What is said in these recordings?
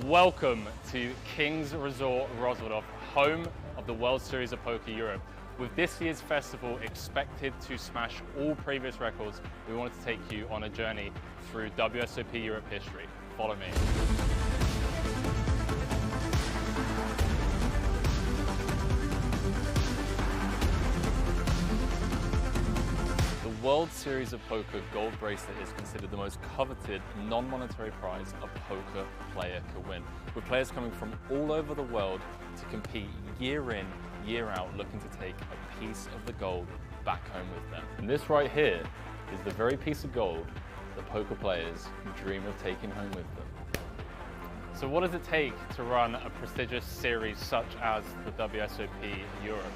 Welcome to King's Resort Roswell, home of the World Series of Poker Europe. With this year's festival expected to smash all previous records, we wanted to take you on a journey through WSOP Europe history. Follow me. The World Series of Poker gold bracelet is considered the most coveted non-monetary prize a poker player can win, with players coming from all over the world to compete year in, year out, looking to take a piece of the gold back home with them. And this right here is the very piece of gold that poker players dream of taking home with them. So what does it take to run a prestigious series such as the WSOP Europe?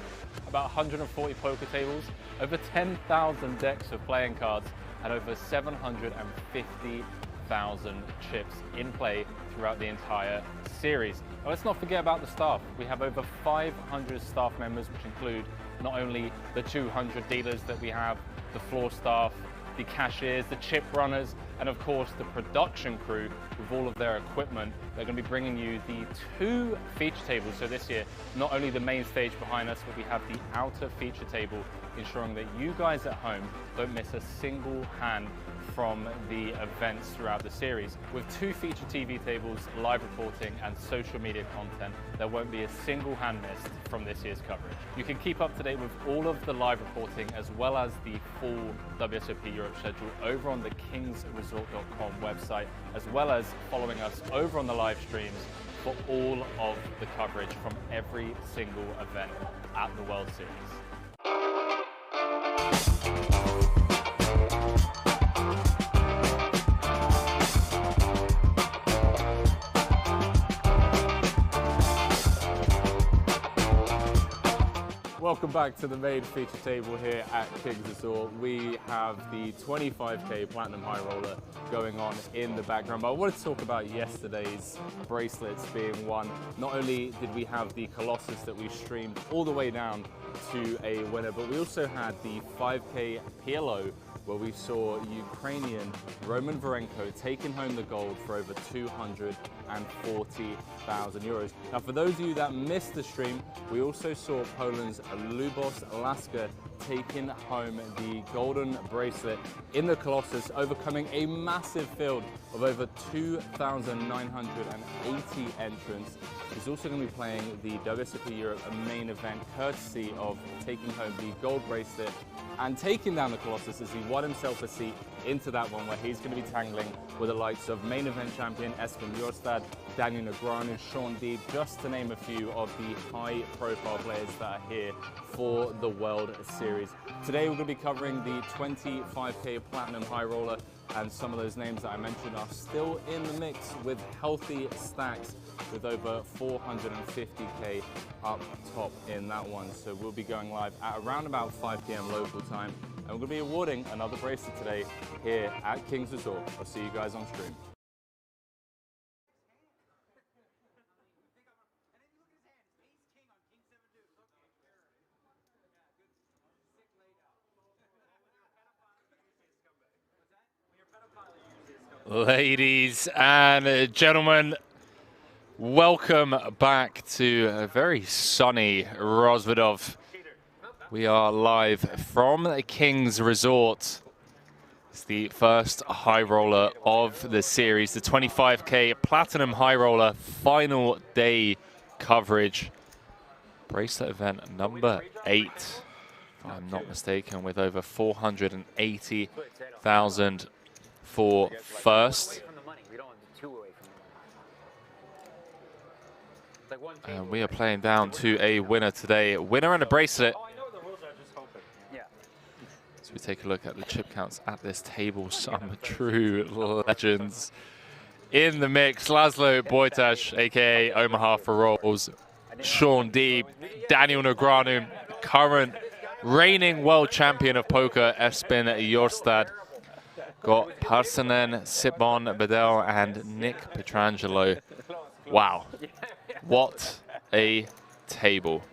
About 140 poker tables, over 10,000 decks of playing cards, and over 750,000 chips in play throughout the entire series. Now, let's not forget about the staff. We have over 500 staff members, which include not only the 200 dealers that we have, the floor staff, the cashiers, the chip runners, and of course the production crew with all of their equipment. They're going to be bringing you the 2 feature tables. So this year, not only the main stage behind us, but we have the outer feature table, ensuring that you guys at home don't miss a single hand from the events throughout the series. With 2 feature TV tables, live reporting and social media content, there won't be a single hand missed from this year's coverage. You can keep up to date with all of the live reporting as well as the full WSOP Europe schedule over on the kingsresort.com website, as well as following us over on the live streams for all of the coverage from every single event at the World Series. Welcome back to the main feature table here at King's Resort. We have the 25K Platinum High Roller going on in the background. But I wanted to talk about yesterday's bracelets being won. Not only did we have the Colossus that we streamed all the way down to a winner, but we also had the 5K PLO, where we saw Ukrainian Roman Varenko taking home the gold for over 240,000 euros. Now, for those of you that missed the stream, we also saw Poland's Lubos Laska taking home the golden bracelet in the Colossus, overcoming a massive field of over 2,980 entrants. He's also going to be playing the WSOP Europe main event, courtesy of taking home the gold bracelet and taking down the Colossus as he won himself a seat into that one, where he's going to be tangling with the likes of main event champion Espen Jorstad, Daniel Negreanu, Sean Deeb, just to name a few of the high-profile players that are here for the World Series. Today we're going to be covering the 25K Platinum High Roller, and some of those names that I mentioned are still in the mix with healthy stacks, with over 450K up top in that one. So we'll be going live at around about 5 p.m. local time, and we're going to be awarding another bracelet today here at King's Resort. I'll see you guys on stream. Ladies and gentlemen, welcome back to a very sunny Rozvadov. We are live from the King's Resort. It's the first high roller of the series, the 25K Platinum High Roller final day coverage. Bracelet event number 8, if I'm not mistaken, with over 480,000 for first. And we are playing down to a winner today. Winner and a bracelet. So we take a look at the chip counts at this table. Some true legends in the mix. Laszlo Bojtas, aka Omaha for Rolls, Sean Deeb, Daniel Negreanu, current reigning world champion of poker, Espen Jorstad. Got Parsanen, Sipon Bedell, and Nick Petrangelo. Wow, what a table.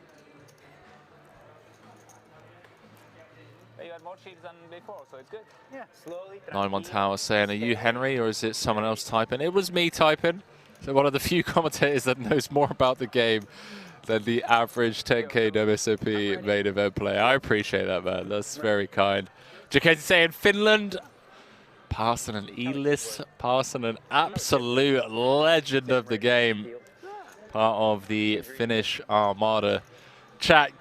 You had more cheats than before, so it's good. Yeah, slowly. 9-1 Tower saying, are you Henry or is it someone else typing? It was me typing. So one of the few commentators that knows more about the game than the average 10K WSOP main event player. I appreciate that, man. That's very kind. Jacketti saying Finland. Parson Elis. Parson, an absolute legend of the game. Part of the Finnish Armada. Chat,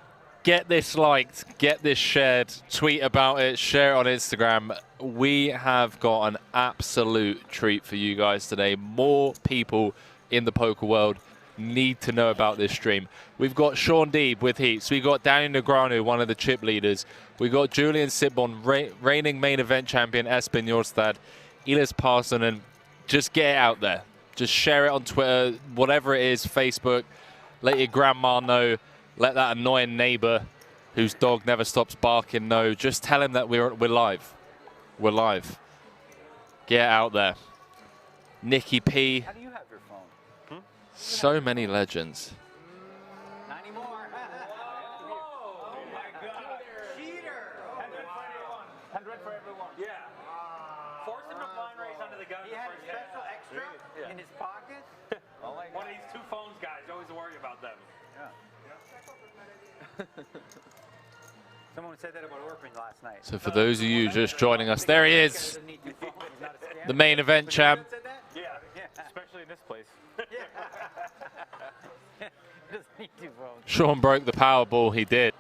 get this liked, get this shared, tweet about it, share it on Instagram. We have got an absolute treat for you guys today. More people in the poker world need to know about this stream. We've got Sean Deeb with Heats. We've got Danny Negreanu, one of the chip leaders. We've got Julian Sitbon, reigning main event champion, Espen Jorstad, Elis Parson, and just get it out there. Just share it on Twitter, whatever it is, Facebook. Let your grandma know. Let that annoying neighbor whose dog never stops barking know. Just tell him that we're live. We're live. Get out there. Nikki P. How do you have your phone? So many legends. 90 more. Oh my God. Cheater. 100 for everyone. Yeah. Force him to blind race under the gun. He had a special extra in his pocket. Oh my God. One of these 2 phones guys, always worry about them. Yeah. Someone said that about Orphan last night. So for those of you just joining us, there he is. The main event champ. Yeah. Especially in this place. Doesn't need 2 phones. Sean broke the Powerball, he did.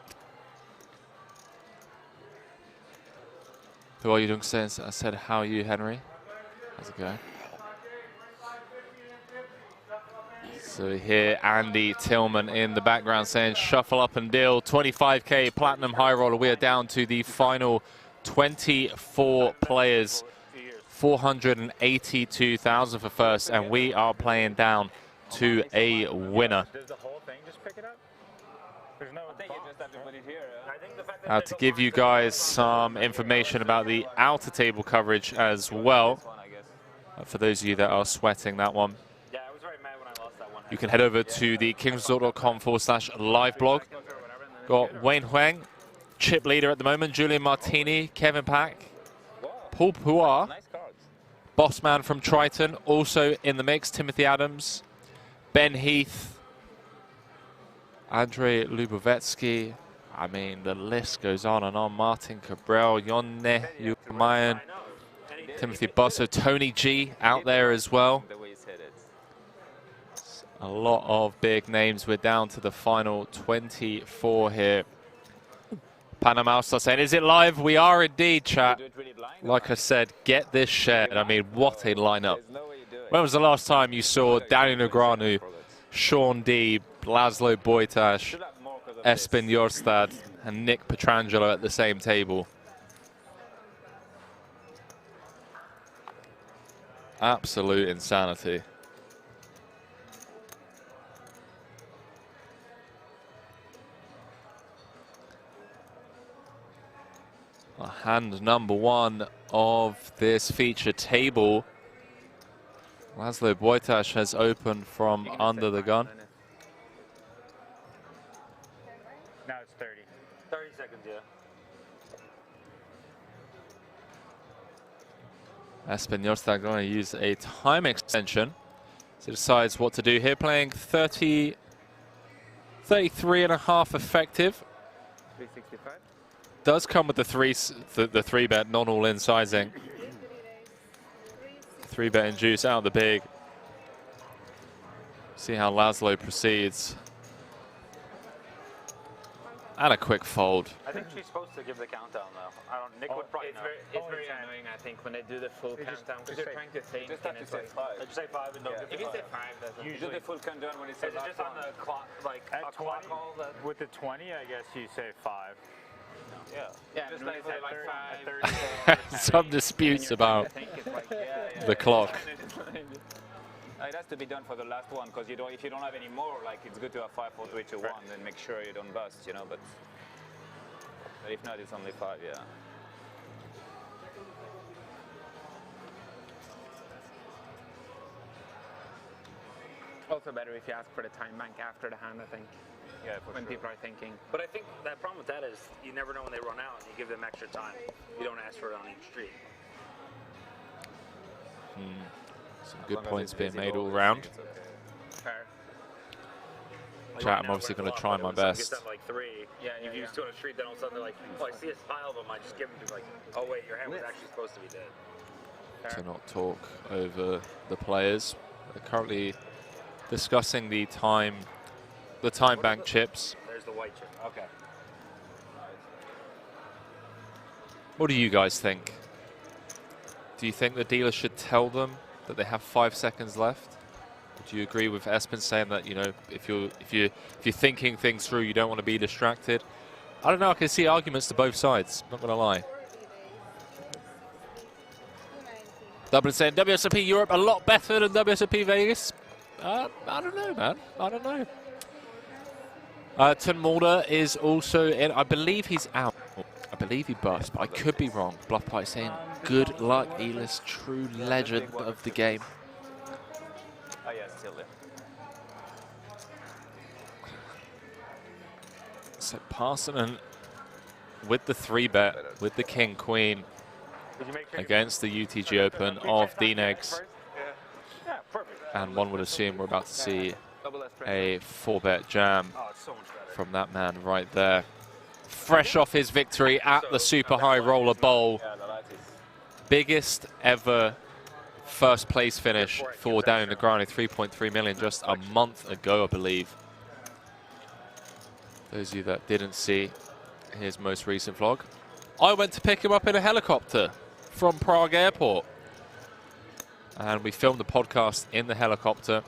Who are you doing since? I said, how are you, Henry? How's it going? So we hear Andy Tillman in the background saying, shuffle up and deal. 25K Platinum High Roller. We are down to the final 24 players. 482,000 for first, and we are playing down to a winner. Does the whole thing just pick it up? There's no. I think you just have to put it here. I think the fact that To give you guys some information about the outer table coverage as well, for those of you that are sweating that one, yeah, I was very mad when I lost that one. you can head over to the kingsresort.com/live blog. Got Wayne Huang, chip leader at the moment, Julian Martini, Kevin Pack, Paul Puar, Nice cards. Bossman from Triton, also in the mix, Timothy Adams, Ben Heath, Andrei Lubovetsky. I mean, the list goes on and on. Martin Cabral, Yonne Yumayan, Timothy Busso, Tony G out there as well. A lot of big names. We're down to the final 24 here. Panama Star saying, is it live? We are indeed, chat. Like I said, get this shared. I mean, what a lineup. When was the last time you saw Danny Negreanu, Sean Deeb, Laszlo Bojtas, Espen Jorstad, and Nick Petrangelo at the same table? Absolute insanity. Hand number 1 of this feature table. Laszlo Bojtas has opened from under the gun. Now it's 30. 30 seconds, yeah. Espen Jorstad going to use a time extension. So he decides what to do here, playing 33.5 effective. 365. Does come with the three bet non-all-in sizing. 3-bet induce out the big. See how Laszlo proceeds. And a quick fold. I think she's supposed to give the countdown though. Nick would probably know. It's very annoying, I think, when they do the full countdown, because they're trying to think. Just have to say 5. Just say 5 and don't give If you say 5, that's You do the full countdown when it's Is it just on the clock, like At a clock 20, call? That, with the 20, I guess you say 5. yeah. Yeah, Just when like they say like 5. Some disputes about I think it's like, yeah. the clock. It has to be done for the last one, because if you don't have any more, like, it's good to have 5, 4, 3, 2, 1, then make sure you don't bust, you know. But if not, it's only 5, yeah. Also better if you ask for the time bank after the hand, I think, Yeah, for when sure. people are thinking. But I think that problem with that is you never know when they run out, and you give them extra time. You don't ask for it on each street. Some good points being made all round. Fair. Chat, I'm obviously going to try my best Like 3. Yeah, you've used 2 on the street, then all of a sudden they're like, oh, I see a pile of them, I just give them to like, oh wait, your hand was actually supposed to be dead. to not talk over the players. They're currently discussing the time bank chips. There's the white chip. Okay. What do you guys think? Do you think the dealer should tell them that they have 5 seconds left? Do you agree with Espen saying that, you know, if you're thinking things through, you don't want to be distracted? I don't know. I can see arguments to both sides. Not going to lie. Dublin saying WSOP Europe a lot better than WSOP Vegas. I don't know, man. I don't know. Ten Mulder is also in. I believe he's out. I believe he burst, but I could be wrong. Bluffpipe saying, good luck, Elis, true legend of the game. Oh yeah, still there. So Parsonen with the 3-bet, with the King Queen against the UTG Open of DNEGS. And one would assume we're about to see a 4-bet jam from that man right there. Fresh off his victory at the Super High Roller Bowl. Biggest ever first place finish for Daniel Negreanu, 3.3 million just a month ago, I believe. Those of you that didn't see his most recent vlog. I went to pick him up in a helicopter from Prague Airport. And we filmed the podcast in the helicopter.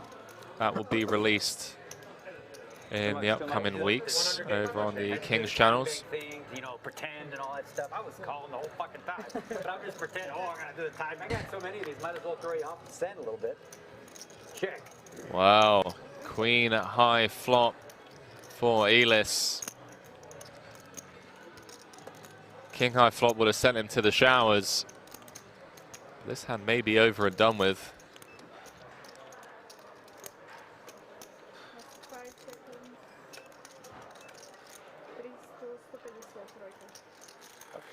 That will be released in the upcoming weeks over on the King's channels. You know, pretend and all that stuff. I was calling the whole fucking time. But I'm just pretending, oh, I'm going to do the time. I got so many of these, might as well throw you off the scent a little bit. Check. Wow. Queen at high flop for Elis. King high flop would have sent him to the showers. This hand may be over and done with.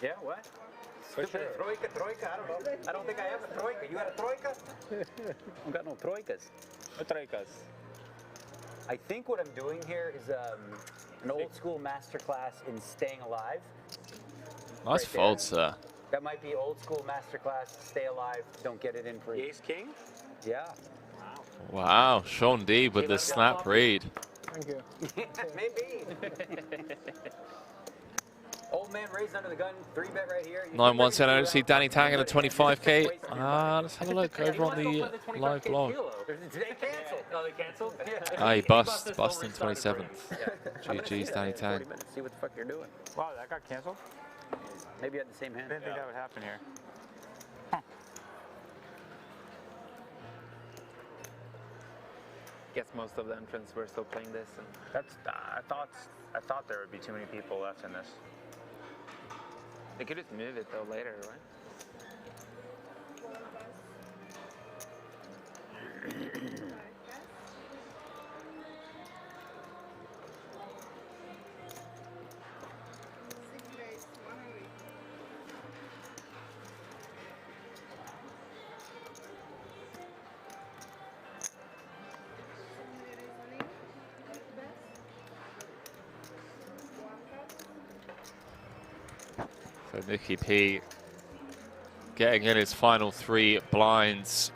Yeah, what? Stupid troika, I don't know. I don't think I have a troika. You got a troika? I've got no troikas. No troikas. I think what I'm doing here is an old school masterclass in staying alive. Nice fold, sir. That might be old school masterclass, stay alive, don't get it in free. Ace king? Yeah. Wow, Sean D with the snap read. Thank you. Maybe. Old man raised under the gun, 3-bet right here. 9-1 I don't see Danny Tang in a 25K. Let's have a look over on the live blog. They canceled. Oh, they canceled? He busting 27th. GG's Danny Tang. See what the fuck you're doing. Wow, that got canceled? Maybe you had the same hand. I didn't think that would happen here. Guess most of the entrants were still playing this. And That's I thought there would be too many people left in this. they could just move it though later, right? So Nicky P getting in his final 3 blinds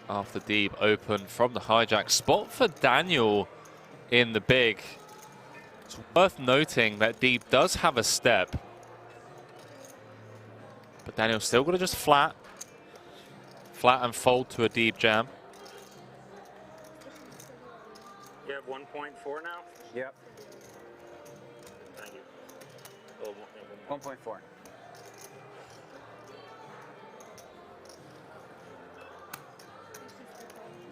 after deep open from the hijack. Spot for Daniel in the big. It's worth noting that deep does have a step. But Daniel's still got to just flat and fold to a deep jam. You have 1.4 now? Yep. Thank you. 1.4.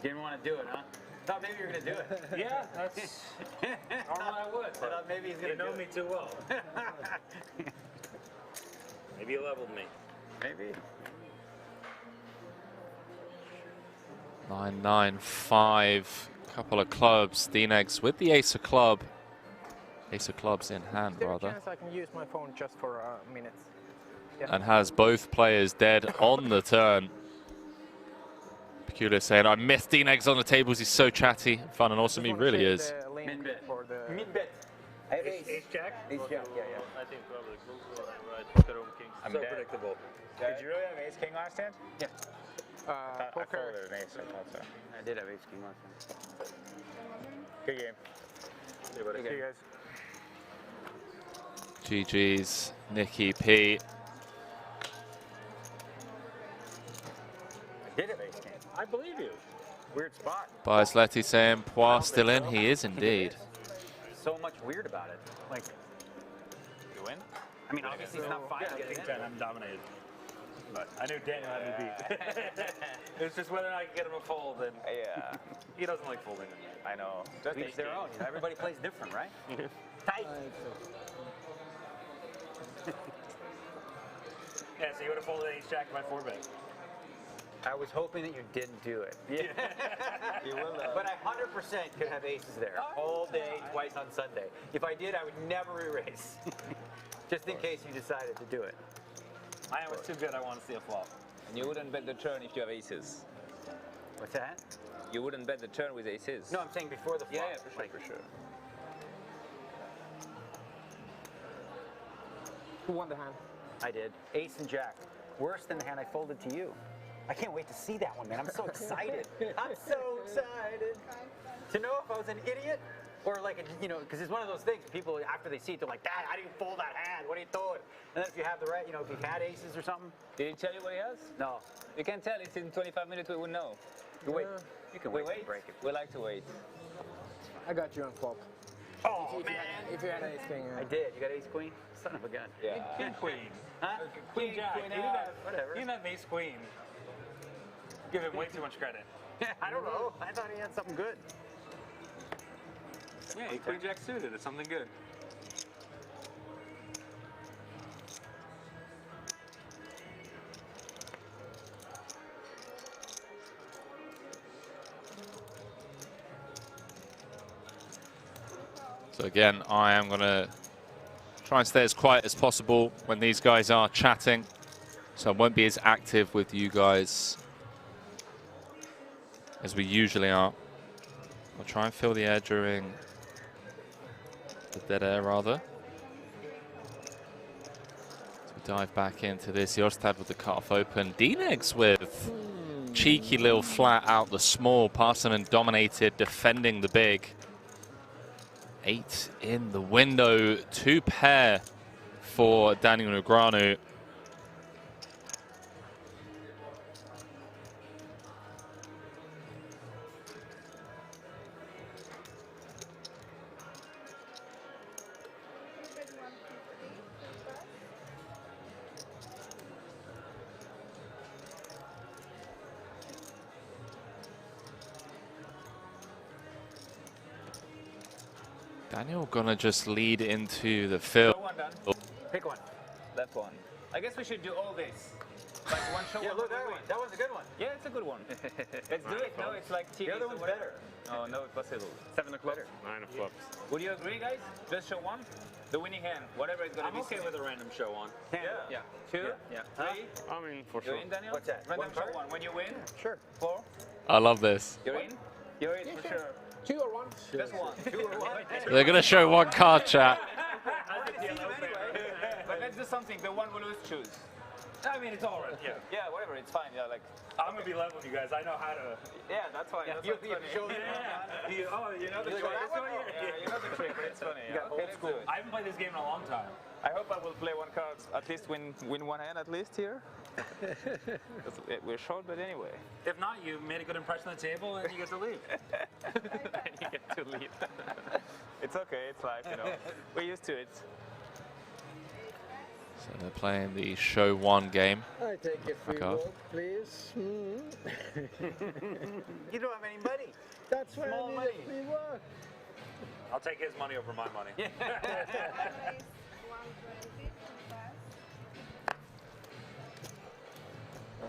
Didn't want to do it, huh? Thought maybe you were going to do it. Yeah, that's Normally I would. I thought maybe he's going you to know do me it. too well. Maybe you leveled me. Maybe. 9-9-5. Couple of clubs. DNEGS with the ace of club. Ace of clubs in hand, Is there a rather. chance I can use my phone just for a minute? Yeah. And has both players dead on the turn. Peculiar saying, I miss Dean Eggs on the tables. He's so chatty, fun, and awesome. He really is. For the Mid-bet. I have ace. Ace jack? Ace jack, yeah. I think probably close one, right? Poker on kings. I'm So dead. predictable. Dead. Did you really have ace king last hand? Yeah. I poker. folded an ace, I thought so. I did have ace king last time. Good game. Good See you guys. GG's, Nicky P. I did have ace king. I believe you. Weird spot. Bias Letty saying, Poir still in. He is indeed. So much weird about it. Like, You win? I mean, obviously it's not fine getting in. I'm dominated. But I knew Daniel had me beat. It's just whether or not I can get him a fold, and Yeah. he doesn't like folding. I know. Just Each ace their king. own. You know, everybody plays different, right? Tight. Yeah, so you would have folded ace jack if I 4-bet. I was hoping that you didn't do it. You will But I 100% could have aces there all day, twice on Sunday. If I did, I would never erase. Just in case you decided to do it. I was too good. I want to see a flop. And you wouldn't bet the turn if you have aces. What's that? You wouldn't bet the turn with aces. No, I'm saying before the flop. Yeah, for sure. Who won the hand? I did. Ace and jack. Worse than the hand I folded to you. I can't wait to see that one, man. I'm so excited. I'm so excited. To know if I was an idiot or like, because it's one of those things, people, after they see it, they're like, Dad, I didn't fold that hand. What are you doing? And then if you have the right, if you've had aces or something. Did he tell you what he has? No. You can tell. It's in 25 minutes. We will know. You wait. You can We wait. wait. Break it. We like to wait. I got you on flop. Oh, man. If you had ace king, I did. You got ace queen? Son of a gun. Yeah. King queen. Huh? Queen jack. Queen, You didn't have, whatever. you didn't have ace queen. Give him way too much credit. I don't know. I thought he had something good. Yeah, queen jack suited. It's something good. So again, I am going to try and stay as quiet as possible when these guys are chatting. So I won't be as active with you guys as we usually are. I'll try and fill the air during the dead air, rather. So we dive back into this. Jostad with the cutoff open. D-Negs with cheeky little flat out the small. Parsonen dominated, defending the big. 8 in the window. 2 pair for Daniel Negreanu. Daniel gonna just lead into the field. Show one done. Pick one. Left one. I guess we should do all this. Like one show Yeah, one. look, that one. That one's a good one. Yeah, it's a good one. Let's do it. No, it's like TV. The other one's better. Oh, no, it's possible. 7 o'clock. 9 of flops. Would you agree, guys? Just show one. The winning hand, whatever it's gonna I'm be. okay with a random show on. Yeah. 2, Yeah. 3. I mean, for You're sure. in, Daniel? What's that? Random One show card? one. When you win, Sure. 4. I love this. You're in? You're in for sure. 2 or 1? Just one. 2 or 1. They're gonna show one card, chat. But let's do something. The one we lose, choose. I mean, it's all right. Yeah. Yeah, whatever. It's fine. Yeah, like. I'm gonna be level with you guys. I know how to. Yeah, that's fine. That's You what's funny. show them. You know the You trick. go, that one? Yeah, you know the trick, but it's funny. got Okay, old let's school. do it. I haven't played this game in a long time. I hope I will play one card, at least win one hand at least here. We're short, but anyway. If not, you made a good impression on the table, and you get to leave. And you get to leave. It's okay, it's life, We're used to it. So they're playing the show 1 game. I take a free Okay. walk, please. You don't have any money. That's why Small I need money. a free walk. I'll take his money over my money.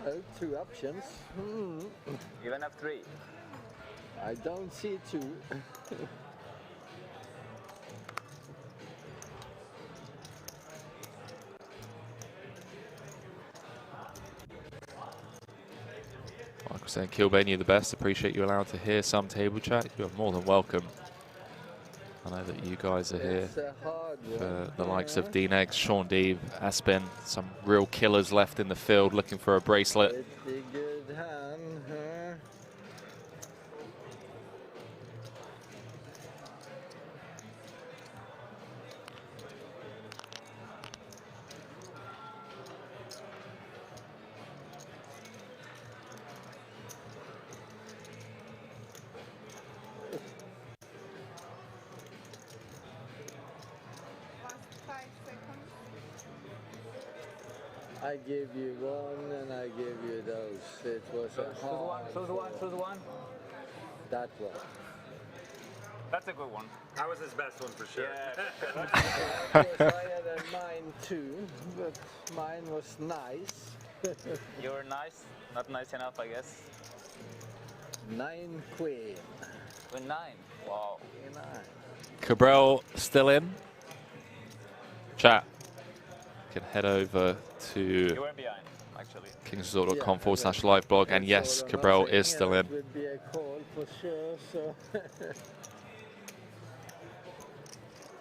Oh, 2 options. You don't have 3. I don't see 2. Michael saying, Kilbane, you're the best. Appreciate you allowed to hear some table chat. You are more than welcome. I know that you guys are here It's a hard for one. the likes of D-Nex, Sean Deeb, Aspen, some real killers left in the field looking for a bracelet. Pretty good hand, huh? I gave you one and I gave you those. It was a hard Choose one. Choose one. that one. That's a good one. That was his best one for sure. Yeah. Of course, I had a mine too, but mine was nice. You were nice. Not nice enough, I guess. 9 queen. With 9. Wow. 9. Cabral still in. Chat. Can head over to You were behind, actually. kingsresort.com/live blog, and yes, Cabral is still in. It would be a call for sure. So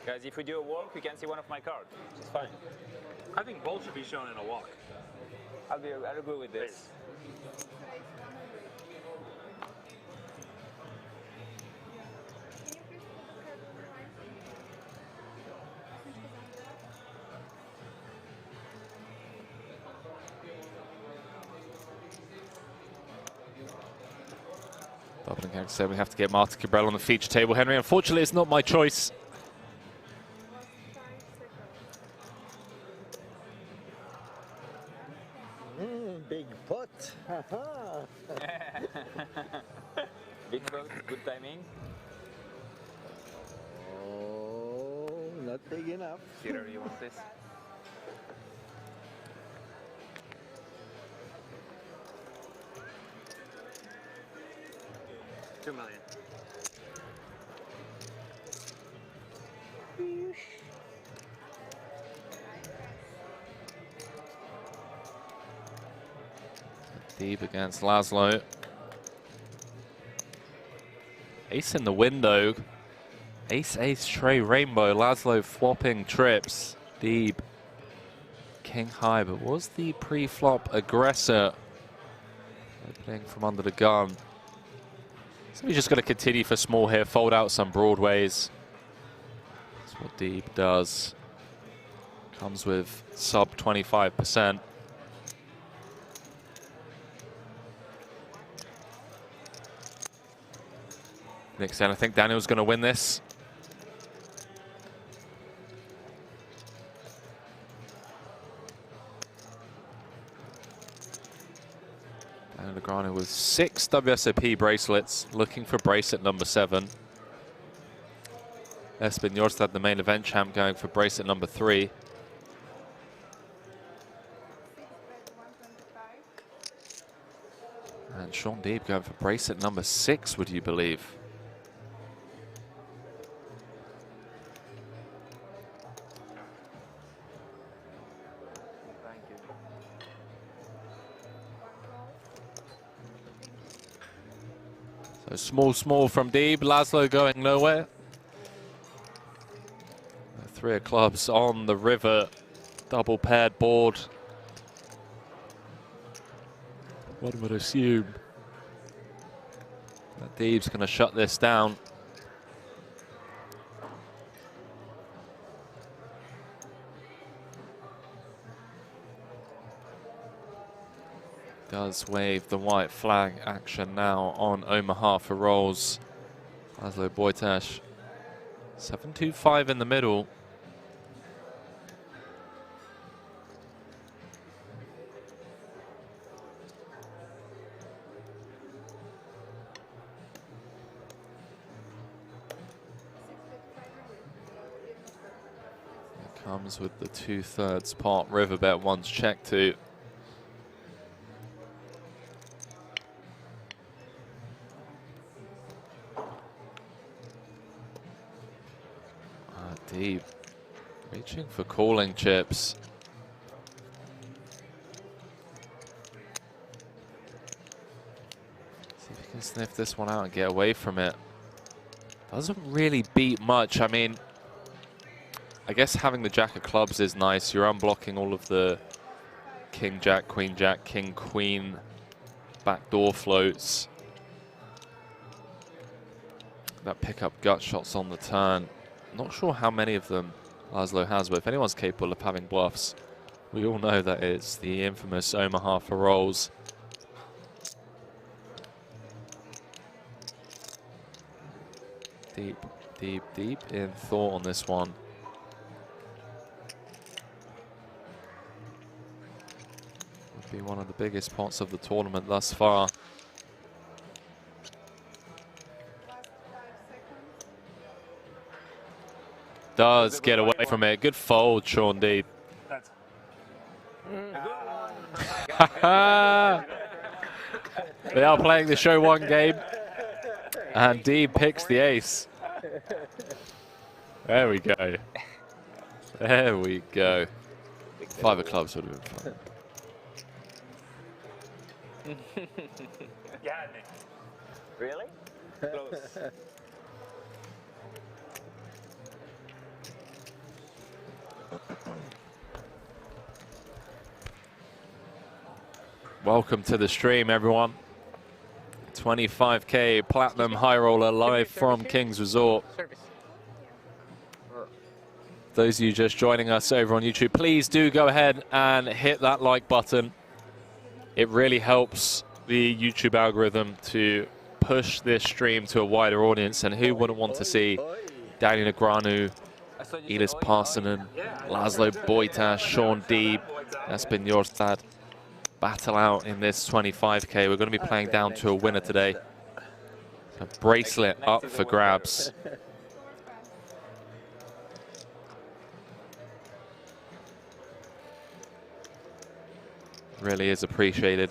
Guys, if we do a walk, we can see one of my cards. It's fine. I think both should be shown in a walk. I'll agree with this. Bubbling Gang said we have to get Martin Cabral on the feature table. Henry, unfortunately, it's not my choice. big pot. Big boat, good timing. Oh, not big enough. Peter, you want this? $2 million. Deep against Laszlo. Ace in the window. Ace, ace, tray, rainbow. Laszlo flopping trips. Deep. King high, but was the pre-flop aggressor. Opening from under the gun. So he's just going to continue for small here, fold out some broadways. That's what Deep does. Comes with sub 25%. Next end, I think Daniel's going to win this. Daniel Negreanu with 6 WSOP bracelets, looking for bracelet number 7. Espen Jorstad, the main event champ, going for bracelet number 3. And Sean Deeb going for bracelet number 6, would you believe? So small from Deeb. Laszlo going nowhere. 3 of clubs on the river. Double paired board. One would assume that Deeb's going to shut this down. Does wave the white flag action now on Omaha for rolls. Laszlo Boytash. 7-2-5 in the middle. It comes with the 2/3 pot river bet once checked to. Deep, reaching for calling chips. Sniff this one out and get away from it. Doesn't really beat much. I mean, I guess having the jack of clubs is nice. You're unblocking all of the king, jack, king, queen, backdoor floats. That pick up gut shots on the turn. Not sure how many of them Laszlo has, but if anyone's capable of having bluffs, we all know that it's the infamous Omaha for rolls. Deep, deep, deep in thought on this one. Would be one of the biggest pots of the tournament thus far. Does get away from it. Good fold, Sean Deeb. They are playing the show one game. And Deeb picks the ace. There we go. There we go. 5 of clubs would have been fun. Yeah, Nick. Really? Close. Welcome to the stream, everyone. 25K Platinum High Roller live from King's Resort. Those of you just joining us over on YouTube, please do go ahead and hit that like button. It really helps the YouTube algorithm to push this stream to a wider audience, and who wouldn't want to see Daniel Negreanu, Elis Parsonen, Laszlo Boytas, Sean Deeb, Espen Jorstad battle out in this 25K. We're going to be playing down to a winner today. A bracelet up for grabs. Really is appreciated.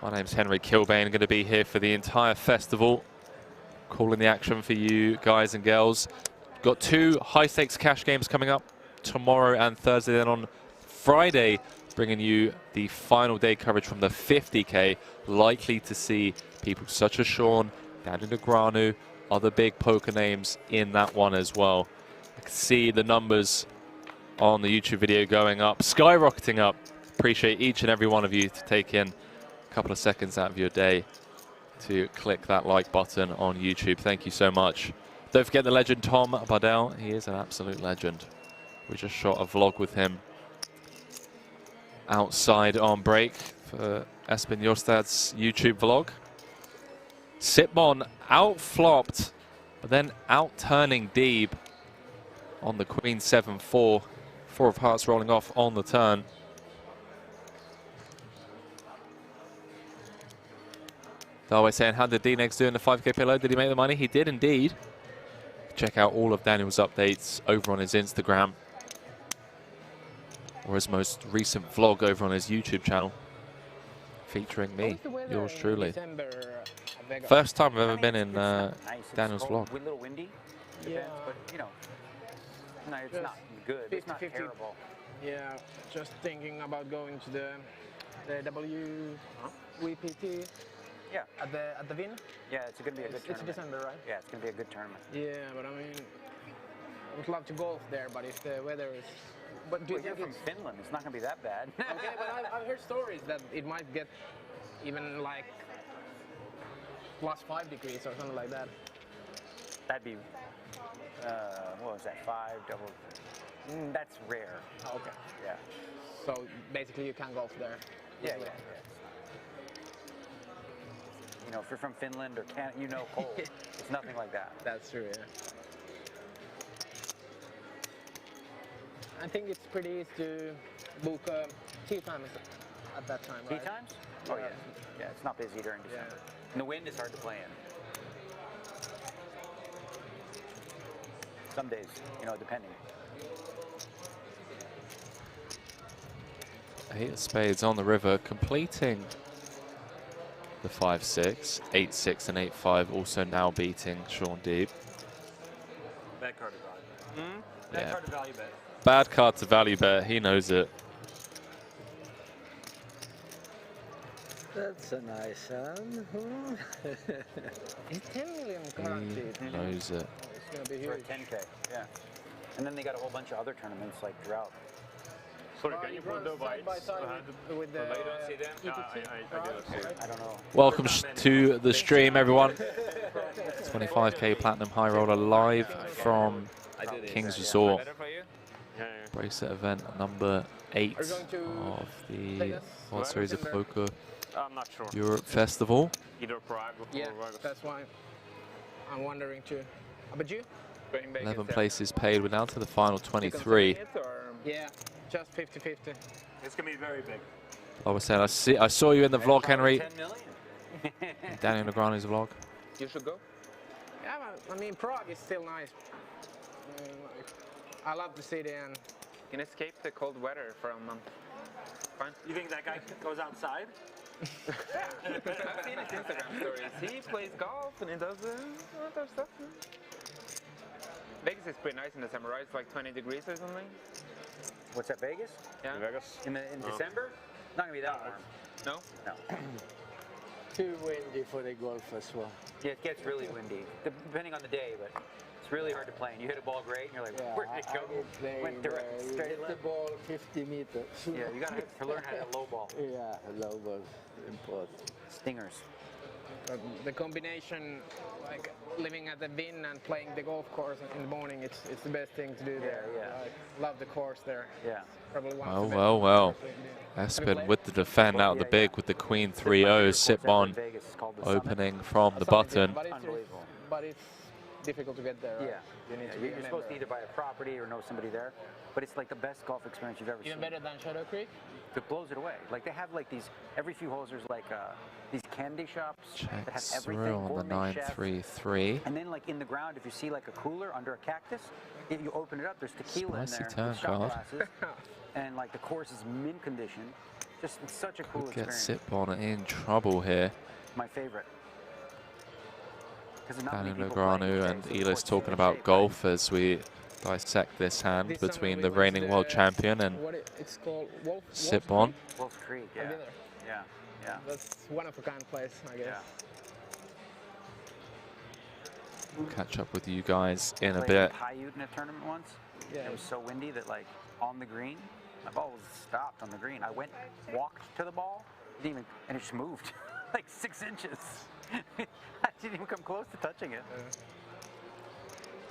My name's Henry Kilbane. Going to be here for the entire festival, calling the action for you guys and girls. Got 2 high-stakes cash games coming up tomorrow and Thursday. Then on Friday, bringing you the final day coverage from the 50K. Likely to see people such as Sean, Daniel Negreanu, other big poker names in that one as well. I can see the numbers on the YouTube video going up, skyrocketing up. Appreciate each and every one of you to take in a couple of seconds out of your day to click that like button on YouTube. Thank you so much. Don't forget the legend Tom Bardell. He is an absolute legend. We just shot a vlog with him outside on break for Espen Jorstad's YouTube vlog. Sitmon out-flopped, but then out-turning Deeb on the Queen 7-4. 4 of hearts rolling off on the turn. Darway saying, how did D-Nex do in the 5K payload? Did he make the money? He did indeed. Check out all of Daniel's updates over on his Instagram, or his most recent vlog over on his YouTube channel, featuring me, yours truly. First time I've ever been in Daniel's vlog. A little windy, yeah, but you know, no, it's not good. It's not terrible. Yeah, just thinking about going to the WSOP. Yeah. At the Vin. Yeah, it's gonna be a good tournament. It's December, right? Yeah, it's gonna be a good tournament. Yeah, but I mean, I would love to golf there, but if the weather is. But do you you're think from Finland? It's not gonna be that bad. Okay, but I've heard stories that it might get even like +5 degrees or something like that. That'd be what was that? 5 double. That's rare. Oh, okay. Yeah. So basically, you can golf there. Yeah. You know, if you're from Finland or Canada, you know cold. It's nothing like that. That's true, yeah. I think it's pretty easy to book tea times at that time, right? Tea times? Oh, yeah. Yeah, it's not busy during December. Yeah. And the wind is hard to play in. Some days, you know, depending. 8 of spades on the river, completing the 5-6, 8-6 and 8-5, also now beating Sean Deeb. Bad card to value bet. Bad card to value bet. Bad card to value bet, he knows it. That's a nice hand. It's 10 million guaranteed. He knows it. It's gonna be For huge. 10K, yeah. And then they got a whole bunch of other tournaments like throughout. Sorry, Oh, can you run put the side by whites? side with the But you don't see them? EPT, I do right? see. I don't know. Welcome to the stream, everyone. 25K Platinum High Roller live from King's Resort. Better for you? Yeah, Bracelet event number 8 Are you going to of play the us? World Series of September? Poker I'm not sure. Europe Festival. Either Prague or Yeah, Vegas. that's why I'm wondering too. How about you? 11 places paid. We're down to the final You 23. considering it, or? Yeah, just 50-50. It's gonna be very big. I was saying, I saw you in the vlog, Henry. 10 million. Daniel Negreanu's vlog. You should go. Yeah, but, I mean, Prague is still nice. I love the city and Can escape the cold weather for a month. Fine. You think that guy goes outside? I've seen his Instagram stories. He plays golf and he does other stuff. Vegas is pretty nice in the summer, right? It's like 20 degrees or something. What's that, Vegas? Yeah. Vegas. In December? Not gonna be that warm. No? No. Too windy for the golf as well. Yeah, it gets really windy, depending on the day, but it's really hard to play. And you hit a ball great, and you're like, Yeah, where'd it go? I did play Went direct, you straight hit the left. ball 50 meters. Yeah, you gotta to learn how to hit low ball. Yeah, low ball important. Stingers. but the combination, like living at the Vin and playing the golf course in the morning, it's the best thing to do there. yeah. I love the course there. Yeah. Probably one Well, of the best well, well. courses in the- Espen with the defend out of the big with the Queen 3-0. Sipon opening from the button. But it's, Unbelievable. but it's difficult to get there. Right? Yeah. You need to be You're a supposed to member. either buy a property or know somebody there, but it's like the best golf experience you've ever Even seen. better than Shadow Creek. It blows it away. Like they have like these, every few holes there's like these candy shops that have Checks everything. through on the gourmet chef. 9-3-3. And then like in the ground, if you see like a cooler under a cactus, you open it up, there's tequila Spicy in turn there, with shot card. glasses, and like the course is mint condition. Just it's such a cool Could get experience. Sipon in trouble here. My favorite. 'Cause not many Daniel people play Negreanu today, and so the Elis course is talking in about shape, golf as we dissect this hand This summer between we the went to reigning world the- champion and what it's called, Wolf Sipon. Creek? Wolf Creek, I've yeah. been there. Yeah, yeah. That's one of a kind place, I guess. Yeah. We'll catch up with you guys in a Played bit. Paiute in a tournament once. Yeah. It was so windy that like on the green, my ball was stopped on the green. I walked to the ball, didn't even, and it just moved like 6 inches. I didn't even come close to touching it.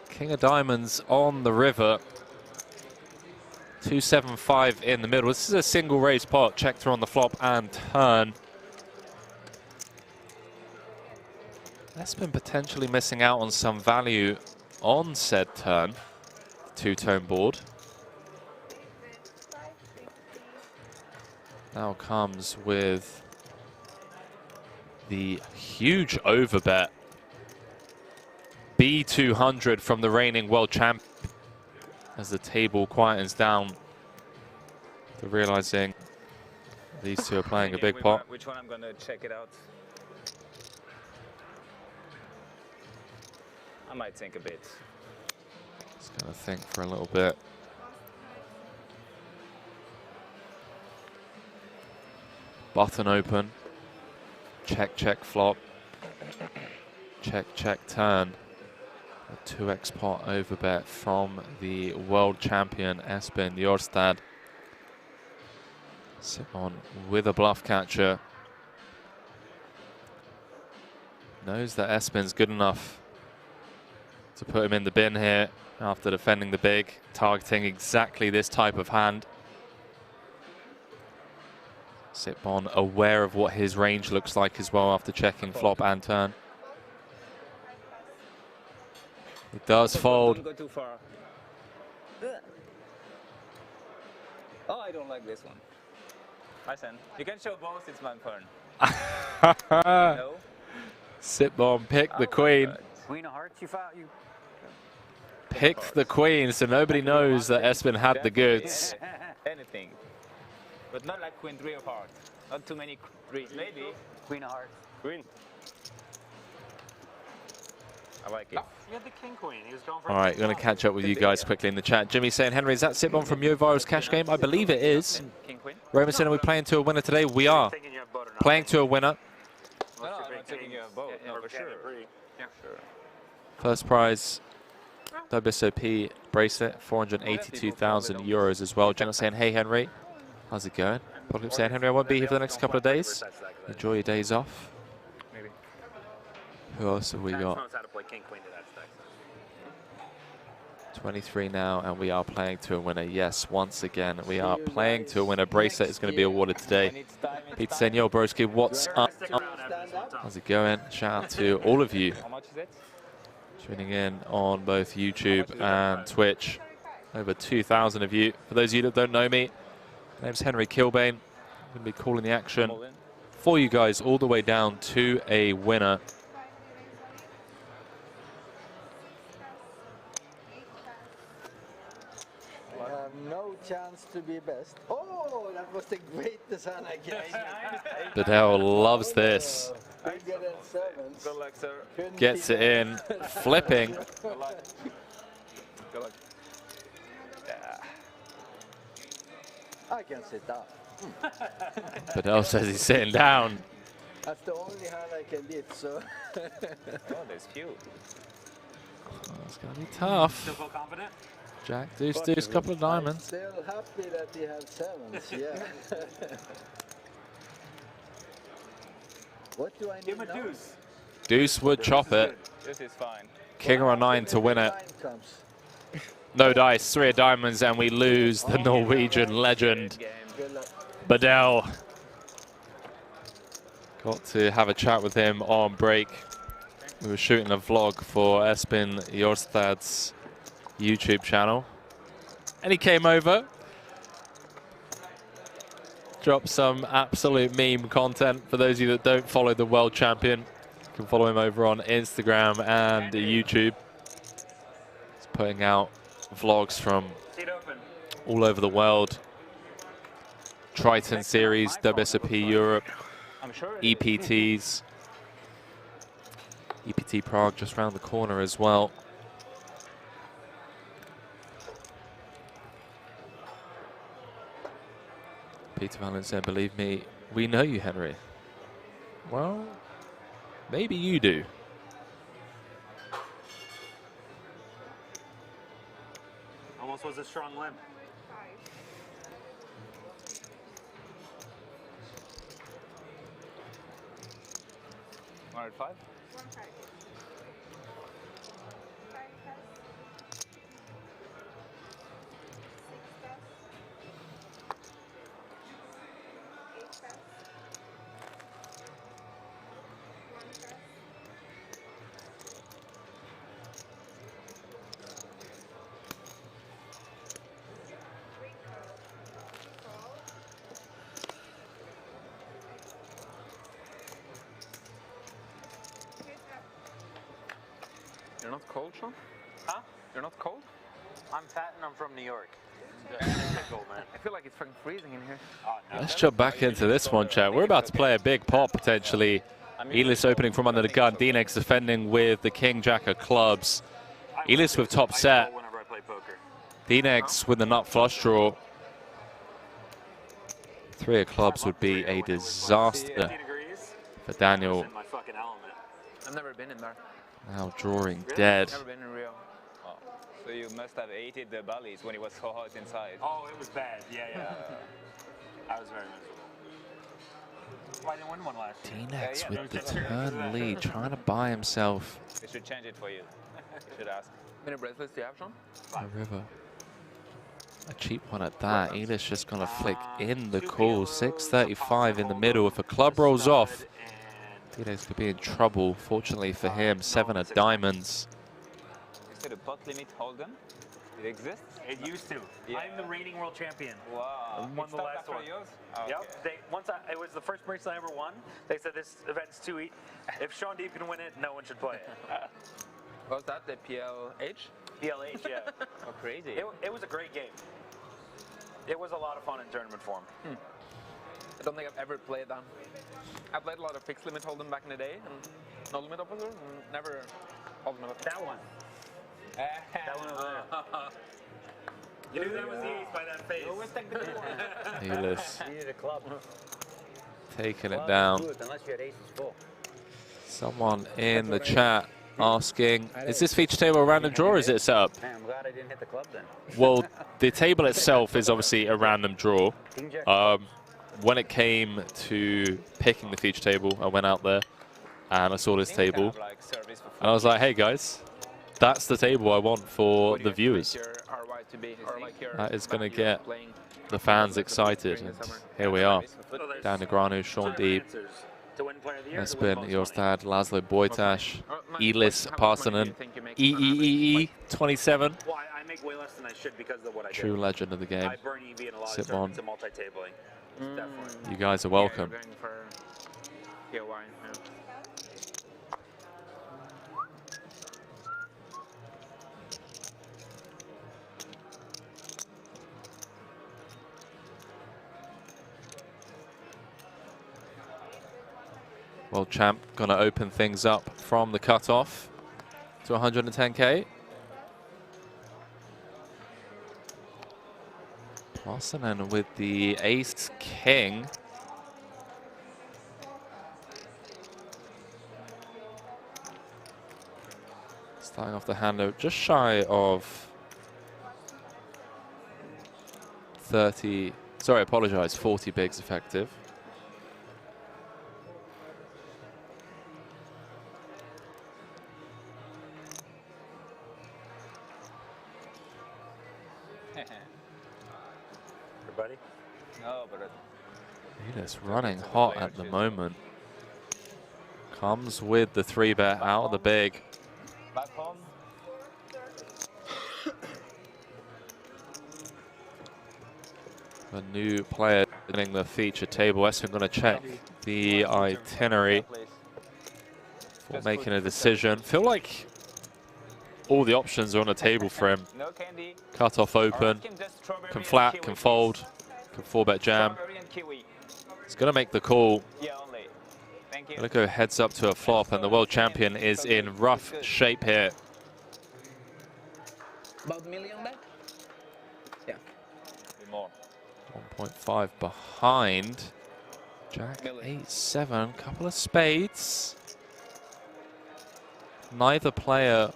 King of Diamonds on the river. 275 in the middle. This is a single raise pot. Check through on the flop and turn. That's been potentially missing out on some value on said turn. Two-tone board. Now comes with the huge overbet. B200 from the reigning world champ. As the table quietens down to realizing these two are playing a big pot. Which one I'm going to check it out? I might think a bit. Just gonna think for a little bit. Button open. Check, check, flop. Check, check, turn. A 2x pot overbet from the world champion Espen Jorstad. Sipon with a bluff catcher. Knows that Espen's good enough to put him in the bin here after defending the big, targeting exactly this type of hand. Sipon aware of what his range looks like as well after checking flop and turn. It does fold. Don't go too far. Oh, I don't like this one. Listen, you can show both, it's my turn. No? Sipon picked the Oh, queen. God. Queen of Hearts, you found you. Picked the queen, so nobody knows that Espen had the goods. Anything. But not like Queen 3 of Hearts. Not too many 3. Maybe. Queen of Hearts. Queen. I like it. You had the king queen. He was going for All right, going to catch up with you guys quickly in the chat. Jimmy saying, Henry, is that Sipon from Yoviro's cash game? I believe it is. King Queen. Roman saying, are we playing to a winner today? We are. Thinking you have butter, playing to a winner. No, I'm not taking a vote. No, for sure. Yeah. Sure. First prize, WSOP bracelet, 482,000 euros as well. Jenna saying, hey Henry, how's it going? Probably saying, Henry, I won't be here for the next couple of days. Enjoy your days off. Maybe. Who else have we got? knows how to play king queen to that stack. 23 now, and we are playing to a winner. Yes, once again, we are playing to a winner. Bracelet is going to be awarded today. Peter saying, yo, broski, what's up? How's it going? Shout out to all of you How much is it? tuning in on both YouTube and Twitch. Over 2,000 of you. For those of you that don't know me, my name's Henry Kilbane. I'm going to be calling the action for you guys all the way down to a winner. I have no chance to be best. Oh, that was the greatest hand I guess. Bedell loves this. Bigger than sevens. Good luck, sir. Couldn't Gets be it in, flipping. Good luck. Good luck. I can sit down. Bedell says he's sitting down. That's the only hand I can beat, so. Oh, there's few. Oh, it's going to be tough. Still feel confident? Jack, deuce, deuce, couple of diamonds. I'm still happy that he had sevens, yeah. What do I need Give him a now? deuce. Deuce would chop it. This is fine. King or a 9 to win it. Nine comes. No dice, 3 of diamonds, and we lose the Norwegian legend, Good luck. Bedell. Got to have a chat with him on break. We were shooting a vlog for Espen Jorstad's YouTube channel. And he came over. Dropped some absolute meme content. For those of you that don't follow the world champion, you can follow him over on Instagram and YouTube. He's putting out vlogs from all over the world. Triton Series, WSOP Europe, EPTs. EPT Prague just round the corner as well. Peter Valen said, believe me, we know you, Henry. Well, maybe you do. Almost was a strong limp. One at 5? You're not cold, Sean? Huh? You're not cold? I'm fat and I'm from New York. I feel like it's fucking freezing in here. Let's jump back into this one, chat. We're about to play a big pot, potentially. Elis opening from under the gun. Dinex defending with the King Jack of clubs. Elis with top set. Whenever I play poker. Dinex with the nut flush draw. 3 of clubs would be a disaster for Daniel. In my fucking element. I've never been in there. Now drawing dead. Never been in Rio. Oh. So you must have hated the Bally's when it was so hot inside. Oh, it was bad. Yeah, yeah. I was very miserable. Why didn't win one last year? Dinex with the turn lead, trying to buy himself They should change it for you. You should ask. How many bracelets do you have, Sean? a river. A cheap one at that. Elis just gonna flick in the call. 635 in the middle. If a club rolls off, Dinex could be in trouble. Fortunately for him, 7 of diamonds. Is it a pot limit Holden? It exists? It used to. Yeah. I'm the reigning world champion. Wow. Won It the stopped last after one. yours? Oh, Yep. okay. It was the first bracelet I ever won. They said this event's too easy. If Sean Deep can win it, no one should play it. What was that? The PLH? PLH, yeah. Oh, crazy. It was a great game. It was a lot of fun in tournament form. I don't think I've ever played that. I played a lot of fixed limit Hold'em back in the day, and no limit officer, and never Hold'em officer. That one. That one over there. You knew that was the ace by that face. Elis You needed a club. taking it Well, down. good, unless you had aces full. Someone in the chat asking, is this feature table a random draw or is it set up? Man, I'm glad I didn't hit the club then. Well, the table itself is obviously a random draw. King Jack. When it came to picking the feature table, I went out there and I saw this table. And I was like, hey guys, that's the table I want for the viewers. That is going to get the fans excited. And here we are. Dan Negreanu, Sean Deeb, Espen Jorstad, Laszlo Bojtas, Elis Parsonen, EEEE 27. Well, I make way less than I should because of what I do. True legend of the game. I burn EV in a lot of Simon. tournaments and multi-tabling. Definitely. You guys are welcome. World champ gonna open things up from the cutoff to 110K. Parsonen with the ace king. Starting off the hand note just shy of 30, sorry, I apologize, 40 bigs effective. Everybody? No, but Elis running hot at the moment. Comes with the 3-bet out of the big. back home. A new player winning the feature table. Espen going to check the itinerary for making a decision. Feel like all the options are on the table for him. No candy. Cut off open, can flat, can fold, can 4-bet jam. He's going to make the call. Yeah, only. Thank you. Going to go heads up to a flop, and the world champion is in rough shape here. About million bet? Yeah. More. 1.5 behind. Jack 8-7, couple of spades. Neither player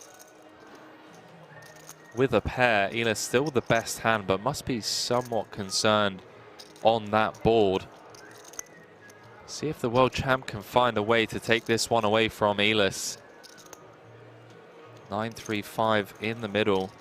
with a pair. Elis still the best hand, but must be somewhat concerned on that board. See if the world champ can find a way to take this one away from Elis. 9-3-5 in the middle.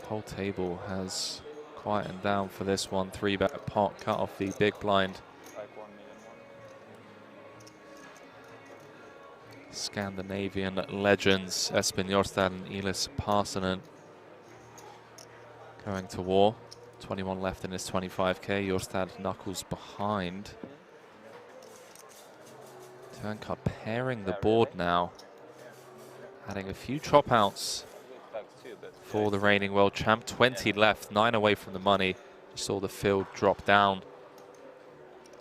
Whole table has quietened down for this one. 3-bet pot, cut off the big blind. Scandinavian legends Espen Jorstad and Elis Parsonen going to war. 21 left in his 25K. Jorstad knuckles behind. Turn card pairing the board now. Adding a few chop outs for the reigning world champ. 20 left, 9 away from the money. You saw the field drop down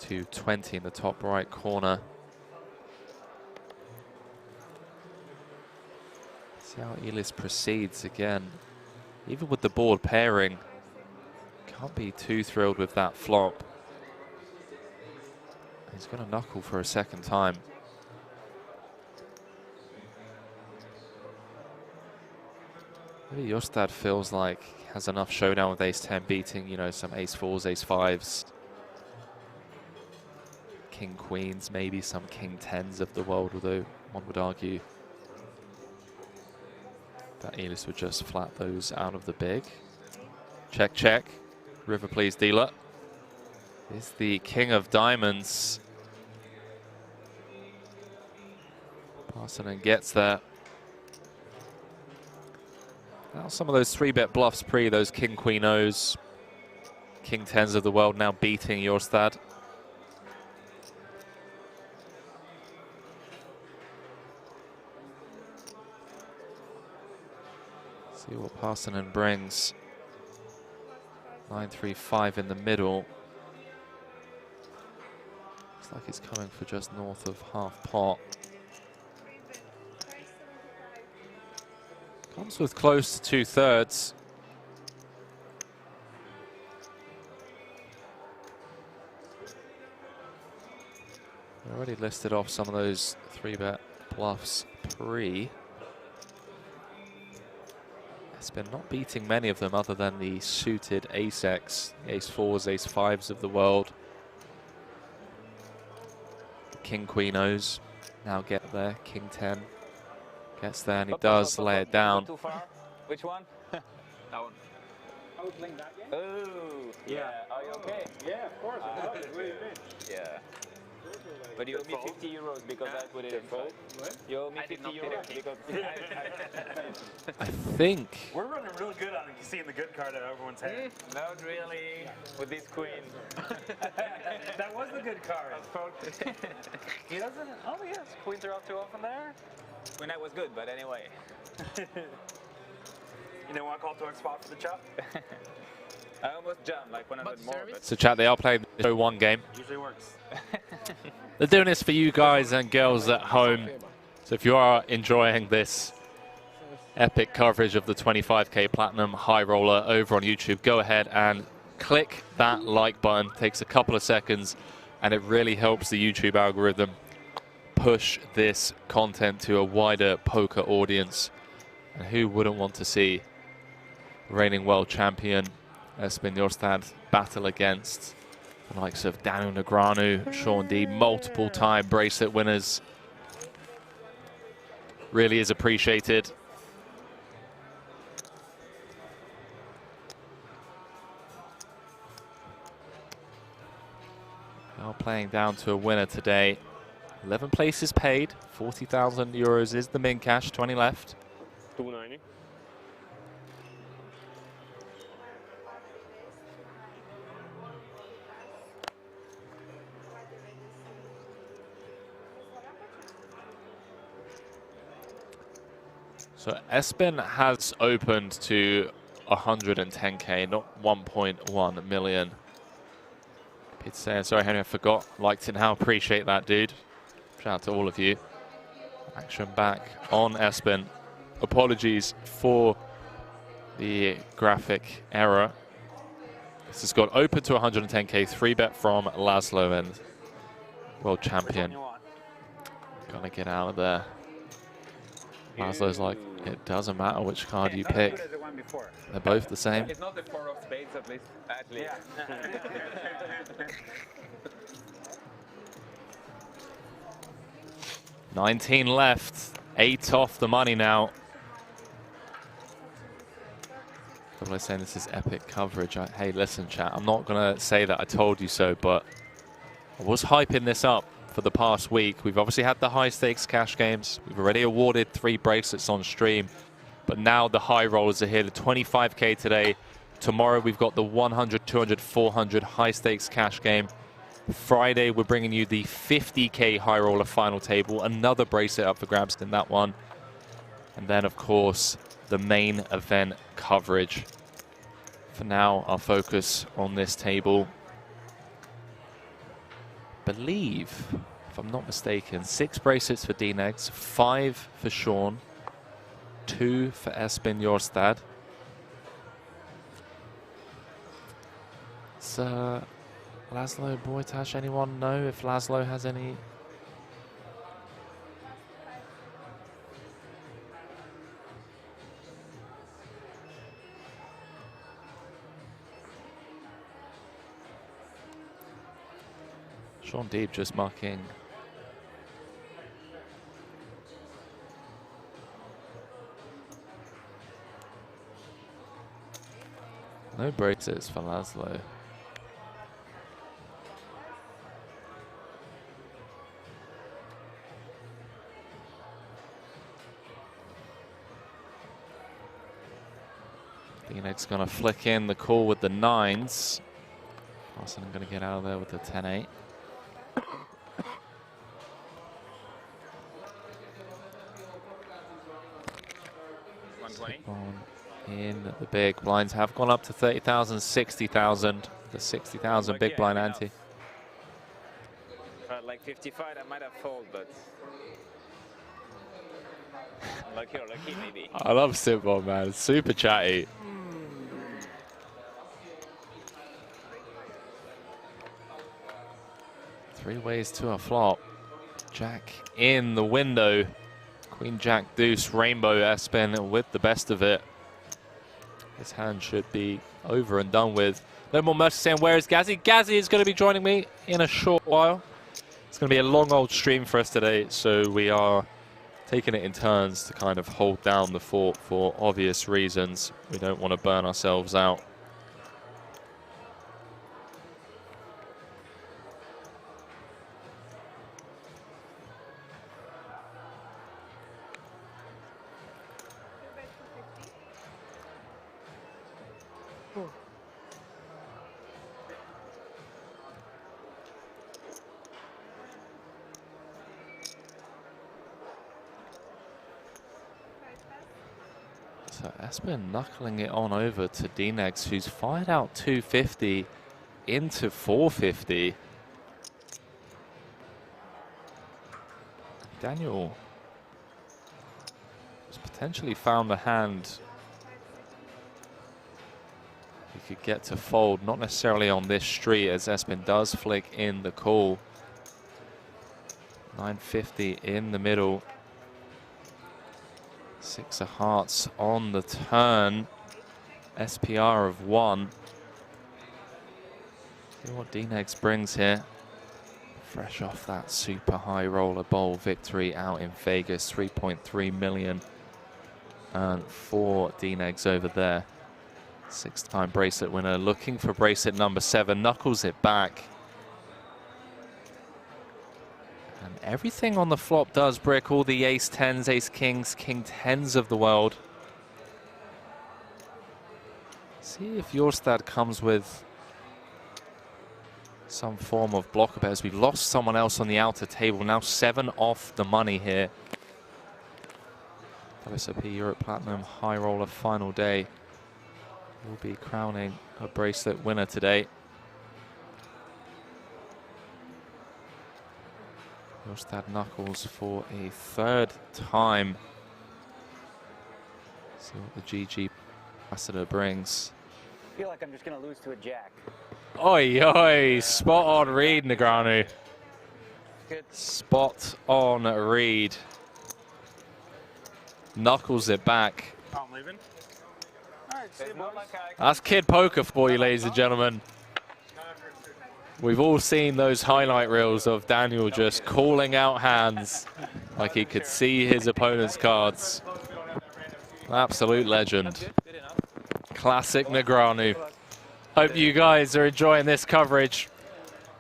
to 20 in the top right corner. See how Elis proceeds again. Even with the board pairing, can't be too thrilled with that flop. He's going to knuckle for a second time. Maybe Jorstad feels like he has enough showdown with ace-10 beating, you know, some ace-4s, ace-5s. King-queens, maybe some king-10s of the world, although one would argue that Elis would just flat those out of the big. Check, check. River please, dealer. Is the king of diamonds. Parsonen gets there. Now some of those 3-bet bluffs pre, those king-queen O's, king-10s of the world now beating Jorstad. See what Parsonen brings. 9-3-5 in the middle. like it's coming for just north of half pot. Comes with close to 2/3. I already listed off some of those 3-bet bluffs pre. It's been not beating many of them other than the suited ace-X, ace-4s, ace-5s of the world. King-Queen-Os now get there, King-10 gets there and he does lay it down. Too far. Which one? That one. Are we playing that game? Oh, yeah. Are you okay? Yeah, of course. I love it. What do you mean? Yeah. But you owe me 50 euros because I put it in. What? You owe me 50 euros because I think We're running really good on seeing the good card out of everyone's head. not really with this queen. That was the good card. He doesn't. Oh yes, queens are out too often there. When I was good, but anyway. You know, want to call to a spot for the chop? I almost jumped like when I But did more. service? But so. Chat, they are playing the 0-1 game. Usually works. They're doing this for you guys and girls at home. So if you are enjoying this epic coverage of the 25K Platinum High Roller over on YouTube, go ahead and click that like button. Takes a couple of seconds and it really helps the YouTube algorithm push this content to a wider poker audience. And who wouldn't want to see reigning world champion Espen Jorstad battle against the likes of Daniel Negreanu, Sean D, multiple time bracelet winners. Really is appreciated. Now playing down to a winner today. 11 places paid, 40,000 euros is the min cash, 20 left. 290. So Espen has opened to 110K, not 1.1 million. Peter saying, sorry Henry, I forgot. Liked it now, appreciate that, dude. Shout out to all of you. Action back on Espen. Apologies for the graphic error. This has got open to 110K, 3-bet from Laszlo and world champion. Gonna get out of there. Laszlo's like, it doesn't matter which card you pick. They're both the same. It's not the 4 of spades at least. at least. Yeah. 19 left, 8 off the money now. People are saying this is epic coverage. Hey, listen, chat, I'm not going to say that I told you so, but I was hyping this up for the past week. We've obviously had the high stakes cash games. We've already awarded 3 bracelets on stream, but now the high rollers are here. The 25K today. Tomorrow we've got the 100, 200, 400 high stakes cash game. Friday we're bringing you the 50K high roller final table. Another bracelet up for grabs in that one. And then of course the main event coverage. For now, our focus on this table. Believe, if I'm not mistaken, 6 bracelets for D-Negs, 5 for Sean, 2 for Espen Jorstad. It's Laszlo Boytash, anyone know if Laszlo has any? Sean Deeb just marking. No bracelets for Laszlo. It's going to flick in the call with the 9s. Carson going to get out of there with the 10-8. In the big blinds have gone up to 30,000, 60,000. The 60,000 big blind ante. At like 55, I might have fold, but lucky or lucky, maybe. I love Simple, man. Super chatty. Three ways to a flop. Jack in the window. Queen, Jack, Deuce, Rainbow, Espen with the best of it. His hand should be over and done with. No more mercy saying, where is Gazzy? Gazzy is going to be joining me in a short while. It's going to be a long old stream for us today, so we are taking it in turns to kind of hold down the fort for obvious reasons. We don't want to burn ourselves out. So Espen knuckling it on over to D-Negs, who's fired out 250 into 450. Daniel has potentially found a hand he could get to fold, not necessarily on this street, as Espen does flick in the call. 950 in the middle. Six of hearts on the turn. SPR of 1. See what D-Negs brings here. Fresh off that super high roller bowl victory out in Vegas, 3.3 million. And 4 D-Negs over there. 6-time bracelet winner, looking for bracelet number 7, knuckles it back. And everything on the flop does brick, all the ace 10s, ace kings, king 10s of the world. See if Jorstad comes with some form of blocker pairs. We've lost someone else on the outer table, now 7 off the money here. WSOP Europe Platinum High Roller final day. Will be crowning a bracelet winner today. Jorstad knuckles for a 3rd time. See what the GG ambassador brings. I feel like I'm just going to lose to a jack. Oi, oi, spot on read, Negreanu. Good. Spot on read. Knuckles it back. Oh, I'm leaving. All right, see you, boys. That's kid poker for you, ladies and gentlemen. We've all seen those highlight reels of Daniel just calling out hands like he could see his opponent's cards. Absolute legend. Classic Negreanu. Hope you guys are enjoying this coverage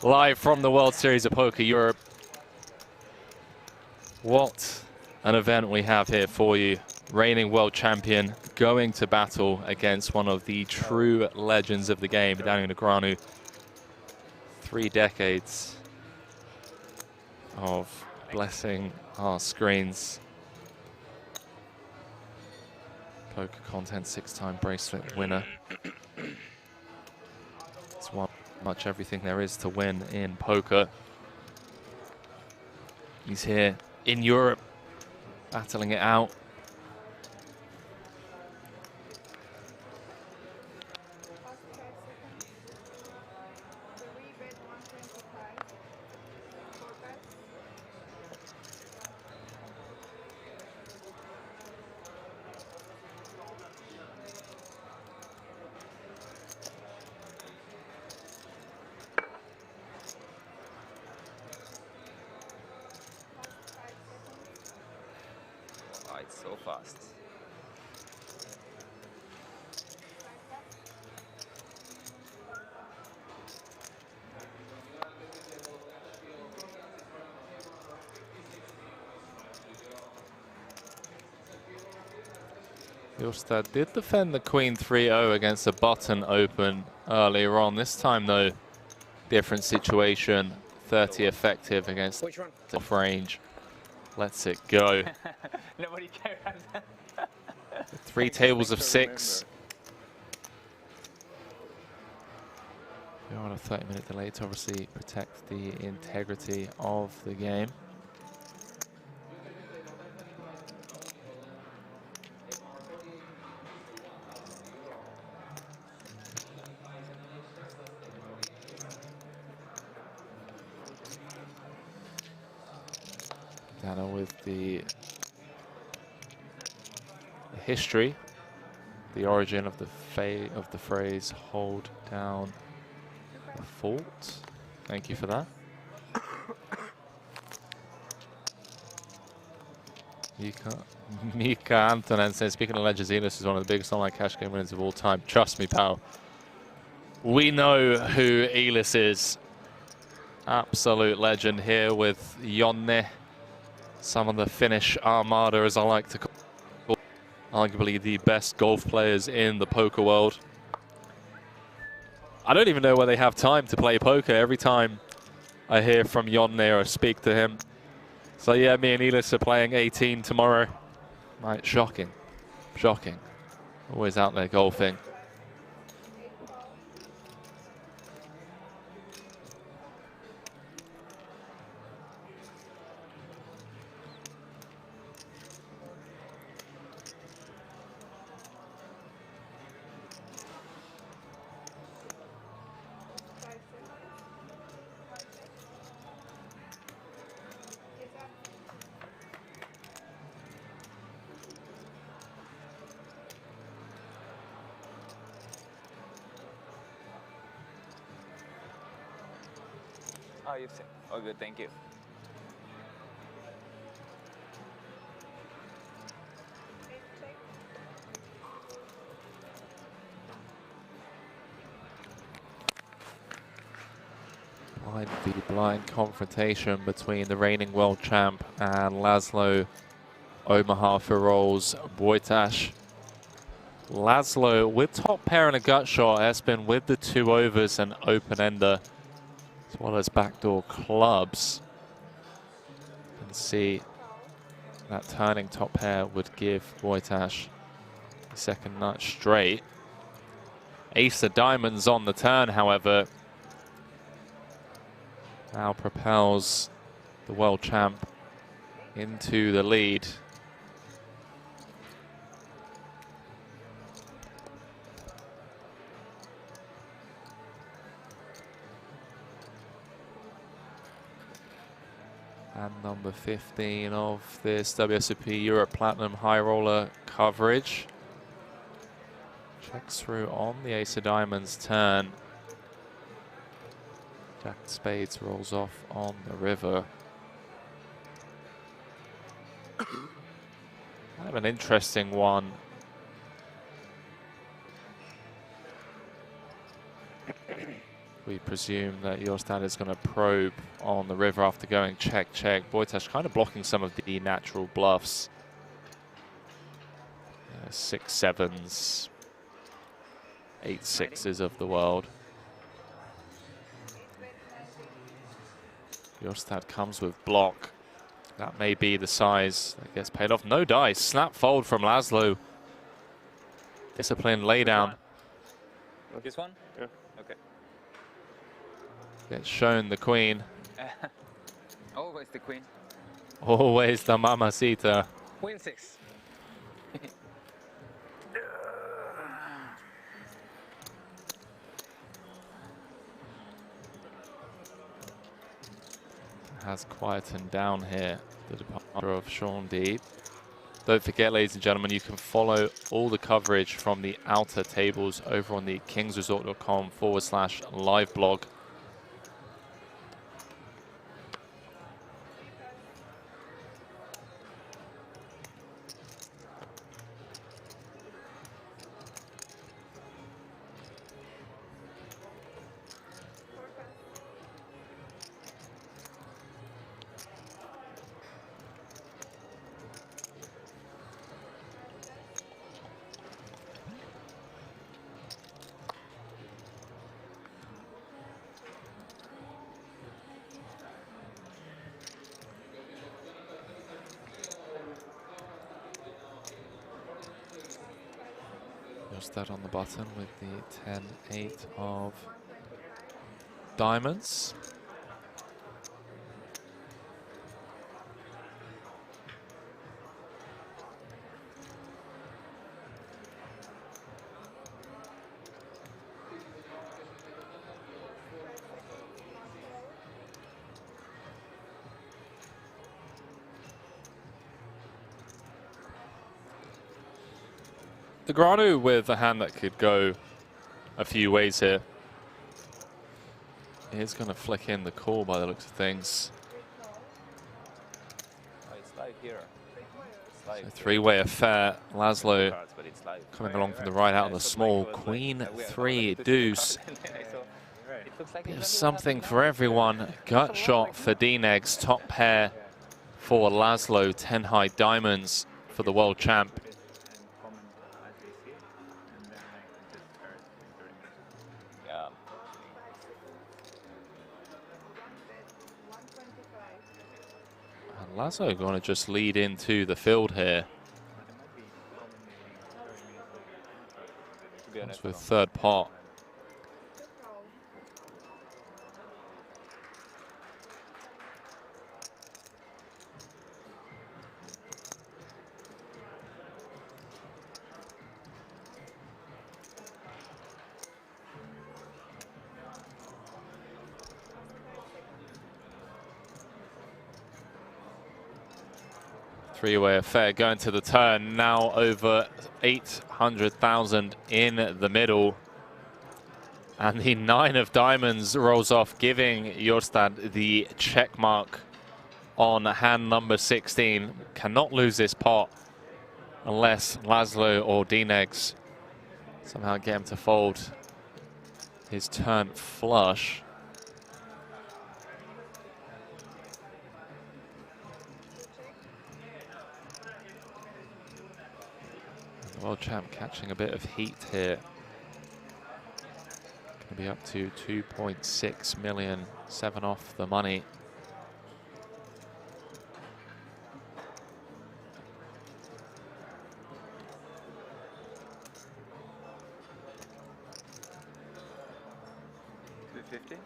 live from the World Series of Poker Europe. What an event we have here for you. Reigning world champion going to battle against one of the true legends of the game, Daniel Negreanu. 3 decades of blessing our screens. Poker content, 6-time bracelet winner. It's much everything there is to win in poker. He's here in Europe, battling it out. It's so fast. Jorstad did defend the Queen 3-0 against the button open earlier on. This time, though, different situation. 30 effective against off range. Lets it go. Nobody cares. 3 tables of 6. We're on a 30-minute delay to obviously protect the integrity of the game. Dana with the history, the origin of the phrase "hold down the fort." Thank you for that. Mika Antonen says, speaking of legends, Elis is one of the biggest online cash game winners of all time. Trust me, pal. We know who Elis is. Absolute legend here with Jonne. Some of the Finnish armada, as I like to call, arguably the best golf players in the poker world. I don't even know where they have time to play poker. Every time I hear from Jonne or speak to him. So yeah, me and Elis are playing 18 tomorrow. Right, shocking. Shocking. Always out there golfing. Oh, you've seen. Oh, good. Thank you. Blind v blind confrontation between the reigning world champ and Laszlo Omaha Firol's Wojtas. Laszlo with top pair and a gut shot. Espen with the 2 overs and open ender, as well as backdoor clubs. You can see that turning top pair would give Wojtas the second nut straight. Ace of diamonds on the turn, however, now propels the world champ into the lead. And number 15 of this WSOP Europe Platinum High Roller coverage. Checks through on the ace of diamonds turn. Jack of spades rolls off on the river. Kind of an interesting one. We presume that Jostad is going to probe on the river after going check, check. Wojtas kind of blocking some of the natural bluffs. 6 sevens, 8 sixes of the world. Jostad comes with block. That may be the size that gets paid off. No dice. Snap fold from Laszlo. Disciplined laydown. This one? Yeah. Okay. Gets shown the queen. Always the queen. Always the mamacita. Win 6. Has quietened down here, the departure of Sean D. Don't forget, ladies and gentlemen, you can follow all the coverage from the outer tables over on the kingsresort.com/live blog. That on the button with the 10-8 of diamonds. The Granu with a hand that could go a few ways here. He's going to flick in the call by the looks of things. Oh, it's live here. It's live. So three-way affair. Laszlo coming along from the right out on the small. Queen 3 deuce. Bit of something for everyone. Gut shot for D-Negs. Top pair for Laszlo. 10 high diamonds for the world champ. Laszlo going to just lead into the field here. That's with third pot. Three-way affair going to the turn. Now over 800,000 in the middle. And the 9 of diamonds rolls off, giving Jorstad the check mark on hand number 16. Cannot lose this pot unless Laszlo or D-Negs somehow get him to fold his turn flush. World champ catching a bit of heat here. Going to be up to 2.6 million, 7 off the money. $250.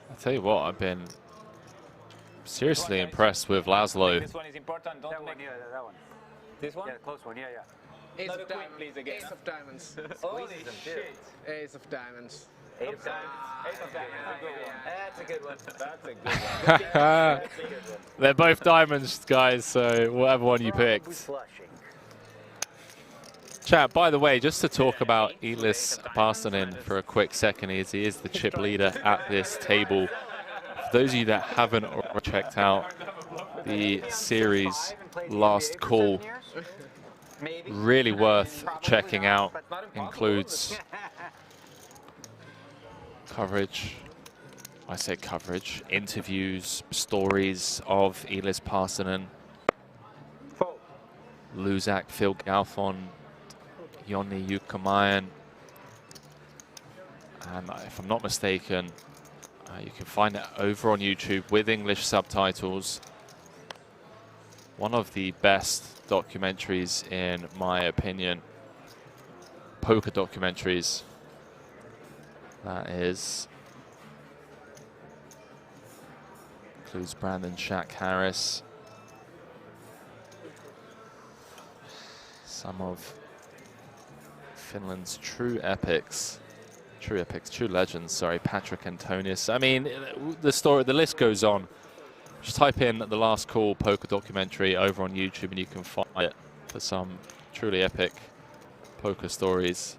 I'll tell you what, I've been seriously impressed with Laszlo. This one is important. Don't That make one, yeah, that one. this one. Yeah, close one, yeah, yeah. Ace Not of a queen, diamonds. please, again. Ace of diamonds. Holy shit! Ace of diamonds. 8 of diamonds. Eight of diamonds. That's a good one. That's a good one. That's a good one. They're both diamonds, guys, so whatever one you Probably picked. flushing. Chat, by the way, just to talk about Elis Parsonen for a quick second, he is the chip leader at this table. For those of you that haven't already checked out the series Last Call, really worth checking out. Includes coverage, I say coverage, interviews, stories of Elis Parsonen, Luzak, Phil Galfon, Jonni Jukamayan, and if I'm not mistaken, you can find it over on YouTube with English subtitles. One of the best documentaries, in my opinion, poker documentaries. That is. Includes Brandon Shaq Harris. Some of Finland's true epics, true legends, sorry, Patrick Antonius. I mean, the list goes on. Just type in The Last Call poker documentary over on YouTube and you can find it for some truly epic poker stories.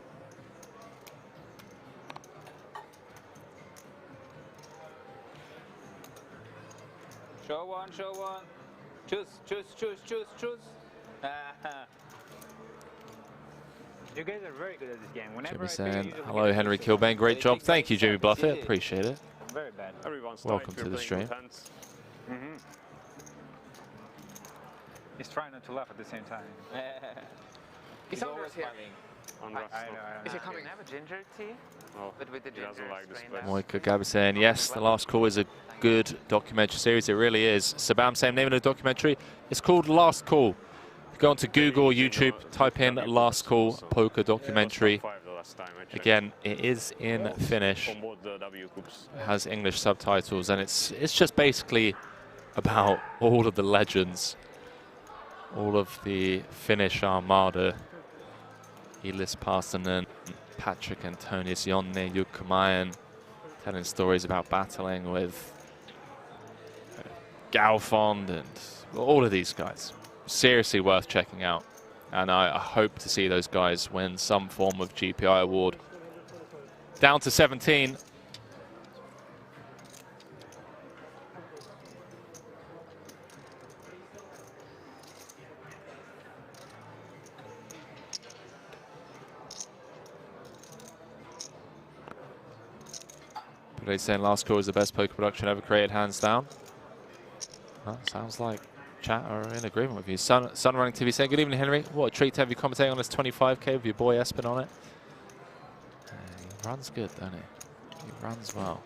Show one, show one. Choose, choose, choose, choose, choose. You guys are very good at this game. Whenever Jimmy I saying, figure you hello Henry Kilbane, great job. Thank you, Jimmy Bluffett, appreciate it. I'm very bad. Everyone's Welcome to the stream. He's trying not to laugh at the same time. He's always here. smiling. on rough I stuff. know. Is he coming? Have a ginger tea? Oh, But with the he ginger doesn't like this strain place. Moika Gabi saying, yes, The Last Call is a good documentary series. It really is. Sabam saying, name of the documentary. It's called Last Call. Go onto Google or YouTube, type in Last Call Poker documentary. Again, it is in Finnish. It has English subtitles, and it's just basically about all of the legends, all of the Finnish armada. Elis Parsonen, Patrick Antonius, Jonne, Jukka Mayen, telling stories about battling with Galfond and all of these guys. Seriously worth checking out. And I hope to see those guys win some form of GPI award. Down to 17. But he's saying Last Call is the best poker production ever created, hands down. Well, sounds like chat are in agreement with you. Sun Running TV saying, good evening, Henry. What a treat to have you commentating on this 25K with your boy Espen on it. He runs good, doesn't he? He runs well.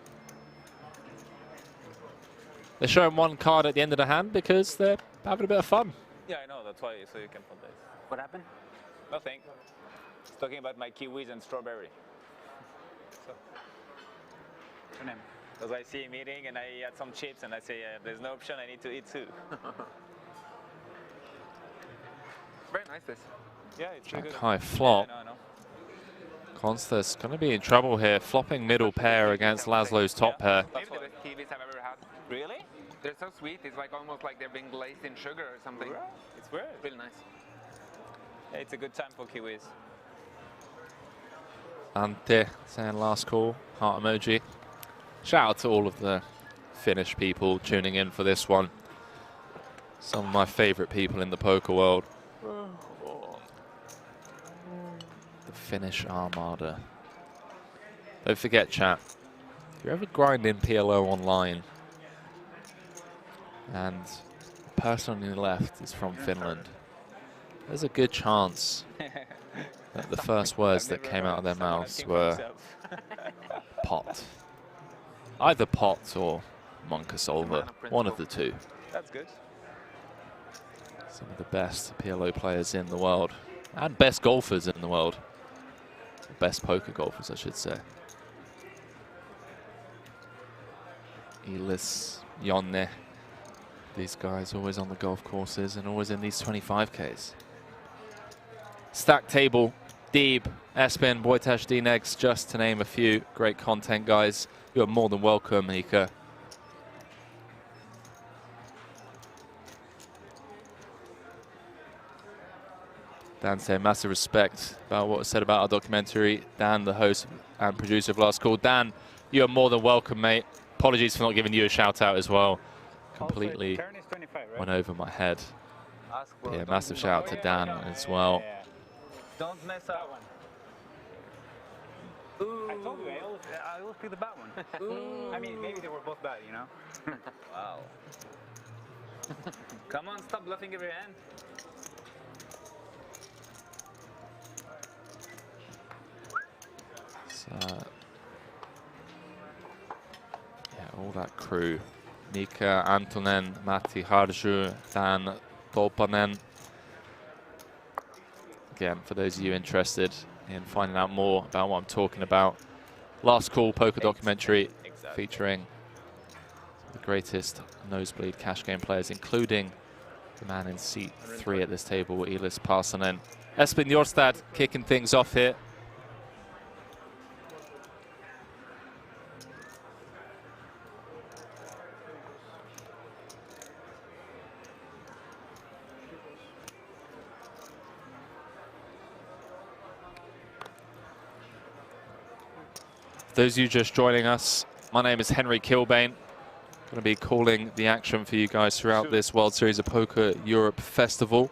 They're showing one card at the end of the hand because they're having a bit of fun. Yeah, I know. That's why. So you can put this. What happened? Nothing. It's talking about my kiwis and strawberry. So. Because I see him eating and I had some chips and I say, there's no option, I need to eat too. Very nice this. Yeah, it's really good. High flop. Yeah, I know. Constas going to be in trouble here. Flopping middle pair against Laszlo's top pair. Maybe the best kiwis I've ever had. Really? They're so sweet. It's like almost like they're being glazed in sugar or something. Right. It's weird. Really nice. Yeah, it's a good time for kiwis. Ante saying Last Call, heart emoji. Shout out to all of the Finnish people tuning in for this one. Some of my favorite people in the poker world. The Finnish Armada. Don't forget, chat, if you're ever grinding PLO online and the person on your left is from Finland, there's a good chance that the first words that came out of their mouths were pot. Either pot or Monkasolva, one of the two. That's good. Some of the best PLO players in the world, and best golfers in the world. Best poker golfers, I should say. Elis, Jonne, these guys always on the golf courses and always in these 25Ks. Stack table, Deeb, Espen, Wojtek, D-Negs, just to name a few. Great content, guys. You are more than welcome, Mika. Dan saying massive respect about what was said about our documentary. Dan, the host and producer of Last Call. Dan, you are more than welcome, mate. Apologies for not giving you a shout out as well. Completely Turn is 25, right? went over my head. Yeah, massive shout out to Dan as well. Yeah. Don't mess up one. Ooh. I told you, I always pick the bad one. Ooh. I mean, maybe they were both bad, you know? Wow. Come on, stop bluffing every hand. So, yeah, all that crew. Mika, Antonen, Matti Harju, Dan Tolpanen. Again, for those of you interested in finding out more about what I'm talking about, Last Call poker documentary featuring the greatest nosebleed cash game players, including the man in seat 3 at this table, Elis Parsonen. Espen Jorstad kicking things off here. Those of you just joining us, my name is Henry Kilbane. Going to be calling the action for you guys throughout this World Series of Poker Europe Festival.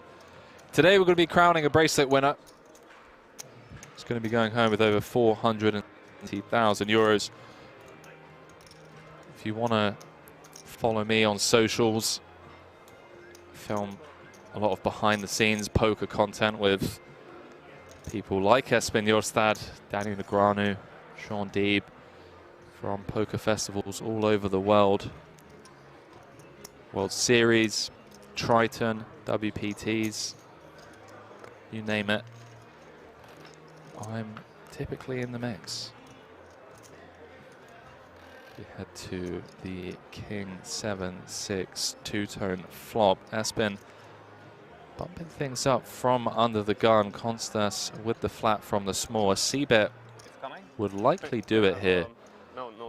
Today we're going to be crowning a bracelet winner. It's going to be going home with over 420,000 euros. If you want to follow me on socials, film a lot of behind the scenes poker content with people like Espen Jorstad, Daniel Negreanu, Sean Deeb from poker festivals all over the world. World Series, Triton, WPTs, you name it. I'm typically in the mix. We head to the King 7-6 two-tone flop. Espen bumping things up from under the gun. Konstas with the flat from the small. A C-bet would likely do it here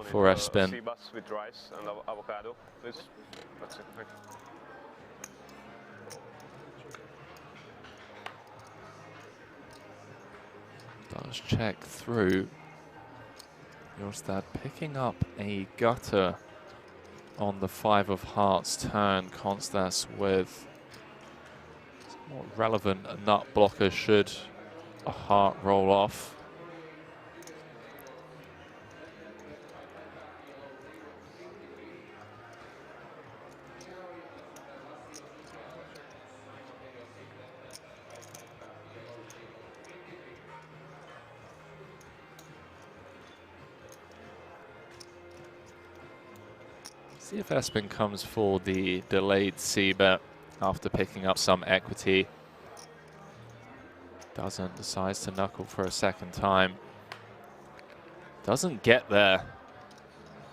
for Espen. C-bus with rice and avocado, please. That's it. Thank you. Does check through. Jorstad picking up a gutter on the 5 of hearts turn. Konstas with more relevant nut blocker should a heart roll off. See if Espen comes for the delayed C-bet after picking up some equity. Doesn't, decides to knuckle for a second time. Doesn't get there.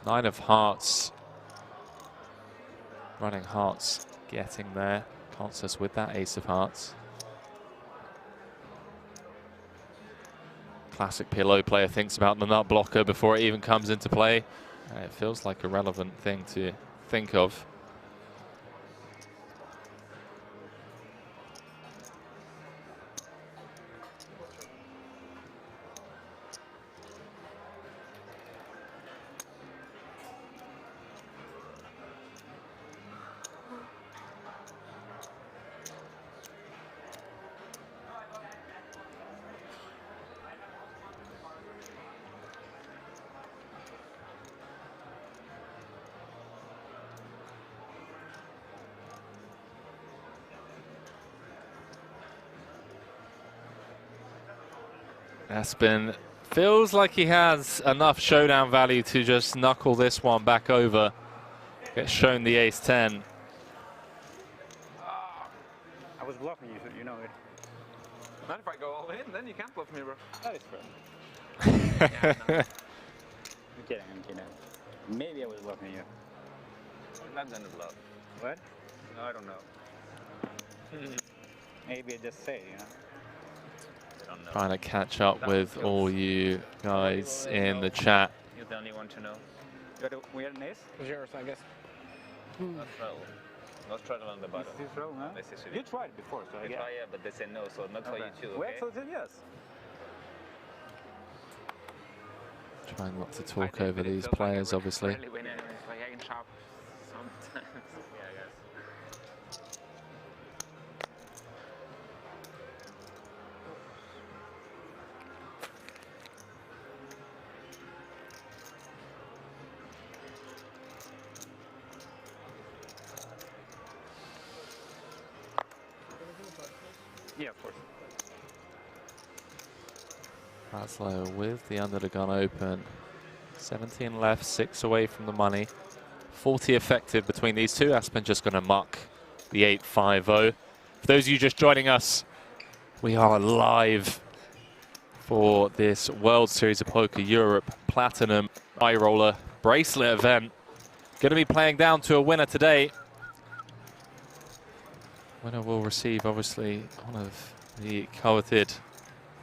9 of hearts. Running hearts getting there. Konstas with that ace of hearts. Classic pillow player thinks about the nut blocker before it even comes into play. It feels like a relevant thing to think of. Espen feels like he has enough showdown value to just knuckle this one back over. Gets shown the ace-10. I was bluffing you, you know it. Not if I go all in, then you can't bluff me, bro. That is fair. Yeah, no. I'm kidding, I'm kidding. Maybe I was bluffing you. Not gonna bluff. What? No, I don't know. Maybe I just say, you know. Trying to catch up with all you guys in the chat. You're the only one to know. You got a weird ace? It's yours, I guess. Not roll. Not straddle on the bottom. This roll, huh? You tried it before, so I guess. Yeah, but they said no, so not for you too, Well, okay? so then yes. Trying not to talk over these players, obviously. Like I can chop sometimes. Yeah, I guess. Yeah, of course. Laszlo with the under the gun open. 17 left, 6 away from the money. 40 effective between these two. Espen just going to muck the 8-5-0. For those of you just joining us, we are live for this World Series of Poker Europe Platinum Eye Roller Bracelet event. Going to be playing down to a winner today. Winner will receive, obviously, one of the coveted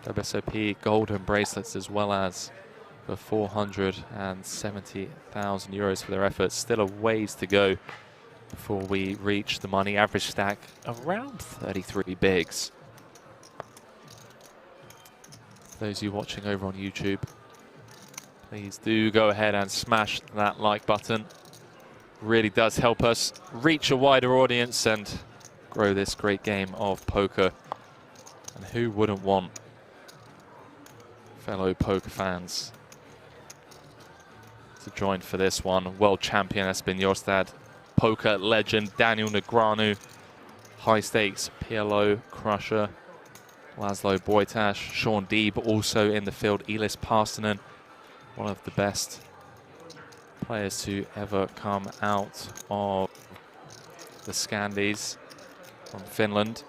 WSOP golden bracelets, as well as the 470,000 euros for their efforts. Still a ways to go before we reach the money. Average stack around 33 bigs. For those of you watching over on YouTube, please do go ahead and smash that like button. Really does help us reach a wider audience and grow this great game of poker. And who wouldn't want fellow poker fans to join for this one? World champion Espen Jorstad, poker legend Daniel Negreanu, high stakes PLO crusher Laszlo Boytash, Sean Deeb also in the field, Elis Parstanen, one of the best players to ever come out of the Scandies from Finland.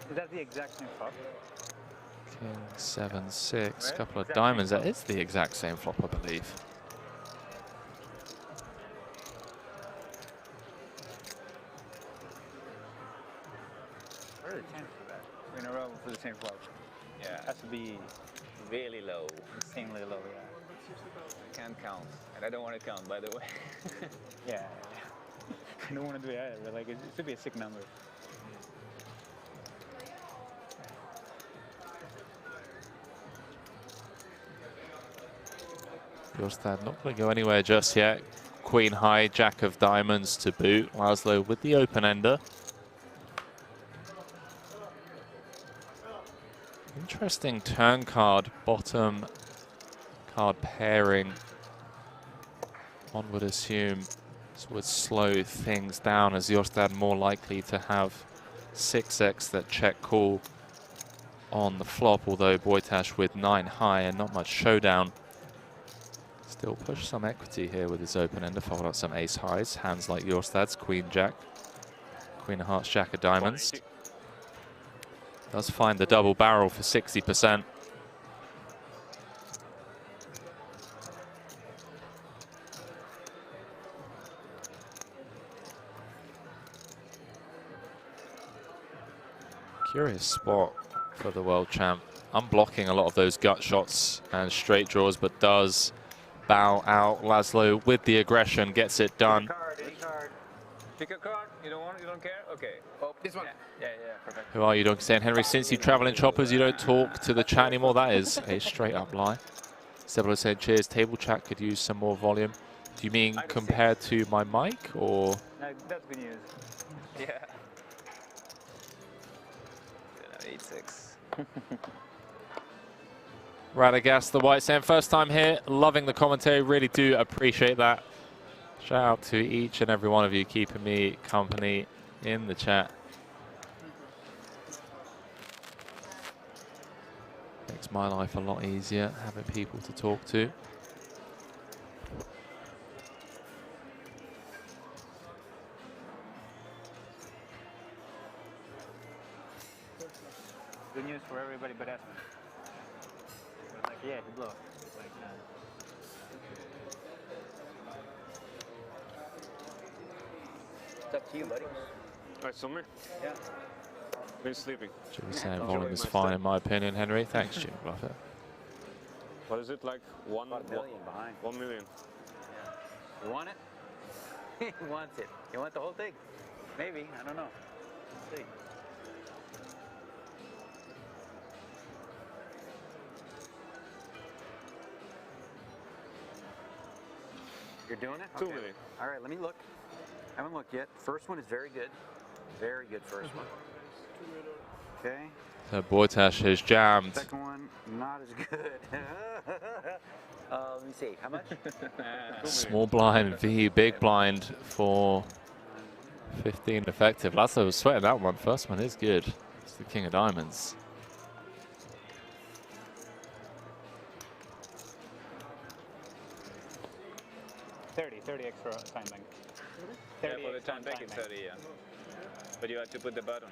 Is that the exact same flop? King 7-6, Right? couple of Exact diamonds. same That is the exact same flop, I believe. What are the chances of that? In a row for the same flop. Yeah. Has to be Really low. insanely low, yeah. Can't count. And I don't want to count, by the way. Yeah. I don't want to do it either, but like it should be a sick number. Bjorstad not going to go anywhere just yet. Queen high, jack of diamonds to boot. Laszlo with the open ender. Interesting turn card, bottom card pairing. One would assume this would slow things down, as Bjorstad more likely to have 6x that check call on the flop, although Boytash with 9 high and not much showdown. Still push some equity here with his open ender, fold out some ace highs, hands like Bjorstad's, queen jack, queen of hearts, jack of diamonds. Does find the double barrel for 60%. Curious spot for the world champ. Unblocking a lot of those gut shots and straight draws, but does bow out. Laszlo with the aggression gets it done. Any card. Pick a card. You don't want it? You don't care? Okay. Oh, this one. Yeah, perfect. Who are you, Donkey saying, Henry? Since you travel in choppers, you don't talk to the chat anymore. That is a straight up lie. Sebelo said, cheers. Table chat could use some more volume. Do you mean compared to my mic, or? No, that's good news. Yeah. 8-6. Radagast, the White Sand, first time here, loving the commentary, really do appreciate that. Shout out to each and every one of you keeping me company in the chat. Makes my life a lot easier, having people to talk to. Good news for everybody but Esmond. Like, yeah, he blew. Like, It's up to you, buddy. Alright, Summer. yeah. Been sleeping. Jimmy saying volume is fine in my opinion, Henry. Thanks, Jim Buffett. What is it, like About $1 million behind. 1 million? You want it? He wants it. You want the whole thing? Maybe. I don't know. Let's see. You're doing it? 2 Okay. million. All right, let me look. I haven't looked yet. First one is very good. Very good first one. Okay. So Boytash has jammed. Second one, not as good. Let me see. How much? Small blind v big blind for 15 effective. Laszlo was sweating that one. First one is good. It's the king of diamonds. $30 extra time bank. Yeah, for the time back it's 30, yeah. But you have to put the button.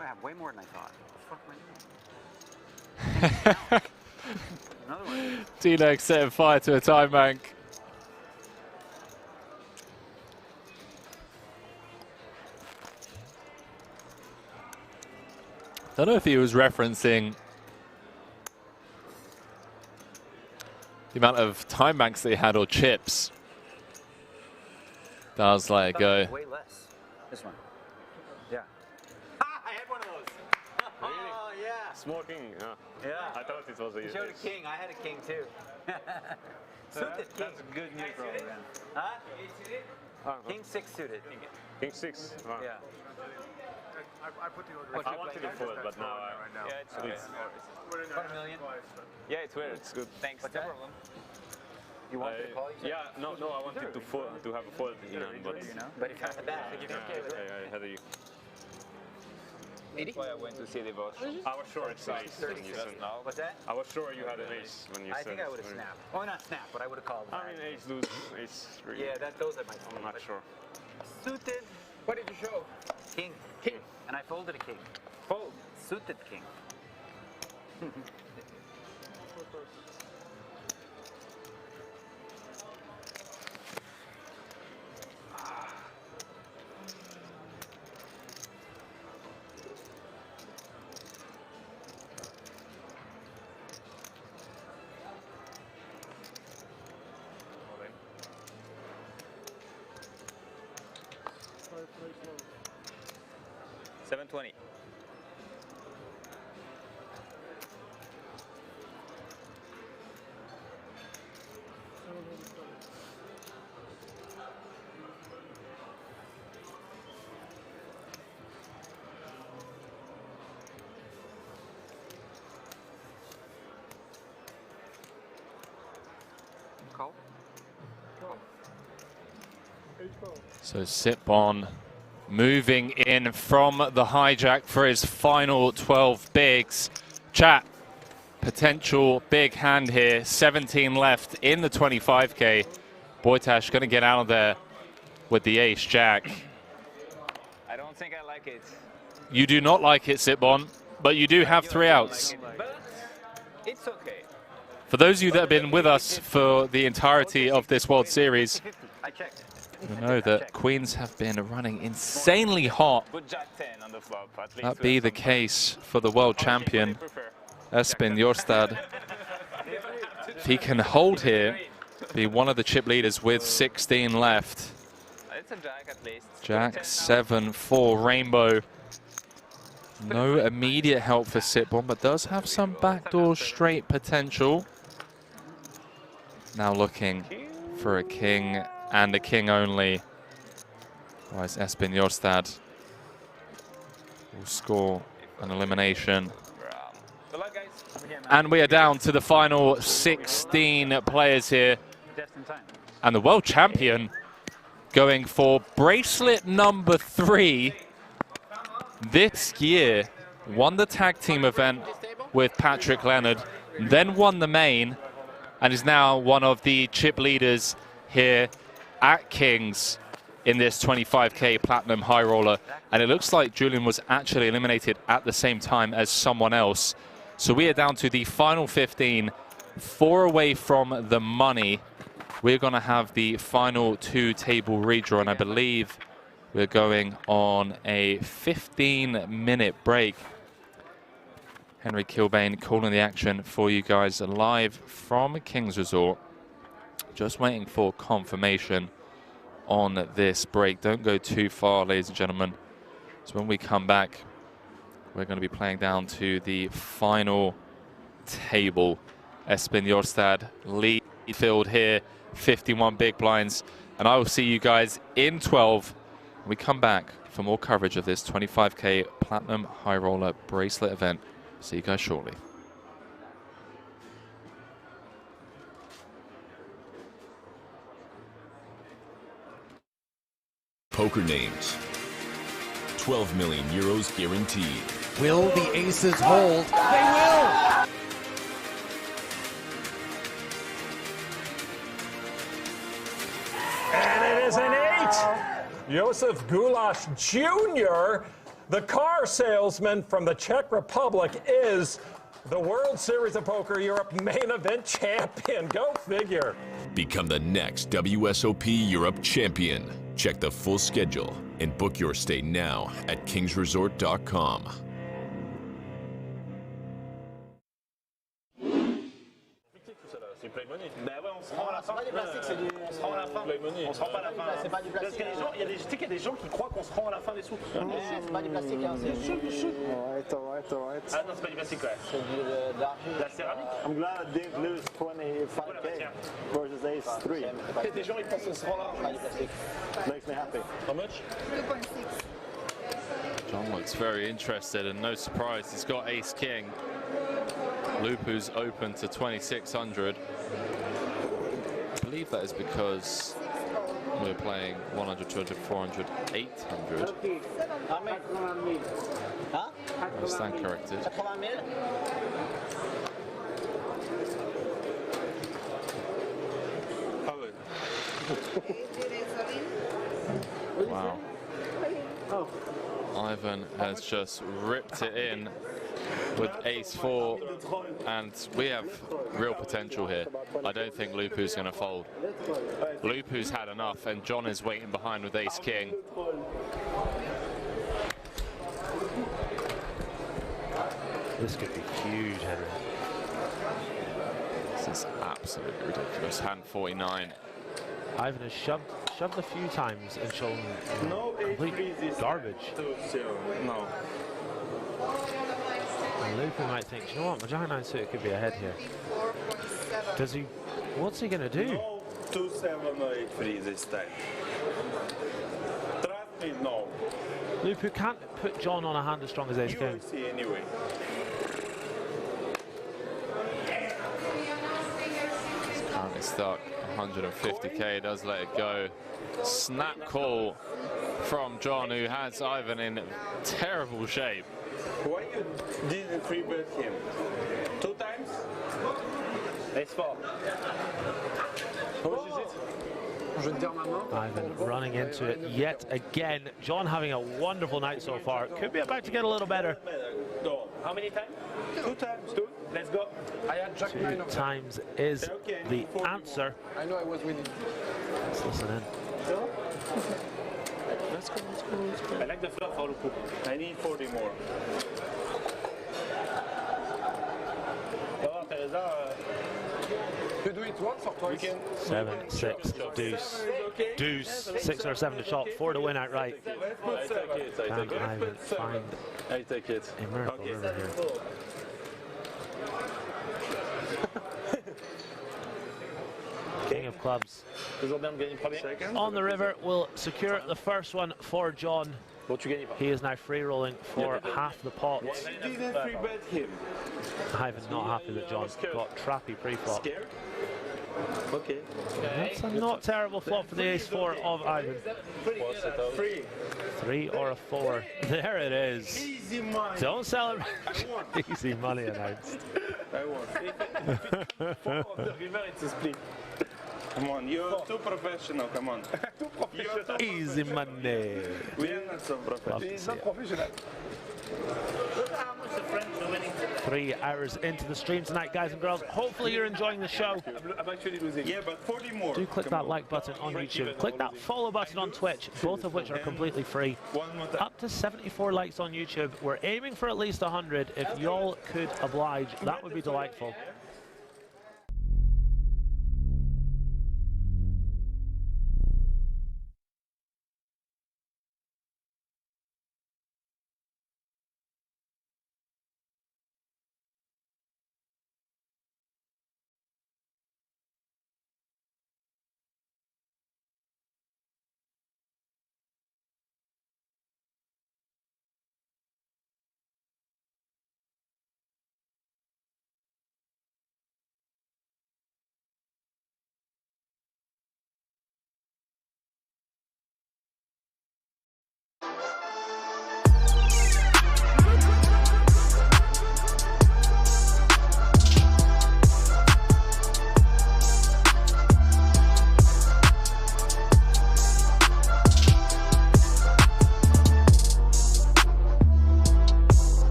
I have way more than I thought. What the fuck am I doing? Another one. D-Lex setting fire to a time bank. Don't know if he was referencing the amount of time banks that he had or chips. Does like go. Way less. This one. Yeah. Ha! I had one of those. Oh yeah. Small king, yeah. Yeah. I thought it was a You showed a king. I had a king too. Suited king. That's good news, bro. Huh? King 6 suited. King 6. Oh. Yeah. I put the order. I wanted to fold, but now Yeah, it's okay. About $1 million. Yeah, it's weird. It's good. Thanks. What's No that? problem. You wanted to call? You said? yeah, no, I wanted to have a fold in hand, but But if you had that, you can get it. I had a. That's why I went to see the boss. I was sure it's ace when you sent. Now, What's that? I was sure you had an ace when you I sent. think I would have snapped. Oh, not snapped, but I would have called. I mean, ace lose, ace 3. Yeah, those are my. I'm not sure. Suited What did you show? king. King. And I folded a king. fold. Suited king. $720. Call. So Sitbon moving in from the hijack for his final 12 bigs. Chat, potential big hand here. 17 left in the 25K. Boytash going to get out of there with the ace jack. I don't think I like it. You do not like it, Sitbon, but you do have 3 outs. But it's okay. For those of you that have been with us for the entirety of this World Series, I checked. you know that Queens have been running insanely hot. Good jack 10 on the flop. At least That we be have the some- case for the world champion, Espen Jorstad. If he can hold here, be one of the chip leaders with 16 left. It's a jack at least. Jack 7 for Rainbow. No immediate help for Sitbon, but does have some backdoor straight potential. Now looking for a king and a king only. Otherwise, Espen Jorstad will score an elimination. Good luck, guys. And we are down to the final 16 players here. Just in time. And the world champion going for bracelet number 3 this year. Won the tag team event with Patrick Leonard, then won the main, and is now one of the chip leaders here at Kings in this 25K Platinum High Roller. And it looks like Julian was actually eliminated at the same time as someone else. So we are down to the final 15, 4 away from the money. We're going to have the final 2 table redraw, and I believe we're going on a 15-minute break. Henry Kilbane calling the action for you guys live from Kings Resort. Just waiting for confirmation on this break. Don't go too far, ladies and gentlemen. So when we come back, we're going to be playing down to the final table. Espen Jorstad lead field here, 51 big blinds. And I will see you guys in 12 when we come back for more coverage of this 25K Platinum High Roller bracelet event. See you guys shortly. Poker names. 12 million euros guaranteed. Will the aces hold? They will! And it is an 8. Josef Gulash Jr., the car salesman from the Czech Republic, is the World Series of Poker Europe main event champion. Go figure. Become the next WSOP Europe champion. Check the full schedule and book your stay now at kingsresort.com. play money. Ben ouais, on se rend à la fin. C'est pas du plastique, c'est du. On se rend à la fin. Play money. On se rend pas à la fin. C'est pas du Parce plastique. qu'il y a des gens, il y a des, tu sais qu'il y a des gens qui croient qu'on se rend à la fin des sous. C'est pas du plastique, hein. C'est Alright. Ah non, c'est pas du plastique, ouais. c'est de l'argile. La céramique. I'm glad Dave lose 25K versus Ace 3. Il y a des gens, ils pensent qu'on se rend là. Pas du plastique. Makes me happy. How much? 2.6. John looks very interested, and no surprise, he's got Ace King. Lupu's open to 2600. I believe that is because we're playing 100, 200, 400, 800. I stand corrected. 80 000. Wow. Ivan has just ripped it in with Ace 4, and we have real potential here. I don't think Lupu's going to fold. Lupu's had enough, and John is waiting behind with Ace King. This could be huge, Henry. This is absolutely ridiculous. Hand 49. Ivan has shoved a few times and shown complete garbage. No. And Lupu might think, you know what, my Giant 9 suit could be ahead here. Does he? What's he going to do? No 2783 this time. Trust me, no. Lupu can't put John on a hand as strong as Ace You King. will see anyway. He's currently stuck. 150k, does let it go. Snap call from John, who has Ivan in terrible shape. Why you didn't free bet him? 2 times? Ace 4. How much is it? Ivan running into it yet again. John having a wonderful night so far. Could be about to get a little better. No. How many times? 2 times. 2. Let's go. I had Jack 9 2 of times is the answer. I know I was winning. Let's listen in. Let's go. I like the flop for Lupu. I need 40 more. Oh, Teresa. You do it once or twice? 7, 6, deuce, deuce, 6 or 7 to shot, 4 to win outright. I take it. Can Ivan find I take it. a miracle river here? King of clubs on the river will secure the first one for John. He is now free rolling for half the pot. You didn't free bet him. Ivan not happy that John got trappy pre-flop. Scared? Okay. That's a not terrible flop for the ace 4 of Ivan. What's it out? 3 or a 4. There it is. Easy money. Don't celebrate. Easy money announced. I won. 4 of the river, it's a split. Come on, you're too professional, come on. Easy money. We are not so professional. 3 hours into the stream tonight, guys and girls. Hopefully you're enjoying the show. I'm actually losing. Yeah, but 40 more. Do click that like button on YouTube. Click that follow button on Twitch, both of which are completely free. Up to 74 likes on YouTube. We're aiming for at least 100. If y'all could oblige, that would be delightful.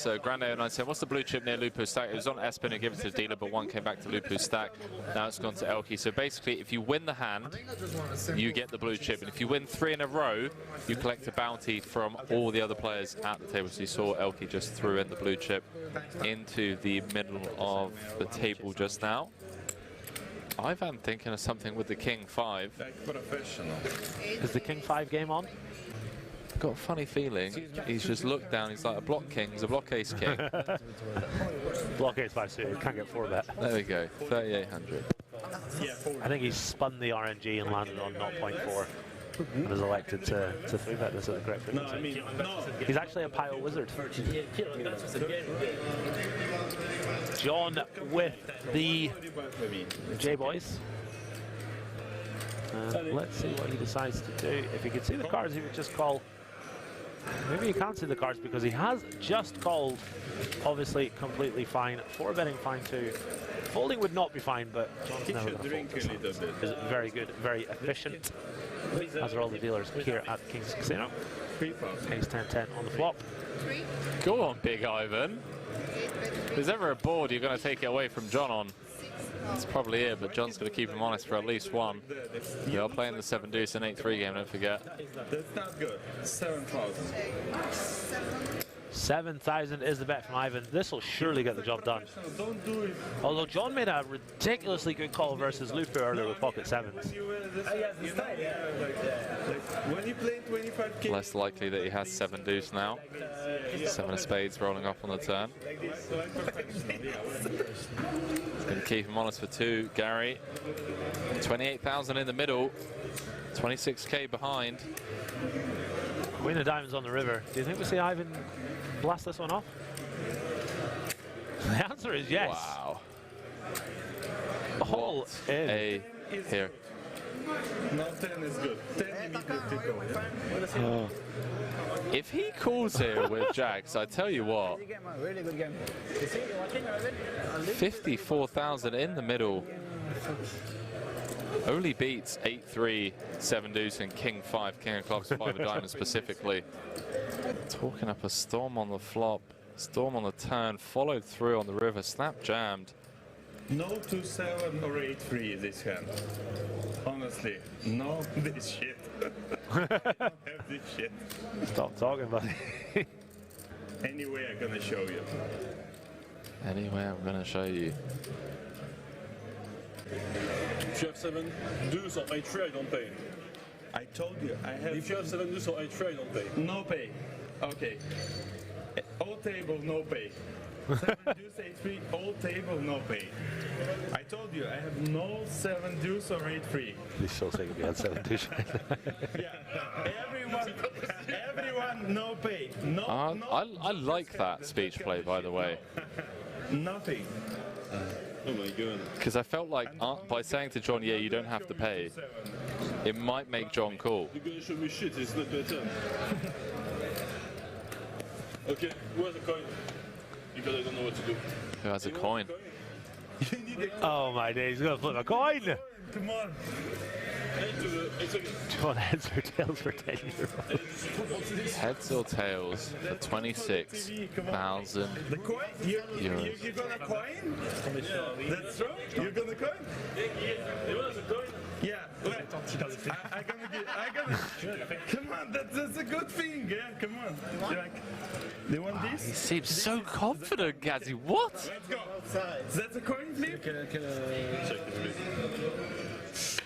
So Grande 09 said, what's the blue chip near Lupu's stack? It was on Espen, who gave it to the dealer, but one came back to Lupu's stack. Now it's gone to Elky. So basically, if you win the hand, you get the blue chip. And if you win 3 in a row, you collect a bounty from all the other players at the table. So you saw Elky just threw in the blue chip into the middle of the table just now. Ivan thinking of something with the King 5. Is the King 5 game on? Got a funny feeling. He's just looked down. He's like a block king. He's a block ace king. Block ace 5 suited. Can't get 4-bet. There we go. 3,800. I think he's spun the RNG and landed on 0.4 and has elected to 3-bet this at the correct frequency. He's actually a pile wizard. John with the J-Boys. Let's see what he decides to do. If he could see the cards, he would just call. Maybe he can't see the cards because he has just called. Obviously, completely fine. 4-betting fine too. Folding would not be fine, but John's never going to fold. Is very good, very efficient. As are all the dealers here at King's Casino. Ace 10-10 on the flop. Go on, Big Ivan. If there's ever a board you're going to take it away from John on, that's probably it, but John's going to keep him honest for at least one. They are playing the 7 deuce and 8-3 game, don't forget. That's not good. 7,000. 7,000 is the bet from Ivan. This will surely get the job done. Don't do it. Although John made a ridiculously good call versus Lupu earlier with pocket 7s. When you play 25K. Less likely that he has 7 deuce now. 7 of spades rolling off on the turn. It's going to keep him honest for 2. Gary, 28,000 in the middle, 26K behind. Queen of diamonds on the river. Do you think we see Ivan blast this one off? The answer is yes. Wow. All in. Here. No, 10 is good. 10 immediately go. Oh. If he calls here with jacks, I tell you what. Really good game. 54,000 in the middle. Only beats 8-3, 7 deuce, and King 5, King of Clubs, 5 of diamonds specifically. Talking up a storm on the flop, storm on the turn, followed through on the river, snap jammed. No 2-7 or 8-3 this hand. Honestly, no this shit. Have this shit. Stop talking, buddy. Anyway, I'm gonna show you. Anyway, I'm gonna show you. If you have 7 deuce or 8-3, I don't pay. I told you, I have... If you have 7 deuce or 8-3, I don't pay. No pay. Okay. All table, no pay. 7 deuce, 8-3, all table, no pay. I told you, I have no 7 deuce or 8-3. He's so sick if he had 7 deuce. Yeah, everyone, no pay. No, I like that speech play, by the way. Nothing. Oh my god. Because I felt like by saying to John, yeah, you don't have to pay, it might make John cool. You're gonna show me shit, it's not better. Okay, who has a coin? Because I don't know what to do. Who has a coin? Oh my days, he's gonna flip a coin! Come on. John, heads or tails for 10€? Heads or tails for 26,000 The coin? You're euros. gonna coin? That's true? You're gonna coin? Yeah. I gonna come on, that's a good thing, yeah? Come on. They want this? He seems so confident, Gazzy. What? Let's go. That's a coin flip? Check it, please.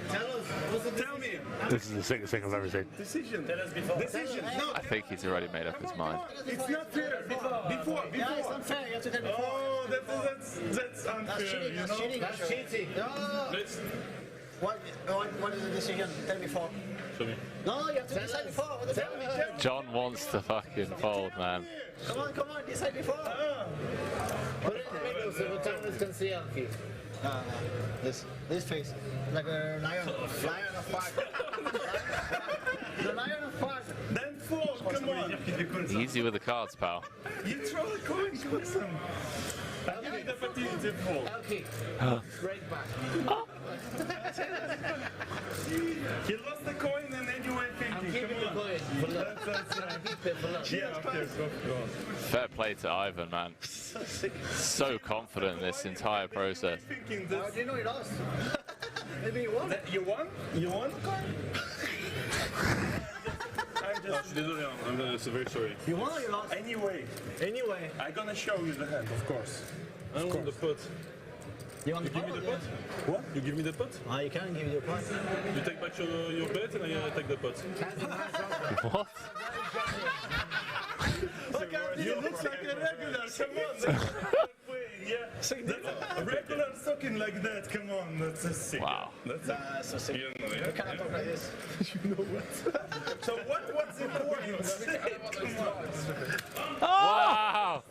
Tell me. This is the sickest thing I've ever seen. Decision. Decision. No. I think he's already made up his mind. It's not fair. Before. Yeah, it's unfair. You have to tell before. Oh, that's unfair. That's cheating. That's cheating. No. What is the decision? Tell me before. Show me. No, you have to decide before. What the hell? John wants to fucking fold, man. Come on, decide before. This face, like a lion of Park. The lion of Park. Then fold, come on. Easy with the cards, pal. You throw the coin, awesome. I'll give you the opportunity to fold. Okay. Break back. He lost the coin and then you were thinking, I'm keeping the coin. For love. Keep it for love. Yeah, okay, go on. Fair play to Ivan, man. So confident in this entire process. How do you know you lost? Maybe you won. You won? You won the coin? I'm so very sorry. You won or you lost? Anyway, I'm gonna show you the hand, of course. I want the put. You want the give me the pot? What? You give me the pot? Ah, you can give me the pot. You take back your bet and I take the pot. What? You look like a regular, come on. Yeah, regular talking like that, come on, that's a sick. Wow. That's so sick. You know, yeah? You cannot talk like this. You know what? So what's important? Come on. Wow!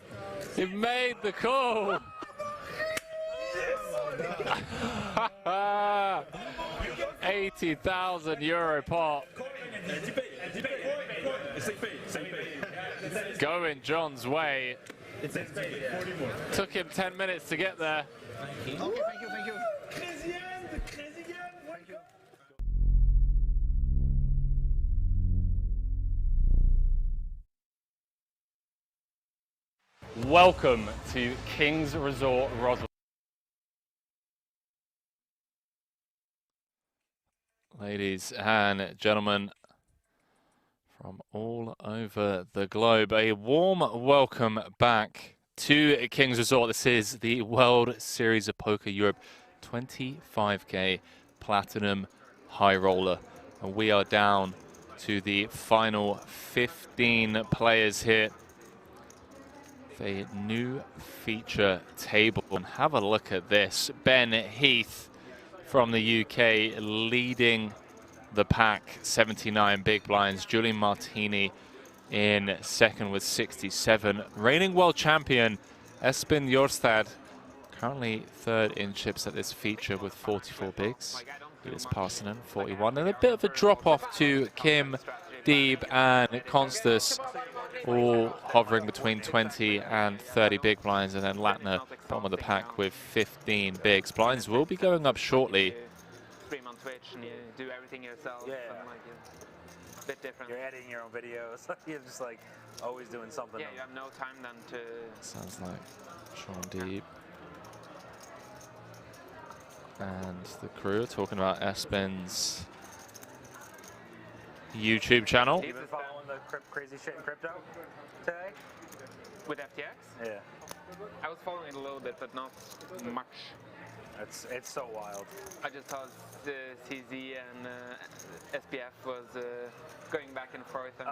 He made the call! 80,000 euro pot. Going John's way. Took him 10 minutes to get there. Okay, thank you. Welcome to King's Resort Roswell. Ladies and gentlemen from all over the globe, a warm welcome back to King's Resort. This is the World Series of Poker Europe 25K Platinum High Roller. And we are down to the final 15 players here. A new feature table. And have a look at this. Ben Heath from the UK leading the pack, 79 big blinds. Julian Martini in second with 67. Reigning world champion Espen Jorstad currently third in chips at this feature with 44 bigs. It's Parsonen, 41. And a bit of a drop off to Kim, Deeb and Constas, all hovering between 20 and 30 big blinds, and then Latner bottom of the pack with 15 bigs. Blinds will be going up shortly. Stream on Twitch and you do everything yourself. Yeah. And like, a bit different. You're editing your own videos. You're just like always doing something. Yeah, you have no time then to... Sounds like Sean Deeb and the crew are talking about Espen's YouTube channel. Have you been following the crazy shit in crypto today? With FTX? Yeah. I was following it a little bit, but not much. It's so wild. I just thought CZ and SPF was going back and forth. And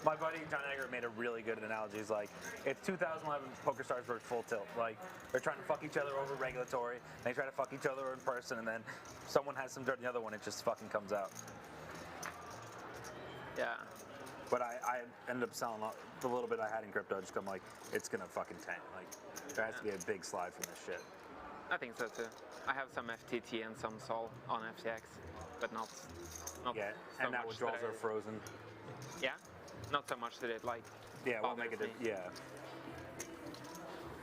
my buddy John Egger made a really good analogy. He's like, it's 2011 PokerStars versus Full Tilt. Like, they're trying to fuck each other over regulatory, they try to fuck each other in person, and then someone has some dirt in the other one, it just fucking comes out. Yeah. But I ended up selling the little bit I had in crypto. Just I'm like, it's gonna fucking tank. Like, there has to be a big slide from this shit. I think so too. I have some FTT and some Sol on FTX, but not yeah, so and now much withdrawals are frozen. Yeah, not so much that it like. Yeah, we'll make it. Yeah.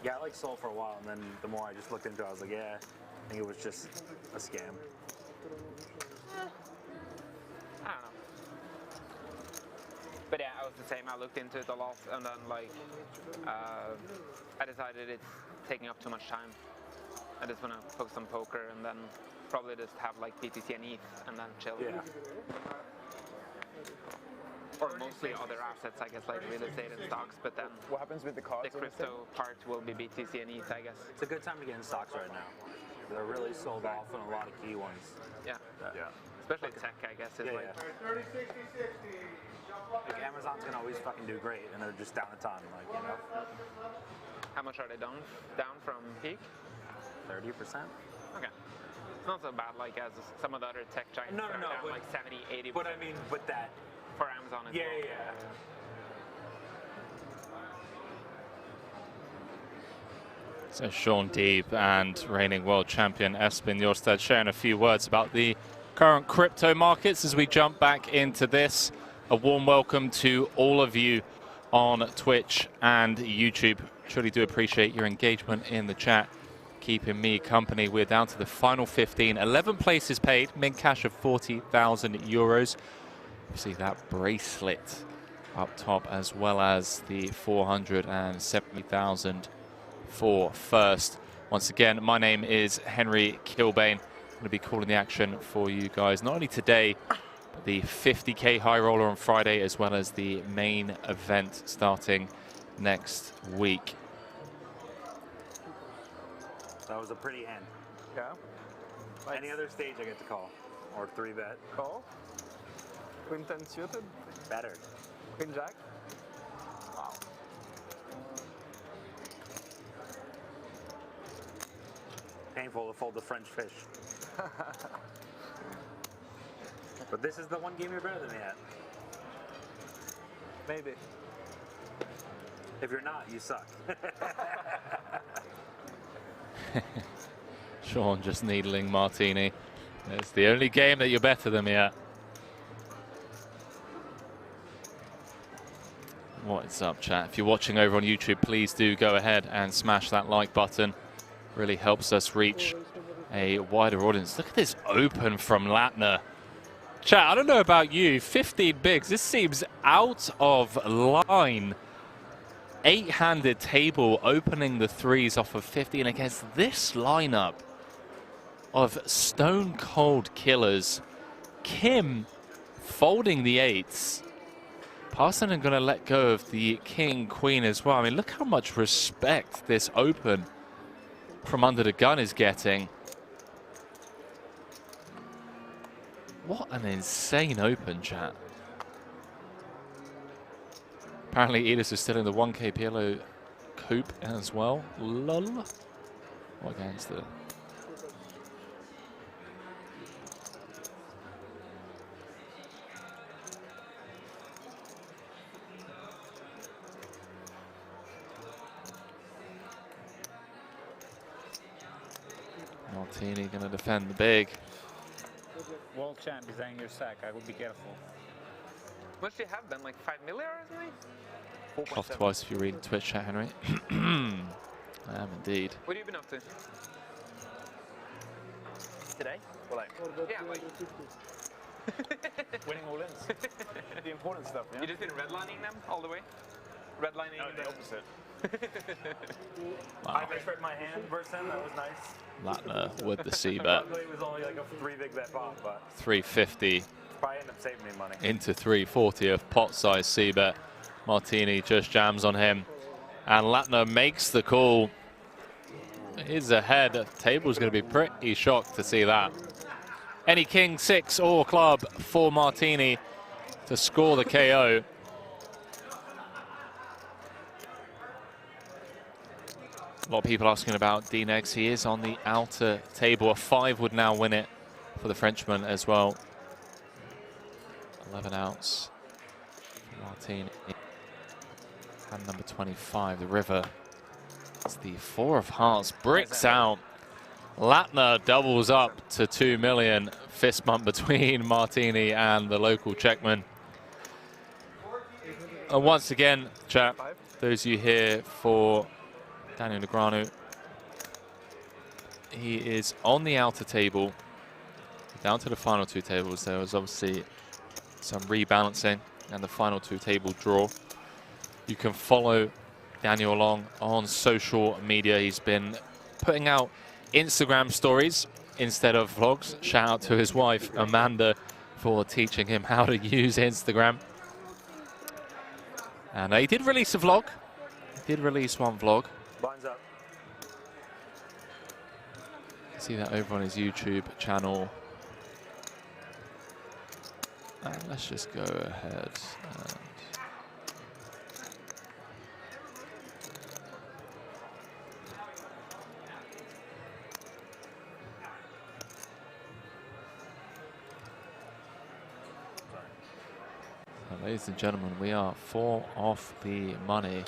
Yeah, I liked Sol for a while, and then the more I just looked into it, I was like, yeah, I think it was just a scam. I don't know. But yeah, I was the same. I looked into it a lot, and then like, I decided it's taking up too much time. I just want to focus on poker, and then probably just have like BTC and ETH, and then chill. Yeah. Or mostly other assets, I guess, like real estate and stocks. But then what happens with the cards? The crypto part will be BTC and ETH, I guess. It's a good time to get in stocks right now. They're really sold off on a lot of key ones. Yeah. Yeah. Especially tech, I guess, is like. 30, 60, 60. Like Amazon's gonna always fucking do great, and they're just down a ton, like, you know. How much are they down from peak? 30%. Okay. It's not so bad, like as some of the other tech giants are down like 70, 80%. But I mean, with that. For Amazon as well. Yeah. So Sean Deeb and reigning world champion Espen Jorstad sharing a few words about the current crypto markets as we jump back into this. A warm welcome to all of you on Twitch and YouTube. Truly do appreciate your engagement in the chat. keeping me company. We're down to the final 15. 11 places paid, min cash of 40,000 euros. You see that bracelet up top, as well as the 470,000 for first. Once again, my name is Henry Kilbane. I'm going to be calling the action for you guys, not only today, but the 50K high roller on Friday, as well as the main event starting next week. That was a pretty hand. Yeah. Any other stage I get to call, or 3-bet. Call. Queen 10 suited. Better. Queen Jack. Wow. Painful to fold the French fish. But this is the one game you're better than me at. Maybe. If you're not, you suck. Sean just needling Martini. It's the only game that you're better than me at. What is up, chat? If you're watching over on YouTube, please do go ahead and smash that like button. Really helps us reach a wider audience. Look at this open from Lattner. Chat, I don't know about you, 15 bigs. This seems out of line. 8-handed table, opening the threes off of 15 against this lineup of stone cold killers. Kim folding the eights. Parson going to let go of the king, queen as well. I mean, look how much respect this open from under the gun is getting. What an insane open, chat. Apparently, Edis is still in the 1K PLO coupe as well. Lol. What against the... Martini going to defend the big. World champ is eyeing your sack. I would be careful. What do you have then? Like 5 million or something? Cough twice if you read Twitch chat, Henry. I am indeed. What have you been up to? Today? Well, like, yeah, like winning all ins. The important stuff, yeah? You just been redlining them all the way? Redlining No, the opposite. Wow. I misread my hand versus him. That was nice. Lattner with the C bet. Luckily, it was only like a 3 big bet bomb, but 350 probably end up saving me money. into 340 of pot size C bet. Martini just jams on him. And Lattner makes the call. He's ahead. Table's going to be pretty shocked to see that. Any king, 6 or club for Martini to score the KO. A lot of people asking about D-Negs. He is on the outer table. A 5 would now win it for the Frenchman as well. 11 outs. Martini. And number 25, the river. It's the 4 of hearts. Bricks out. Lattner doubles up to 2 million. Fist bump between Martini and the local Czechman. And once again, chat, those of you here for Daniel Negreanu, he is on the outer table, down to the final 2 tables. There was obviously some rebalancing and the final 2 table draw. You can follow Daniel along on social media. He's been putting out Instagram stories instead of vlogs. Shout out to his wife, Amanda, for teaching him how to use Instagram. And he did release a vlog. He did release one vlog. Buns up. See that over on his YouTube channel. And let's just go ahead and so, ladies and gentlemen, we are 4 off the money.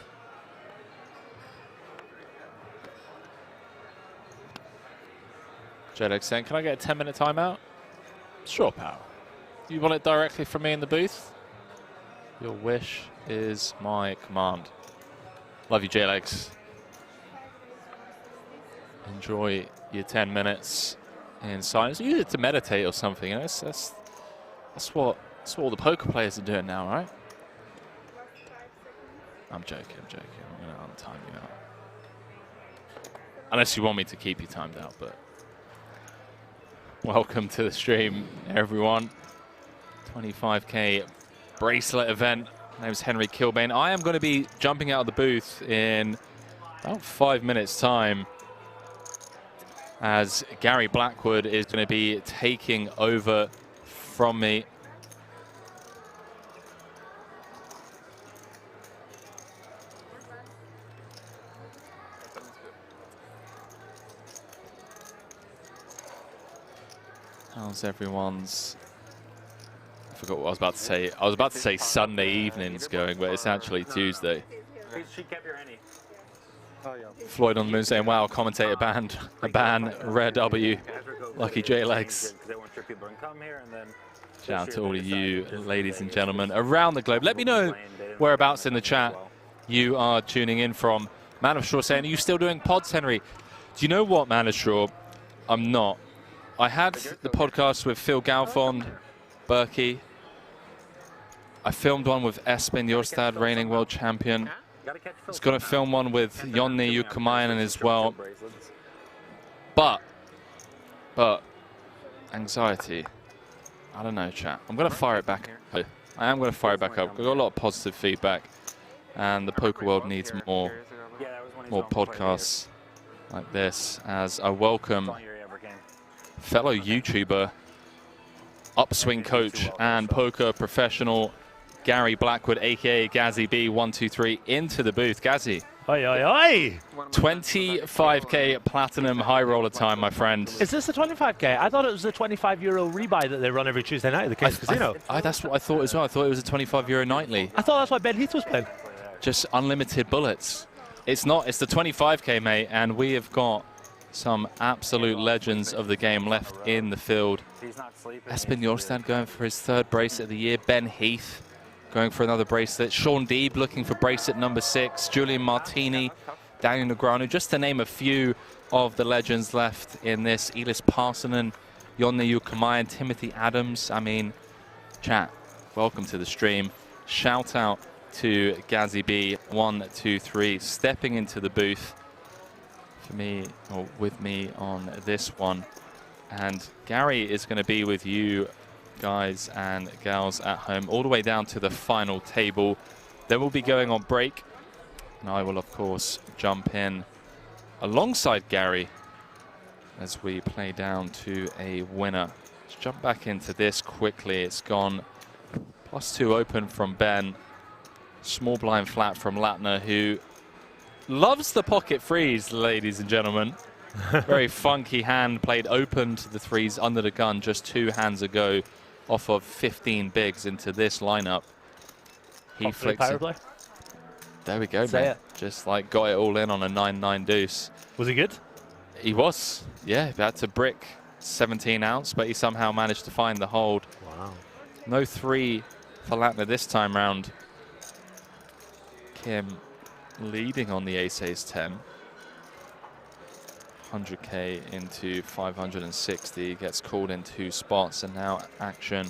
JLX saying, can I get a 10-minute timeout? Sure, pal. You want it directly from me in the booth? Your wish is my command. Love you, JLX. enjoy your 10 minutes in silence. Use it to meditate or something. You know, that's what all the poker players are doing now, right? I'm joking. I'm going to untime you out. Unless you want me to keep you timed out, but welcome to the stream, everyone. 25K bracelet event. My name is Henry Kilbane. I am going to be jumping out of the booth in about 5 minutes' time, as Gary Blackwood is going to be taking over from me. How's everyone's... I forgot what I was about to say. I was about to say Sunday evenings going, but it's actually Tuesday. She kept your any. Oh, yeah. Floyd on the moon saying, wow, commentator banned. A ban, rare W. Lucky J Legs. Shout out to all of you, ladies and gentlemen, around the globe. Let me know whereabouts in the chat you are tuning in from. Man of Straw saying, are you still doing pods, Henry? Do you know what, Man of Straw? I'm not. I had the podcast with Phil Galfond, Berkey. I filmed one with Espen Jorstad, reigning world champion. I was going to film one with Jonni Jukamainen as well. But, anxiety. I don't know, chat. I'm going to fire it back. I am going to fire it back up. We've got a lot of positive feedback, and the poker world needs more podcasts like this, as I welcome fellow YouTuber, upswing coach, and poker professional Gary Blackwood, aka Gazzy B123, into the booth. Gazzy. Oi, oi, oi! 25K platinum high roller time, my friend. Is this the 25K? I thought it was the €25 rebuy that they run every Tuesday night at the King's Casino. That's what I thought as well. I thought it was a €25 nightly. I thought that's why Ben Heath was playing. Just unlimited bullets. It's not. It's the 25K, mate, and we have got some absolute legends of the game left in the field. Espen Jorstad going for his 3rd bracelet of the year. Ben Heath going for another bracelet. Sean Deeb looking for bracelet number 6. Julian Martini, Daniel Negreanu, just to name a few of the legends left in this. Elis Parsonen, Jonni Jukamainen, Timothy Adams. I mean, chat, welcome to the stream. Shout out to Gazzy B123 stepping into the booth for me, or with me on this one. And Gary is going to be with you guys and gals at home all the way down to the final table. Then we'll be going on break, and I will of course jump in alongside Gary as we play down to a winner. Let's jump back into this quickly. It's gone +2 open from Ben, small blind flat from Latner, who loves the pocket freeze, ladies and gentlemen. Very funky hand, played open to the threes under the gun just 2 hands ago off of 15 bigs into this lineup. He flicks it. There we go, man. Just like got it all in on a 9-9 deuce. Was he good? He was, yeah. He had to brick 17 ounce, but he somehow managed to find the hold. Wow. No 3 for Latner this time round. Kim leading on the ace-ace 10. 100K into 560, gets called in 2 spots, and now action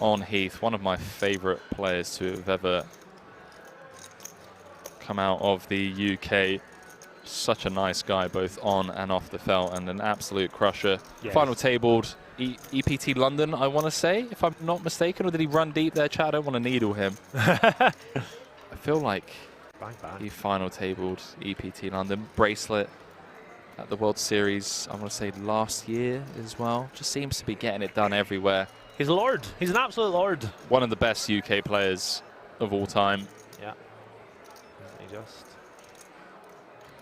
on Heath, one of my favorite players to have ever come out of the UK. Such a nice guy, both on and off the felt, and an absolute crusher. Yes. Final tabled EPT London, I want to say, if I'm not mistaken, or did he run deep there, chat? I don't want to needle him. I feel like he final tabled EPT London. Bracelet at the World Series, I want to say last year as well. Just seems to be getting it done everywhere. He's a lord. He's an absolute lord. One of the best UK players of all time. Yeah.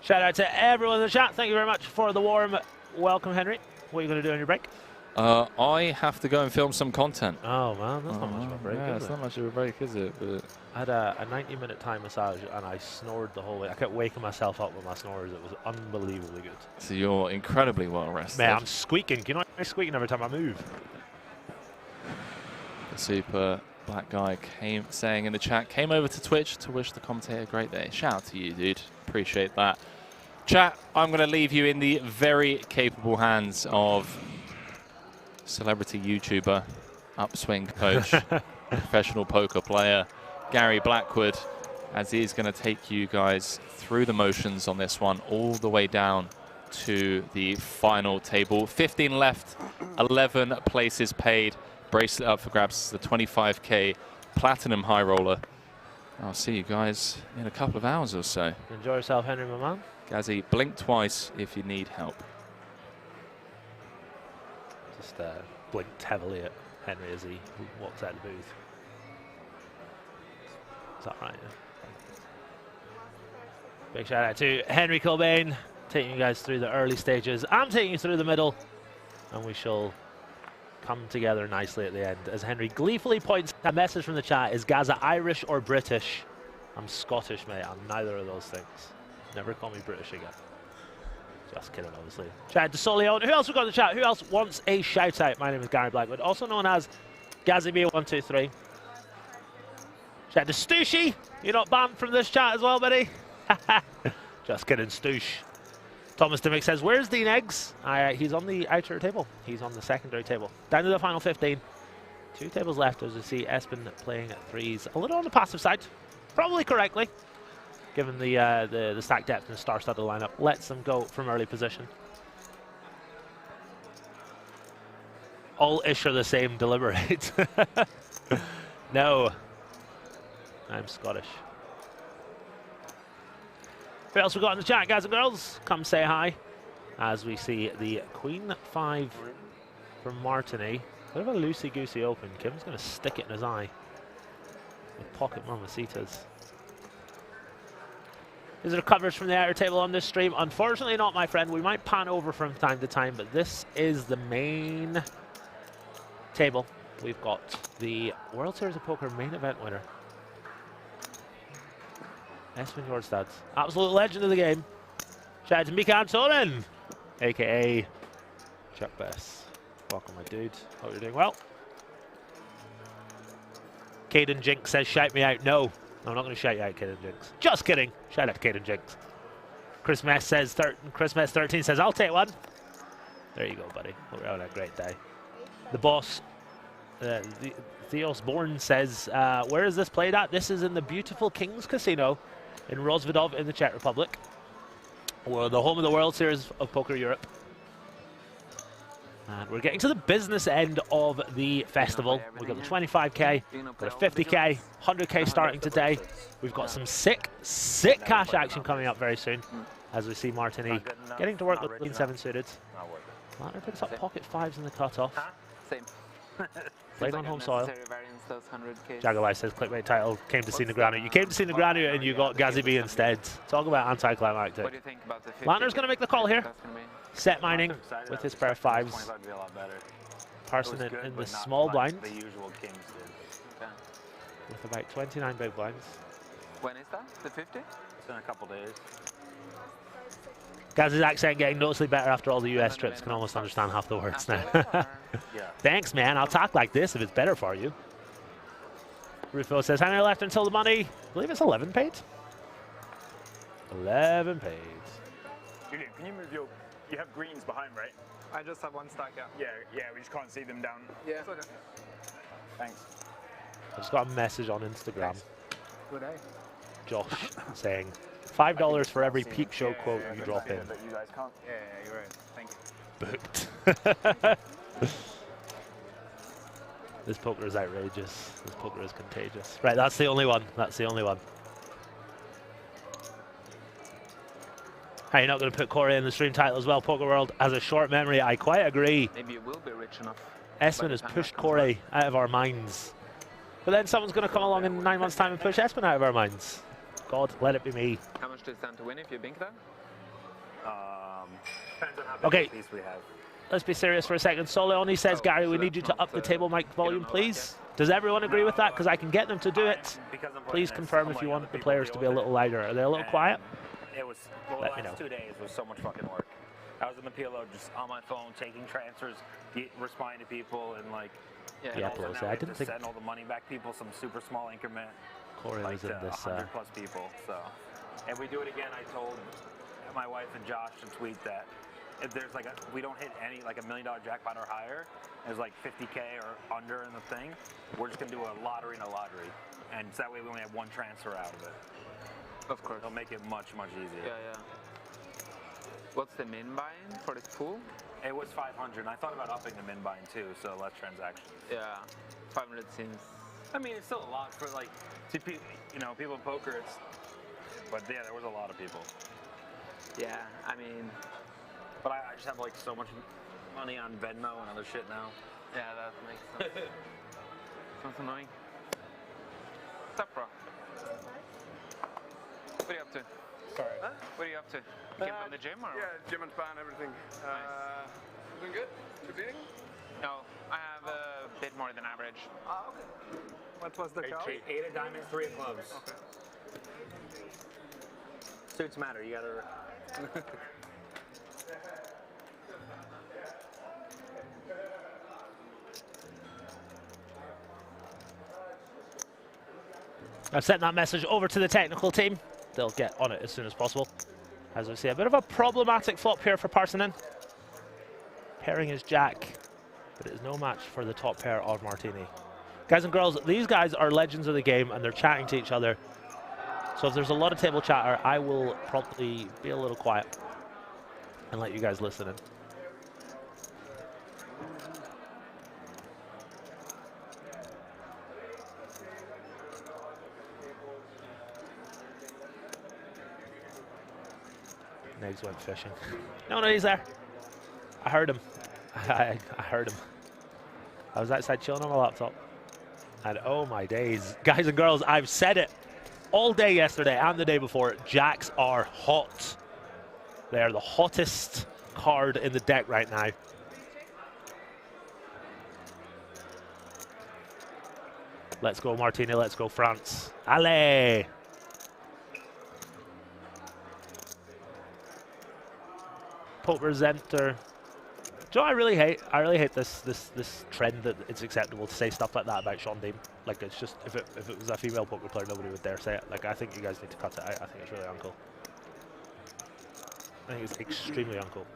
Shout out to everyone in the chat. Thank you very much for the warm welcome, Henry. What are you going to do on your break? I have to go and film some content. Oh, man, that's not much of a break, yeah, is it's it? not much of a break, is it? But I had a 90-minute Thai massage, and I snored the whole way. I kept waking myself up with my snores. It was unbelievably good. So you're incredibly well rested. Man, I'm squeaking. You know, I'm squeaking every time I move. The super black guy saying in the chat, came over to Twitch to wish the commentator a great day. Shout out to you, dude. Appreciate that. Chat, I'm going to leave you in the very capable hands of celebrity YouTuber, upswing coach, professional poker player, Gary Blackwood, as he's going to take you guys through the motions on this one, all the way down to the final table. 15 left, 11 places paid. Bracelet up for grabs, the 25K Platinum High Roller. I'll see you guys in a couple of hours or so. Enjoy yourself, Henry, my man. Gazzy, blink twice if you need help. Just blinked heavily at Henry as he walks out of the booth. Is that right? Yeah. Big shout out to Henry Cobain, taking you guys through the early stages. I'm taking you through the middle, and we shall come together nicely at the end. As Henry gleefully points, a message from the chat: is Gaza Irish or British? I'm Scottish, mate. I'm neither of those things. Never call me British again. Just kidding, obviously. Shout out to Soleon. Who else we got in the chat? Who else wants a shout out? My name is Gary Blackwood, also known as GazzyB123. Shout out to Stooshy. You're not banned from this chat as well, buddy. Just kidding, Stoosh. Thomas Dimmick says, where's Dean Eggs? He's on the outer table. He's on the secondary table. Down to the final 15. 2 tables left as we see Espen playing at threes. A little on the passive side. Probably correctly, given the stack depth and the star-studded lineup. Lets them go from early position. All ish are the same, deliberate. No. I'm Scottish. Who else we got in the chat, guys and girls? Come say hi. As we see the Queen 5 from Martini. Bit of a loosey-goosey open. Kim's going to stick it in his eye with pocket Mamacitas. Is there coverage from the outer table on this stream? Unfortunately not, my friend. We might pan over from time to time, but this is the main table. We've got the World Series of Poker main event winner, Espen Jordstad, absolute legend of the game. Shout out to Mika Antonen, aka Chuck Bess. Welcome, my dude. Hope you're doing well. Caden Jinx says, shout me out. No, I'm not going to shout you out, Caden Jinx. Just kidding. Shout out to Caden Jinx. Chris Mess says, Chris Mess 13 says, I'll take one. There you go, buddy. Hope you're having a great day. The boss, Theos Born says, where is this played at? This is in the beautiful King's Casino in Rozvadov in the Czech Republic. We're the home of the World Series of Poker Europe. And we're getting to the business end of the festival. We've got the 25K, got a 50K, 100K starting today. We've got some sick cash action coming up very soon, as we see Martini getting to work with Queen 7 suited. Martin picks up pocket 5s in the cutoff. Same. Played on home soil. Jaguar says, clickbait title, came to see Negreanu. You came to see Negreanu and you got Gazzy B instead. Talk about anticlimactic. What do you think about the 50? Lantner's going to make the call here. Set mining with his pair of 5s. Parson in the small blind. The usual Kings did. Okay. With about 29 big blinds. When is that? The 50? It's in a couple days. Gaz's accent getting noticeably better after all the US trips. Can almost understand half the words now. Thanks, man. I'll talk like this if it's better for you. Rufo says, how many left until the money? I believe it's 11 paid. 11 paid. Julian, can you move your... You have greens behind, right? I just have one stack, yeah. Yeah, we just can't see them down. Yeah. Okay. Thanks. I just got a message on Instagram. Good day. Josh saying, $5 for every peep show quote you drop in. But you guys can't. Yeah, you're right. Thank you. Booked. This poker is outrageous. This poker is contagious. Right, that's the only one. That's the only one. Hey, you're not going to put Corey in the stream title as well. Poker World has a short memory. I quite agree. Maybe you will be rich enough. Espen has pushed Corey out of our minds. But then someone's going to come along in 9 months' time and push Espen out of our minds. God, let it be me. How much do you stand to win if you bink that? Depends on how Okay. big a piece we have. Let's be serious for a second. Soleoni says, Gary, we need you to up the table mic volume, please. Does everyone agree with that? Because I can get them to do it. Please confirm if you want the players to be a little louder. Are they a little quiet? It was, well, Let the me know. last 2 days was so much fucking work. I was in the PLO just on my phone, taking transfers, responding to people, and like, Yeah, Pelosi. I didn't think send all the money back people, some super small increment. Corey like was in this. 100 plus people. So, and we do it again. I told my wife and Josh to tweet that if there's like we don't hit any like $1 million jackpot or higher, there's like 50K or under in the thing, we're just gonna do a lottery in a lottery, and so that way we only have one transfer out of it. Of course. It'll make it much easier. Yeah. What's the min buy-in for this pool? It was 500, and I thought about upping the min buy-in too, so less transactions. Yeah, 500 seems. I mean, it's still a lot for like, you know, people in poker. But yeah, there was a lot of people. Yeah, I mean. But I just have like so much money on Venmo and other shit now. Yeah, that makes sense. Sounds annoying. What's up, bro? What are you up to? Sorry. Huh? What are you up to? You came from the gym or? Yeah, gym and spa and everything. Nice. Doing good? You bleeding? No, I have a bit more than average. Okay. What was the count? 8 of diamonds, 3 of clubs. Okay. Suits matter. You gotta. I've sent that message over to the technical team. They'll get on it as soon as possible. As we see, a bit of a problematic flop here for Parsonen. Pairing is Jack, but it is no match for the top pair of Martini. Guys and girls, these guys are legends of the game and they're chatting to each other. So if there's a lot of table chatter, I will probably be a little quiet and let you guys listen in. Negs went fishing. No, he's there. I heard him. I heard him. I was outside chilling on my laptop. And oh my days. Guys and girls, I've said it all day yesterday and the day before. Jacks are hot. They are the hottest card in the deck right now. Let's go Martini, let's go France. Allez! Presenter. Do you know what I really hate? I really hate this trend that it's acceptable to say stuff like that about Sean Dean. Like it's just if it was a female poker player, nobody would dare say it. Like I think you guys need to cut it out. I think it's really uncool. I think it's extremely uncool.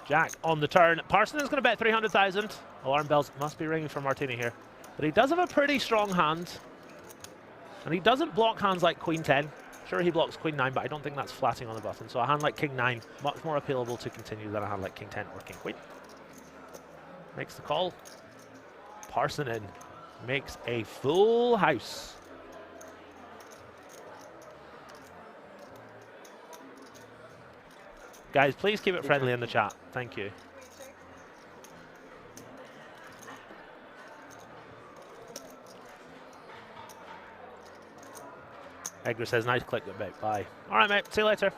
Jack on the turn. Parson is going to bet 300,000. Alarm bells must be ringing for Martini here, but he does have a pretty strong hand, and he doesn't block hands like Queen 10. Sure, he blocks Queen 9, but I don't think that's flatting on the button. So a hand like King 9, much more appealable to continue than a hand like King 10 or King Queen. Makes the call. Parsonen makes a full house. Guys, please keep it friendly in the chat. Thank you. Edgar says, nice click, mate. Bye. All right, mate. See you later.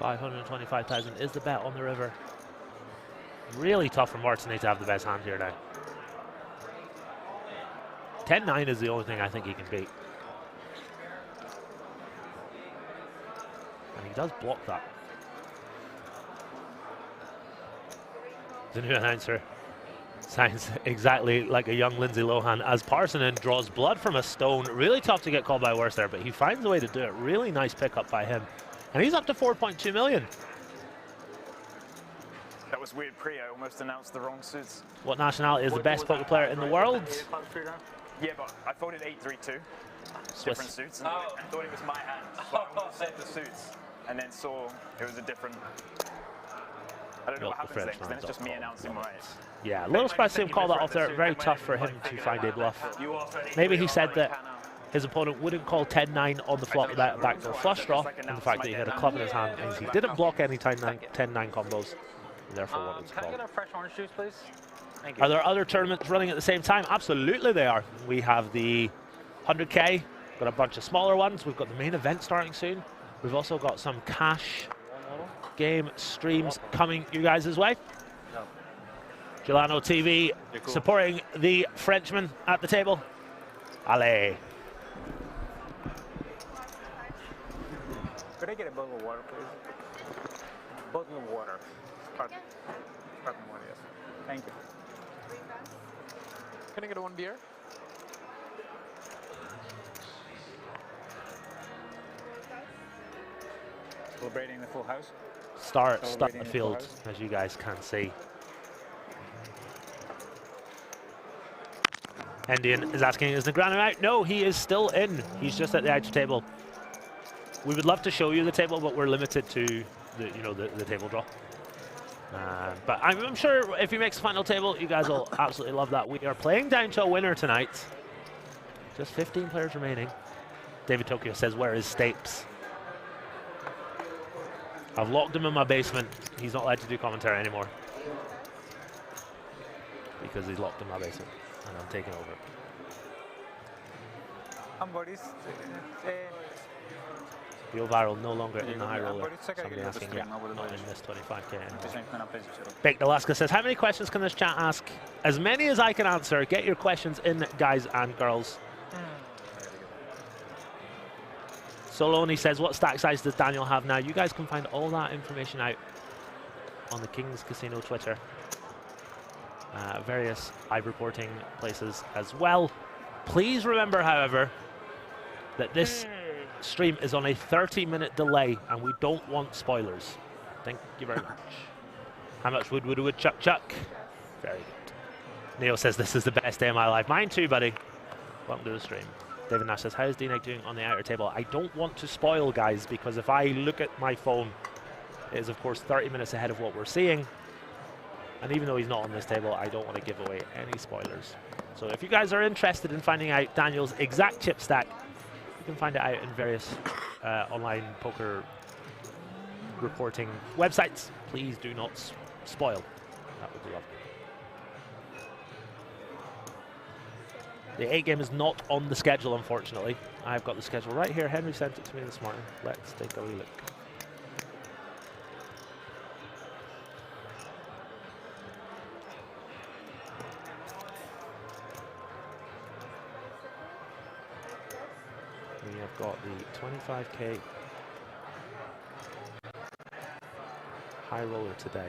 $525,000 is the bet on the river. Really tough for Martini to have the best hand here now. 10-9 is the only thing I think he can beat. And he does block that. The new announcer sounds exactly like a young Lindsay Lohan as Parsonen draws blood from a stone. Really tough to get called by worse there, but he finds a way to do it. Really nice pickup by him. And he's up to 4.2 million. That was weird pre, I almost announced the wrong suits. What nationality is the best poker player in the world? Yeah, but I voted 8-3-2. Swiss. Different suits. And I thought it was my hand. So I almost said the suits. And then saw it was a different... I don't know what happens next, then it's just me announcing my... Yeah, a little surprised to see him call that off there. Very tough for him to find a bluff. Maybe he said that his opponent wouldn't call 10-9 on the flop without a backdoor flush draw, and the fact that he had a club in his hand means he didn't block any 10-9 combos, and therefore wanted to call. Can I get a fresh orange juice, please? Thank you. Are there other tournaments running at the same time? Absolutely they are. We have the 100K, got a bunch of smaller ones. We've got the main event starting soon. We've also got some cash game streams coming you guys' way. Gelano TV supporting the Frenchman at the table. Allez. Could I get a bottle of water, please? Bottle of water. Sparkling water, yes. Thank you. Can I get one beer? Celebrating the full house. Start the Celebrating the full field, house. as you guys can see. Endian is asking, is Negreanu out? No, he is still in. He's just at the outer table. We would love to show you the table, but we're limited to the table draw. But I'm sure if he makes the final table, you guys will absolutely love that. We are playing down to a winner tonight. Just 15 players remaining. David Tokyo says, where is Stapes? I've locked him in my basement. He's not allowed to do commentary anymore. Because he's locked in my basement. And I'm taking over. Real Viral no longer in the high roller. Somebody asking, yeah, not in this 25K NLH. Baked Alaska says, how many questions can this chat ask? As many as I can answer. Get your questions in, guys and girls. Soloni says, what stack size does Daniel have now? You guys can find all that information out on the Kings Casino Twitter. Various live reporting places as well. Please remember, however, that this stream is on a 30-minute delay and we don't want spoilers. Thank you very much. How much would chuck chuck? Very good. Neo says this is the best day of my life. Mine too, buddy. Welcome to the stream. David Nash says, how is DNEG doing on the outer table? I don't want to spoil, guys, because if I look at my phone, it is of course 30 minutes ahead of what we're seeing. And even though he's not on this table, I don't want to give away any spoilers. So if you guys are interested in finding out Daniel's exact chip stack, you can find it out in various online poker reporting websites. Please do not spoil. That would be lovely. The 8 game is not on the schedule, unfortunately. I've got the schedule right here. Henry sent it to me this morning. Let's take a wee look. We have got the 25K high roller today.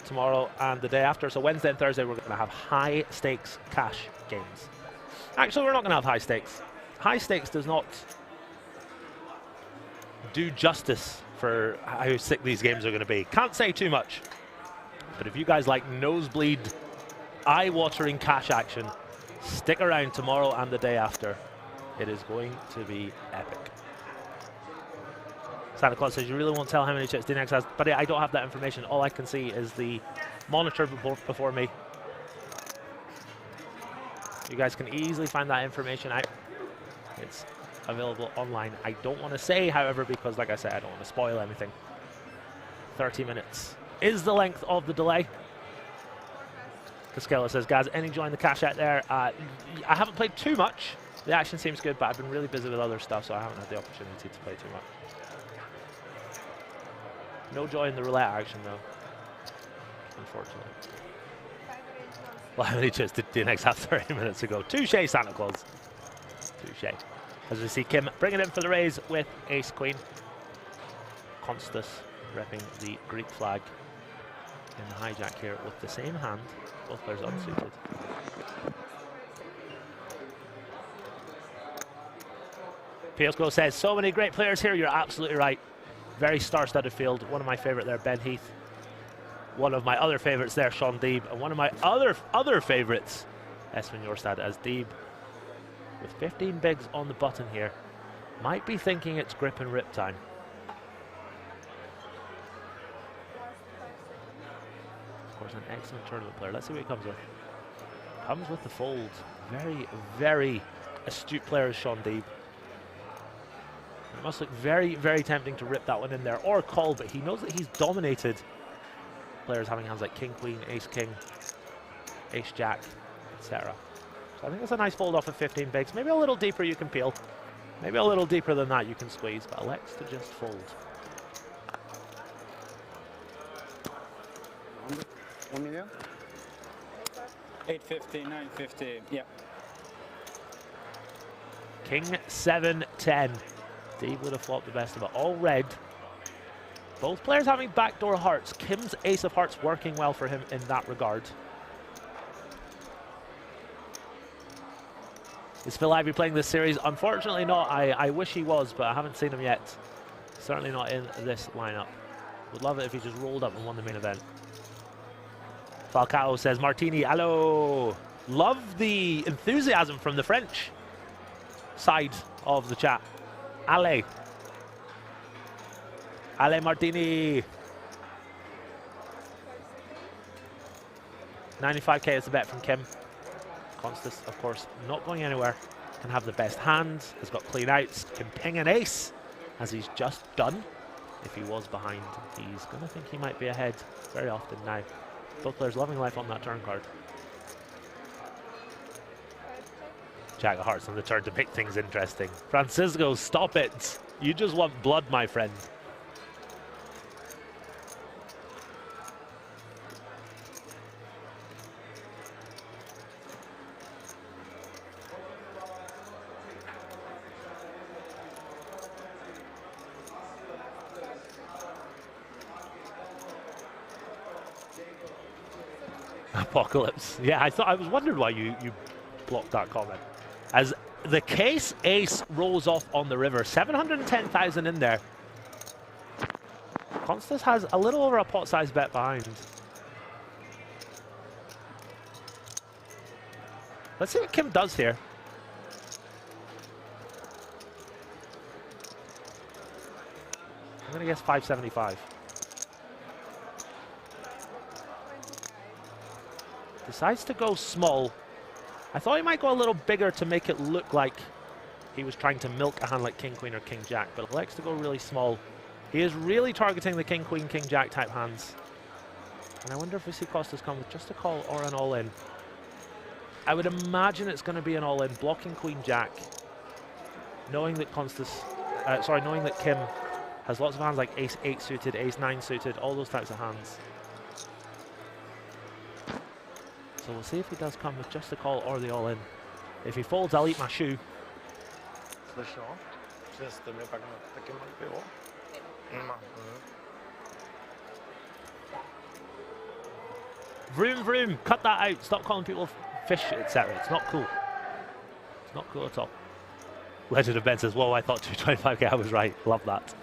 Tomorrow and the day after, so Wednesday and Thursday, we're going to have high stakes cash games. Actually, we're not going to have high stakes. High stakes does not do justice for how sick these games are going to be. Can't say too much, but if you guys like nosebleed, eye-watering cash action, stick around tomorrow and the day after. It is going to be epic. Santa Claus says, you really won't tell how many chips DNX has, but I don't have that information. All I can see is the monitor before me. You guys can easily find that information out. It's available online. I don't want to say, however, because like I said, I don't want to spoil anything. 30 minutes is the length of the delay. Cascella says, guys, any join the cash out there? I haven't played too much. The action seems good, but I've been really busy with other stuff, so I haven't had the opportunity to play too much. No joy in the roulette action, though, unfortunately. Well, how many chips did DNX have 30 minutes ago? Touche, Santa Claus. Touche. As we see Kim bring it in for the raise with ace-queen. Constus repping the Greek flag in the hijack here with the same hand. Both players unsuited. Piosco says, so many great players here. You're absolutely right. Very star-studded field. One of my favorite there, Ben Heath. One of my other favorites there, Sean Deeb. And one of my other favorites, Espen Jorstad, as Deeb, with 15 bigs on the button here, might be thinking it's grip and rip time. Of course, an excellent tournament player. Let's see what he comes with. Comes with the fold. Very, very astute player is Sean Deeb. It must look very, very tempting to rip that one in there or call, but he knows that he's dominated players having hands like King, Queen, Ace, King, Ace, Jack, etc. So I think it's a nice fold off of 15 bigs. Maybe a little deeper you can peel. Maybe a little deeper than that you can squeeze, but elects to just fold. 1 million? 850, 950, yeah. King 7-10. Dave would have flopped the best of it. All red. Both players having backdoor hearts. Kim's ace of hearts working well for him in that regard. Is Phil Ivey playing this series? Unfortunately not. I wish he was, but I haven't seen him yet. Certainly not in this lineup. Would love it if he just rolled up and won the main event. Falcao says, Martini, hello. Love the enthusiasm from the French side of the chat. Ale. Ale Martini. 95k is the bet from Kim. Constas, of course, not going anywhere. Can have the best hands. Has got clean outs. Can ping an ace, as he's just done. If he was behind, he's going to think he might be ahead very often now. Both players loving life on that turn card. Jack of Hearts on the turn to make things interesting. Francisco, stop it. You just want blood, my friend. Apocalypse. Yeah, I was wondering why you blocked that comment. As the case ace rolls off on the river, 710,000 in there. Constas has a little over a pot-sized bet behind. Let's see what Kim does here. I'm gonna guess 575. Decides to go small. I thought he might go a little bigger to make it look like he was trying to milk a hand like King Queen or King Jack, but elects to go really small. He is really targeting the King Queen, King Jack type hands. And I wonder if we see Constas come with just a call or an all-in. I would imagine it's going to be an all-in, blocking Queen Jack, knowing that knowing that Kim has lots of hands like Ace 8 suited, Ace 9 suited, all those types of hands. So we'll see if he does come with just the call or the all-in. If he folds, I'll eat my shoe. Vroom, vroom, cut that out. Stop calling people fish, etc. It's not cool. It's not cool at all. Legend of Ben says, whoa, I thought 225k, I was right. Love that.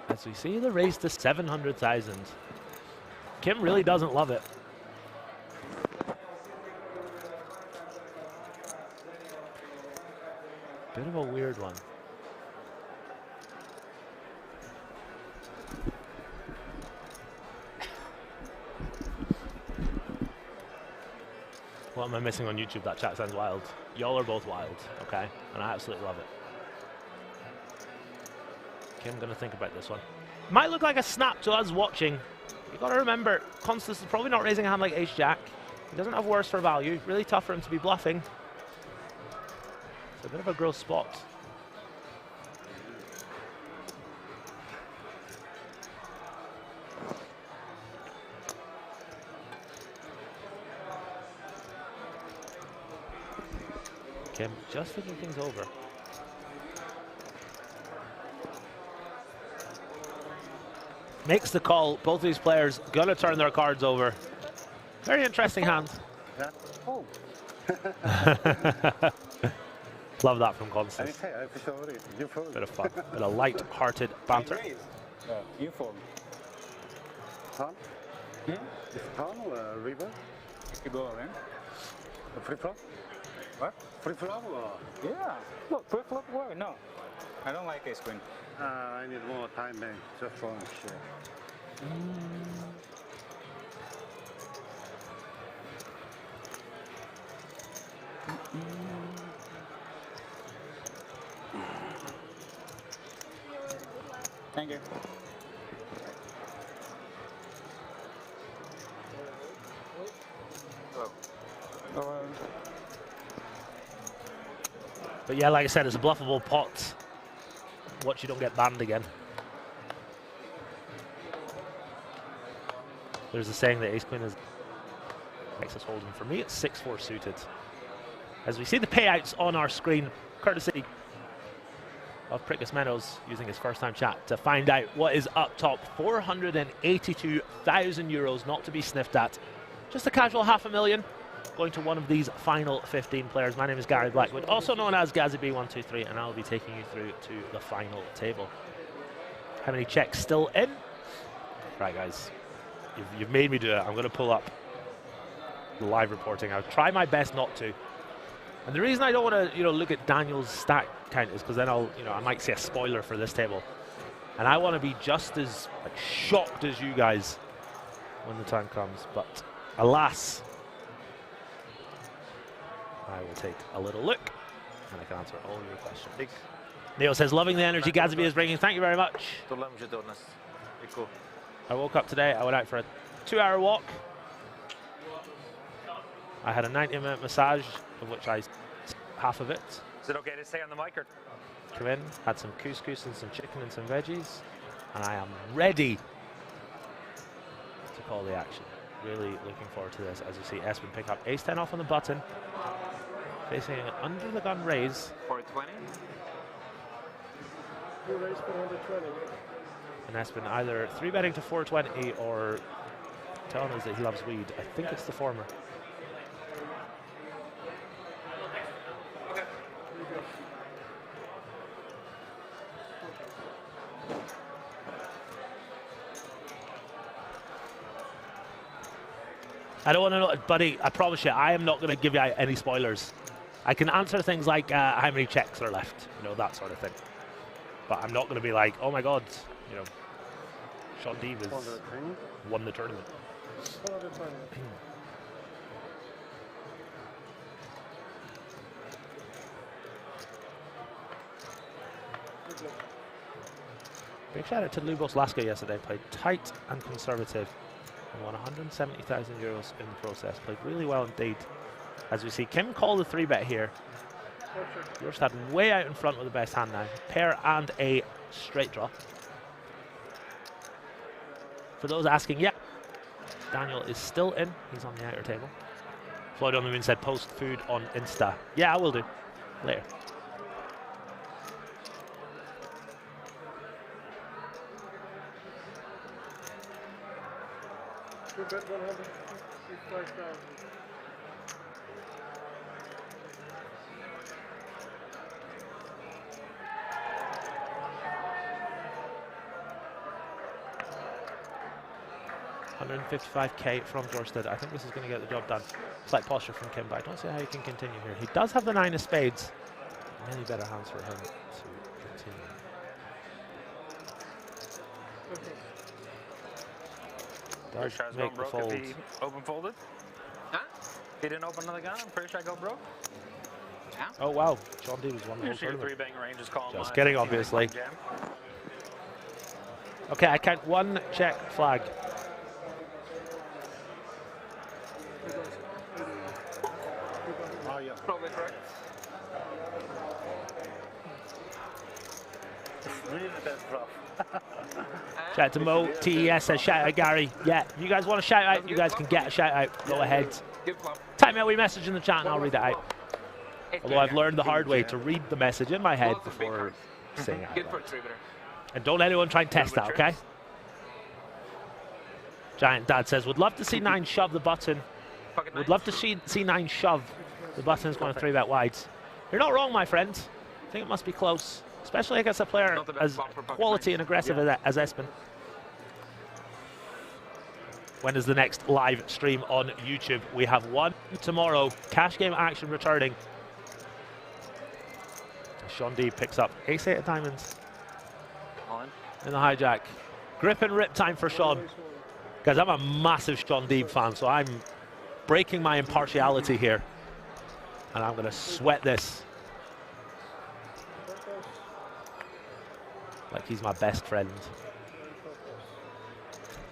As we see the raise to 700,000. Kim really doesn't love it. Bit of a weird one. What am I missing on YouTube? That chat sounds wild. Y'all are both wild, okay? And I absolutely love it. I'm going to think about this one. Might look like a snap to us watching. You got to remember, Constas is probably not raising a hand like Ace Jack. He doesn't have worse for value. Really tough for him to be bluffing. It's a bit of a gross spot. Kim just thinking things over. Makes the call. Both of these players gonna turn their cards over. Very interesting hand. Oh. Love that from Constas. Bit of fun. Bit of light-hearted banter. You fold. Turn? Is turn or river? You go all in. Free flop? What? Free flop or? Yeah. Look, flip flop. Why? No. I don't like ace queen. I need more time, man. Just for share. Thank you. But yeah, like I said, it's a bluffable pot. Watch you don't get banned again. There's a saying that Ace Queen is Texas Hold'em. For me, it's 6-4 suited. As we see the payouts on our screen, courtesy of Prickus Meadows using his first time chat to find out what is up top. 482,000 euros, not to be sniffed at. Just a casual $500,000 going to one of these final 15 players. My name is Gary Blackwood, also known as GazzyB123, and I'll be taking you through to the final table. How many checks still in? Right, guys, you've made me do it. I'm going to pull up the live reporting. I'll try my best not to. And the reason I don't want to, look at Daniel's stat count is because then I might see a spoiler for this table, and I want to be just as shocked as you guys when the time comes. But alas, I will take a little look, and I can answer all your questions. Neil says, loving the energy GazzyB is bringing. Thank you very much. I woke up today. I went out for a 2-hour walk. I had a 90-minute massage, of which I half of it. Is it okay to say on the mic? Or? Come in, had some couscous and some chicken and some veggies, and I am ready to call the action. Really looking forward to this. As you see, Espen pick up ace-10 off on the button, facing an under the gun raise. 420. You raise 420. And Espen either 3-betting to 420 or telling us that he loves weed. I think it's the former. I don't want to know, buddy, I promise you, I am not going to give you any spoilers. I can answer things like how many checks are left, that sort of thing. But I'm not going to be like, oh my God, Sean Deeb has won the tournament. Big shout out to Lubos Laska yesterday, played tight and conservative. And won 170,000 euros in the process. Played really well indeed. As we see, Kim called the 3-bet here. Bjorstad way out in front with the best hand now. Pair and a straight draw. For those asking, yeah, Daniel is still in. He's on the outer table. Floyd on the Moon said post food on Insta. Yeah, I will do. Later. You bet 155,000. $155K from Bjorstad. I think this is going to get the job done. Slight posture from Kim, but I don't see how he can continue here. He does have the 9 of spades. Many better hands for him to continue. Does make the fold. If he open folded? Huh? He didn't open another gun? I'm pretty sure I go broke. Yeah. Oh wow, Sean D was one of Usually your 3-betting range is calling. Just kidding, obviously. Okay, I count 1 check flag. Oh yeah, probably correct. It's really the best bluff. Shout out to Mo. TES says shout out Gary. Yeah, if you guys want to shout out, you guys can get a shout out. Go ahead. Type me a wee message in the chat and I'll read it out. Although I've learned the hard way to read the message in my head before saying it out loud. And don't anyone try and test that, okay? Giant Dad says, would love to see 9 shove the button. Would love to see 9 shove. The button's going to 3-bet wide. You're not wrong, my friend. I think it must be close. Especially against a player as quality and aggressive as Espen. When is the next live stream on YouTube? We have one tomorrow. Cash game action returning. Sean D picks up ace-8 of diamonds in the hijack. Grip and rip time for Sean. Guys, I'm a massive Sean Deeb fan, so I'm breaking my impartiality here. And I'm going to sweat this. Like he's my best friend.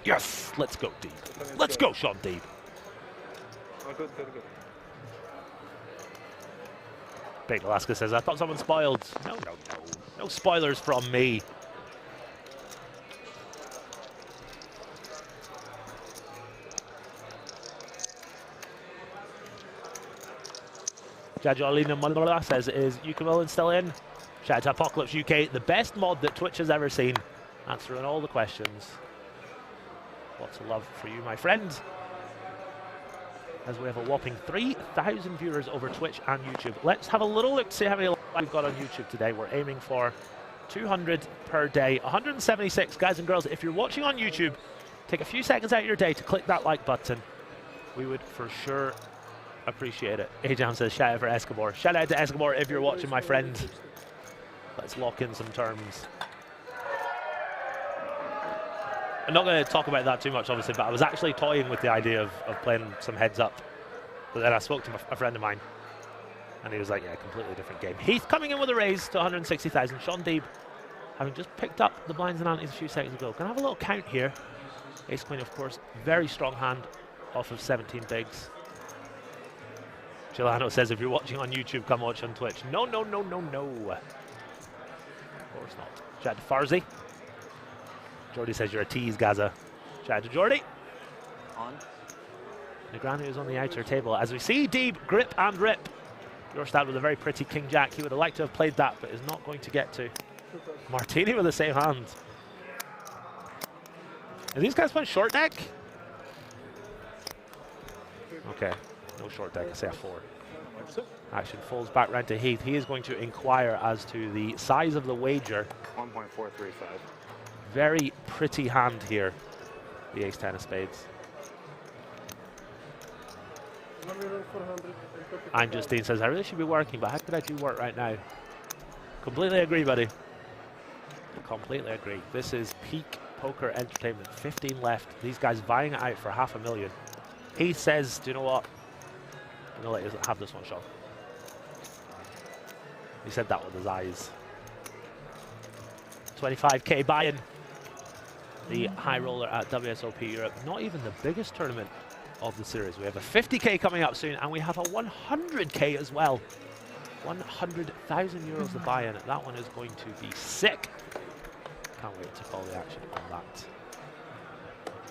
Yes! Let's go, Deeb. Let's go, Sean Deeb. Oh, good, good, good. Big Alaska says, I thought someone spoiled. No, no, no. No spoilers from me. Jajolina says, is Ukulele still in? Shout out to Apocalypse UK, the best mod that Twitch has ever seen. Answering all the questions. Lots of love for you, my friend. As we have a whopping 3,000 viewers over Twitch and YouTube. Let's have a little look to see how many we've got on YouTube today. We're aiming for 200 per day, 176. Guys and girls, if you're watching on YouTube, take a few seconds out of your day to click that like button. We would for sure appreciate it. Ajam says, shout out for Escobar. Shout out to Escobar if you're watching, my friend. Let's lock in some terms. I'm not going to talk about that too much, obviously, but I was actually toying with the idea of playing some heads up. But then I spoke to a friend of mine, and he was like, yeah, completely different game. Heath coming in with a raise to 160,000. Sean Deeb, having just picked up the blinds and antes a few seconds ago. Can I have a little count here? Ace Queen, of course, very strong hand off of 17 bigs. Gilano says, if you're watching on YouTube, come watch on Twitch. No, no, no, no, no. Of course not. Shout out to Farzy. Jordy says, you're a tease, Gaza. Shout out to Jordy. On. Negreanu is on the outer table. As we see Deeb grip and rip. Bjorstad with a very pretty King Jack. He would have liked to have played that, but is not going to get to. Martini with the same hand. Are these guys playing short deck? Okay, no short deck, I say a 4. Action folds back round to Heath. He is going to inquire as to the size of the wager. 1.435. Very pretty hand here, the ace-10 of spades. I'm Justine says, I really should be working, but how could I do work right now? Completely agree, buddy. Completely agree. This is peak poker entertainment. 15 left. These guys vying it out for $500,000. He says, do you know what? I'm going to let you have this one, Sean. He said that with his eyes. 25K buy-in. The high roller at WSOP Europe. Not even the biggest tournament of the series. We have a 50K coming up soon, and we have a 100K as well. 100,000 euros the buy-in. That one is going to be sick. Can't wait to call the action on that.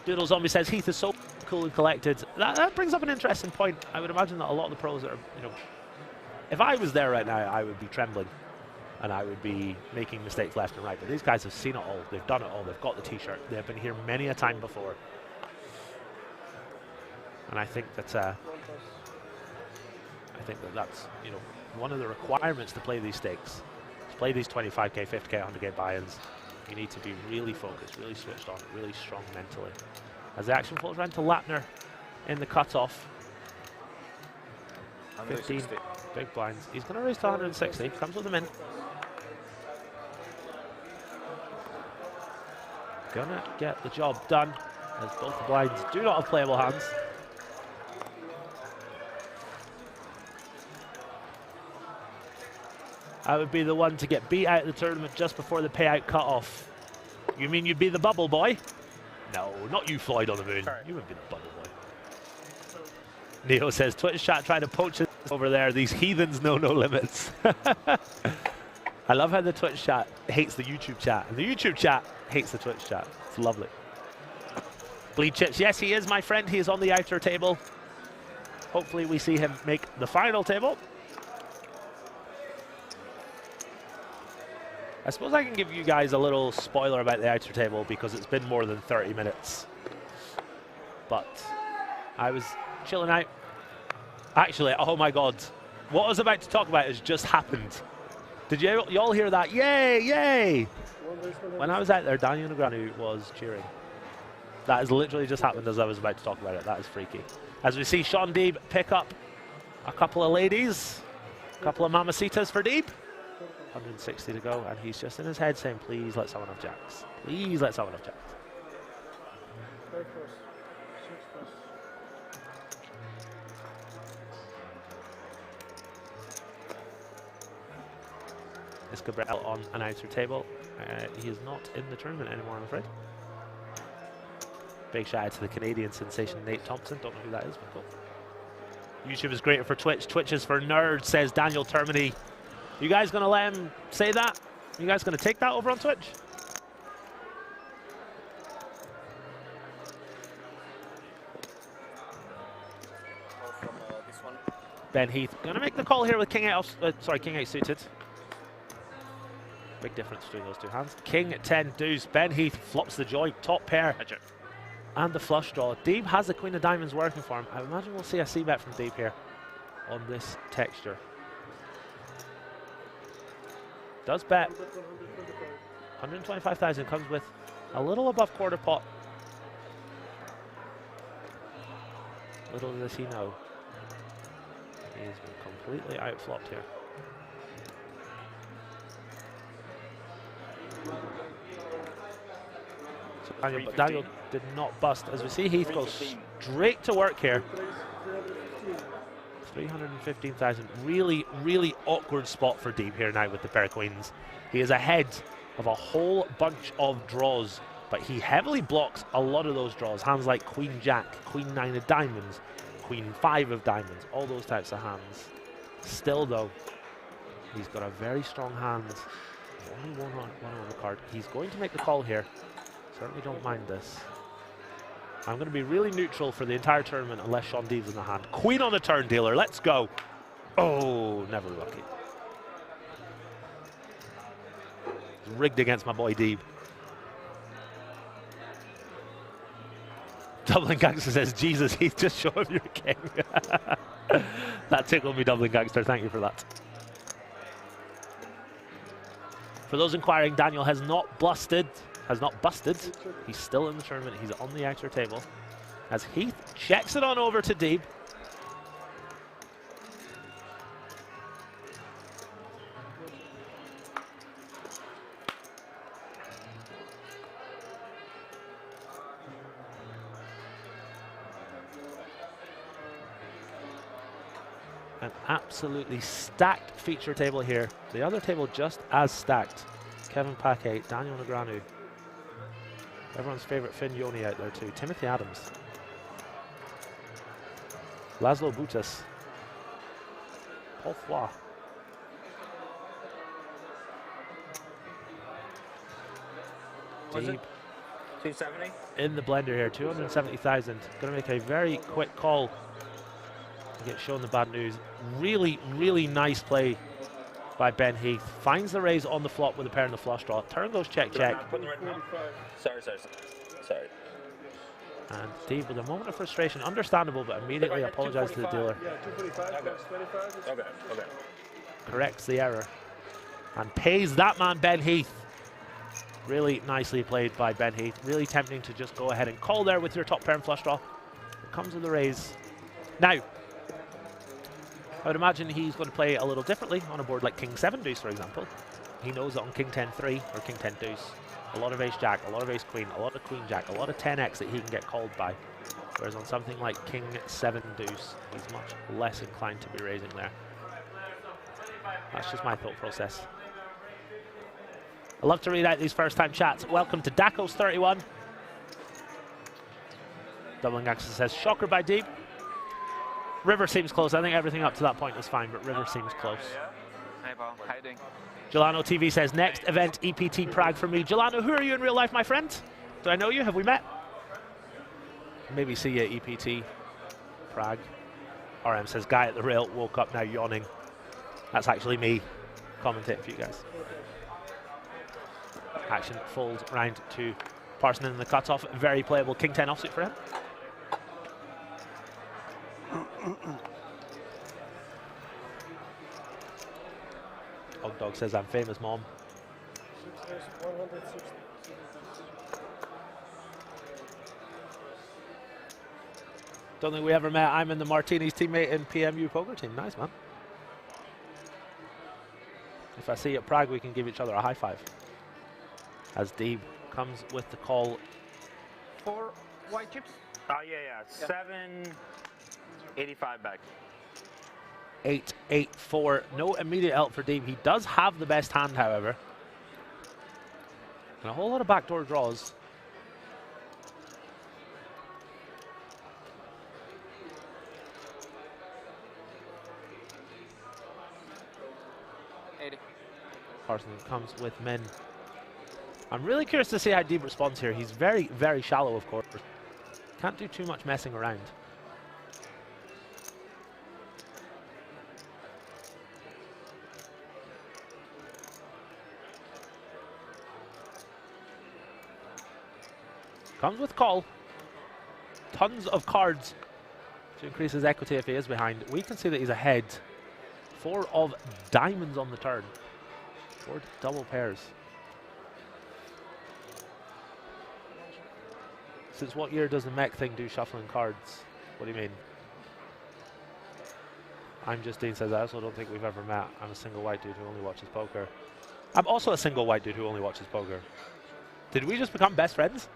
Doodle Zombie says Heath is so cool and collected. That brings up an interesting point. I would imagine that a lot of the pros that are, you know, if I was there right now, I would be trembling and I would be making mistakes left and right. But these guys have seen it all. They've done it all. They've got the t-shirt. They've been here many a time before. And I think that that's, you know, one of the requirements to play these stakes. To play these 25K, 50K, 100K buy-ins, you need to be really focused, really switched on, really strong mentally. As the action falls around to Lattner in the cutoff. 15 big blinds. He's going to raise to 160. Comes with them in. Gonna get the job done, as both the blinds do not have playable hands. I would be the one to get beat out of the tournament just before the payout cutoff. You mean you'd be the bubble boy? No, not you, Floyd on the moon. You wouldn't be the bubble boy. Neo says, Twitch chat trying to poach us over there. These heathens know no limits. I love how the Twitch chat hates the YouTube chat, and the YouTube chat hates the Twitch chat. It's lovely. Bleed Chips, yes, he is, my friend. He is on the outer table. Hopefully we see him make the final table. I suppose I can give you guys a little spoiler about the outer table because it's been more than 30 minutes. But I was chilling out. Actually, oh my God. What I was about to talk about has just happened. Did you all hear that? Yay, yay! When I was out there, Daniel Negreanu was cheering. That has literally just happened as I was about to talk about it. That is freaky. As we see Sean Deeb pick up a couple of ladies, a couple of mamacitas for Deeb. 160 to go, and he's just in his head saying, please let someone have jacks. Please let someone have jacks. Escobar on an outer table. He is not in the tournament anymore, I'm afraid. Big shout out to the Canadian sensation Nate Thompson. Don't know who that is, but cool. YouTube is great for Twitch. Twitch is for nerds, says Daniel Termini. You guys gonna let him say that? You guys gonna take that over on Twitch? From this one. Ben Heath going to make the call here with King 8 off, King 8 suited. Big difference between those two hands. King 10 deuce. Ben Heath flops the joint, top pair. And the flush draw. Deeb has the Queen of Diamonds working for him. I imagine we'll see a C-bet from Deeb here on this texture. Does bet. 125,000 comes with a little above quarter pot. Little does he know. He's been completely outflopped here. So Daniel did not bust. As we see, Heath goes straight to work here. 315,000. Really, really awkward spot for Deeb here now with the pair of queens. He is ahead of a whole bunch of draws, but he heavily blocks a lot of those draws. Hands like Queen Jack, Queen 9 of diamonds, Queen 5 of diamonds, all those types of hands. Still though, he's got a very strong hand. Only one on the card. He's going to make the call here. Certainly don't mind this. I'm going to be really neutral for the entire tournament unless Sean Deeb's in the hand. Queen on the turn, dealer. Let's go. Oh, never lucky. It's rigged against my boy Deeb. Dublin Gangster says, Jesus, Heath, just show him you're king. That tickled me, Dublin Gangster. Thank you for that. For those inquiring, Daniel has not busted. He's still in the tournament. He's on the outer table. As Heath checks it on over to Deeb. An absolutely stacked feature table here. The other table just as stacked. Kevin Paquet, Daniel Negreanu. Everyone's favourite Finn Yoni out there too. Timothy Adams. Laszlo Butas. Paul Foy. Deeb. 270? In the blender here, 270,000. Going to make a very quick call. Get shown the bad news. Really, really nice play by Ben Heath. Finds the raise on the flop with a pair in the flush draw. Turn goes check, check. Sorry. And Deeb with a moment of frustration. Understandable, but immediately apologizes to the dealer. Yeah, 245. Okay. Corrects the error. And pays that man, Ben Heath. Really nicely played by Ben Heath. Really tempting to just go ahead and call there with your top pair and flush draw. It comes with the raise. Now, I would imagine he's going to play a little differently on a board like King 7 Deuce, for example. He knows that on King 10-3 or King 10 Deuce, a lot of Ace Jack, a lot of Ace Queen, a lot of Queen Jack, a lot of 10x that he can get called by. Whereas on something like King 7 Deuce, he's much less inclined to be raising there. That's just my thought process. I love to read out these first time chats. Welcome to Dakos31. Dublin Gangster says, shocker by Deeb. River seems close. I think everything up to that point was fine, but River seems close. Hey, Paul. How you doing? Jelano TV says, next event, EPT Prague for me. Jelano, who are you in real life, my friend? Do I know you? Have we met? Maybe see you at EPT Prague. RM says, guy at the rail woke up now yawning. That's actually me commentating for you guys. Action folds round to Parson in the cutoff. Very playable King 10 offsuit for him. Hog Dog says, I'm famous, Mom. Don't think we ever met. I'm in the Martini's teammate in PMU poker team. Nice, man. If I see you at Prague, we can give each other a high five. As Deeb comes with the call. 4 white chips? Oh, yeah. 785 back. 8-8-4. No immediate help for Deeb. He does have the best hand, however. And a whole lot of backdoor draws. Carson comes with men. I'm really curious to see how Deeb responds here. He's very, very shallow, of course. Can't do too much messing around. Comes with call. Tons of cards to increase his equity if he is behind. We can see that he's ahead. 4 of diamonds on the turn. 4 double pairs. Since what year does the mech thing do shuffling cards? What do you mean? I'm just Dean says, I also don't think we've ever met. I'm a single white dude who only watches poker. I'm also a single white dude who only watches poker. Did we just become best friends?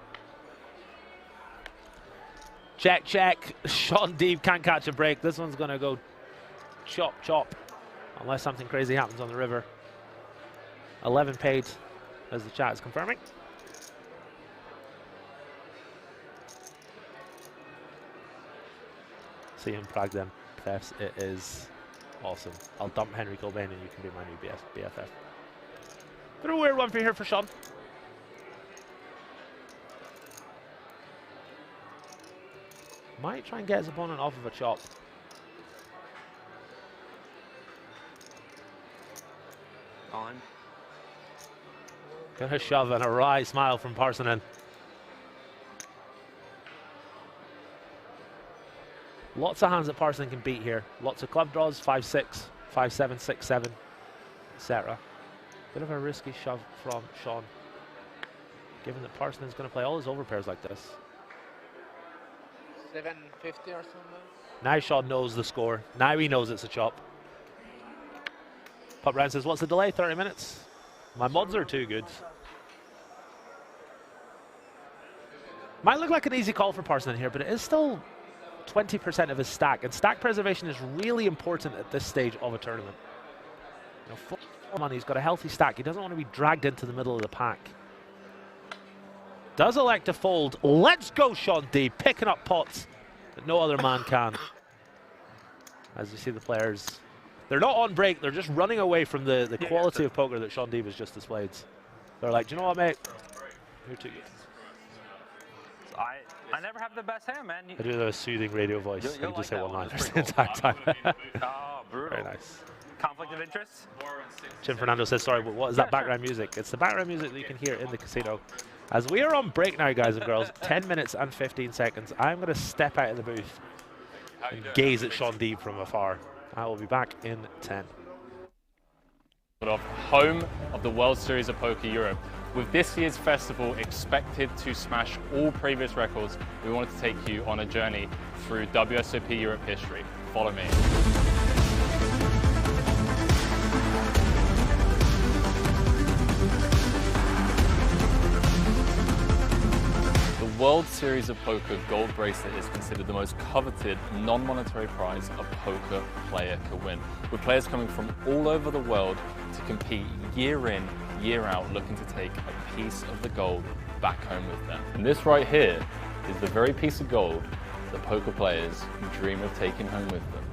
Check, check. Sean Deeb can't catch a break. This one's going to go chop, chop. Unless something crazy happens on the river. 11 paid, as the chat is confirming. See him prag them thefts. It is awesome. I'll dump Henry Cobain and you can be my new BFF. Bit of a weird one for here for Sean. Might try and get his opponent off of a chop. On. Gonna shove and a wry smile from Parsonen. Lots of hands that Parsonen can beat here. Lots of club draws, 5-6, 5-7, 6-7, etc. Bit of a risky shove from Sean, given that Parsonen's going to play all his overpairs like this. 750 or something. Now Sean knows the score. Now he knows it's a chop. Pop round says, what's the delay? 30 minutes. My mods are too good. Might look like an easy call for Parsonen here, but it is still 20% of his stack, and stack preservation is really important at this stage of a tournament. You know, full money, he's got a healthy stack. He doesn't want to be dragged into the middle of the pack. Does elect to fold. Let's go, Sean D, picking up pots that no other man can. As you see the players, they're not on break, they're just running away from the quality of poker that Sean D has just displayed. They're like, do you know what, mate? You're too good. I never have the best hand, man. I do have a soothing radio voice. I can just say one-liners the entire time. Oh, brutal. Very nice. Conflict of interest? Jim Fernando says, sorry, but what is that background music? It's the background music that you can hear in the casino. As we are on break now, guys and girls, 10 minutes and 15 seconds, I'm going to step out of the booth and gaze at Sean Deeb from afar. I will be back in 10. Home of the World Series of Poker Europe. With this year's festival expected to smash all previous records, we wanted to take you on a journey through WSOP Europe history. Follow me. The World Series of Poker Gold Bracelet is considered the most coveted non-monetary prize a poker player can win, with players coming from all over the world to compete year in, year out, looking to take a piece of the gold back home with them. And this right here is the very piece of gold that poker players dream of taking home with them.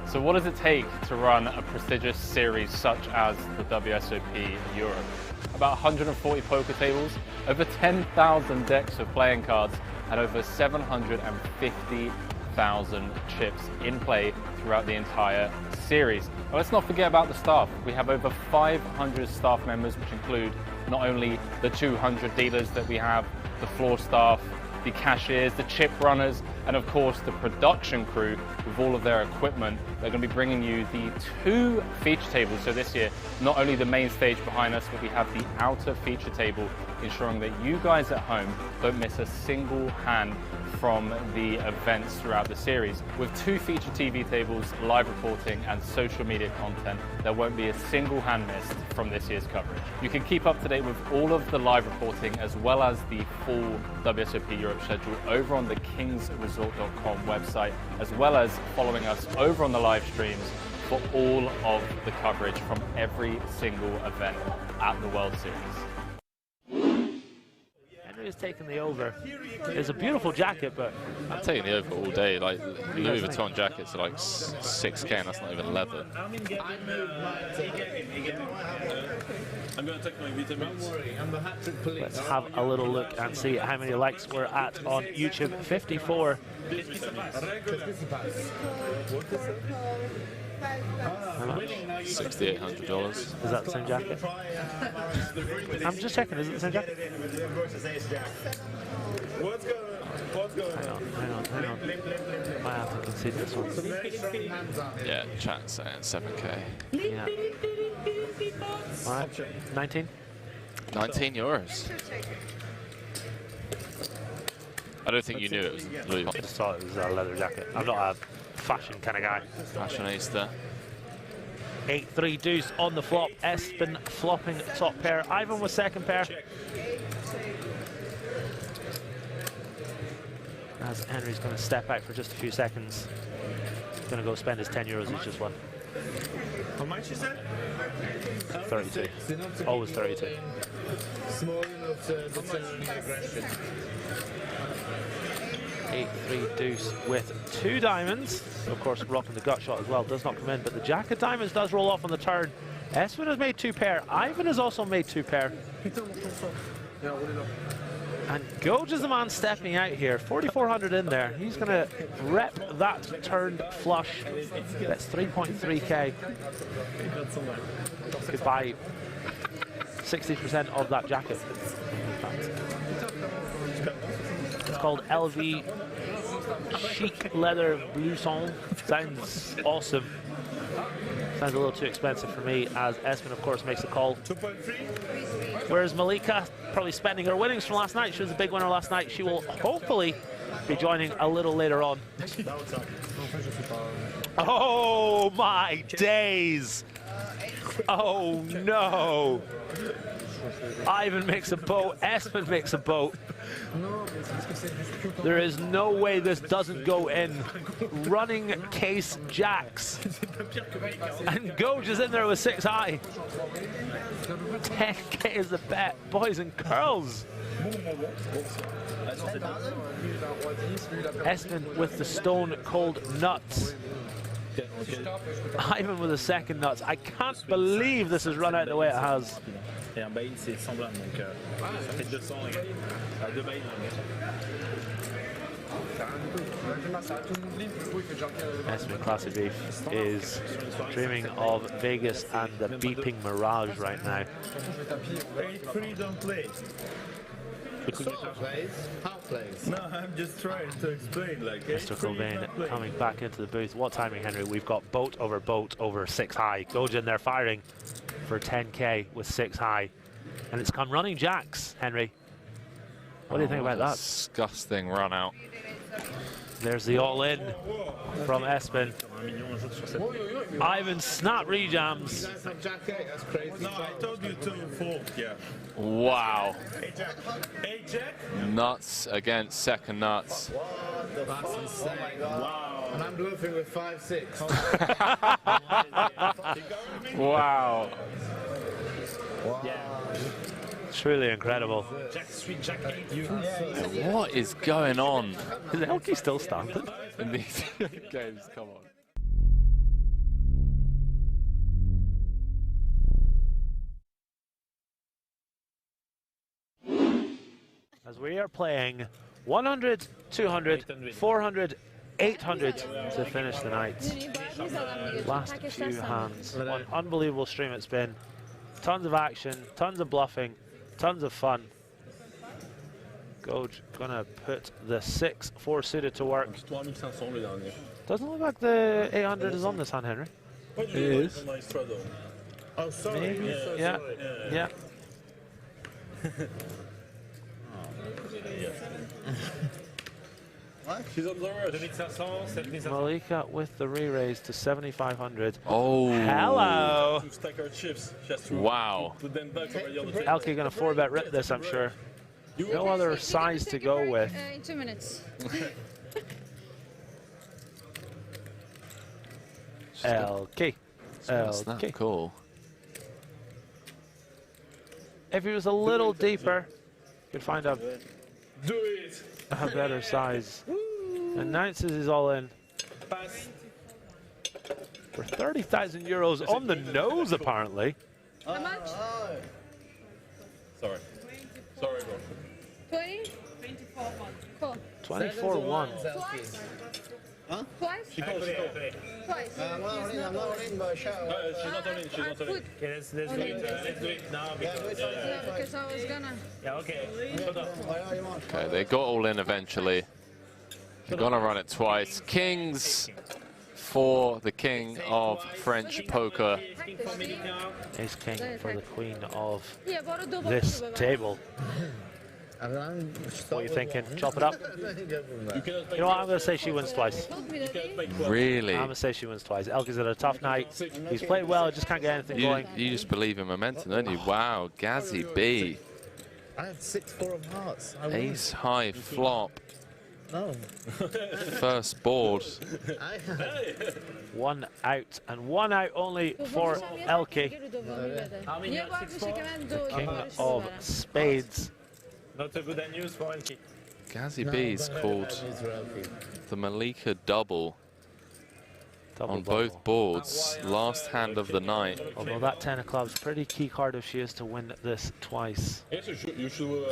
So what does it take to run a prestigious series such as the WSOP Europe? About 140 poker tables, over 10,000 decks of playing cards, and over 750,000 chips in play throughout the entire series. Now, let's not forget about the staff. We have over 500 staff members, which include not only the 200 dealers that we have, the floor staff, the cashiers, the chip runners, and of course the production crew with all of their equipment. They're going to be bringing you the 2 feature tables. So this year, not only the main stage behind us, but we have the outer feature table, ensuring that you guys at home don't miss a single hand from the events throughout the series. With 2 feature TV tables, live reporting, and social media content, there won't be a single hand missed from this year's coverage. You can keep up to date with all of the live reporting as well as the full WSOP Europe schedule over on the kingsresort.com website, as well as following us over on the live streams for all of the coverage from every single event at the World Series. Is taking the over. It's a beautiful jacket, but I'm taking the over all day. Like Louis Vuitton jackets are like 6K, and that's not even leather. I'm going to take my vitamins. Let's have a little look and see how many likes we're at on YouTube. 54. How much? $6,800. Is that the same jacket? I'm just checking, is it the same jacket? What's going on? Hang on. Might have to concede this one. Yeah, chat's saying 7K. Yeah. All right, 19? 19 euros. I don't think you knew it was blue. I just thought it was a leather jacket. I'm not a fashion kind of guy. Fashionista. 8-3 deuce on the flop. Espen flopping top pair. Ivan with second pair. As Henry's going to step out for just a few seconds. He's going to go spend his 10 euros he's just won. How much is that? 32. Always 32. Small enough to determine aggression. 8-3 deuce with 2 diamonds. Of course, rocking the gut shot as well does not come in, but the jack of diamonds does roll off on the turn. Espen has made 2 pair. Ivan has also made 2 pair. And Goj is the man stepping out here. 4,400 in there. He's going to rep that turned flush. That's 3.3k. Could buy 60% of that jacket. It's called LV Chic Leather Blouson. Sounds awesome. Sounds a little too expensive for me, as Espen, of course, makes a call. 2.3. Whereas Malika, probably spending her winnings from last night. She was a big winner last night. She will hopefully be joining a little later on. Oh my days! Oh no! Ivan makes a boat, Espen makes a boat. There is no way this doesn't go in. Running case jacks. And Goj is in there with 6 high. 10k is the bet, boys and girls. Espen with the stone cold nuts. Ivan with the second nuts. I can't believe this has run out the way it has. Et un buy-in, c'est semblant, donc ça fait 200 à 2 buy-in. Espen Classic Beef is dreaming of Vegas and the beeping Mirage right now. 8-3 don't play. No, I'm just trying to explain. Like Mr. Cobain coming back into the booth. What timing, Henry? We've got boat over 6 high. Goj in there firing for 10k with 6 high. And it's come running jacks, Henry. What do you think about that? Disgusting run out. There's the all-in from Espen. Ivan snap rejams. No, I told you 2-4. Yeah. Wow. 8 jack? Nuts against second nuts. That's insane. Wow. And I'm bluffing with 5-6. Wow. Truly incredible. What is going on? Is Elkie still standing? In these games, come on. As we are playing 100, 200, 400, 800 to finish the night. Last few hands. One unbelievable stream it's been. Tons of action, tons of bluffing, tons of fun. Goj gonna put the 6-4 suited to work. Doesn't look like the 800 is on this hand, Henry. It is. Oh, sorry. Maybe. Yeah. Yeah. She's on the rush. Malika with the re-raise to 7,500. Oh. Hello. To stack our chips. Wow. Put them back already on the table. Elkie gonna 4-bet rip this, I'm sure. No other size to go with. In 2 minutes. Elkie. That's not cool. If he was a little deeper, could find a better size. Announces he's all in. For 30,000 euros on the nose, apparently. How much? Sorry. Sorry, bro. 20? 24-1. Cool. 24-1. Huh? Twice? She called. Twice. I'm not in by shower. She's not on in. She's not on in. Okay, let's do it. Let's do it now because. Yeah, because I was gonna. Yeah. Okay. Okay, they got all in eventually. They're gonna run it twice. Kings for the king of French poker. Ace king for the queen of this table. What are you thinking? Chop it up? You know what? I'm going to say she wins twice. Really? I'm going to say she wins twice. Elke's had a tough night. He's played well, just can't get anything going. You just believe in momentum, don't you? Wow, Gazzy B. I had 6-4 of hearts. Ace high flop. No. First board. One out, and one out only for Elke. King of spades. Not a good news for Elke. Gazzy B's called the Malika double on both boards. Last hand of the night. Although that 10 of clubs, pretty key card if she is to win this twice. Yes, you should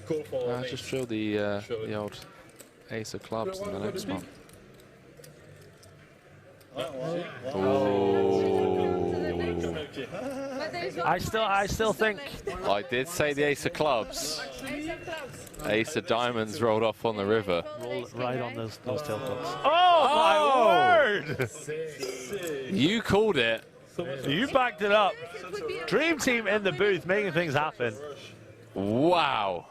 go for. Just show the old ace of clubs in the next one. I still think. I did say the ace of clubs. Ace of diamonds rolled off on the river. Rolled right on those tail clubs. Oh my word! You called it. You backed it up. Dream team in the booth making things happen. Wow.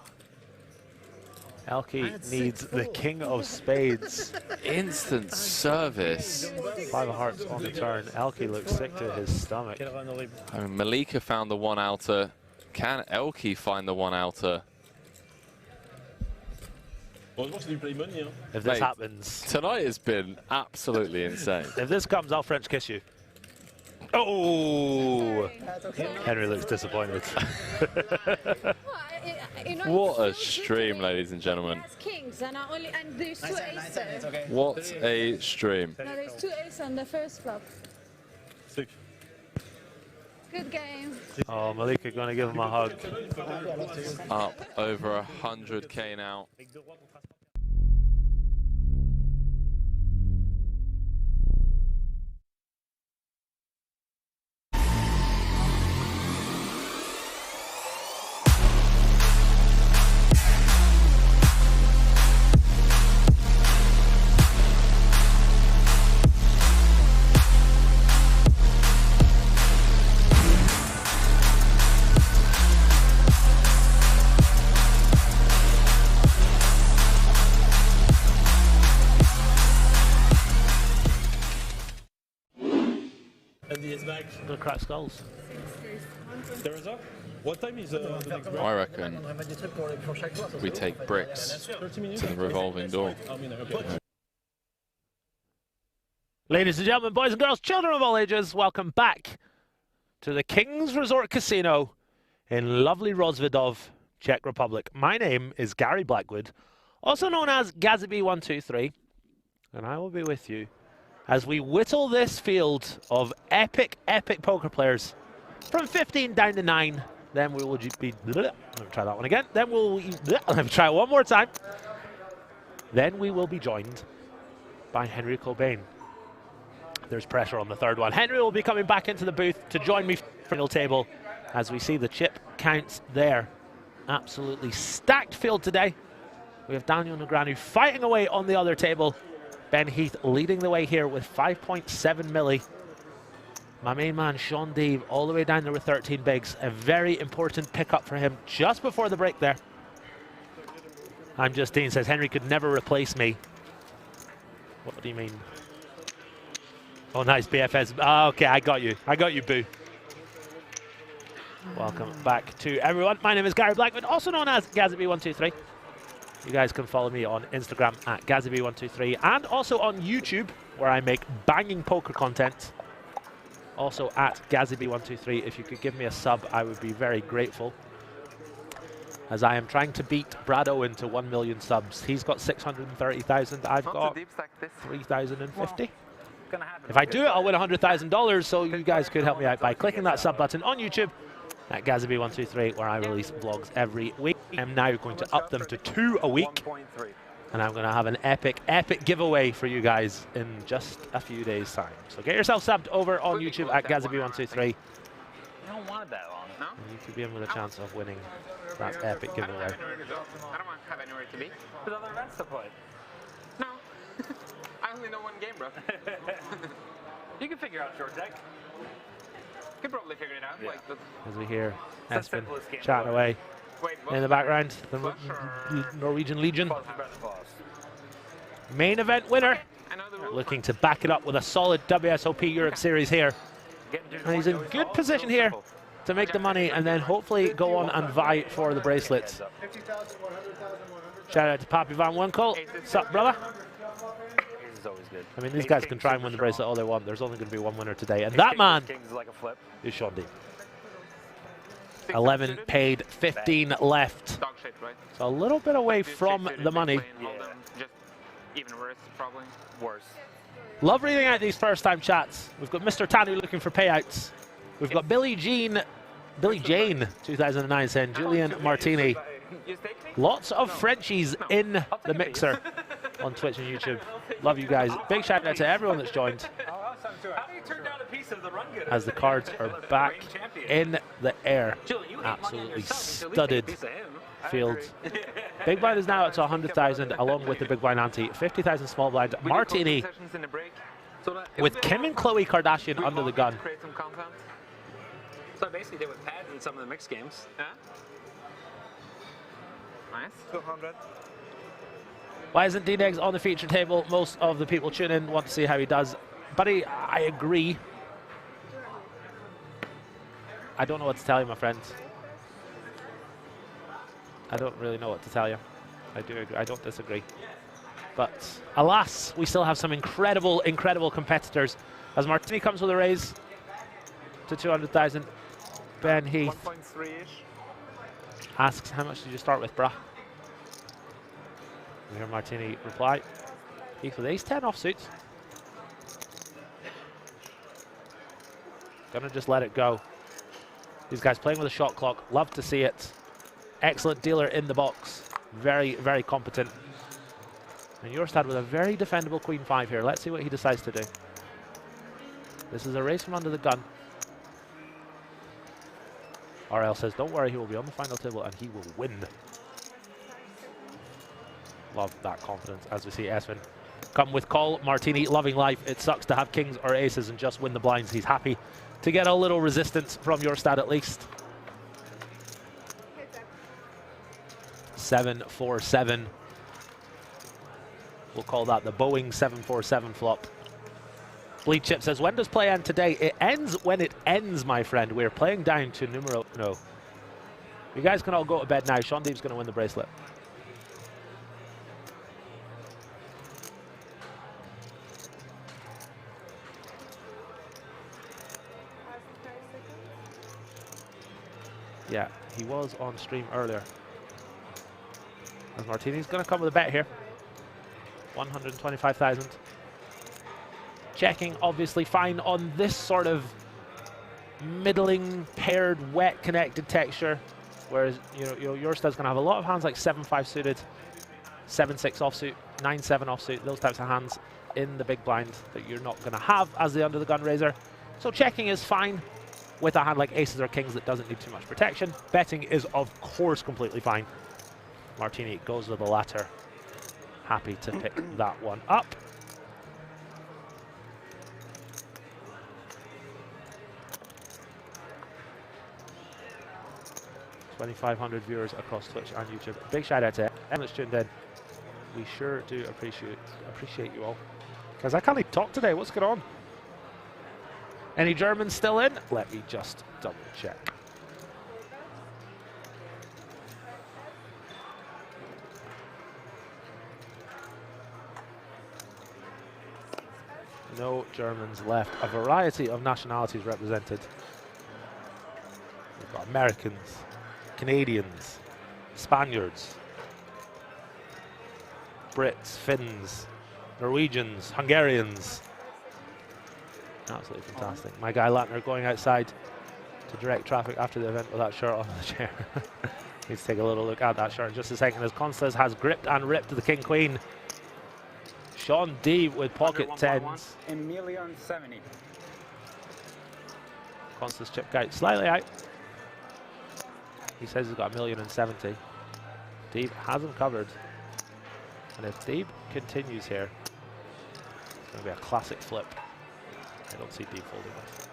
Elke needs the king of spades. Instant service. 5 of hearts on the turn. Elke looks sick to his stomach. I mean, Malika found the one outer. Can Elke find the one outer? If this happens. Tonight has been absolutely insane. If this comes, I'll French kiss you. Oh! Henry looks disappointed. What a stream, ladies and gentlemen. Kings and there's two aces. What a stream. No, there's two aces on the first flop. Good game. Oh, Malika gonna give him a hug. Up over 100K now. The cracked skulls. Teresa, what time is the next break? I reckon we take bricks to the revolving door. Ladies and gentlemen, boys and girls, children of all ages, welcome back to the King's Resort Casino in lovely Rozvidov, Czech Republic. My name is Gary Blackwood, also known as Gazaby123, and I will be with you as we whittle this field of epic poker players from 15 down to 9. Then we will be... Let me try that one again. Then we'll... Let me try it one more time. Then we will be joined by Henry Cobain. There's pressure on the third one. Henry will be coming back into the booth to join me for the final table as we see the chip counts there. Absolutely stacked field today. We have Daniel Negreanu fighting away on the other table. Ben Heath leading the way here with 5.7 milli. My main man, Sean Deeb, all the way down there with 13 bigs. A very important pickup for him just before the break there. I'm Justine says, Henry could never replace me. What do you mean? Oh, nice, BFS. Oh, okay, I got you. I got you, boo. Welcome back to everyone. My name is Gary Blackwood, also known as Gazaby123. You guys can follow me on Instagram at Gazaby123 and also on YouTube, where I make banging poker content. Also at Gazaby123. If you could give me a sub, I would be very grateful, as I am trying to beat Brad Owen to 1 million subs. He's got 630,000. I've got 3,050. If I do it, I'll win $100,000. So you guys could help me out by clicking that sub button on YouTube at Gazaby123, where I release vlogs every week. I'm now going to up them to 2 a week. And I'm going to have an epic, epic giveaway for you guys in just a few days' time. So get yourself subbed over on YouTube at Gazaby123. You don't want it that long. No? And you could be in with a chance of winning that epic giveaway. I don't have anywhere to be. There's other events to play. No. I only know one game, bro. You can figure out short deck. Could probably figure it out. Yeah. Like, As we hear It's the Espen simplest game chatting ever. away wait, in the background. The Norwegian Legion. Main event winner. Looking to back it up with a solid WSOP Europe Series here. And he's in good position here to make the money and then hopefully go on and vie for the bracelets. Shout out to Papi Van Winkle. What's up, brother? This is always good. I mean, these guys can try and win the bracelet all they want. There's only going to be one winner today. And that man Kings is like a flip. is Sean D. 11 paid, 15 left. dog shit, right? So a little bit away from the money. Just even worse, probably. Worse. Love reading out these first-time chats. We've got Mr. Tanu looking for payouts. We've got Billy Jane 2009 saying Julian Martini. Lots of Frenchies in the mixer on Twitch and YouTube. Love you guys. Big shout out to everyone that's joined as the cards are back in the air. Absolutely studded field. Big blind is now up to 100,000 along with the big blind ante. 50,000 small blind. Martini with Kim and Khloe Kardashian under the gun. So basically they would pad in some of the mixed games. Yeah. Nice. 200. Why isn't D-Negs on the feature table? Most of the people tune in want to see how he does. Buddy, I agree. I don't know what to tell you, my friends. I don't really know what to tell you. I do agree. I don't disagree. But alas, we still have some incredible, incredible competitors. As Martini comes with a raise to 200,000. Ben Heath 1.3-ish. asks, how much did you start with, brah? We hear Martini reply. Heath with ace-10 offsuit. Gonna just let it go. These guys playing with a shot clock. Love to see it. Excellent dealer in the box. Very, very competent. And Jorstad with a very defendable queen 5 here. Let's see what he decides to do. This is a race from under the gun. RL says, don't worry, he will be on the final table and he will win. Love that confidence as we see Espen come with call. Martini loving life. It sucks to have kings or aces and just win the blinds. He's happy to get a little resistance from Jorstad at least. 7-4-7. We'll call that the Boeing 747 flop. Bleed Chip says, when does play end today? It ends when it ends, my friend. We're playing down to numero no. You guys can all go to bed now. Sean Deeb's going to win the bracelet. Yeah, he was on stream earlier. As Martini's going to come with a bet here. 125,000. Checking obviously fine on this sort of middling paired wet connected texture, whereas Jorstad's going to have a lot of hands like 7-5 suited, 7-6 offsuit, 9-7 offsuit, those types of hands in the big blind that you're not going to have as the under the gun raiser. So checking is fine with a hand like aces or kings that doesn't need too much protection. Betting is of course completely fine. Martini goes with the latter. Happy to pick that one up. $2,500 viewers across Twitch and YouTube. Big shout out to everyone that's tuned in. We sure do appreciate you all. Guys, I can't even talk today. What's going on? Any Germans still in? Let me just double check. No Germans left. A variety of nationalities represented. We've got Americans, Canadians, Spaniards, Brits, Finns, Norwegians, Hungarians. Absolutely fantastic. My guy Latner going outside to direct traffic after the event with that shirt on the chair. Let's take a little look at that shot in just a second as Constance has gripped and ripped the King Queen. Sean Deeb with pocket tens. $1 million 70. Constance chipped out slightly out. He says he's got $1,070,000. Deeb hasn't covered. And if Deeb continues here, it's going to be a classic flip. I don't see Deeb folding this.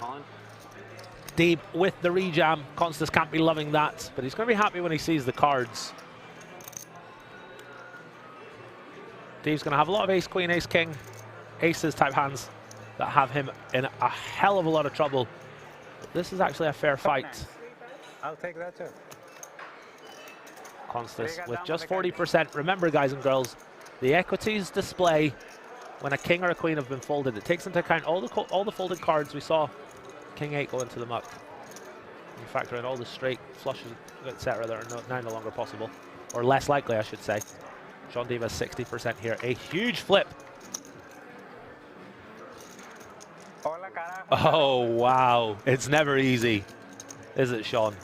On. Deeb with the rejam. Constance can't be loving that, but he's going to be happy when he sees the cards. Deeb's going to have a lot of ace, queen, ace, king, aces type hands that have him in a hell of a lot of trouble. But this is actually a fair fight. I'll take that too. Constance with just 40%. Remember, guys and girls, the equities display when a king or a queen have been folded. It takes into account all the folded cards we saw. King 8 go into the muck. You factor in all the straight flushes, etc. that are now no longer possible, or less likely, I should say. Sean Deeb has 60% here. A huge flip. Oh, wow. It's never easy, is it, Sean?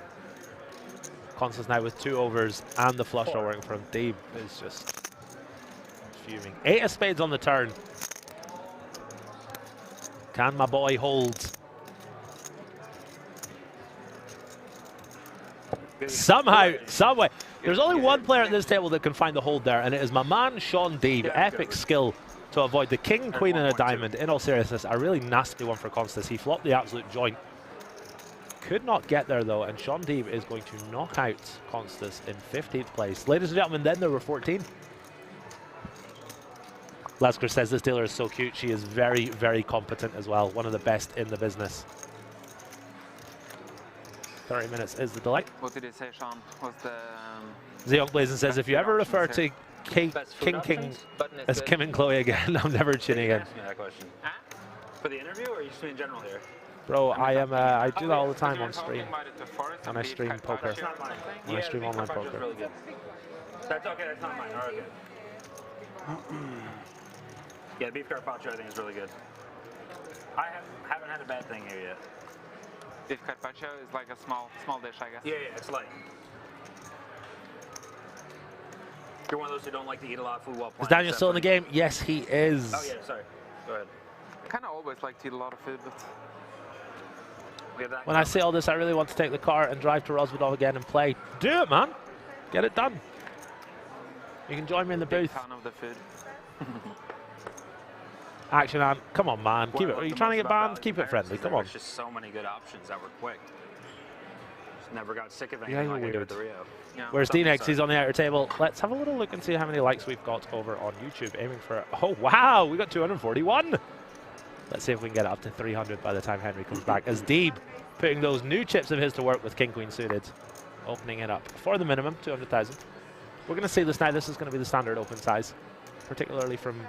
Constance now with 2 overs and the flush draw working for him. Deeb is just fuming. 8 of spades on the turn. Can my boy hold? Somehow, someway. There's only one player at this table that can find the hold there, and it is my man Sean Deeb. Epic skill to avoid the king, queen, and a diamond. In all seriousness, a really nasty one for Constance. He flopped the absolute joint. Could not get there, though, and Sean Deeb is going to knock out Constance in 15th place. Ladies and gentlemen, then there were 14. Lasker says this dealer is so cute. She is very, very competent as well. One of the best in the business. 30 minutes is the delight. What did he say, Sean? Was the... Zeong Blazing says, if you ever refer to King as Kim and Chloe again, I'm never tuning in. Ask me that question. For the interview, or are you just in general here? Bro, I do that all the time on stream. And I stream poker. That's not mine. And I stream online Carpaccio's poker. really good. That's okay, that's not mine. All right, good. Yeah, beef carpaccio I think is really good. I haven't had a bad thing here yet. Beef carpaccio is like a small dish, I guess. Yeah, it's light. You're one of those who don't like to eat a lot of food while playing. Is Daniel still in the game? Yes, he is. Oh yeah, sorry. Go ahead. I kind of always like to eat a lot of food, but... When I see all this, I really want to take the car and drive to Roswell again and play. Do it, man. Get it done. You can join me in the booth. Fan of the food. Action, man. Come on, man. Keep it. Are you trying to get banned? Keep it friendly. Come on. There's just so many good options that were quick. Just never got sick of Yeah, anything you're like I did with weird. the Rio. Yeah, Where's something, D-Nex? sorry. He's on the outer table. Let's have a little look and see how many likes we've got over on YouTube. Aiming for... Oh, wow. We got 241. Let's see if we can get it up to 300 by the time Henry comes back. As Deeb putting those new chips of his to work with King Queen suited, opening it up for the minimum 200,000. We're going to see this now. This is going to be the standard open size, particularly from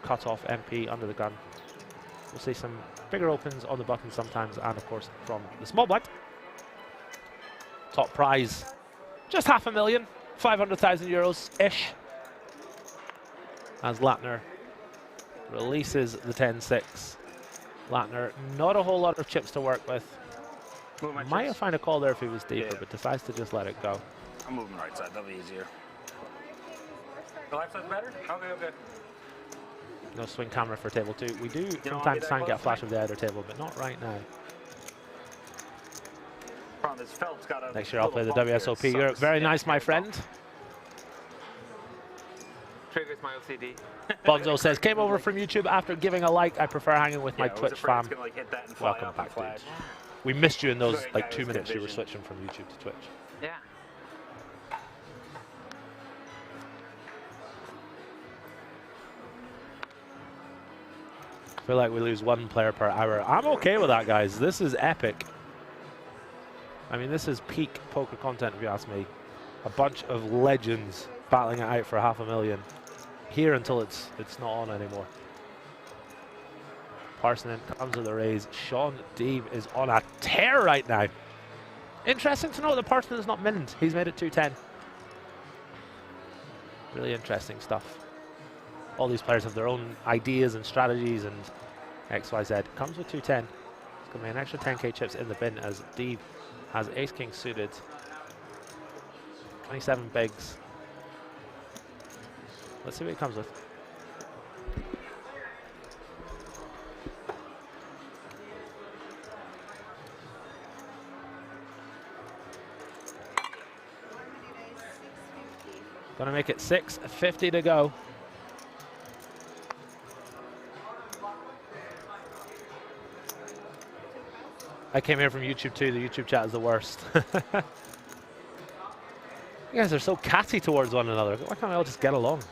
cut off MP under the gun. We'll see some bigger opens on the button sometimes, and of course from the small blind. Top prize, just €500,000, 500,000 euros ish. As Latner releases the 10-6. Latner, not a whole lot of chips to work with. Might have found a call there if he was deeper, but decides to just let it go. I'm moving right side. That'll be easier. The left side's better? Okay, okay. No swing camera for table 2. We do from time to time get a flash of the outer table, but not right now. This felt's got a Next year I'll play the WSOP Europe. Very nice, my friend. Triggers my OCD. Bonzo says, came over from YouTube after giving a like. I prefer hanging with my Twitch fam. Welcome back, dude. We missed you in those like 2 minutes you were switching from YouTube to Twitch. Yeah. I feel like we lose 1 player per hour. I'm okay with that, guys. This is epic. I mean, this is peak poker content, if you ask me. A bunch of legends battling it out for $500,000. Here until it's not on anymore. Parsonen comes with a raise. Sean Deeb is on a tear right now. Interesting to note that Parsonen is not minned. He's made it 210. Really interesting stuff. All these players have their own ideas and strategies and XYZ. Comes with 210. He's Gonna be an extra 10k chips in the bin as Deeb has ace king suited. 27 bigs. Let's see what he comes with. Gonna make it 6:50 to go. I came here from YouTube too. The YouTube chat is the worst. You guys are so catty towards one another. Why can't we all just get along?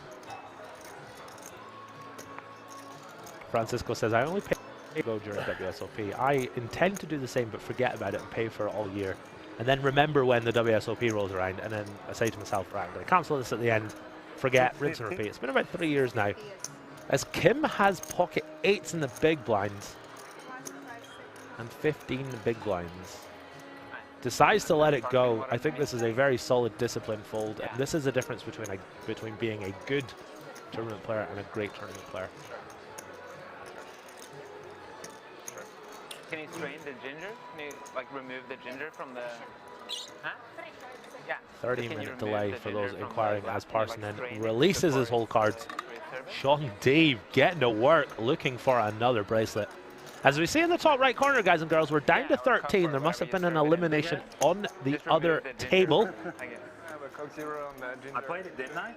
Francisco says, I only pay to go during WSOP. I intend to do the same, but forget about it and pay for it all year. And then remember when the WSOP rolls around, and then I say to myself, right, I'm going to cancel this at the end, forget, rinse and repeat. It's been about 3 years now. As Kim has pocket 8s in the big blinds and 15 in the big blinds. Decides to let it go. I think this is a very solid disciplined fold. And this is the difference between being a good tournament player and a great tournament player. Can you strain the ginger? Can you like remove the ginger from the... Huh? Yeah. 30-minute delay for those inquiring as Parson then releases his whole cards. Sean Deeb getting to work, looking for another bracelet. As we see in the top right corner, guys and girls, we're down to 13. There must have been an elimination on the other table. I played it, didn't I?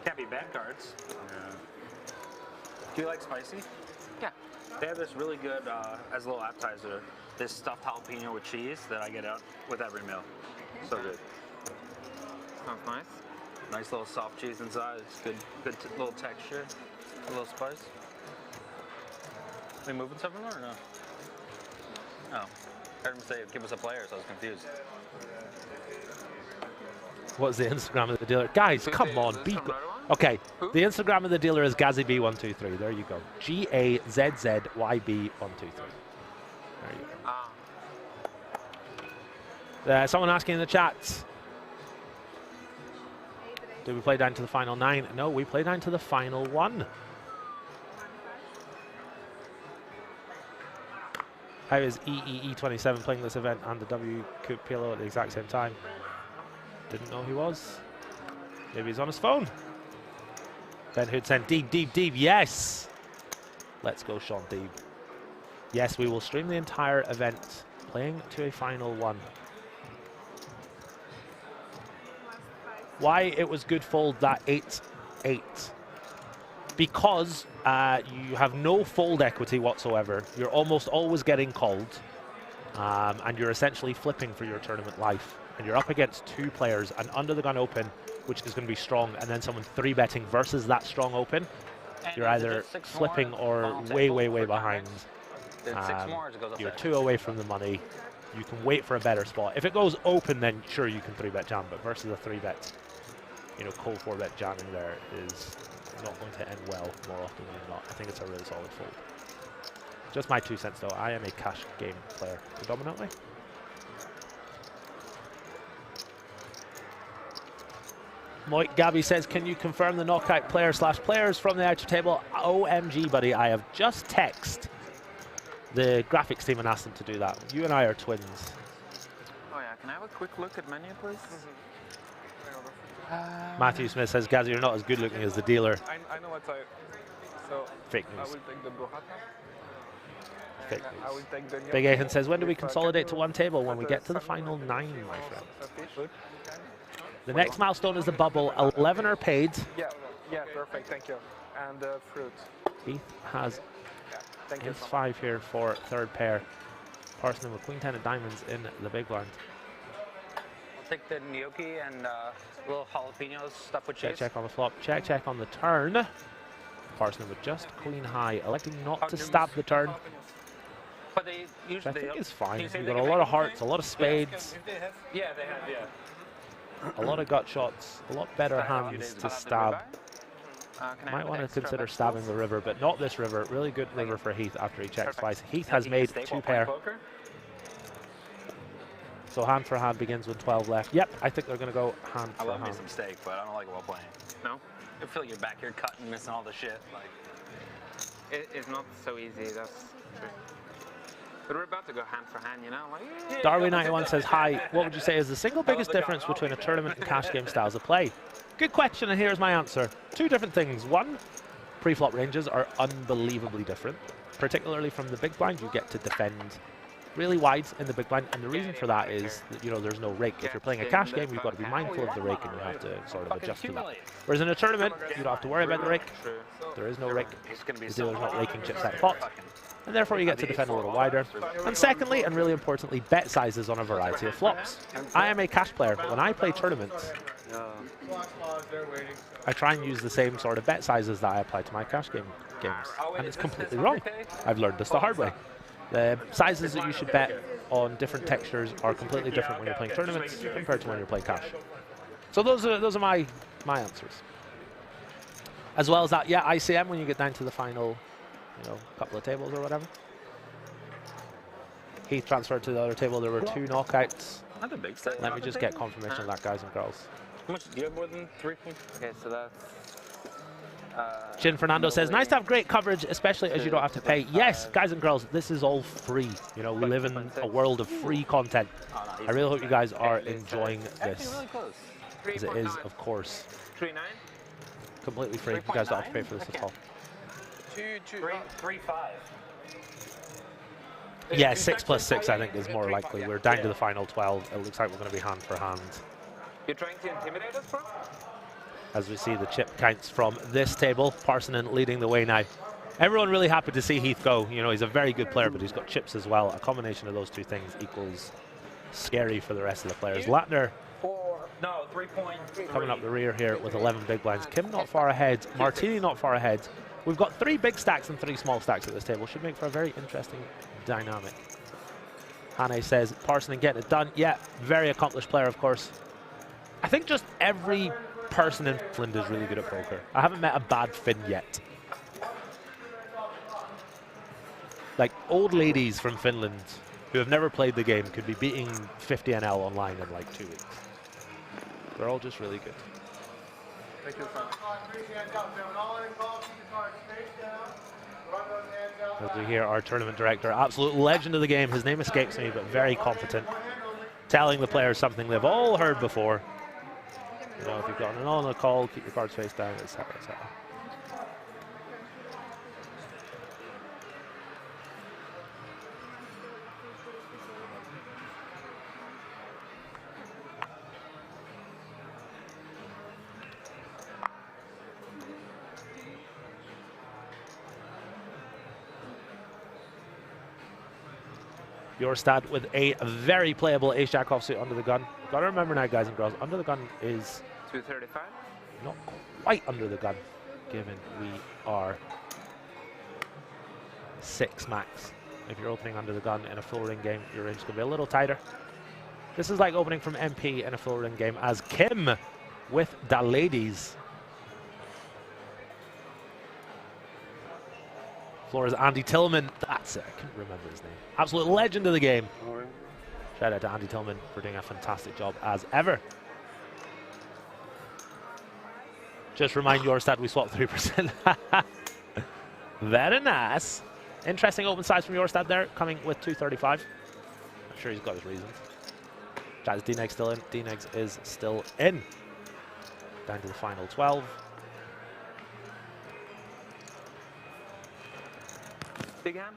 Can't be bad cards. Yeah. Do you like spicy? Yeah. They have this really good, as a little appetizer, this stuffed jalapeno with cheese that I get out with every meal. So good. Sounds nice. Nice little soft cheese inside. It's good little texture, a little spice. Are we moving something or no? Oh, I heard him say give us a player, so I was confused. What's the Instagram of the dealer? Guys, come on, be good. Okay, the Instagram of the dealer is GazzyB123. There you go. GAZZYB123. There you go. Someone asking in the chat. Did we play down to the final 9? No, we played down to the final 1. How is EEE27 playing this event and the W Coupe Pilo at the exact same time? Didn't know he was. Maybe he's on his phone. Ben Hood sent Deeb, yes! Let's go, Sean Deeb. Yes, we will stream the entire event, playing to a final 1. Why it was good fold that 8-8. Because you have no fold equity whatsoever. You're almost always getting called. And you're essentially flipping for your tournament life. And you're up against 2 players, an under the gun open, which is going to be strong, and then someone 3-betting versus that strong open. You're either flipping or way behind. You're 2 away from the money. You can wait for a better spot. If it goes open, then sure you can 3-bet jam, but versus a 3-bet, you know, cold 4-bet jamming there is not going to end well more often than not. I think it's a really solid fold. Just my 2 cents though. I am a cash game player predominantly. Mike Gabby says, can you confirm the knockout player/players from the outer table? OMG, buddy, I have just texted the graphics team and asked them to do that. You and I are twins. Oh yeah, can I have a quick look at menu, please? Matthew Smith says, Gazzy, you're not as good looking as the dealer. I know what's out. So fake news. I will take the burrata. Fake I will news. take the Big Ahan says, when do we consolidate to 1 table? When we get to the final 9, my friend. The next milestone is the bubble. 11 are paid. Yeah, perfect, thank you. And fruit. Heath has thank you ace so much. 5 here for 3rd pair. Parson with queen 10 of diamonds in the big blind. I'll take the gnocchi and little jalapenos stuffed with cheese. Check on the flop. Check on the turn. Parson with just queen high, electing not to stab the turn. But they Which I usually think is fine. You've You've got a lot of hearts, a lot of spades, Yeah, they have, yeah. a lot of gut shots, a lot better hands to stab. Might want to consider stabbing the river, but not this river. Really good river for Heath after he checks twice. Heath has made 2 pair. So hand for hand begins with 12 left. Yep, I think they're going to go hand for hand. I love me some steak, but I don't like it while playing. No? I feel like you're back here cutting, missing all the shit. Like, It's not so easy, that's true. But we're about to go hand for hand, you know? Like, Darwin91 says, hi, what would you say is the single biggest difference between a tournament and cash game styles of play? Good question, and here's my answer. Two different things. One, pre-flop ranges are unbelievably different. Particularly from the big blind, you get to defend really wide in the big blind, and the reason for that is that, you know, there's no rake. If you're playing a cash game, you've got to be mindful of the rake, and you have to sort of adjust to that. Whereas in a tournament, you don't have to worry about the rake. There is no rake. The dealer's not raking chips out of pot, and therefore you get to defend a little wider. And secondly, and really importantly, bet sizes on a variety of flops. I am a cash player, but when I play tournaments, I try and use the same sort of bet sizes that I apply to my cash games, and it's completely wrong. I've learned this the hard way. The sizes that you should bet on different textures are completely different when you're playing tournaments compared to when you're playing cash. So those are my answers. As well as that, yeah, ICM when you get down to the final, you know, couple of tables or whatever. Heath transferred to the other table. There were 2 knockouts. Let me just get confirmation of that, guys and girls. How much do you have more than 3 points? okay, so that's... Jin Fernando says, nice to have great coverage, especially as you don't have to pay. Yes, guys and girls, this is all free. You know, we live in a world of free content. I really hope you guys are enjoying this, as it is, of course, 3-9? completely free. You guys don't have to pay for this at all. 3-5. Yeah, 6 plus 6, I think, is more likely. We're down to the final 12. It looks like we're going to be hand for hand. You're trying to intimidate us, bro? As we see the chip counts from this table, Parsonen leading the way now. Everyone really happy to see Heath go. You know, he's a very good player, but he's got chips as well. A combination of those two things equals scary for the rest of the players. Latner coming up the rear here with 11 big blinds. Kim not far ahead. Martini not far ahead. We've got 3 big stacks and 3 small stacks at this table. Should make for a very interesting dynamic. Hane says, Parsonen getting it done. Yeah, very accomplished player, of course. I think just every person in Finland is really good at poker. I haven't met a bad Finn yet. Like, old ladies from Finland who have never played the game could be beating 50 NL online in like 2 weeks. They're all just really good. As we hear our tournament director, absolute legend of the game, his name escapes me, but very competent, telling the players something they've all heard before. You know, if you've got an on a call, keep your cards face down, etc., etc. Jorstad with a very playable ace-jack offsuit under the gun. Got to remember now, guys and girls, under the gun is 235. Not quite under the gun, given we are 6 max. If you're opening under the gun in a full ring game, your range can be a little tighter. This is like opening from MP in a full ring game, as Kim with the ladies. Floor is Andy Tillman. That's it. I couldn't remember his name. Absolute legend of the game. Shout out to Andy Tillman for doing a fantastic job as ever. Just remind Jorstad we swapped 3%. Very nice. Interesting open size from Jorstad there, coming with 235. I'm sure he's got his reasons. Chat, is D-Neg still in? D-Neg is still in. Down to the final 12. Big hand?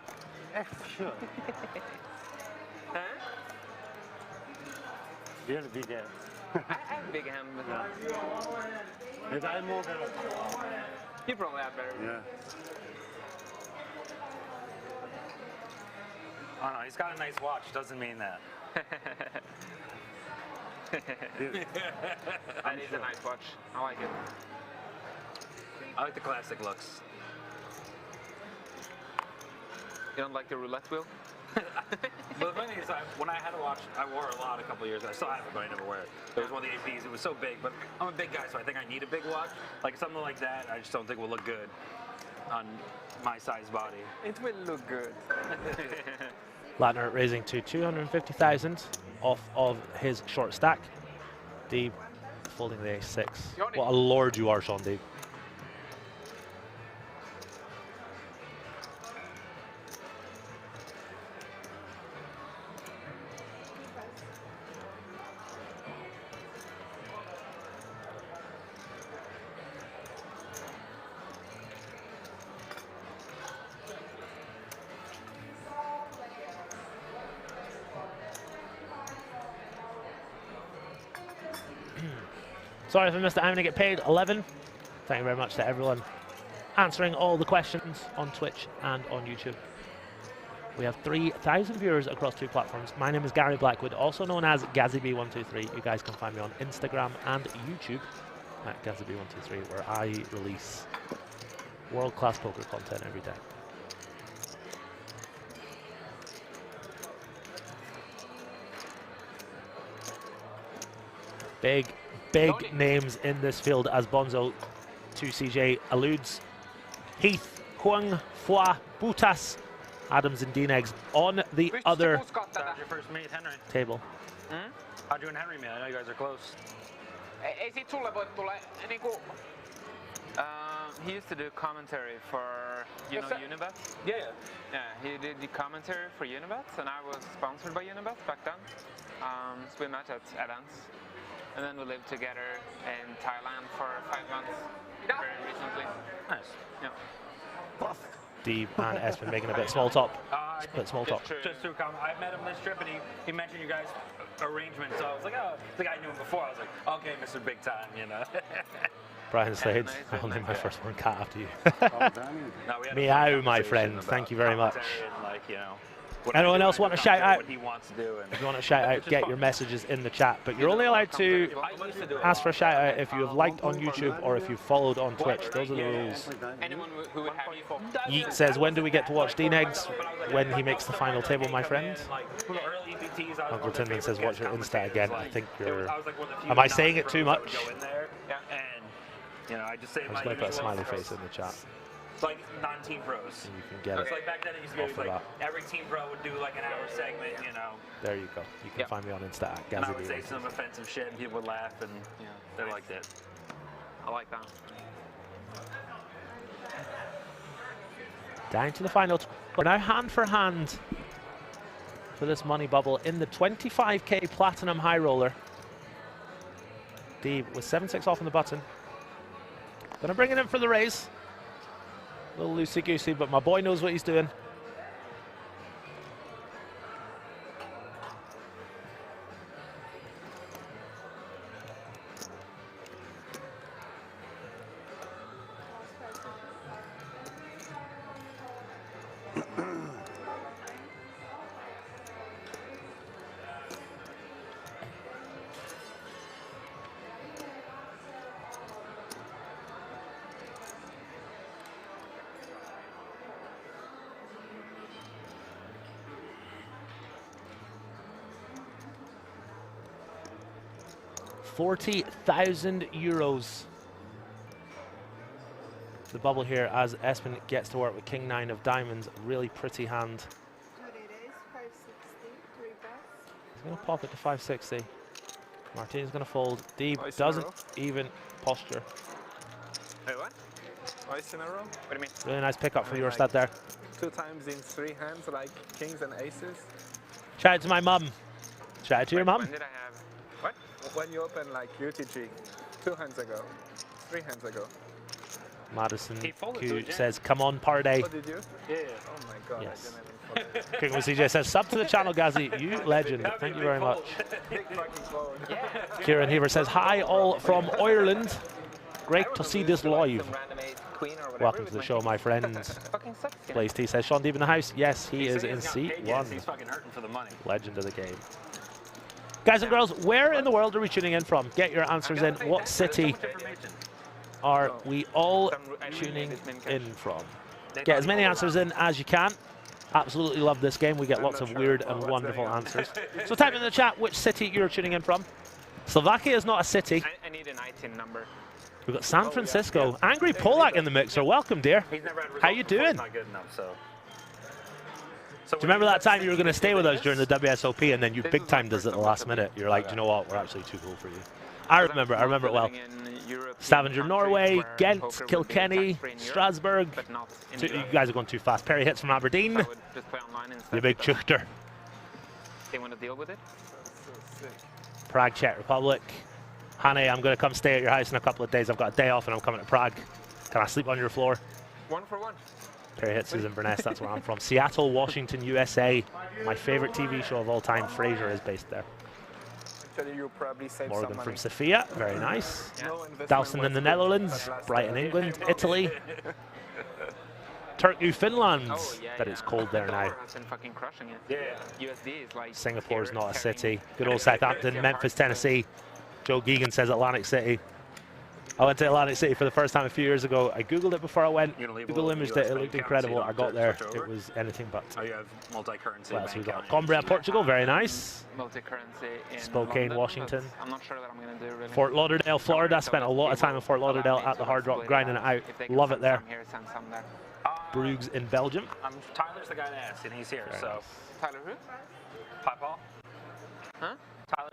Sure. Huh? You're the big hand. I have big hand, but I'm more better. You probably have better. Yeah. Oh no, he's got a nice watch. Doesn't mean that. That is a nice watch. I like it. I like the classic looks. You don't like the roulette wheel? But the funny thing is, when I had a watch, I wore a lot a couple of years ago. I still have it, but I never wear it. It was one of the APs. It was so big, but I'm a big guy, so I think I need a big watch. Like something like that, I just don't think will look good on my size body. It will look good. Latner raising to 250,000 off of his short stack. Deeb folding the ace-6. What a lord you are, Sean Deeb. Sorry if I missed it. I'm going to get paid 11. Thank you very much to everyone answering all the questions on Twitch and on YouTube. We have 3,000 viewers across 2 platforms. My name is Gary Blackwood, also known as GazzyB123. You guys can find me on Instagram and YouTube at GazzyB123, where I release world-class poker content every day. Big names in this field, as Bonzo 2CJ alludes. Heath, Huang, Fua, Butas, Adams and D-Negs on the other How'd your first meet, Henry? table. How'd you and Henry meet? I know you guys are close. Ei sit sulle voi tulla niinku... He used to do commentary for, you know, Unibet? Yeah. Yeah, he did the commentary for Unibet, and I was sponsored by Unibet back then. So we met at events. And then we lived together in Thailand for 5 months, very recently. Nice. Yeah. Deeb and Espen making a bit small talk. Just through comment. I met him on this trip, and he mentioned you guys' arrangement, so I was like, oh, I think I knew him before. I was like, okay, Mr. Big Time, you know. Brian Slade, I'll name my firstborn cat after you. Meow, my friend. Thank you very much. Anyone else want to shout out? If you want to shout out, get your messages in the chat. But you're only allowed to ask for a shout out if you have liked on YouTube or if you've followed on Twitch. Those are the rules. Yeet says, when do we get to watch D-Negs? When he makes the final table, my friend. Uncle Tinman says, watch your Insta again. I think you're... Am I saying it too much? You know, I just say I'm just going to put a smiley face in the chat. It's like non-team pros. And you can get it's it. Like back then it used to be like every team pro would do like an hour segment, you know. There you go. You can find me on Insta at And I would GazzyB123. say some offensive shit and people would laugh and they liked it. I like that. Down to the final. We're now hand for hand for this money bubble in the 25K Platinum High Roller. Deeb with 7-6 off on the button. Gonna bring it in for the raise. A little loosey-goosey, but my boy knows what he's doing. €40,000. The bubble here as Espen gets to work with King 9 of diamonds. Really pretty hand. He's going to pop it to 560. Martin's going to fold. Deeb doesn't even posture. Wait, what? Twice in a row? What do you mean? Really nice pickup for your stat there. 2 times in 3 hands, like kings and aces. Shout out to my mum. Shout out to your mum. When did I have? What? When you opened like UTG 2 hands ago, 3 hands ago. Madison Q says, come on, party. Oh, did you? Yeah. Oh my god. Yes. King with CJ says, sub to the channel, Gazzy. You legend. Thank you very much. Kieran Heaver says, hi all from Ireland. Great to see this live. Welcome to the show, my friends. Blaze T says, Sean Deeb in the house. Yes, he is in seat 1. He's fucking hurting for the money. Legend of the game. Guys and girls, where in the world are we tuning in from? Get your answers in. What city are we all tuning in from? Get as many answers in as you can. Absolutely love this game. We get lots of weird and wonderful answers. So type in the chat which city you're tuning in from. Slovakia is not a city. I need an ITIN number. We've got San Francisco. Angry Polak in the mixer. Welcome, dear. How you doing? Not good enough, so. Do you remember that time you were going to stay with us during the WSOP and then you big timed us at the last minute? You're like, do you know what? We're actually too cool for you. I remember it well. Stavanger, Norway, Ghent, Kilkenny, Strasbourg. You guys are going too fast. Perry hits from Aberdeen. You big chuchter. They want to deal with it? Prague, Czech Republic. Hane, I'm going to come stay at your house in a couple of days. I've got a day off and I'm coming to Prague. Can I sleep on your floor? 1 for 1. Perry hits is Inverness, that's where I'm from. Seattle, Washington, USA. My favorite TV show of all time, Frasier, is based there. Actually, you probably save Morgan some from money. Sofia, very nice. No investment Dowson in the Netherlands, Brighton, England, Italy. Turku, Finland. But it's cold there now. Has been fucking crushing it. Yeah. USD is like Singapore's not a city. Good old Southampton, Memphis, Tennessee. Joe Geegan says Atlantic City. I went to Atlantic City for the first time a few years ago. I Googled it before I went. Google imaged it. It looked incredible. I got there. It was anything but. Oh, you have multi-currency. What else we got? Coimbra, Portugal. Very nice. Multi-currency in Spokane, London, Washington. I'm not sure that I'm going to do really. Fort Lauderdale, Florida. Spent a lot of time in Fort Lauderdale at the Hard Rock, grinding it out. Love it there. Here, send some there. Bruges in Belgium. Tyler's the guy to ask, and he's here. So. Tyler who? Pipeall. Huh?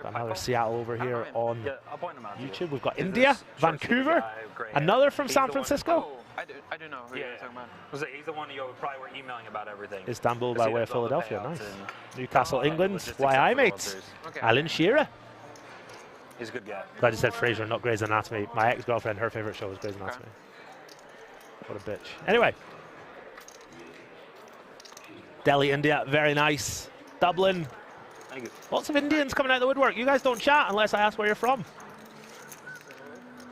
Got another Seattle over here on I'll point him out. YouTube. We've got India, Vancouver, another from San Francisco. I do know who you're talking about. He's the one you probably were emailing about everything. Istanbul by way of Philadelphia. Nice. Newcastle, England. YI mates. Alan Shearer. He's a good guy. Glad you said Frasier, not Grey's Anatomy. My ex-girlfriend, her favorite show was Grey's Anatomy. What a bitch. Anyway. Delhi, India. Very nice. Dublin. Lots of Indians coming out of the woodwork. You guys don't chat unless I ask where you're from.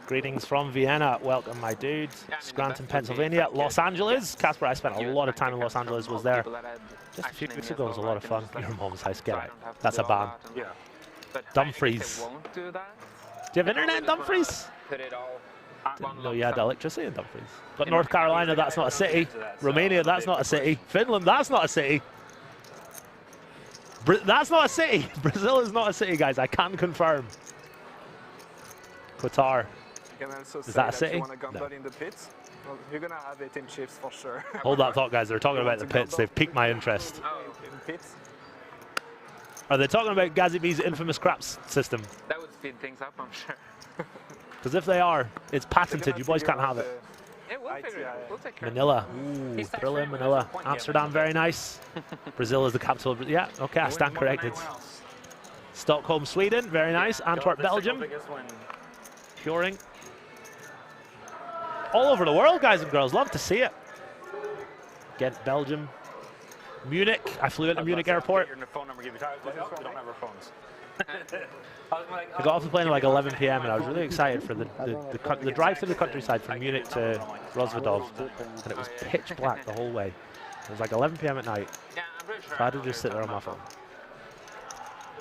Greetings from Vienna. Welcome, my dudes. Scranton, Pennsylvania. Los Angeles. Casper, I spent a lot of time in Los Angeles. Was there just a few weeks ago. It was a lot of fun. Your mom's house. Get out. That's a ban. Yeah. Dumfries. Do you have internet in Dumfries? Didn't know you had electricity in Dumfries. But North Carolina, that's not a city. Romania, that's not a city. Finland, that's not a city. That's not a city. Brazil is not a city, guys. I can confirm. Qatar. Is that a city? You want to gamble in the pits? Well, you're gonna have it in chips for sure. Hold that thought, guys. They're talking about the pits. They've piqued my interest. In pits? Are they talking about Gazi B's infamous craps system? That would speed things up, I'm sure. Because if they are, it's patented. You boys can't have it. Yeah, we'll figure it out. We'll take care of it. Manila. Ooh, Thriller, Manila. Amsterdam, very nice. Brazil is the capital of... Yeah, okay, I stand corrected. Stockholm, Sweden, very nice. Antwerp, Belgium. Curing. All over the world, guys and girls. Love to see it. Ghent, Belgium. Munich. I flew into Munich Airport. Your phone number, give you time. We don't have our phones. I got off the plane at like 11 p.m. and I was really excited for the drive through the countryside from Munich to Rosvedov, and it was pitch black the whole way. It was like 11 p.m. at night, so I had to just sit there on my phone.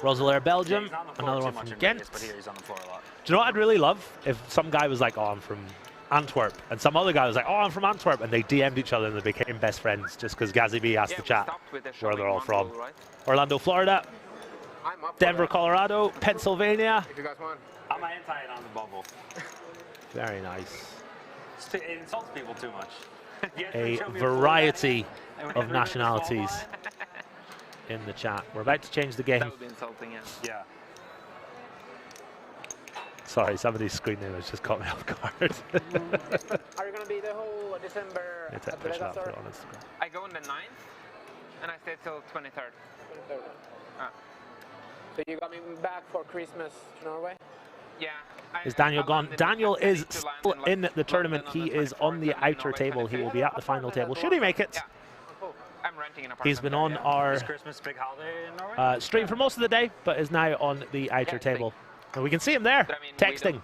Roselaire, Belgium, another one from Ghent. Do you know what I'd really love? If some guy was like, oh, I'm from Antwerp, and some other guy was like, oh, I'm from Antwerp, and they DM'd each other and they became best friends just because Gazi B asked the chat where they're all from. Orlando, Florida. Denver, Colorado, Pennsylvania. If you guys want. I'm anti it on the bubble. Very nice. It insults people too much. A variety of nationalities in the chat. We're about to change the game. That would be insulting, yeah. Sorry, somebody's screen name has just caught me off guard. Are you going to be the whole December at the Vegas? I go on the 9th, and I stay till 23rd. So you got me back for Christmas to Norway? Yeah. Is Daniel gone? Daniel is still in the tournament. He is on the outer table. He will be at the final table. Should he make it? I'm renting an apartment. He's been on our stream for most of the day, but is now on the outer table. And we can see him there, texting.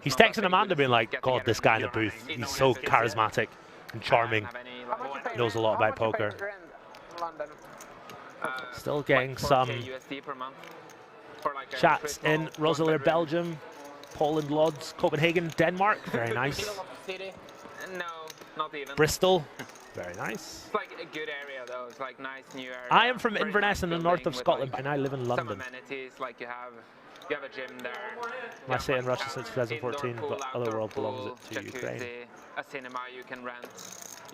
He's texting Amanda being like, God, this guy in the booth, he's so charismatic and charming. Knows a lot about poker. Still getting some chats in Roselaire, Belgium, Poland, Lodz, Copenhagen, Denmark. Very nice. No, not even. Bristol. Very nice. It's like a good area though. It's like nice new area. I am from Inverness in the north of Scotland, and I live in London. Some amenities, like you have a gym there. I stay in Russia since 2014, but other world belongs to Ukraine. A cinema you can rent.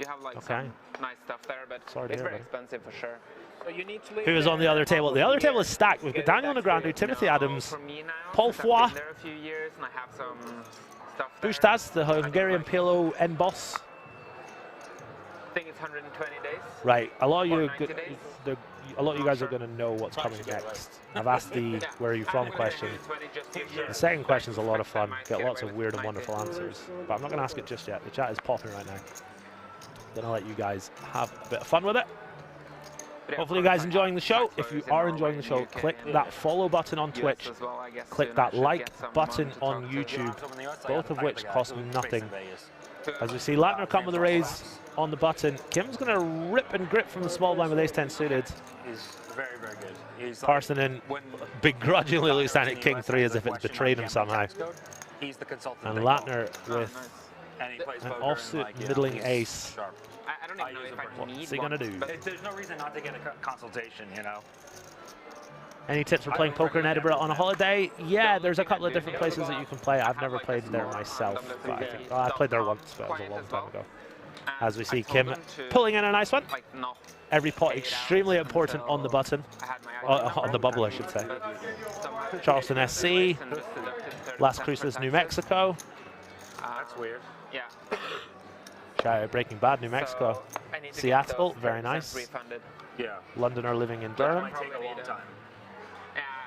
You have like some nice stuff there, but it's very expensive for sure. So you need to Who is on the other table? The other table is stacked. We've got Daniel Negreanu, Timothy Adams, Paul Foy, Bustas, the Hungarian Pilo N boss. I think it's 120 days. Right, a lot of you guys are going to know what's coming next. I've asked the "Where are you from?" question. The second question is a lot of fun. Get lots of weird and wonderful answers, but I'm not going to ask it just yet. The chat is popping right now. Going to let you guys have a bit of fun with it. Hopefully you guys enjoying the show. If you are enjoying the show, click that follow button on Twitch. Click that like button on YouTube, both of which cost nothing. As we see Latner come with a raise on the button. Kim's going to rip and grip from the small blind with ace-10 suited. He's very, very good. He's Parsonen begrudgingly looks down at King 3 as if it's betrayed him somehow. He's the consultant. And Latner with an offsuit middling ace. I don't even know if I need What's he going to do? There's no reason not to get a consultation, you know. Any tips for playing poker in Edinburgh on a holiday? Yeah, there's a couple of different places that you can play. I've never played there myself, but I think I played there once, but it was a long time ago. As we see Kim pulling in a nice one. Every pot extremely important on the button, on the bubble, I should say. Charleston SC, Las Cruces, New Mexico. That's weird. Yeah. Shout out Breaking Bad, New Mexico. Seattle, very nice. Yeah. Londoner living in Durham. Might take a long time.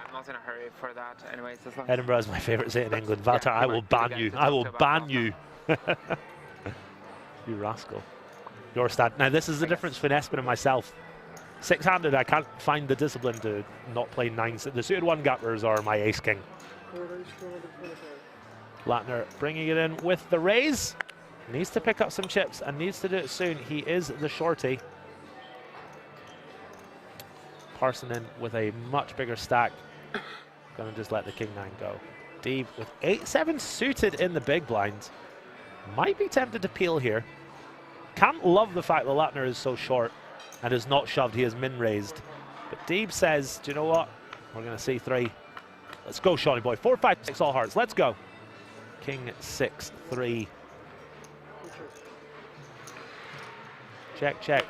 I'm not in a hurry for that. Anyways, as long Edinburgh is my favourite city in England. Valter, I will ban you. I will ban you. You rascal. Your stat. Now, this is the difference between Espen and myself. Six-handed, I can't find the discipline to not play nines. The suited one gappers are my ace-king. Latner bringing it in with the raise. Needs to pick up some chips and needs to do it soon. He is the shorty. Parsonen with a much bigger stack. Gonna just let the King 9 go. Deeb with 8-7 suited in the big blind. Might be tempted to peel here. Can't love the fact that Latner is so short and is not shoved. He is min raised. But Deeb says, do you know what? We're gonna see 3. Let's go, Shawnee boy. 4, 5, 6 all hearts. Let's go. King 6, 3. Check, check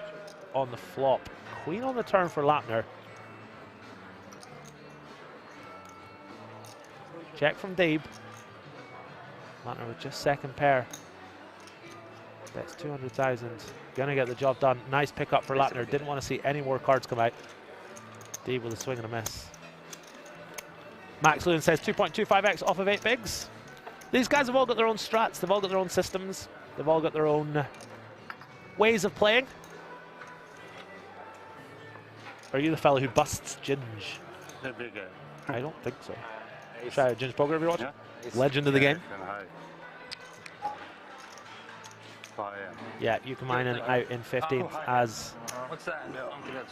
on the flop. Queen on the turn for Latner. Check from Deeb. Latner with just second pair. That's 200,000. Gonna get the job done. Nice pickup for Latner. Didn't want to see any more cards come out. Deeb with a swing and a miss. Max Lewin says 2.25x off of 8 bigs. These guys have all got their own strats. They've all got their own systems. They've all got their own ways of playing. Are you the fellow who busts Ginge? I don't think so. Shout out Ginge Poker if you're watching. Legend of the game. Yeah, you can mine and out in 15th as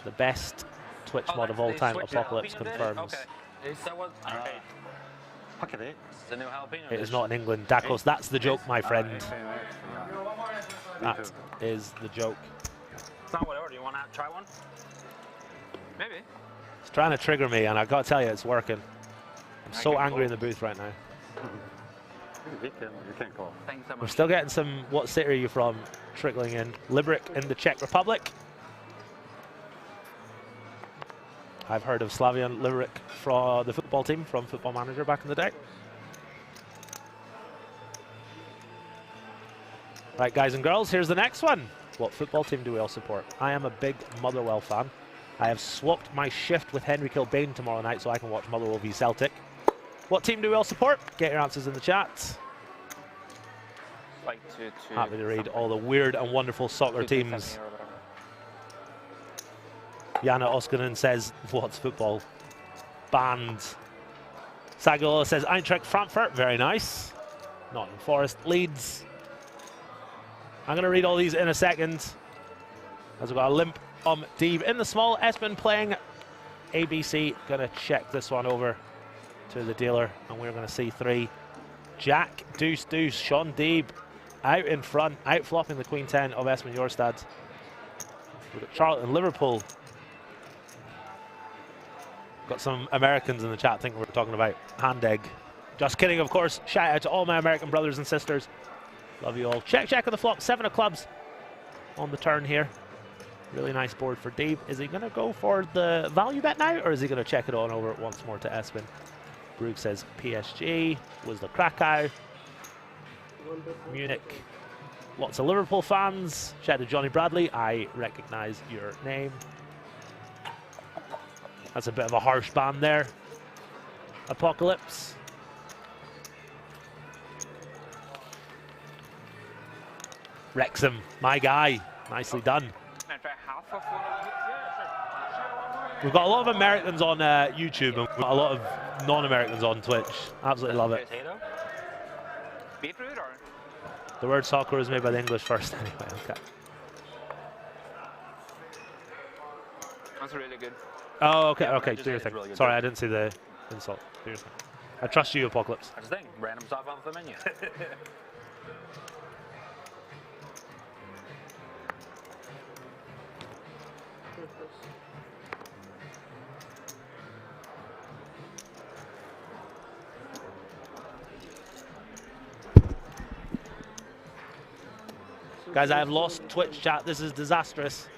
the best Twitch mod of all time. Apocalypse confirms. It is not in England. Dakos, that's the joke, my friend. That is the joke. It's not whatever. Do you want to try one? Maybe. It's trying to trigger me, and I gotta tell you, it's working. I'm so angry in the booth right now. You can call. Thanks so much. We're still getting some "What city are you from?" trickling in. Liberec in the Czech Republic. I've heard of Slavian Liberec from the football team from Football Manager back in the day. Right, guys and girls, here's the next one. What football team do we all support? I am a big Motherwell fan. I have swapped my shift with Henry Kilbane tomorrow night so I can watch Motherwell v Celtic. What team do we all support? Get your answers in the chat. Like Happy to read all the weird and wonderful soccer teams. Jana Oskanen says, what's football? Banned. Sagola says, Eintracht Frankfurt, very nice. Nottingham Forest, Leeds. I'm going to read all these in a second. As we've got a limp Deeb in the small. Espen playing ABC. Going to check this one over to the dealer. And we're going to see 3. Jack, deuce, deuce. Sean Deeb out in front. Out flopping the Queen 10 of Espen Jorstad. We've got Charlton, Liverpool. Got some Americans in the chat thinking we're talking about hand egg. Just kidding, of course. Shout out to all my American brothers and sisters. Love you all. Check, check on the flop. 7 of clubs on the turn here. Really nice board for Deeb. Is he going to go for the value bet now, or is he going to check it on over once more to Espen? Brugge says PSG. Was the Krakow. Munich. Lots of Liverpool fans. Shout out to Johnny Bradley. I recognize your name. That's a bit of a harsh ban there. Apocalypse. Wrexham, my guy. Nicely done. Can I try half of one of We've got a lot of Americans on YouTube and we've got a lot of non-Americans on Twitch. Absolutely love it. Beetroot or? The word soccer is made by the English first anyway. Okay. That's really good. Oh, okay, Yeah, okay. I just Do your ate it, thing. really good. Sorry, I didn't see the insult. Do your thing. I trust you, Apocalypse. That's the thing. Random stuff off the menu. Guys, I have lost Twitch chat. This is disastrous.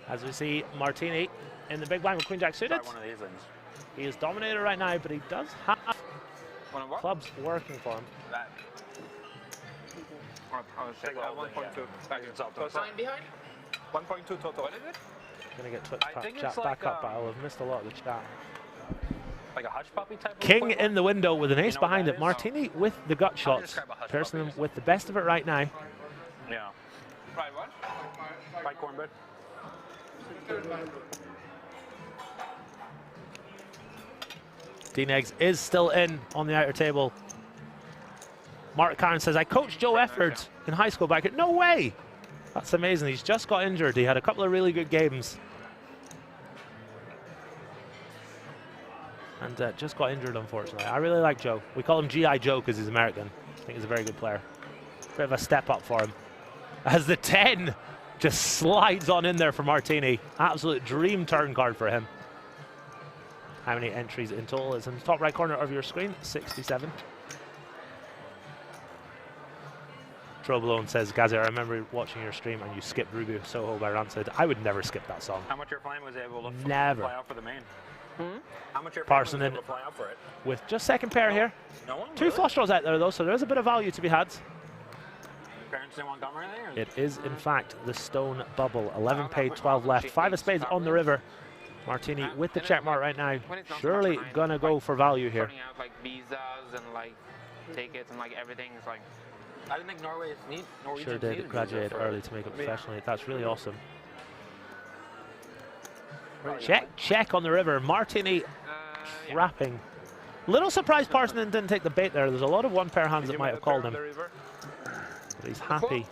As we see Martini in the big blind with Queen Jack suited. Try one of these things. He is dominator right now, but he does have clubs working for him. That. I was checking 1.2. Sign behind? 1.2 total. What is it? Gonna get Twitch I think chat it's back like, up, but I'll have missed a lot of the chat. Like a hush puppy type of King equivalent? in the window with an ace You know what behind that it. is? Martini with the gut shots. describe a hush Pearson puppy with the best of it right now. Yeah. Right, what? Right cornbread. Dean Eggs is still in on the outer table. Mark Karen says, I coached Joe Efford in high school back at... No way! That's amazing. He's just got injured. He had a couple of really good games. And just got injured, unfortunately. I really like Joe. We call him G.I. Joe because he's American. I think he's a very good player. Bit of a step up for him. As the 10 just slides on in there for Martini. Absolute dream turn card for him. How many entries in total is in the top right corner of your screen? 67. Troblone says, Gazi, I remember watching your stream and you skipped Ruby Soho by Rancid. I would never skip that song. How much your flame was able to Never. fly out for the main? How much your Parson flame in was able to fly out for it? with just second pair here. No one? Two flush draws out there though, so there is a bit of value to be had. Parents didn't want to come or anything? Or It is in fact the stone bubble. 11 paid, 12 left. 5 of spades on the river. Martini with the check mark right now. Surely gonna go for value here. Sorting out like visas and like tickets and like everything. It's like I didn't think Norway need Norwegian Sure did graduate early to make it professionally. That's really awesome. Check on the river. Martini trapping. Little surprised Parson didn't take the bait there. There's a lot of one pair hands that might have called him. But he's happy.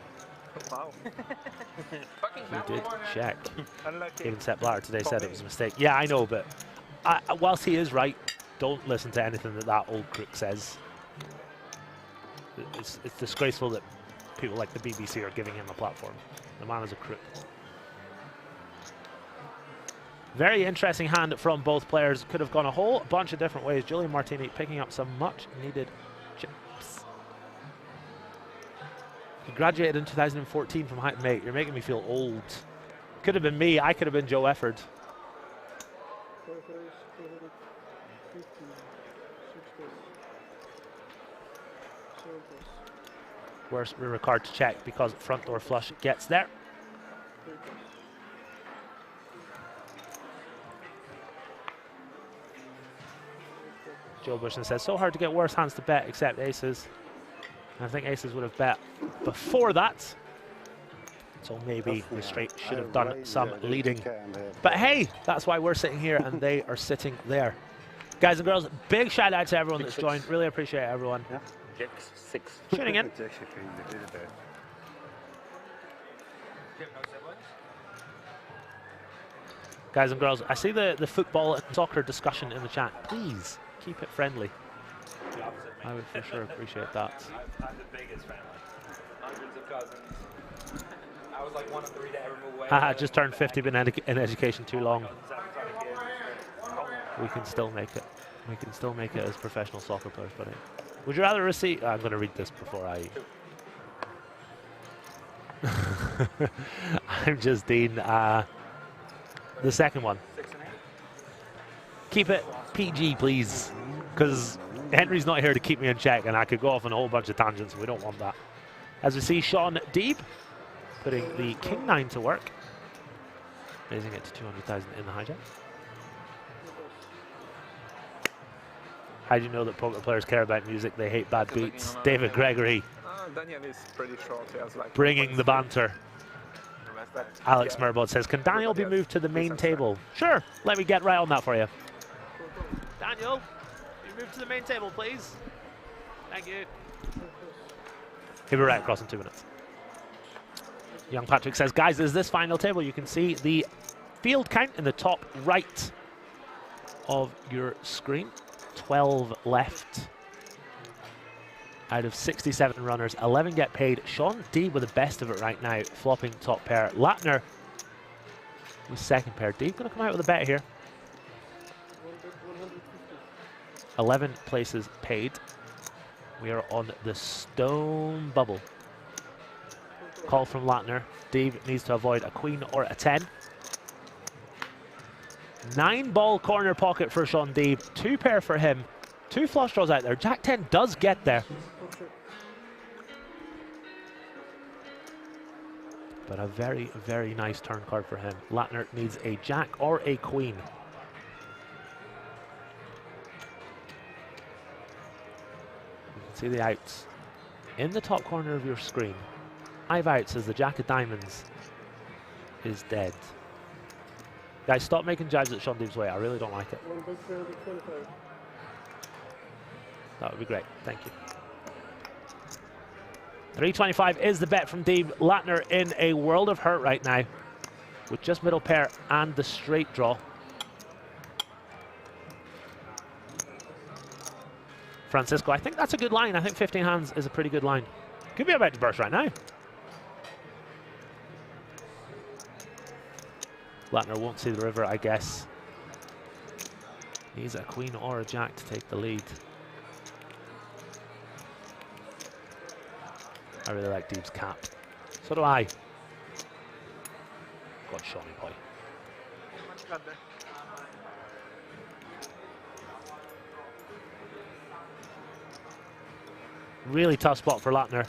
Wow. He did check. Even Sepp Blatter today said it was a mistake. Yeah, I know, but whilst he is right, don't listen to anything that old crook says. It's disgraceful that people like the BBC are giving him a platform. The man is a crook. Very interesting hand from both players. Could have gone a whole bunch of different ways. Julian Martini picking up some much needed chips. He graduated in 2014 from High. Mate, you're making me feel old. Could have been me. I could have been Joe Efford. Where's river card to check because front door flush gets there. Joe Bushin says, so hard to get worse hands to bet except aces. And I think aces would have bet before that. So maybe the straight should have done some leading. But hey, that's why we're sitting here and they are sitting there. Guys and girls, big shout out to everyone that's joined. Really appreciate everyone. Tuning in. Guys and girls, I see the football and soccer discussion in the chat. Please keep it friendly. I would for sure appreciate that. I'm the biggest family. Hundreds of cousins. I was like one of 3 to ever move away. Haha, just turned 50, been in education too long. We can still make it. We can still make it as professional soccer players, buddy. Would you rather receive... I'm going to read this before I... I'm just Dean. The second one. Keep it PG, please. Because Henry's not here to keep me in check, and I could go off on a whole bunch of tangents, and we don't want that. As we see Sean Deeb putting the King 9 to work. Raising it to 200,000 in the hijack. How do you know that poker players care about music? They hate bad beats. David Gregory. Daniel is pretty short. He has like bringing the banter. Alex Murbod says, can Daniel be moved to the main table? Sure, let me get right on that for you. Daniel, you move to the main table, please. Thank you. He'll be right across in 2 minutes. Young Patrick says, guys, is this final table? You can see the field count in the top right of your screen. 12 left. Out of 67 runners, 11 get paid. Sean D with the best of it right now, flopping top pair. Latner with second pair. D going to come out with a bet here. 11 places paid. We are on the stone bubble. Call from Latner. Dave needs to avoid a queen or a 10. 9-ball corner pocket for Sean Deeb. 2 pair for him. 2 flush draws out there. Jack 10 does get there. But a very, very nice turn card for him. Latner needs a jack or a queen. You can see the outs in the top corner of your screen. 5 outs as the jack of diamonds is dead. Guys, stop making jabs at Sean Deeb's way. I really don't like it. That would be great. Thank you. 325 is the bet from Deeb. Latner in a world of hurt right now with just middle pair and the straight draw. Francisco, I think that's a good line. I think 15 hands is a pretty good line. Could be about to burst right now. Latner won't see the river, I guess. Needs a queen or a jack to take the lead. I really like Deeb's cap. So do I. God, Shawnee boy. Really tough spot for Latner.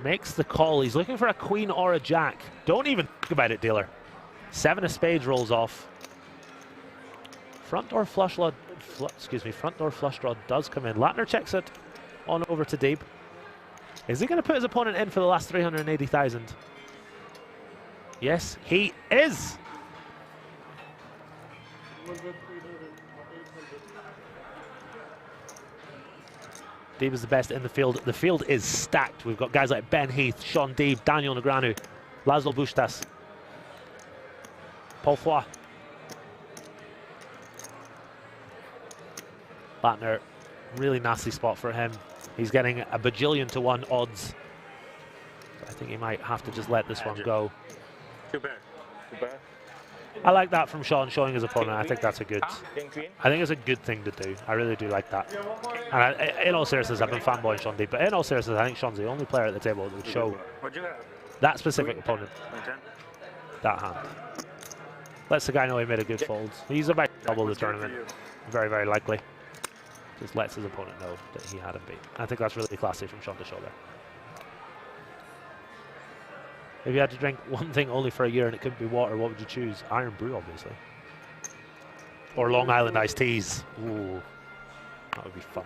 Makes the call. He's looking for a queen or a jack. Don't even think about it, dealer. 7 of spades rolls off. Front door flush draw. Front door flush draw does come in. Latner checks it on over to Deeb. Is he going to put his opponent in for the last 380,000? Yes, he is. Deeb is the best in the field. The field is stacked. We've got guys like Ben Heath, Sean Deeb, Daniel Negreanu, Laszlo Bustas, Paul Foy. Latner, really nasty spot for him. He's getting a bajillion to 1 odds. I think he might have to just let this one go. 2 pair. 2 pair. I like that from Sean, showing his opponent. I think that's a good. I think it's a good thing to do. I really do like that. And in all seriousness, I've been fanboying Sean Deeb, but in all seriousness, I think Sean's the only player at the table that would show that specific opponent that hand. Lets the guy know he made a good fold. He's about to double the tournament, very, very likely. Just lets his opponent know that he had him beat. I think that's really classy from Sean to show there. If you had to drink one thing only for a year and it couldn't be water, what would you choose? Iron Brew, obviously. Or Long Island iced teas. Ooh, that would be fun.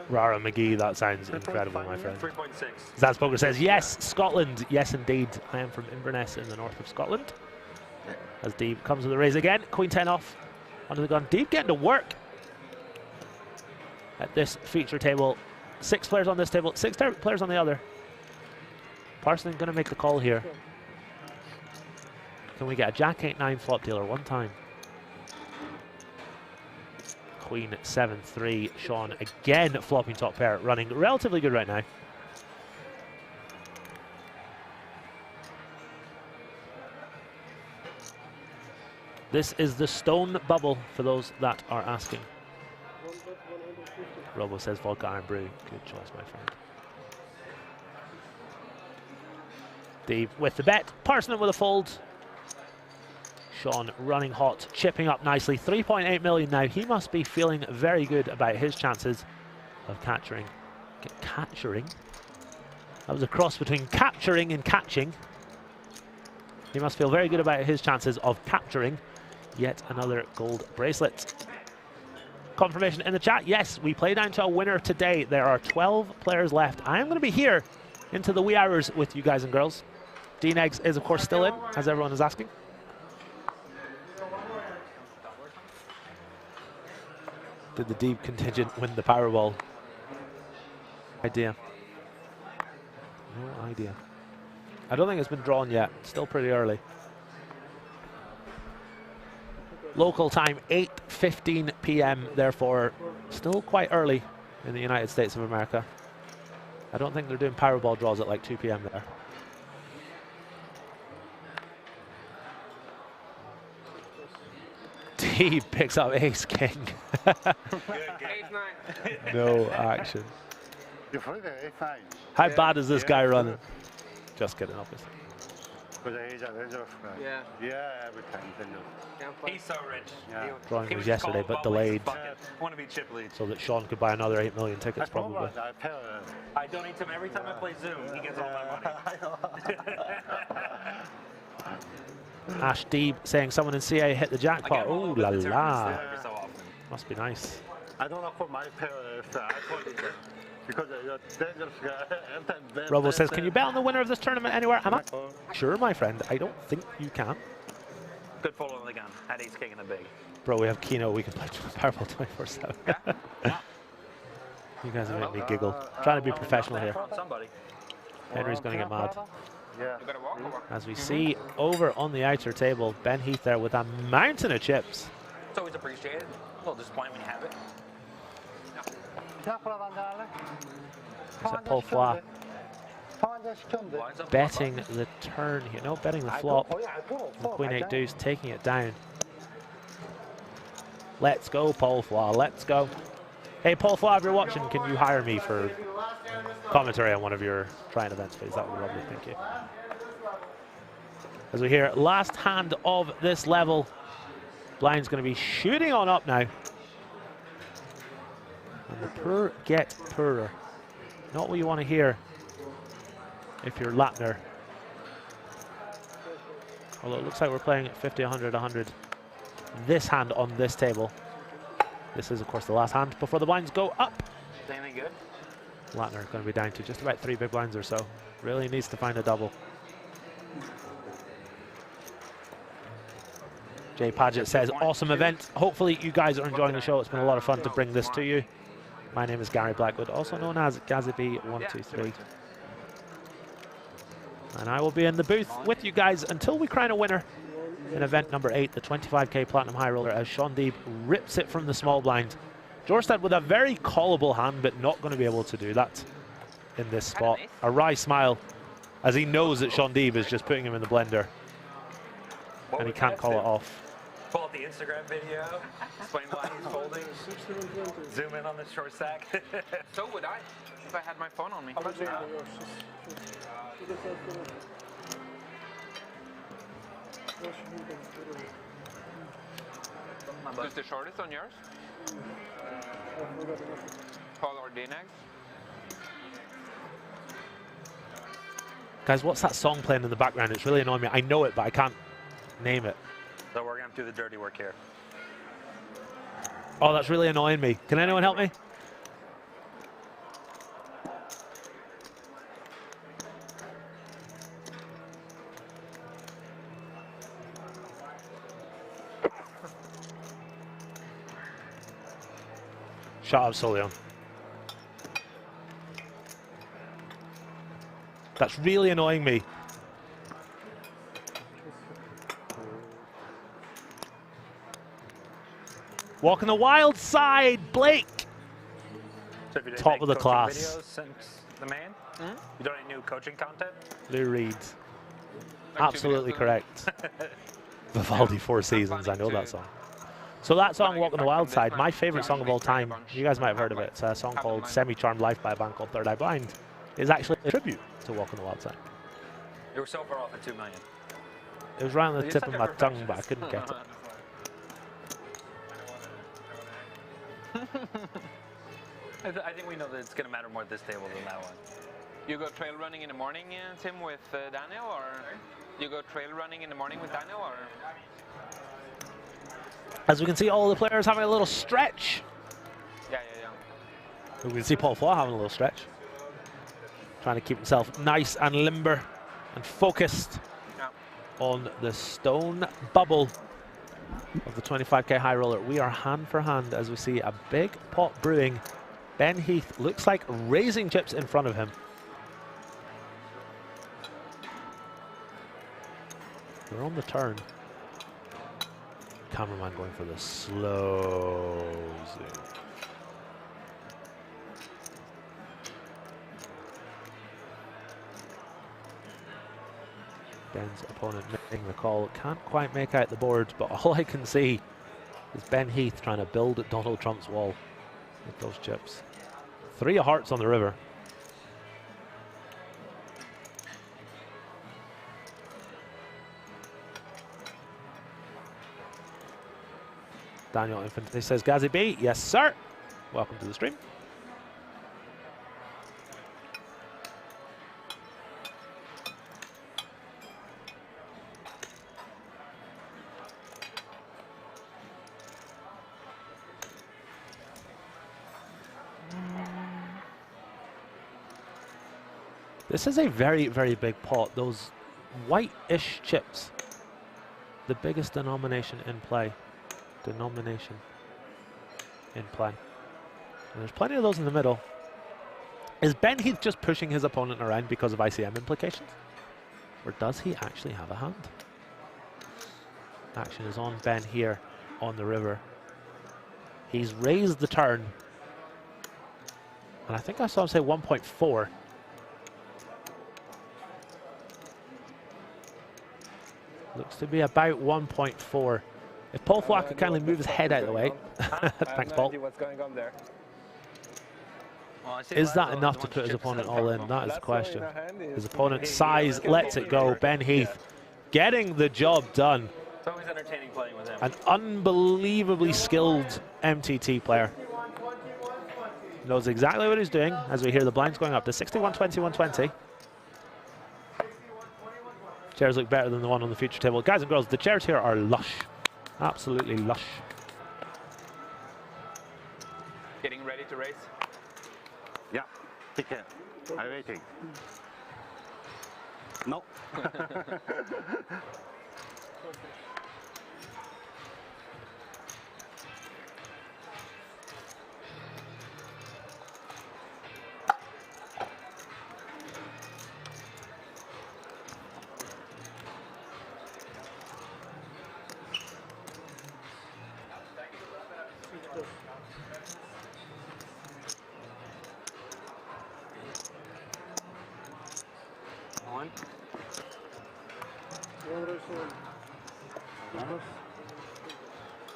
Rara McGee, that sounds incredible, my friend. 3.6. Zazpoker says, yes, Scotland. Yes, indeed. I am from Inverness in the north of Scotland. As Deeb comes with the raise again. Queen 10 off under the gun. Deeb getting to work at this feature table. 6 players on this table, 6 players on the other. Parson going to make the call here. Can we get a Jack 8-9 flop dealer one time? Queen 7-3. Sean again flopping top pair, running relatively good right now. This is the stone bubble for those that are asking. Robo says vodka Iron Brew. Good choice, my friend. Deeb with the bet, Parsonage with a fold. Sean running hot, chipping up nicely. 3.8 million now. He must be feeling very good about his chances of capturing. Capturing? That was a cross between capturing and catching. He must feel very good about his chances of capturing yet another gold bracelet. Confirmation in the chat. Yes, we play down to a winner today. There are 12 players left. I am going to be here into the wee hours with you guys and girls. D-Negs is, of course, still in, as everyone is asking. Did the Deeb contingent win the Powerball? Idea. No idea. I don't think it's been drawn yet. Still pretty early. Local time, 8:15 p.m. Therefore, still quite early in the United States of America. I don't think they're doing Powerball draws at like 2 p.m. there. Deeb picks up ace king. No action. How bad is this guy running? Just kidding, obviously. Yeah, every time. He's so rich. Yeah. Drawing was yesterday, but delayed Want to be chip lead. so that Sean could buy another 8 million tickets, probably. I donate to him every time I play Zoom. He gets all my money. Ash Deeb saying someone in CA hit the jackpot. Oh la la. Must be nice. I don't know for my parents. I told you because you're dangerous guy. Robo says, can you bet on the winner of this tournament anywhere? I'm not sure, my friend. I don't think you can. Good follow on the gun. Had ace king in the big. Bro, we have Keno. We can play Powerball 24/7. You guys are making me giggle. Trying to be professional here. Somebody. Henry's going to get mad. Yeah. As we see over on the outer table, Ben Heath there with a mountain of chips. It's always appreciated. A little disappointing when you have it. It's a Paul Foy betting the turn here. No, betting the flop. The Queen 8 deuce, taking it down. Let's go, Paul Foy. Let's go. Hey, Paul Foy, if you're watching, can you hire me for commentary on one of your trying events, please? That would be lovely. Thank you. As we hear, last hand of this level. Blind's going to be shooting on up now. And the poor get poorer. Not what you want to hear if you're Lattner. Although it looks like we're playing at 50, 100, 100. This hand on this table. This is, of course, the last hand before the blinds go up. Anything good? Lattner going to be down to just about 3 big blinds or so. Really needs to find a double. Jay Paget says, awesome event. Hopefully you guys are enjoying the show. It's been a lot of fun to bring this to you. My name is Gary Blackwood, also known as Gazaby123. And I will be in the booth with you guys until we crown a winner in event number 8, the 25K Platinum High Roller, as Sean Deeb rips it from the small blind. Jorstad with a very callable hand, but not going to be able to do that in this spot. A wry smile as he knows that Sean Deeb is just putting him in the blender. And he can't call it off. Pull up the Instagram video, explain why he's folding, zoom in on the short stack. So would I, if I had my phone on me. Who's the shortest on yours? Paul or D-Negs? Guys, what's that song playing in the background? It's really annoying me. I know it, but I can't name it. So we're going to do the dirty work here. Oh, that's really annoying me. Can anyone help me? Shut up, Solion. That's really annoying me. Walking the wild side, Blake. So if you didn't Top make of the coaching class. videos since the main, you don't need new coaching content? Lou Reed. Absolutely correct. Vivaldi, 4 Seasons. I know that song. So that song, Walking the Wild Side, my favorite song of all time. You guys might have heard of it. It's a song called Semi-Charmed Life by a band called Third Eye Blind. It's actually a tribute to Walking the Wild Side. You were so far off at 2 million. It was right on the You're tip such of a my tongue, but I couldn't get it. I think we know that it's going to matter more at this table than that one. You go trail running in the morning, Tim, with Daniel, or you go trail running in the morning with Daniel, or? As we can see, all the players having a little stretch. Yeah. We can see Paul Flaw having a little stretch. Trying to keep himself nice and limber and focused on the stone bubble of the 25K high roller. We are hand for hand as we see a big pot brewing. Ben Heath looks like raising chips in front of him. We're on the turn. Cameraman going for the slow zoom. Ben's opponent making the call. Can't quite make out the board, but all I can see is Ben Heath trying to build Donald Trump's wall with those chips. 3 of hearts on the river. Daniel Infinity says, Gazzy B, yes sir. Welcome to the stream. This is a very, very big pot. Those white-ish chips, the biggest denomination in play. And there's plenty of those in the middle. Is Ben Heath just pushing his opponent around because of ICM implications? Or does he actually have a hand? Action is on Ben here on the river. He's raised the turn. And I think I saw him say 1.4. Looks to be about 1.4. If Paul Flack could kindly move his head out of the way. Thanks, Paul. What's going on there? Is that enough to put his opponent all in? That is the question. His opponent's size lets it go. Ben Heath getting the job done. It's always entertaining playing with him. An unbelievably skilled MTT player. Knows exactly what he's doing as we hear the blinds going up to 61, 21, 20. Chairs look better than the one on the future table. Guys and girls, the chairs here are lush. Absolutely lush. Getting ready to race? Yeah, take care. I'm waiting. No.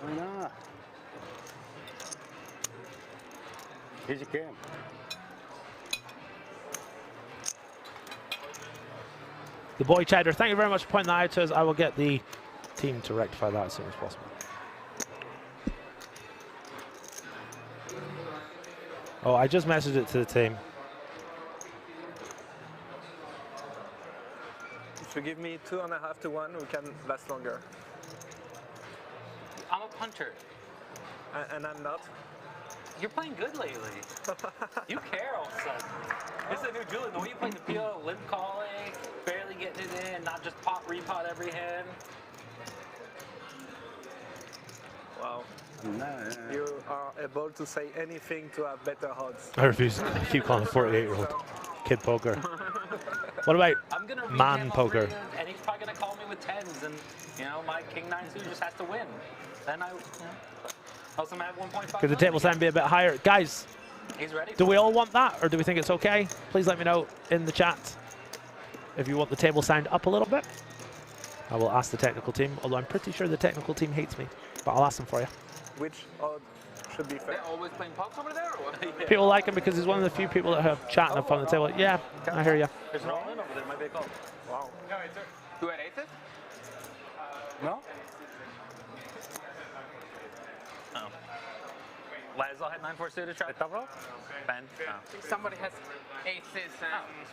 Why not? Easy game. The boy Cheddar, thank you very much for pointing that out to us. I will get the team to rectify that as soon as possible. Oh, I just messaged it to the team. If you give me 2.5 to 1, we can last longer. I'm a punter. And I'm not. You're playing good lately. You care all of a sudden. It's a new Julian. The way you play the PO, limp calling, barely getting it in, not just pop, repot every hand. Wow. You are able to say anything to have better odds. I refuse. I keep calling a 48-year-old kid poker. What about man poker? And he's probably going to call me with 10s, and, you know, my King 9 suit just has to win. Then I, also have 1.5. Could the table sign be a bit higher? Guys, he's ready. Do we all want that, or do we think it's okay? Please let me know in the chat if you want the table sound up a little bit. I will ask the technical team, although I'm pretty sure the technical team hates me, but I'll ask them for you. Which odd should be fair. They're always playing pops over there, or what? People like him because he's one of the few people that have chatting up on the table. Yeah, I hear you. There's an all-in over there. Might be a call. Wow. Who had aces? No? Oh. Laszlo had 9-4 suited try double? Ben? Oh. Somebody has aces and...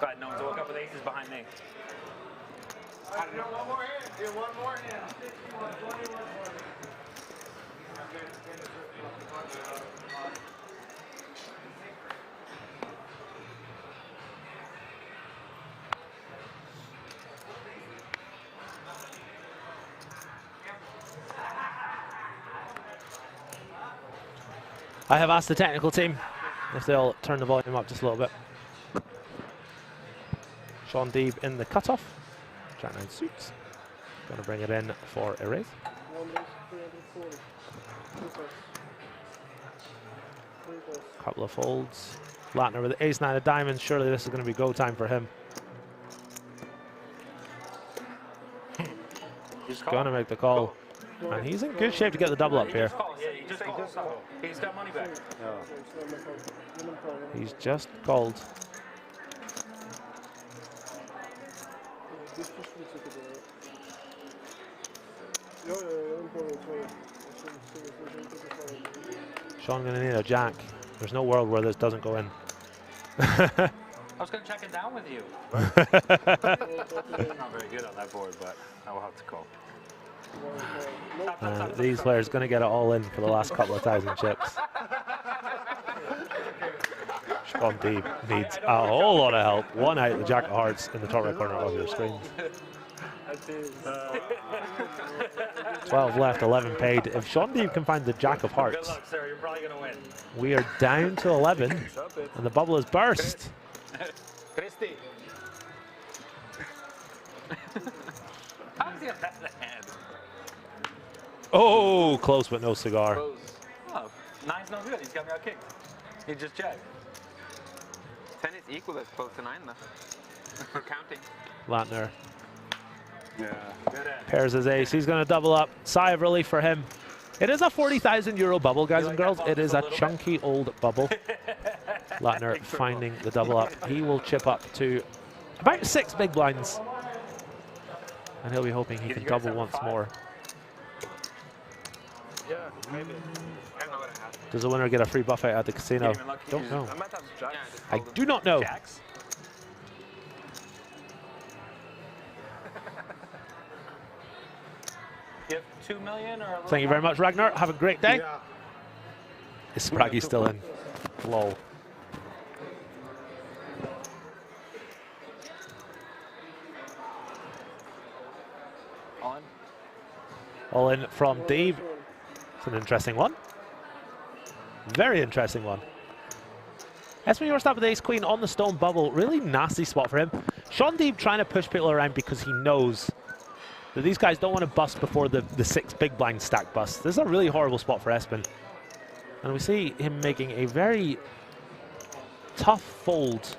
Glad no one's woke up with aces behind me. One more hand. Here, one more hand. I have asked the technical team if they'll turn the volume up just a little bit. Sean Deeb in the cutoff. Jack 9 suits. Going to bring it in for a raise. Couple of folds. Latner with the ace 9 of diamonds. Surely this is going to be go time for him. He's going to make the call. And he's in good shape to get the double up here. Yeah, he just called. He's got money back. He's just called. Sean going to need a jack. There's no world where this doesn't go in. I was going to check it down with you. Not very good on that board, but I will have to call. These players going to get it all in for the last couple of ties and chips. Sean Deeb needs a whole lot of help. One out, the jack of hearts in the top right corner of your screen. 12 left, 11 paid. If Sean Deeb can find the jack of hearts, good luck, sir. You're probably going to win. We are down to 11, and the bubble is burst. Christy. How does he have that hand? Oh, close but no cigar. Oh, 9's no good. He's got me out kicked. He just checked. 10 is equal as close to 9 though. For counting. Latner Yeah. Good end. pairs his ace. He's going to double up. Sigh of relief for him. It is a 40,000 euro bubble, guys and girls. It is a chunky old bubble. Latner finding the double up. He will chip up to about 6 big blinds. And he'll be hoping he can double once more. Yeah, maybe. Does the winner get a free buffet at the casino? Don't know. I might have jacks. I do not know. Jacks? You have 2 million or a little Thank you very much, Ragnar. Have a great day. Yeah. Is Spraggy still in? Lol. On. All in from Deeb. It's an interesting one. Very interesting one. Espen Yorstad with ace queen on the stone bubble. Really nasty spot for him. Sean Deeb trying to push people around because he knows that these guys don't want to bust before the 6 big blind stack bust. This is a really horrible spot for Espen. And we see him making a very tough fold.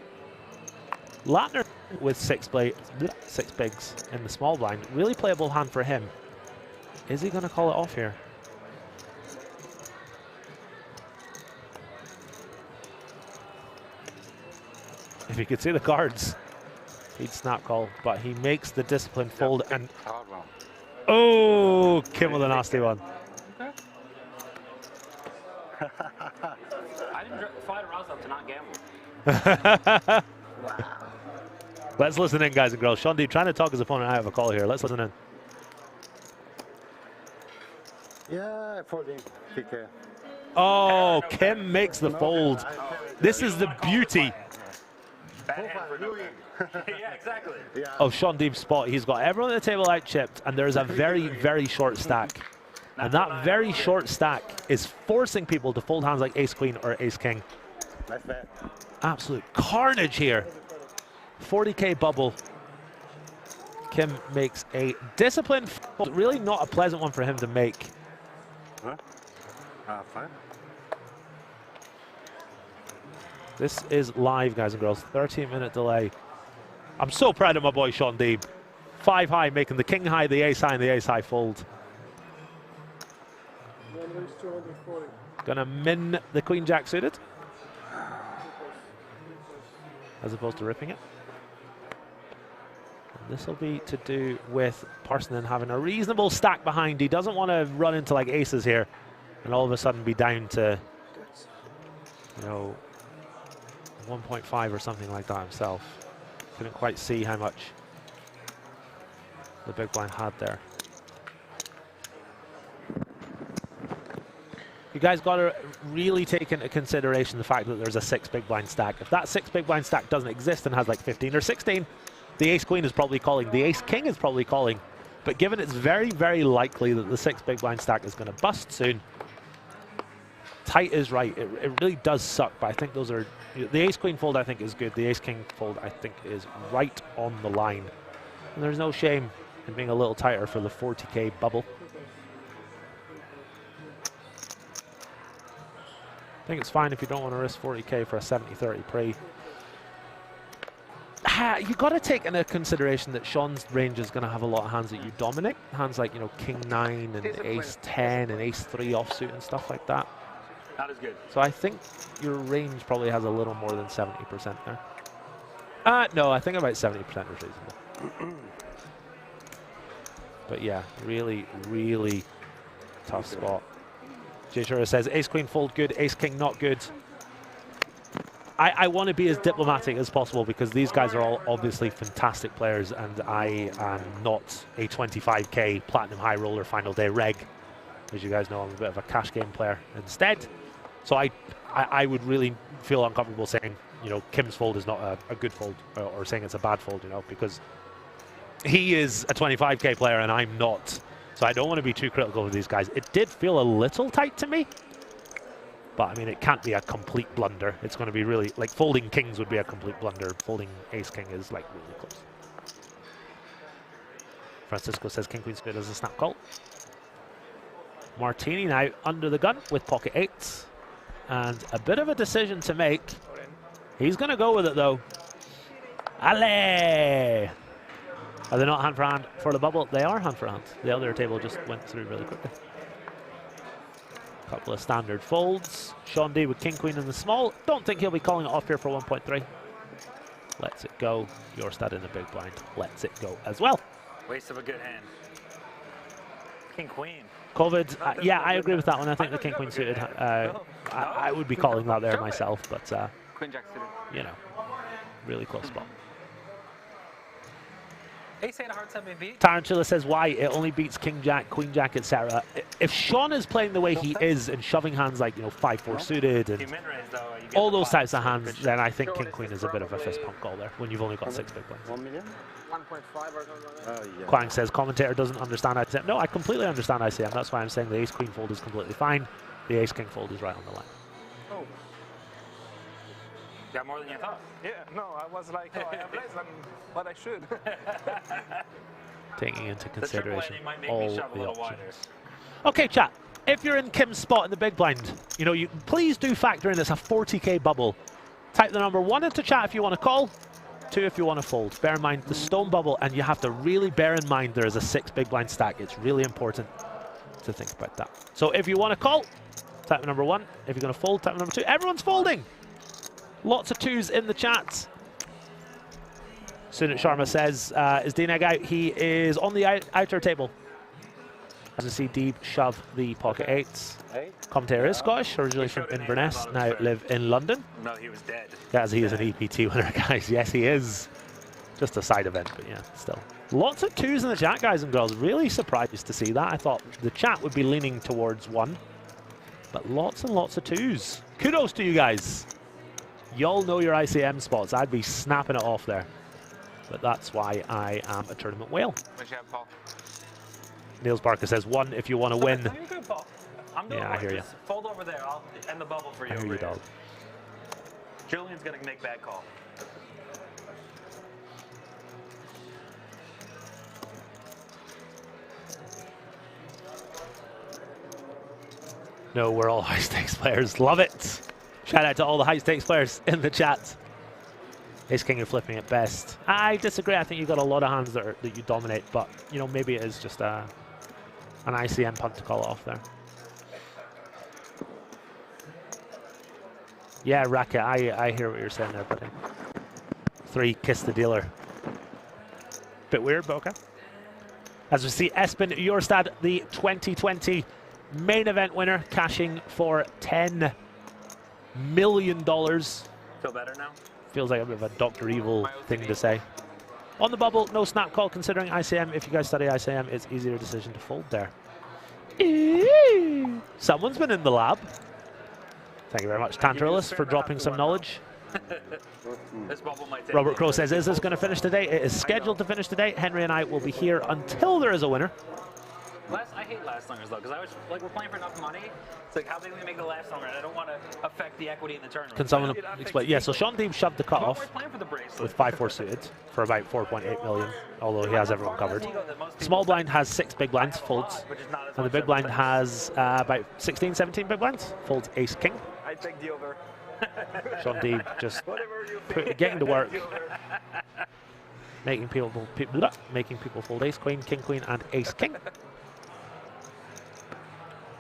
Latner with 6 bigs in the small blind. Really playable hand for him. Is he going to call it off here? If he could see the cards, he'd snap call, but he makes the disciplined fold and... Oh, Kim with a nasty one. I didn't fly to Roswell to not gamble. Let's listen in, guys and girls. Sean Deeb trying to talk his opponent out of a call here. Let's listen in. Yeah, 14. PK. Oh, Kim makes the fold. This is the beauty Yeah, exactly. of Sean Deeb's spot. He's got everyone at the table out chipped, and there's a very, very short stack. And that very short stack is forcing people to fold hands like ace-queen or ace-king. Nice bet. Absolute carnage here. 40K bubble. Kim makes a disciplined fold. Really not a pleasant one for him to make. Huh? Fine. This is live, guys and girls. 13-minute delay. I'm so proud of my boy Sean Deeb. 5 high, making the king high, the ace high, and the ace high fold. Gonna min the Queen Jack suited, as opposed to ripping it. This will be to do with Parsonen having a reasonable stack behind. He doesn't want to run into like aces here and all of a sudden be down to, you know, 1.5 or something like that himself. Couldn't quite see how much the big blind had there. You guys got to really take into consideration the fact that there's a 6 big blind stack. If that 6 big blind stack doesn't exist and has like 15 or 16, the ace-queen is probably calling, the ace-king is probably calling. But given it's very, very likely that the 6 big blind stack is going to bust soon, tight is right. It really does suck, but I think those are... The ace-queen fold, I think, is good. The ace-king fold, I think, is right on the line. And there's no shame in being a little tighter for the 40K bubble. I think it's fine if you don't want to risk 40K for a 70-30 pre. You got to take into consideration that Sean's range is going to have a lot of hands that you dominate. Hands like, you know, King 9 and Ace 10 and Ace 3 offsuit and stuff like that. Not as good. So I think your range probably has a little more than 70% there. No, I think about 70% is reasonable. But yeah, really, really tough spot. Jshura says Ace Queen fold good, Ace King not good. I want to be as diplomatic as possible because these guys are all obviously fantastic players and I am not a 25K Platinum High Roller Final Day reg. As you guys know, I'm a bit of a cash game player instead. So I would really feel uncomfortable saying, you know, Kim's fold is not a good fold or saying it's a bad fold, you know, because he is a 25K player and I'm not. So I don't want to be too critical of these guys. It did feel a little tight to me. But, I mean, it can't be a complete blunder. It's going to be really... Like, folding kings would be a complete blunder. Folding ace-king is, like, really close. Francisco says king-queen spade as a snap call. Martini now under the gun with pocket eights. And a bit of a decision to make. He's going to go with it, though. Ale! Are they not hand for hand for the bubble? They are hand for hand. The other table just went through really quickly. Couple of standard folds. Sean D with king queen in the small. Don't think he'll be calling it off here for 1.3. Lets it go. Your stud in the big blind lets it go as well. Waste of a good hand. King queen. COVID. Yeah, I agree with that one. I think the king queen suited. I would be calling that there myself, but Queen jack suited. You know, really close spot. Ace 8 hearts MVP. Tarantula says why it only beats king jack, queen jack, etc. If Sean is playing the way he is and shoving hands like, you know, 5-4 suited and all those types of hands, then I think king queen is a bit of a fist pump call there when you've only got 6 big blinds. 1 million? 1.5 or something like that. Quang says commentator doesn't understand ICM. No, I completely understand ICM. That's why I'm saying the ace queen fold is completely fine. The ace king fold is right on the line. Oh. Got more than you thought. Yeah, no, I was like, oh, I have less than what I should. Taking into consideration all the options. Okay, chat. If you're in Kim's spot in the big blind, you know, you please do factor in it's a 40K bubble. Type the number 1 into chat if you want to call, 2 if you want to fold. Bear in mind the stone bubble, and you have to really bear in mind there is a 6 big blind stack. It's really important to think about that. So if you want to call, type the number 1. If you're going to fold, type the number 2. Everyone's folding. Lots of 2s in the chat. Sunit Sharma says, is D-Neg out? He is on the outer table. As you see, Deeb shove the pocket 8s. Commentator is Scottish, originally from Inverness, now live in London. No, he was dead. As he is an EPT winner, guys. Yes, he is. Just a side event, but yeah, still. Lots of 2s in the chat, guys and girls. Really surprised to see that. I thought the chat would be leaning towards 1. But lots and lots of 2s. Kudos to you guys. Y'all know your ICM spots. I'd be snapping it off there. But that's why I am a tournament whale. What you have, Paul? Niels Barker says 1 if you want to win. You're good, Paul. I'm doing I hear you. Fold over there. I'll end the bubble for you. I hear you, dog. Julian's going to make bad call. No, we're all high stakes players. Love it. Shout out to all the high stakes players in the chat. Ace King, you're flipping at best. I disagree. I think you've got a lot of hands that you dominate, but you know, maybe it is just an ICM punt to call it off there. Yeah, racket. I hear what you're saying there, buddy. 3, kiss the dealer. Bit weird, but okay. As we see, Espen Jorstad, the 2020 main event winner, cashing for $10 million. Feel better now? Feels like a bit of a Dr. Evil thing to say. On the bubble, no snap call considering ICM. If you guys study ICM, it's easier decision to fold there. Someone's been in the lab. Thank you very much, Tantralus, for dropping some knowledge. This bubble might take Robert Crow says, is this going to finish today? It is scheduled to finish today. Henry and I will be here until there is a winner. I hate last songers though, because I was like, we're playing for enough money. It's like, how big we make the last songer? I don't want to affect the equity in the tournament. Can someone explain? Yeah, so Sean Deeb shoved the cutoff with 5-4 suited for about 4.8 million, although he has everyone covered. Small blind has 6 big blinds, folds. And the big blind has about 16, 17 big blinds, folds ace king. I take the over. Sean Deeb just getting to work, making people fold ace queen, king queen, and ace king.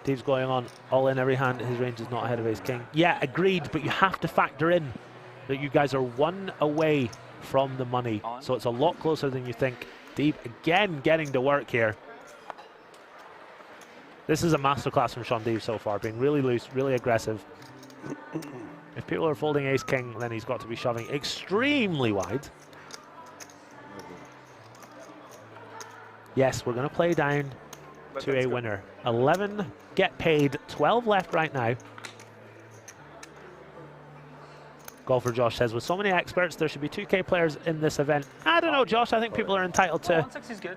Deeb's going on all in every hand. His range is not ahead of ace king. Yeah, agreed, but you have to factor in that you guys are 1 away from the money, so it's a lot closer than you think. Deeb again getting to work here. This is a masterclass from Sean Deeb so far, being really loose, really aggressive. If people are folding ace king, then he's got to be shoving extremely wide. Yes, we're going to play down to a winner. 11 get paid, 12 left right now. Golfer Josh says, with so many experts, there should be 2K players in this event. I don't know, Josh. I think people are entitled to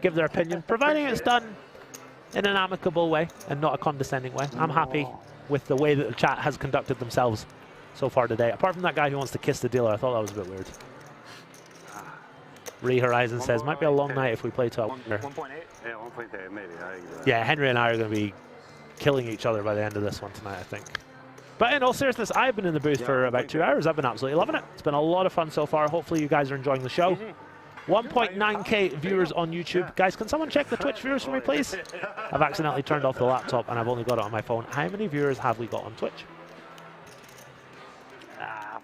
give their opinion, providing it's done in an amicable way and not a condescending way. I'm happy with the way that the chat has conducted themselves so far today. Apart from that guy who wants to kiss the dealer, I thought that was a bit weird. Re Horizon says, might be a long night if we play to a winner. 1.8? Yeah, 1.8 maybe. Yeah, Henry and I are going to be killing each other by the end of this one tonight, I think. But in all seriousness, I've been in the booth for about 2 hours. I've been absolutely loving it. It's been a lot of fun so far. Hopefully you guys are enjoying the show. 1.9k viewers on YouTube. Guys, can someone check the Twitch viewers for me, please? I've accidentally turned off the laptop and I've only got it on my phone. How many viewers have we got on Twitch?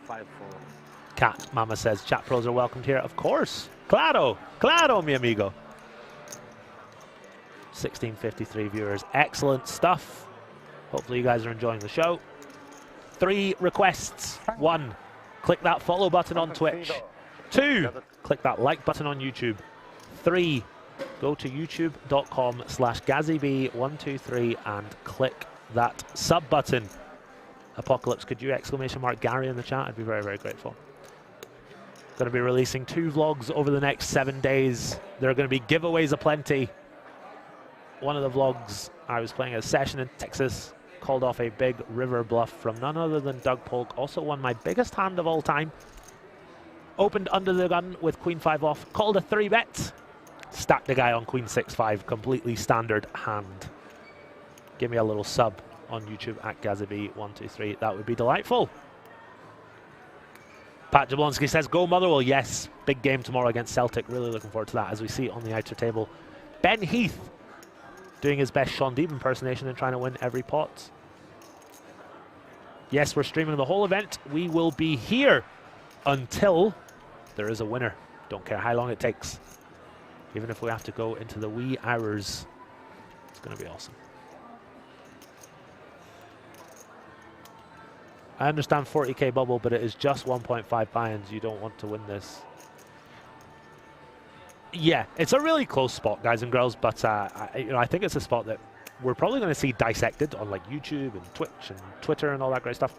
5-4. Cat Mama says, chat pros are welcomed here. Of course. Claro, mi amigo. 1653 viewers. Excellent stuff. Hopefully you guys are enjoying the show. 3 requests. 1, click that follow button on Twitch. 2, click that like button on YouTube. 3, go to youtube.com/GazzyB123 and click that sub button. Apocalypse, could you exclamation mark Gary in the chat? I'd be very, very grateful. Going to be releasing 2 vlogs over the next 7 days. There are going to be giveaways aplenty. One of the vlogs, I was playing a session in Texas, called off a big river bluff from none other than Doug Polk. Also won my biggest hand of all time. Opened under the gun with queen 5 off, called a 3-bet. Stacked the guy on queen 6-5, completely standard hand. Give me a little sub on YouTube at GazzyB123. That would be delightful. Pat Jablonski says, go Motherwell. Yes, big game tomorrow against Celtic. Really looking forward to that as we see on the outer table. Ben Heath doing his best Sean Deeb impersonation and trying to win every pot. Yes, we're streaming the whole event. We will be here until there is a winner. Don't care how long it takes. Even if we have to go into the wee hours, it's going to be awesome. I understand 40k bubble, but it is just 1.5 buy-ins. You don't want to win this. Yeah, it's a really close spot, guys and girls, but I think it's a spot that we're probably going to see dissected on like YouTube and Twitch and Twitter and all that great stuff.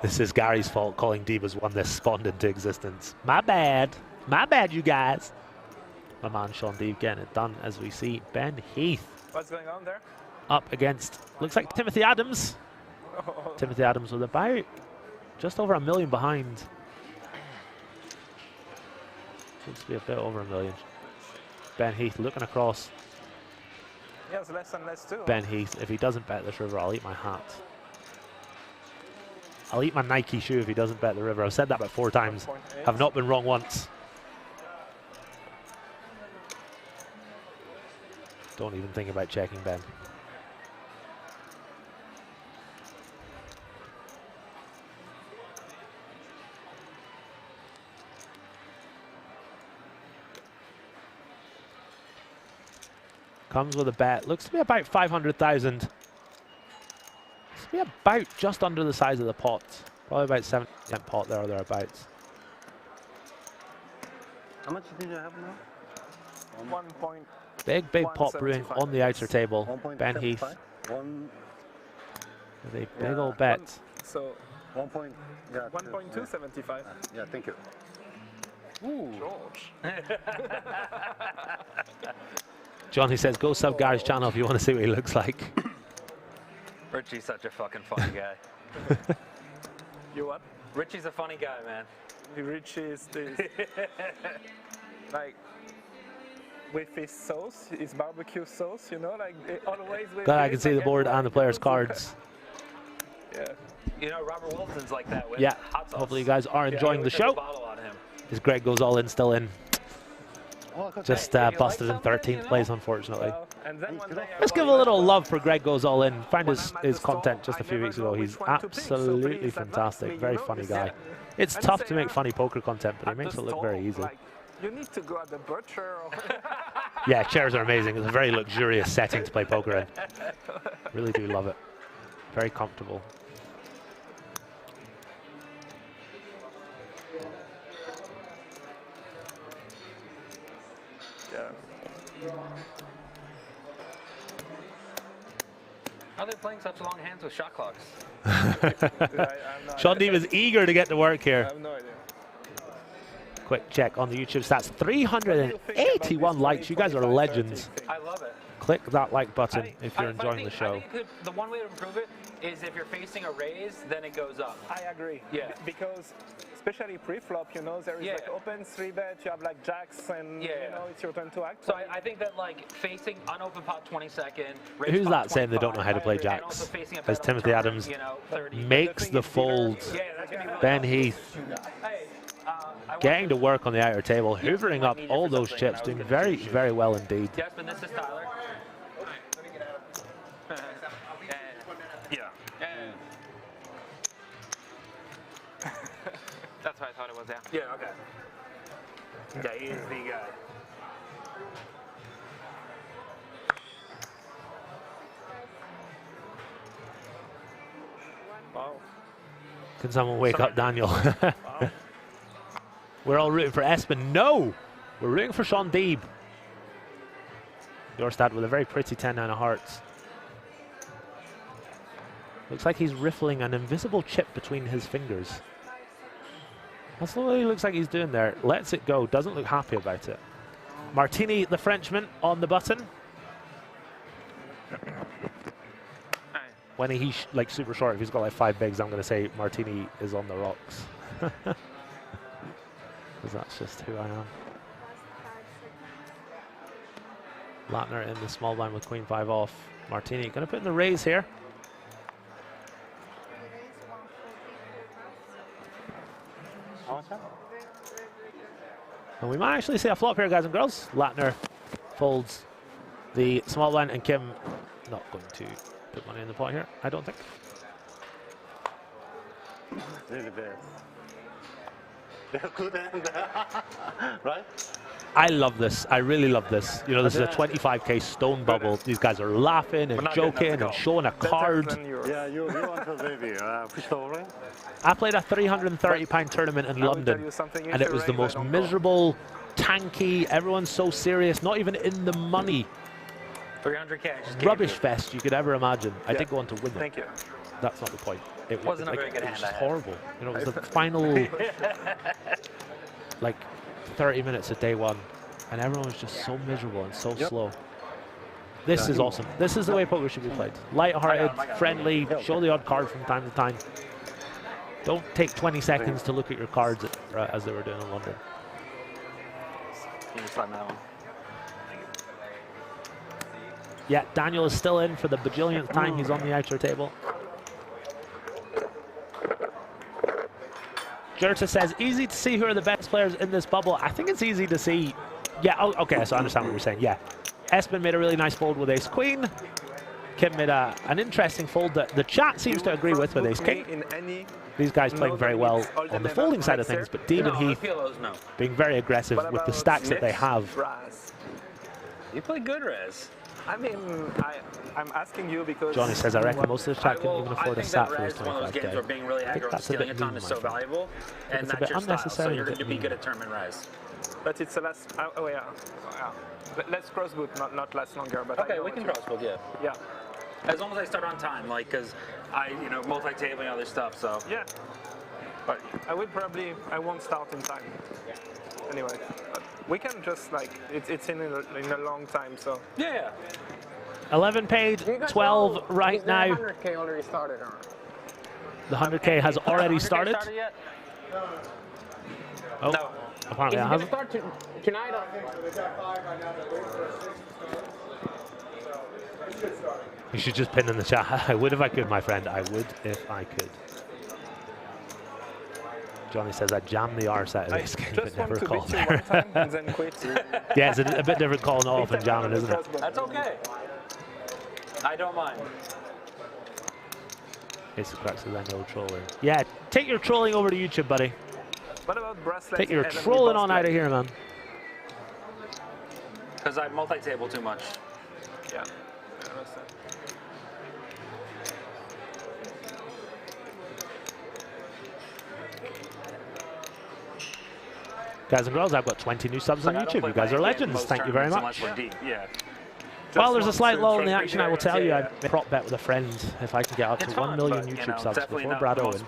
This is Gary's fault calling Divas won this spawned into existence. My bad, you guys. My man Sean Deeb getting it done as we see Ben Heath. What's going on there? Up against, looks like Timothy Adams. Oh. Timothy Adams with about just over 1 million behind. Seems to be a bit over 1 million. Ben Heath looking across. Yeah, it's less and less too. Ben Heath, if he doesn't bet this river, I'll eat my hat. I'll eat my Nike shoe if he doesn't bet the river. I've said that about 4 times. I've not been wrong once. Don't even think about checking Ben. Comes with a bet. Looks to be about 500,000. Looks to be about just under the size of the pot. Probably about 70% pot there or thereabouts. How much did you have now? 1 point. Big pot brewing on the outer table. Ben Heath. One. With a big old bet. So 1 point. Yeah. 1.275. Yeah, thank you. Ooh. George. Johnny says, go sub Gary's channel if you want to see what he looks like. Richie's such a fucking funny guy. You what? Richie's a funny guy, man. Richie is this. Like, with his sauce, his barbecue sauce, you know, like always with God, I can see the board and the players' cards. Yeah. You know, Robert Wilson's like that with Yeah, hot sauce. hopefully you guys are enjoying the show. Bottle on him. As Greg goes all in, still in. Just busted in 13th place, unfortunately. Let's give a little love for Greg Goes All In. Found his content just a few weeks ago. He's absolutely fantastic. Very funny guy. It's tough to make funny poker content, but he makes it look very easy. You need to go at the butcher. Or Yeah, chairs are amazing. It's a very luxurious setting to play poker in. Really do love it. Very comfortable. How are they playing such long hands with shot clocks? Sean Deeb is eager to get to work here. I have no idea. Quick check on the YouTube stats. 381 likes. You guys are legends. I love it. Click that like button if you're enjoying the show. I think the one way to improve it is if you're facing a raise, then it goes up. I agree. Yeah. Because especially pre-flop, you know, there is like open 3-bet, you have like jacks, and you know, it's your turn to act. So I think that like facing unopen pot 22nd. Who's that saying they don't know how to play jacks? As Timothy Adams makes the fold. Ben Heath getting to work on the outer table, hoovering up all those chips, doing very, very well indeed. Yes, but this is Tyler. Yeah. That's what I thought it was, yeah. Yeah, okay. Yeah, he is the guy. Wow. Can someone wake up Daniel? We're all rooting for Espen. No! We're rooting for Sean Deeb. Jorstad with a very pretty 10-9 of hearts. Looks like he's riffling an invisible chip between his fingers. That's what he looks like he's doing there. Lets it go. Doesn't look happy about it. Martini, the Frenchman, on the button. When he's like super short, if he's got like 5 bigs, I'm going to say Martini is on the rocks. Because that's just who I am. Latner in the small blind with Queen 5 off. Martini going to put in the raise here. And we might actually see a flop here, guys and girls. Latner folds the small blind, and Kim not going to put money in the pot here, I don't think. Really bad. They're good hand, right? I love this. I really love this. You know, this is a 25K stone bubble. These guys are laughing and joking and showing a card. Yeah, you want to maybe push over. I played a £330 tournament in London, and it was the most miserable, tanky, everyone's so serious, not even in the money. 300K. Rubbish fest you could ever imagine. I did go on to win it. Thank you. That's not the point. It wasn't like, a very good it was hand. just horrible. You know, it was the final like 30 minutes of day one, and everyone was just so miserable and so slow. This is awesome. This is the way poker should be played. Light-hearted, friendly, show the odd card from time to time. Don't take 20 seconds to look at your cards as they were doing in London. Can you slide that one? Yeah, Daniel is still in for the bajillionth time he's on the outer table. Jerta says, easy to see who are the best players in this bubble. I think it's easy to see. Yeah, oh, okay, so I understand what you're saying. Yeah. Espen made a really nice fold with ace-queen. Kim made an interesting fold that the chat seems to agree with ace-king. These guys playing very well on the folding side of things, but Deeb and Heath being very aggressive with the stacks that they have. You play good, Rez. I mean, I'm asking you because... Johnny says, I reckon most of the chat couldn't even afford a sat for this one of those games 25K. where being really aggro and stealing a ton is so valuable, and It's a that's bit your style, so unnecessary. you're going to be good at tournament rise. But it's a last... Oh, yeah. Let's crossboot, not last longer. But Okay, we can crossboot, yeah. Yeah. As long as I start on time, like, because I, multi-tabling other stuff, so. Yeah. But I won't start in time. Anyway, but we can just, like, it's in a long time, so. Yeah. 11 paid, 12 right now. The 100K already started, or? The 100K has already started. Yet? Oh, no. Apparently it hasn't. Start tonight. You should just pin in the chat. I would if I could, my friend. I would if I could. Johnny says I jammed the arse out of this game, but never called there. And then quit. Yeah, it's a bit different calling off and jamming, isn't it? That's okay. I don't mind. It's the crux of that no trolling. Yeah, take your trolling over to YouTube, buddy. What about bracelets? Take your trolling on out of here, man. Because I multi-table too much. Yeah. Guys and girls, I've got 20 new subs on YouTube. You guys are legends. Thank you very much. Yeah. While there's a slight lull in the action, I will tell you, I prop bet with a friend. If I can get up to 1 million YouTube subs before Brad Owen,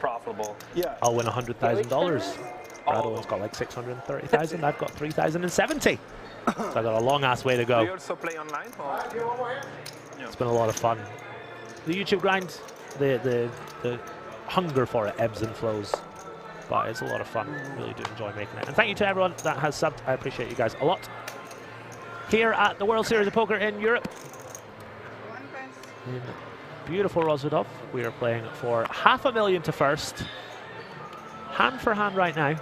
I'll win $100,000. Brad Owen's got like 630,000. I've got 3,070. So I've got a long ass way to go. Do you also play online? It's been a lot of fun. The YouTube grind, the hunger for it ebbs and flows. But it's a lot of fun. Really do enjoy making it. And thank you to everyone that has subbed. I appreciate you guys a lot. Here at the World Series of Poker in Europe, in beautiful Rozvadov, we are playing for $500,000 to first. Hand for hand right now.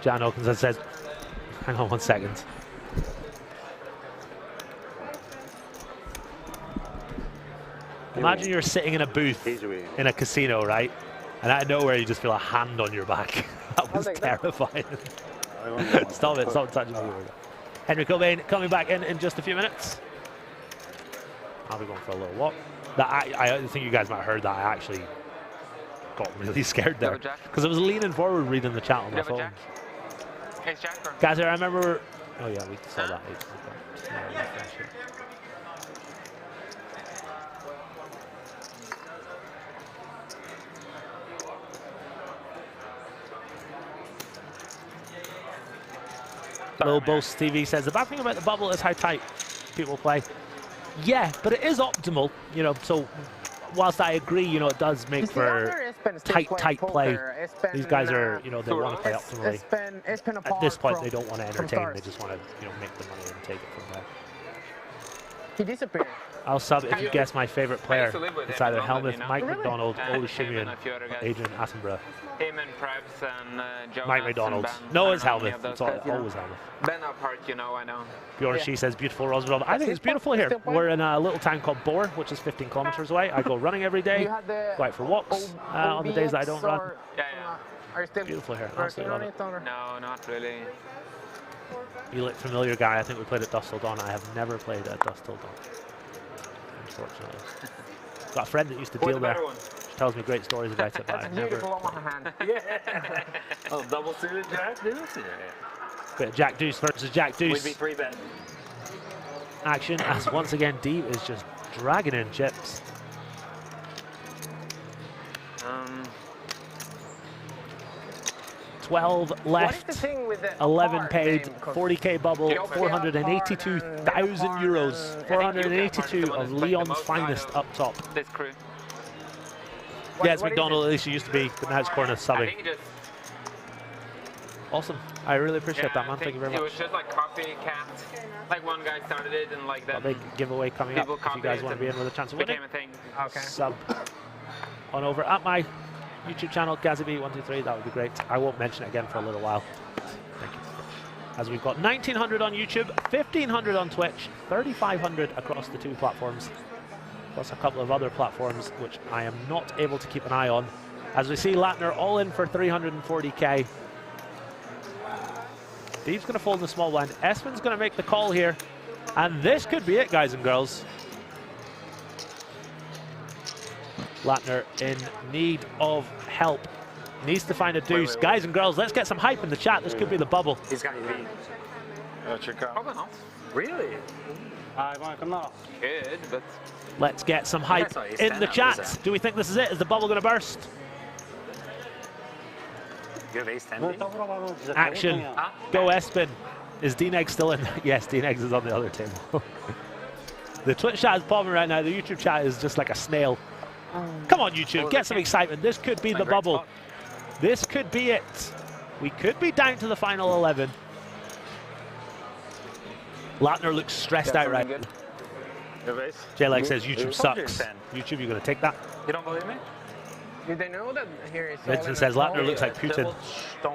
Jan Oakenson says, hang on 1 second. Imagine you're sitting in a booth in a casino, right? And out of nowhere you just feel a hand on your back. That was terrifying. Stop it, stop touching me. Henry Cobain coming back in just a few minutes. I'll be going for a little walk. I think you guys might have heard that I actually got really scared there. Because I was leaning forward reading the chat on my phone. Ace Jack or? Guys, I remember... Oh yeah, we saw that. Lil Boast TV says, the bad thing about the bubble is how tight people play. Yeah, but it is optimal, so whilst I agree, it does make for tight play. These guys are, they want to play optimally. At this point, they don't want to entertain, they just want to, make the money and take it from there. He disappeared. I'll sub if you guess my favorite player. It's either Helmuth, Mike McDonald, Ole Shimian, Adrian Attenborough. Him and Krebs and Jonas Mike McDonald. No, it's Helmuth. It's always Helmuth. Ben Apart, I know. Bjorn, she says, beautiful Rozvadov. I think it's beautiful here. We're in a little town called Bor, which is 15 kilometers away. I go running every day, go out for walks on the days that I don't run. Yeah. Are you still beautiful here. Absolutely love it. No, not really. You look familiar, guy. I think we played at Dust Till Dawn. I have never played at Dust Till Dawn, unfortunately. Got a friend that used to deal there. She tells me great stories about it, but I've never. Yeah. Oh, double suited Jack Deuce? Bit of Jack Deuce versus Jack Deuce. Would be 3-bet. Action as once again Deep is just dragging in chips. 12 left, 11 paid, 40k bubble, 482,000 euros, 482 of Leon's finest up top. This crew. Yeah, it's McDonald, at least it used to be, but now it's Corner subbing. Awesome. I really appreciate that, man. Thank you very much. It was just like copycat. Like one guy started it and like then. A big giveaway coming up if you guys want to be in with a chance of winning. Became a thing. Okay. Sub on over at my YouTube channel, GazzyB123, that would be great. I won't mention it again for a little while. Thank you. As we've got 1,900 on YouTube, 1,500 on Twitch, 3,500 across the two platforms, plus a couple of other platforms which I am not able to keep an eye on. As we see Latner all in for 340k. Deeb's going to fold in the small blind. Espen's going to make the call here. And this could be it, guys and girls. Latner in need of help. Needs to find a deuce. Guys and girls, let's get some hype in the chat. This could be the bubble. He's got your lead. Probably not. Really? Could, but... Let's get some hype in the chat. Do we think this is it? Is the bubble going to burst? You have ace 10. Action. Go Espen. Is D-Neg still in? Yes, D-Neg is on the other table. The Twitch chat is popping right now. The YouTube chat is just like a snail. Come on, YouTube. Get some excitement. This could be the bubble. This could be it. We could be down to the final 11. Latner looks stressed out right now. J-Leg says YouTube sucks. YouTube, you going to take that? You don't believe me? Did they know that here is... Vincent says Latner looks like Putin.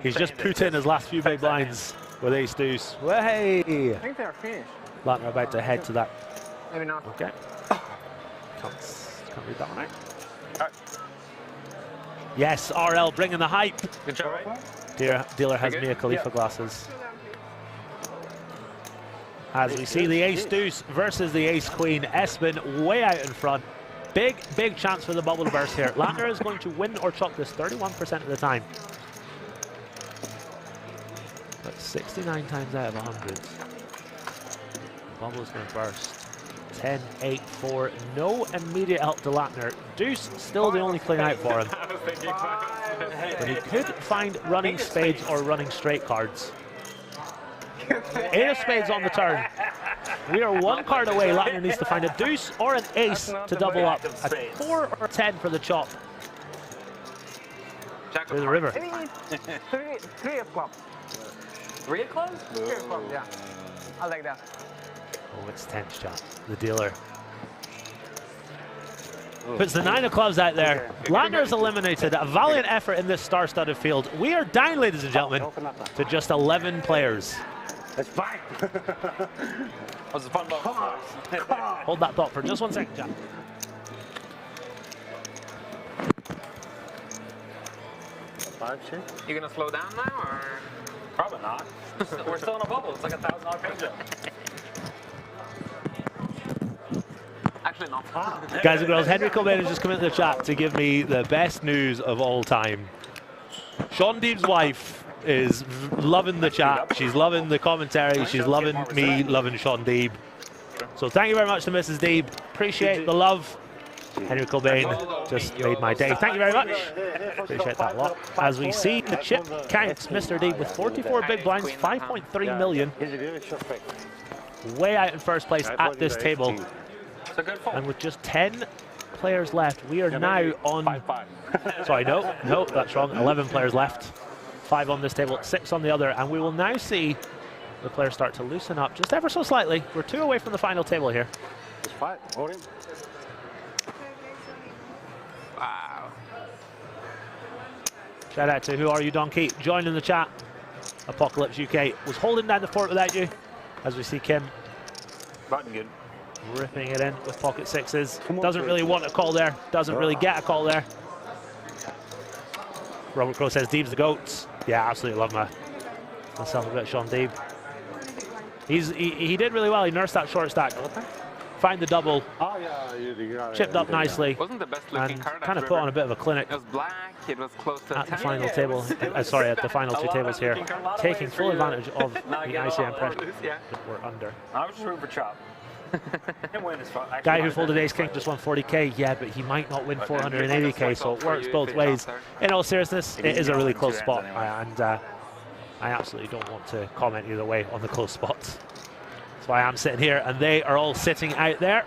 He's just put in his last few big blinds with ace deuce. Well, hey! I think they're finished. Latner about to head to that. Maybe not. Okay. Can't read that one out. Yes, RL bringing the hype. Good job, right? Dealer has Mia Khalifa glasses. As we see the ace deuce versus the ace queen. Espen way out in front. Big, big chance for the bubble to burst here. Latner is going to win or chalk this 31% of the time. But 69 times out of 100. The bubble is going to burst. 10, 8, 4. No immediate help to Latner. Deuce still the only clean out for him. But he could find running spades or running straight cards. Eight of spades on the turn. We are one card away. Latner needs to find a deuce or an ace to double up. A 4 or 10 for the chop. To the river. Three of clubs. 3 of clubs? 3 of clubs, yeah. I like that. Oh, it's tense, chat. The dealer puts the 9 of clubs out there. Latner is eliminated. A valiant effort in this star-studded field. We are down, ladies and gentlemen, to just 11 players. That's fine. That was a fun bubble. Hold that thought for just 1 second, chat. You gonna slow down now, or? Probably not. We're still in a bubble. It's like $1,000 paycheck. Actually not. Guys and girls, Henry Cobain has just come into the chat to give me the best news of all time. Sean Deeb's wife is loving the chat. She's loving the commentary. She's loving me, loving Sean Deeb. So thank you very much to Mrs. Deeb. Appreciate the love. Henry Cobain just made my day. Thank you very much. Appreciate that a lot. As we see the chip counts, Mr. Deeb with 44 big blinds, 5.3 million. Way out in first place at this table. And with just 10 players left, we are now on... Sorry, no, that's wrong. 11 players left. 5 on this table, 6 on the other. And we will now see the players start to loosen up just ever so slightly. We're 2 away from the final table here. It's fine. Hold him. Wow. Shout out to Who Are You Donkey joining the chat. Apocalypse UK was holding down the fort without you. As we see Kim Button good. ripping it in with pocket sixes. Doesn't really want a call there. Doesn't really get a call there. Robert Crow says Deeb's the GOAT. Yeah, absolutely love myself a bit Sean Deeb. He did really well. He nursed that short stack. Find the double. Oh, yeah, chipped up nicely. Wasn't the best looking and card kind of put on a bit of a clinic. It was black. It was close to at the final table. Sorry, at the final 2 tables here, taking full advantage of the ICM pressure that we're under. I was just rooting for Chop. Him win is fun. Guy who folded ace king just won 40k. Yeah, but he might not win 480k, so it works both ways. In all seriousness, it is a really close spot, and I absolutely don't want to comment either way on the close spots. That's why I'm sitting here, and they are all sitting out there.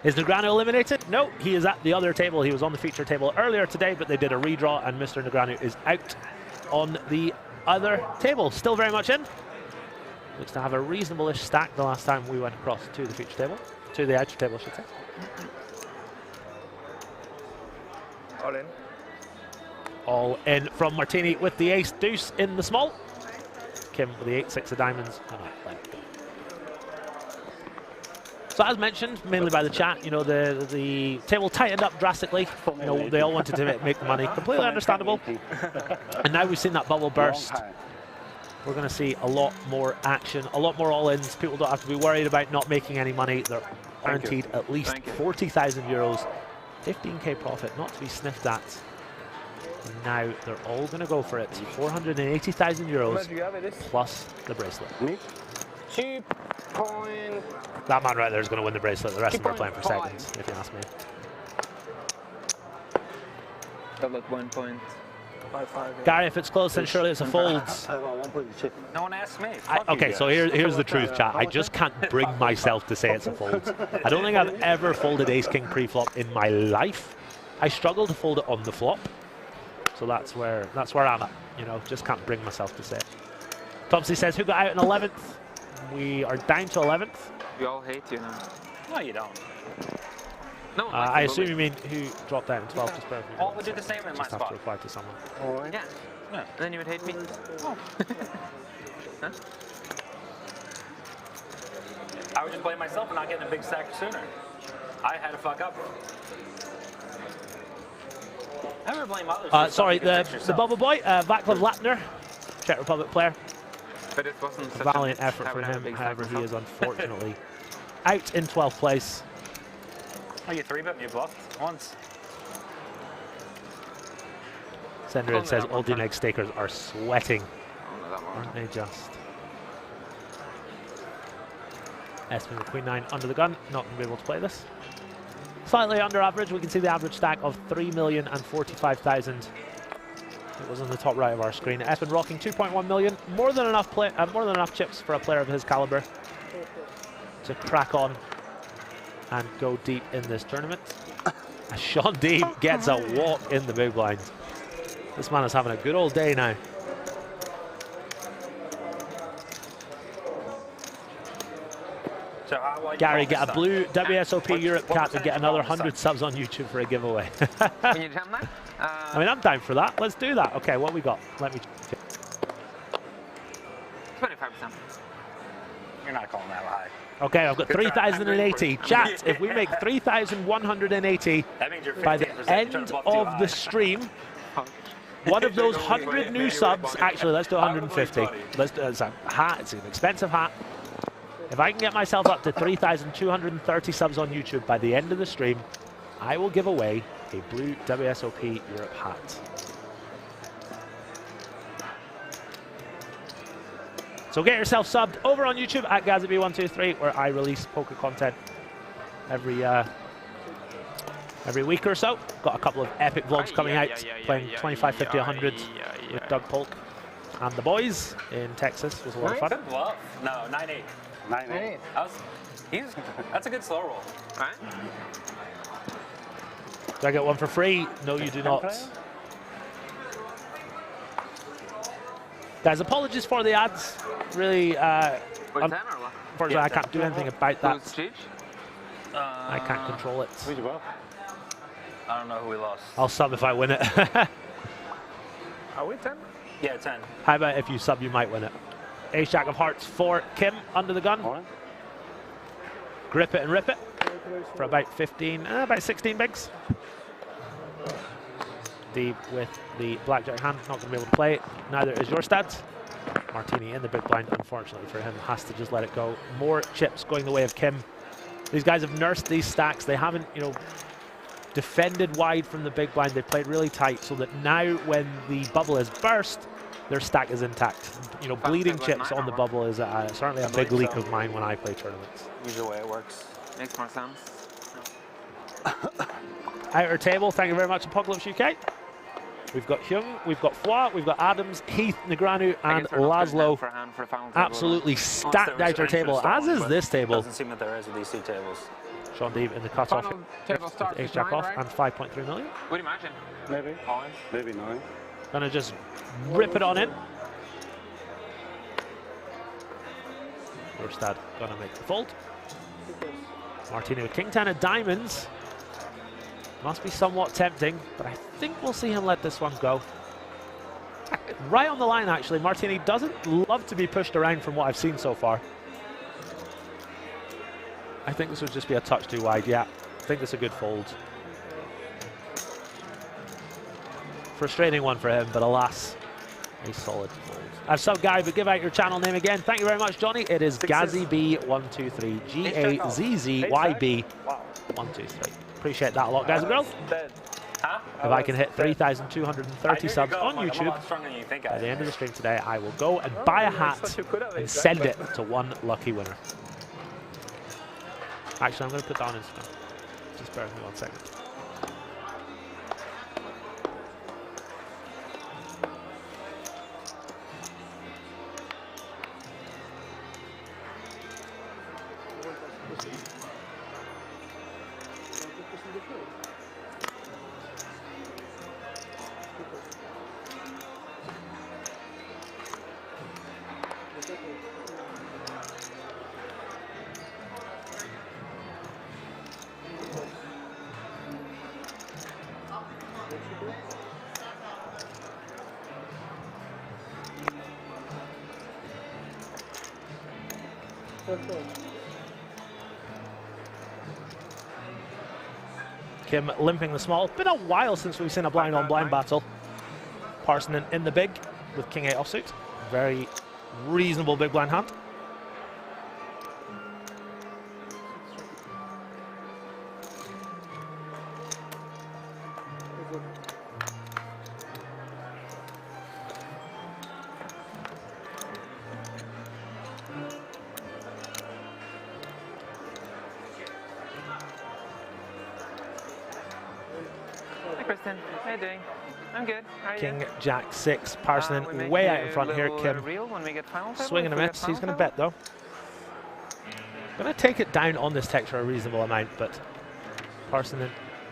Is Negreanu eliminated? No, he is at the other table. He was on the feature table earlier today, but they did a redraw, and Mr. Negreanu is out on the other table. Still very much in. Looks to have a reasonable-ish stack the last time we went across to the feature table. To the outer table, I should say. All in. All in from Martini with the ace-deuce in the small. Kim with the 8-6 of diamonds. So as mentioned, mainly by the chat, you know, the table tightened up drastically. You know, they all wanted to make the money. Completely understandable. And now we've seen that bubble burst. we're going to see a lot more action, a lot more all-ins. People don't have to be worried about not making any money. They're guaranteed at least 40,000 euros, 15k profit, not to be sniffed at. And now they're all going to go for it. 480,000 euros plus the bracelet. 2 point. That man right there is going to win the bracelet. The rest of them are playing for seconds, if you ask me. Double at 1 point. Gary, if it's close, then surely it's a fold. No one asked me. Okay, so here's the truth, chat. I just can't bring myself to say it's a fold. I don't think I've ever folded ace-king pre-flop in my life. I struggle to fold it on the flop. So that's where I'm at. You know, just can't bring myself to say it. Topsy says, who got out in 11th? We are down to 11th. We all hate you now. No, you don't. No, I assume you mean who dropped out in 12th. Just perfect. All would do the same in my Just have spot. to reply to someone. Yeah. And then you would hate me. Oh. Huh? I would just blame myself for not getting a big stack sooner. I had to fuck up. I never blame others. Sorry, the bubble boy, Vaclav Lapner, Czech Republic player. But it wasn't such Valiant effort from him, however, he is unfortunately out in 12th place. Oh, you 3-bet me bluffed once. Sendrin says all D-Neg stakers are sweating. Aren't they just? Espen with Queen 9 under the gun, not going to be able to play this. Slightly under average, we can see the average stack of 3,045,000. It was on the top right of our screen. Espen rocking 2.1 million, more than enough chips for a player of his caliber to crack on and go deep in this tournament. Sean Deeb gets a walk in the big blind. This man is having a good old day now. So Gary, get a blue WSOP Europe cap and get another 100 subs on YouTube for a giveaway. Can you jam that? I mean, I'm down for that. Let's do that. Okay, what we got? Let me check. 25%. You're not calling that high. Okay, I've got 3,080. Chat, if we make 3,180 by the end of the stream, one of those 100 new subs, actually, let's do 150. Let's do, it's a hat, it's an expensive hat. If I can get myself up to 3,230 subs on YouTube by the end of the stream, I will give away a blue WSOP Europe hat. So get yourself subbed over on YouTube at Gazaby123, where I release poker content every week or so. Got a couple of epic vlogs coming out, playing 25, 50, 100 with Doug Polk and the boys in Texas. Was a lot of fun. Good bluff. No, 9-8. 9-8. That's a good slow roll. Right? Do I get one for free? No, you do not. Guys, apologies for the ads. Really, unfortunately, I can't do anything about that. I can't control it. I don't know who we lost. I'll sub if I win it. Are we 10? Yeah, 10. How about if you sub, you might win it. Ace Jack of Hearts for Kim under the gun. Grip it and rip it for about 16 bigs. Deep with the blackjack hand, not going to be able to play it. Neither is your stats. Martini in the big blind, unfortunately for him, has to just let it go. More chips going the way of Kim. These guys have nursed these stacks. They haven't, you know, defended wide from the big blind. They've played really tight so that now when the bubble is burst, their stack is intact. You know, bleeding chips on the bubble is certainly a big leak of mine when I play tournaments. Usually the way it works. Makes more sense. Outer table, thank you very much, Apocalypse UK. We've got Hyung, we've got Foy, we've got Adams, Heath, Negranu, and Laszlo. Absolutely stacked outer table, as is this table. Doesn't seem that there is with these two tables. Sean Deeb in the cutoff. Ace Jack off and 5.3 million. Would you imagine? Maybe. Maybe 9. Gonna just rip it on in. Rostad gonna make the fold. Martini with King 10 of diamonds. Must be somewhat tempting, but I think we'll see him let this one go. Right on the line, actually. Martini doesn't love to be pushed around from what I've seen so far. I think this would just be a touch too wide, yeah. I think it's a good fold. Frustrating one for him, but alas, A solid fold. I've subbed Guy, but give out your channel name again. Thank you very much, Johnny. It is GazzyB123. GAZZYB123. Appreciate that a lot, guys and girls. If I can hit 3,230 subs on YouTube by the end of the stream today, I will go and buy a hat and send it to one lucky winner. Actually, I'm going to put that on Instagram. Just bear with me 1 second. Kim limping the small. Been a while since we've seen a blind on blind battle. Parsonen in the big with King 8 offsuit. Very reasonable big blind hand. King Jack 6, Parsonen way out in front here. Kim swinging a miss. He's going to bet though. Going to take it down on this texture a reasonable amount, but Parsonen,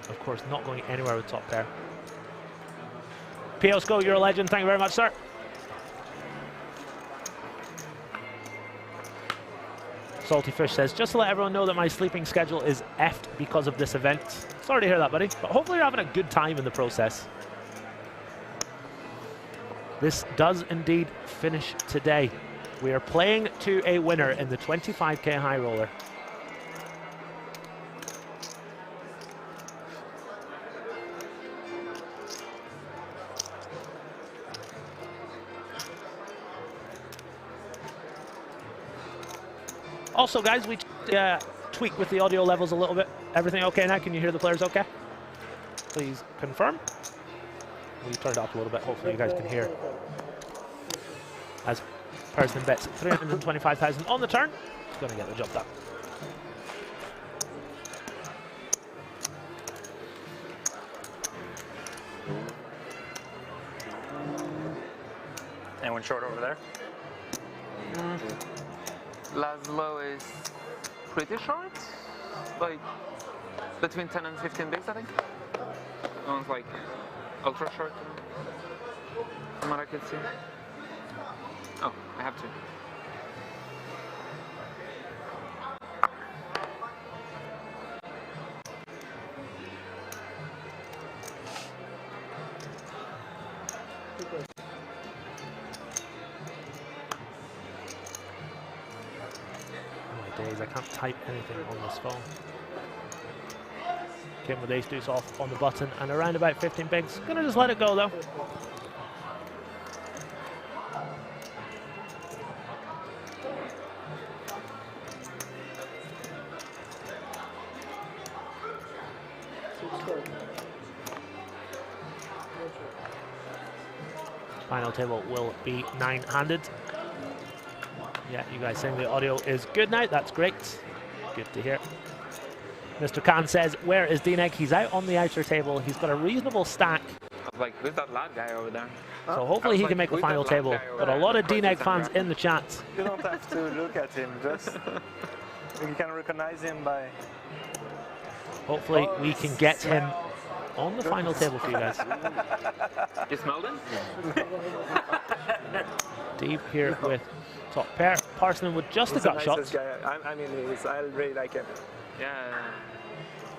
of course, not going anywhere with top pair. Piosko, you're a legend. Thank you very much, sir. Salty Fish says, just to let everyone know that my sleeping schedule is effed because of this event. Sorry to hear that, buddy, but hopefully you're having a good time in the process. This does indeed finish today. We are playing to a winner in the 25K High Roller. Also, guys, we tweak with the audio levels a little bit. Everything okay now? Can you hear the players okay? Please confirm. We turned it up a little bit. Hopefully you guys can hear. As Parsonen bets 325,000 on the turn, he's going to get the job done. Anyone short over there? Laszlo is pretty short, like between 10 and 15 bigs, I think. No one's like ultra short, from what I could see. Oh, I have to. Oh my days, I can't type anything on this phone. Kim with ace deuce off on the button and around about 15 bigs. Gonna just let it go though. Final table will be 9-handed. Yeah, you guys saying the audio is good now. That's great. Good to hear. Mr. Khan says, where is D-Neg? He's out on the outer table. He's got a reasonable stack. I was like, who's that lad guy over there? So hopefully he can make the final table. But a lot of D-Neg fans in the chat. You don't have to look at him, just you can recognize him by... Hopefully we can get him on the final table for you guys. You smelled him? Deep here with top pair. Parsonen with just he's the gut shots. Guy. I mean, I really like him. Yeah.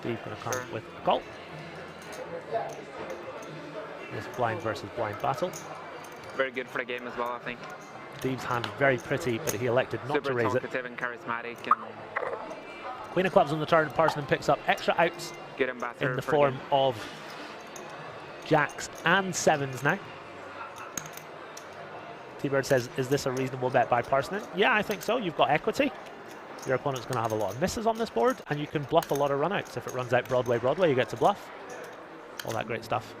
Deep gonna come with a call. This blind versus blind battle. Very good for the game as well, I think. Steve's hand very pretty, but he elected not to raise it. Super talkative and charismatic. And Queen of clubs on the turn. Parsonen picks up extra outs in the form of jacks and sevens now. T-Bird says, is this a reasonable bet by Parsonen? Yeah, I think so. You've got equity. Your opponent's going to have a lot of misses on this board, and you can bluff a lot of runouts. If it runs out Broadway, Broadway, you get to bluff. All that great stuff.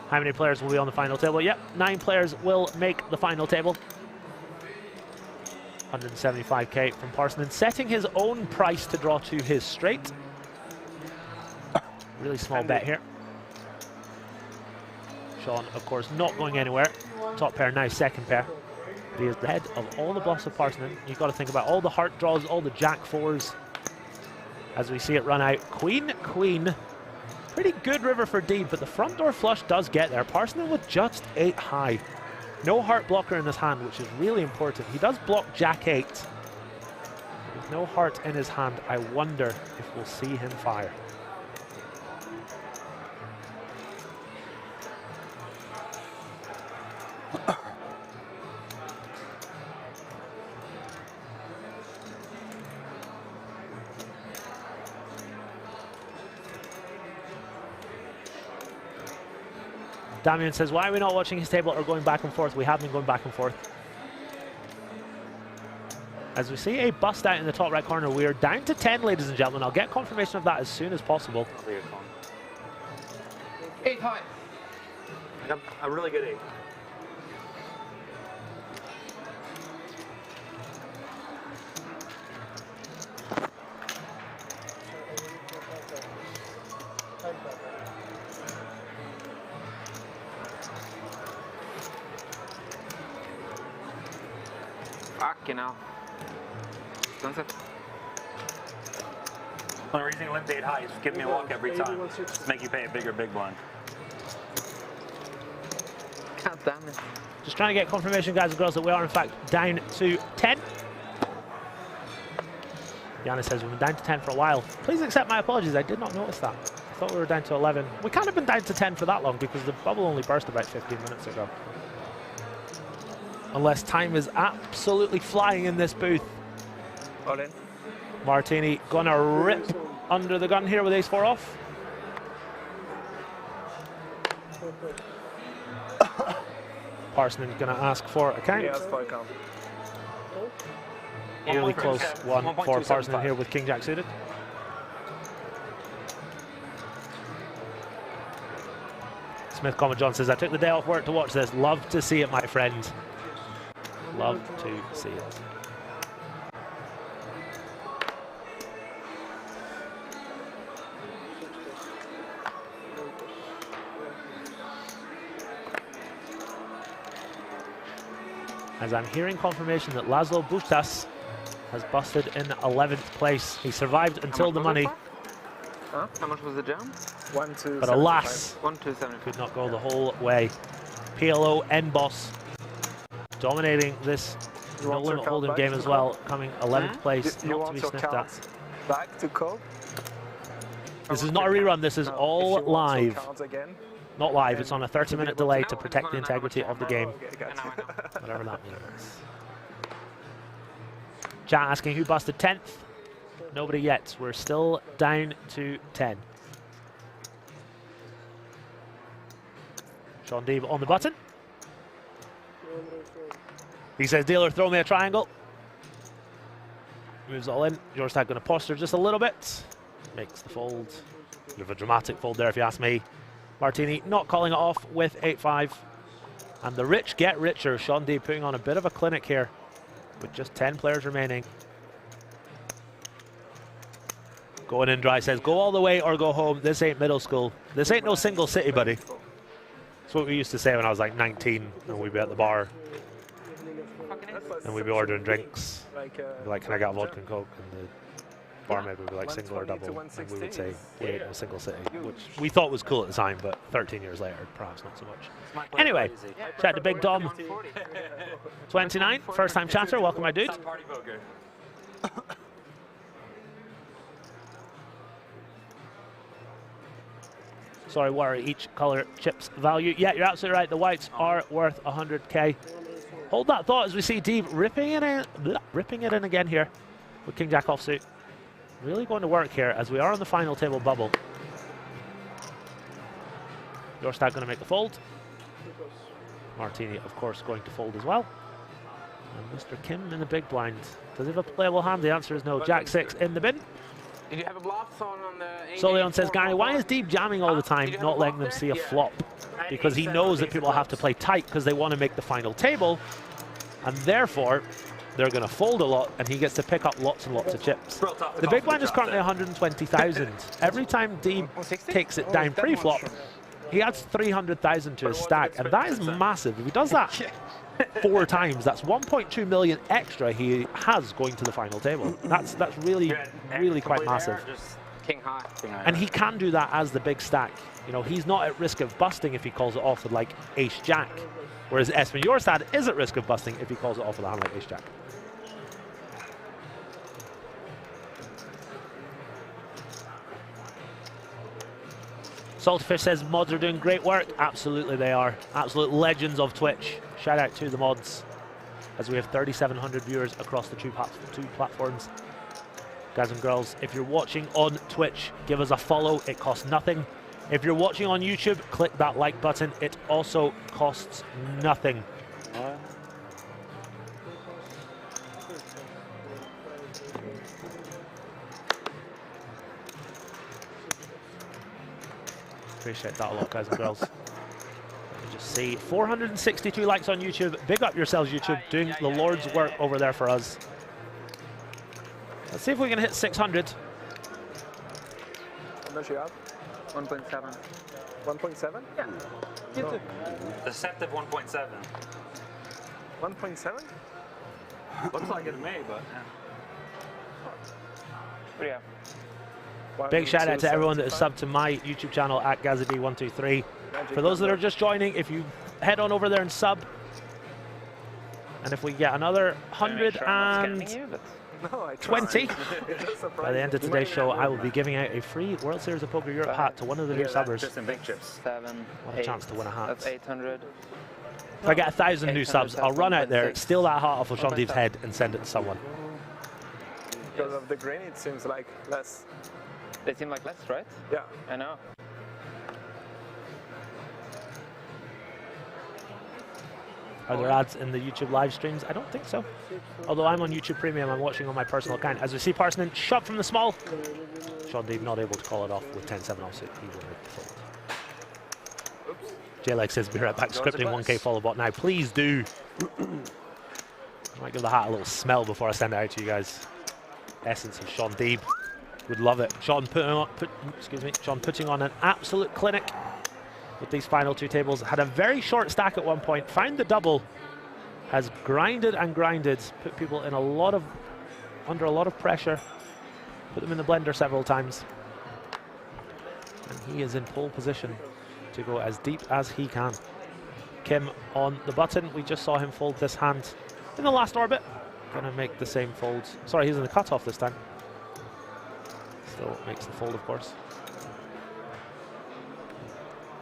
How many players will be on the final table? Yep, 9 players will make the final table. 175k from Parsonen, setting his own price to draw to his straight. Really small bet here. Sean, of course, not going anywhere. Top pair, now second pair. But he is the head of all the bluffs of Parsonen. You've got to think about all the heart draws, all the jack fours. As we see it run out, queen, queen. Pretty good river for Deeb, but the front door flush does get there. Parsonen with just 8 high. No heart blocker in his hand, which is really important. He does block jack 8. With no heart in his hand, I wonder if we'll see him fire. Damien says, why are we not watching his table or going back and forth? We have been going back and forth. As we see a bust out in the top right corner, we are down to 10, ladies and gentlemen. I'll get confirmation of that as soon as possible. Clear con. 8 high. A really good 8. Fucking hell. Sunset. Only reason you limp 8 high is give me a walk every time. Just make you pay a bigger big blind. God damn it. Just trying to get confirmation, guys and girls, that we are in fact down to 10. Yana says we've been down to 10 for a while. Please accept my apologies, I did not notice that. I thought we were down to 11. We can't have been down to 10 for that long because the bubble only burst about 15 minutes ago. Unless time is absolutely flying in this booth. All in. Martini gonna rip under the gun here with ace 4 off. Parsonen gonna ask for a count. He asked for a count. Really close one for Parsonen here with king jack suited. Smith Common John says, I took the day off work to watch this. Love to see it, my friend. Love to see it. As I'm hearing confirmation that Laszlo Bustas has busted in 11th place. He survived until the money. Huh? How much was the jam? 1 to But alas, 1 to 75. could not go the whole way. PLO N-Boss dominating this no limit hold'em game as well, coming 11th place, You not to want be your sniffed at. cards back to call? This is not a rerun, this is all live. Cards again? Not live, it's on a 30-minute delay to protect the integrity of the game. Whatever that means. Chat asking who busted 10th. Nobody yet. We're still down to 10. Sean Deeb on the button. He says, dealer, throw me a triangle. Moves all in. Jorstad going to posture just a little bit. Makes the fold. Bit of a dramatic fold there if you ask me. Martini not calling it off with 8-5. And the rich get richer. Sean Deeb putting on a bit of a clinic here with just 10 players remaining. Going in dry says, go all the way or go home. This ain't middle school. This ain't no single city, buddy. That's what we used to say when I was like 19 and we'd be at the bar. And we'd be ordering drinks. Like, can I get a vodka and Coke? And the barmaid would be like, single or double. And we would say, we ain't no single city. Which we thought was cool at the time, but 13 years later, perhaps not so much. Anyway, chat to Big Dom. 29, first time chatter. Welcome, my dude. Sorry, what are each color chips value? Yeah, you're absolutely right. The whites are worth 100k. Hold that thought as we see Deeb ripping it in again here with King Jack offsuit. Really going to work here as we are on the final table bubble. Your stack going to make the fold. Martini, of course, going to fold as well. And Mr. Kim in the big blind. Does he have a playable hand? The answer is no. Jack 6 in the bin. Did you have a bluff on the Solion says, Gary, why is Deeb jamming all the time, not letting them see a flop? Because he knows that people have to play tight because they want to make the final table, and therefore they're going to fold a lot, and he gets to pick up lots and lots of chips. The big blind is currently 120,000. Every time Deeb takes it down pre-flop, he adds 300,000 to his stack, and that is massive. If he does that 4 times, that's 1.2 million extra he has going to the final table. That's really, really quite massive. King high. And he can do that as the big stack. You know, he's not at risk of busting if he calls it off with like Ace-Jack, whereas Espen Jorstad is at risk of busting if he calls it off with a hand like Ace-Jack. Saltfish says mods are doing great work. Absolutely they are. Absolute legends of Twitch. Shout out to the mods, as we have 3,700 viewers across the two platforms. Guys and girls, if you're watching on Twitch, give us a follow. It costs nothing. If you're watching on YouTube, click that like button. It also costs nothing. Appreciate that a lot, guys and girls. Let me just see. 462 likes on YouTube. Big up yourselves, YouTube, doing the Lord's work over there for us. Let's see if we can hit 600. How much you have? 1.7. 1.7? Yeah. You No. too. Deceptive 1.7. 1.7? Looks like it to me, but Yeah. Big shout out to everyone that has subbed to my YouTube channel at Gazzy123. For those that are just joining, if you head on over there and sub, and if we get another 120 by the end of today's show, I will be giving out a free World Series of Poker Europe hat to one of the new subbers. What a chance to win a hat. That's 800. If I get 1,000 new subs, I'll run out there, steal that hat off of Sean Deeb's head, and send it to someone. Because of the green, it seems like less. They seem like less, right? Yeah. I know. Are there ads in the YouTube live streams? I don't think so. Although I'm on YouTube Premium, I'm watching on my personal account. As we see Parsonen shot from the small. Sean Deeb not able to call it off with 10-7 offsuit. He will make the fold. JLEG says, be right back, scripting 1K follow bot now. Please do. I might give the hat a little smell before I send it out to you guys. Essence of Sean Deeb. Would love it. Sean putting on an absolute clinic with these final 2 tables. Had a very short stack at one point, found the double, has grinded and grinded, put people in under a lot of pressure, put them in the blender several times. And he is in pole position to go as deep as he can. Kim on the button. We just saw him fold this hand in the last orbit. Gonna make the same fold. Sorry, he's in the cutoff this time. Still makes the fold, of course.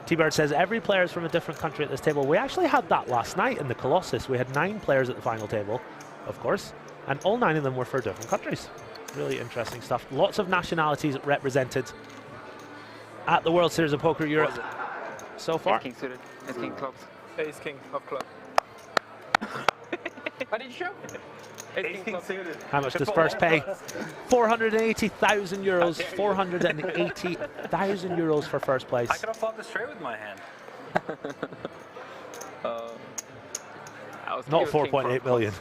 T-Bird says, every player is from a different country at this table. We actually had that last night in the Colossus. We had 9 players at the final table, of course, and all 9 of them were for different countries. Really interesting stuff. Lots of nationalities represented at the World Series of Poker Europe so far. Ace king suited. Ace king clubs. Ace king of club. What did you show? Ace king suited. How much does first pay? 480,000 euros. 480,000 euros for first place. I could have fought this straight with my hand. Not 4.8 million.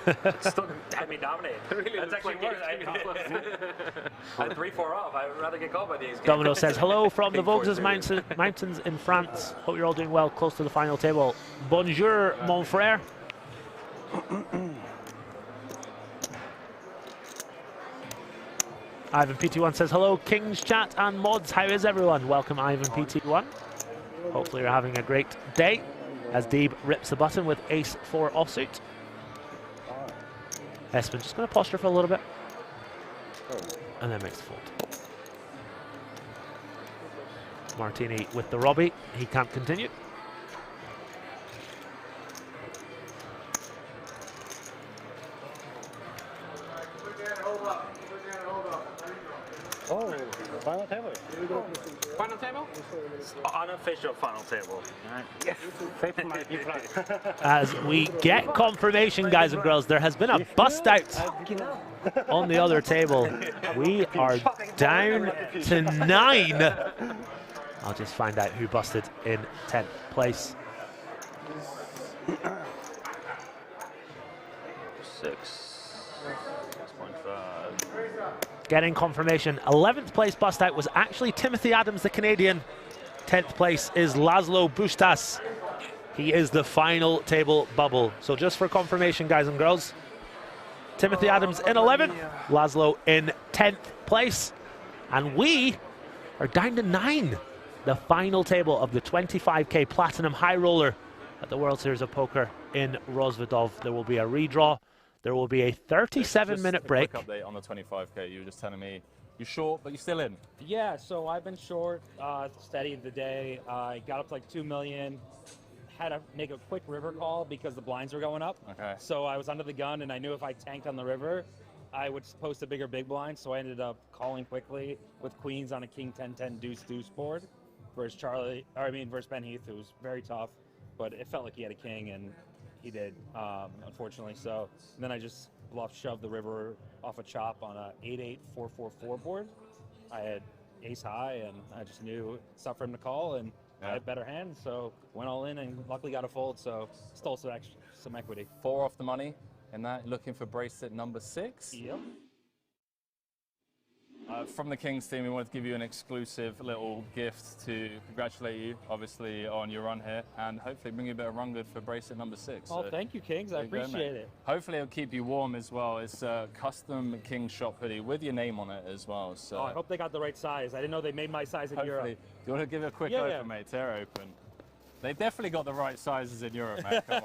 Still had me dominated. Really, that's actually worse. I had 3-4 off. I'd rather get called by these. Domino says, hello from the Vosges Mountains in France. Hope you're all doing well, close to the final table. Bonjour, mon frère. Ivan PT1 says, hello, Kings chat and mods. How is everyone? Welcome, Ivan PT1. Hopefully you're having a great day as Deeb rips the button with ace-4 offsuit. Espen just going to posture for a little bit and then makes the fold. Martini with the Robbie. He can't continue. Oh, final table. Final table? Unofficial final table. Yes. Safe for my people. As we get confirmation, guys and girls, there has been a bust out on the other table. We are down to 9. I'll just find out who busted in 10th place. 6.5. Getting confirmation, 11th place bust out was actually Timothy Adams, the Canadian. 10th place is Laszlo Bustas. He is the final table bubble. So just for confirmation, guys and girls, Timothy Adams in 11th, Laszlo in 10th place. And we are down to 9. The final table of the 25K Platinum High Roller at the World Series of Poker in Rozvadov. There will be a redraw. There will be a 37-minute break. Quick update on the 25K. You were just telling me you're short, but you're still in. Yeah, so I've been short, steady the day. I got up to like 2 million. Had to make a quick river call because the blinds were going up. Okay. So I was under the gun, and I knew if I tanked on the river, I would post a bigger big blind. So I ended up calling quickly with queens on a king 10-10 deuce board versus versus Ben Heath, who was very tough, but it felt like he had a king, and he did, unfortunately. So then I just shoved the river off a chop on a 8-8-4-4-4 board. I had ace high, and I just knew it's tough for him to call, and I had better hands, so went all in and luckily got a fold, so stole some equity. 4 off the money, and that looking for bracelet number 6. Yep. From the Kings team, we wanted to give you an exclusive little gift to congratulate you, obviously, on your run here, and hopefully bring you a bit of run good for bracelet number 6. Oh, so thank you, Kings. I appreciate it. Hopefully it'll keep you warm as well. It's a custom Kings shop hoodie with your name on it as well. So I hope they got the right size. I didn't know they made my size in Europe. Do you want to give it a quick open, mate? Tear open. They definitely got the right sizes in Europe, man. Come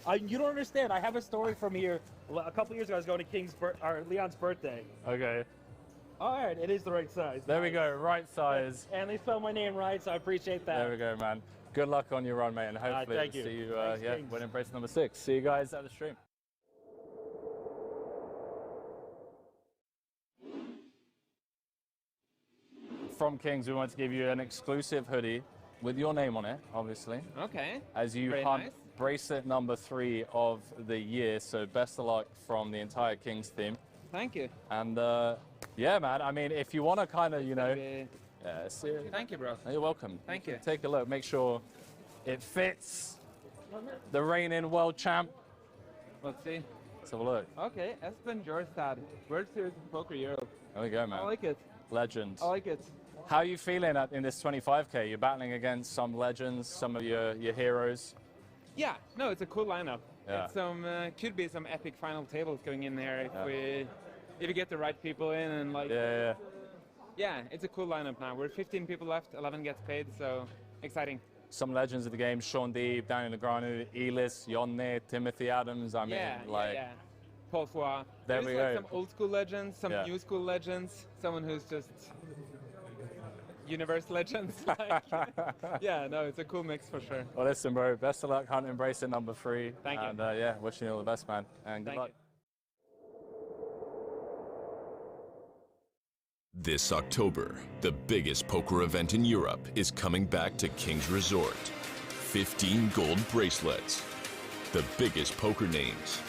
on. You don't understand. I have a story from here. A couple years ago, I was going to Leon's birthday. Okay. All right, it is the right size. There we go, right size. And they spelled my name right, so I appreciate that. There we go, man. Good luck on your run, mate, and hopefully see you winning bracelet number 6. See you guys at the stream. From Kings, we wanted to give you an exclusive hoodie with your name on it, obviously. Okay. As you Very hunt nice. bracelet number 3 of the year, so best of luck from the entire Kings team. Thank you. And yeah, man, I mean, if you want to kind of, Thank you, bro. You're welcome. Thank you. Take a look, make sure it fits the reigning world champ. Let's see. Let's have a look. Okay, Espen Jorstad, World Series of Poker Europe. There we go, man. I like it. Legend. I like it. How are you feeling in this 25K? You're battling against some legends, some of your heroes. Yeah, no, it's a cool lineup. Yeah. It's some could be some epic final tables going in there if you get the right people in and like. Yeah, it's a cool lineup now. We're 15 people left, 11 gets paid, so exciting. Some legends of the game: Sean Deeb, Daniel Negreanu, Elis, Jonne, Timothy Adams. I mean, yeah. Paul Foy. There we go. Some old school legends, some new school legends, someone who's just universe legends. Yeah, no, it's a cool mix for sure. Well, listen, bro, best of luck hunting bracelet number 3. Thank you. And yeah, wishing you all the best, man. And good luck. This October, the biggest poker event in Europe is coming back to Kings Resort. 15 gold bracelets. The biggest poker names.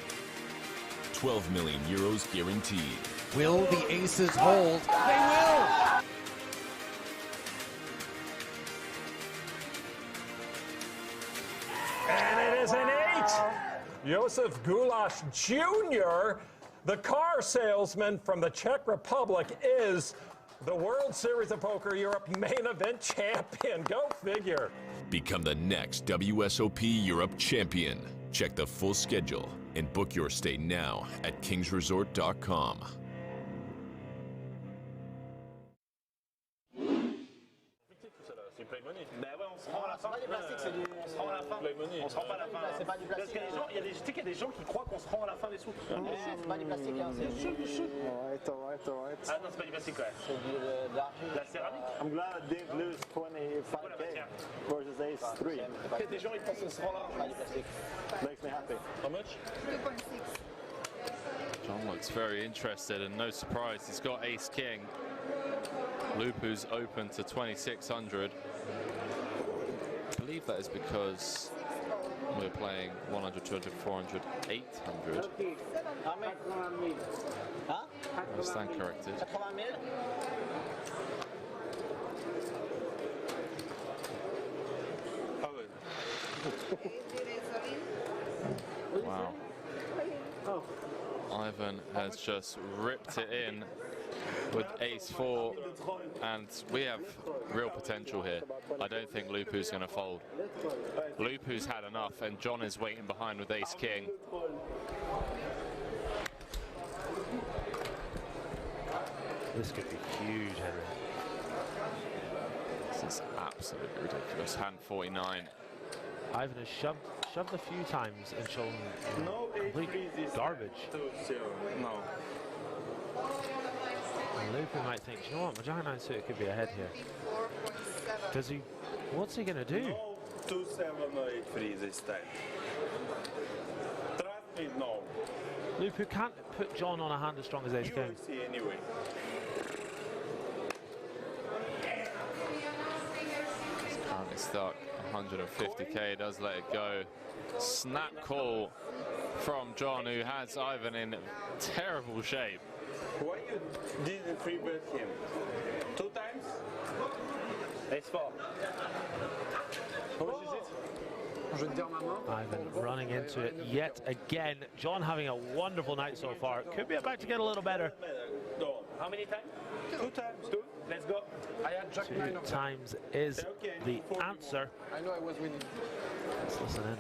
12 million euros guaranteed. Will the aces hold? They will! And it is an 8. Josef Gulash Jr., the car salesman from the Czech Republic, is the World Series of Poker Europe main event champion. Go figure. Become the next WSOP Europe champion. Check the full schedule and book your stay now at kingsresort.com. On se rend pas à la fin. C'est pas du plastique. Parce qu'il y a des gens qui croient qu'on se rend à la fin des sous. C'est pas du plastique. Alright. Ah non, c'est pas du plastique, ouais. C'est de l'argile. La céramique. I'm glad Dave lose 25K versus Ace 3. Il y a des gens qui pensent qu'on se rend là. Pas du plastique. Makes me happy. How much? 2.6. John looks very interested, and no surprise, he's got Ace King. Lupu's open to 2,600. I believe that is because we're playing 100, 200, 400, 800. I stand corrected. Wow. Ivan has just ripped it in with ace-4, and we have real potential here. I don't think Lupu's going to fold. Lupu's had enough, and John is waiting behind with ace-king. This could be huge, Henry. This is absolutely ridiculous. Hand 49. Ivan has shoved a few times and shown complete garbage. No. And Lupu might think, you know what, my giant 9 suited could be ahead here. Does he? What's he gonna do? No 2, 7, 8 free this time. Trust me, no. Lupu can't put John on a hand as strong as ace king. You will see anyway. He's currently stuck. 150k, does let it go. Snap call from John, who has Ivan in terrible shape. Why you didn't free bet him? 2 times? Ace-4. How much is it? Ivan running into it yet again. John having a wonderful night so far. Could be about to get a little better. How many times? 2 times. 2. Let's go. I had Jack 9 2 times is the answer. I know I was winning. Let's listen in.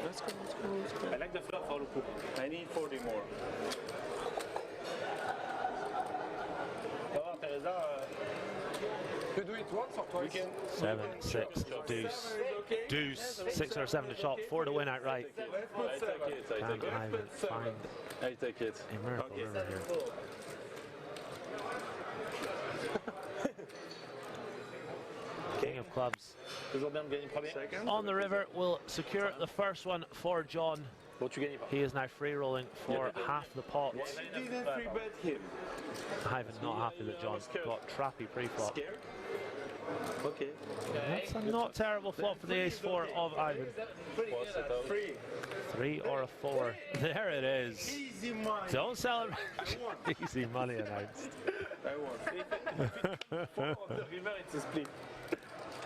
Let's go, let's go, let's go. I like the flop for Lupu. I need 40 more. Oh, Teresa. You do it once or twice? 7, 6, deuce, deuce, 6 or 7 to chop, 4 to win outright. Can Ivan find I take it. a miracle river here? King of clubs on the river will secure the first one for John. He is now free rolling for half the pot. You didn't free bet him. Ivan's not happy that John got trappy pre-flop. Okay. That's a not terrible flop for the ace-4 of Ivan. 3 or a 4. There it is. Easy money. Don't celebrate. Easy money announced. I won. 4 of the river, it's a split.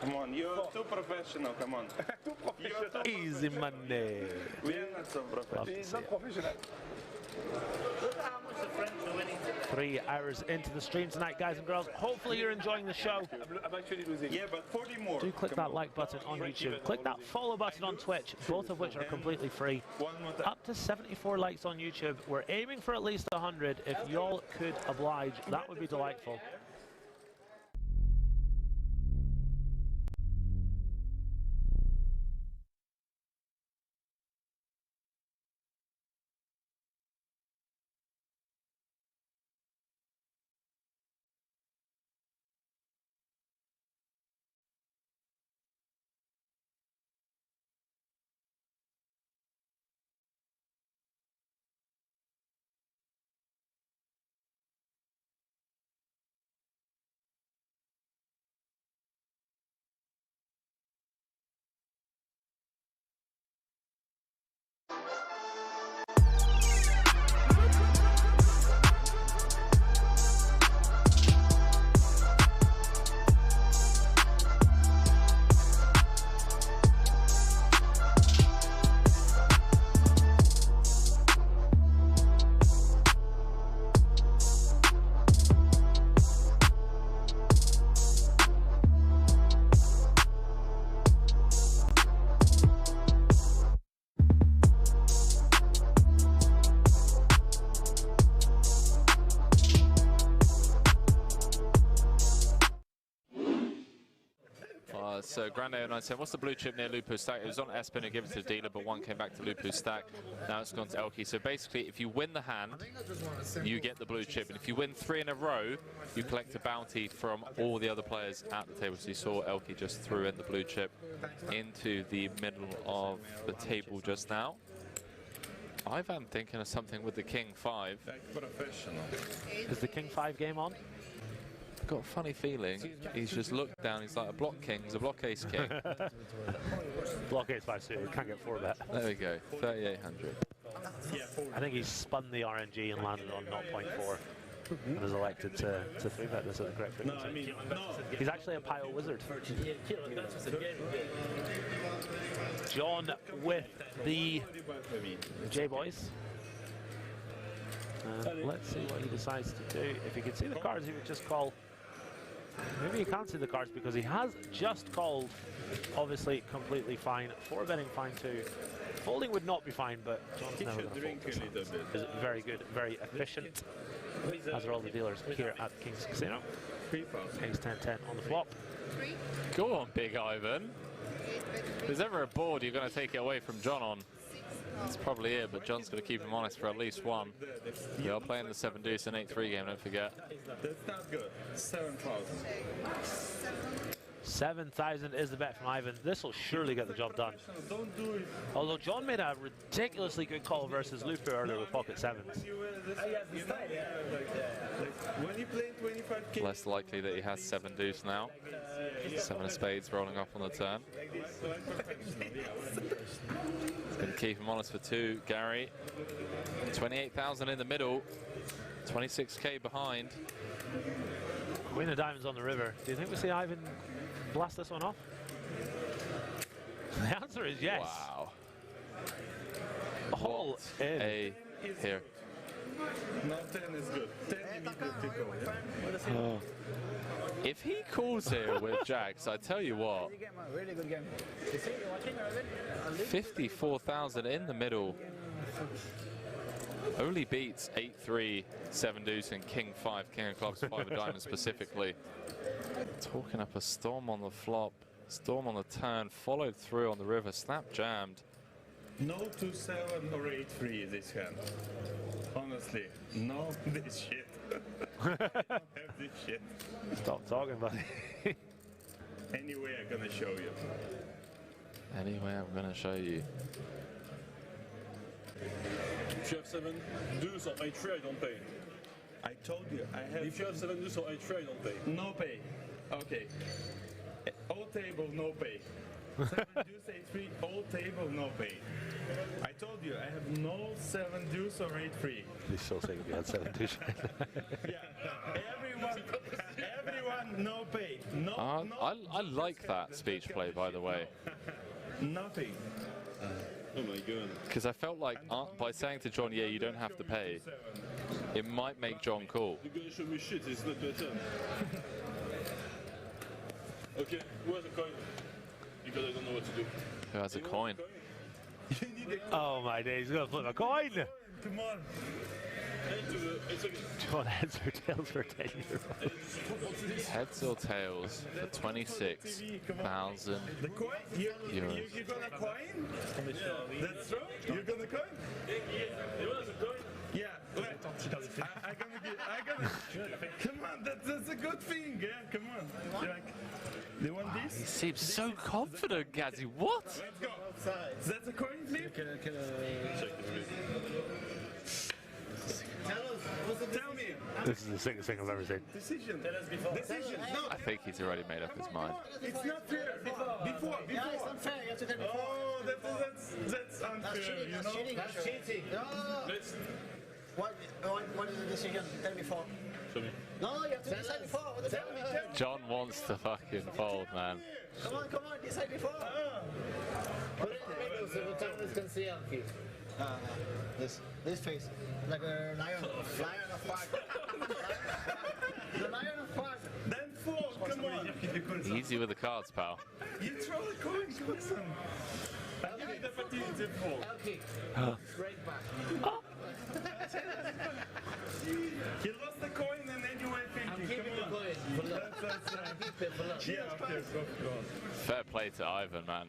Come on, you're too professional, come on. Easy money. We are not so professional. He's not professional. 3 hours into the stream tonight, guys and girls. Hopefully you're enjoying the show. I'm actually losing. Yeah, but 40 more. Do click that like button on YouTube. Click that follow button on Twitch, both of which are completely free. Up to 74 likes on YouTube. We're aiming for at least 100. If y'all could oblige, that would be delightful. So Grande 0910, what's the blue chip near Lupu's stack? It was on S-Pin and given to the dealer, but one came back to Lupu's stack. Now it's gone to Elke. So basically, if you win the hand, you get the blue chip. And if you win 3 in a row, you collect a bounty from all the other players at the table. So you saw Elke just threw in the blue chip into the middle of the table just now. Ivan thinking of something with the King 5. Professional. Is the King 5 game on? got a funny feeling he's just looked down. He's like, a block king, he's a block ace king. Block ace 5 suited, can't get 4 bet. There we go, 3,800. I think he's spun the RNG and landed on 0.4 and has elected to 3-bet this at the correct frequency. No, I mean, no. He's actually a pile wizard. John with the J-Boys. And let's see what he decides to do. If he could see the cards, he would just call. Maybe he can't see the cards because he has just called. Obviously, completely fine. 4-betting fine too. Folding would not be fine, but John's never going to fold. Is very good, very efficient. As are all the dealers here at King's Casino. Ace 10-10 on the flop. Go on, Big Ivan. If there's ever a board you're going to take it away from John on, that's probably it, but John's going to keep him honest for at least one. They are playing the 7 deuce and 8-3 game, don't forget. That's not good. 7,000. 7,000 is the bet from Ivan. This will surely get the job done. Don't do it. Although John made a ridiculously good call versus Lufu earlier with pocket 7s. When you play 25K. Less likely that he has 7 deuce now. 7 of spades rolling off on the turn. It's going to keep him honest for 2, Gary. 28,000 in the middle. 26K behind. Queen of diamonds on the river. Do you think we see Ivan blast this one off? The answer is yes. Wow. All in. Here. No, 10 is good. 10 immediately go, yeah? Oh. If he calls here with jacks, I tell you what. 54,000 in the middle. Only beats 8-3, 7 deuce, and King 5, King of clubs, 5 of diamonds specifically. Talking up a storm on the flop, storm on the turn, followed through on the river, snap jammed. No 2-7 or 8-3 this hand. Honestly, no this shit. Have this shit. Stop talking, buddy. Anyway, I'm gonna show you. Anyway, I'm gonna show you. If you have 7 deuce or 8-3, I don't pay. I told you, I have... If you have 7 deuce or 8-3, I don't pay. No pay. Okay. All table, no pay. 7 deuce, 8-3, all table, no pay. I told you, I have no 7 deuce or 8-3. He's still saying we had 7 deuce. Yeah, everyone, no pay. No, I like that speech play, by the way. Nothing. Oh my god. Because I felt like by saying to John, yeah, you don't have to pay, it might make John cool. You're gonna show me shit, it's not your turn. Okay, who has a coin? Because I don't know what to do. Who has a coin? Oh my days, he's gonna flip a coin! Come on. John, heads or tails for 10 euros? Heads or tails for 26,000 euros. You're gonna coin? That's true? You're gonna coin? Yeah, wait. Come on, that's a good thing, yeah? Come on. Like, they want this? He seems so confident, Gazzy. What? Let's go. That's a coin flip? Tell me. This is the sickest thing I've ever seen. Decision. Decision. No. I think he's already made up his mind. It's not fair. Before. Yeah, it's unfair. You have to tell me before. Oh, that's unfair. That's cheating. You That's know? cheating. That's cheating. No. What is the decision? Tell me before. Show me. No, you have to decide before. What the hell? John wants to fucking fold, man. Come on, decide before. This face, like a lion of park. The lion of park. Then fold, come on. Easy with the cards, pal. You throw the coin, Coulson. I'll give you the opportunity to fold. Okay. Break back. He lost the coin and then you were thinking. I'm keeping the coin. Yeah, okay, go. Fair play to Ivan, man.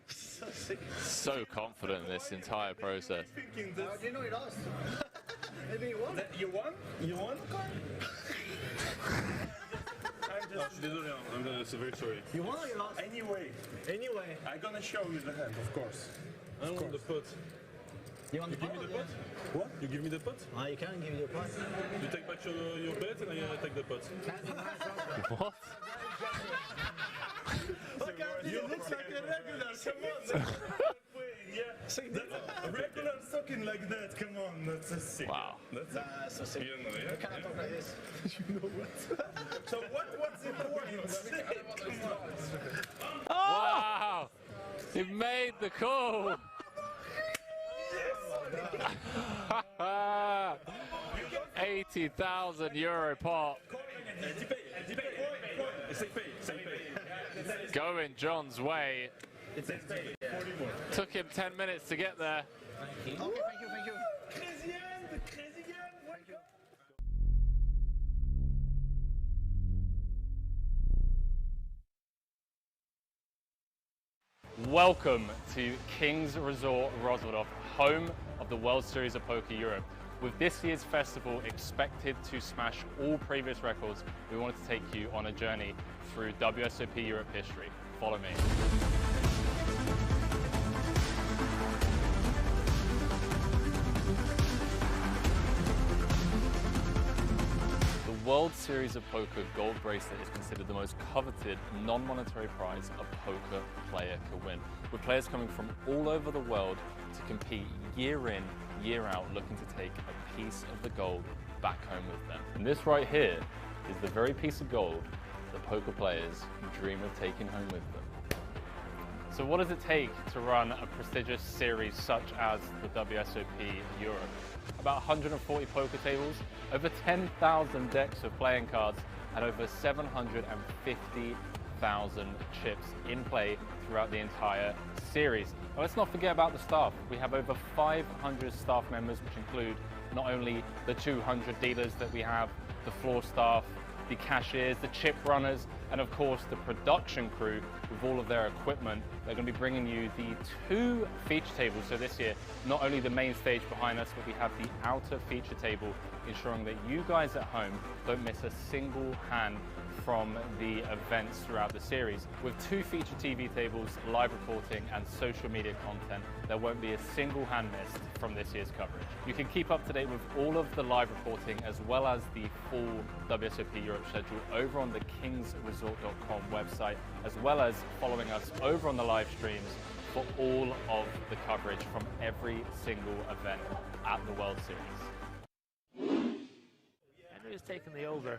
So confident in this entire process. How do you know he lost? Maybe he won. You won? You won the coin? I'm so very sorry. You won or you lost? Anyway, I'm gonna show you the hand, of course. I want the put. You want the pot? Give me the pot? What? You give me the pot? You can give me the pot. You take back your bet and I take the pot. What? You look like a regular, come on. Yeah, that's a regular talking like that, come on, that's a sick. Wow. That's so sick. You know, yeah? You cannot talk like this. You know what? So what's important? Come on. Wow! He made the call! 80,000 euro pot. Going John's way. Took him 10 minutes to get there. Okay, thank you. Welcome to King's Resort Roswaldorf, home of the World Series of Poker Europe. With this year's festival expected to smash all previous records, we wanted to take you on a journey through WSOP Europe history. Follow me. The World Series of Poker gold bracelet is considered the most coveted non-monetary prize a poker player could win, with players coming from all over the world to compete year in, year out, looking to take a piece of the gold back home with them. And this right here is the very piece of gold that poker players dream of taking home with them. So what does it take to run a prestigious series such as the WSOP Europe? About 140 poker tables, over 10,000 decks of playing cards, and over 750,000 chips in play throughout the entire series. Now, let's not forget about the staff. We have over 500 staff members, which include not only the 200 dealers that we have, the floor staff, the cashiers, the chip runners, and of course the production crew with all of their equipment. They're going to be bringing you the 2 feature tables. So this year, not only the main stage behind us, but we have the outer feature table, ensuring that you guys at home don't miss a single hand from the events throughout the series. With 2 feature TV tables, live reporting and social media content, there won't be a single hand missed from this year's coverage. You can keep up to date with all of the live reporting as well as the full WSOP Europe schedule over on the kingsresort.com website, as well as following us over on the live streams for all of the coverage from every single event at the World Series. Is taking the over.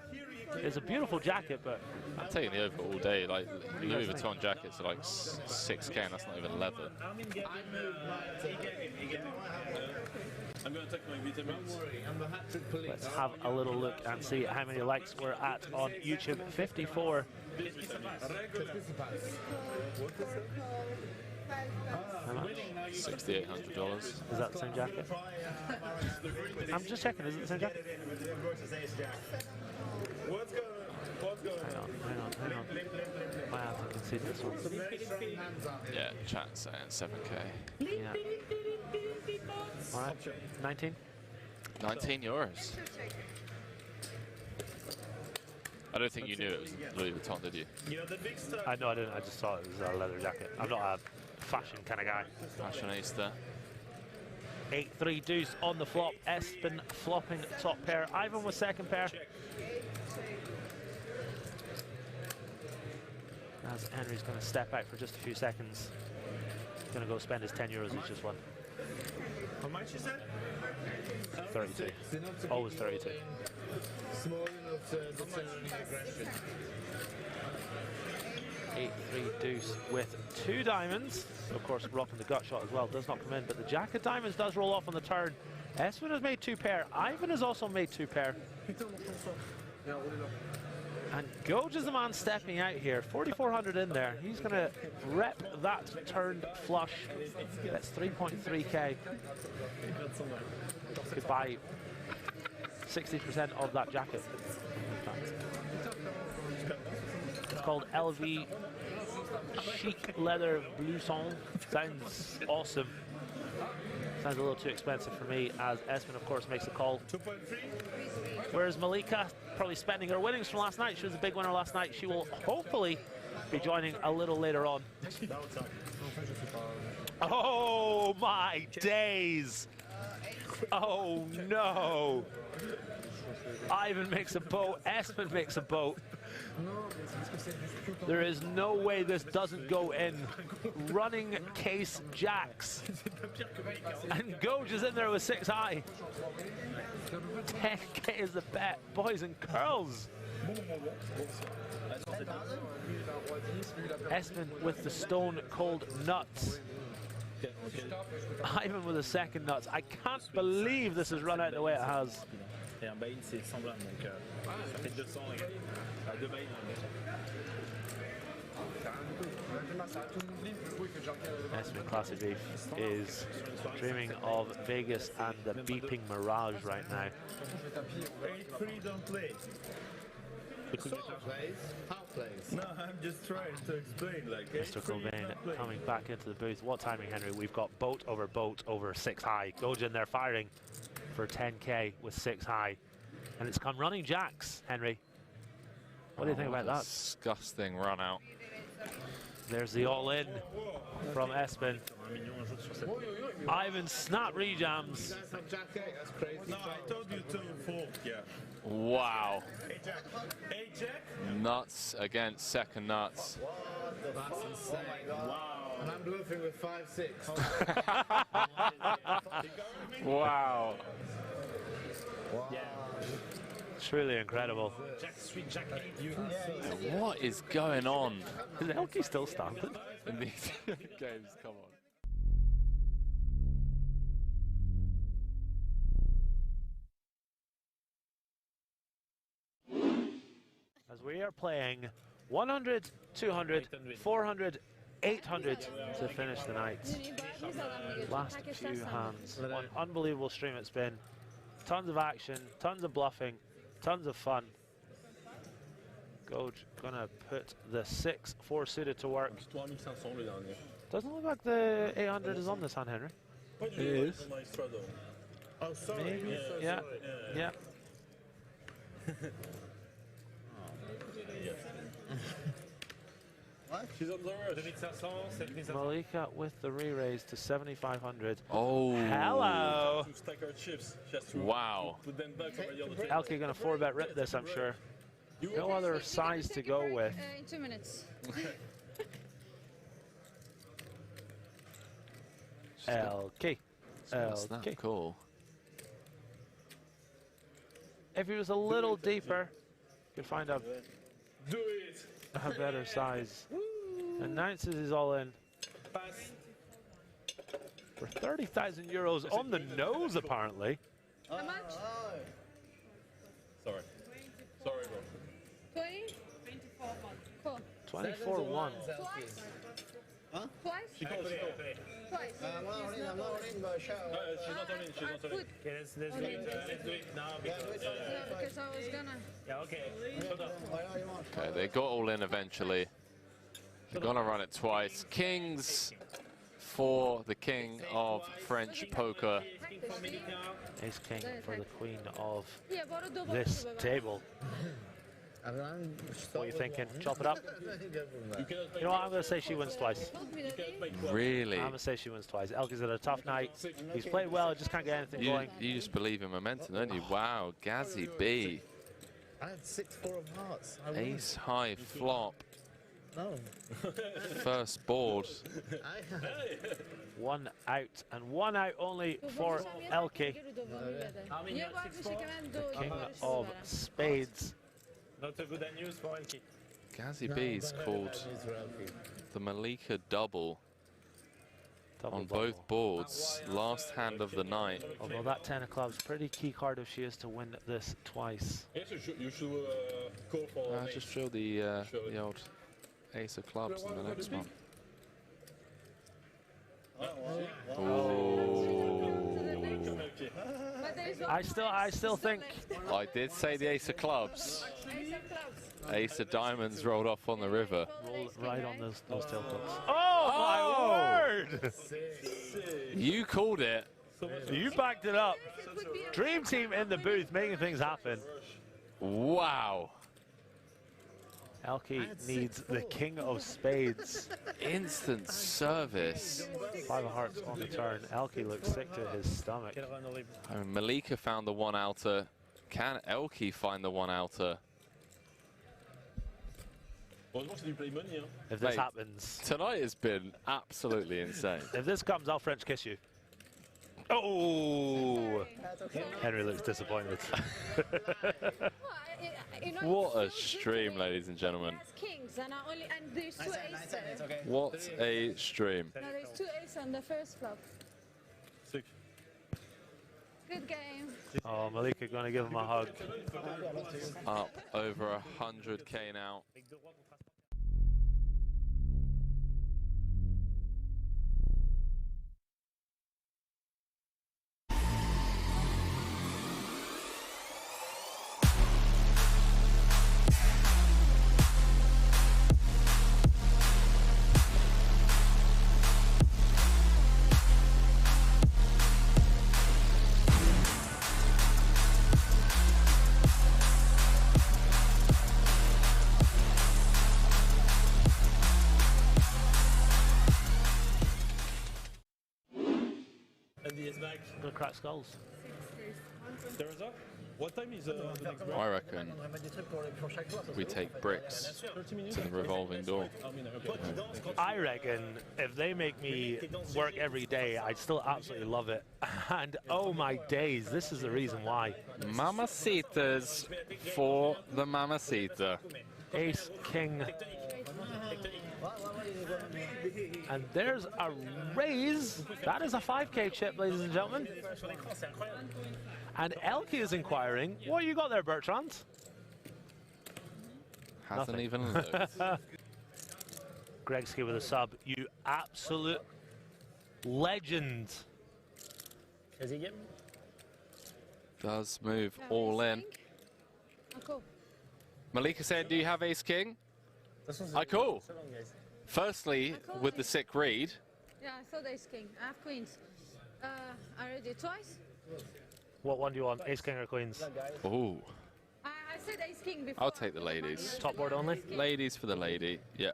It's a beautiful jacket, but I'm taking the over all day. Like Louis Vuitton jackets are like 6K, and that's not even leather. I'm going to take my vitamins. Let's have a little look and see how many likes we're at on YouTube. 54. How much? $6,800. Is that the same jacket? I'm just checking, is it the same jacket? What's going on? Hang on. Might have to concede this one. Yeah, chat's saying 7K. Yeah. Alright, 19? 19 euros. I don't think you knew it was Louis Vuitton, did you? I didn't. I just saw it was a leather jacket. I'm not a fashion kind of guy. Fashionista. 8-3 deuce on the flop. Espen flopping top pair. Ivan was second pair. As Henry's going to step out for just a few seconds. He's going to go spend his 10 euros he's just won. How much is that? 32. Always 32. Small enough to deter any aggression. 8-3 deuce with 2 diamonds. Of course, rocking the gut shot as well does not come in, but the jack of diamonds does roll off on the turn. Espen has made 2 pair. Ivan has also made 2 pair. And Goj is the man stepping out here. 4,400 in there. He's going to rep that turned flush. That's 3.3k. Could buy 60% of that jacket. It's called LV Chic Leather Blouson. Sounds awesome. Sounds a little too expensive for me, as Espen, of course, makes a call. 2.3. Whereas Malika, probably spending her winnings from last night. She was a big winner last night. She will hopefully be joining a little later on. Oh my days! Oh no! Ivan makes a boat, Espen makes a boat. There is no way this doesn't go in. Running case jacks. And Goj is in there with 6 high. 10K is the bet, boys and girls. Espen with the stone cold nuts. Ivan with the second nuts. I can't believe this has run out the way it has. Et un buy-in, c'est 100 blindes, donc ça fait 200 et 2 buy-in. Espen Classic Beef is dreaming of Vegas and the beeping Mirage right now. 8-3 don't play. How plays? No, I'm just trying to explain. Like Mr. Cobain coming back into the booth. What timing, Henry? We've got boat over 6 high. Goj in there firing for 10K with 6 high. And it's come running jacks, Henry. What do you think about that? Disgusting run out. There's the all-in from Espen. Ivan snap rejams. No, I told you to fold, yeah. Wow. Hey, Jack. Nuts against second nuts. That's insane. Wow. And I'm bluffing with 5-6. Wow. Yeah. Truly incredible. Jack 8. What is going on? Is Elke still standing? In these games, come on. As we are playing 100, 200, 400, 800 to finish the night. Last few hands. One unbelievable stream it's been. Tons of action, tons of bluffing, tons of fun. Goj gonna put the 6-4 suited to work. Doesn't look like the 800 is on this hand, Henry. It is. Oh, sorry. Maybe. Yeah. Yeah. What? She's on the rush. Malika with the re-raise to 7,500. Oh. Hello. To stack our chips. She has to Wow. put them back already on the table. Elke gonna 4-bet rip this, I'm sure. No other size to go with. In 2 minutes. LK. That's not cool. If he was a little deeper, you could find a better size. Announces he's all in. For 30,000 euros on the nose, apparently. How much? Sorry. Sorry, bro. 20? 24. Cool. 24-1. Twice? Huh? Twice? Twice. I'm not in, but show. She's not on in, she's not on in. Okay, let's do it now because, No, because I was gonna. yeah, okay. Okay, they got all in eventually. They're gonna run it twice. Kings for the king of French poker. Ace king for the queen of this table. What are you thinking? Chop it up? You know what? I'm going to say she wins twice. Really? I'm going to say she wins twice. Elke's had a tough night. He's played well, just can't get anything going. You just believe in momentum, don't you? Wow, Gazzy B. I had 6-4 of hearts. Ace high flop. No. First board. One out, and one out only for Elke. The king of spades. Not a good news for Elke. Gazzy B's called the Malika double on both boards. Last hand of the night. Although that 10 of clubs, pretty key card if she is to win this twice. Yes, you should call for Just show the old ace of clubs in the next one. I still think. I did say the ace of clubs. Ace of diamonds rolled off on the river. Rolled right on those tail hooks. Oh my word! You called it. You backed it up. Dream team in the booth making things happen. Wow. Elke needs the king of spades. Instant service. 5 of hearts on the turn. Elke looks sick to his stomach. Malika found the 1-outer. Can Elke find the 1-outer? If this happens. Tonight has been absolutely insane. If this comes, I'll French kiss you. Oh! Henry looks disappointed. What a stream, ladies and gentlemen. Kings and there's two aces. What a stream. No, there's two aces on the first flop. Good game. Oh, Malika going to give him a hug. Up over 100K now. Gonna crack skulls. Teresa, what time is the next break? I reckon we take bricks to the revolving door. I reckon if they make me work every day, I'd still absolutely love it. And oh my days, this is the reason why. Mamacitas for the Mamacita. Ace, king. And there's a raise. That is a 5K chip, ladies and gentlemen. And Elke is inquiring. What you got there, Bertrand? Hasn't Nothing. even looked. Gregski with a sub. You absolute legend. Does move all in. Oh, cool. Malika said, do you have ace king? I call. Firstly, with the sick read. Yeah, I thought ace king. I have queens. Already twice. What one do you want? Ace, king, or queens? Ooh. I said ace king before. I'll take the ladies. Top board only? Ladies for the lady. Yeah.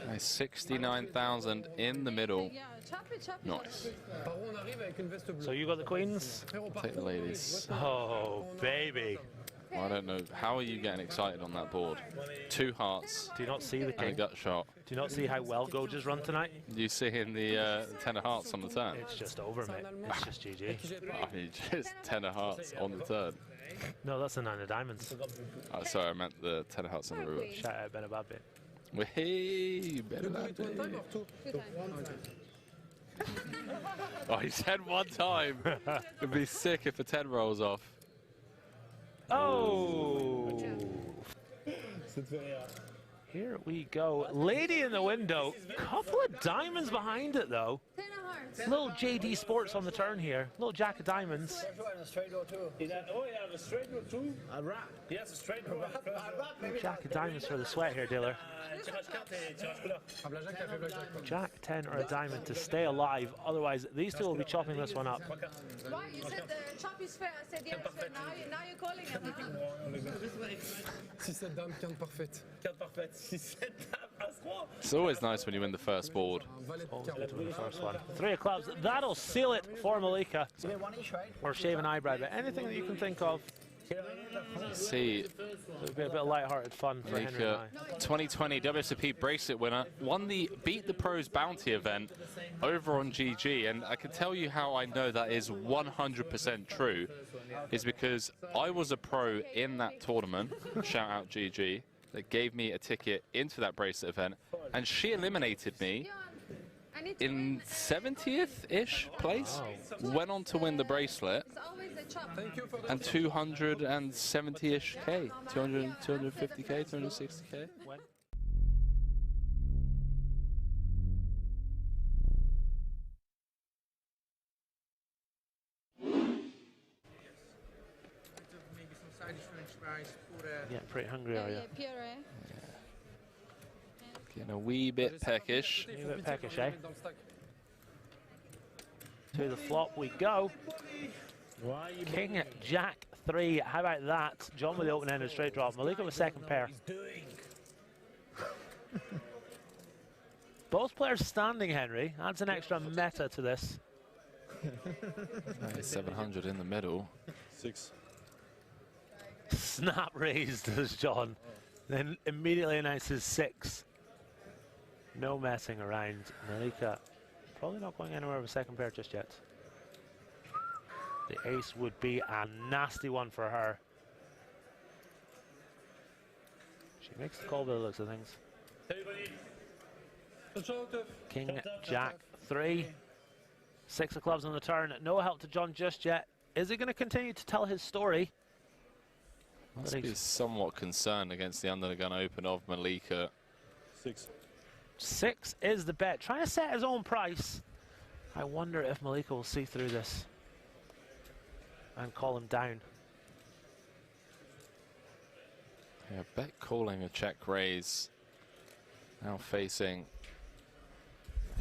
Nice 69,000 in the middle. Yeah, chop it. Nice. So you got the queens? Take the ladies. Oh, baby. Well, I don't know. How are you getting excited on that board? 2 hearts. Do you not see the And a king? gut shot. Do you not see how well Go just run tonight? You see in the 10 of hearts on the turn. It's just over, mate. It's just GG. I mean, just 10 of hearts on the turn. No, that's the 9 of diamonds. Oh, sorry, I meant the 10 of hearts on the river. Shout out Ben Ababit. Hey, oh, he said 1 time. It'd be sick if a 10 rolls off. Oh! Here we go. Lady in the window. Couple of diamonds behind it, though. Little JD Sports on the turn here. Little jack of diamonds. Oh, yeah, a straight draw too. A wrap. Yes, a straight draw. Jack of diamonds for the sweat here, dealer. Jack 10 or a diamond to stay alive. Otherwise, these two will be chopping this one up. Why? You said the chop is fair. I said yeah, it's fair. Now you're calling it. 6-7 dame, quinte parfaite. Quinte parfaite. 6-7 dame, as-3. It's always nice when you win the first board. Always good to win the first one. 3 of clubs. That'll seal it for Malika. Or shave an eyebrow, but anything that you can think of. See, it'll be a bit of light-hearted fun for Henry and I. 2020 WSOP bracelet winner, won the Beat the Pros bounty event over on GG, and I can tell you how I know that is 100% true, is because I was a pro in that tournament, shout out GG, that gave me a ticket into that bracelet event, and she eliminated me in 70th-ish place, went on to win the bracelet, and 270-ish K, 250K, 260K. Yeah, pretty hungry, are you? Getting a wee bit peckish. A wee bit peckish, eh? To the flop we go. King, Jack 3. How about that? John with the open-ended straight drop. Malika with second pair. Both players standing, Henry. Adds an extra meta to this. 700 in the middle. 6. Snap raised as John. Then immediately announces 6. No messing around. Malika probably not going anywhere with a second pair just yet. The ace would be a nasty one for her. She makes the call by the looks of things. King, Jack, 3. 6 of clubs on the turn. No help to John just yet. Is he going to continue to tell his story? Must be somewhat concerned against the under the gun open of Malika. 6. 6 is the bet. Trying to set his own price. I wonder if Malika will see through this and call him down. Yeah, bet calling a check raise. Now facing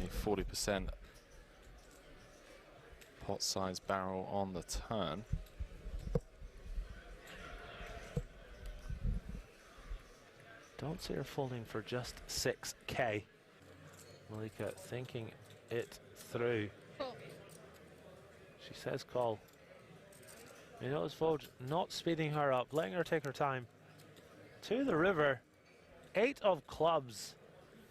a 40% pot size barrel on the turn. Don't see her folding for just 6k. Malika thinking it through. She says call. You notice Vogue not speeding her up, letting her take her time. To the river. 8 of clubs.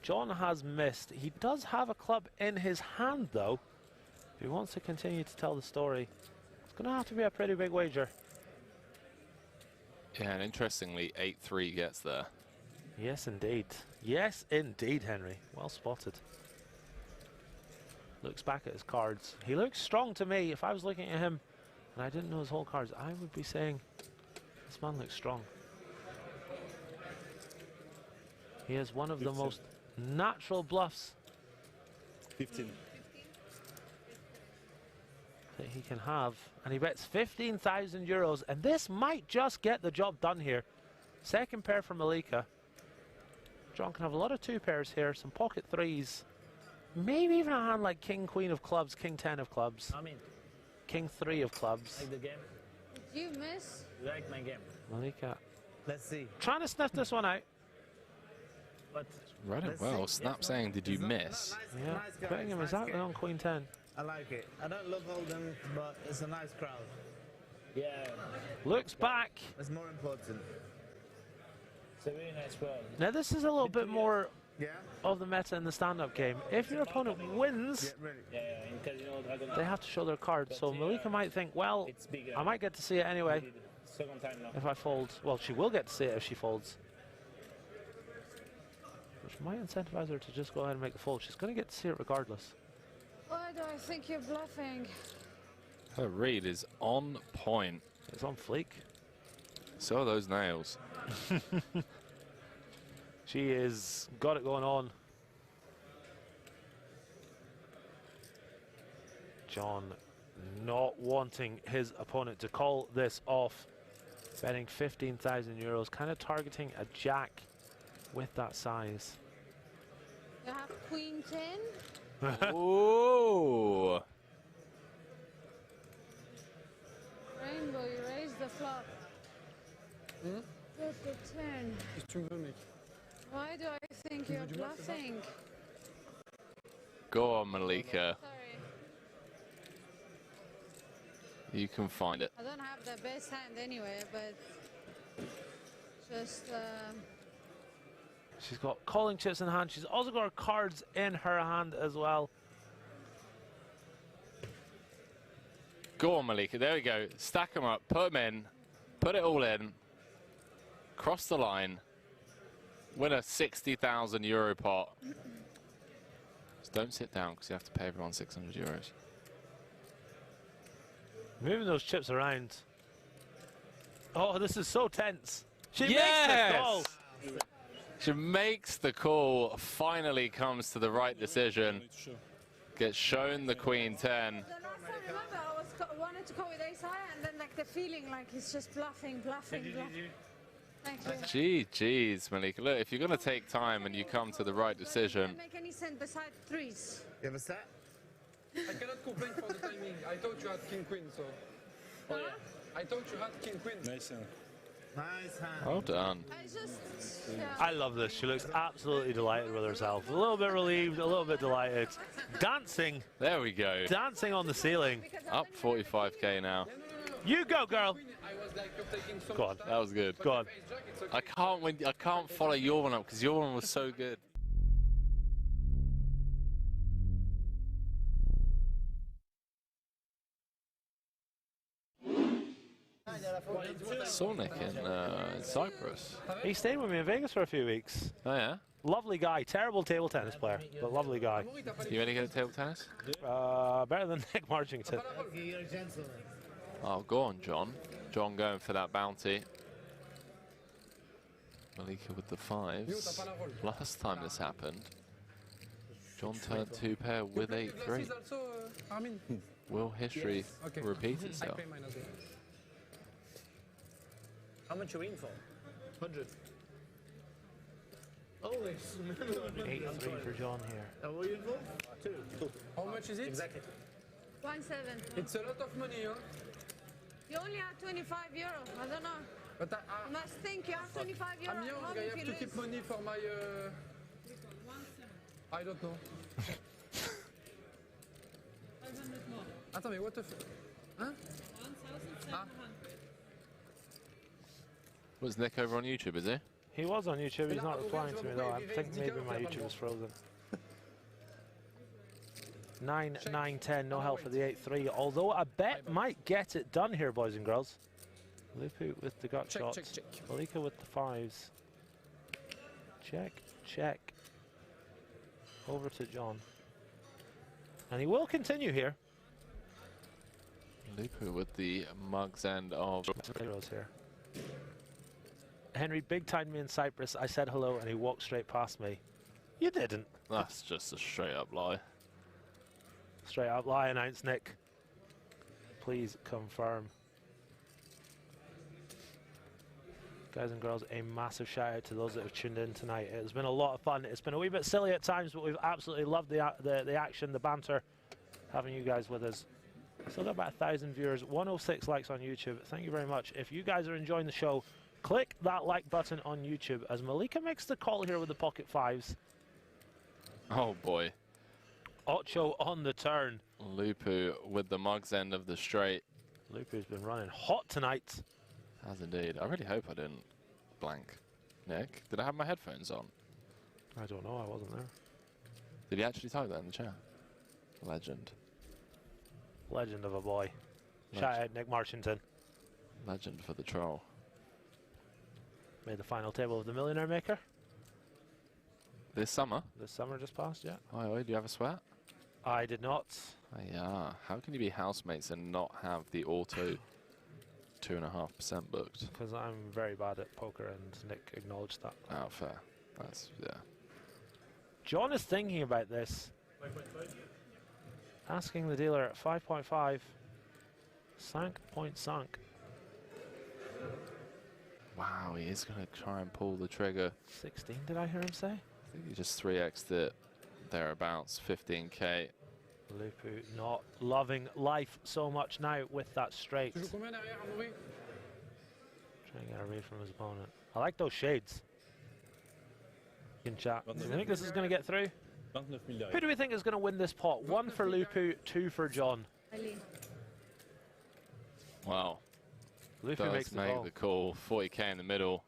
John has missed. He does have a club in his hand though. If he wants to continue to tell the story, it's going to have to be a pretty big wager. Yeah, and interestingly, 8-3 gets there. Yes, indeed. Yes, indeed, Henry. Well spotted. Looks back at his cards. He looks strong to me. If I was looking at him and I didn't know his whole cards, I would be saying, this man looks strong. He has one of 15. The most natural bluffs 15 that he can have. And he bets 15,000 euros. And this might just get the job done here. Second pair for Malika. John can have a lot of 2 pairs here, some pocket 3s. Maybe even a hand like King, Queen of clubs, King 10 of clubs. I mean, King 3 of clubs. like the game? Did you miss? You like my game? Malika. Let's see. Trying to sniff this one out. But Right it well. Snap saying, did you miss? Yeah, nice putting him exactly on Queen 10. I like it. I don't love hold'em, but it's a nice crowd. Yeah. Looks back. It's more important. It's a really nice crowd. Now this is a little bit more of the meta in the stand-up game. If your opponent wins, they have to show their card. So Malika might think, well, I might get to see it anyway if I fold. Well, she will get to see it if she folds. Which might incentivize her to just go ahead and make the fold. She's going to get to see it regardless. Why do I think you're bluffing? Her read is on point. It's on fleek. So are those nails. She is got it going on. John not wanting his opponent to call this off. Betting 15,000 euros, kind of targeting a jack with that size. You have Queen 10? Ooh. Rainbow, you raise the flop. Get the 10. Why do I think you're bluffing? Go on, Malika. Sorry. You can find it. I don't have the best hand anyway, but just... She's got calling chips in hand. She's also got her cards in her hand as well. Go on, Malika. There we go. Stack them up. Put them in. Put it all in. Cross the line. Win a 60,000 euro pot. Just don't sit down because you have to pay everyone 600 euros. Moving those chips around. Oh, this is so tense. She makes Yes! the call. She makes the call. Finally comes to the right decision. Gets shown the Queen 10. The last time, remember, I wanted to call with ace high, and then like the feeling like he's just bluffing. Thank you. GG's, Malika. Look, if you're going to take time and you come to the right decision. Doesn't make any sense beside 3s. You have a set? I cannot complain for the timing. I thought you had king queen, so. Huh? I thought you had king queen. Nice. Nice hand. Well done. I love this. She looks absolutely delighted with herself. A little bit relieved, a little bit delighted. Dancing. There we go. Dancing on the ceiling. Up 45k now. You go, girl. Go on. That was good. Go on. I can't follow your one up because your one was so good. Saw Nick in Cyprus. He stayed with me in Vegas for a few weeks. Oh yeah? Lovely guy. Terrible table tennis player, but lovely guy. You any good at table tennis? Better than Nick Marchington. Oh, go on, John. John going for that bounty. Malika with the fives. Last time this happened, John turned 2-pair with 8-3. Will history repeat itself? How much you in for? 100. Oh, it's 8-3 for John here. How are you in for? 2. How much is it? Exactly. 170. It's a lot of money, huh? You only have 25 euro. I don't know. But you must think you have 25 euro. I'm young, I have to keep money for my... I don't know. Attends, mais what the f... Hein? Was Nick over on YouTube, is he? He was on YouTube. He's not replying to me though. I think maybe my YouTube is frozen. 9, 9, 10. No help for the 8-3. Although I bet might get it done here, boys and girls. Lupu with the gut shots. Check. Malika with the fives. Check, check. Over to John. And he will continue here. Lupu with the mug's end of... Heroes here. Henry big-timed me in Cyprus. I said hello and he walked straight past me. You didn't. That's just a straight-up lie. Straight-up lie, announced Nick. Please confirm. Guys and girls, a massive shout-out to those that have tuned in tonight. It's been a lot of fun. It's been a wee bit silly at times, but we've absolutely loved the action, the banter, having you guys with us. Still got about 1,000 viewers, 106 likes on YouTube. Thank you very much. If you guys are enjoying the show, click that like button on YouTube as Malika makes the call here with the pocket fives. Oh boy. Ocho on the turn. Lupu with the mug's end of the straight. Lupu's been running hot tonight. Has indeed. I really hope I didn't blank. Nick, did I have my headphones on? I don't know, I wasn't there. Did he actually type that in the chat? Legend. Legend of a boy. Shout out Nick Marchington. Legend for the troll. Made the final table of the Millionaire Maker. This summer? This summer just passed, yeah. Oh, do you have a sweat? I did not. Oh, yeah. How can you be housemates and not have the auto 2.5% booked? Because I'm very bad at poker and Nick acknowledged that. Oh, fair. That's, yeah. John is thinking about this. Asking the dealer at 5.5. Sank point sunk. Wow, he is going to try and pull the trigger. 16, did I hear him say? I think he just 3x'd it thereabouts, 15k. Lupu not loving life so much now with that straight. Trying to get away from his opponent. I like those shades. In chat. Do you think this is going to get through? Who do we think is going to win this pot? 1 for Lupu, 2 for John. Wow. Lupu makes the call. 40k in the middle.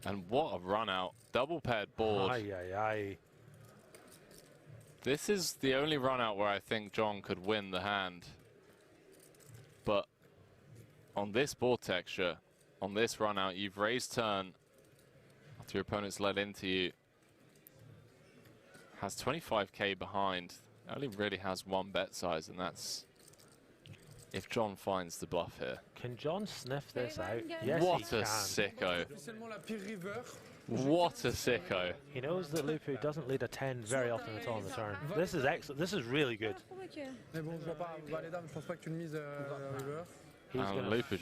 And what a run out. Double paired board. Aye, aye, aye. This is the only run out where I think John could win the hand. But on this board texture, on this run out, you've raised turn after your opponent's led into you. Has 25k behind. Only really has one bet size, and that's if John finds the bluff here. Can John sniff this out? Yes, what he a can. sicko. What a sicko. He knows that Lupu doesn't lead a 10 very often at all on the turn. This is excellent. This is really good. And Lupu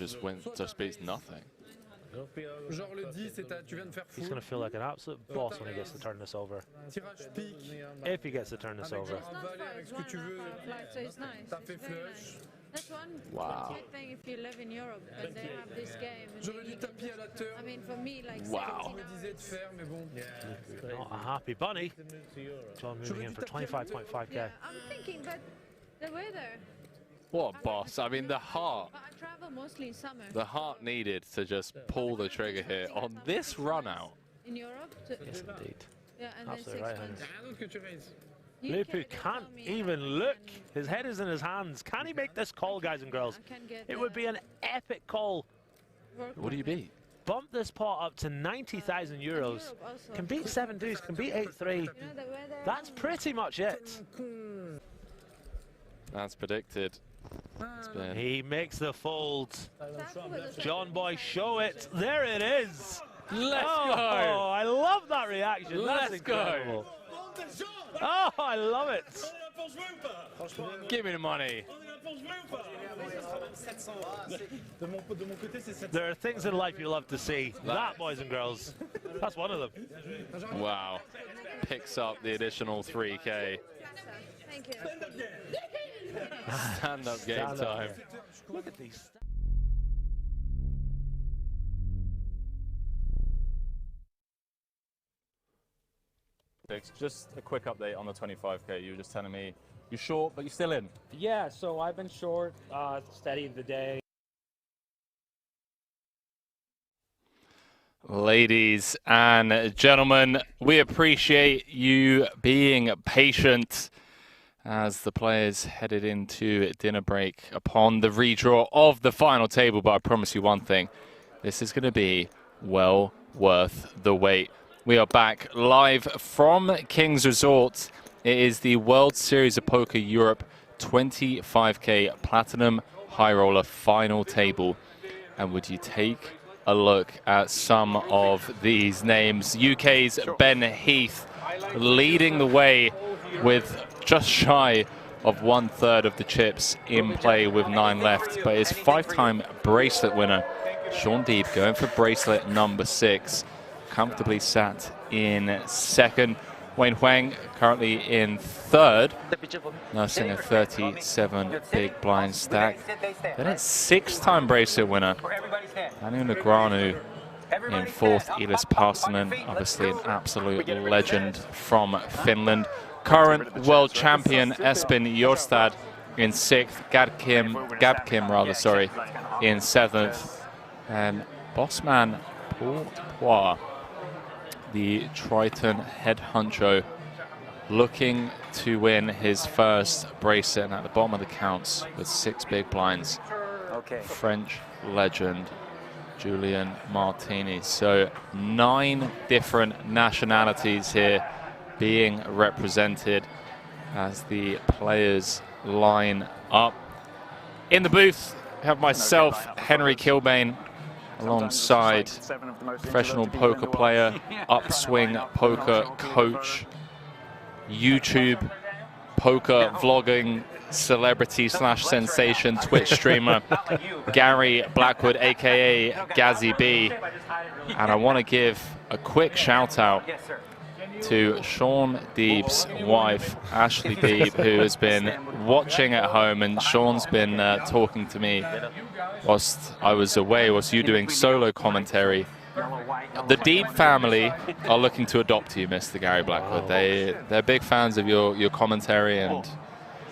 just beats nothing. He's going to feel like an absolute boss when he gets to turn this over. If he gets to turn this over. That's one Wow. good thing if you live in Europe and they have this game. I mean, for me, like Wow. 17 hours. Not a happy bunny. John moving in for 25.5K. Yeah, I'm thinking, but the weather. What a boss. I mean, the heart. But I travel mostly in summer. The heart needed to just pull the trigger here on this run out. In Europe? Yes, indeed. Yeah, and Absolutely then right. 6 months. Lupu can't even look. His head is in his hands. Can he make this call, guys and girls? It would be an epic call. What do you beat? Bump this pot up to 90,000 euros. Can beat 7 deuce, can beat 8-3. That's pretty much it. That's predicted. He makes the fold. John Boy, show it. There it is. Let's go. Oh, I love that reaction. That's incredible. Oh, I love it. Give me the money. There are things in life you love to see. That, boys and girls, that's one of them. Wow. Picks up the additional 3K. Thank you. Stand-up game time. Look at these. Just a quick update on the 25K. You were just telling me you're short, but you're still in. Yeah, so I've been short, steady the day. Ladies and gentlemen, we appreciate you being patient as the players headed into dinner break upon the redraw of the final table. But I promise you one thing, this is going to be well worth the wait. We are back live from King's Resort. It is the World Series of Poker Europe 25K Platinum High Roller final table. And would you take a look at some of these names? UK's Ben Heath leading the way with just shy of 1/3 of the chips in play with 9 left, but his 5-time bracelet winner, Sean Deeb, going for bracelet number 6. Comfortably sat in 2nd. Wayne Huang currently in 3rd, nursing a 37 big blind stack. Then it's 6-time bracelet winner, Anu Negreanu in 4th. Elis Parsonen, obviously an absolute legend from Finland. Current world champion Espen Jorstad in 6th. Gab Kim in 7th. And bossman Paul Poir, the Triton head honcho, looking to win his first bracelet, and at the bottom of the counts with 6 big blinds. French legend Julien Martini. So 9 different nationalities here being represented as the players line up. In the booth, I have myself, Henry Kilbane, alongside professional poker player, upswing poker coach, YouTube poker vlogging celebrity / sensation, Twitch streamer, Gary Blackwood, aka Gazzy B. And I want to give a quick shout out to Sean Deeb's wife, Ashley Deeb, who has been watching at home, and Sean's been talking to me whilst I was away, whilst you doing solo commentary. The Deeb family are looking to adopt you, Mr. Gary Blackwood. They're big fans of your commentary, and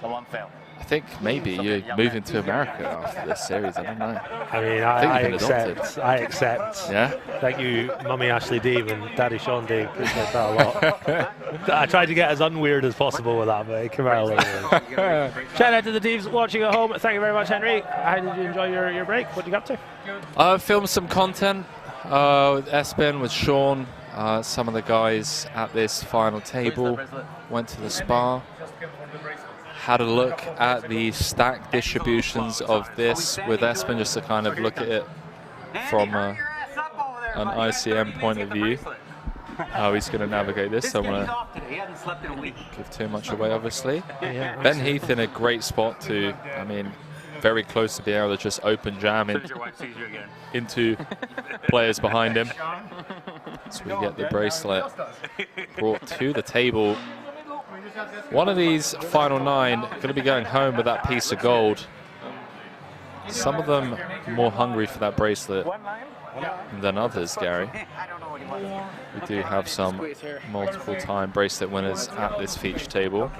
I think maybe you're moving to America after this series. I don't know. I mean, I accept. I accept. Yeah. Thank you, Mummy Ashley Deeb and Daddy Sean Deeb. Appreciate that a lot. I tried to get as unweird as possible with that, but it came out a little weird. Shout out to the Deebs watching at home. Thank you very much, Henry. How did you enjoy your break? What did you get up to? I filmed some content with Espen, with Sean, some of the guys at this final table. Went to the spa. Had a look at the stack distributions of this with Espen, just to kind of look at it from an ICM point of view, how he's going to navigate this. I don't want to give too much away, obviously. Yeah, Ben Heath in a great spot to, I mean, very close to being able to just open jam into players behind him. So we get the bracelet brought to the table. One of these final 9 going to be going home with that piece of gold. some of them more hungry for that bracelet than others, Gary. We do have some multiple-time bracelet winners at this feature table.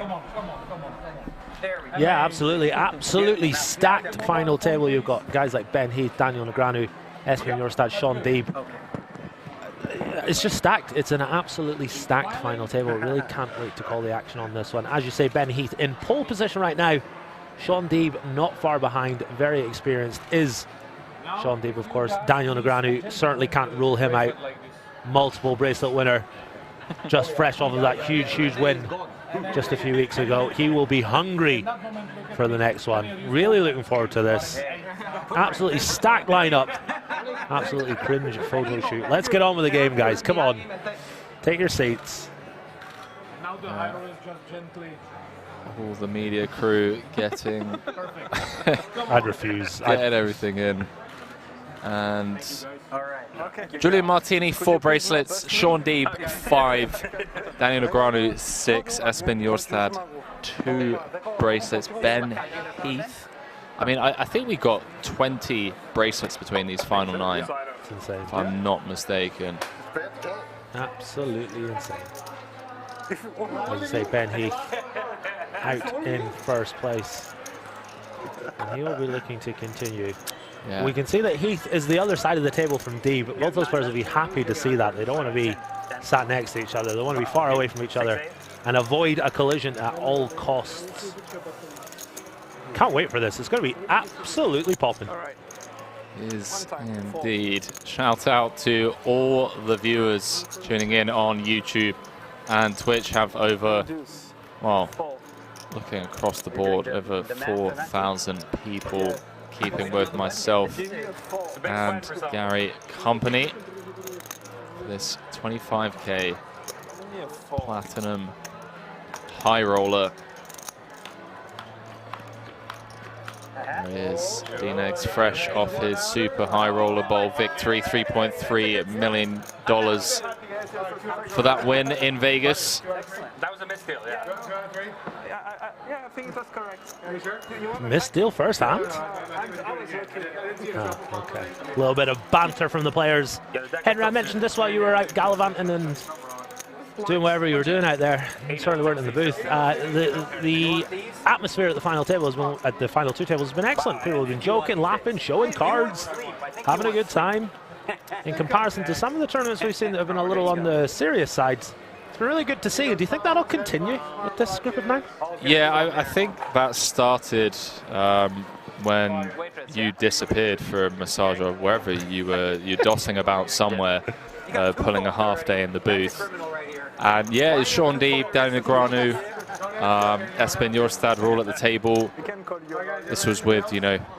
Yeah, absolutely. Absolutely stacked final table. You've got guys like Ben Heath, Daniel Negreanu, Espen Jorstad, Sean Deeb. It's just stacked. It's an absolutely stacked final table. Really can't wait to call the action on this one. As you say, Ben Heath in pole position right now. Sean Deeb not far behind, very experienced is Sean Deeb, of course. Daniel Negreanu, certainly can't rule him out. Multiple bracelet winner, just fresh off of that huge win just a few weeks ago. He will be hungry for the next one. Really looking forward to this. Absolutely stacked lineup. Absolutely cringe photo shoot. Let's get on with the game, guys. Come on. Take your seats. Now the idol is just gently. All the media crew getting... I'd refuse. Getting everything in. And Julian Martini, 4 bracelets. Sean Deeb, 5. Daniel Negreanu, 6. Espen Jorstad, 2 bracelets. Ben Heath. I mean, I think we got 20 bracelets between these final 9. It's insane. If I'm not mistaken. Absolutely insane. As you say, Ben Heath out in first place. And he will be looking to continue. Yeah. We can see that Heath is the other side of the table from Deeb, but both those players will be happy to see that. They don't want to be sat next to each other. They want to be far away from each other and avoid a collision at all costs. Can't wait for this. It's going to be absolutely popping. Is indeed. Shout out to all the viewers tuning in on YouTube and Twitch. Have over, well, looking across the board, over 4,000 people keeping both myself and Gary company. This 25K Platinum High Roller. There is D-Negs fresh off his Super High Roller Bowl victory, $3.3 million for that win in Vegas. That was a misdeal, yeah. Yeah, I think it was correct. Misdeal first hand? Oh, okay. A little bit of banter from the players. Henry, I mentioned this while you were out gallivanting and doing whatever you were doing out there. You certainly weren't in the booth. The atmosphere at the final table has been, at the final 2 tables has been excellent. People have been joking, laughing, showing cards, having a good time. In comparison to some of the tournaments we've seen that have been a little on the serious side, it's been really good to see. Do you think that'll continue with this group of 9? Yeah, I think that started when you disappeared for a massage or wherever you were. You're dossing about somewhere, pulling a half day in the booth. And yeah, it's Sean Deeb, Daniel Negreanu, Espen Jorstad were all at the table. This was with,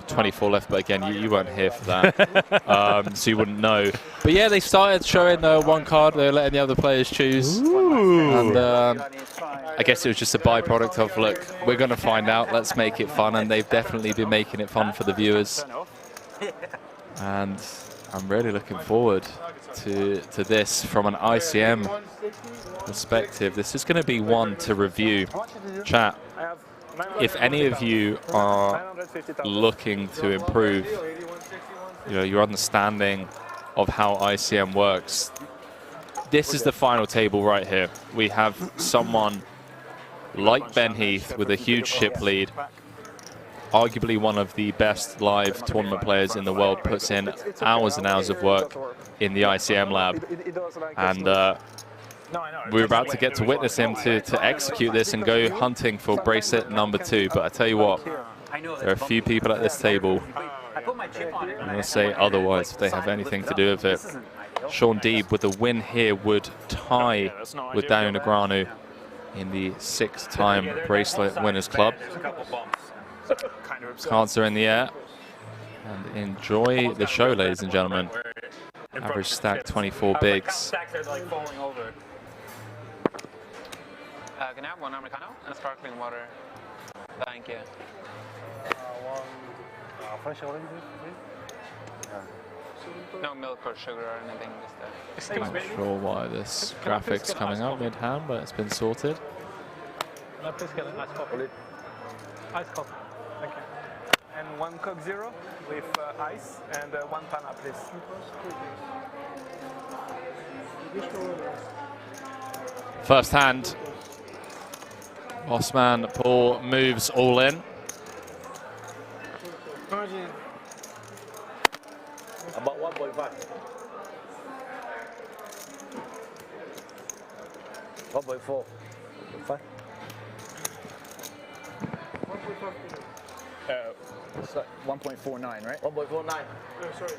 24 left, but again, you weren't here for that, so you wouldn't know. But yeah, they started showing one card. They were letting the other players choose. And I guess it was just a byproduct of, look, we're going to find out. Let's make it fun. And they've definitely been making it fun for the viewers. And I'm really looking forward to this from an ICM perspective. This is going to be one to review. Chat, if any of you are looking to improve your understanding of how ICM works, this is the final table right here. We have someone like Ben Heath with a huge ship lead, arguably one of the best live tournament players in the world, puts in hours and hours of work in the ICM lab, and we're about to get to witness him to execute this and go hunting for bracelet number 2. But I tell you what, there are a few people at this table I'm going to say otherwise if they have anything to do with it. Sean Deeb with a win here would tie with Daniel Negreanu in the 6-time bracelet winners club. Cards are in the air, and enjoy the show, ladies and gentlemen. Average stack 24 bigs. Can I have one Americano and sparkling water? Thank you. No milk or sugar or anything. Just I'm not sure why this graphic's coming up mid-hand, but it's been sorted. Ice coffee. Thank you. And 1 Coke Zero with ice and 1 Pana, please. First hand. Bossman Paul moves all in. About 1.5. 1.4. 1.5. It's like 1.49, right? 1.49. No, sorry.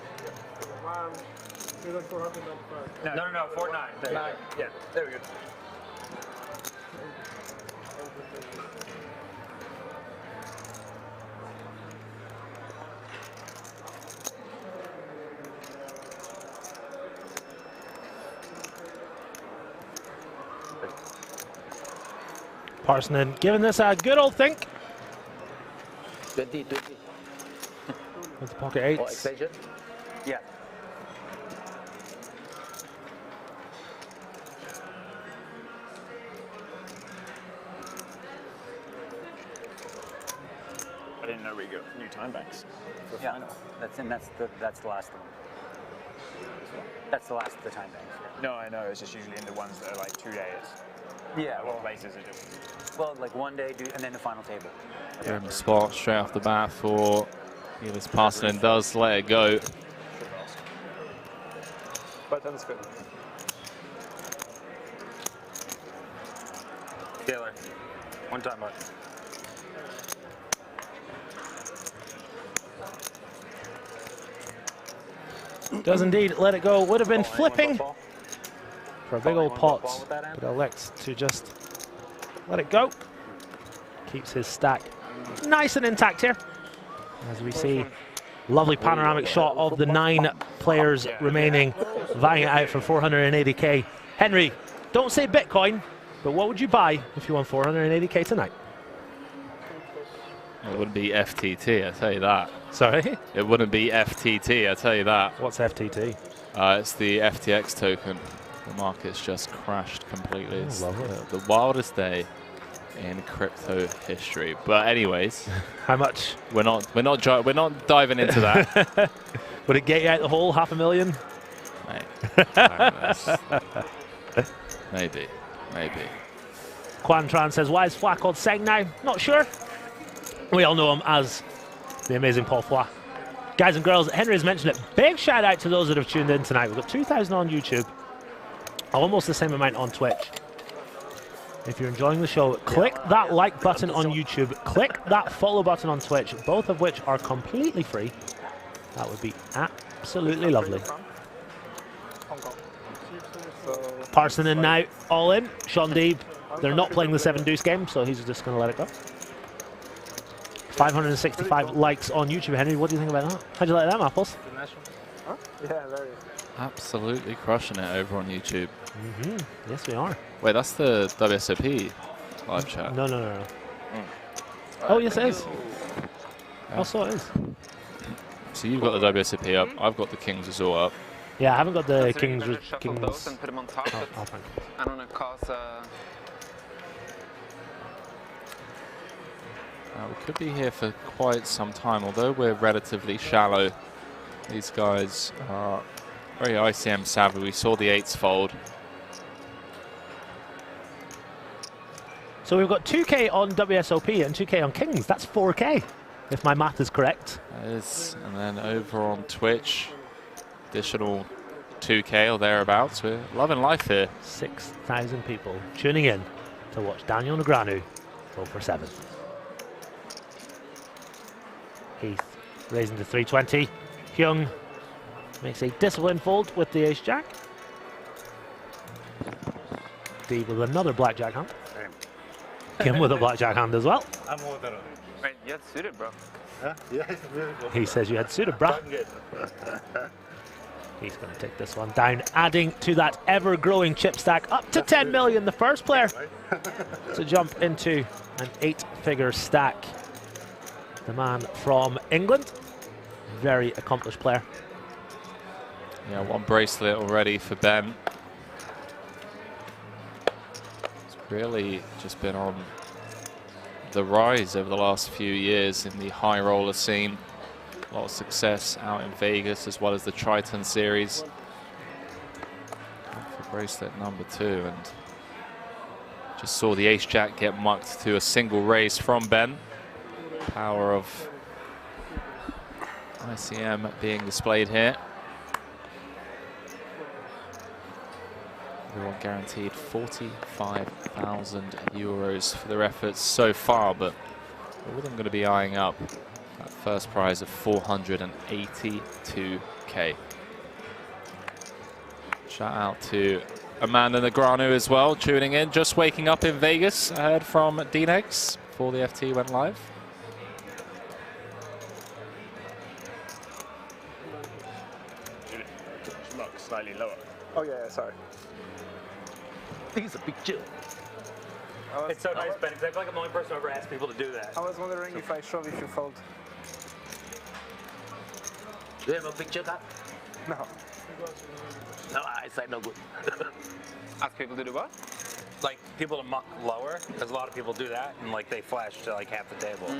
You're like 495. No, 49. Yeah, there we go. Parsonen giving this a good old think. 20. With the pocket eights. Or extension? Yeah. I didn't know we got new time banks for Yeah, final. that's the last one. That's the last of the time banks. Yeah. No, I know. It's just usually in the ones that are like 2 days. Yeah, A lot of places are just. Well, like 1 day, and then the final table. Grim spot straight off the bat for Elis Parsonen. Does let it go. Button's good. Taylor, 1 time button. Does indeed let it go. Would have been flipping for a big old pot, but elects to just let it go. Keeps his stack nice and intact here. As we see, lovely panoramic shot of the 9 players remaining, vying it out for 480k. Henry, don't say Bitcoin, but what would you buy if you won 480k tonight? It wouldn't be FTT, I tell you that. Sorry? It wouldn't be FTT, I tell you that. What's FTT? It's the FTX token. The market's just crashed completely. It's lovely. the wildest day in crypto history. But anyways, how much? We're not diving into that. Would it get you out the hole, $500,000? Mate. Maybe. Quan Tran says, why is Fla called Seng now? Not sure. We all know him as the amazing Paul Fla. Guys and girls, Henry has mentioned it. Big shout out to those that have tuned in tonight. We've got 2,000 on YouTube, almost the same amount on Twitch. If you're enjoying the show, click that like button on YouTube, click that follow button on Twitch, both of which are completely free. That would be absolutely lovely. Parsonen now all in. Sean Deeb, they're not playing the 7 deuce game, so he's just going to let it go. 565 likes on YouTube, Henry. What do you think about that? How'd you like them apples? Huh? Yeah, very. Absolutely crushing it over on YouTube. Yes, we are. Wait, that's the WSOP live chat. No. Oh, yes, it is. Also, it is. So you've got the WSOP up. I've got the King's Resort up. Yeah, I haven't got the King's. King's. Shuffle those and put them on top. Oh, thank you. I don't know, cause. We could be here for quite some time, although we're relatively shallow. These guys are very ICM savvy. We saw the 8s fold. So we've got 2k on WSOP and 2k on Kings. That's 4k, if my math is correct. That is, and then over on Twitch, additional 2k or thereabouts. We're loving life here. 6,000 people tuning in to watch Daniel Negreanu go for 7. Heath raising to 320. Hyung makes a disciplined fold with the ace-jack. D with another blackjack hand. Kim with a blackjack hand as well. I'm Wait, you had suited, bro. Huh? Yeah, it's beautiful. He says you had suited, bruh. He's going to take this one down, adding to that ever-growing chip stack up to 10 million. The first player to jump into an 8-figure stack. The man from England, very accomplished player. Yeah, 1 bracelet already for Ben. It's really just been on the rise over the last few years in the high roller scene. A lot of success out in Vegas as well as the Triton series. For bracelet number 2, and just saw the ace jack get mucked to a single raise from Ben. Power of ICM being displayed here. Everyone guaranteed 45,000 euros for their efforts so far, but all of them going to be eyeing up that first prize of 482k. Shout out to Amanda Negrano as well, tuning in, just waking up in Vegas. I heard from DNegs before the FT went live. Look, slightly lower. Oh yeah, sorry. I think it's a big chill. It's so nice, Ben, because I feel like I'm the only person who ever asked people to do that. I was wondering if I shove, if you fold. Do you have a big chill cut? No. No, I say no good. Ask people to do what? Like people to muck lower, because a lot of people do that, and like they flash to like half the table.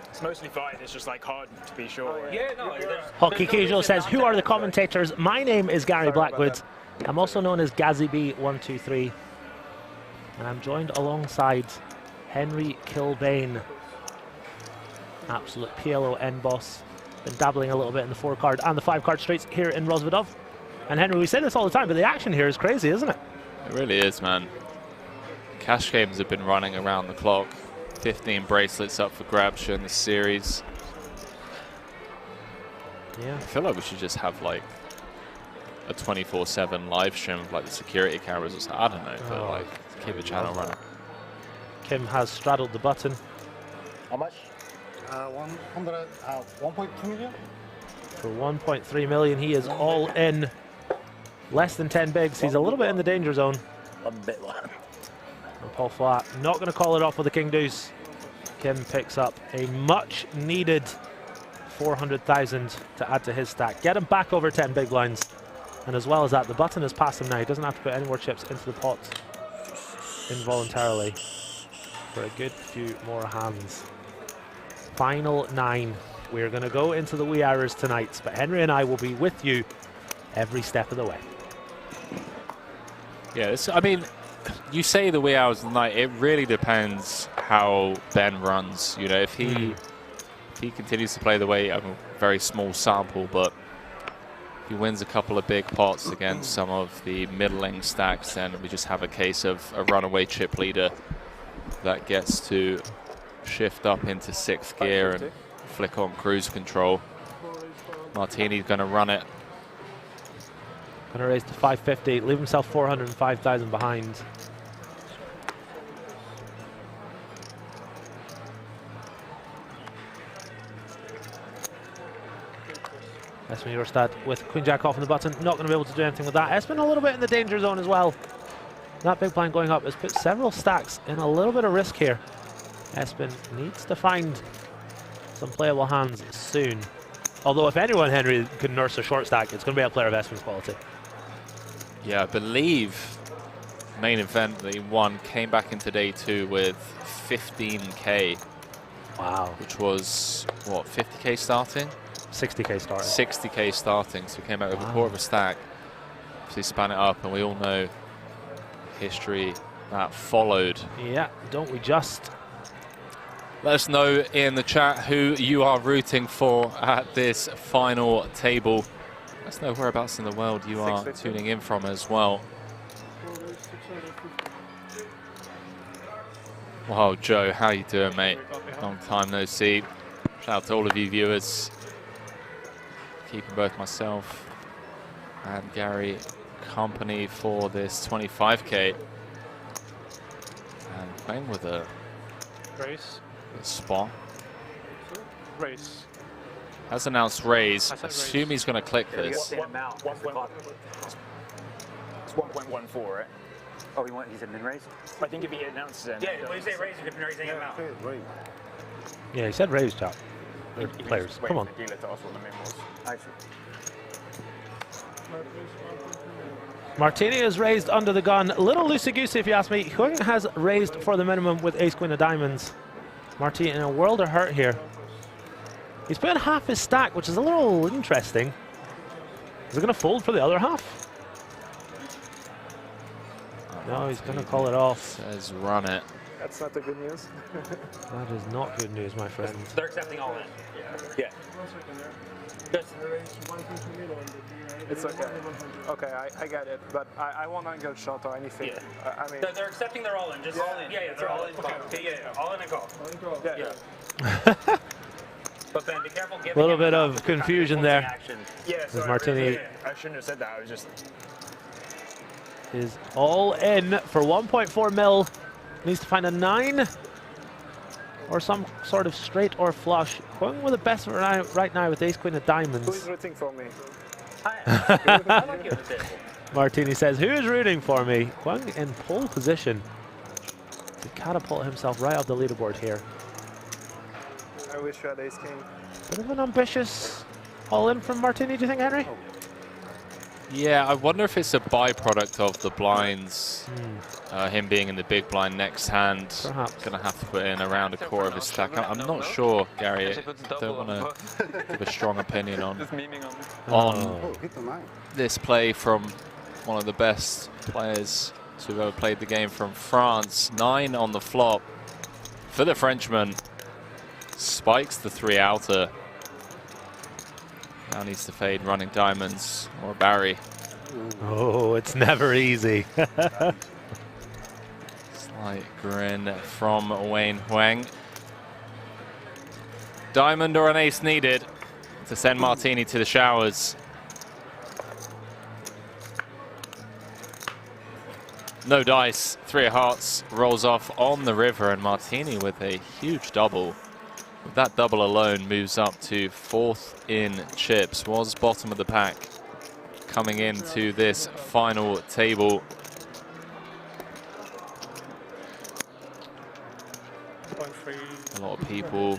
It's mostly fine. It's just like hard to be sure. Yeah, no. Hockey Casual says, who are the commentators? My name is Gary Blackwood. I'm also known as GazzyB123. And I'm joined alongside Henry Kilbane. Absolute PLO end boss. Been dabbling a little bit in the 4-card and the 5-card straights here in Rozvadov. And Henry, we say this all the time, but the action here is crazy, isn't it? It really is, man. Cash games have been running around the clock. 15 bracelets up for grabs during the series. Yeah. I feel like we should just have like a 24/7 live stream of like the security cameras or something. I don't know, but like keep the channel running. Kim has straddled the button. How much? 1.2 million? For 1.3 million, he is all in. Less than 10 bigs. He's a little bit in the danger zone. One bit one. And Paul Flat not going to call it off with the King Deuce. Kim picks up a much needed 400,000 to add to his stack. Get him back over 10 big blinds. And as well as that, the button is past him now. He doesn't have to put any more chips into the pot involuntarily for a good few more hands. Final 9. We're going to go into the wee hours tonight, but Henry and I will be with you every step of the way. Yeah, I mean, you say the wee hours of the night. It really depends how Ben runs. You know, if he continues to play the way, I mean, very small sample, but if he wins a couple of big pots against some of the middling stacks, then we just have a case of a runaway chip leader that gets to shift up into 6th gear and flick on cruise control. Martini's going to run it. Going to raise to 550, leave himself 405,000 behind. Espen Jorstad with Queen Jack off on the button, not going to be able to do anything with that. Espen a little bit in the danger zone as well. That big blind going up has put several stacks in a little bit of risk here. Espen needs to find some playable hands soon. Although if anyone, Henry, can nurse a short stack, it's going to be a player of Espen's quality. Yeah, I believe main event that he won came back into day 2 with 15k. Wow. Which was, what, 50k starting? 60k starting. 60k starting, so he came out with a quarter of a stack. So he span it up, and we all know history that followed. Yeah, don't we just? Let us know in the chat who you are rooting for at this final table. Let us know whereabouts in the world you are tuning in from as well. Wow, Joe, how you doing, mate? Long time no see. Shout out to all of you viewers. Keeping both myself and Gary company for this 25k. And playing with a Raise. Spot. Raise. Has announced raise. Assume he's going to click this. It's 1.14, right? Oh, he said min raise? I think if he announces it. Yeah, when you say raise, you could be raising him out. Yeah, he said raise, chap. Players, come on. I see. Martini is raised under the gun. A little loosey-goosey if you ask me. Huang has raised for the minimum with ace-queen of diamonds. Martini in a world of hurt here. He's putting half his stack, which is a little interesting. Is he going to fold for the other half? No, he's going to call it off. Says run it. That's not the good news. That is not good news, my friend. They're accepting all in. Yeah. It's okay. Okay, I get it, but I won't angle shot or anything. Yeah. I mean, They're accepting their all in. Just all in. Yeah, they're all in. Okay, yeah, all in and call. yeah. But then be careful giving A little bit of confusion there. Yeah, As Martini I shouldn't have said that. I was just. is all in for 1.4 mil. Needs to find a 9 or some sort of straight or flush. Going with the best right now with ace-queen of diamonds. Who is rooting for me? Martini says, who is rooting for me? Huang in pole position to catapult himself right up the leaderboard here. I wish you had ace king. Bit of an ambitious all-in from Martini, do you think, Henry? Yeah, I wonder if it's a byproduct of the blinds, him being in the big blind next hand. Perhaps. Going to have to put in around a quarter of his stack. I'm not sure, Gary. I don't want to give a strong opinion on this play from one of the best players to have ever played the game from France. 9 on the flop for the Frenchman. Spikes the 3 outer. Now needs to fade running diamonds or Barry. Oh, it's never easy. Slight grin from Wayne Huang. Diamond or an ace needed to send Martini to the showers. No dice, 3 of hearts rolls off on the river, and Martini with a huge double. With that double alone moves up to 4th in chips. Was bottom of the pack coming into this final table. A lot of people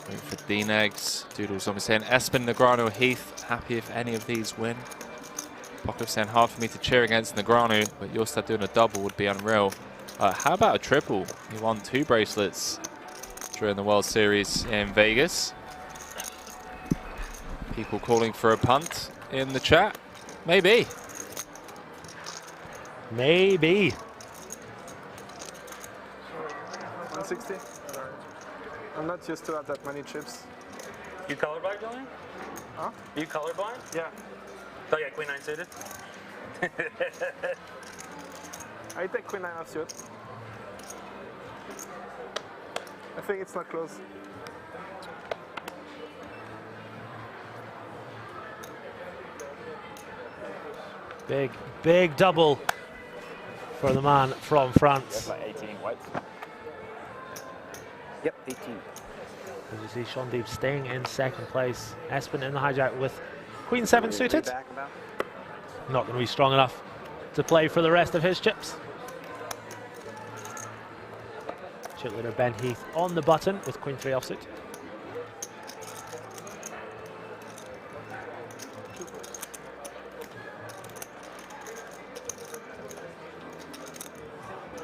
going for D-Negs. Doodles obviously saying Espen, Negreanu, Heath. Happy if any of these win. Pocket saying hard for me to cheer against Negreanu, but Jorstad doing a double would be unreal. How about a triple? He won 2 bracelets during the World Series in Vegas. People calling for a punt in the chat. Maybe. Maybe. 160. I'm not used to have that many chips. You colorblind, Julian? Huh? You colorblind? Yeah. Oh yeah, queen 9 suited. I take queen 9 offsuit. I think it's not close. Big, big double for the man from France. Like 18 whites. Yep, 18. As you see, Sean Deeb staying in 2nd place. Espen in the hijack with queen 7 suited. Not going to be strong enough to play for the rest of his chips. Chip leader Ben Heath on the button with queen 3 offsuit.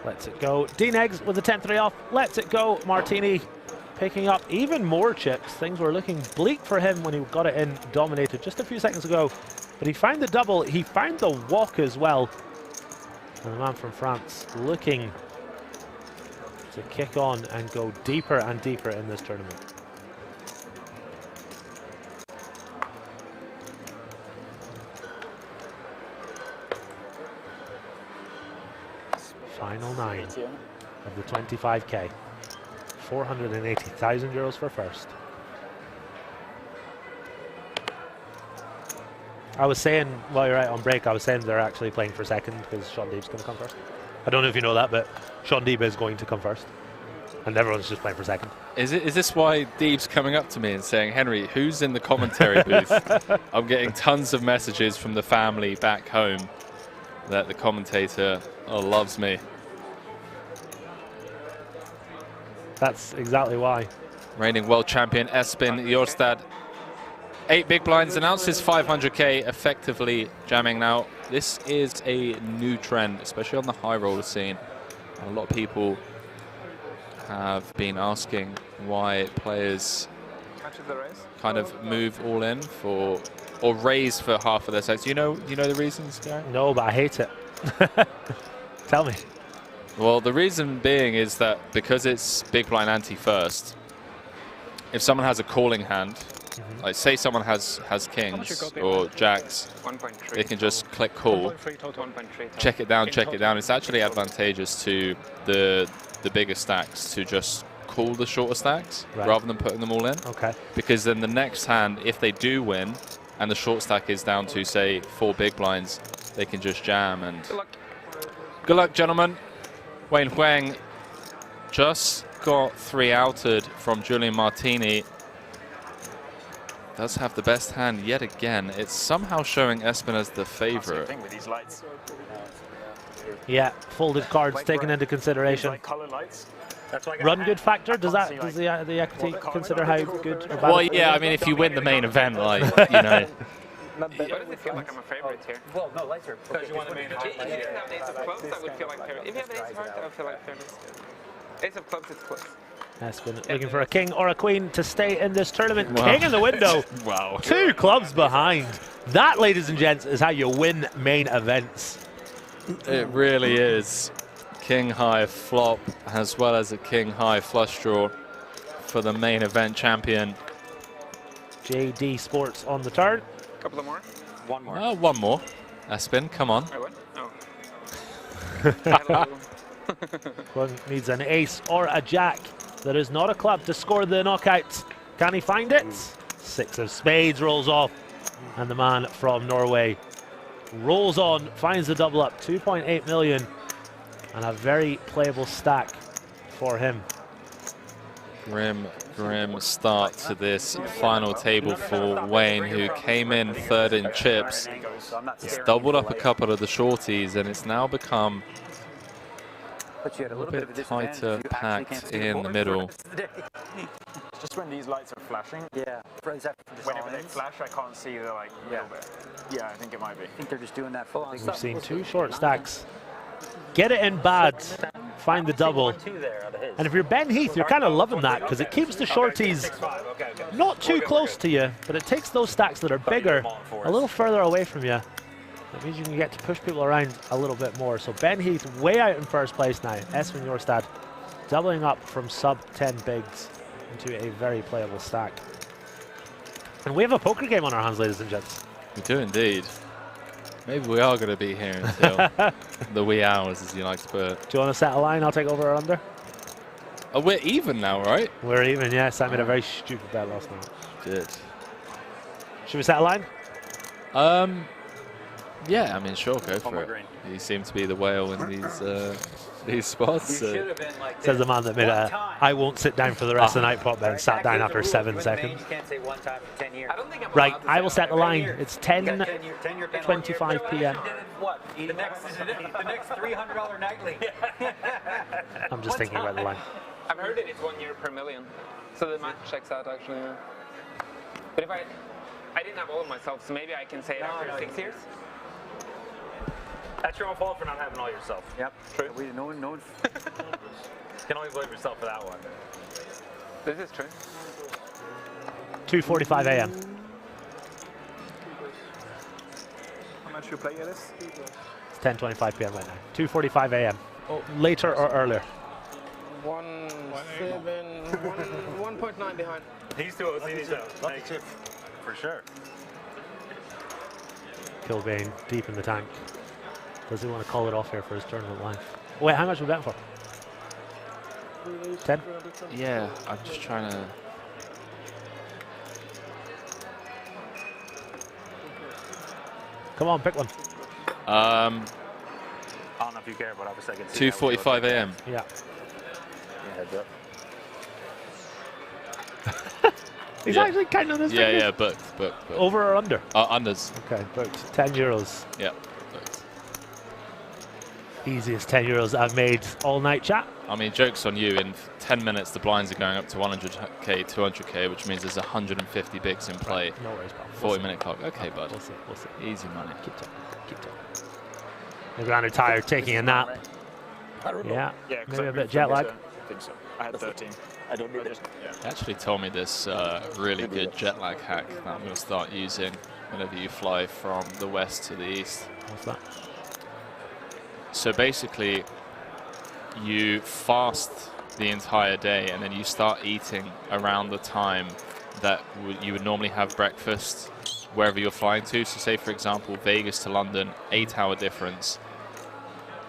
Lets it go. D-Negs with the 10-3 off. Lets it go. Martini picking up even more chips. Things were looking bleak for him when he got it in dominated just a few seconds ago. But he found the double. He found the walk as well. And the man from France looking to kick on and go deeper and deeper in this tournament. Final 9 of the 25K. 480,000 euros for first. I was saying, while you're out on break, I was saying they're actually playing for second because Sean Deeb's going to come first. I don't know if you know that, but Sean Deeb is going to come first. And everyone's just playing for second. Is this why Deeb's coming up to me and saying, Henry, who's in the commentary booth? I'm getting tons of messages from the family back home that the commentator loves me. That's exactly why. Reigning world champion Espen Jorstad. 8 big blinds announces 500k, effectively jamming now this is a new trend, especially on the high roller scene. A lot of people have been asking why players kind of move all in for, or raise for half of their sets. You know the reasons, Gary? No, but I hate it. Tell me. Well, the reason being is that because it's big blind ante first, if someone has a calling hand, like say someone has kings or jacks, they can just click call, check it down. It's actually advantageous to the bigger stacks to just call the shorter stacks rather than putting them all in. Okay. Because then the next hand, if they do win, and the short stack is down to say 4 big blinds, they can just jam and. Good luck, gentlemen. Wayne Huang just got 3 outed from Julian Martini. Does have the best hand yet again. It's somehow showing Espen as the favorite. With these lights. Yeah, folded cards taken into consideration. Like color lights. Run good factor, does the equity consider how good or bad? Well, yeah, I mean, if you win the main event, like, you know. Why does it feel like I'm a favorite here? Well, no, lights are. Because you want to main event. If you didn't have ace of clubs, I would feel like favorite. If you have ace of hearts, I would feel like favorite. Ace of clubs, it's close. Espen looking for a king or a queen to stay in this tournament. Wow. King in the window. Wow. 2 clubs behind. That, ladies and gents, is how you win main events. It really is. King high flop as well as a king high flush draw for the main event champion. JD Sports on the turn. Couple of more? One more. One more. Espen, come on. I win? One needs an ace or a jack. There is not a club to score the knockout. Can he find it? 6 of spades rolls off. And the man from Norway rolls on, finds the double up. 2.8 million. And a very playable stack for him. Grim start to this final table for Wayne, who came in 3rd in chips. He's doubled up a couple of the shorties, and it's now become But you had a little bit tighter packed in the middle. Just when these lights are flashing. Yeah. Whenever they flash, I can't see the little bit. Yeah, I think it might be. I think they're just doing that for. We've seen 2 short stacks. Get it in bad, find the double. And if you're Ben Heath, you're kind of loving that because it keeps the shorties not too close to you, but it takes those stacks that are bigger a little further away from you. That means you can get to push people around a little bit more. So Ben Heath way out in first place now. Espen Jorstad doubling up from sub 10 bigs into a very playable stack. And we have a poker game on our hands, ladies and gents. We do indeed. Maybe we are going to be here until the wee hours, as you like to put it. Do you want to set a line? I'll take over or under. Oh, we're even now, right? We're even, yes. I made a very stupid bet last night. Did. Should we set a line? Yeah, I mean, sure, go for it. You seem to be the whale in these spots. Says the man that made a I won't sit down for the rest of the night pot bet and sat down after 7 seconds. Right, I will set the line. It's 10:25 p.m. What? The next $300 nightly. I'm just thinking about the line. I've heard it's 1 year per million. So the math checks out, actually. But if I didn't have all of myself, so maybe I can say it after 6 years? That's your own fault for not having all yourself. Yep. True. No one can always blame yourself for that one. This is true. 2:45 a.m. How much you play at this? It's 10:25 p.m. right now. 2:45 a.m. Oh, later or earlier? 1.9 behind. He's too OCD though. For sure. Kilbane deep in the tank. Does he want to call it off here for his tournament life? Wait, how much are we betting for? 10? Yeah, I'm just trying to... Come on, pick one. I don't know if you care, but obviously I can see 2:45 a.m. Yeah. Heads up. He's actually counting on his fingers. Yeah, booked. Over or under? Unders. Okay, booked. €10. Yeah, booked. Easiest 10 euros I've made all night, chat. I mean, joke's on you. In 10 minutes, the blinds are going up to 100k, 200k, which means there's 150 bigs in play. No worries, pal. 40-minute clock. Okay, bud. We'll see. We'll see. Easy money. Keep talking. Keep talking. Negrano tired, taking a nap. Yeah. Maybe a bit jet lag. I think so. I had 13. I don't need it. He actually told me this really good jet lag hack that I'm going to start using whenever you fly from the west to the east. What's that? So basically, you fast the entire day and then you start eating around the time that you would normally have breakfast wherever you're flying to. So say, for example, Vegas to London, 8-hour difference.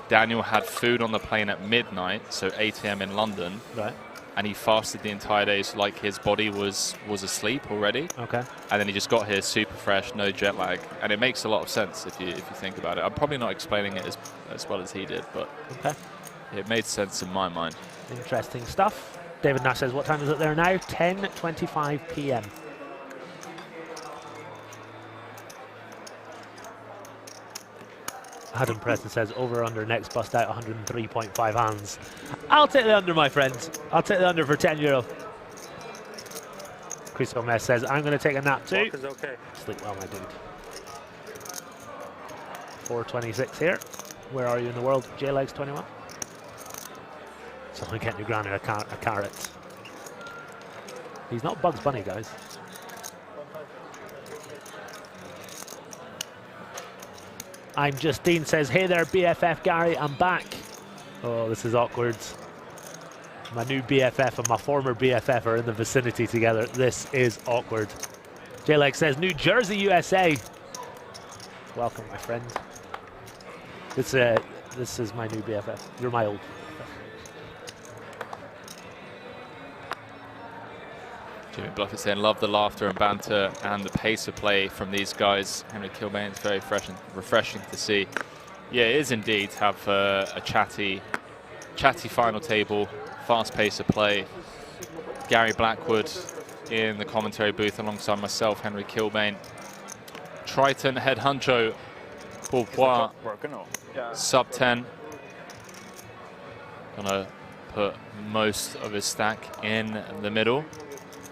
Daniel had food on the plane at midnight, so 8 a.m. in London. Right. And he fasted the entire day, so like his body was asleep already. Okay. And then he just got here super fresh, no jet lag, and it makes a lot of sense if you think about it. I'm probably not explaining it as well as he did, but okay, it made sense in my mind. Interesting stuff. David Nash says, what time is it there now? 10:25 p.m. Adam Preston says, over under next bust out 103.5 hands. I'll take the under, my friends. I'll take the under for 10 euro. Chris Gomez says, I'm going to take a nap too. Walk is okay. Sleep well, my dude. 4:26 here. Where are you in the world? J-Legs 21. Someone get Negrano a carrot. He's not Bugs Bunny, guys. I'm Justine says, hey there, BFF Gary, I'm back. Oh, this is awkward. My new BFF and my former BFF are in the vicinity together. This is awkward. J-Leg says, New Jersey, USA. Welcome, my friend. This is my new BFF. You're my old BFF. Jimmy Bluffett saying, love the laughter and banter and the pace of play from these guys. Henry Kilbane, it's very fresh and refreshing to see. Yeah, it is indeed to have a chatty final table, fast pace of play. Gary Blackwood in the commentary booth alongside myself, Henry Kilbane. Triton, head honcho, Pourpois, sub 10. Gonna put most of his stack in the middle.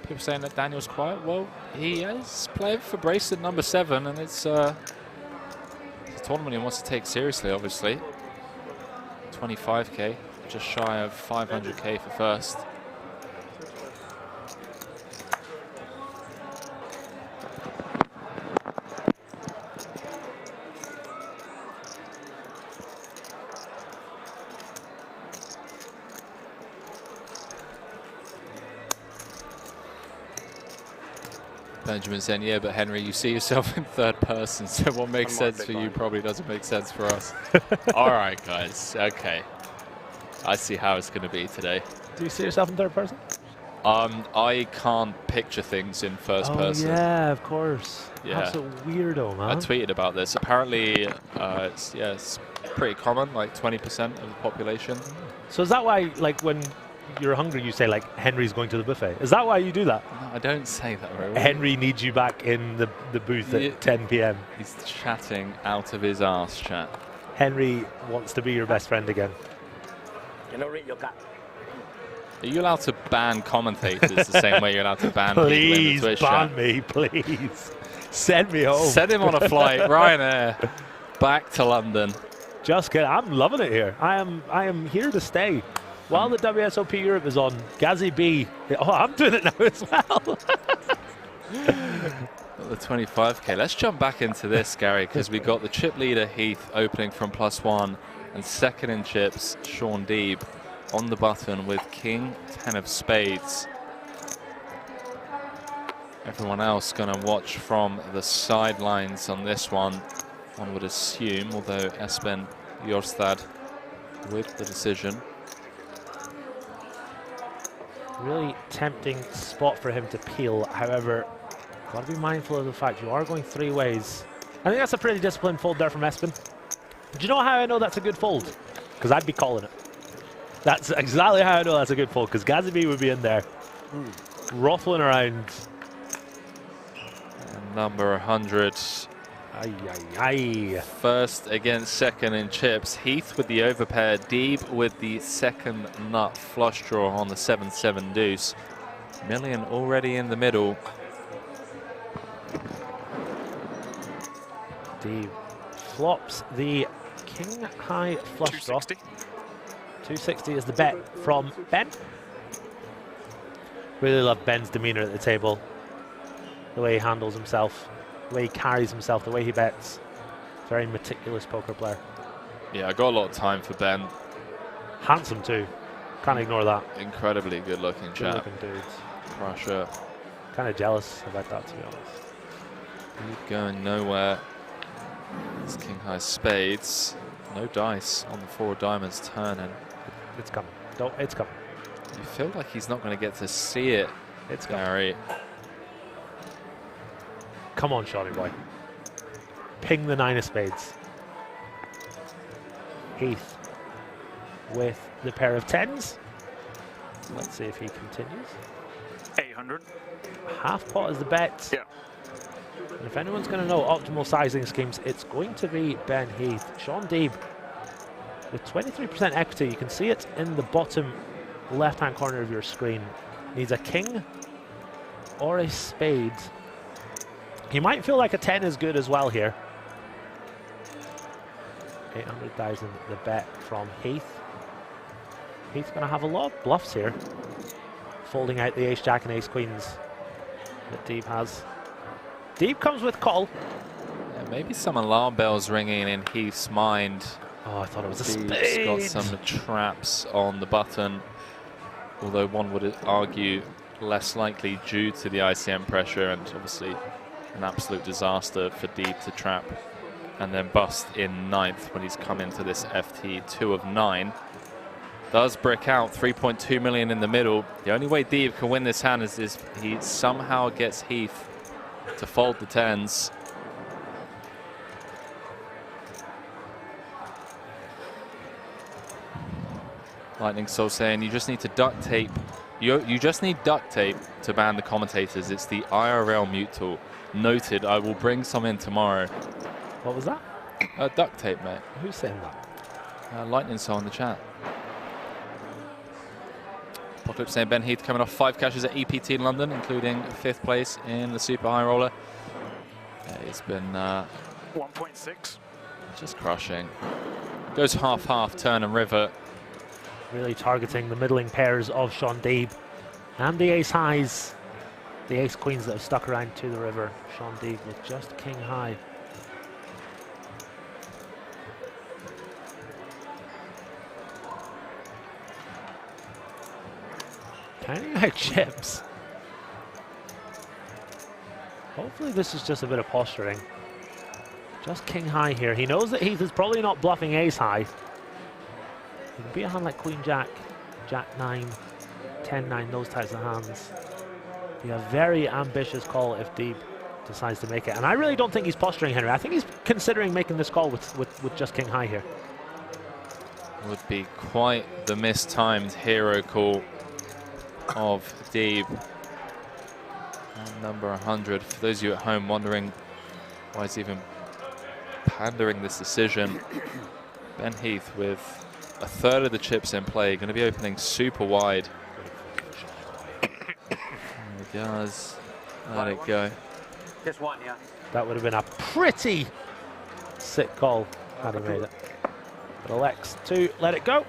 People saying that Daniel's quiet. Well, he is playing for bracelet number 7, and it's a tournament he wants to take seriously, obviously. 25k, just shy of 500k for first. Benjamin saying, yeah, but Henry, you see yourself in third person, so what makes sense for you probably doesn't make sense for us. All right, guys. Okay. I see how it's going to be today. Do you see yourself in third person? I can't picture things in first person. Yeah, of course. Yeah. Absolute weirdo, man. I tweeted about this. Apparently, it's pretty common, like 20% of the population. So is that why, like, when you're hungry, you say, like, Henry's going to the buffet? Is that why you do that? No, I don't say that, really. Henry needs you back in the booth at 10 p.m. He's chatting out of his ass, chat. Henry wants to be your best friend again. Are you allowed to ban commentators the same way you're allowed to ban people in the Twitch ban chat? me, please. Send me home. Send him on a flight, Ryanair, back to London. Just kidding. I'm loving it here. I am here to stay. While the WSOP Europe is on, Gazzy B. Oh, I'm doing it now as well. The 25k. Let's jump back into this, Gary, because we got the chip leader Heath opening from +1, and second in chips, Sean Deeb on the button with King 10 of spades. Everyone else going to watch from the sidelines on this one would assume, although Espen Jorstad with the decision. Really tempting spot for him to peel. However, got to be mindful of the fact you are going 3 ways. I think that's a pretty disciplined fold there from Espen. Do you know how I know that's a good fold? Because I'd be calling it. That's exactly how I know that's a good fold, because Gazabi would be in there, ruffling around. And number 100 First against second in chips. Heath with the overpair. Deeb with the second nut flush draw on the 7-7 deuce. Million already in the middle. Deeb flops the king high flush draw. 260 is the bet from Ben. Really love Ben's demeanor at the table. The way he handles himself, the way he carries himself, the way he bets. Very meticulous poker player. Yeah, I got a lot of time for Ben. Handsome too. Can't ignore that. Incredibly good looking chap. Good looking dude. Crusher. Kind of jealous about that, to be honest. He's going nowhere. It's king high spades. No dice on the 4 diamonds turning. It's coming. It's coming. You feel like he's not going to get to see it. It's Gary. Come on, Shawnee boy. Ping the 9 of spades. Heath with the pair of 10s. Let's see if he continues. 800. Half pot is the bet. Yeah. And if anyone's going to know optimal sizing schemes, it's going to be Ben Heath. Sean Deeb with 23% equity. You can see it in the bottom left-hand corner of your screen. Needs a king or a spade. He might feel like a 10 is good as well here. 800,000 the bet from Heath. Heath's going to have a lot of bluffs here. Folding out the ace jack and ace queens that Deeb has. Deeb comes with call. Yeah, maybe some alarm bells ringing in Heath's mind. Oh, I thought it was a spade. He's got some traps on the button. Although one would argue less likely due to the ICM pressure, and obviously an absolute disaster for Deeb to trap and then bust in 9th when he's come into this FT 2 of 9. Does brick out 3.2 million in the middle. The only way Deeb can win this hand is if he somehow gets Heath to fold the 10s. Lightning Soul saying you just need to duct tape. You just need duct tape to ban the commentators. It's the IRL mute tool. Noted. I will bring some in tomorrow. What was that? Duct tape, mate. Who's saying that? Lightning Soul in the chat. Apocalypse saying Ben Heath coming off 5 cashes at EPT in London, including 5th place in the Super High Roller. He's been 1.6. Just crushing. Goes half-half, turn and river. Really targeting the middling pairs of Sean Deeb and the ace highs, the ace queens that have stuck around to the river. Sean Deeb with just king high. Counting out chips. Hopefully this is just a bit of posturing. Just king high here. He knows that Heath is probably not bluffing ace high. He can beat a hand like Queen Jack, Jack 9, 10-9, those types of hands. Be a very ambitious call if Deeb decides to make it. And I really don't think he's posturing, Henry. I think he's considering making this call with just king high here. Would be quite the mistimed hero call of Deeb. And number 100. For those of you at home wondering why he's even pandering this decision, Ben Heath with a third of the chips in play, going to be opening super wide. There he goes. Let it go. Just one, yeah. That would have been a pretty sick call had he made it. But elects to let it go.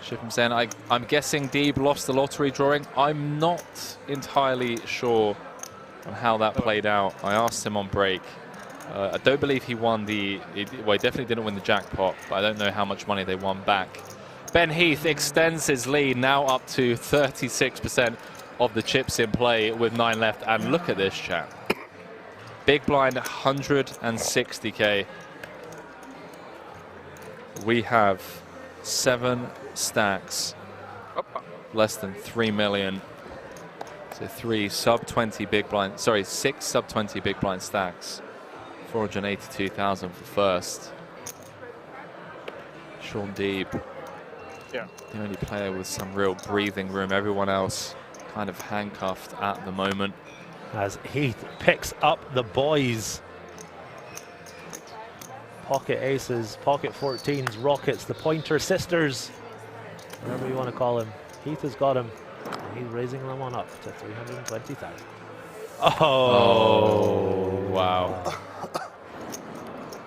Shipman saying, I'm guessing Deeb lost the lottery drawing. I'm not entirely sure on how that played out. I asked him on break. I don't believe he won well, he definitely didn't win the jackpot, but I don't know how much money they won back. Ben Heath extends his lead now up to 36% of the chips in play with 9 left. And look at this, chat. Big blind, 160K. We have 7 stacks, less than 3 million. So 3 sub-20 big blind, sorry, 6 sub-20 big blind stacks. 482,000 for first. Sean Deeb Yeah. The only player with some real breathing room. Everyone else kind of handcuffed at the moment. As Heath picks up the boys. Pocket aces, pocket 14s, rockets, the Pointer sisters, whatever you want to call him. Heath has got him, and he's raising them on up to 320,000. Oh, wow.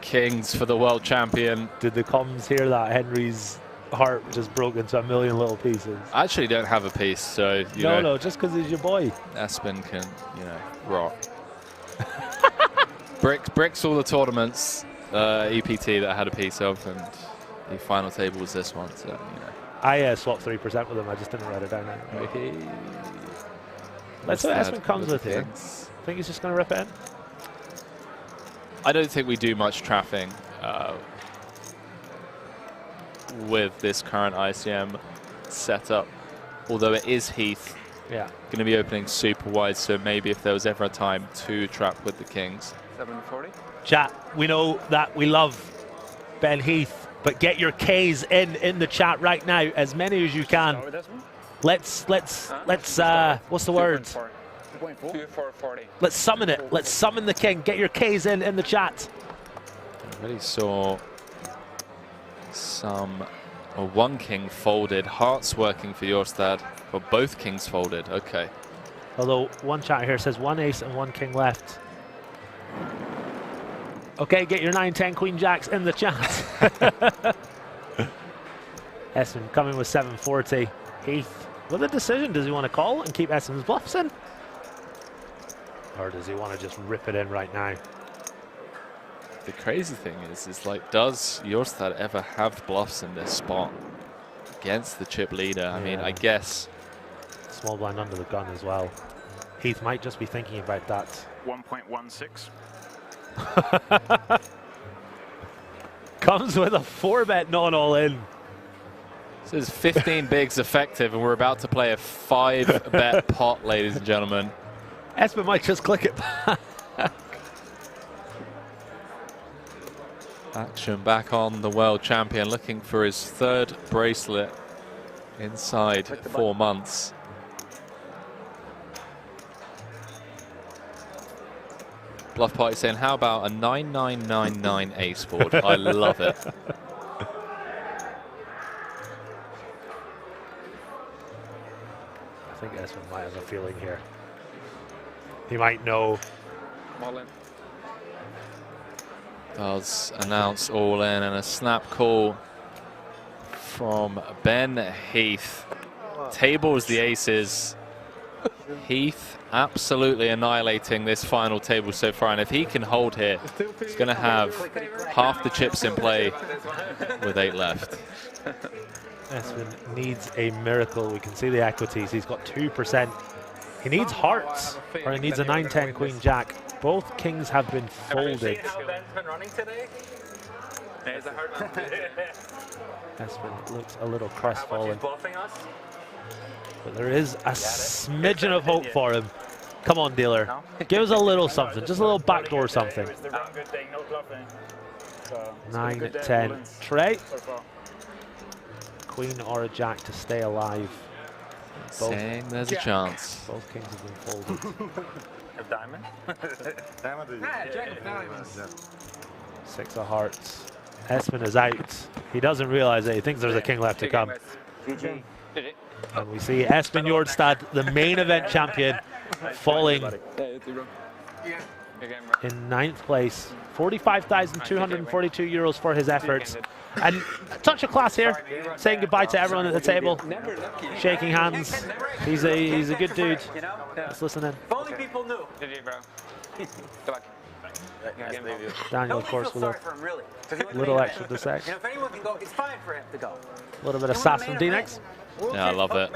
Kings for the world champion. Did the comms hear that? Henry's heart just broke into a million little pieces. I actually don't have a piece, so you no, know. No, just because he's your boy. Espen can, you know, rock. Bricks all the tournaments. EPT that I had a piece of, and the final table was this one, so, you know. I swapped 3% with him, I just didn't write it down. Okay. Let's see what Espen comes with here. Think he's just going to rip it in? I don't think we do much trapping with this current ICM setup, although it is Heath. Yeah. Going to be opening super wide, so maybe if there was ever a time to trap with the Kings. 740. Chat, we know that we love Ben Heath, but get your K's in the chat right now, as many as you can. Let's what's the word? 2,440. Let's summon it. Let's summon the king. Get your K's in the chat. I already saw one king folded. Hearts working for Jorstad, or both kings folded. Okay. Although one chat here says 1 ace and 1 king left. Okay, get your 9-10 queen jacks in the chat. Espen coming with 740. Heath with a decision. Does he want to call and keep Espen's bluffs in? Or does he want to just rip it in right now? The crazy thing is like, does Jorstad ever have bluffs in this spot against the chip leader? Yeah. I mean, I guess. Small blind under the gun as well. Heath might just be thinking about that. 1.16. Comes with a 4-bet non all in. This is 15 bigs effective, and we're about to play a 5-bet pot, ladies and gentlemen. Espen might just click it back. Action back on the world champion, looking for his 3rd bracelet inside 4 months. Bluff Party saying, how about a 9999 ace board? I love it. I think Espen might have a feeling here. He might know. All in. Does announce all in, and a snap call from Ben Heath. Tables the aces. Heath absolutely annihilating this final table so far, and if he can hold here, he's going to have half the chips in play with 8 left. Espen needs a miracle. We can see the equities. He's got 2%. He needs hearts, or he needs a 9-10 queen jack. Both kings have been folded. Have you seen how Ben's been running today? It's a hard one. Espen looks a little crestfallen. Bluffing us? But there is a smidgen of hope for him. Come on, dealer. Give us a little something, just a little backdoor something. 9-10. Trey. Queen or a jack to stay alive. Saying there's a chance. Both kings have been folded. A diamond? Diamond. 6 of hearts. Espen is out. He doesn't realize it. He thinks there's a king left to come. GG. And we see Espen Jorstad, the main event champion, falling in 9th place. 45,242 euros for his efforts. And a touch of class here, saying goodbye to everyone at the table, shaking hands. He's a good dude. Let's listen in. If only people knew. GG, bro. Good luck. Daniel, of course, with sorry for him, really. a little extra to say. You know, if anyone can go, it's fine for him to go. A little bit of sass from D-Nex. Yeah, I love it.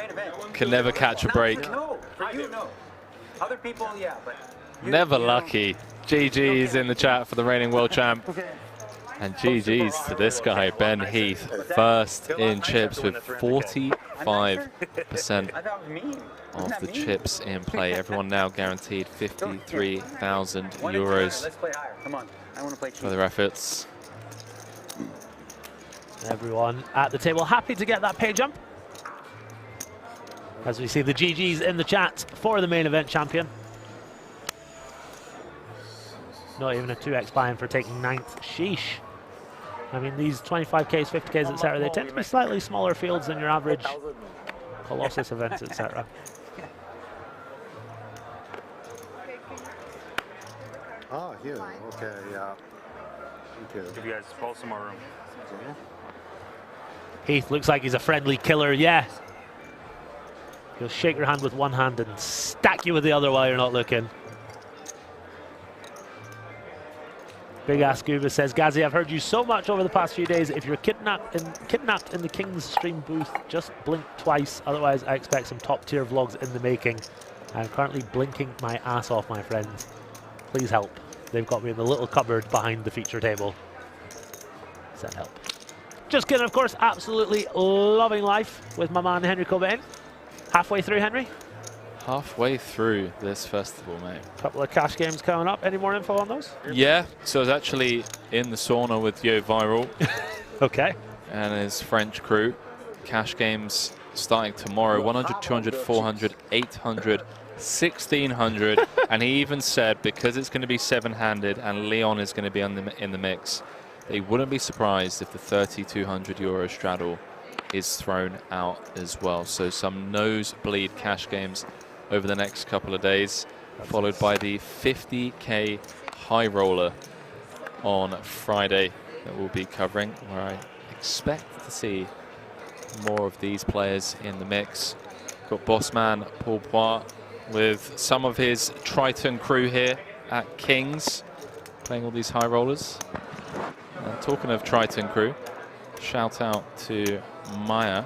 Can never catch a break. No, for you, no. Other people, yeah, but... Never lucky. GG's in the chat for the reigning world champ. And GG's to this guy, Ben Heath, first in chips with 45% of the chips in play. Everyone now guaranteed 53,000 euros Let's play higher. Come on. I want to play for their efforts. Everyone at the table happy to get that pay jump. As we see the GGs in the chat for the main event champion. Not even a 2x buy-in for taking 9th. Sheesh. I mean, these 25Ks, 50Ks, etc., they tend to be slightly smaller fields than your average Colossus events, etc. Oh, here. Okay, yeah. Okay. Give you guys both some more room. Heath looks like he's a friendly killer, yeah. He'll shake your hand with one hand and stack you with the other while you're not looking. Big Ass Scuba says, Gazzy, I've heard you so much over the past few days. If you're kidnapped in the King's stream booth, just blink twice. Otherwise, I expect some top tier vlogs in the making. I'm currently blinking my ass off, my friends. Please help. They've got me in the little cupboard behind the feature table. Send help. Just kidding, of course. Absolutely loving life with my man Henry Cobain. Halfway through, Henry? Halfway through this festival, mate. Couple of cash games coming up. Any more info on those? Yeah, so I was actually in the sauna with Yo Viral. Okay. And his French crew. Cash games starting tomorrow. 100, 200, 400, 800, 1600. And he even said, because it's going to be 7-handed and Leon is going to be in the mix, they wouldn't be surprised if the 3,200 euro straddle is thrown out as well. So some nosebleed cash games over the next couple of days, followed by the 50K high roller on Friday that we'll be covering, where I expect to see more of these players in the mix. Got Bossman Paul Poit with some of his Triton crew here at King's, playing all these high rollers. And talking of Triton crew, shout out to Maya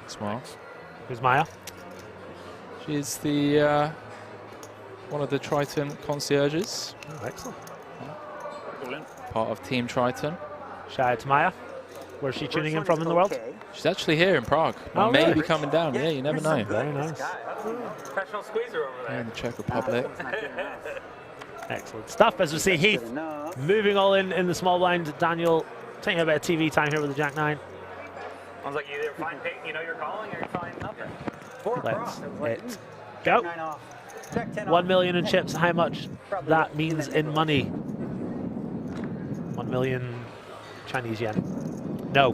as well. Who's Maya? She's the one of the Triton concierges. Oh, excellent. Part of Team Triton. Shout out to Maya. Where's she tuning in from in the world? She's actually here in Prague. Oh, Maybe really? coming down. Yeah, you never know. Very nice. Professional squeezer over there. In the Czech Republic. Excellent stuff. As we see Heath moving all in the small blind. Daniel taking a bit of TV time here with the Jack 9. Sounds like you either find pink, you know you're calling, or you find nothing. Let's it go. 1 million in chips. How much that means in money? 1 million Chinese yen. No.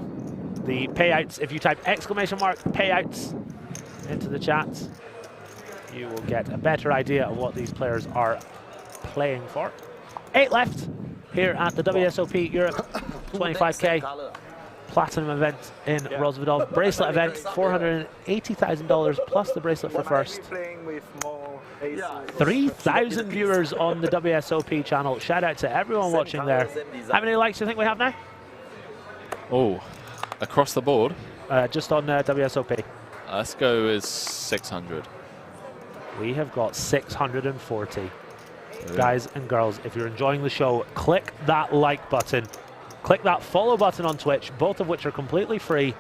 The payouts, if you type exclamation mark payouts into the chat, you will get a better idea of what these players are playing for. 8 left here at the WSOP Europe 25K Platinum event in Rozvadov. Bracelet event, $480,000 plus the bracelet for first. 3,000 viewers on the WSOP channel. Shout out to everyone watching there. How many likes do you think we have now? Oh, across the board? Just on WSOP. Let's go as 600. We have got 640. Guys and girls, if you're enjoying the show, click that like button. Click that follow button on Twitch, both of which are completely free.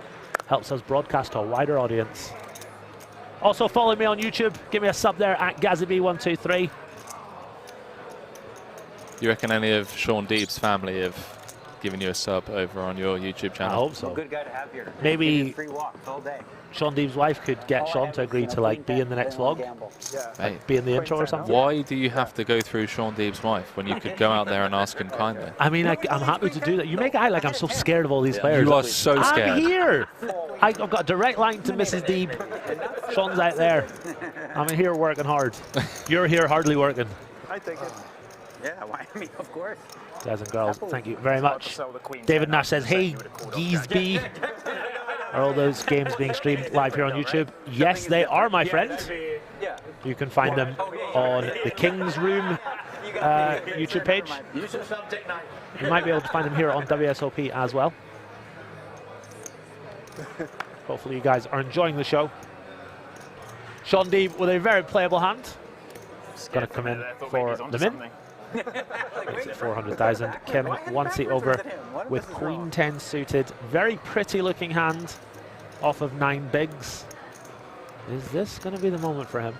Helps us broadcast to a wider audience. Also follow me on YouTube. Give me a sub there at GazzyB123. You reckon any of Sean Deeb's family have given you a sub over on your YouTube channel? I hope so. Good guy to have here. Maybe Free walks all day. Sean Deeb's wife could get Sean to agree to like be in the next vlog, like, be in the intro or something. Why do you have to go through Sean Deeb's wife when you could go out there and ask him kindly? I mean, I'm happy to do that. You make it out like I'm so scared of all these players. You are so scared. I'm here. I've got a direct line to Mrs. Deeb. Sean's out there. I'm here working hard. You're here hardly working. I think it. Yeah, why? I mean, of course. Guys and girls, thank you very much. David Nash says, hey, Geesby. Are all those games being streamed live here on YouTube? Yes, they are, my friend. You can find them on the King's Room YouTube page. You might be able to find them here on WSOP as well. Hopefully you guys are enjoying the show. Sean Deeb with a very playable hand. Going to come in for the min. It's at 400,000. Kim, one seat over with Queen 10 suited. Very pretty looking hand off of 9 bigs. Is this going to be the moment for him?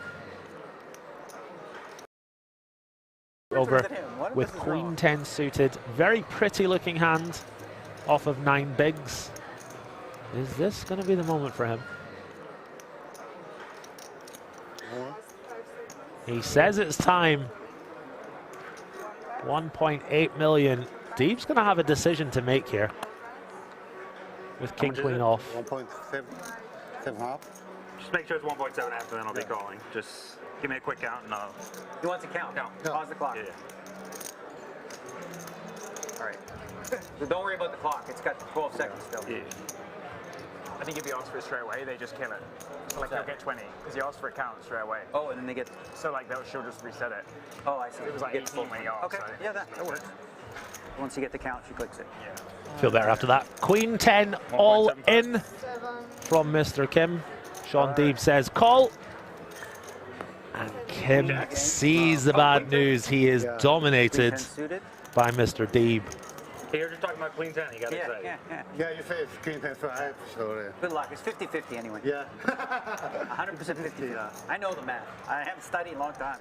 Over with Queen 10 suited. Very pretty looking hand off of 9 bigs. Is this going to be the moment for him? He says it's time. 1.8 million. Deeb's going to have a decision to make here. With King Queen off. 1.7.5. Just make sure it's 1.7 after, then I'll be calling. Just give me a quick count and I'll... He wants a count. Pause the clock. Yeah. All right. So don't worry about the clock. It's got 12 seconds still. Yeah. I think if you ask for it straight away, they just kill it. So like they'll get 20 because you ask for a count straight away. Oh, and then they get... So like she'll just reset it. Oh, I see. It was like 18 when you asked. Okay, so. yeah, that works. Once you get the count, she clicks it. Yeah. Feel better after that. Queen 10 all in from Mr. Kim. Sean Deeb says call. And Kim sees the bad news. He is dominated by Mr. Deeb. Hey, you're just talking about Queen 10, you got to say. Yeah, you say it's Queen 10, so I have to show it. Good luck. It's 50-50 anyway. Yeah. 100% 50. Yeah. I know the math. I haven't studied in a long time.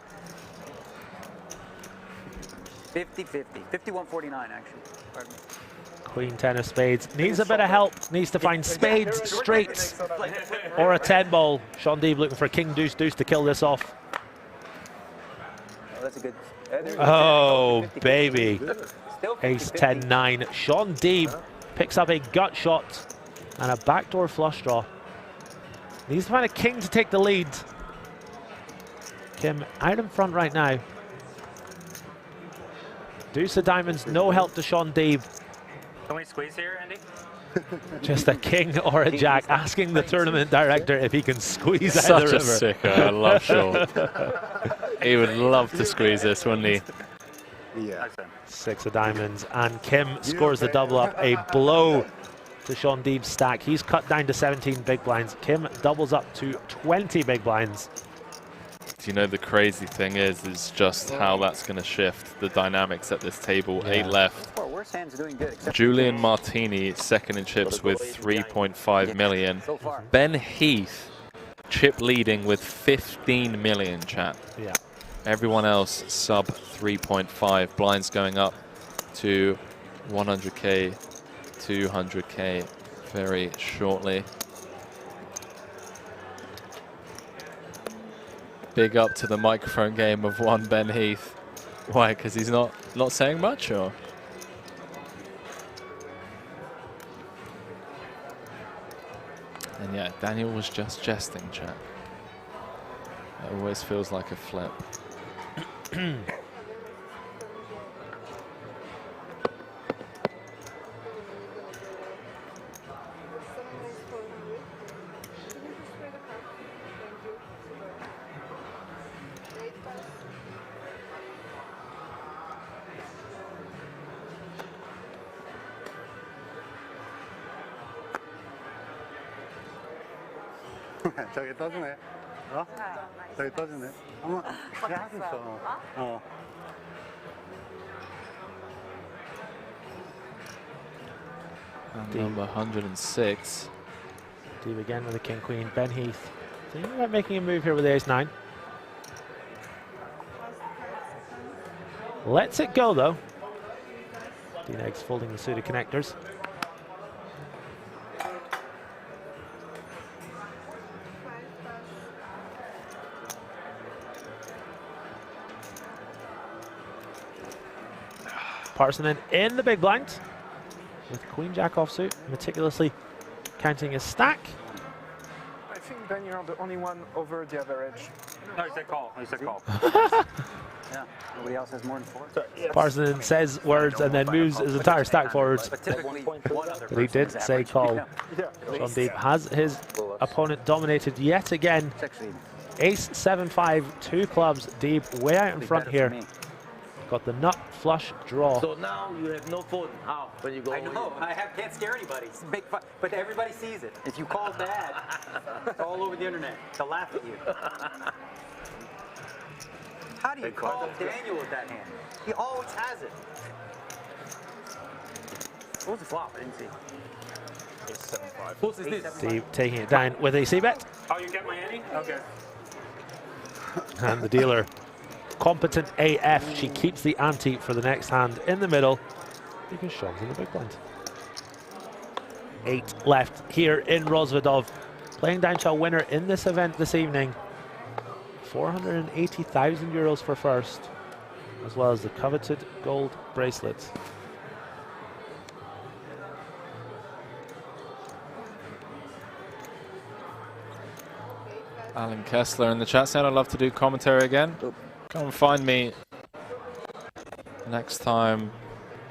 50-50. 51-49, actually. Pardon me. Queen 10 of spades. Needs a bit of help. Needs to find spades, straights, or a 10 ball. Sean Deeb looking for King Deuce Deuce to kill this off. Oh, that's a good... Oh, baby. Ace 10-9. Sean Deeb picks up a gut shot and a backdoor flush draw. Needs to find a king to take the lead. Kim out in front right now. Deuce of diamonds, no help to Sean Deeb. Can we squeeze here, Andy? Just a king or a jack, asking the tournament director if he can squeeze out Such the a river. sicker. I love Sean. He would love to squeeze this, wouldn't he? Yeah. 6 of diamonds, and Kim scores the double up. A blow to Sean Deeb's stack. He's cut down to 17 big blinds. Kim doubles up to 20 big blinds. Do you know the crazy thing is just how that's going to shift the dynamics at this table. Yeah. 8 left. Well, worst hand's doing good. Julian Martini second in chips with 3.5 million. So far. Ben Heath chip leading with 15 million, chat. Yeah. Everyone else sub 3.5. Blinds going up to 100k, 200k very shortly. Big up to the microphone game of one Ben Heath. Why? Because he's not saying much, or? And yeah, Daniel was just jesting, chat. It always feels like a flip. 저기 떠주네. 어? 저기 떠주네. 어머, 그래 하겠어. 어. And number 106. Deeb again with the king queen. Ben Heath thinking about making a move here with the ace 9. Lets it go though. Dean Eggs folding the suited connectors. Parsonen in the big blind with Queen Jack offsuit, meticulously counting his stack. I think, Ben, you're the only one over the average. No, he said call. He said call. Yeah, nobody else has more than 4. Parsonen says words and then moves his entire stack forwards. But typically, one other But he did person is say average. call. Yeah. Sean Deeb has his opponent dominated yet again. Ace 7-5, 2 clubs. Deeb way out in front here. Got the nut flush draw. So now you have no phone. How? When you go I know. Can't scare anybody. It's big fun, but everybody sees it. If you call bad, it's all over the internet to laugh at you. How do you call Daniel with that hand? He always has it. What was the flop? I didn't see. It's 7-5. What's this? Deeb taking it down with a c-bet. Oh, you get my ante? Okay. And the dealer, competent AF. She keeps the ante for the next hand in the middle because Sean's in the big blind. 8 left here in Rozvadov. Playing down to a winner in this event this evening. 480,000 euros for first, as well as the coveted gold bracelets. Alan Kessler in the chat saying I'd love to do commentary again. Come and find me next time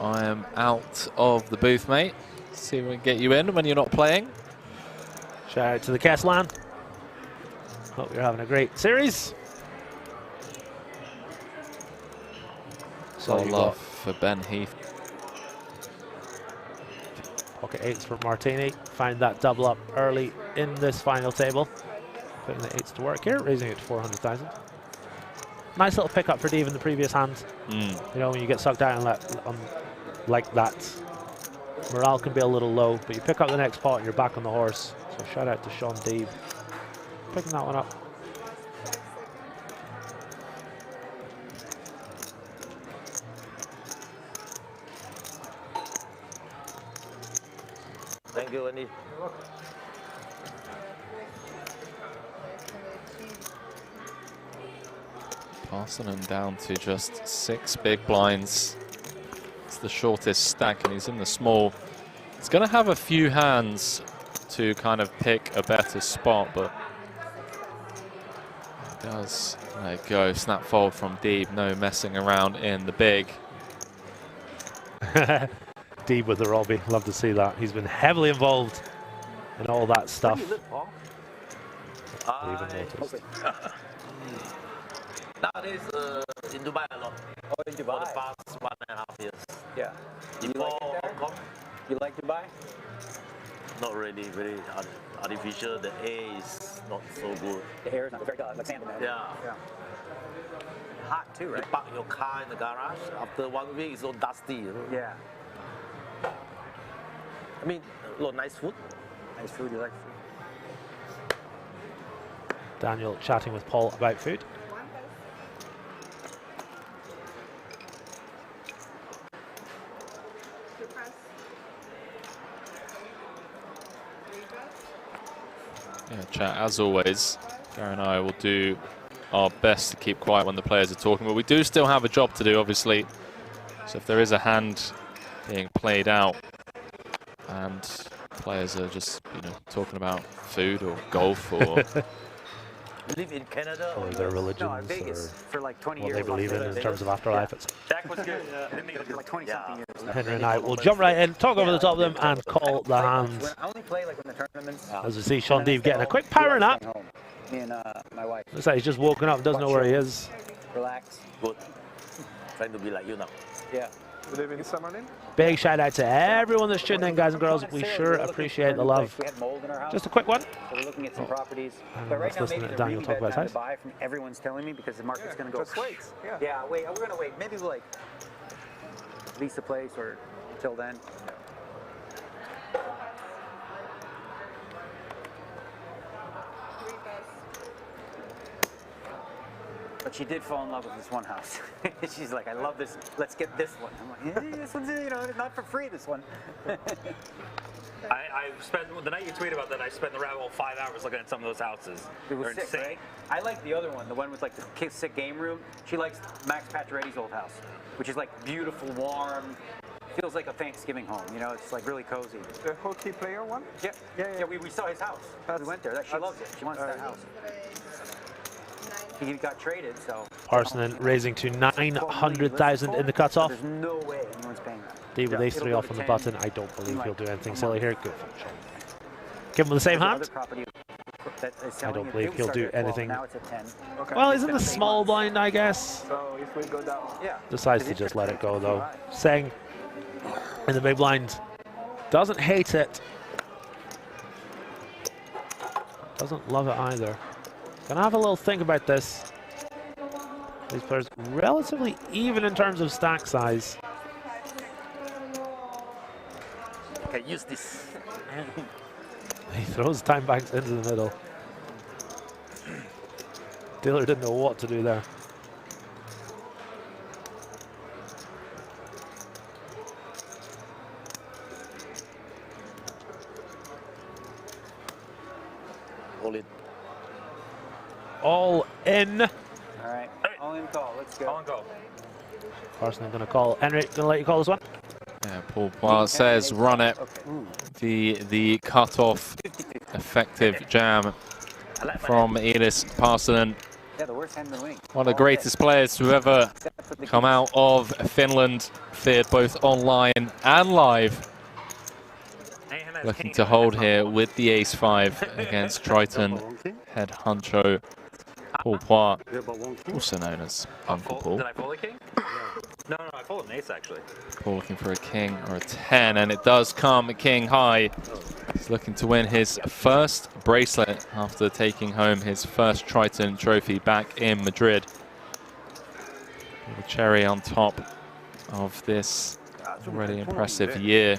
I am out of the booth, mate. See if we can get you in when you're not playing. Shout out to the Kesslan. Hope you're having a great series. So love for Ben Heath. Pocket 8s for Martini. Find that double up early in this final table. Putting the 8s to work here, raising it to 400,000. Nice little pickup for Dave in the previous hand. You know, when you get sucked out like that, morale can be a little low, but you pick up the next pot and you're back on the horse. So shout out to Sean Dave picking that one up. Thank you, Andy. Passing him down to just 6 big blinds. It's the shortest stack and he's in the small. He's going to have a few hands to kind of pick a better spot, but he does. There you go, snap fold from Deeb, no messing around in the big. Deeb with the Robbie, love to see that. He's been heavily involved in all that stuff. Where do you live, Paul? Even noticed. Nowadays, in Dubai a lot. Oh, in Dubai? For the past 1.5 years. Yeah. You like it there? Hong Kong? You like Dubai? Not really, very artificial. The air is not so good. The air is not very good, like sand. Yeah. Hot too, right? You park your car in the garage. After 1 week, it's so dusty. You know? Yeah. I mean, a lot of nice food. Nice food, you like food? Daniel chatting with Paul about food. Yeah, chat, as always, Gary and I will do our best to keep quiet when the players are talking, but we do still have a job to do, obviously. So if there is a hand being played out and players are just, you know, talking about food or golf or Live in Canada or their religions, no, Vegas for like 20 what years. they believe in terms of afterlife. It's Jack was good. Like 20 something years. Henry and I will jump right in, talk over the top of them, and call the hands. I only play like when the tournaments. As we see Sean Deeb getting a quick power nap. Me and my wife. Looks like he's just woken up, doesn't know where he is. Relax. Good. Trying to be like you now. Yeah. You live in Summerlin? Big shout out to everyone that's tuning in, guys and girls. We sure appreciate the love. We had mold in our house. Just a quick one. So we're looking at some proproperties. But But right let's now, listen maybe to the Daniel really talk bad about time his to buy from everyone's telling me because the market's going to go. Just wait. Yeah. Yeah, wait. We're going to wait. Maybe we'll like lease the place or till then. But she did fall in love with this one house. She's like, I love this. Let's get this one. I'm like, this one's, you know, not for free, this one. I spent the night you tweeted about that. I spent the rabbit hole 5 hours looking at some of those houses. It was They're sick, insane. right? I like the other one, the one with like the sick game room. She likes Max Pacioretty's old house, which is like beautiful, warm. Feels like a Thanksgiving home, you know. It's like really cozy. The hockey player one? Yeah. We saw his house. We went there. She loves it. She wants that house. He got traded, so. Arsenan raising to 900,000 in the cutoff. There's no way anyone's paying that. Deeb with ace 3 off on the button. I don't believe he'll do anything silly here. Good for Sean. Give him the same hand. I don't believe he'll do anything. Now it's at 10. Okay. Well, he's in the small blind, I guess. So if we go down. Yeah. Decides to just let it go, though. Saying in the big blind, doesn't hate it. Doesn't love it either. Gonna have a little think about this. These players relatively even in terms of stack size. Okay, use this. He throws time banks into the middle. Dealer didn't know what to do there. all in. All right, all in call. Let's go. All in call. Carson, I'm going to call. Henry, going to let you call this one. Yeah, Paul Poir says run it. The cut-off effective jam from Elis Parsonen. Yeah, the worst hand in the wing. One of the greatest players to ever come out of Finland, feared both online and live. Looking to hold here with the ace-5 against Triton head honcho Paul Poir, also known as Uncle Paul. Did I fold a king? No, I folded an ace actually. Paul looking for a king or a 10, and it does come king high. He's looking to win his first bracelet after taking home his first Triton trophy back in Madrid. The cherry on top of this already impressive year.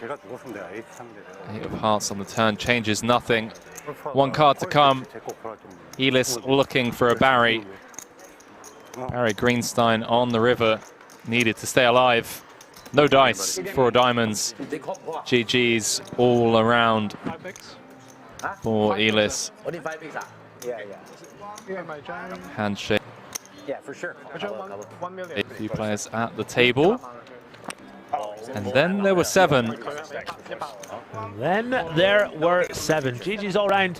8 of hearts on the turn changes nothing. One card to come. Elis looking for a Barry. Barry Greenstein on the river. Needed to stay alive. No dice for diamonds. GG's all around for Elis. Handshake. Yeah, for sure. A few players at the table. And then there were 7. And then there were 7. GG's all round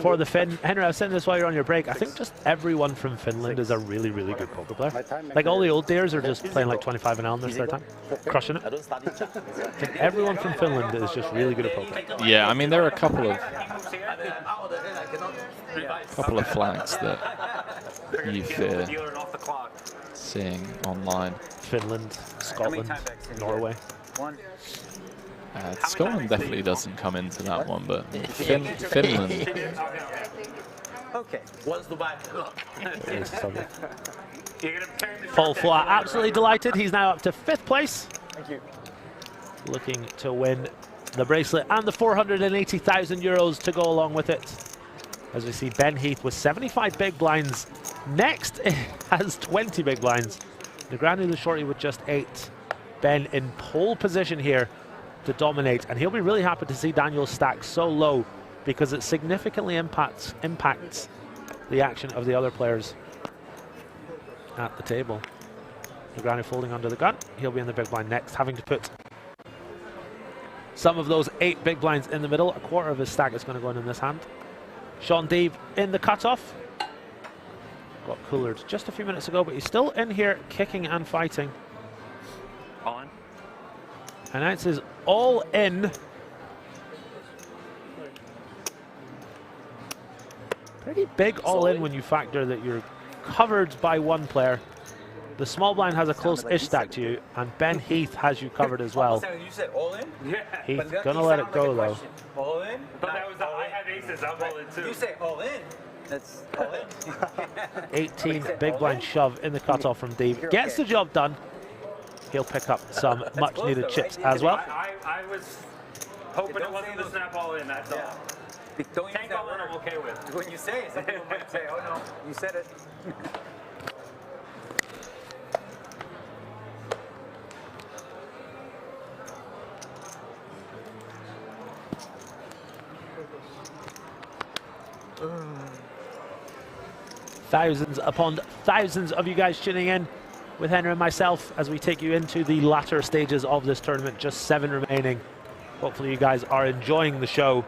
for the Finn. Henry, I was saying this while you're on your break. I think just everyone from Finland is a really, really good poker player. Like all the old dears are just playing like 25 and L in their third time, crushing it. I think everyone from Finland is just really good at poker. Yeah, I mean there are a couple of flags that you fear seeing online. Finland, Scotland, Norway. Scotland definitely doesn't come into that one, but Finland. Okay. Paul Poir absolutely delighted. He's now up to 5th place. Thank you. Looking to win the bracelet and the 480,000 euros to go along with it. As we see Ben Heath with 75 big blinds. Next has 20 big blinds. Negranu the shorty with just 8. Ben in pole position here to dominate, and he'll be really happy to see Daniel's stack so low because it significantly impacts the action of the other players at the table. Negranu folding under the gun. He'll be in the big blind next, having to put some of those 8 big blinds in the middle. A quarter of his stack is going to go in this hand. Sean Deeb in the cutoff. Got coolered just a few minutes ago, but he's still in here kicking and fighting. On. Announces all in. Pretty big all in when you factor that you're covered by one player. The small blind has a close-ish stack to you, and Ben Heath has you covered as well. You said all in? Yeah. He's gonna let it go though. All in? But that was I have aces, I'm all in too. You say all in. That's all in. 18 big blind shove in the cutoff from Deeb. Gets the job done. He'll pick up some much-needed chips as well. I was hoping it wasn't the snap all in, that's all. Don't Tank all in I'm okay with. When you say it, some people might say, oh no, you said it. Thousands upon thousands of you guys tuning in with Henry and myself as we take you into the latter stages of this tournament. Just 7 remaining. Hopefully you guys are enjoying the show.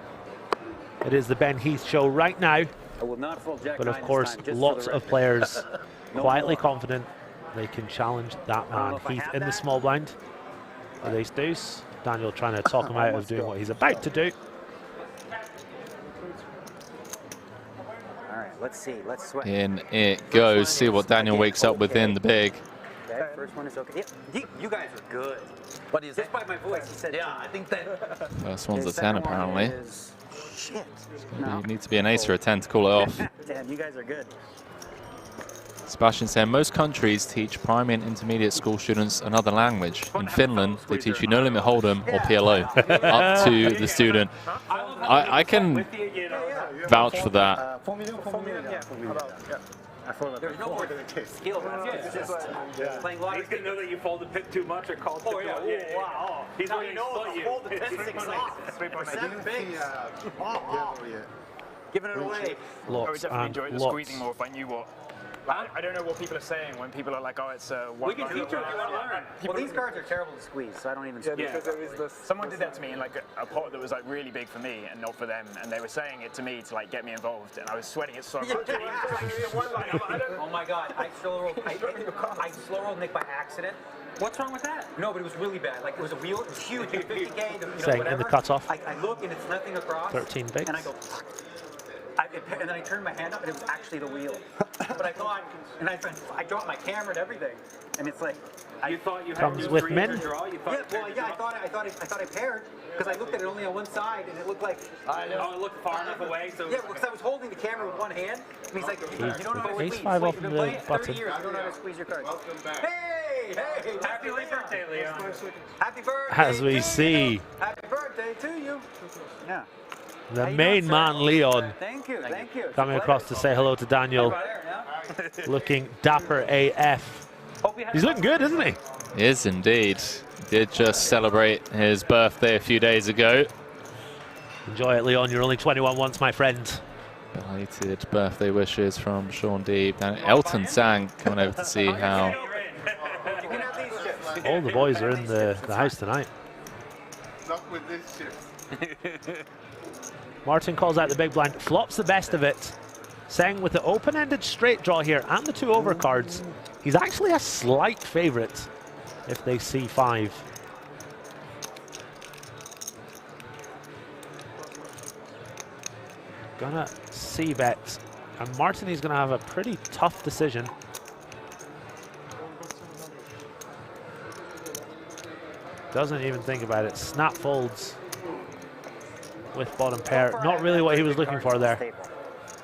It is the Ben Heath show right now. I will not fold Jack But of 9 course, this time, lots of players No quietly more. confident they can challenge that man. Heath in the small blind with ace deuce. Daniel trying to talk him out of doing what he's about to do. All right, let's see. Let's sweat. In it goes. See what Daniel wakes up with in the big. Okay, first one is okay. Yeah, you guys are good. What is Just by my voice, he said. Yeah, I think that. First one's a 10 apparently. Shit. You need to be an ace or a 10 to call it off. Damn, you guys are good. Sebastian said most countries teach primary and intermediate school students another language. In Finland, they teach you no limit hold'em or PLO, up to the student. I can vouch for that. There's no more skill. It's just playing lottery. He's going to know that you folded pit too much or called Oh, too yeah. much. Oh, wow. He's Now going you to know exploit you. fold the 10 6 3.8. off. 3.8. 7 bigs. Giving it away. I would definitely enjoy the squeezing more if I knew what. Like, I don't know what people are saying when people are like, oh, it's one. We can teach you if you want to learn. Well, these cards are terrible to squeeze, so I don't even squeeze. Someone did that to me in like a pot that was like really big for me and not for them, and they were saying it to me to like get me involved, and I was sweating it so much. Oh my God! I slow rolled Nick by accident. What's wrong with that? No, but it was really bad. Like it was a wheel. It was huge. 50K. Saying in the cutoff. I look and it's nothing across. 13 bigs. And I go. And then I turned my hand up, and it was actually the wheel. But I thought, and I dropped my camera and everything, and it's like. You thought you had comes with men. draw? You thought I thought I paired because I looked at it only on one side, and it looked like. Oh, it looked far enough away, so. Yeah, because I was holding the camera with one hand, and he's like, you don't know how to squeeze. Ace 5 off You've the been playing it 30 button. years. You don't know how to squeeze your cards. Welcome back. Hey, happy birthday, Leon. Happy birthday. As we see. Happy birthday to you. Yeah. The main man, Leon, Thank you. coming across to say hello to Daniel. Looking dapper AF. He's looking good, isn't he? He is indeed. Did just celebrate his birthday a few days ago. Enjoy it, Leon. You're only 21 once, my friend. Belated birthday wishes from Sean Deeb. And Elton Sang coming over to see how. All the boys are in the house tonight. Not with this shit. Martin calls out the big blind, flops the best of it. Saying with the open-ended straight draw here and the 2 overcards, he's actually a slight favourite if they see 5. Gonna see bet, and Martin is gonna have a pretty tough decision. Doesn't even think about it. Snap folds with bottom pair. Not really what he was looking for there.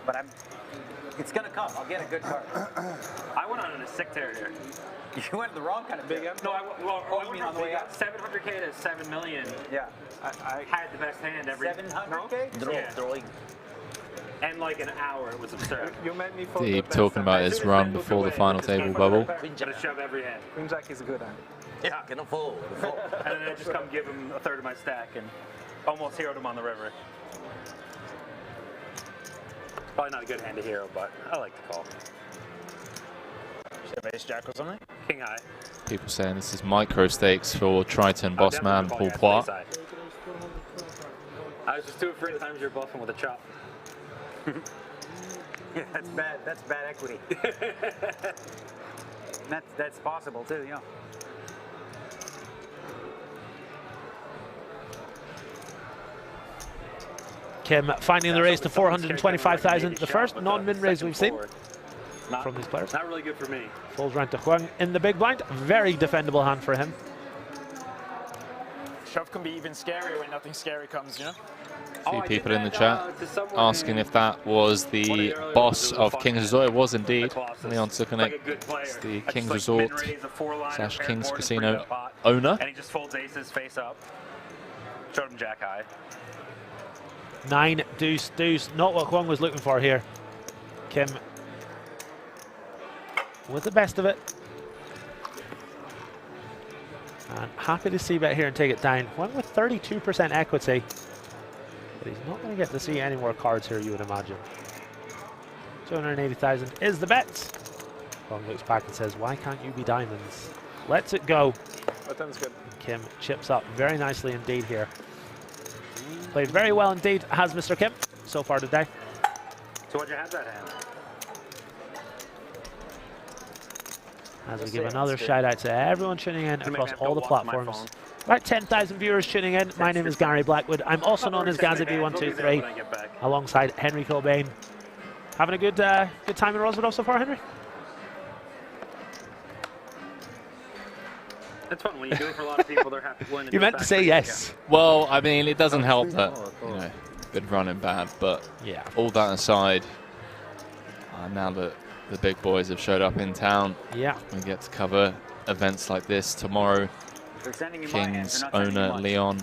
But it's gonna come. I'll get a good card. I went on a sick tear here. You went the wrong kind of big M. No, I went on the way up. 700K to 7 million. Yeah. I had the best hand every. 700K? No? Yeah. And like an hour, it was absurd. You made me Deeb talking about his run before the final table bubble. Gotta shove every hand. Queen Jack is a good hand. Yeah, gonna fold. And then I just come give him a third of my stack and almost heroed him on the river. Probably not a good hand to hero, but I like to call. Should have ace jack or something? King high. People saying this is micro stakes for Triton boss man Paul Poit. I was just too afraid of times you're bluffing with a chop. Yeah, that's bad. That's bad equity. that's possible too, yeah. Kim finding the raise to 425,000. The first non-min raise we've seen from these players. Not really good for me. Folds round to Huang in the big blind. Very defendable hand for him. Shove can be even scarier when nothing scary comes, you know? A few people in the chat asking if that was the boss of King's Resort. It was indeed. Leon Sukanek, it's the King's Resort / King's Casino owner. And he just folds aces face up. Showed him jack high. 9 deuce deuce. Not what Huang was looking for here. Kim with the best of it. And happy to see bet here and take it down. Huang with 32% equity. But he's not going to get to see any more cards here, you would imagine. 280,000 is the bet. Huang looks back and says, why can't you be diamonds? Lets it go. Button's good. Kim chips up very nicely indeed here. Played very well indeed, has Mr. Kim so far today. So what'd you have that hand? As we give another shout out to everyone tuning in across all the platforms. About 10,000 viewers tuning in. My name is Gary Blackwood. I'm also known as GazzaB123 alongside Henry Cobain. Having a good time in Roswell so far, Henry? It's fun when you do it for a lot of people. They're happy. You meant to say yes. Well, I mean, it doesn't help that, you know, been running bad, but yeah. All that aside, now that the big boys have showed up in town, yeah, we get to cover events like this tomorrow. King's owner Leon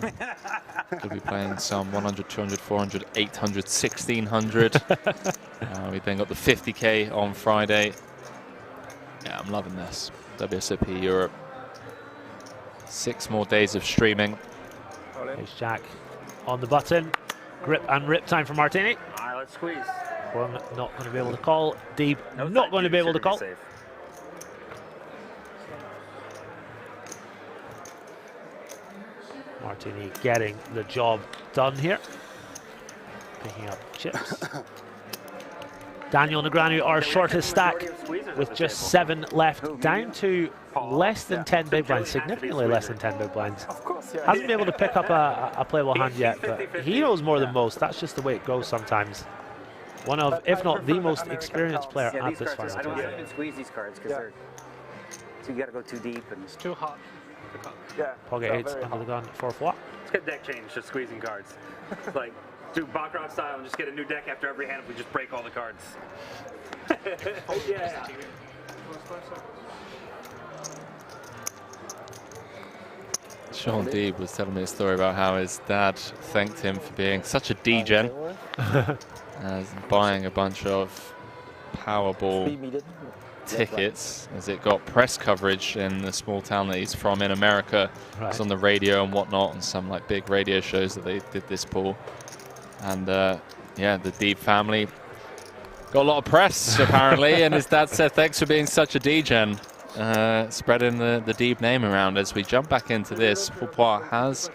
will be playing some 100, 200, 400, 800, 1600. We then got the 50K on Friday. Yeah, I'm loving this. WSOP Europe. 6 more days of streaming. Ace Jack on the button. Grip and rip time for Martini. I let's squeeze. One not going to be able to call. Deeb not going to be able to call. Martini getting the job done here. Picking up chips. Daniel Negreanu, our shortest stack, with just 7 left, down to less than 10 big blinds, significantly less than 10 big blinds. Of course, yeah. Hasn't been able to pick up a playable hand yet, but he knows more than most. That's just the way it goes sometimes. One of, if not the most experienced player at this final I don't table. even squeeze these cards because they're. So you got to go too deep and it's too hot. Yeah. Pocket 8s under the gun for flop. Let's get deck change, just squeezing cards. Like, do Baccarat style and just get a new deck after every hand if we just break all the cards. Yeah. Sean Deeb was telling me a story about how his dad thanked him for being such a degen, as buying a bunch of Powerball tickets, as it got press coverage in the small town that he's from in America. It was on the radio and whatnot, and some like big radio shows that they did this pool. And yeah, the Deeb family got a lot of press apparently, and his dad said thanks for being such a degen. Spreading the Deeb name around. As we jump back into this, Pourpois has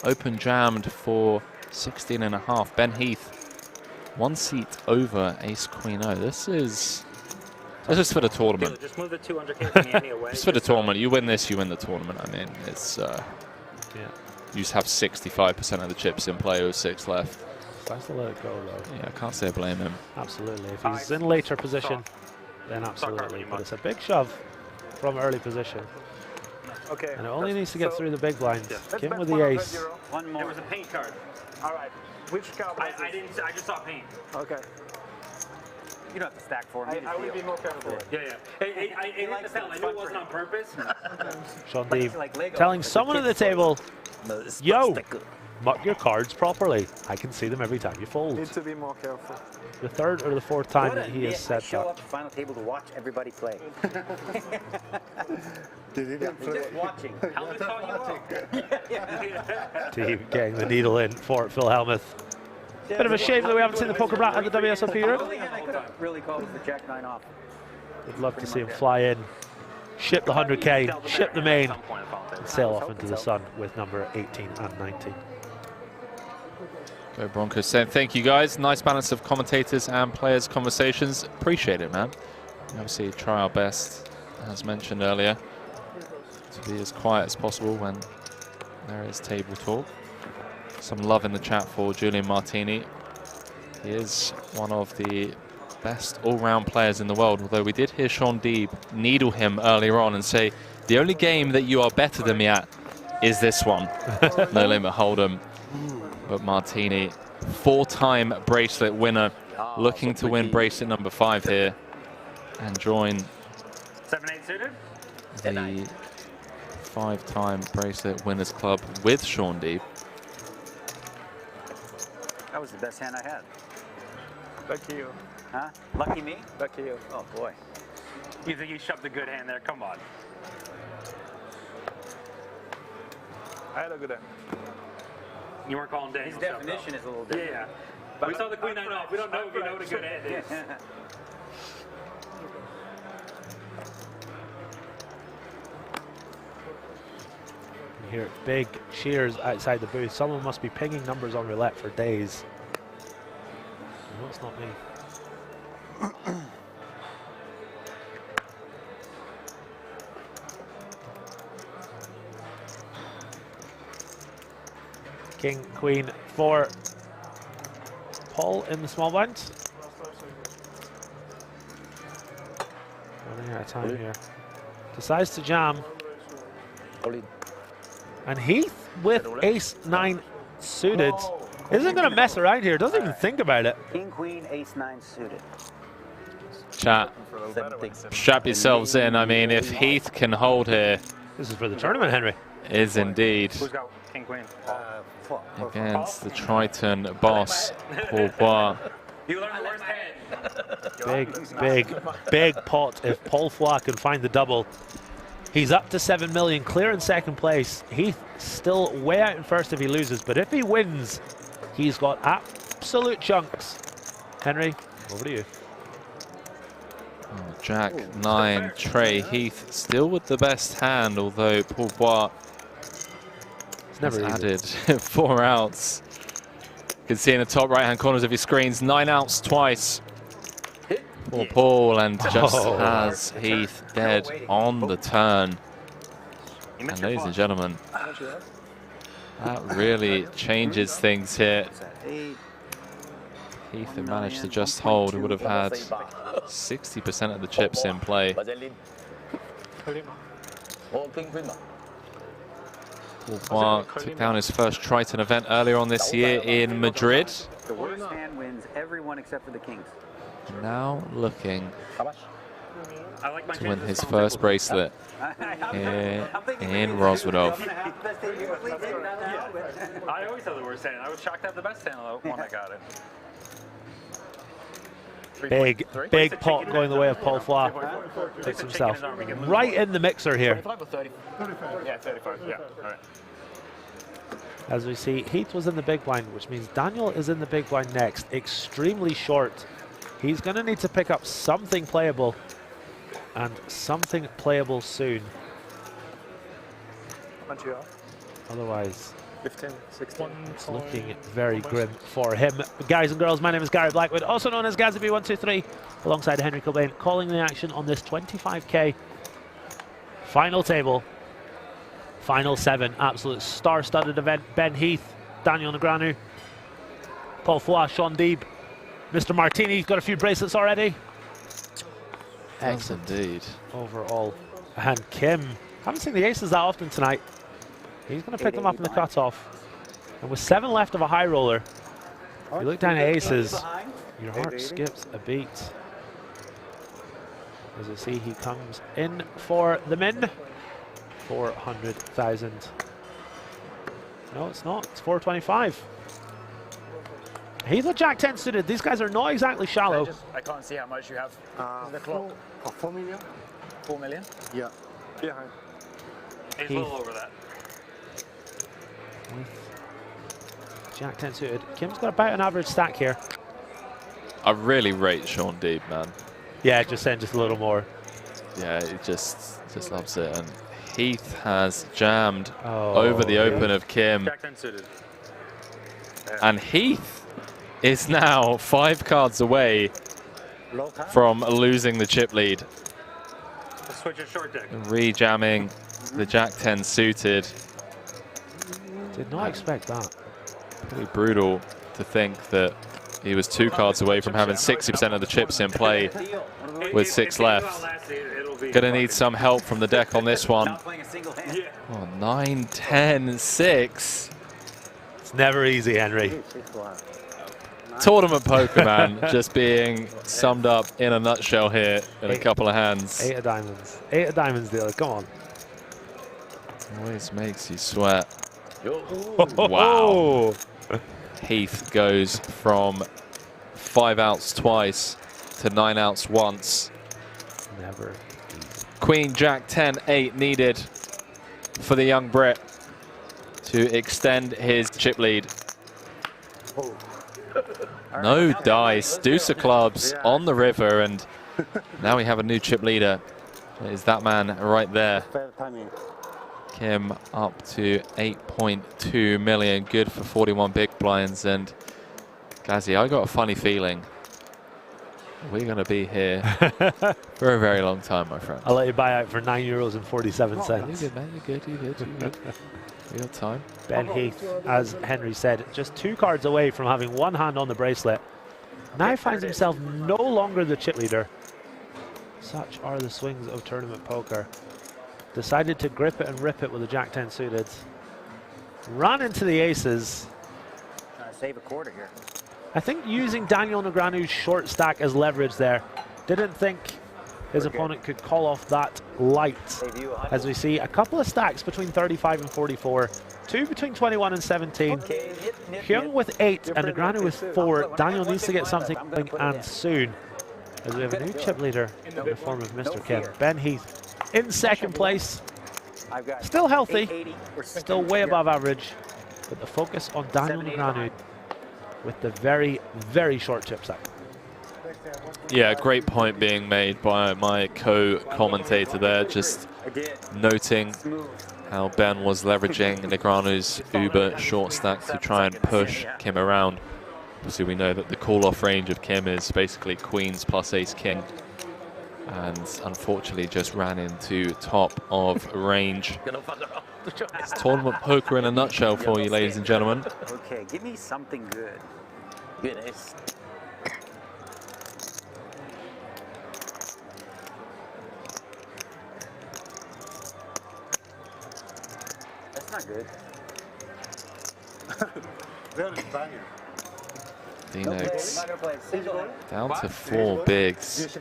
open jammed for 16.5. Ben Heath, 1 seat over Ace Queen O. This is for the tournament. Just move the 200K from the ante away. It's for the tournament. You win this, you win the tournament. I mean, it's yeah. You just have 65% of the chips in play with 6 left. Nice to let it go though. Yeah, I can't say I blame him. Absolutely. If he's in later position, then absolutely. But it's a big shove from early position. Okay. And it only needs to get through the big blinds. Let's Kim bet with the ace. One more. There was a paint card. All right. Which card? I just saw paint. Okay. You don't have to stack for me. I will be more careful. Yeah. Hey, I knew it wasn't on purpose. Sean Deeb telling someone at the table, yo, mark your cards properly. I can see them every time you fold. Need to be more careful. The 3rd or the 4th time that he has said I show that. up to final table to watch everybody play. Just watching. Deeb getting the needle in for Phil Hellmuth. Bit of a shame that we haven't seen the Poker Brat at the WSOP Europe. I could have really called the Jack 9 off. Would love to see him fly in, ship the 100K, ship the main, and sail off into the sun with number 18 and 19. Go Broncos. Saying thank you guys. Nice balance of commentators and players' conversations. Appreciate it, man. Obviously, try our best, as mentioned earlier, to be as quiet as possible when there is table talk. Some love in the chat for Julian Martini. He is one of the best all-round players in the world, although we did hear Sean Deeb needle him earlier on and say, the only game that you are better than me at is this one. No Limit Hold'em. But Martini, 4-time bracelet winner, looking to win bracelet number 5 here and join 7-8 suited? the 5-time bracelet winners club with Sean Deeb. That was the best hand I had. Lucky you. Huh? Lucky me? Lucky you. Oh boy. You think you shoved a good hand there? Come on. I had a good hand. You weren't calling Daniel. His definition is a little different. Yeah. But we saw the Queen 9 off. We don't know if you know what a good hand is. You hear big cheers outside the booth. Someone must be pinging numbers on roulette for days. No, it's not me. King, Queen for Paul in the small blinds. Running out of time here. Decides to jam. And Heath with ace-9 suited isn't going to mess around here. Doesn't even think about it. King, Queen, ace-9 suited. Chat, strap yourselves in. I mean, if Heath can hold here. This is for the tournament, Henry. Is indeed. Who's got King, Queen? Against the Triton boss, Pourpois. You learned the worst hand. Big pot if Paul Foy can find the double. He's up to 7 million, clear in second place. Heath still way out in first if he loses, but if he wins, he's got absolute chunks Henry, over to you. Oh, Jack 9, Trey Heath still with the best hand, although Paul Bois has added 4 outs. You can see in the top right-hand corners of your screens, 9 outs twice for Paul, and just has Heath dead on the turn. And ladies and gentlemen, that really changes things here. Heath had managed to just hold, would have had 60% of the chips in play. Paul took down his first Triton event earlier on this year in Madrid. The worst hand wins every one except for the kings. Now looking to win his first bracelet here in Roswadov. I always have the worst hand. I was shocked to have the best hand when I got it. Big pot going the way of Paul Flois. Takes himself right in the mixer here. 25 or 30? Yeah, 35. Yeah, all right. As we see, Heath was in the big blind, which means Daniel is in the big blind next. Extremely short. He's going to need to pick up something playable, and something playable soon. Otherwise, 15, 16. it's looking very grim for him. Guys and girls, my name is Gary Blackwood, also known as Gazaby123, alongside Henry Cobain, calling the action on this 25K final table. Final 7, absolute star-studded event. Ben Heath, Daniel Negreanu, Paul Flois, Sean Deeb, Mr. Martini's got a few bracelets already. Excellent indeed. Overall. And Kim, haven't seen the aces that often tonight. He's going to pick them up in the cutoff. And with 7 left of a high roller, if you look down at aces, your heart skips a beat. As you see, he comes in for the min. 400,000. No, it's not. It's 425. He's a Jack 10 suited. These guys are not exactly shallow. I can't see how much you have in the clock. 4 million? 4 million? Yeah. Yeah. He's a little over that. With Jack 10 suited. Kim's got about an average stack here. I really rate Sean Deeb, man. Yeah, just saying just a little more. Yeah, he just loves it. And Heath has jammed over the open of Kim. Jack 10 suited. And Heath is now 5 cards away from losing the chip lead. Let's switch a short deck. Re-jamming the Jack 10 suited. Did not expect that. Pretty brutal to think that he was 2 cards away from having 60% of the chips in play with 6 left. Gonna need some help from the deck on this one. Oh, 9, 10, 6. It's never easy, Henry. Tournament poker, man, just being summed up in a nutshell here in a couple of hands. 8 of diamonds. 8 of diamonds, dealer. Come on. Always makes you sweat. Wow. Heath goes from 5 outs twice to 9 outs once. Never. Queen, Jack, 10, 8 needed for the young Brit to extend his chip lead. No dice, deuce of clubs on the river, and now we have a new chip leader. It is that man right there. Kim up to 8.2 million, good for 41 big blinds. And Gazzy, I got a funny feeling we're going to be here for a very long time, my friend. I'll let you buy out for €9.47. You're good, man. You're good. You're good. You're good. Real time. Ben Heath, as Henry said, just 2 cards away from having 1 hand on the bracelet. Now finds himself no longer the chip leader. Such are the swings of tournament poker. Decided to grip it and rip it with a Jack 10 suited. Ran into the aces. Trying to save a quarter here. I think using Daniel Negreanu's short stack as leverage there. Didn't think his opponent could call off that light. As we see a couple of stacks between 35 and 44. 2 between 21 and 17. Hyung with 8 and Negreanu with 4. Daniel needs to get something and soon. As we have a new chip leader in the form of Mr. Kim. Ben Heath in 2nd place. Still healthy. Still way above average. But the focus on Daniel Negreanu with the very, very short chip stack. Yeah, great point being made by my co-commentator there, just noting how Ben was leveraging Negreanu's uber short stack to try and push Kim around. Obviously, we know that the call-off range of Kim is basically queens plus ace-king, and unfortunately just ran into top of range. It's tournament poker in a nutshell for you, ladies and gentlemen. Okay, give me something good. Good ace. That's not good. Phoenix down to 4 bigs.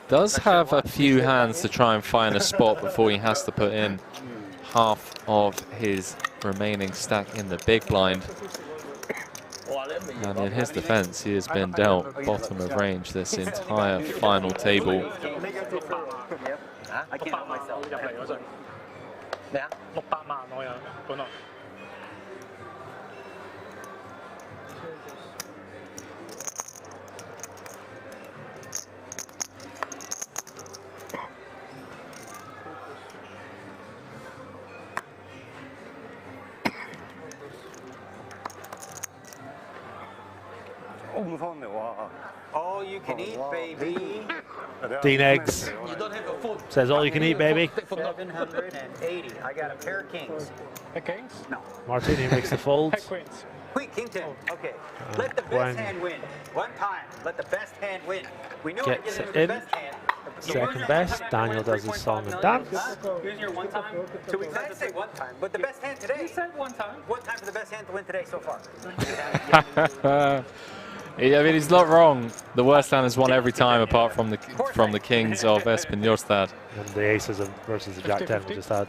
Does have a few hands to try and find a spot before he has to put in half of his remaining stack in the big blind. And in his defense, he has been dealt bottom of range this entire final table. I can't help myself. Yeah. All you can eat, baby. Dean Eggs says all you can eat, baby. 780. I got a pair of kings. Kings? No. Martini makes the fold. Queens. Queen, king 10. Okay. Let the best hand win. One time. Let the best hand win. We knew I Gets get it the in. best hand. Second best. Daniel does his song and dance. Here's your one time. 2 weeks. I say one time, but the best hand today. You said one time. One time for the best hand to win today so far. I mean, he's not wrong. The worst hand is won every time, apart from the kings of Espinostad. And the aces versus the Jack 10 we just had.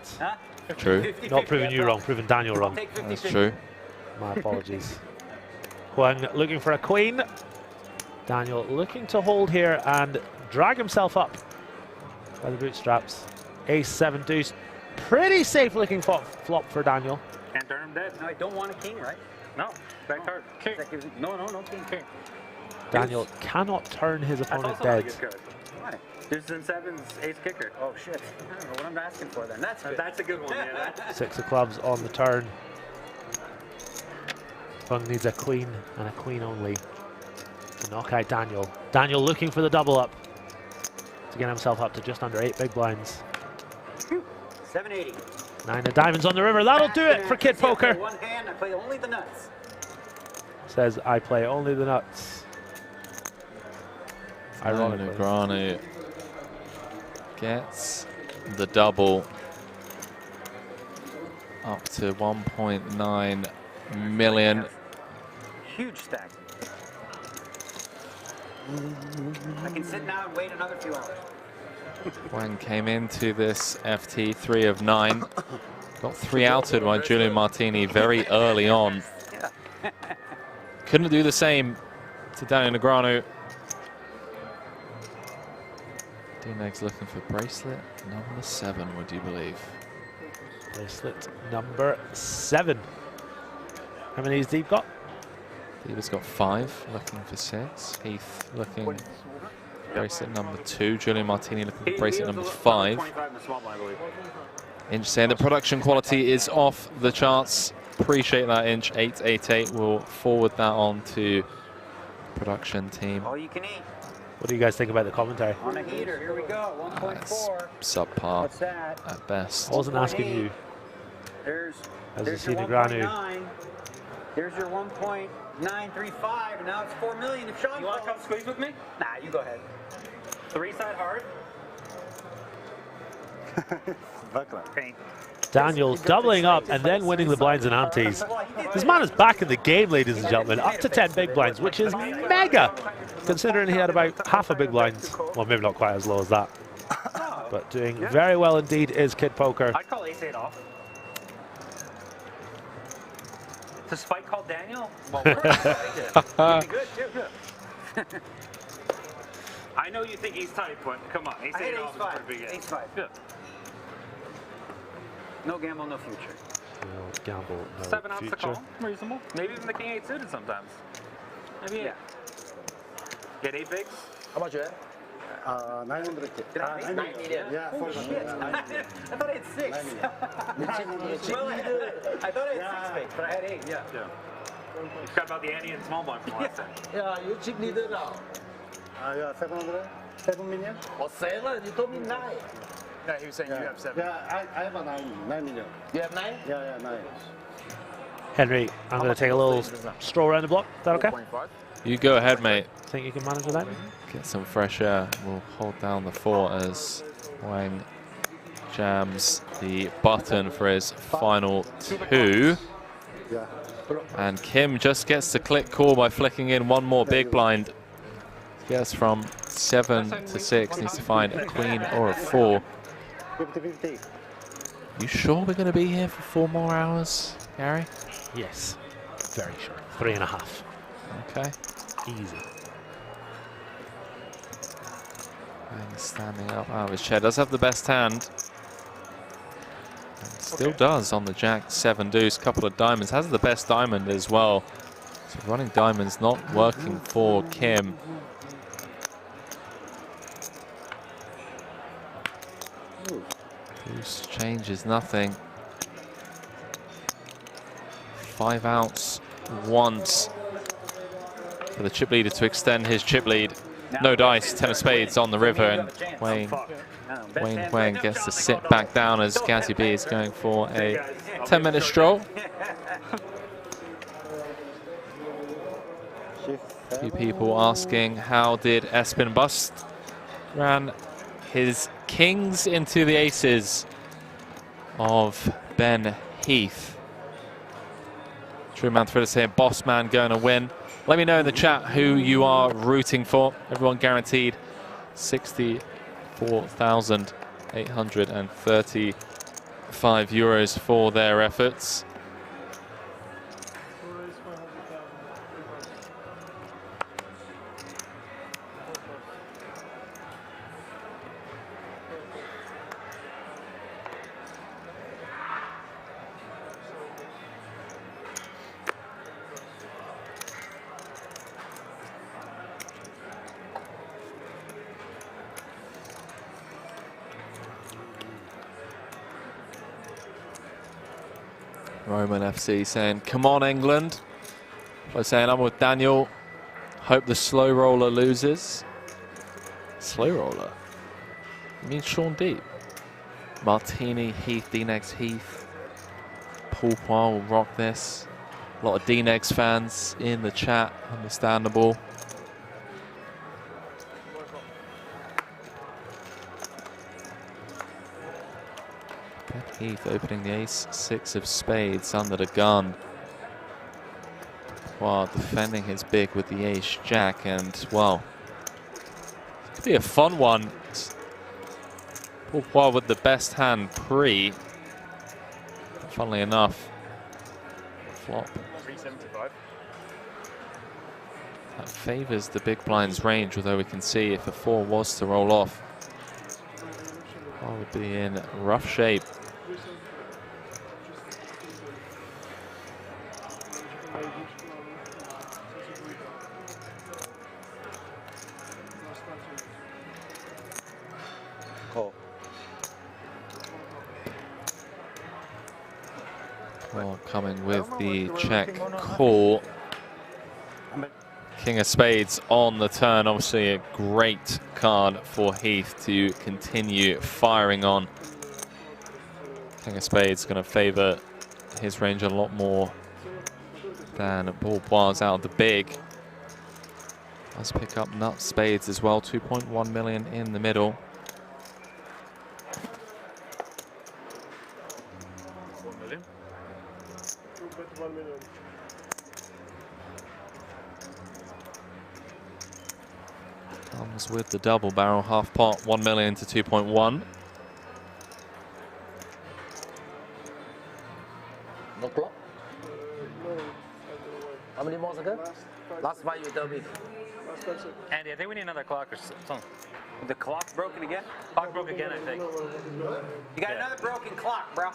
True. Not proving you wrong, proving Daniel wrong. That's true. My apologies. Huang looking for a queen. Daniel looking to hold here and drag himself up by the bootstraps. Ace 7 deuce. Pretty safe looking flop for Daniel. Can't turn him dead. No, I don't want a king, right? No. Back card. King. No, king. King. Daniel cannot turn his opponent dead. Why? Deuces and sevens, ace kicker. Oh shit. I don't know what I'm asking for then. That's a good one. Yeah. 6 of clubs on the turn. Fung needs a queen and a queen only to knock out Daniel. Daniel looking for the double up to get himself up to just under 8 big blinds. 780. 9 of diamonds on the river. That'll do it for Kid Poker. One hand, I play only the nuts. Says I play only the nuts. Ironically. Negreanu gets the double up to 1.9 million. Huge stack. I can sit now and wait another few hours. Wang came into this FT 3 of 9. Got 3 outed by Julian Martini very early on. Couldn't do the same to Daniel Negreanu. D-Neg's looking for bracelet number 7, would you believe? Bracelet number 7. How many has Deep got? Deep has got 5, looking for 6. Heath looking bracelet number 2. Julian Martini looking for bracelet number 5. Inch saying the production quality is off the charts. Appreciate that, Inch. 888 will forward that on to production team. All you can eat. What do you guys think about the commentary? On a heater, here we go. 1.4. Subpar What's that? at best. I wasn't asking you. There's your your Negreanu. 1.9. There's your 1.935, and now it's 4 million. If Sean, You want to come squeeze with me? Nah, you go ahead. 3-side hard. Okay. Daniel doubling up and then winning the blinds and antes. This man is back in the game, ladies and gentlemen. Up to 10 big blinds, which is mega, considering he had about half a big blinds. Well, maybe not quite as low as that. But doing very well indeed is Kid Poker. I'd call ace 8 off. To spike call Daniel? Well, we're good, too. I know you think he's tight, but come on. Ace 8 off is pretty big. Ace 5. Good. No gamble, no future. No gamble, no 7 outs future. to call. Reasonable. Maybe even the king 8 suited sometimes. Maybe Yeah. Get 8 bigs? How much you had? 900. 9 million. Yeah, holy shit. I thought I had 6. Well, I thought I had 6 bigs, but I had 8. Yeah. You forgot about the Annie and small blind from last time. Yeah, you chip leader now. Yeah, 700. 7 million. Oh, 7? You told me 9. Yeah, he was saying you have 7. Yeah, I have a 9 million. You have 9? Yeah, 9. Henry, I'm going to take a little stroll around the block. Is that okay? You go ahead, mate. Think you can manage with that? Get some fresh air. We'll hold down the fort as Wang jams the button for his final 2. Yeah. And Kim just gets the click call by flicking in one more big blind. Gets from 7 to 6. Needs to find a queen or a 4. 50-50. You sure we're going to be here for 4 more hours, Gary? Yes, very sure. 3.5. Okay. Easy. And standing up out of his chair. Does have the best hand. And still does on the jack 7 deuce. Couple of diamonds. Has the best diamond as well. So running diamonds not working for Kim. Deuce changes nothing. 5 outs once for the chip leader to extend his chip lead. No dice, 10 of spades on the river, and Wayne Wang gets to sit back down as Gazi B is going for a 10-minute stroll. A few people asking how did Espen bust? Ran his kings into the aces of Ben Heath. True Man Twitter saying boss man going to win. Let me know in the chat who you are rooting for. Everyone guaranteed 64,835 euros for their efforts. Roman FC saying, come on, England. By saying, I'm with Daniel. Hope the slow roller loses. Slow roller? You mean Sean Deep? Martini, Heath, D-Negs, Heath. Paul Poir will rock this. A lot of D-Negs fans in the chat, understandable. Heath opening the ace-6 of spades under the gun, while defending his big with the ace-jack, and well, it could be a fun one. Paul Poir with the best hand pre. Funnily enough, flop. 375. That favors the big blind's range, although we can see if a 4 was to roll off, I would be in rough shape. Well, coming with the check call. King of spades on the turn. Obviously a great card for Heath to continue firing on. King of spades going to favor his range a lot more than Paul Poir's out of the big. Let's pick up nut spades as well. 2.1 million in the middle. Comes with the double barrel, half pot, 1 million to 2.1. No clock? How many more ago? Last 5 you tell me. Andy, I think we need another clock or something. The clock's broken again? Clock broke again, I think. You got another broken clock, bro.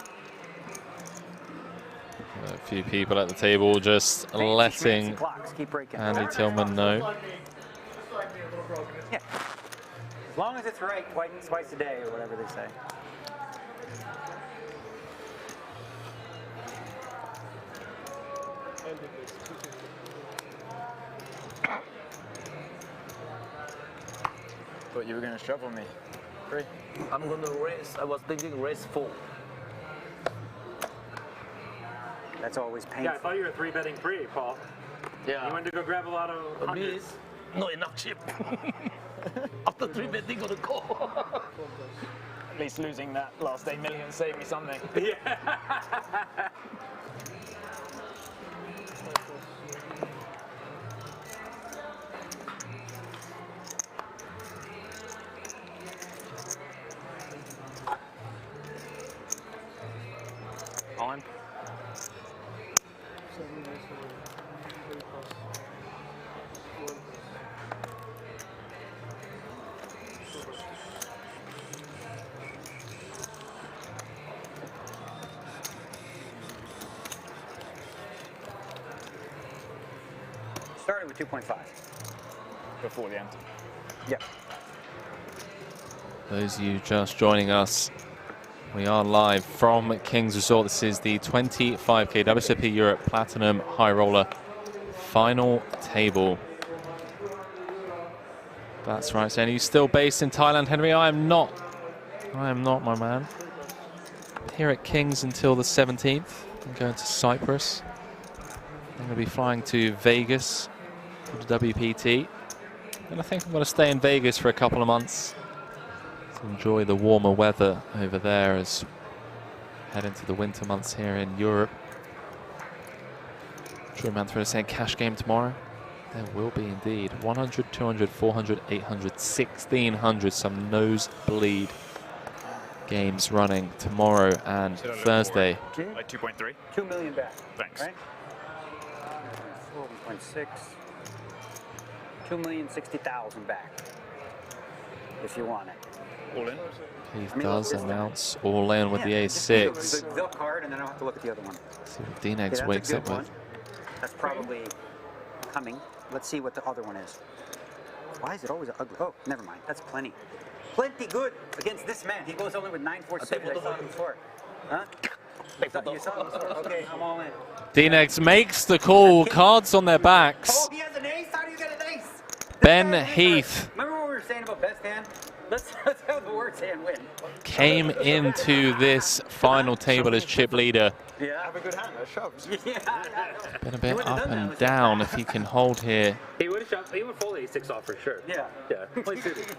A few people at the table just letting clocks keep breaking. Andy Tillman know. As long as it's right, twice a day or whatever they say. But you were going to shuffle me. 3. I'm going to raise. I was thinking raise 4. That's always painful. Yeah, I thought you were 3-betting pre, Paul. Yeah. You went to go grab a lot of hundreds. Not enough chip. After 3-betting on the call. At least losing that last 8 million saved me something. Yeah. On. Starting with 2.5. Before the ante. Yeah. Those of you just joining us, we are live from King's Resort. This is the 25K WSOP Europe Platinum High Roller final table. That's right, Are you still based in Thailand, Henry? I am not. I am not, my man. Here at King's until the 17th. I'm going to Cyprus. I'm going to be flying to Vegas for the WPT. And I think I'm going to stay in Vegas for a couple of months to enjoy the warmer weather over there as we head into the winter months here in Europe. True Manfred saying cash game tomorrow. There will be indeed. 100, 200, 400, 800, 1600. Some nosebleed games running tomorrow and Thursday. Like 2.3? 2 million back. Thanks. Right? 4.6. 2,060,000 back. If you want it. All in? He does announce all in with the A6. The card, and then I'll have to look at the other one. See what D-Negs wakes up with. That's probably coming. Let's see what the other one is. Why is it always ugly? Oh, never mind. That's plenty. Plenty good against this man. He goes only with 946. I saw him before. Huh? You saw him before? Okay, I'm all in. D-Negs makes the call. Cards on their backs. Oh, he has an ace? How do you get an ace? Ben Heath. Remember what we were saying about best hand? Let's have the worst hand win. Came into this final table as chip leader. Yeah. Have a good hand. I shoved. Been a bit up and down if he can hold here. He would have shoved. He would fold A6 off for sure. Yeah. Yeah. Play suited.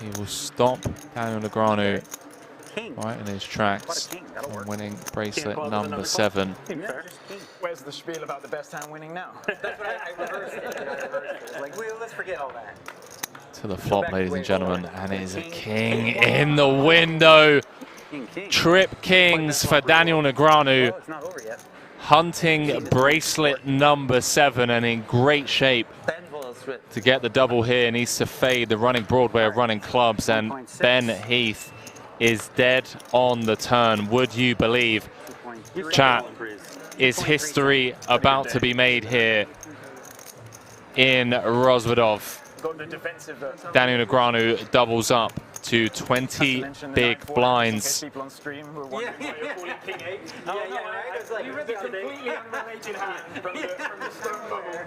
He will stop Daniel Negreanu right in his tracks on winning bracelet number 7. Where's the spiel about the best hand winning now? That's what I reversed it. Like, let's forget all that. To the flop, ladies and gentlemen, and it is a king in the window. Trip kings for Daniel Negreanu. It's not over yet. Hunting bracelet number 7 and in great shape to get the double here. Needs to fade the running Broadway of running clubs, and Ben Heath is dead on the turn. Would you believe? Chat, is history about to be made here in Rozvadov? Daniel Negreanu doubles up to 20 big blinds. People on stream were wondering why you're calling King 8. You read the completely unrelated hand from the stone bubble.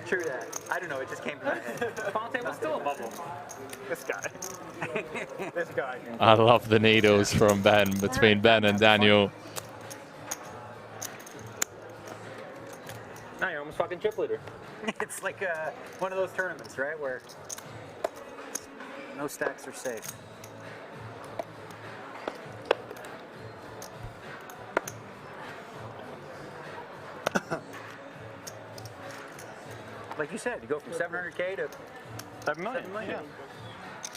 True that. I don't know, it just came to my head. Fonte was still a bubble. This guy. This guy. I love the needles from Ben, between Ben and Daniel. Now you're almost fucking chip leader. It's like one of those tournaments, right, where no stacks are safe. Like you said, you go from 700K to 7 million.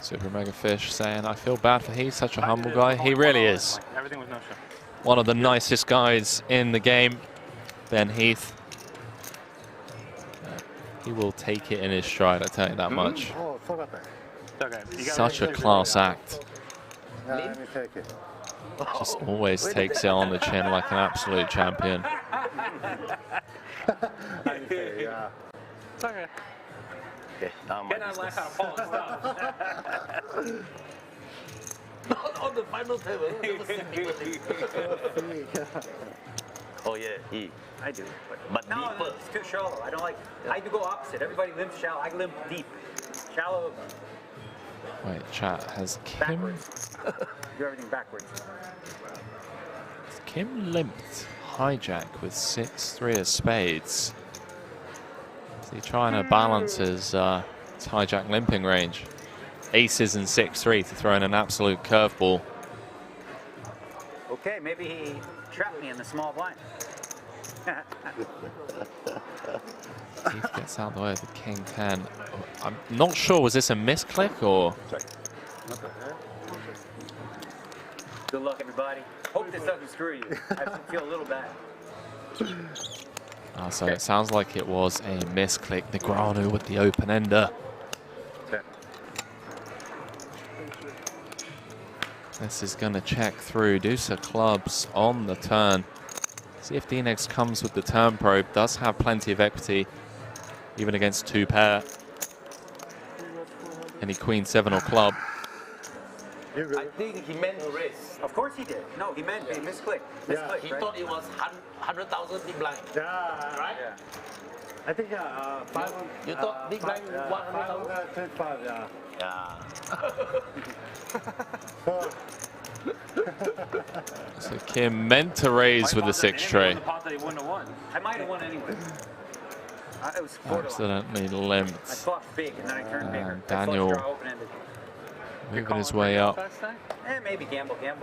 Super Mega Fish saying, I feel bad for Heath, such a humble guy. He really is. Everything was no show. One of the nicest guys in the game, Ben Heath. He will take it in his stride, I tell you that much. Such a class act. Let me take it. Just always takes it on the chin like an absolute champion. Yeah. Okay. Okay, now Can I learn how to follow stuff? Not on the final table. Oh yeah, E. I do. But no, deeper. no, it's too shallow. I don't like. I do go opposite. Everybody limps shallow. I limp deep. Shallow. Wait, chat has Kim. Backwards. Do everything backwards. Kim limped hijack with 6-3 of spades. Is he trying to balance his hijack limping range? Aces and 6-3 to throw in an absolute curveball. Okay, maybe he trapped me in the small blind. Keith gets out of the way of the king 10. I'm not sure, was this a misclick or? Good luck, everybody. Hope this doesn't screw you. I feel a little bad. So it sounds like it was a misclick. Negreanu with the open ender. This is going to check through. Deuce of clubs on the turn. See if DNX comes with the turn probe. Does have plenty of equity, even against 2 pair. Any queen 7 or club. I think he meant to raise. Of course he did. No, he meant he misclicked. Yeah, he thought it was 100,000 big blind. Yeah, right? Yeah. I think 500. You thought big blind 100,000? 525, yeah. So Kim meant to raise with the 6 tray. I might have won anyway. It was Accidentally limped. I thought big and then I turned bigger. And Daniel moving his way up. Maybe gamble. I'm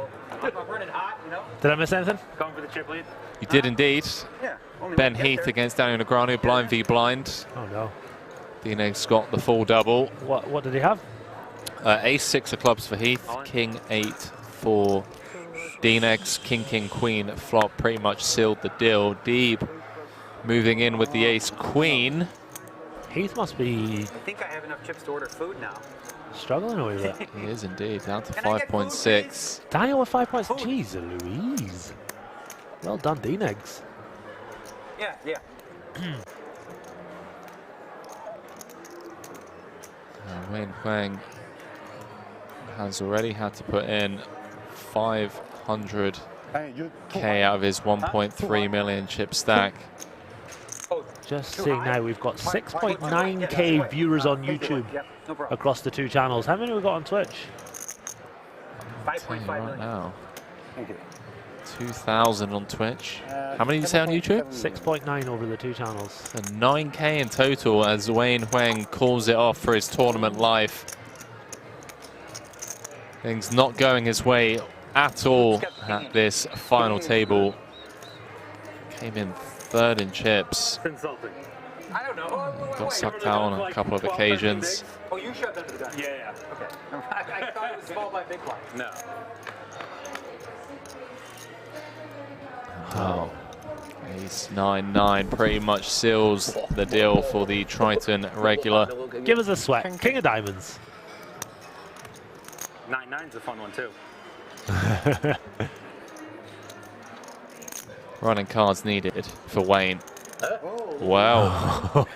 running hot, you know. Did I miss anything? Going for the chip lead. You did indeed. Yeah. Ben Heath against Daniel Negreanu, blind v blind. Oh no. DNX got the full double. What did he have? Ace 6 of clubs for Heath, King 8 for DNX, King Queen flop pretty much sealed the deal. Deeb moving in with the ace queen. Heath must be. I think I have enough chips to order food now. Struggling with it. He is indeed, down to 5.6. Daniel with 5 points. Jeez Louise. Well done, DNX. Yeah. Wayne Huang has already had to put in 500k out of his 1.3 million chip stack. Just seeing now, we've got 6.9k viewers on YouTube across the 2 channels. How many have we got on Twitch? 5.5 right now. 2,000 on Twitch. How many did you say on YouTube? 6.9 over the 2 channels. So 9k in total as Wayne Huang calls it off for his tournament life. Things not going his way at all at this final table. Came in 3rd in chips. Consulting. I don't know. Got sucked out on a couple of occasions. Oh, you shoved under the gun. Yeah. Okay. I thought it was small by big blind. No. Oh. Ace 9-9 pretty much seals the deal for the Triton regular. Give us a sweat. King of diamonds. 9-9's a fun one too. Running cards needed for Wayne. Wow.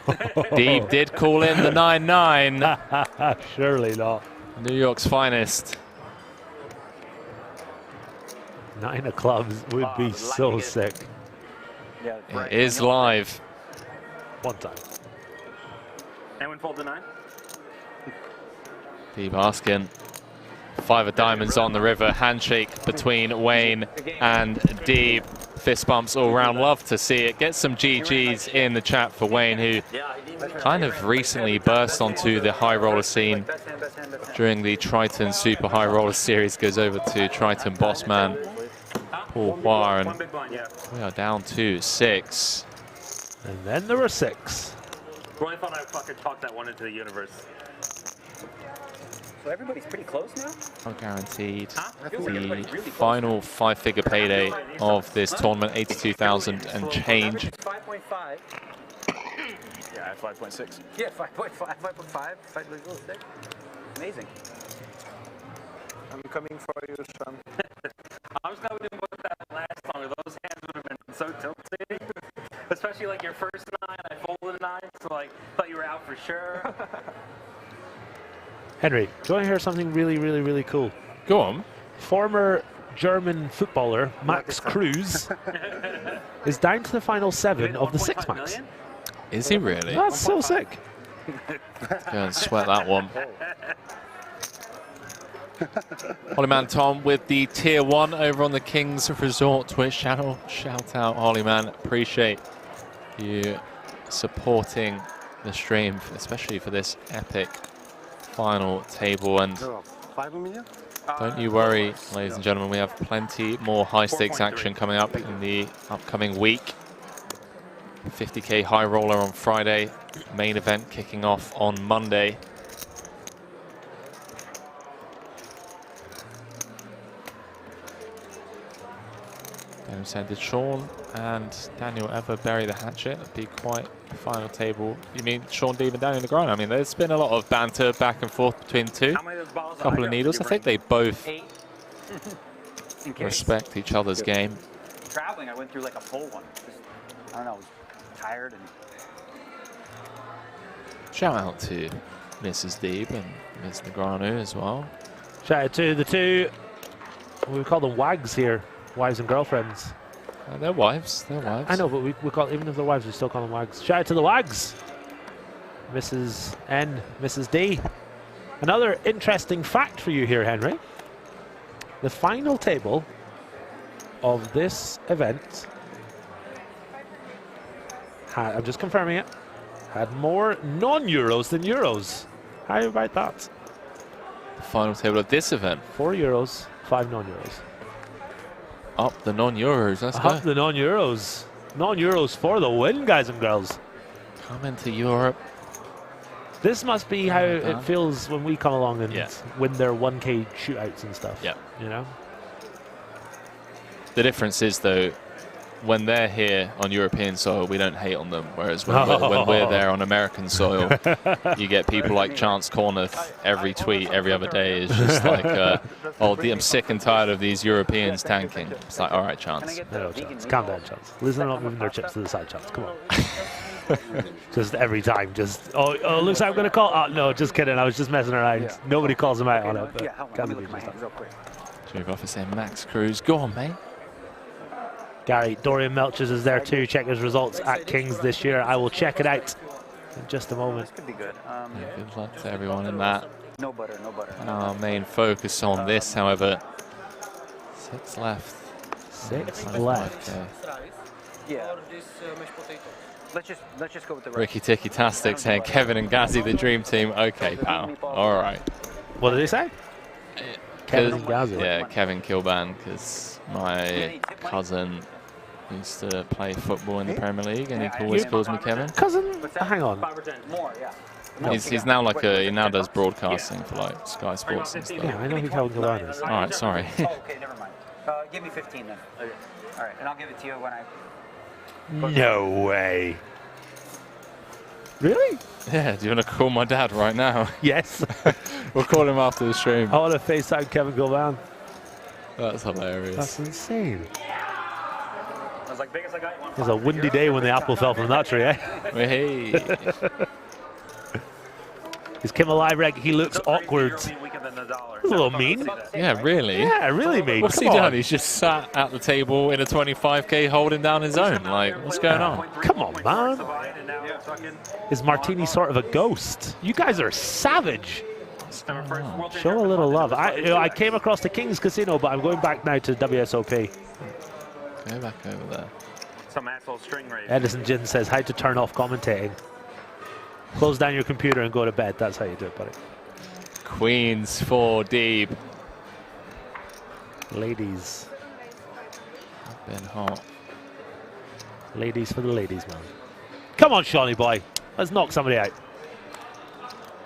Deeb did call in the 9-9. Surely not. New York's finest. 9 of clubs would be so sick. Yeah, it is live. One time. Anyone fold the 9? Deeb asking. 5 of diamonds on the river. Handshake between Wayne and Deeb. Fist bumps all around. Love to see it. Get some GGs in the chat for Wayne, who kind of recently burst onto the high roller scene during the Triton Super High Roller Series. Goes over to Triton Bossman Paul Hua, and we are down to 6. And then there were 6. Really thought I fucking talked that one into the universe. So everybody's pretty close now? Not guaranteed. The final 5-figure payday of this tournament, 82,000 and change. 5.5. Yeah, 5.6. Yeah, 5.5, 5.5, 5.6. Amazing. I'm coming for you, Sean. I was going to put that last longer. Those hands would have been so tilted. Especially like your first 9, I folded a 9, so like, thought you were out for sure. Henry, do you want to hear something really, really, really cool? Go on. Former German footballer Max Kruse is down to the final 7 of the 6 Max. Is he really? That's so sick. Go and sweat that one. Holyman Tom with the tier 1 over on the Kings Resort Twitch channel. Shout out, Holyman. Appreciate you supporting the stream, especially for this epic final table. And don't you worry, ladies and gentlemen, we have plenty more high stakes action coming up in the upcoming week. 50k high roller on Friday, main event kicking off on Monday. Daniel said, did Sean and Daniel ever bury the hatchet? It'd be quite a final table. You mean Sean Deeb and Daniel Negreanu? I mean, there's been a lot of banter back and forth between the two. A couple of needles. I think they both respect each other's game. Traveling, I went through like a full one. Just, I don't know, I was tired and. Shout out to Mrs. Deeb and Ms. Negreanu as well. Shout out to the two, we call them wags here, wives and girlfriends. They're wives, they're wives. I know, but we call, even if they're wives, we still call them wags. Shout out to the wags. Mrs. N, Mrs. D. Another interesting fact for you here, Henry. The final table of this event had, I'm just confirming it, had more non-Euros than Euros. How about that? The final table of this event. 4 Euros, 5 non-Euros. Up the non-Euros, let's go. Up the non-Euros. Non-Euros for the win, guys and girls. Come into Europe. This must be how it feels when we come along and Yeah. win their 1K shootouts and stuff. Yeah. You know? The difference is, though, when they're here on European soil, we don't hate on them. Whereas when we're there on American soil, you get people like Chance Corneth. Every tweet, every other day is just like, oh, I'm sick and tired of these Europeans tanking. It's like, all right, Chance. No, Chance. Calm down, Chance. Listen, they're not moving their chips to the side, Chance. Come on. Just every time, just, oh, looks like I'm going to call. Oh, no, just kidding. I was just messing around. Yeah. Nobody calls them out on it. But yeah, let me look at my hands real quick. Joke officer Max Kruse. Go on, mate. Gary, Dorian Melchers is there too. Check his results at Kings this year. I will check it out in just a moment. This could be good. Yeah, good luck to everyone in that. No butter, no butter. Our main focus on this, however, 6 left. 6 left. Yeah. Let's just go with the Ricky Ticky Tastic saying Kevin and Gazzy the dream team. Okay, pal. All right. What did he say? Kevin and Gazzy. Yeah, Kevin Kilban, because my cousin used to play football in the Premier League, and he always calls me Kevin. Cousin? Hang on. More, yeah. He's now like he now does broadcasting for like Sky Sports and stuff. Yeah, I know who Kevin Kilban is. All right, sorry. Oh, okay, never mind. Give me 15 then. Okay. All right, and I'll give it to you when I. No way. Really? Yeah, do you want to call my dad right now? Yes. We'll call him after the stream. I want to FaceTime Kevin Kilban. That's hilarious. That's insane. I was like, biggest I got, you want It was a windy day when the apple fell from that tree, eh? Hey. Is Kim alive, Reg? He looks awkward. That's a little mean. Yeah, really? Yeah, really mean. What's he done? He's just sat at the table in a 25k holding down his own. Like, what's going on? Come on, man. Is Martini sort of a ghost? You guys are savage. Show a little love. I came across the King's Casino, but I'm going back now to WSOP. Go back over there. Some asshole string race. Edison Jin says how to turn off commentating. Close down your computer and go to bed. That's how you do it, buddy. Queens for Deeb. Ladies. Been hot. Ladies for the ladies, man. Come on, Shawnee boy. Let's knock somebody out.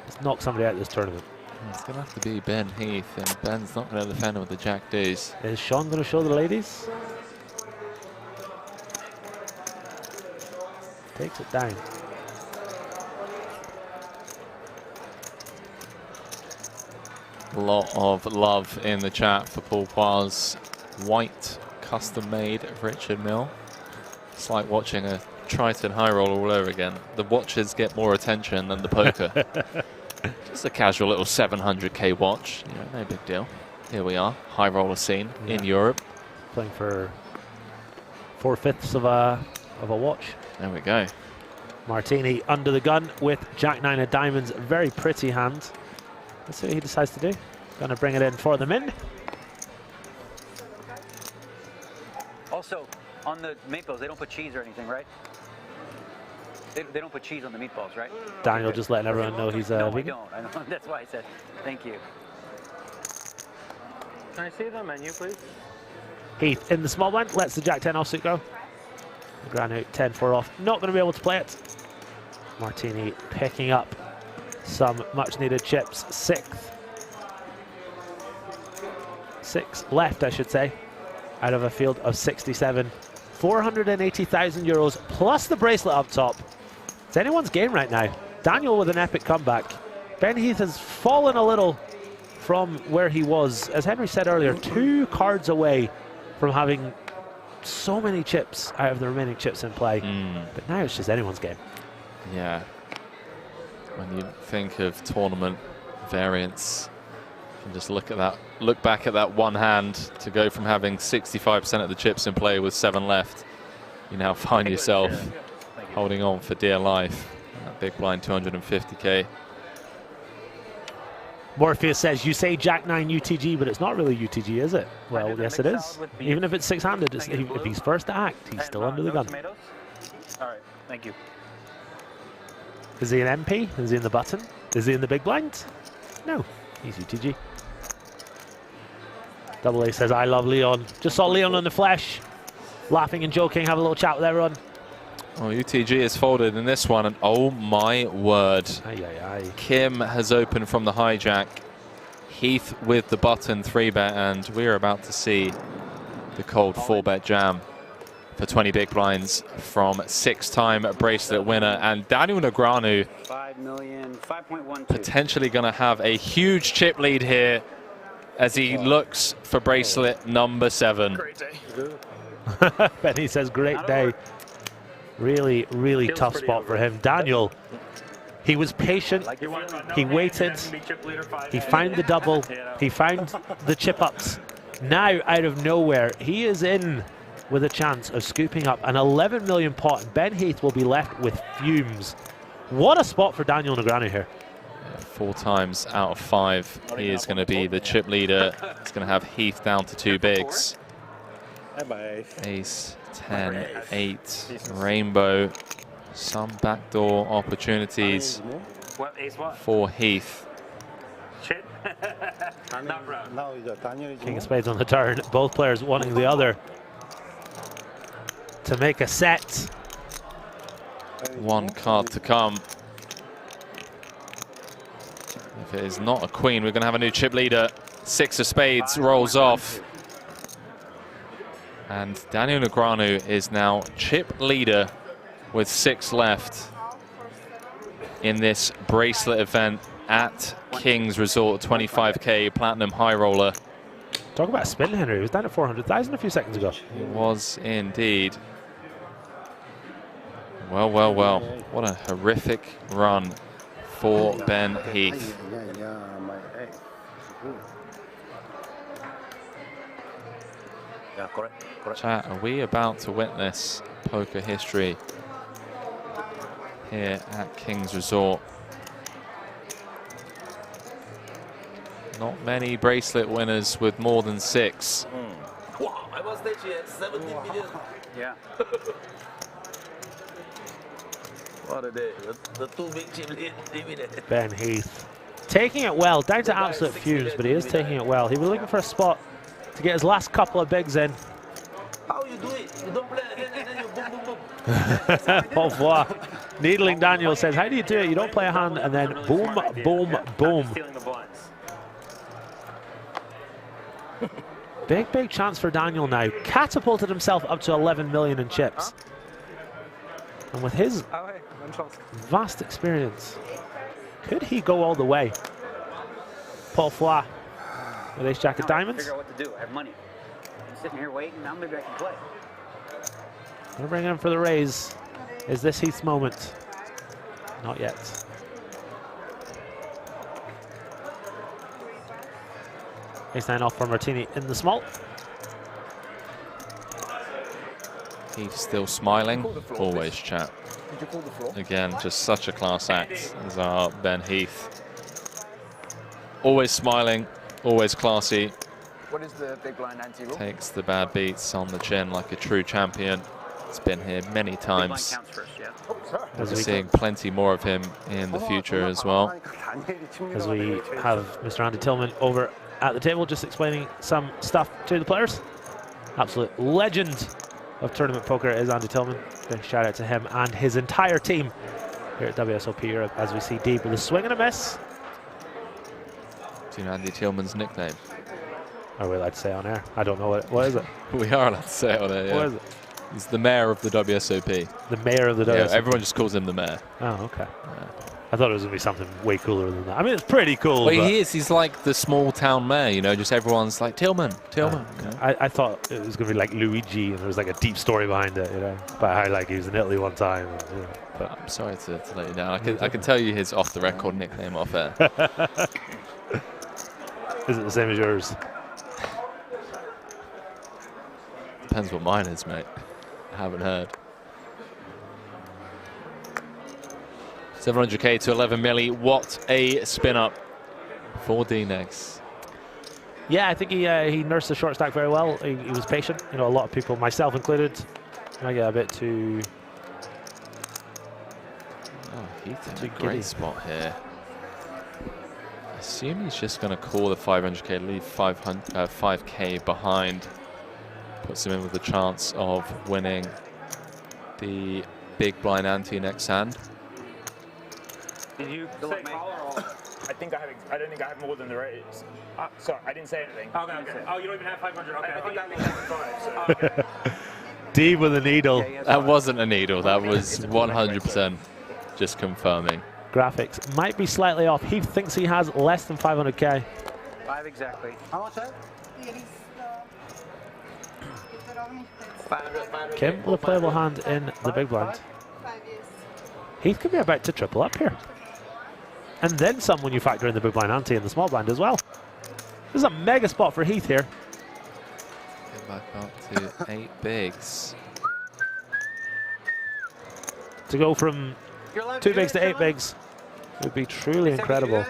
Let's knock somebody out this tournament. It's going to have to be Ben Heath, and Ben's not going to defend with the Jack Deuce. Is Sean going to show the ladies? Takes it down. A lot of love in the chat for Paul Poir's white custom-made Richard Mill. It's like watching a Triton high roll all over again. The watches get more attention than the poker. Just a casual little 700k watch. You know, no big deal. Here we are, high roller scene in Europe. Playing for 4/5 of a watch. There we go. Martini under the gun with Jack 9 of diamonds. Very pretty hand. Let's see what he decides to do. Going to bring it in for the min. Also, on the meatballs, they don't put cheese or anything, right? They don't put cheese on the meatballs, right? Daniel just letting everyone know he's no, vegan. I don't. That's why I said thank you. Can I see the menu, please? Heath in the small blind, lets the Jack 10 offsuit go. Granu 10-4 off, not going to be able to play it. Martini picking up some much needed chips. Six left, I should say, out of a field of 67. 480,000 euros plus the bracelet up top. It's anyone's game right now. Daniel with an epic comeback. Ben Heath has fallen a little from where he was. As Henry said earlier, 2 cards away from having so many chips out of the remaining chips in play. But now it's just anyone's game. Yeah. When you think of tournament variants, you can just look back at that one hand to go from having 65% of the chips in play with 7 left. You now find yourself holding on for dear life. That big blind 250k. Morpheus says, you say Jack 9 UTG, but it's not really UTG, is it? Well, yes it is. Even if it's 6-handed, if he's first to act, he's still under the gun. All right, thank you. Is he an MP? Is he in the button? Is he in the big blind? No, he's UTG. Double A says, I love Leon. Just saw Leon in the flesh, laughing and joking, have a little chat with everyone. Well, UTG is folded in this one, and oh my word. Kim has opened from the hijack. Heath with the button 3-bet, and we're about to see the cold 4-bet jam for 20 big blinds from 6-time bracelet winner. And Daniel Negreanu 5,000,000, potentially going to have a huge chip lead here as he looks for bracelet number 7. Great day. Benny says, great day. Really, really tough spot for him. Daniel, he was patient, he waited, he found the double, he found the chip ups. Now, out of nowhere, he is in with a chance of scooping up an 11 million pot. Ben Heath will be left with fumes. What a spot for Daniel Negreanu here. 4 times out of 5, he is going to be the chip leader. He's going to have Heath down to 2 bigs. Ace, 10, 8, rainbow. Some backdoor opportunities for Heath. King of Spades on the turn. Both players wanting the other to make a set. 1 card to come. If it is not a queen, we're going to have a new chip leader. 6 of spades rolls off. And Daniel Negreanu is now chip leader with 6 left in this bracelet event at King's Resort. 25k Platinum High Roller. Talk about a spin, Henry. He was down at 400,000 a few seconds ago. He was indeed. Well, well, well. What a horrific run for Ben Heath. Yeah, correct. Chat, are we about to witness poker history here at King's Resort? Not many bracelet winners with more than 6. Wow, I was there at 17 million. Yeah. What a day. The 2 big chip lead. Ben Heath taking it well, down to absolute fumes, but he is taking it well. He was looking for a spot to get his last couple of bigs in. How you do it? You don't play and then you boom, boom, boom. Paul Foy, needling Daniel, says, how do you do it? You don't play a hand and then boom, boom, boom. Big, big chance for Daniel now. Catapulted himself up to 11 million in chips. And with his vast experience, could he go all the way? Paul Foy with ace jack of diamonds. Figure out what to do. I have money. I'm sitting here waiting. Now maybe I can play. Gonna bring him for the raise. Is this Heath's moment? Not yet. Ace-9 off for Martini in the small. He's still smiling. Always, chat. Did you call the floor? Again, just such a class act as our Ben Heath. Always smiling, always classy. What is the big blind ante rule? Takes the bad beats on the chin like a true champion. He's been here many times. We're seeing plenty more of him in the future as well. As we have Mr. Andy Tillman over at the table just explaining some stuff to the players. Absolute legend of tournament poker is Andy Tillman. Big shout out to him and his entire team here at WSOP Europe as we see Deep with a swing and a miss. Do you know Andy Tillman's nickname? Are we allowed to say on air? I don't know what is it? We are allowed to say it on air, yeah. What is it? He's the mayor of the WSOP. The mayor of the WSOP? Yeah, everyone just calls him the mayor. Oh, okay. Yeah. I thought it was going to be something way cooler than that. I mean, it's pretty cool. Well, he is. He's like the small town mayor, you know, just everyone's like, Tillman, Tillman. I thought it was going to be like Luigi and there was like a deep story behind it, you know, about how like he was in Italy one time. And, you know, but I'm sorry to let you down. I can tell you his off-the-record nickname off air. Is it the same as yours? Depends what mine is, mate. I haven't heard. 700k to 11 milli. What a spin up for D-Nex. Yeah, I think he nursed the short stack very well. He was patient. You know, a lot of people, myself included, I get a bit too. Oh, Heath in a great spot here. I assume he's just going to call the 500k, leave 5k behind. Puts him in with a chance of winning the big blind ante next hand. Did you say call or? I think I have. I don't think I have more than the raise. Sorry, I didn't say anything. Okay. Oh, you don't even have 500. Okay. I think I have 5. So. Deep with a needle. That wasn't a needle. That was 100% just confirming. Graphics might be slightly off. He thinks he has less than 500k. 5 exactly. How much? Kim with a playable hand in the big blind. Heath could be about to triple up here. And then some when you factor in the big blind ante and the small blind as well. This is a mega spot for Heath here. Get back up to 8 bigs. To go from 2 bigs to 8 bigs would be truly incredible.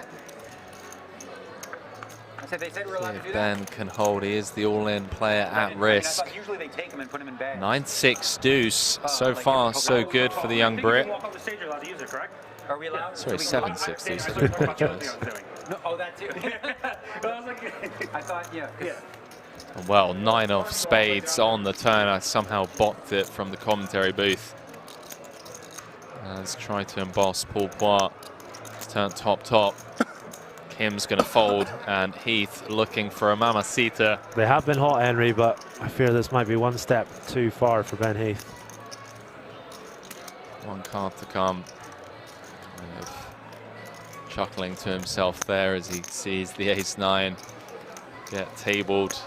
If Ben can hold, he is the all-in player at risk. Usually they take him and put him in bed. 9-6 deuce. So far, so good for the young Brit. Are we allowed? Sorry, 7-6 deuce. I apologize. No, oh, that too. I thought, yeah. Well, 9 of spades on the turn. I somehow blocked it from the commentary booth. Let's try to emboss Paul Poit. Turn top. Kim's going to fold, and Heath looking for a mamacita. They have been hot, Henry, but I fear this might be one step too far for Ben Heath. One card to come. Chuckling to himself there as he sees the ace-9 get tabled.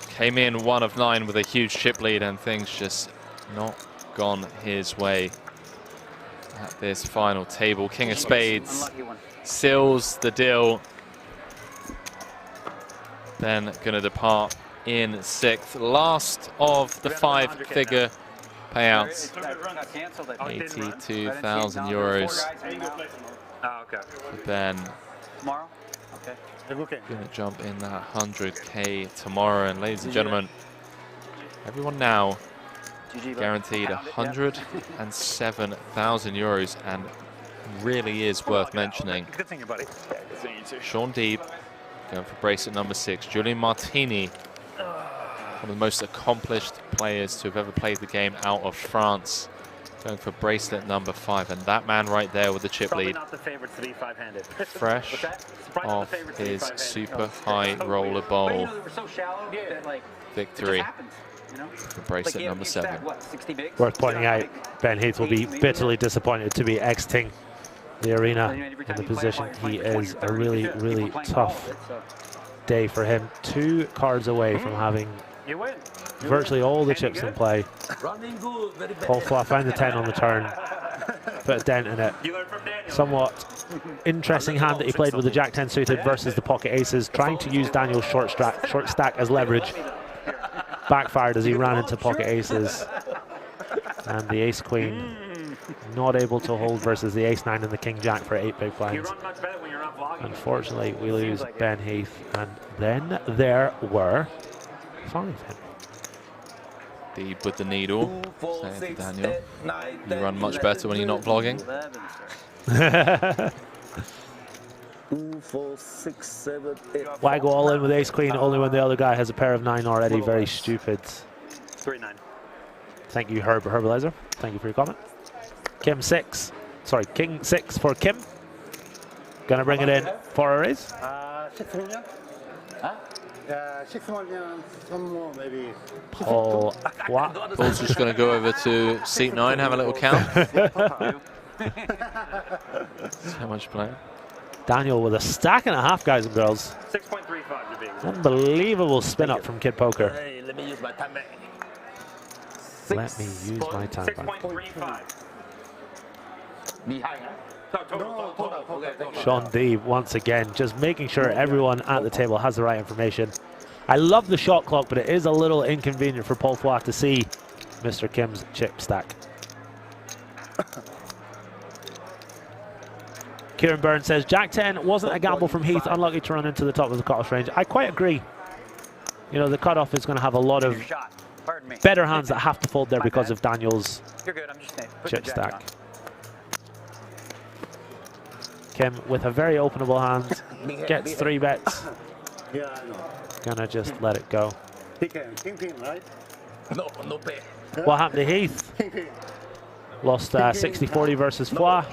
Came in 1 of 9 with a huge chip lead, and things just not gone his way at this final table. King of spades seals the deal. Then going to depart in 6th. Last of the 5-figure payouts. 82,000 euros. Oh, okay. Ben Tomorrow? Okay. going to jump in that 100k tomorrow. And ladies and gentlemen, everyone now guaranteed 107,000 euros, and really is worth mentioning. Good thing, buddy. Yeah, good thing you too. Sean Deeb going for bracelet number 6. Julian Martini, one of the most accomplished players to have ever played the game out of France, going for bracelet number 5. And that man right there with the chip lead, not the favorites to be 5-handed. fresh off his super high roller bowl victory. For bracelet number 7. Worth pointing out, Ben Heath will be bitterly disappointed to be exiting the arena in the position he is. A really, really tough day for him. 2 cards away from having virtually all the chips in play. Running good, very bad. Paul Fla found the 10 on the turn, put a dent in it. Somewhat interesting hand that he played with the Jack 10 suited versus the pocket aces, trying to use Daniel's short stack as leverage. Backfired as he ran into pocket aces. And the ace queen not able to hold versus the ace 9 and the king jack for 8 big blinds. Unfortunately, we lose Ben Heath, and then there were 5. Deep with the needle, saying to Daniel, you run much better when you're not vlogging. 2, 4, 6, 7, 8. Why go all in with ace queen only when the other guy has a pair of 9 already? Very stupid. 3-9. Thank you, Herbalizer. Thank you for your comment. Kim 6. Sorry, King 6 for Kim. Gonna bring it in for a raise. 6 million? Huh? 6 million, some more maybe. Paul, what? Paul's just going to go over to seat 9, have a little count. How much playing? Daniel with a stack and a half, guys and girls. 6.35 to be exact. Unbelievable spin up from Kid Poker. Hey, let me use my time back. Let me use my time back. 6.35. Behind, Sean D once again just making sure everyone at the table has the right information. I love the shot clock, but it is a little inconvenient for Paul Fla to see Mr. Kim's chip stack. Kieran Byrne says Jack 10 wasn't a gamble from Heath, unlucky to run into the top of the cutoff range. I quite agree. You know, the cutoff is going to have a lot of better hands that have to fold there because of Daniel's chip stack. Kim with a very openable hand, gets 3 bets. Yeah, I know. Gonna just let it go. King, right? No pay. What happened to Heath? Lost 60-40 versus Fla.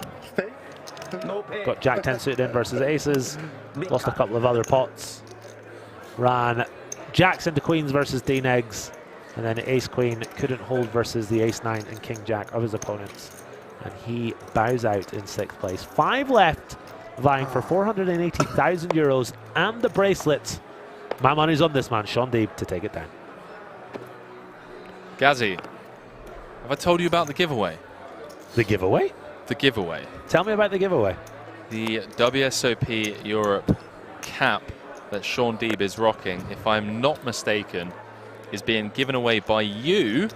No pay. Got Jack 10 suited in versus aces. Lost a couple of other pots. Ran jacks into queens versus Dean eggs. And then ace queen couldn't hold versus the ace 9 and king jack of his opponents. And he bows out in 6th place. 5 left, vying for 480,000 euros and the bracelets. My money's on this man, Sean Deeb, to take it down. Gazzy, have I told you about the giveaway? The giveaway? The giveaway. Tell me about the giveaway. The WSOP Europe cap that Sean Deeb is rocking, if I'm not mistaken, is being given away by you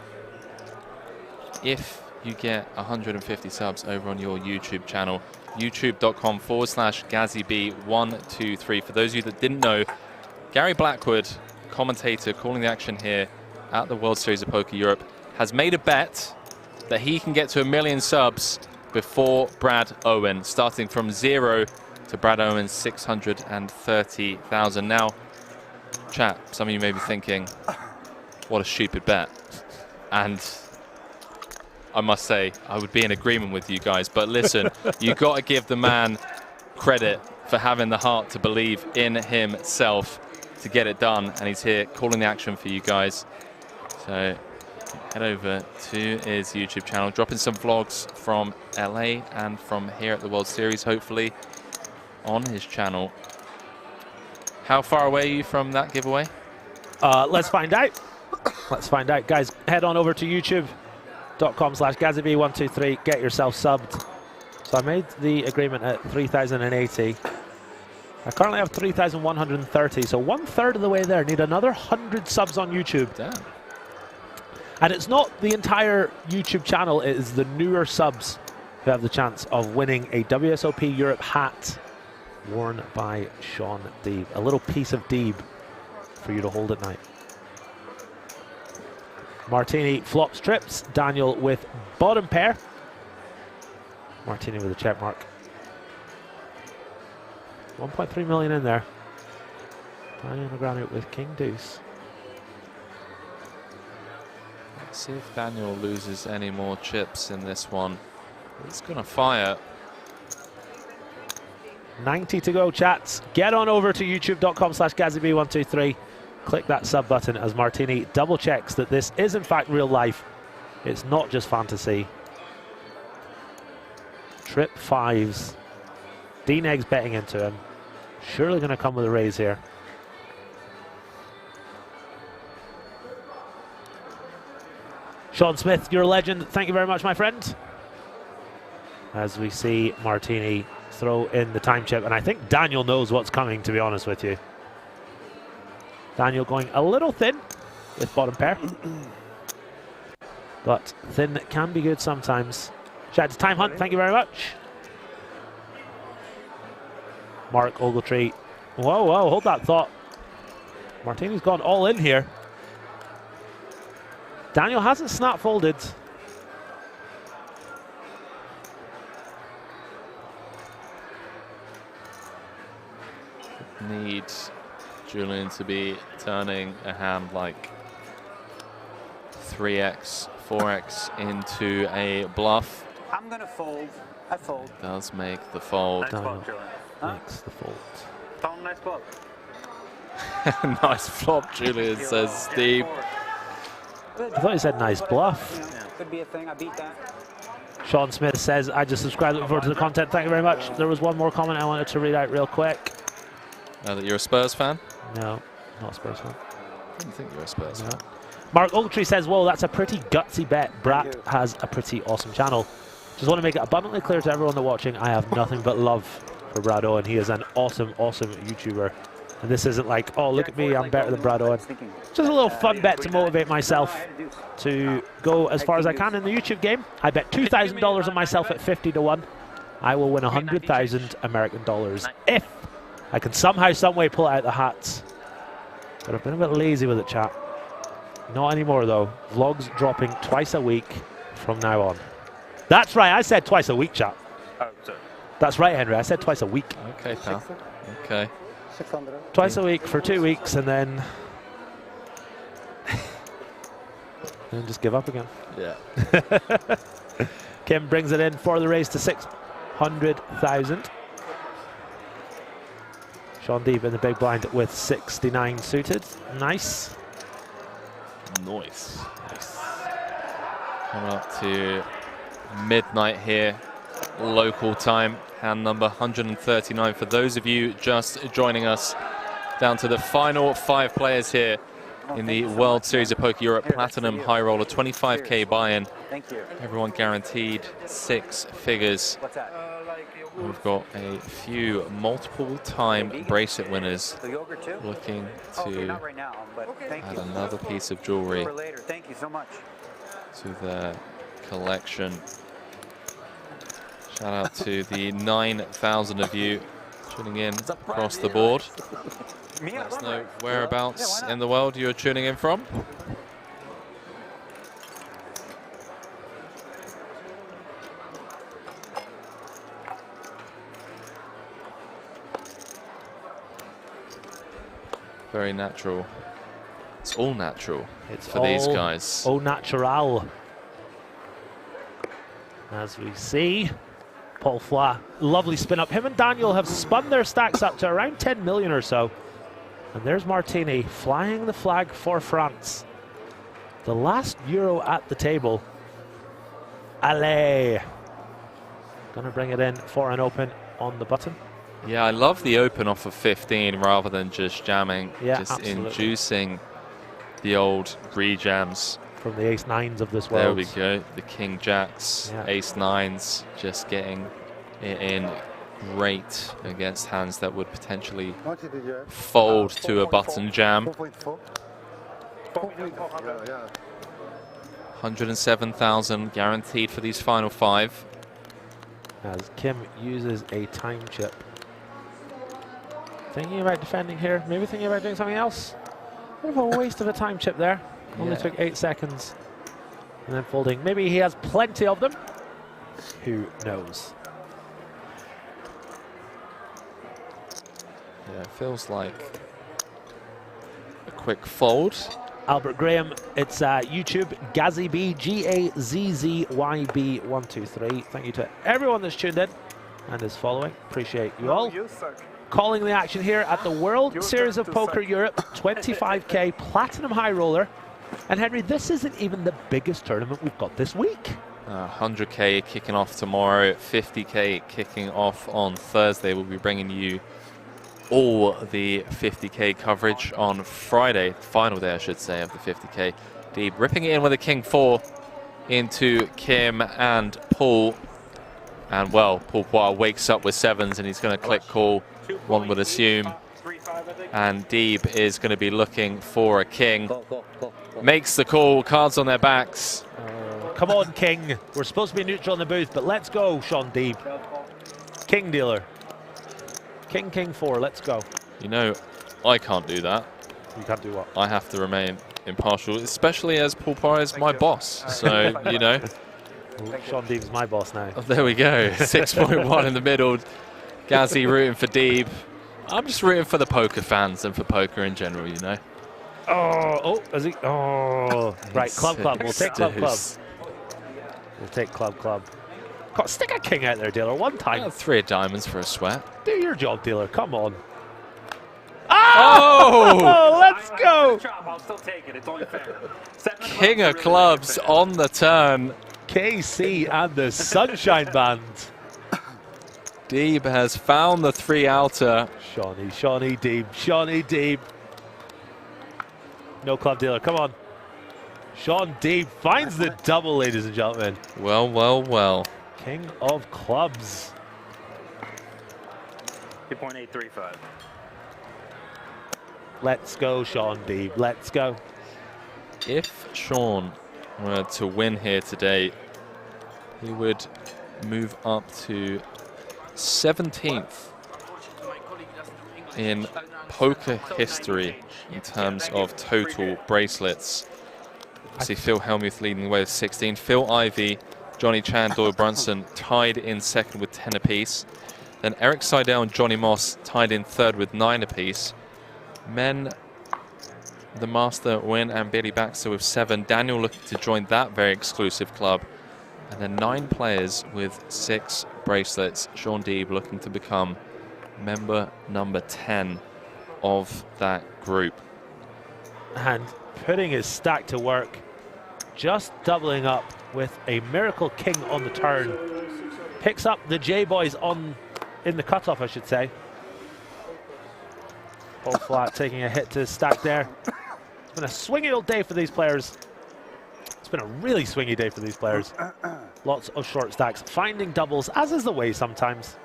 if you get 150 subs over on your YouTube channel, youtube.com/GazzyB123. For those of you that didn't know, Gary Blackwood, commentator calling the action here at the World Series of Poker Europe, has made a bet that he can get to 1 million subs before Brad Owen, starting from 0 to Brad Owen's 630,000. Now, chat, some of you may be thinking, what a stupid bet. And I must say, I would be in agreement with you guys. But listen, you got to give the man credit for having the heart to believe in himself to get it done. And he's here calling the action for you guys. So head over to his YouTube channel, dropping some vlogs from LA and from here at the World Series, hopefully, on his channel. How far away are you from that giveaway? Let's find out. Let's find out. Guys, head on over to youtube.com/GazzyB123. Get yourself subbed. So I made the agreement at 3,080. I currently have 3,130, so 1/3 of the way there. Need another 100 subs on YouTube. Damn. And it's not the entire YouTube channel, it is the newer subs who have the chance of winning a WSOP Europe hat worn by Sean Deeb. A little piece of Deeb for you to hold at night. Martini flops trips. Daniel with bottom pair. Martini with a check mark. 1.3 million in there. Daniel Negreanu with king deuce. Let's see if Daniel loses any more chips in this one. He's going to fire. 90 to go, chats. Get on over to youtube.com/GazzyB123. Click that sub button as Martini double checks that this is in fact real life. It's not just fantasy. Trip 5s. Dean Eggs betting into him. Surely going to come with a raise here. Sean Smith, you're a legend. Thank you very much, my friend. As we see Martini throw in the time chip, and I think Daniel knows what's coming, to be honest with you. Daniel going a little thin with bottom pair. But thin can be good sometimes. Shout out to Time Hunt, thank you very much. Mark Ogletree. Whoa, whoa, hold that thought. Martini's gone all in here. Daniel hasn't snap folded. Need Julian to be turning a hand like 3x, 4x into a bluff. I'm going to fold. I fold. Does make the fold. Nice flop, Julian. Makes the fold. Tom, nice flop. Nice flop, Julian, says Steve. I thought he said nice bluff. Could be a thing. I beat that. Sean Smith says, I just subscribed, looking forward to the content. Thank you very much. There was one more comment I wanted to read out real quick. Now that you're a Spurs fan? No, not a Spurs fan. I didn't think you were a Spurs fan. Mark Ogletree says, whoa, that's a pretty gutsy bet. Brat has a pretty awesome channel. Just want to make it abundantly clear to everyone that's watching, I have nothing but love for Brad Owen. He is an awesome, awesome YouTuber. And this isn't like, oh, look at me, I'm better than Brad Owen. Just a little fun bet to motivate myself to go as far as I can in the YouTube game. I bet $2,000 on myself at 50 to 1. I will win 100,000 American dollars if I can somehow, some way pull it out the hats. But I've been a bit lazy with it, chat. Not anymore, though. Vlogs dropping twice a week from now on. That's right, I said twice a week, chat. Oh, sorry. That's right, Henry, I said twice a week. Okay, pal. Okay. Twice a week for 2 weeks, and then just give up again. Yeah. Kim brings it in for the raise to 600,000. Sean deep in the big blind with 69 suited. Nice. Nice. Coming up to midnight here, local time. Hand number 139 for those of you just joining us. Down to the final 5 players here in the World Series of Poker Europe Platinum High Roller 25K buy-in. Thank you. Everyone guaranteed 6 figures. What's that? We've got a few multiple-time bracelet winners looking to add another piece of jewelry Thank you so much. to their collection. Shout out to the 9,000 of you tuning in across the board. Let us know whereabouts in the world you're tuning in from. Very natural. It's all natural for these guys. Au natural. As we see, Paul Fla, lovely spin up. Him and Daniel have spun their stacks up to around 10 million or so. And there's Martini flying the flag for France. The last Euro at the table. Allez. Gonna bring it in for an open on the button. Yeah, I love the open off of 15 rather than just jamming. Yeah, just absolutely. inducing the old re-jams. From the ace-9s of this world. There we go, the king jacks, Yeah. ace-9s, just getting it in great against hands that would potentially fold to a button jam. 107,000 guaranteed for these final 5. As Kim uses a time chip. Thinking about defending here, maybe thinking about doing something else. Bit of a waste of a time chip there. Only Yeah. took 8 seconds. And then folding. Maybe he has plenty of them. Who knows? Yeah, it feels like a quick fold. Albert Graham, it's YouTube, GazzyB, GAZZYB123. Thank you to everyone that's tuned in and is following. Appreciate you all. Calling the action here at the World Series of Poker Europe 25K Platinum High Roller. And Henry, this isn't even the biggest tournament we've got this week. 100K kicking off tomorrow, 50K kicking off on Thursday. We'll be bringing you all the 50K coverage on Friday, final day I should say of the 50K. Deep ripping it in with a King 4 into Kim and Paul. And well, Paul Poir wakes up with 7s and he's going to click call, one would assume. And Deeb is going to be looking for a king. Makes the call, cards on their backs. Come on, king. We're supposed to be neutral in the booth, but let's go, Sean Deeb. King dealer. King, king 4, let's go. You know, I can't do that. You can't do what? I have to remain impartial, especially as Paul Poir is my boss. So, you know. Sean Deeb's my boss now. Oh, there we go. 6.1 in the middle. Gazzy rooting for Deeb. I'm just rooting for the poker fans and for poker in general, you know. Oh, is he? Oh, right, club. We'll take club. We'll take club. God, stick a king out there, dealer, one time. 3 of diamonds for a sweat. Do your job, dealer, come on. Oh! Let's go! I'll still take it, it's only fair. King of clubs on the turn. KC and the Sunshine Band. Deeb has found the 3 outer. Shawnee Deeb. No club dealer, come on. Sean Deeb finds the double, ladies and gentlemen. Well. King of clubs. 2.835. Let's go, Sean Deeb. Let's go. If Sean were to win here today, he would move up to 17th in poker history in terms of total bracelets. See Phil Hellmuth leading the way with 16. Phil Ivey, Johnny Chan, Doyle Brunson tied in second with 10 apiece. Then Eric Seidel and Johnny Moss tied in third with 9 apiece. Men, the Master Win and Billy Baxter with 7. Daniel looking to join that very exclusive club. And then 9 players with 6 bracelets. Sean Deeb looking to become member number 10 of that group. And putting his stack to work, just doubling up with a Miracle King on the turn. Picks up the J-Boys in the cutoff, I should say. Paul Flat taking a hit to his stack there. It's been a swingy old day for these players. It's been a really swingy day for these players. Lots of short stacks, finding doubles, as is the way sometimes.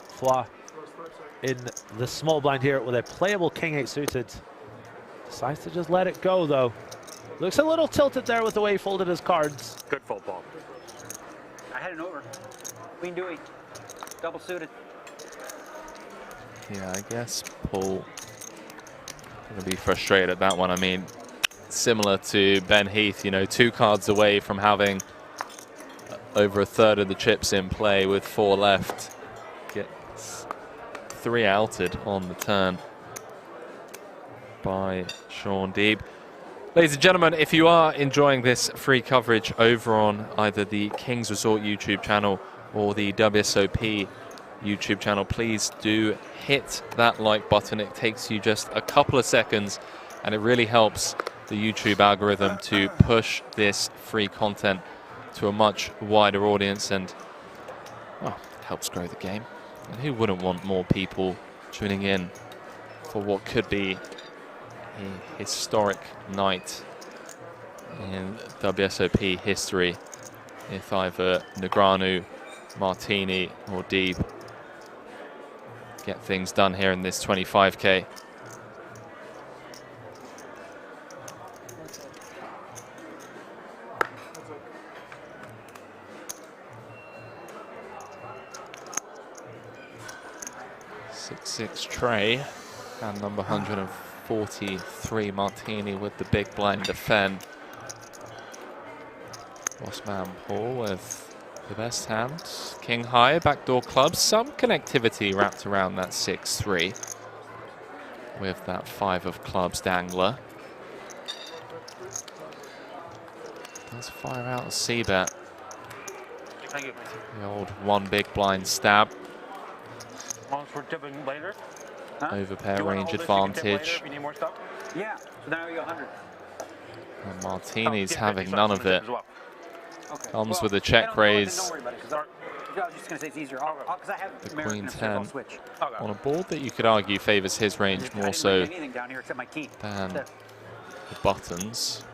Fla in the small blind here with a playable King 8 suited. Decides to just let it go, though. Looks a little tilted there with the way he folded his cards. Good fold, Paul. I had an over. Queen Dewey. Double suited. Yeah, I guess Paul gonna be frustrated at that one. I mean, similar to Ben Heath, you know, 2 cards away from having over a third of the chips in play with 4 left. Gets 3 outed on the turn by Sean Deeb. Ladies and gentlemen, if you are enjoying this free coverage over on either the Kings Resort YouTube channel or the WSOP YouTube channel, please do hit that like button. It takes you just a couple of seconds and it really helps the YouTube algorithm to push this free content to a much wider audience, and well, it helps grow the game. And who wouldn't want more people tuning in for what could be a historic night in WSOP history if either Negreanu, Martini or Deeb get things done here in this 25K. Six tray and number 143 Martini with the big blind defend. Bossman Paul with the best hand. King high, backdoor clubs, some connectivity wrapped around that 6-3 with that 5 of clubs dangler. Does fire out a C-bet. Thank you. The old 1 big blind stab. For tipping later. Overpair range advantage. You need more stuff? Yeah, so now we got 100. And Martini's having none of it. Okay. Comes with a check raise. Don't worry about it, because I was just going to say it's easier. Because I have The American Queen upstairs, I'll 10 switch. on a board that you could argue favors his range I more didn't so bring anything down here except my key. than There. the buttons.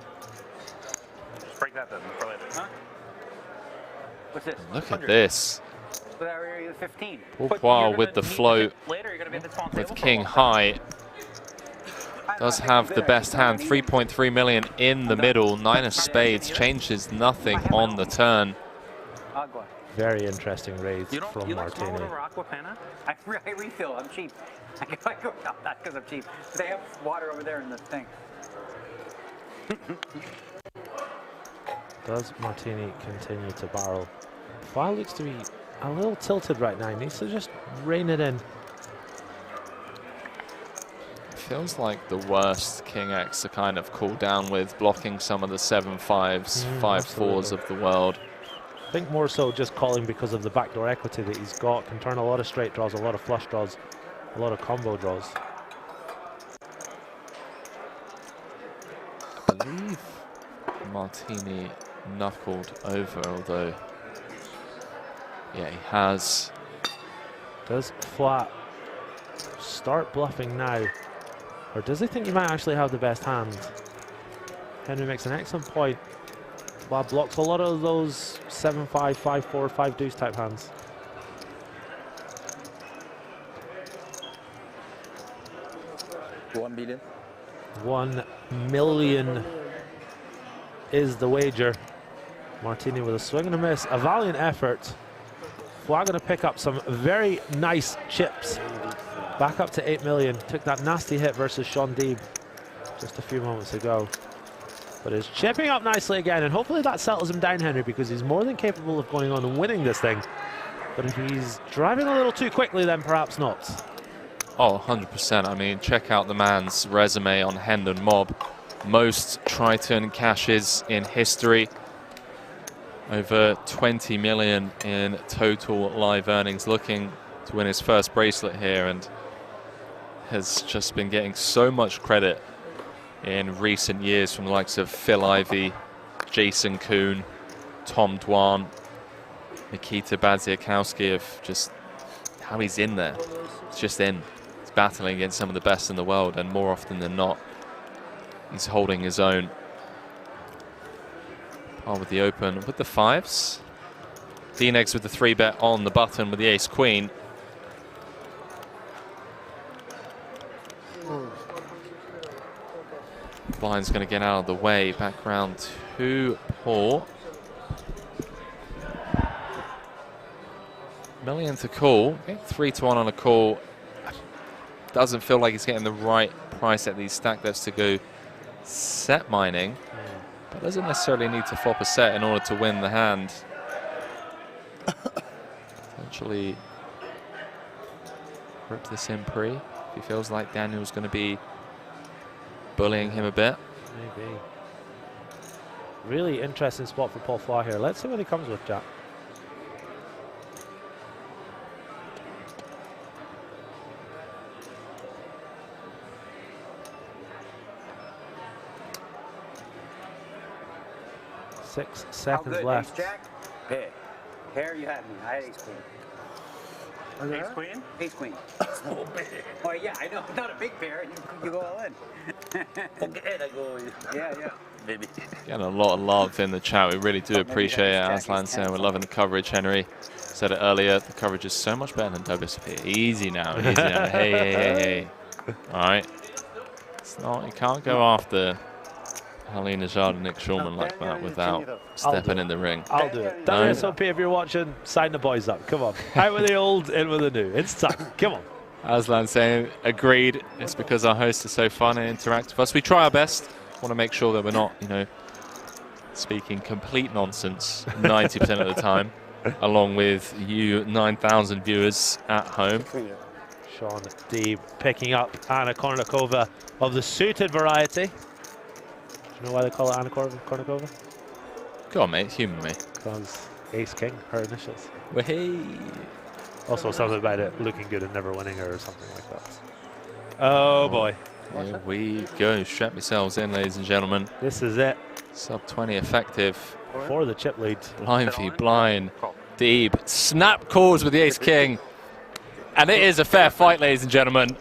Just break that then for later. Huh? What's this? Look at this. But area 15. Pourquoi with the float Later, you're gonna be at the small with table king for a high. Does have the best hand, 3.3 million in the middle. 9 of spades changes nothing on the turn. Agua. Very interesting raids You from like Martini. small over aqua panna? I refill. I'm cheap. I go out that because I'm cheap. They have water over there in the thing. Does Martini continue to barrel? File looks to be a little tilted right now. He needs to just rein it in. Feels like the worst King X to kind of cool down with, blocking some of the 7-5s, 5-4s of the world. I think more so just calling because of the backdoor equity that he's got. Can turn a lot of straight draws, a lot of flush draws, a lot of combo draws. I believe Martini knuckled over, although, yeah, he has. Does flat start bluffing now? Or does he think he might actually have the best hand? Henry makes an excellent point. Flat blocks a lot of those 7-5, 5-4, 5 deuce type hands. $1 billion. 1 million is the wager. Martini with a swing and a miss, a valiant effort. Flat going to pick up some very nice chips. Back up to 8 million. Took that nasty hit versus Sean Deeb just a few moments ago. But is chipping up nicely again, and hopefully that settles him down, Henry, because he's more than capable of going on and winning this thing. But if he's driving a little too quickly, then perhaps not. Oh, 100%. I mean, check out the man's resume on Hendon Mob. Most try-turn cashes in history. Over 20 million in total live earnings. Looking to win his first bracelet here, and has just been getting so much credit in recent years from the likes of Phil Ivey, Jason Kuhn, Tom Dwan, Nikita Badziakowski, of just how he's in there. It's just in. He's battling against some of the best in the world, and more often than not, he's holding his own. Par with the open with the 5s. D-Negs with the 3-bet on the button with the ace-queen. Blind's going to get out of the way. Back round to Paul. Million to call. 3-1 on a call. Doesn't feel like he's getting the right price at these stack bets to go set mining. But doesn't necessarily need to flop a set in order to win the hand. Potentially rip this in pre. If he feels like Daniel's going to be bullying him a bit. Maybe. Really interesting spot for Paul Flaw here. Let's see what he comes with, Jack. Six seconds left. Jack? Hey, here you have me. I had ace queen. Ace queen? Ace queen. Oh yeah, I know. Not a big pair. You go all in. Okay, I go. Yeah. Maybe. Getting a lot of love in the chat. We really do appreciate it. Aslan saying we're loving the coverage. Henry said it earlier. The coverage is so much better than WSOP. Easy now. Easy now. Hey. All right. It's not. You can't go after Haline Najad and Nick Schulman like that without stepping in the ring. I'll do it. No? WSOP, if you're watching, sign the boys up. Come on. Out with the old, in with the new. It's time. Come on. Aslan saying, agreed. It's because our hosts are so fun and interact with us. We try our best. Want to make sure that we're not, speaking complete nonsense 90% of the time, along with you 9,000 viewers at home. Sean Deeb picking up Anna Kournikova of the suited variety. Do you know why they call it Anna Kournikova? Go on, mate. Humour me. Because Ace King, her initials. Hey. Also something about it looking good and never winning her or something like that. Oh boy. Here we go. Strap yourselves in, ladies and gentlemen. This is it. Sub 20 effective. For the chip lead. Blind v blind. Deeb. Snap calls with the Ace King. And it is a fair fight, ladies and gentlemen.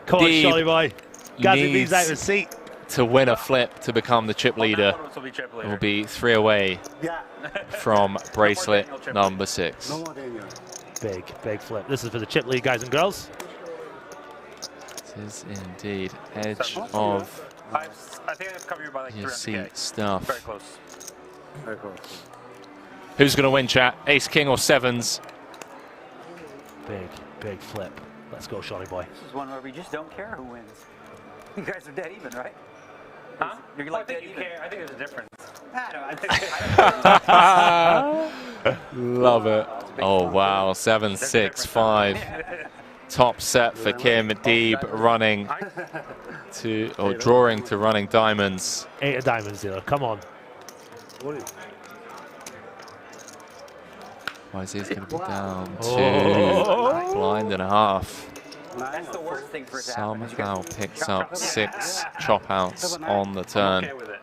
Come on, Sholly boy. Gazzy B's out of his seat. to win a flip to become the chip leader. It will be 3 away from bracelet number 6. Big, big flip. This is for the chip lead, guys and girls. It is indeed edge of I think I've covered you by like your 300K. seat stuff. Very close. Very close. Who's going to win, chat? Ace, king, or sevens? Big, big flip. Let's go, Shawnee boy. This is one where we just don't care who wins. You guys are dead even, right? Huh? You're Well, like I think dead you even. care. I think there's a difference. Love it. Oh, wow. 7, 6, 5. Top set for Kim. Deeb running to, or drawing to running diamonds. 8 of diamonds, dealer. Come on. YZ's going to be down to blind and a half. That's the worst thing for it to happen. Somehow picks up 6 chop outs on the turn. I'm okay with it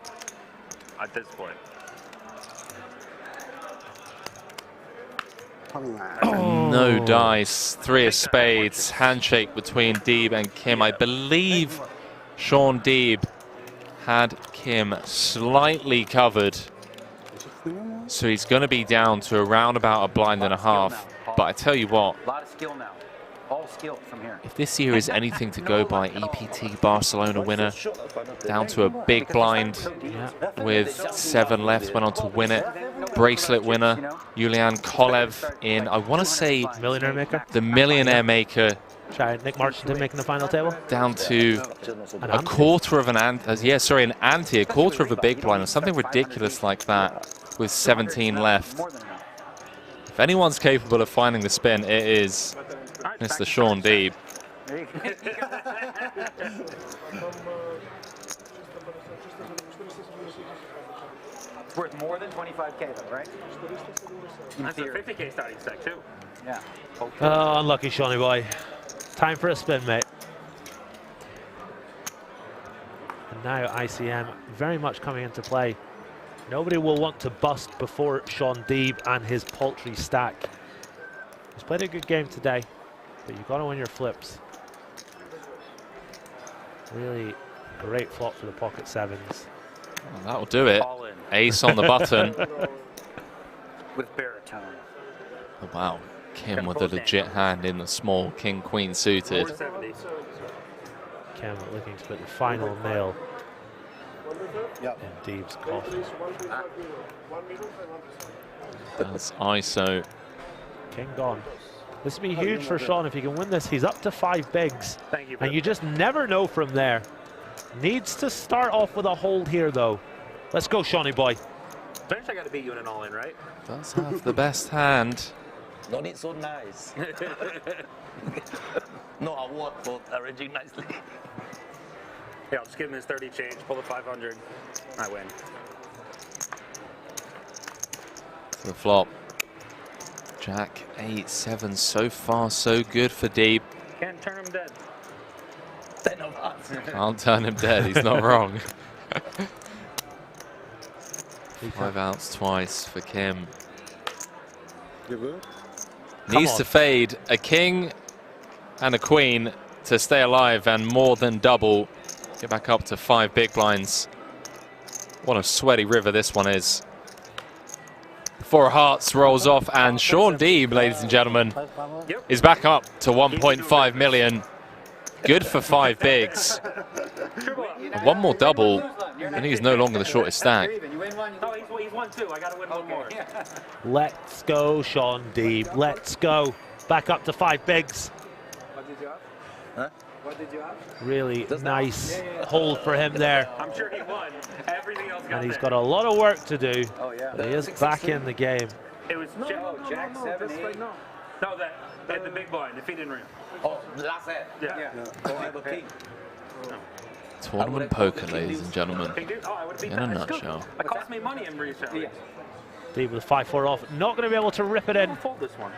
at this point. No dice, 3 of spades, handshake between Deeb and Kim. I believe Sean Deeb had Kim slightly covered. So he's going to be down to around about a blind and a half. But I tell you what, A lot of skill now. All skill from here. if this year is anything to go by, EPT Barcelona winner, down to a big blind with 7 left, went on to win it. Bracelet winner, Julian Kolev in, I want to say, Millionaire maker. the Millionaire Maker, Nick Marchington making the final table. down to a quarter of an ante, a quarter of a big blind, or something ridiculous like that, with 17 left. If anyone's capable of finding the spin, it is Mr. Sean Deeb. It's worth more than 25K though, right? That's a 50K starting stack too. Yeah. Oh, unlucky, Shawnee boy. Time for a spin, mate. And now ICM very much coming into play. Nobody will want to bust before Sean Deeb and his paltry stack. He's played a good game today, but you've got to win your flips. Really great flop for the pocket sevens. Well, that'll do it. Ace on the button. With baritone. Oh, wow. Kim with a legit hand in the small king-queen suited. Kim looking to put the final nail in Deeb's coffin. That's ISO. King gone. This would be huge for Sean if he can win this. He's up to 5 bigs. Thank you, and you just never know from there. Needs to start off with a hold here, though. Let's go, Shawnee boy. Eventually I got to beat you in an all-in, right? Does have the best hand. Not it so nice. No award for arranging nicely. Yeah, I'll just give him his 30 change, pull the 500, I win. To the flop. Jack 8, 7. So far, so good for Deeb. Can't turn him dead. 10 of hearts. Can't turn him dead. He's not wrong. 5 outs twice for Kim. Needs to fade a king and a queen to stay alive and more than double. Get back up to 5 big blinds. What a sweaty river this one is. 4 hearts rolls off, and Sean Deeb, ladies and gentlemen, is back up to 1.5 million. Good for 5 bigs. And 1 more double, and he's no longer the shortest stack. No, he's won 2. I got to win 1 more. Let's go, Sean Deeb. Let's go. Back up to 5 bigs. What did you have? Huh? What did you have? Really nice hold for him there. I'm sure he won. Everything else got And he's there. got a lot of work to do. Oh, yeah. But he is back in the game. It was Jack 7, 8. No, that the big blind, the feed in ring. Oh, last set. Yeah. Oh, I have a king. Tournament poker, ladies and gentlemen, in a nutshell. It cost me money in recently. Deeb with 5-4 off. Not going to be able to rip it in. Fold this one.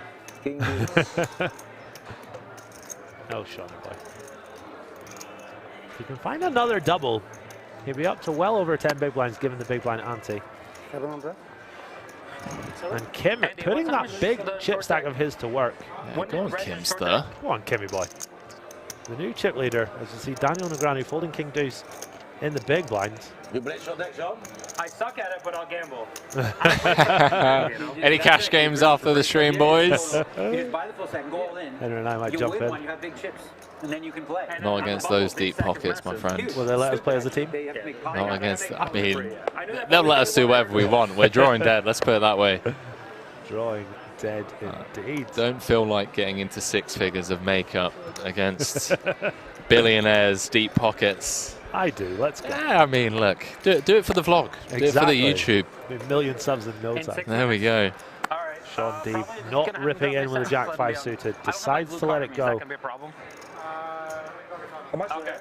No, Sean boy. If he can find another double, he'll be up to well over 10 big blinds given the big blind ante. And Kim putting that big chip stack of his to work. Yeah, go on, Kimster. Come on, Kimmy boy. The new chip leader, as you see Daniel Negreanu folding king deuce. in the big blind. You play short deck, Sean? I suck at it, but I'll gamble. Any cash games after the stream, boys? You just buy the full set and go all in. Henry and I might you jump win in. one, you have big chips, and then you can play. Not against those deep pockets, my friend. Will they let us play as a team? Not against, I mean, they'll let us do whatever we want. We're drawing dead, let's put it that way. Drawing dead indeed. Don't feel like getting into 6 figures of makeup against billionaires, deep pockets. I do, let's go. Yeah, I mean, look, do it for the vlog. Exactly. Do it for the YouTube. A million subs in no time. There we go. Sean Deeb not ripping in with a Jack 5 suited, decides to let it go. How much? Okay.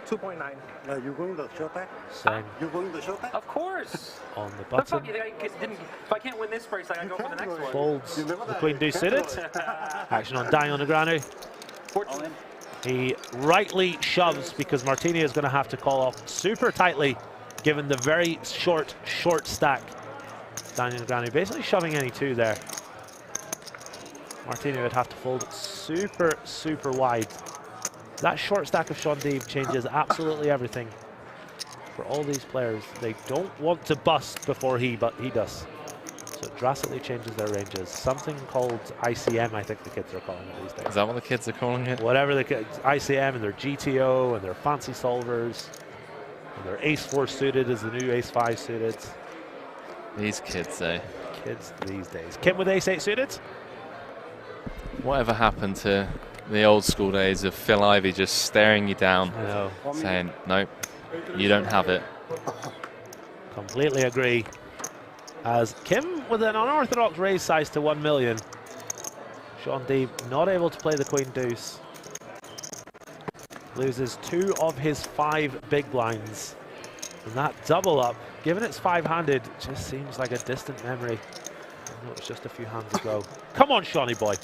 2.9. You going to short deck? Same. You going to short deck? Of course. On the What the button. fuck, you think if I can't win this bracelet, I gotta go for the next one. Folds the queen deuce suited. Action on Daniel Negreanu. He rightly shoves because Martini is going to have to call off super tightly given the very short stack. Daniel Negreanu basically shoving any two there. Martini would have to fold super wide. That short stack of Sean Deeb changes absolutely everything for all these players. They don't want to bust before he does. So it drastically changes their ranges. Something called ICM, I think the kids are calling it these days. Is that what the kids are calling it? Whatever the kids, ICM and their GTO and their fancy solvers. And their ace 4 suited is the new ace 5 suited. These kids, eh? Kids these days. Kim with ace 8 suited. Whatever happened to the old school days of Phil Ivey just staring you down, saying, nope, you don't have it. Completely agree. As Kim with an unorthodox raise size to 1 million. Sean Deeb not able to play the queen deuce. Loses 2 of his 5 big blinds. And that double up, given it's 5-handed, just seems like a distant memory. I know it's just a few hands ago. Come on, Shawnee boy.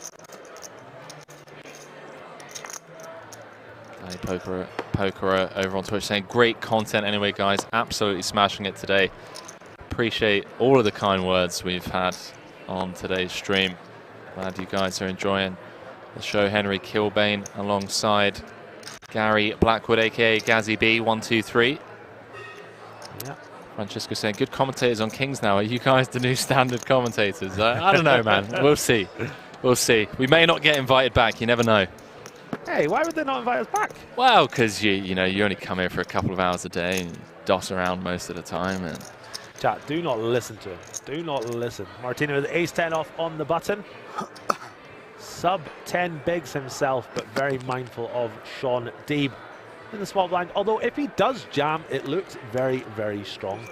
Poker over on Twitch saying great content anyway, guys. Absolutely smashing it today. Appreciate all of the kind words we've had on today's stream. Glad you guys are enjoying the show. Henry Kilbane alongside Gary Blackwood, aka Gazzy B, 123. Yeah. Francesco saying good commentators on Kings now. Are you guys the new standard commentators? I don't know, man. We'll see. We'll see. We may not get invited back. You never know. Hey, why would they not invite us back? Well, because you know you only come here for a couple of hours a day and doss around most of the time. And chat, do not listen to him. Do not listen. Martino with ace 10 off on the button. Sub 10 bigs himself, but very mindful of Sean Deeb in the small blind. Although if he does jam, it looks very strong.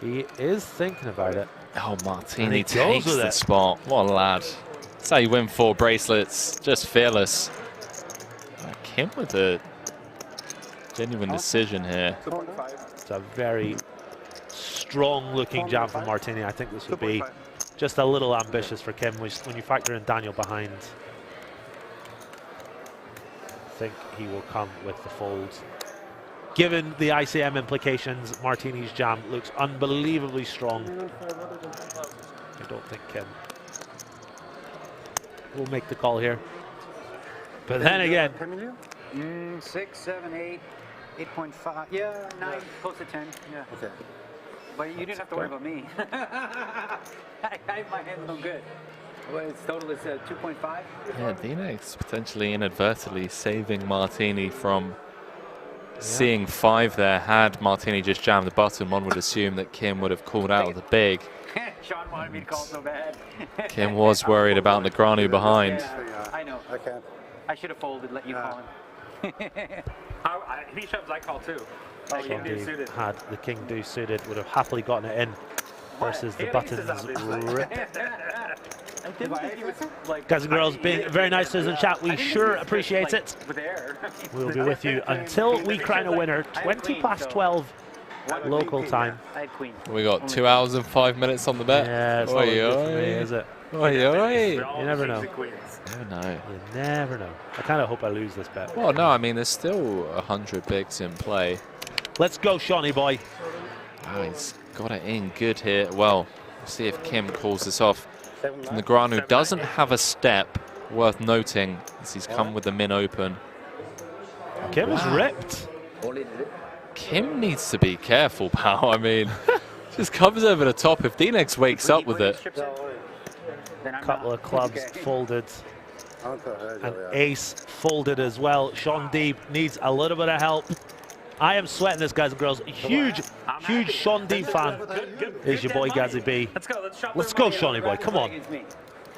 He is thinking about it. Oh, Martini takes the spot. What a lad. That's how you win 4 bracelets. Just fearless. Kim with a genuine decision here. It's a very strong looking jam from Martini. I think this would be just a little ambitious for Kim when you factor in Daniel behind. I think he will come with the fold. Given the ICM implications, Martini's jam looks unbelievably strong. I don't think Kim will make the call here. But then again, 6, 7, 8, 8.5. Yeah, 9, close to 10. Yeah. Okay. But you didn't have to worry about me. I have my hands no good. Well, its total is 2.5. Yeah, Dino's potentially inadvertently saving Martini from seeing 5 there. Had Martini just jammed the button, one would assume that Kim would have called out the big. Sean wanted me to call so bad. Kim was worried about Negreanu behind. Yeah, I know. I can't. I should have folded, let you call him. If he shoves, I call too. Sean Deeb had the king deuce suited, would have happily gotten it in versus the buttons rip. Guys and girls, being very nice to us in the chat, we sure appreciate it. We'll be with you until we crown a winner, 20:12 local time. We got 2 hours and 5 minutes on the bet. Yeah, it's not good for me, is it? You never know. You never know. You never know. I kind of hope I lose this bet. Well, no, I mean, there's still 100 bigs in play. Let's go, Shawnee boy. Oh, he's got it in good here. Well, we'll see if Kim calls this off. Negreanu doesn't have a step worth noting as he's come with the min open. Kim is ripped. Kim needs to be careful, pal. I mean, just comes over the top. If D-Nex wakes up with it. Couple of clubs folded. And ace folded as well. Sean Deeb needs a little bit of help. I am sweating this, guys and girls. Huge Sean Deeb fan is your boy Gazzy B. Let's go, Shawnee boy. Come on.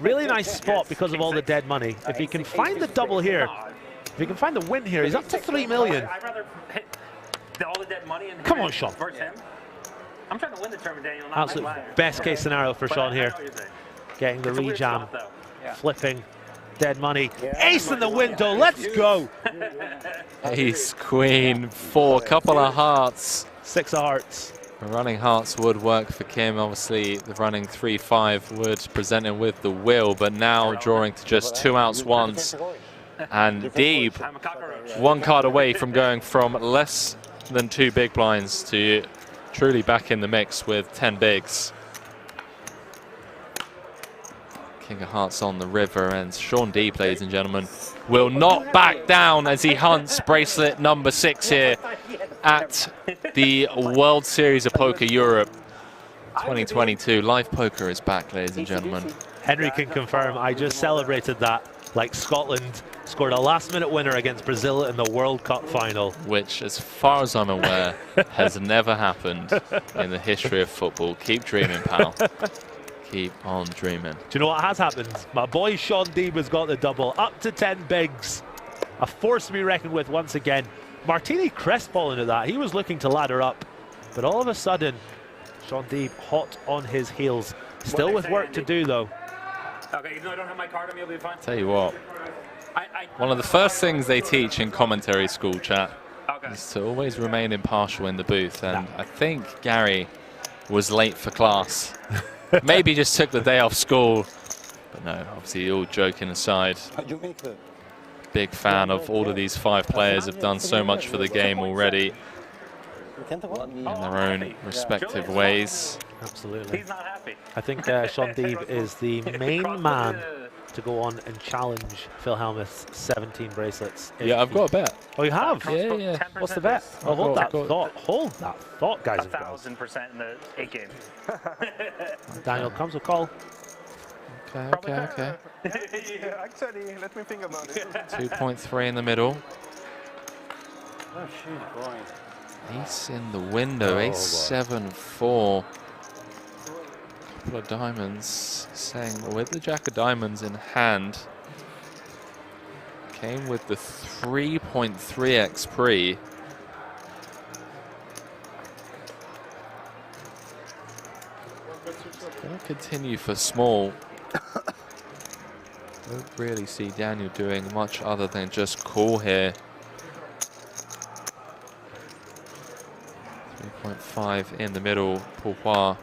Really nice spot because of all the dead money. If he can find the double here, if he can find the win here, he's up to 3 million. I'd rather hit all the dead money and Come on, Sean. I'm trying to win the tournament, Daniel. Absolute best case scenario for Sean here. Getting the rejam, flipping dead money. Ace in the window, let's go. Ace, queen, 4, couple of hearts. 6 of hearts. The running hearts would work for Kim. Obviously, the running 3-5 would present him with the will, but now drawing to just 2 outs once. And Deeb, 1 card away from going from less than 2 big blinds to truly back in the mix with 10 bigs. King of Hearts on the river, and Sean Deeb, ladies and gentlemen, will not back down as he hunts bracelet number 6 here at the World Series of Poker Europe 2022. Live poker is back, ladies and gentlemen. Henry can confirm, I just celebrated that like Scotland scored a last-minute winner against Brazil in the World Cup final. Which, as far as I'm aware, has never happened in the history of football. Keep dreaming, pal. Keep on dreaming. Do you know what has happened? My boy Sean Deeb has got the double, up to 10 bigs. A force to be reckoned with once again. Martini crestfallen at that. He was looking to ladder up, but all of a sudden, Sean Deeb hot on his heels. Still with work to do, though. Okay, even though I don't have my card on me, I'll be fine. Tell you what, one of the first things they teach in commentary school, chat, is to always remain impartial in the booth. And I think Gary was late for class. Maybe just took the day off school. But no, obviously, all joking aside, big fan of all of these 5 players, have done so much for the game already in their own respective ways. Absolutely. He's not happy. I think Sean Deeb is the main man to go on and challenge Phil Hellmuth's 17 bracelets. Yeah, I've got a bet. Oh, you have? Yeah, yeah. What's the bet? Oh, hold that thought. Hold that thought, guys and girls. 1,000% in the 8 game. Daniel comes with call. Okay. Yeah, actually, let me think about it. 2.3 in the middle. Oh, she's going. Ace in the window, ace 7-4. Couple of diamonds, saying with the jack of diamonds in hand. Came with the 3.3x pre. Gonna continue for small. Don't really see Daniel doing much other than just call here. 3.5 in the middle, Pourquoi.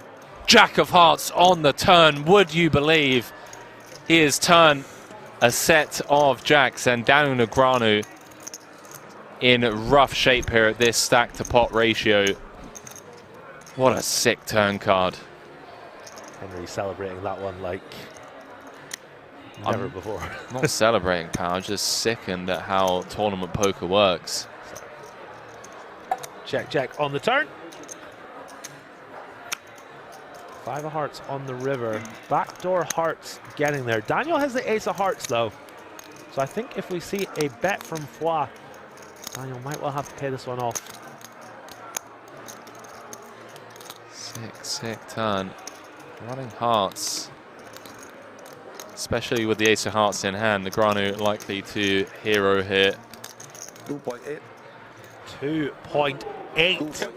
Jack of Hearts on the turn, would you believe? He has turned a set of jacks, and Daniel Negreanu in rough shape here at this stack to pot ratio. What a sick turn card. Henry celebrating that one like never before. Not celebrating, pal, just sickened at how tournament poker works. Check on the turn. 5 of hearts on the river. Backdoor hearts getting there. Daniel has the ace of hearts, though. So I think if we see a bet from Foix, Daniel might well have to pay this one off. Sick turn. Running hearts. Especially with the ace of hearts in hand. Negreanu likely to hero here. 2.8. 2.8.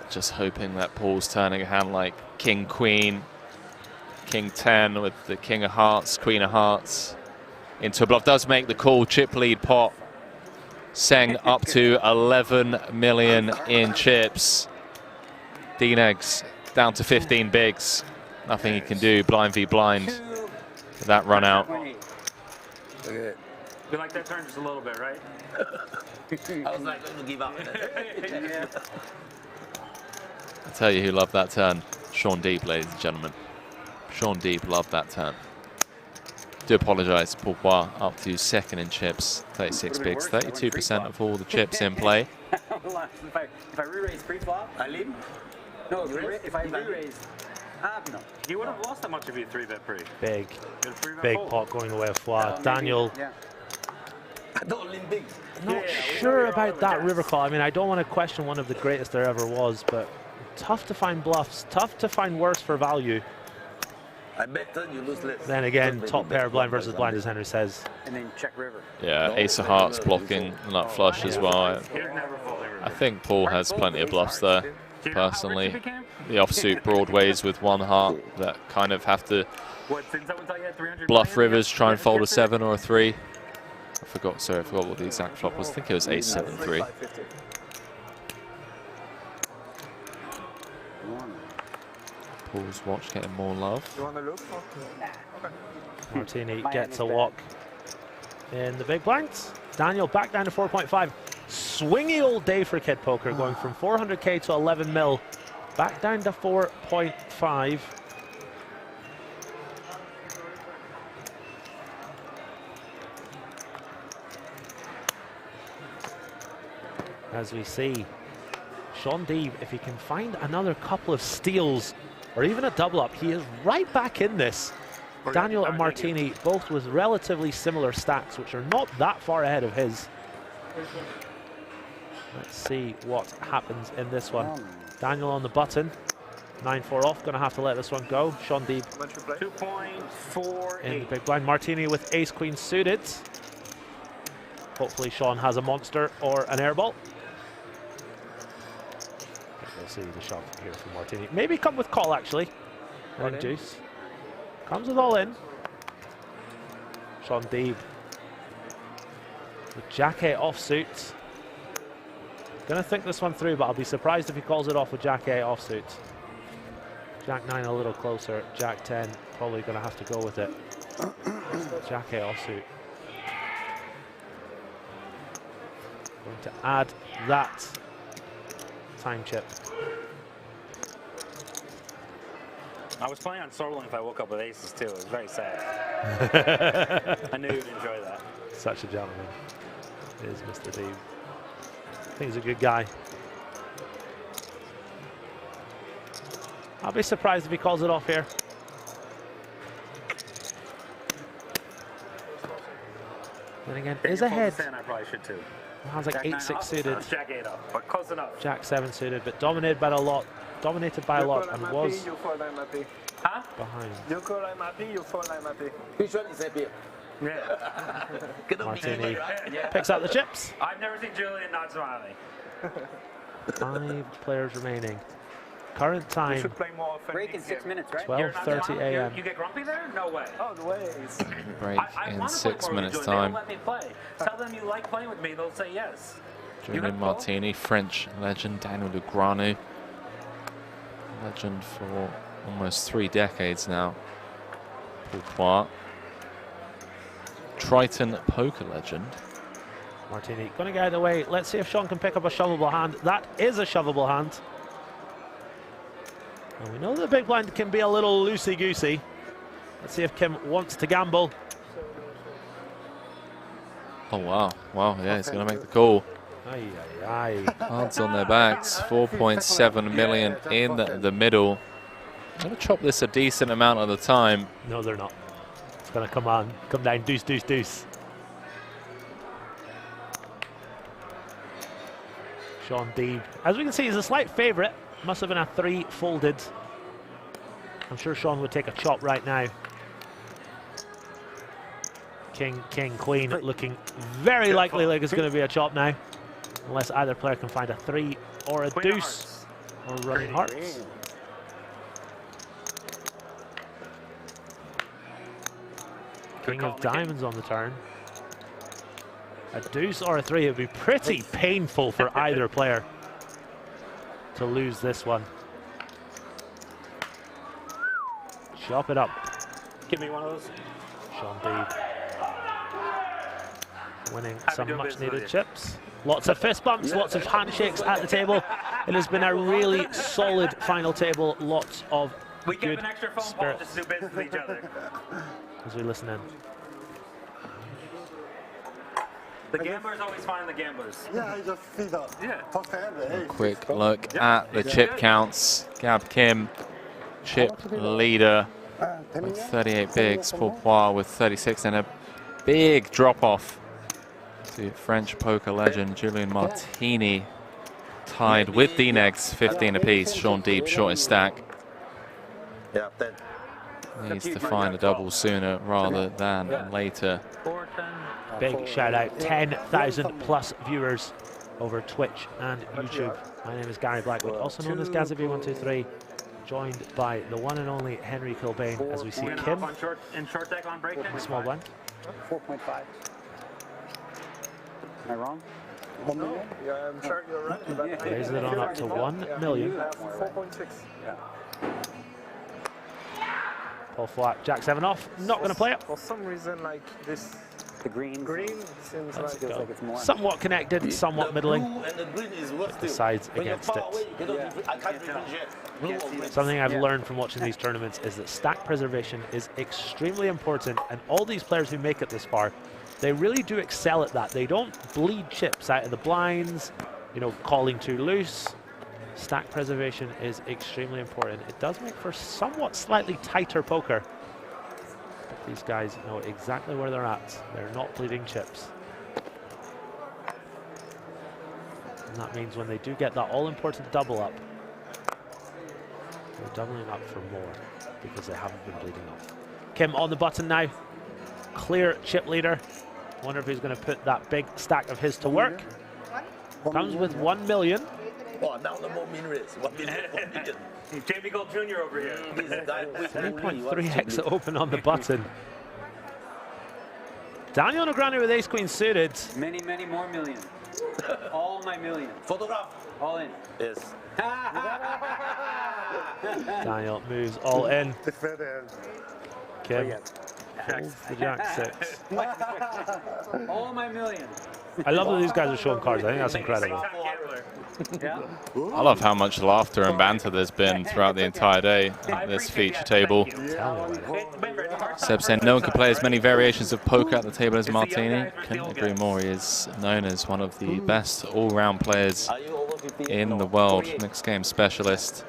Just hoping that Paul's turning a hand like King Queen, King 10 with the King of Hearts, Queen of Hearts into a bluff. Does make the call, chip lead pot. Seng up to 11 million in chips. D-Negs down to 15 bigs. Nothing he can do, blind v blind. With that run out. Okay. We like that turn just a little bit, right? I was like, going to give up. I tell you who loved that turn. Sean Deeb, ladies and gentlemen. Sean Deeb loved that turn. Do apologise, Pourquoi up to second in chips, 36 bigs, 32% of all the chips in play. Hold on. If I re-raise pre-flop, I leave. No, if I re-raise, no. You would have lost that much if you 3-bet pre. Big pot going the way of Foix. Daniel. Yeah. Don't lean big. Not sure about that river call. I mean, I don't want to question one of the greatest there ever was, but tough to find bluffs, tough to find worse for value. I bet turn you lose less. Then again, top pair blind versus blind, as Henry says. And then check river. Yeah, ace of hearts blocking nut flush as well. I think Paul has plenty of bluffs there, personally. The offsuit broadways with one heart that kind of have to bluff rivers, try and fold a 7 or a 3. I forgot what the exact flop was. I think it was ace 7-3. Paul's watch getting more love. You want to look? Okay. Martini gets a walk in the big blinds. Daniel back down to 4.5. Swingy old day for Kid Poker, going from 400k to 11 mil. Back down to 4.5. As we see, Sean Deeb, if he can find another couple of steals or even a double up, he is right back in this. Daniel and Martini both with relatively similar stacks, which are not that far ahead of his. Let's see what happens in this one. Daniel on the button, 9-4 off, gonna have to let this one go. Sean Deeb 2.48 in the big blind. Martini with ace queen suited. Hopefully Sean has a monster or an airball. We'll see the shove here from Martini. Maybe come with call actually. And deuce. Comes with all in. Sean Deeb with Jack-8 offsuit. Gonna think this one through, but I'll be surprised if he calls it off with Jack-8 offsuit. Jack-9 a little closer. Jack-10 probably gonna have to go with it. Jack-8 offsuit. Going to add that time chip. I was planning on soloing if I woke up with aces too. It was very sad. I knew you'd enjoy that. Such a gentleman is Mr. Deeb. I think he's a good guy. I'll be surprised if he calls it off here. Then again, is ahead. I probably should too. Has like 8-6 suited. Jack-8 up, but close enough. Jack-7 suited, but dominated by a lot. Dominated by a lot and was Huh? behind. You call I'm happy, you fall I'm happy. Which one is happier? Yeah. Martini picks out the chips. I've never seen Julian not smiling. 5 players remaining. Current time. You should play more often. Break in 6 minutes, right? 12:30 a.m. You get grumpy there? No way. Oh, the ways. Break in 6 minutes They time. won't let me play. Tell them you like playing with me, they'll say yes. Julian Martini, French legend, Daniel Lugranu. Legend for almost 3 decades now. Pourquoi? Triton poker legend. Martini gonna get out of the way. Let's see if Sean can pick up a shovable hand. That is a shovable hand. And we know the big blind can be a little loosey-goosey. Let's see if Kim wants to gamble. Oh wow, wow, yeah, he's gonna make the call. Aye, aye, aye. Cards on their backs, 4.7 million in the middle. I'm gonna chop this a decent amount of the time. No, they're not. It's gonna come down, deuce, deuce, deuce. Sean Deeb, as we can see, is a slight favourite. Must have been a 3 folded. I'm sure Sean would take a chop right now. King, king, queen, looking very likely like it's going to be a chop now. Unless either player can find a 3 or a deuce or running hearts. King of diamonds on the turn. A deuce or a 3, it would be pretty painful for either player to lose this one. Chop it up. Give me one of those. Sean Deeb winning some much needed chips. Lots of fist bumps, lots of handshakes at the table. It has been a really solid final table. Lots of We good give an extra phone call spirits just to do business with each other. as we listen in. The gamblers always find the gamblers. Yeah, I just see the first hand. Hey, Quick look at the chip counts. Gab Kim, chip leader with 38 bigs. Pourpois with 36, and a big drop off to French poker legend Julien Martini, tied with D-Negs, 15 apiece. Sean Deeb, shortest stack. Yeah, 10. Needs to find a double sooner rather than later. Big shout out, 10,000 plus viewers over Twitch and YouTube. My name is Gary Blackwood, also known as Gazaby123, joined by the one and only Henry Kilbane as we see Kim in short deck on break. small blind. 4.5. Am I wrong? 1 million? Yeah, I'm sure you're right. Raises it on up to 1 million. 4.6. Yeah. Pull flat, Jack 7 off. Not going to play it. For some reason, like this. The green seems Let's like, go. it's more. Somewhat connected, somewhat middling. And the green is worth The sides against it. I can't differentiate. Something I've learned from watching these tournaments is that stack preservation is extremely important, and all these players who make it this far, they really do excel at that. They don't bleed chips out of the blinds, you know, calling too loose. Stack preservation is extremely important. It does make for somewhat slightly tighter poker. But these guys know exactly where they're at. They're not bleeding chips. And that means when they do get that all-important double up, they're doubling up for more because they haven't been bleeding off. Kim on the button now. Clear chip leader. Wonder if he's going to put that big stack of his to work. Comes with 1 million. Oh, now the more min raise. 1 million. 1 million. Jamie Gold Jr. over here. 3.3x open on the button. Daniel Negreanu with ace queen suited. Many, many more millions. All my millions. Photograph. All in. Yes. Daniel moves all in. Kim Oh, holds the Jack 6. All my millions. I love that these guys are showing cards. I think that's incredible. I love how much laughter and banter there's been throughout the entire day at this feature table. Seb saying no one can play as many variations of poker at the table as Martini. Couldn't agree more. He is known as one of the best all-round players in the world. Mixed game specialist.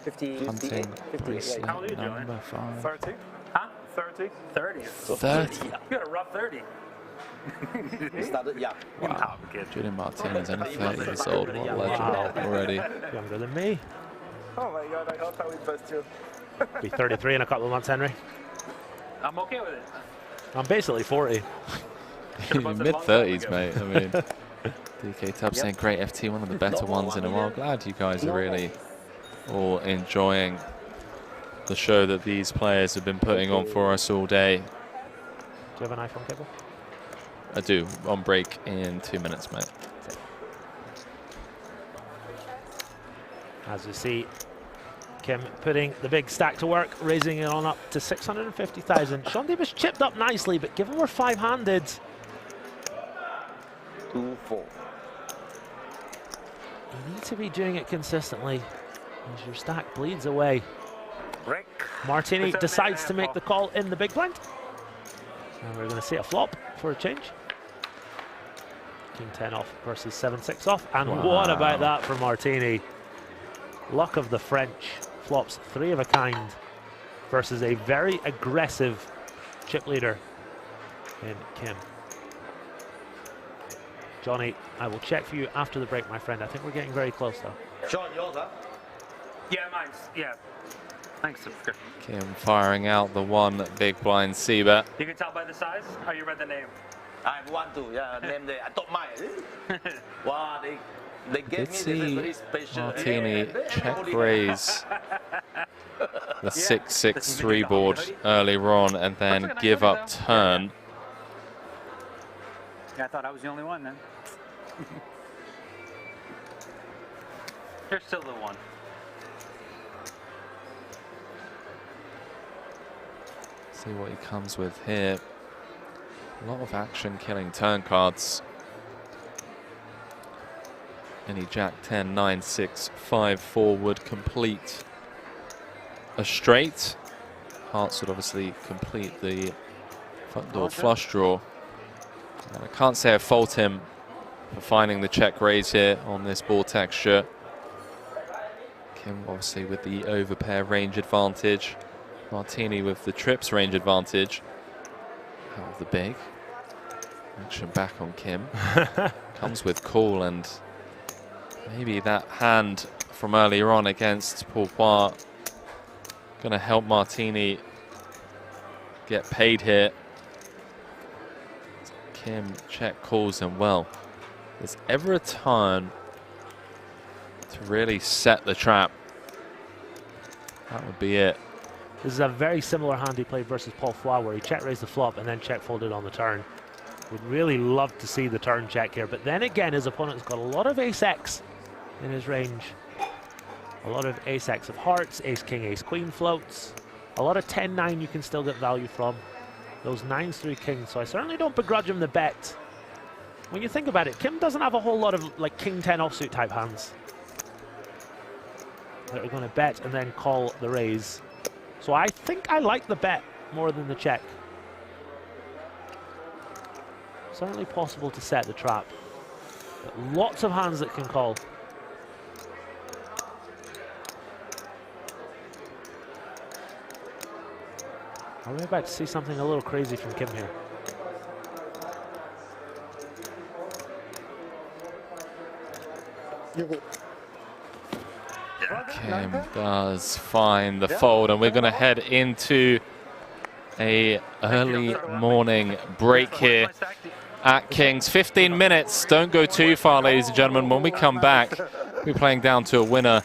Hunting bracelet number 5. 30? Huh? 30? 30. 30. You got a rough 30. Wow. Julien Martini is only 30 years old. What a legend already. Younger than me. Oh my god, I hope I will bust you. Be 33 in a couple of months, Henry. I'm okay with it. I'm basically 40. Mid-30s, mate. I mean, DK Tubb saying great FT, one of the better ones in a while. Glad you guys are really all enjoying the show that these players have been putting on for us all day. Do you have an iPhone cable? I do, on break in 2 minutes, mate. As we see, Kim putting the big stack to work, raising it on up to 650,000. Sean Davis chipped up nicely, but given we're five-handed, 2-4. you need to be doing it consistently as your stack bleeds away. Martini decides to make the call in the big blind. And we're going to see a flop for a change. King 10 off versus 7-6 off. And what about that for Martini? Luck of the French. Flops 3 of a kind versus a very aggressive chip leader in Kim. Johnny, I will check for you after the break, my friend. I think we're getting very close, though. Sean, yours, huh? Yeah, mine's. Yeah. Thanks. Kim firing out the one big blind C-bet. You can tell by the size? Oh, you read the name. I want to, yeah, name the, I thought mine. Wow, they gave Did me this see very special. Martini check raise the 6-6-3 board earlier on and then give up turn. Yeah, I thought I was the only one then. You're still the one. See what he comes with here. A lot of action killing turn cards. Any Jack 10, 9, 6, 5, 4 would complete a straight. Hearts would obviously complete the front door flush draw. And I can't say I fault him for finding the check raise here on this ball texture. Kim obviously with the overpair range advantage. Martini with the trips range advantage. Out of the big. Action back on Kim. Comes with call, and maybe that hand from earlier on against Pourpoint going to help Martini get paid here. Kim check calls, and well, if there's ever a turn to really set the trap, that would be it. This is a very similar hand he played versus Paul Foy, where he check raised the flop and then check folded on the turn. Would really love to see the turn check here, but then again his opponent's got a lot of ace-X in his range. A lot of ace-X of hearts, ace-king, ace-queen floats. A lot of 10-9 you can still get value from. Those 9s through kings, so I certainly don't begrudge him the bet. When you think about it, Kim doesn't have a whole lot of like king 10 offsuit type hands that are going to bet and then call the raise. So I think I like the bet more than the check. Certainly possible to set the trap, but lots of hands that can call. Are we about to see something a little crazy from Kim here? Kim does find the fold, and we're going to head into a early morning break here at Kings. 15 minutes. Don't go too far, ladies and gentlemen. When we come back, we're playing down to a winner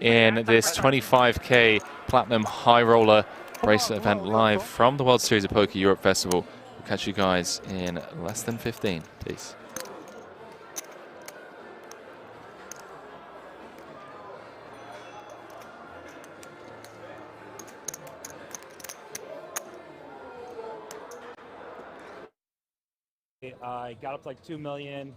in this 25K Platinum High Roller bracelet event live from the World Series of Poker Europe Festival. We'll catch you guys in less than 15. Peace. I got up to like 2 million,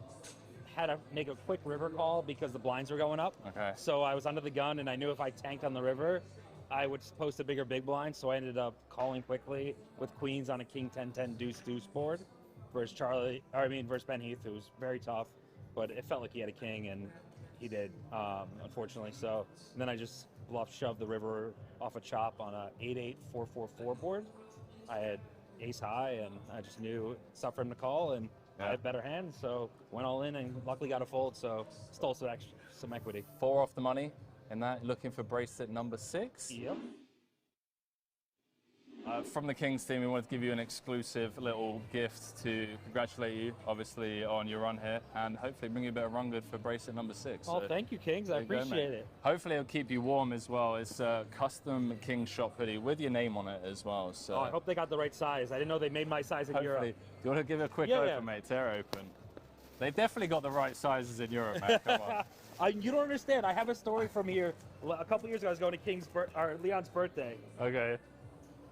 had to make a quick river call because the blinds were going up. Okay. So I was under the gun, and I knew if I tanked on the river, I would post a bigger big blind. So I ended up calling quickly with queens on a king 10-10 deuce board versus versus Ben Heath, who was very tough, but it felt like he had a king, and he did, unfortunately. So then I just shoved the river off a chop on a 8-8-4-4-4 board. I had ace high, and I just knew it's tough for him to call, and I had better hands, so went all in and luckily got a fold, so stole some equity. 4 off the money, and that looking for bracelet number 6. Yep. From the Kings team, we wanted to give you an exclusive little gift to congratulate you, obviously, on your run here, and hopefully bring you a bit of run good for bracelet number 6. Oh, so thank you, Kings. I appreciate it. Hopefully it'll keep you warm as well. It's a custom King shop hoodie with your name on it as well. So I hope they got the right size. I didn't know they made my size in Europe. Do you want to give it a quick open, mate? Tear open. They've definitely got the right sizes in Europe, man. Come on. You don't understand. I have a story from here. A couple years ago, I was going to Leon's birthday. Okay.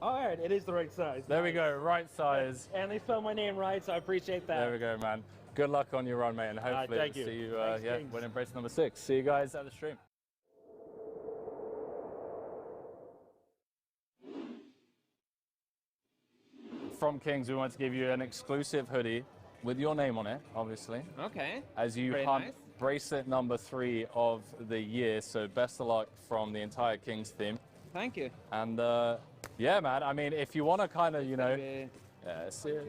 All right, it is the right size. There we go, right size. And they spelled my name right, so I appreciate that. There we go, man. Good luck on your run, mate, and hopefully thank you. See you Thanks, winning bracelet number 6. See you guys at the stream. From Kings, we wanted to give you an exclusive hoodie with your name on it, obviously. Okay. As you Very hunt nice. bracelet number 3 of the year, so best of luck from the entire Kings team. Thank you. And yeah, man, I mean, if you want to kind of,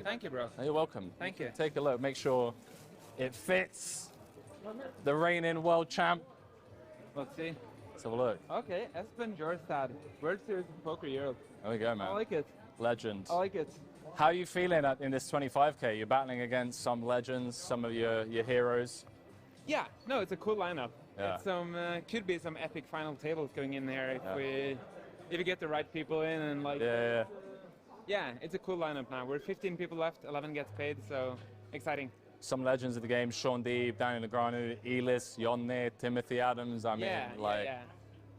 Thank you, bro. You're welcome. Thank you. Take a look, make sure it fits the reigning world champ. Let's see. Let's have a look. Okay, Espen Jorstad, World Series of Poker Europe. There we go, man. I like it. Legend. I like it. How are you feeling in this 25K? You're battling against some legends, some of your heroes. Yeah, no, it's a cool lineup. Yeah. It's some could be some epic final tables going in there if we get the right people in and like. Yeah, it's a cool lineup now. We're 15 people left, 11 gets paid, so exciting. Some legends of the game: Sean Deeb, Daniel Negreanu, Elis, Jonne, Timothy Adams. I mean, yeah.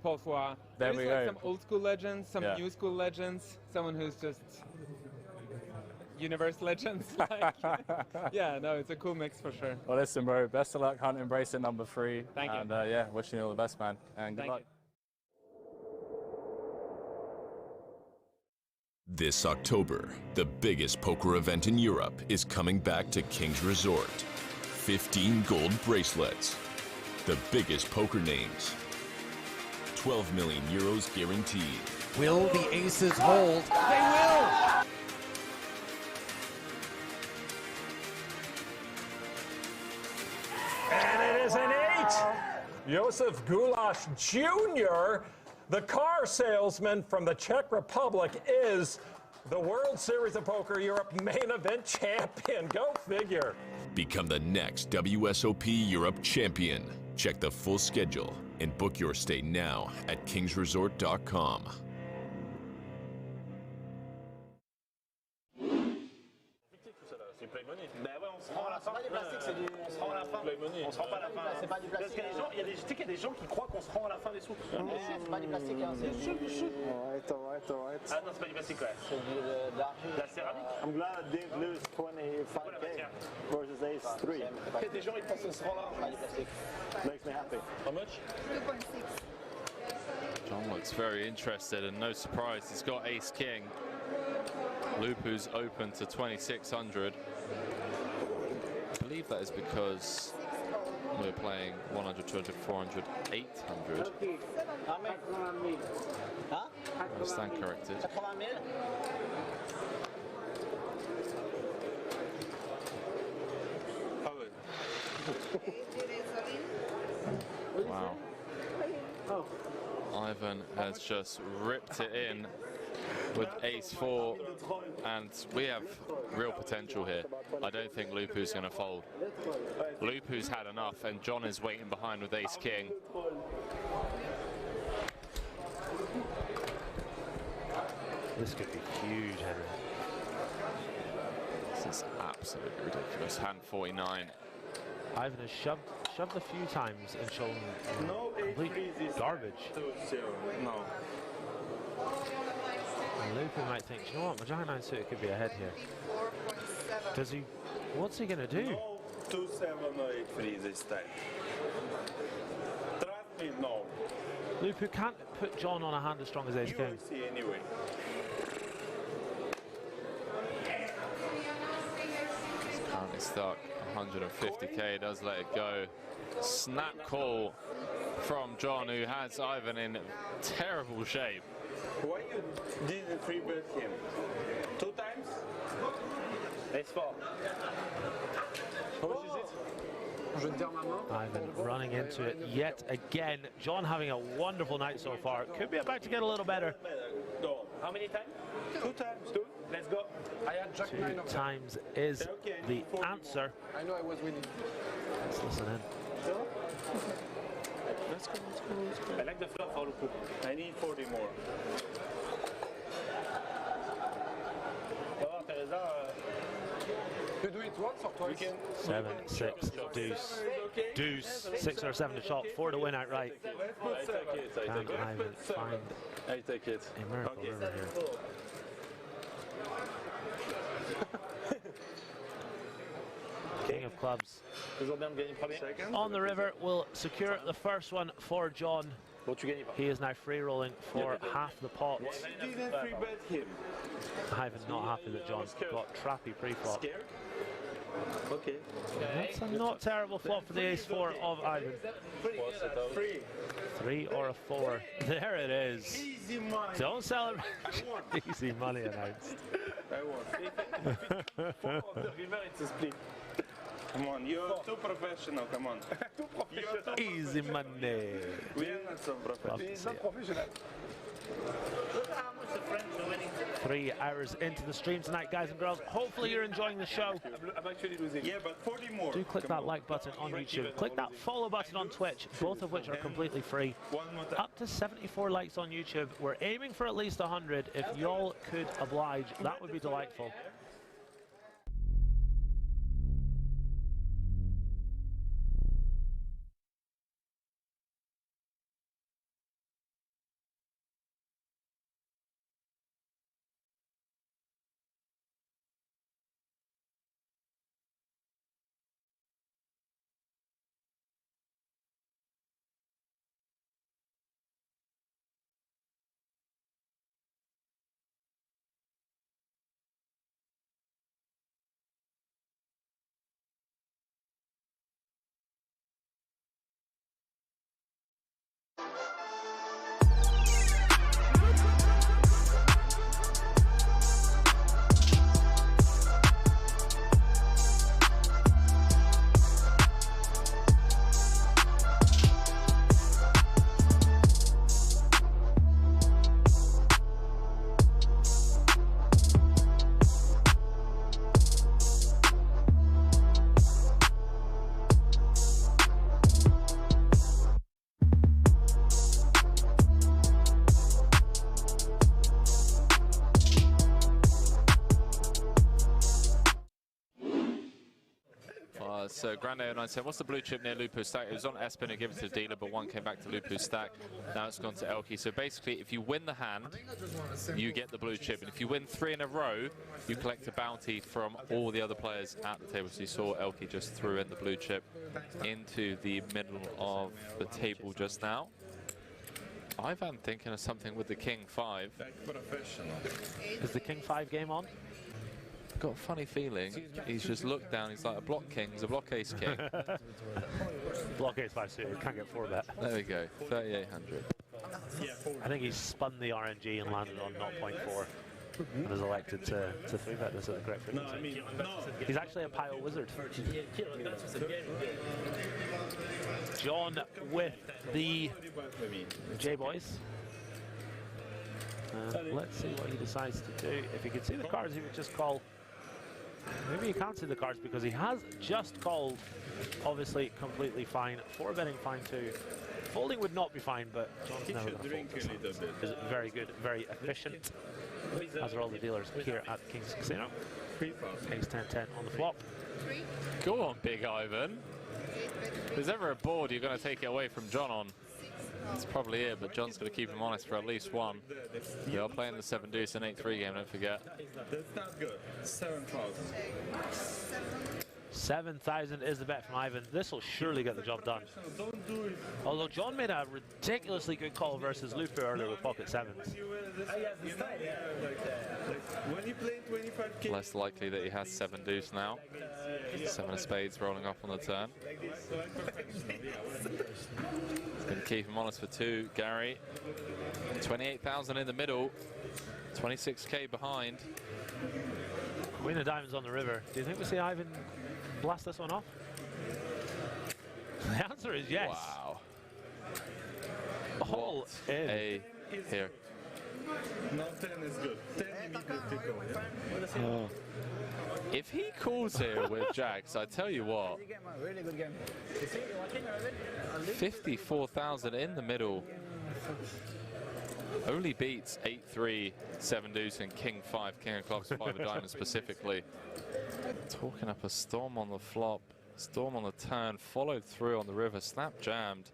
Paul Foy. There we go. Some old school legends, some new school legends, someone who's just universe legends. Yeah, no, it's a cool mix for sure. Well, listen, bro, best of luck hunting bracelet number 3. Thank you. And yeah, wishing you all the best, man. And good luck. This October, the biggest poker event in Europe is coming back to King's Resort. 15 gold bracelets. The biggest poker names. 12 million euros guaranteed. Will the aces hold? They will! And it is an 8. Josef Gulash Jr., the car salesman from the Czech Republic, is the World Series of Poker Europe main event champion. Go figure. Become the next WSOP Europe champion. Check the full schedule and book your stay now at kingsresort.com. C'est play money. Ben ouais, on se rend à la fin. C'est pas du plastique, c'est du. On se rend à la fin. Play money. On se rend pas à la fin. C'est pas du plastique. Parce qu'il y a des gens, je sais qu'il y a des gens qui croient qu'on se rend à la fin des sous. C'est pas du plastique, hein. Alright. Ah non, c'est pas du plastique, ouais. C'est de l'argile. La céramique. I'm glad Dave lose 25K versus Ace 3. Il y a des gens, ils pensent qu'on se rend là. Pas du plastique. Makes me happy. How much? 2.6. John looks very interested, and no surprise, he's got Ace King. Lupu's open to 2,600. I believe that is because we're playing 100, 200, 400, 800. I stand corrected. Wow. Ivan has just ripped it in with Ace 4, and we have real potential here. I don't think Lupu's going to fold. Lupu's had enough, and John is waiting behind with Ace King. This could be huge, Henry. This is absolutely ridiculous. Hand 49. Ivan has shoved a few times and shown complete garbage. No. And Lupu might think, you know what, my giant 9 suited could be ahead here. Does he? What's he gonna do? No 2, 7, or 8 free this time. Trust me, no. Lupu can't put John on a hand as strong as Ace You King. will see anyway. He's currently stuck. 150k, does let it go. Snap call from John, who has Ivan in terrible shape. Why you didn't free bet him? 2 times? Ace 4. How much is it? Ivan running into it yet again. John having a wonderful night so far. Could be about to get a little better. No. How many times? 2 times. 2. Let's go. I had Jack 9 2 times is the answer. I know I was winning. Let's listen in. Let's go. I like the flop for Lupu. I need 40 more. Oh, intéressant. You do it once or twice? 7, 6, deuce. Deuce, 6 or 7 to chop, 4 to win outright. Can Ivan find I take it. a miracle river here? King of clubs on the river will secure the first one for John. He is now free rolling for half the pot. You didn't free bet him. Ivan's not happy that John got trappy pre-flop. Okay. That's a not terrible flop for the Ace 4 of Ivan. 3 or a 4. There it is. Easy money. Don't celebrate. Easy money announced. I won. 4 of the river, it's a split. Come on, you're too professional, come on. Easy money. We are not so professional. 3 hours into the stream tonight, guys and girls. Hopefully you're enjoying the show. I'm actually losing. Yeah, but 40 more. Do click that like button on YouTube. Click that follow button on Twitch, both of which are completely free. Up to 74 likes on YouTube. We're aiming for at least 100. If y'all could oblige, that would be delightful. So Grande 09 what's the blue chip near Lupu's stack? It was on Espen who gave it to the dealer, but one came back to Lupu's stack. Now it's gone to Elke. So basically, if you win the hand, you get the blue chip. And if you win 3 in a row, you collect a bounty from all the other players at the table. So you saw Elke just threw in the blue chip into the middle of the table just now. Ivan thinking of something with the King 5. Is the King 5 game on? Got a funny feeling. He's just looked down. He's like a block king. He's a block ace king. Block ace 5 suited. Can't get 4 bet. There we go. 3,800. I think he's spun the RNG and landed on 0.4 and has elected to 3-bet this at the correct frequency. He's actually a pile wizard. John with the J-Boys. Let's see what he decides to do. If he could see the cards, he would just call. Maybe he can't see the cards because he has just called. Obviously, completely fine. 4-betting fine too. Folding would not be fine, but John's never going to fold. Is very good, very efficient. As are all the dealers here at King's Casino. Ace 10-10 on the flop. Go on, Big Ivan. If there's ever a board you're going to take it away from John on, that's probably it, but John's going to keep him honest for at least one. They are playing the 7 deuce and 8-3 game, don't forget. That's not good. 7,000. 7,000 is the bet from Ivan. This will surely get the job done. Don't do it. Although John made a ridiculously good call versus Lupu earlier with pocket 7s. When you play 25K. Less likely that he has 7 deuce now. 7 of spades rolling off on the turn. It's going to keep him honest for 2. Gary, 28,000 in the middle, 26K behind. Queen of diamonds on the river. Do you think we see Ivan blast this one off? The answer is yes. Wow. All in. Here. No, 10 is good. 10 immediately go, yeah? Oh. If he calls here with jacks, I tell you what. Really good game. 54,000 in the middle. Only beats 8-3, 7 deuce, and King 5, King of Clubs, 5 of diamonds specifically. Talking up a storm on the flop, storm on the turn, followed through on the river, snap jammed.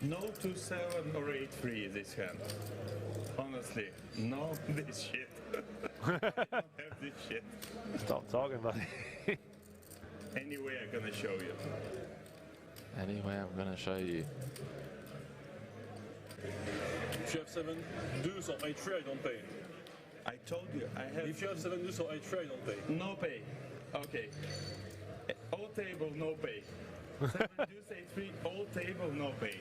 No 2-7 or 8-3 this hand. Honestly, no this shit. I don't have this shit. Stop talking, buddy. Anyway, I'm gonna show you. Anyway, I'm gonna show you. If you have 7 deuce or 8-3, I don't pay. I told you, I have... If you have 7 deuce or 8-3, I don't pay. No pay. Okay. All table, no pay. 7 deuce, 8-3, all table, no pay.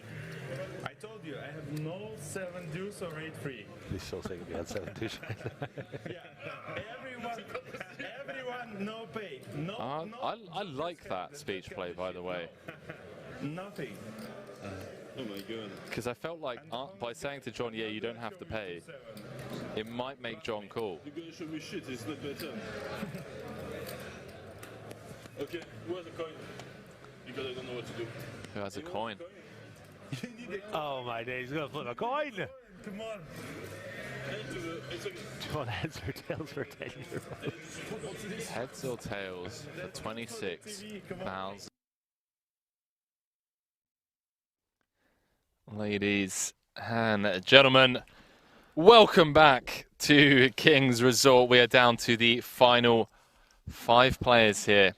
I told you, I have no 7 deuce or 8-3. He's so sick if he had 7 deuce. Yeah. Everyone, no pay. No, I like that speech play, by the way. Nothing. Oh my god. Because I felt like by saying to John, yeah, you don't have to pay, it might make John cool. You're gonna show me shit, it's not better. Okay, who has a coin? Because I don't know what to do. Who has a coin? Oh my days, he's gonna flip a coin! Come on. John, heads or tails for 10-year-olds? Heads or tails for 26,000. Ladies and gentlemen, welcome back to King's Resort. We are down to the final 5 players here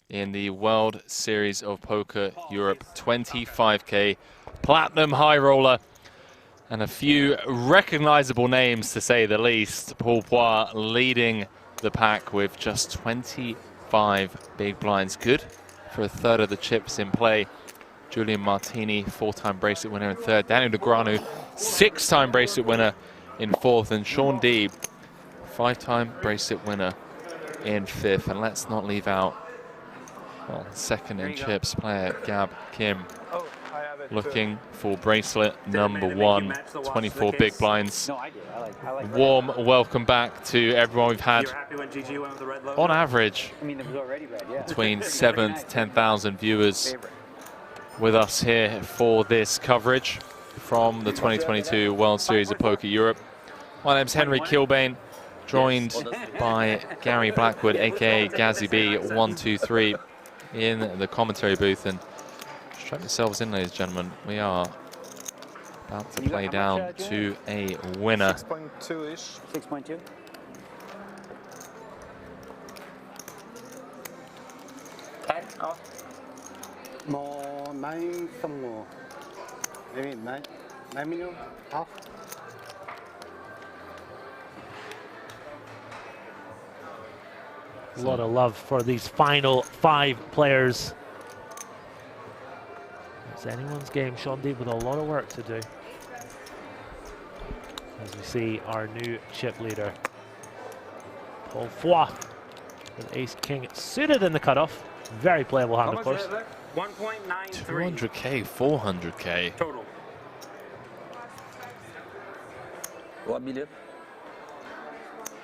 in the World Series of Poker Europe 25K Platinum High Roller. And a few recognizable names, to say the least. Paul Poir leading the pack with just 25 big blinds. Good for a third of the chips in play. Julian Martini, 4-time bracelet winner in 3rd. Daniel Negreanu, 6-time bracelet winner in 4th. And Sean Deeb, 5-time bracelet winner in 5th. And let's not leave out, well, 2nd in chips player Gab Kim. Looking for bracelet number 1, 24 big blinds. Warm welcome back to everyone we've had, on average, between 7,000 to 10,000 viewers with us here for this coverage from the 2022 World Series of Poker Europe. My name's Henry Kilbane, joined by Gary Blackwood, aka Gazzy B123. in the commentary booth. And strap yourselves in, ladies and gentlemen. We are about to play down to a winner. 6.2-ish. 6.2. Oh. More 9 some more. Maybe 9 million half. A lot of love for these final 5 players. It's anyone's game. Sean Deeb with a lot of work to do. As we see our new chip leader, Paul Foy, with Ace King suited in the cutoff. Very playable hand, of course. 1.93. 200k, 400k. Total. 1 million.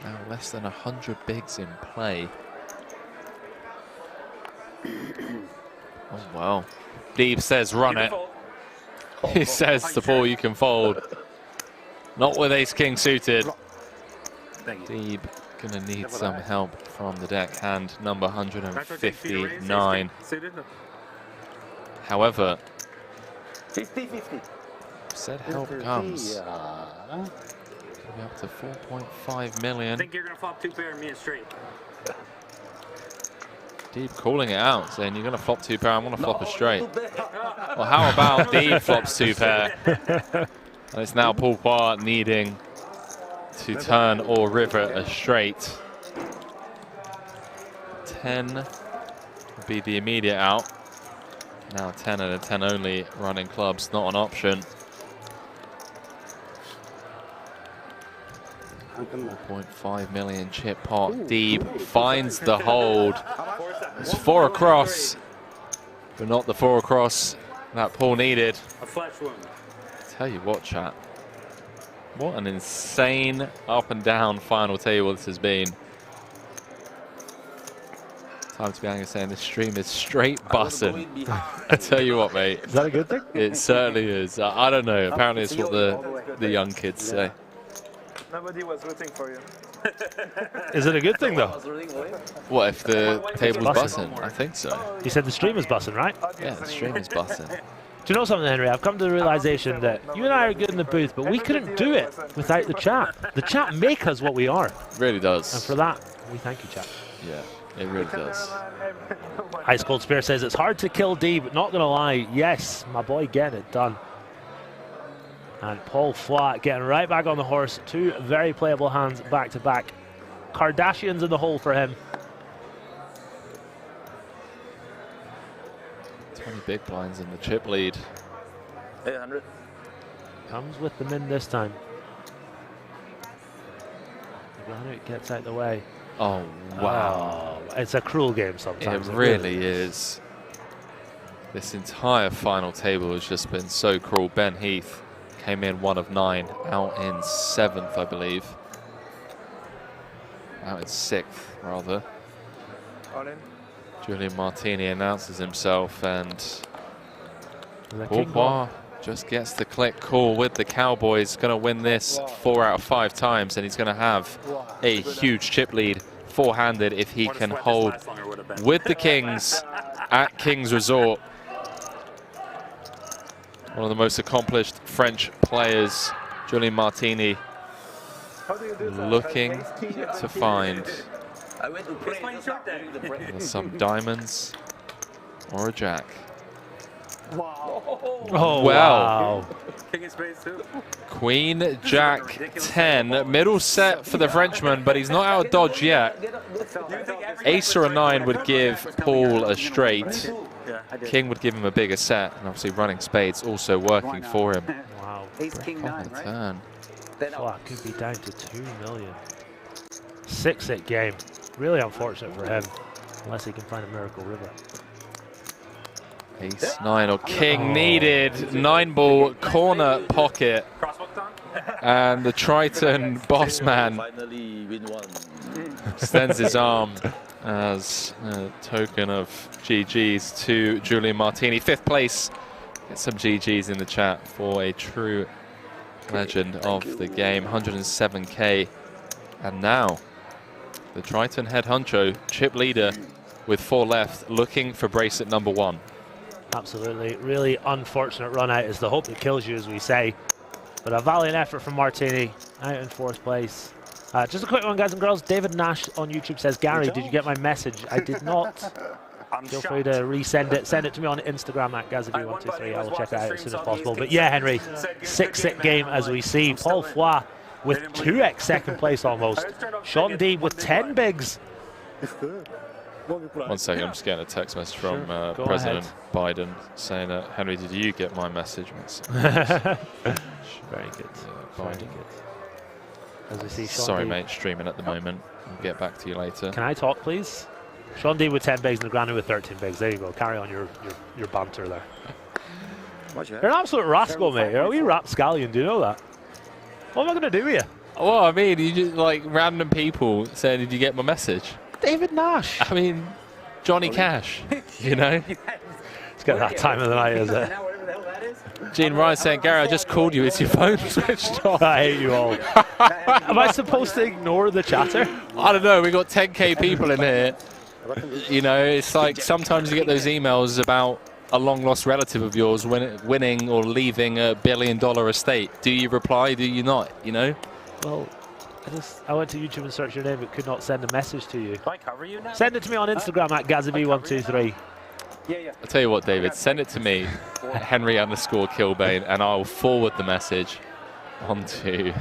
Now less than 100 bigs in play. Oh, wow. Deeb says run it. He says to Paul, you can fold. Not with Ace King suited. Deeb gonna need some help from the deck hand, number 159. However, 50-50. said help comes. Maybe up to 4.5 million. I think you're going to flop 2 pair and me a straight. Deeb calling it out, saying you're going to flop 2 pair, I'm going to flop a straight. Well, how about Deeb flops 2 pair? And it's now Paul Foy needing to turn or river a straight. 10 would be the immediate out. Now 10 and a 10 only, running clubs not an option. 4.5 million chip pot. Deeb finds the hold. It's 4 across, but not the 4 across that Paul needed. A flesh wound. Tell you what, chat. What an insane up and down final table this has been. Time to be angry saying this stream is straight bussin'. I tell you what, mate. Is that a good thing? It certainly is. I don't know. Apparently it's what the young kids say. Nobody was rooting for you. Is it a good thing, though? What, if the table's bussin'? I think so. You said the stream is bussin', right? Yeah, the stream is bussin'. Do you know something, Henry? I've come to the realization that you and I are good in the booth, but we couldn't do it without the chat. The chat make us what we are. It really does. And for that, we thank you, chat. Yeah, it really does. Ice Cold Spear says it's hard to kill D, but not going to lie. Yes, my boy getting it done. And Paul Foy getting right back on the horse. 2 very playable hands back to back. Kardashians in the hole for him. 20 big blinds in the chip lead. 800. Comes with the min this time. It gets out the way. Oh, wow. Oh, it's a cruel game sometimes. It really is. This entire final table has just been so cruel. Ben Heath came in 1 of 9, out in 7th, I believe. Out in 6th, rather. All in. Julian Martini announces himself, and Paul Foy just gets the click call with the Cowboys. Going to win this 4 out of 5 times, and he's going to have a huge chip lead, 4-handed, if he can hold with the Kings at Kings Resort. One of the most accomplished French players, Julian Martini, looking to find some diamonds or a jack. Oh, wow. King of spades too. Queen, Jack, 10. Middle set for the Frenchman, but he's not out of dodge yet. Ace or a 9 would give Paul a straight. King would give him a bigger set, and obviously running spades also working for him. Wow. Ace King 9, right? Turn. Foy could be down to 2 million. 6-hit game. Really unfortunate for him, unless he can find a miracle river. Ace 9 or King needed. 9-ball corner pocket. And the Triton boss man extends his arm as a token of GG's to Julian Martini. 5th place. Get some GG's in the chat for a true legend of the game. 107k. And now the Triton head honcho, chip leader, with 4 left, looking for bracelet number 1. Absolutely. Really unfortunate run out is the hope that kills you, as we say. But a valiant effort from Martini, out in 4th place. Just a quick one, guys and girls. David Nash on YouTube says, Gary, did you get my message? I did not. Feel free to resend it. Send it to me on Instagram at Gazabi123. I will check it out as soon as possible. But yeah, Henry, 6-6 game as we see. Paul Foy with 2x second place almost. Sean Deeb with 10 bigs. 1 second, I'm just getting a text message from President Biden saying, Henry, did you get my message? Very good. Very good. As we see Sean Sorry, Deeb. mate, streaming at the moment. I'll get back to you later. Can I talk, please? Sean Deeb with 10 bigs and Negreanu with 13 bigs. There you go. Carry on your banter there. You're an absolute rascal, mate. You're a wee rapscallion. Do you know that? What am I going to do with you? Well, I mean, you just like random people saying, did you get my message? David Nash. I mean, Johnny Cash, you know? It's getting that time of the night, is it? Gene Ryan saying, Gary, I just called you. Is your phone switched off? I hate you all. Am I supposed to ignore the chatter? I don't know. We got 10K people in here. You know, it's like sometimes you get those emails about a long-lost relative of yours winning or leaving a billion-dollar estate. Do you reply? Do you not? You know? Well, I went to YouTube and searched your name, but could not send a message to you. Do I cover you now? Send it to me on Instagram at Gazabi123. Yeah. I'll tell you what, David, send it to me, Henry_Kilbane, and I'll forward the message onto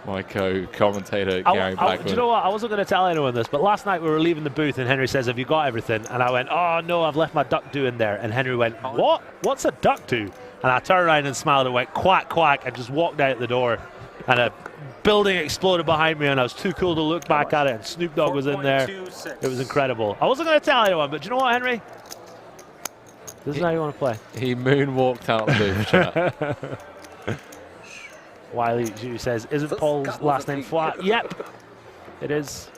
my co-commentator, Gary Blackwood. Do you know what? I wasn't going to tell anyone this, but last night we were leaving the booth and Henry says, have you got everything? And I went, oh no, I've left my duck do in there. And Henry went, what? What's a duck do? And I turned around and smiled and went, quack, quack, and just walked out the door. And a building exploded behind me and I was too cool to look back at it, and Snoop Dogg was in there. It was incredible. I wasn't going to tell anyone, but do you know what, Henry? This is how you want to play. He moonwalked out the booth, chat. Wiley Ju says, isn't Paul's last name Flat? Yep, it is.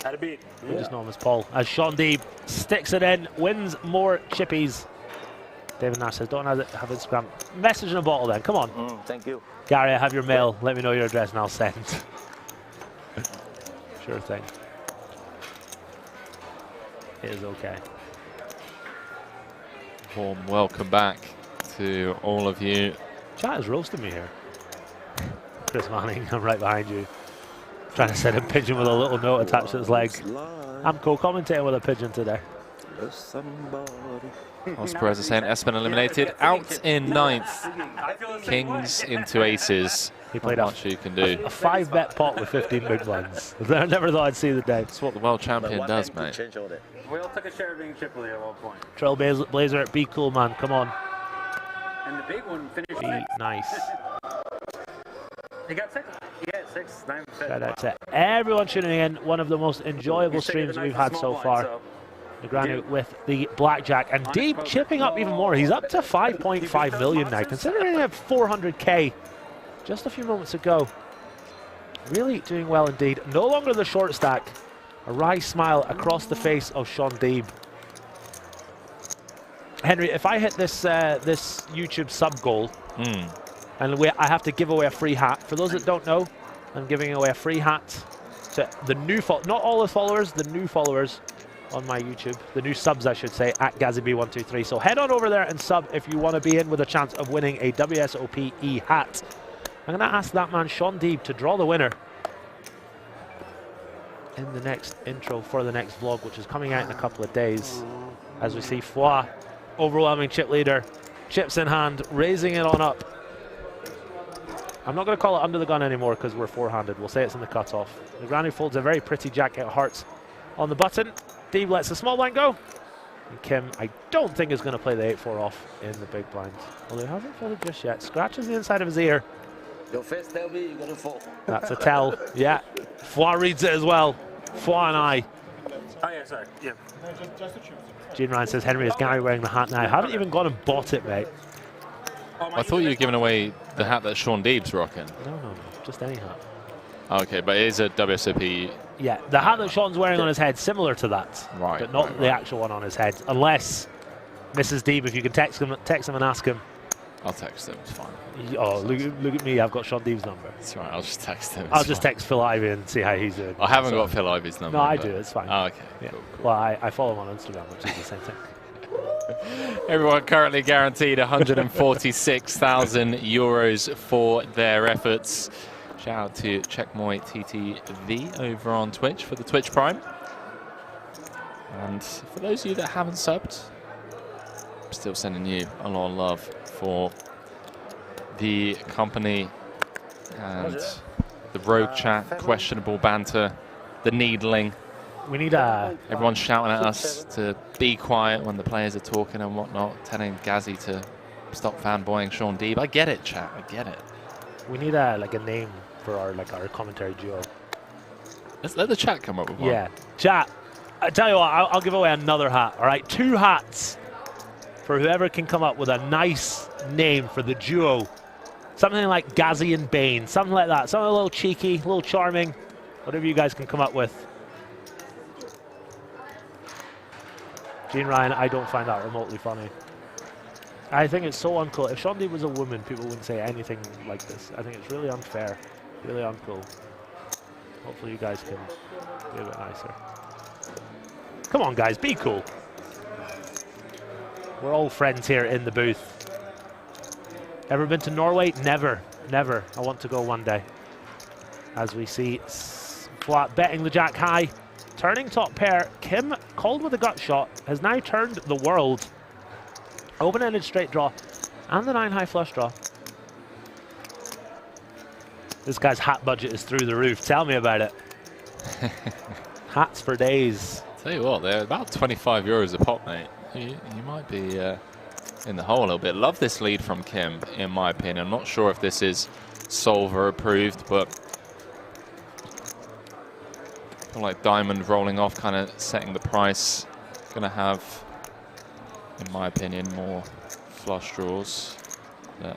Had a beat. We just know him as Paul. As Sean Deeb sticks it in, wins more chippies. David Nash says, don't have Instagram. Message in a bottle then, come on. Thank you. Gary, I have your mail. Let me know your address and I'll send. Sure thing. It is okay. Warm welcome back to all of you. Chat is roasting me here. Chris Manning, I'm right behind you. Trying to send a pigeon with a little note attached to his leg. I'm co-commentating with a pigeon today. Oscar Perez is saying Espen eliminated out in 9th. Kings into aces. He played Not much you can do. a 5-bet pot with 15 big blinds. I never thought I'd see the day. That's what the world champion does, mate. We all took a share of being chip leader at one point. Trailblazer, be cool, man. Come on. And the big one finished Be sixth. nice. He got 6. Yeah, 6, 9. Shout out to everyone tuning in. One of the most enjoyable streams we've had so far. Negreanu with the blackjack, and Deeb chipping up even more. He's up to 5.5 million now, considering he had 400K just a few moments ago. Really doing well indeed. No longer the short stack. A wry smile across the face of Sean Deeb. Henry, if I hit this this YouTube sub goal, and I have to give away a free hat. For those that don't know, I'm giving away a free hat to the new not all the followers, the new followers on my YouTube, the new subs I should say, at Gazabi123. So head on over there and sub if you want to be in with a chance of winning a WSOP E hat. I'm going to ask that man Sean Deeb to draw the winner in the next intro for the next vlog, which is coming out in a couple of days. As we see Foy, overwhelming chip leader, chips in hand, raising it on up. I'm not going to call it under the gun anymore because we're four-handed. We'll say it's in the cutoff. Negreanu folds a very pretty jack out hearts on the button. Deeb lets the small blind go. And Kim, I don't think is going to play the 8-4 off in the big blind. Although he hasn't folded just yet. Scratches the inside of his ear. Your face tell me you're going to fall. That's a tell. Yeah. Foy reads it as well. Foy and I. Oh, yeah, sorry. Yeah. Gene Ryan says, Henry, is Gary wearing the hat now? I haven't even gone and bought it, mate. I thought you were giving away the hat that Sean Deeb's rocking. No. Just any hat. Okay, but it is a WSOP. Yeah, the hat that Sean's wearing on his head, similar to that. Right. But not the actual one on his head. Unless, Mrs. Deeb, if you can text him and ask him, I'll text him. It's fine. Oh, look at me. I've got Sean Deeve's number. It's right. I'll just text him. I'll just text Phil Ivey and see how he's doing. I haven't got Phil Ivey's number. No, I do. It's fine. Oh, okay. Yeah. Cool. Well, I follow him on Instagram, which is the same thing. Everyone currently guaranteed 146,000 euros for their efforts. Shout out to Checkmoy TTV over on Twitch for the Twitch Prime. And for those of you that haven't subbed, I'm still sending you a lot of love for the company and the rogue chat, questionable banter, the needling. We need a... Everyone's shouting at us to be quiet when the players are talking and whatnot, telling Gazzy to stop fanboying Sean Deeb. I get it, chat. I get it. We need a name for our commentary duo. Let's let the chat come up with one. Yeah, chat. I tell you what, I'll give away another hat. All right, 2 hats for whoever can come up with a nice name for the duo. Something like Gazzy and Bane, something like that. Something a little cheeky, a little charming, whatever you guys can come up with. Gene Ryan, I don't find that remotely funny. I think it's so uncool. If Sean Deeb was a woman, people wouldn't say anything like this. I think it's really unfair, really uncool. Hopefully you guys can be a bit nicer. Come on, guys, be cool. We're all friends here in the booth. Ever been to Norway? Never, never. I want to go one day. As we see Flat betting the jack high. Turning top pair, Kim, called with a gut shot, has now turned the world. Open-ended straight draw, and the 9-high flush draw. This guy's hat budget is through the roof. Tell me about it. Hats for days. Tell you what, they're about 25 euros a pop, mate. You might be in the hole a little bit. Love this lead from Kim, in my opinion. I'm not sure if this is solver approved, but I feel like diamond rolling off, kind of setting the price. Gonna have, in my opinion, more flush draws. That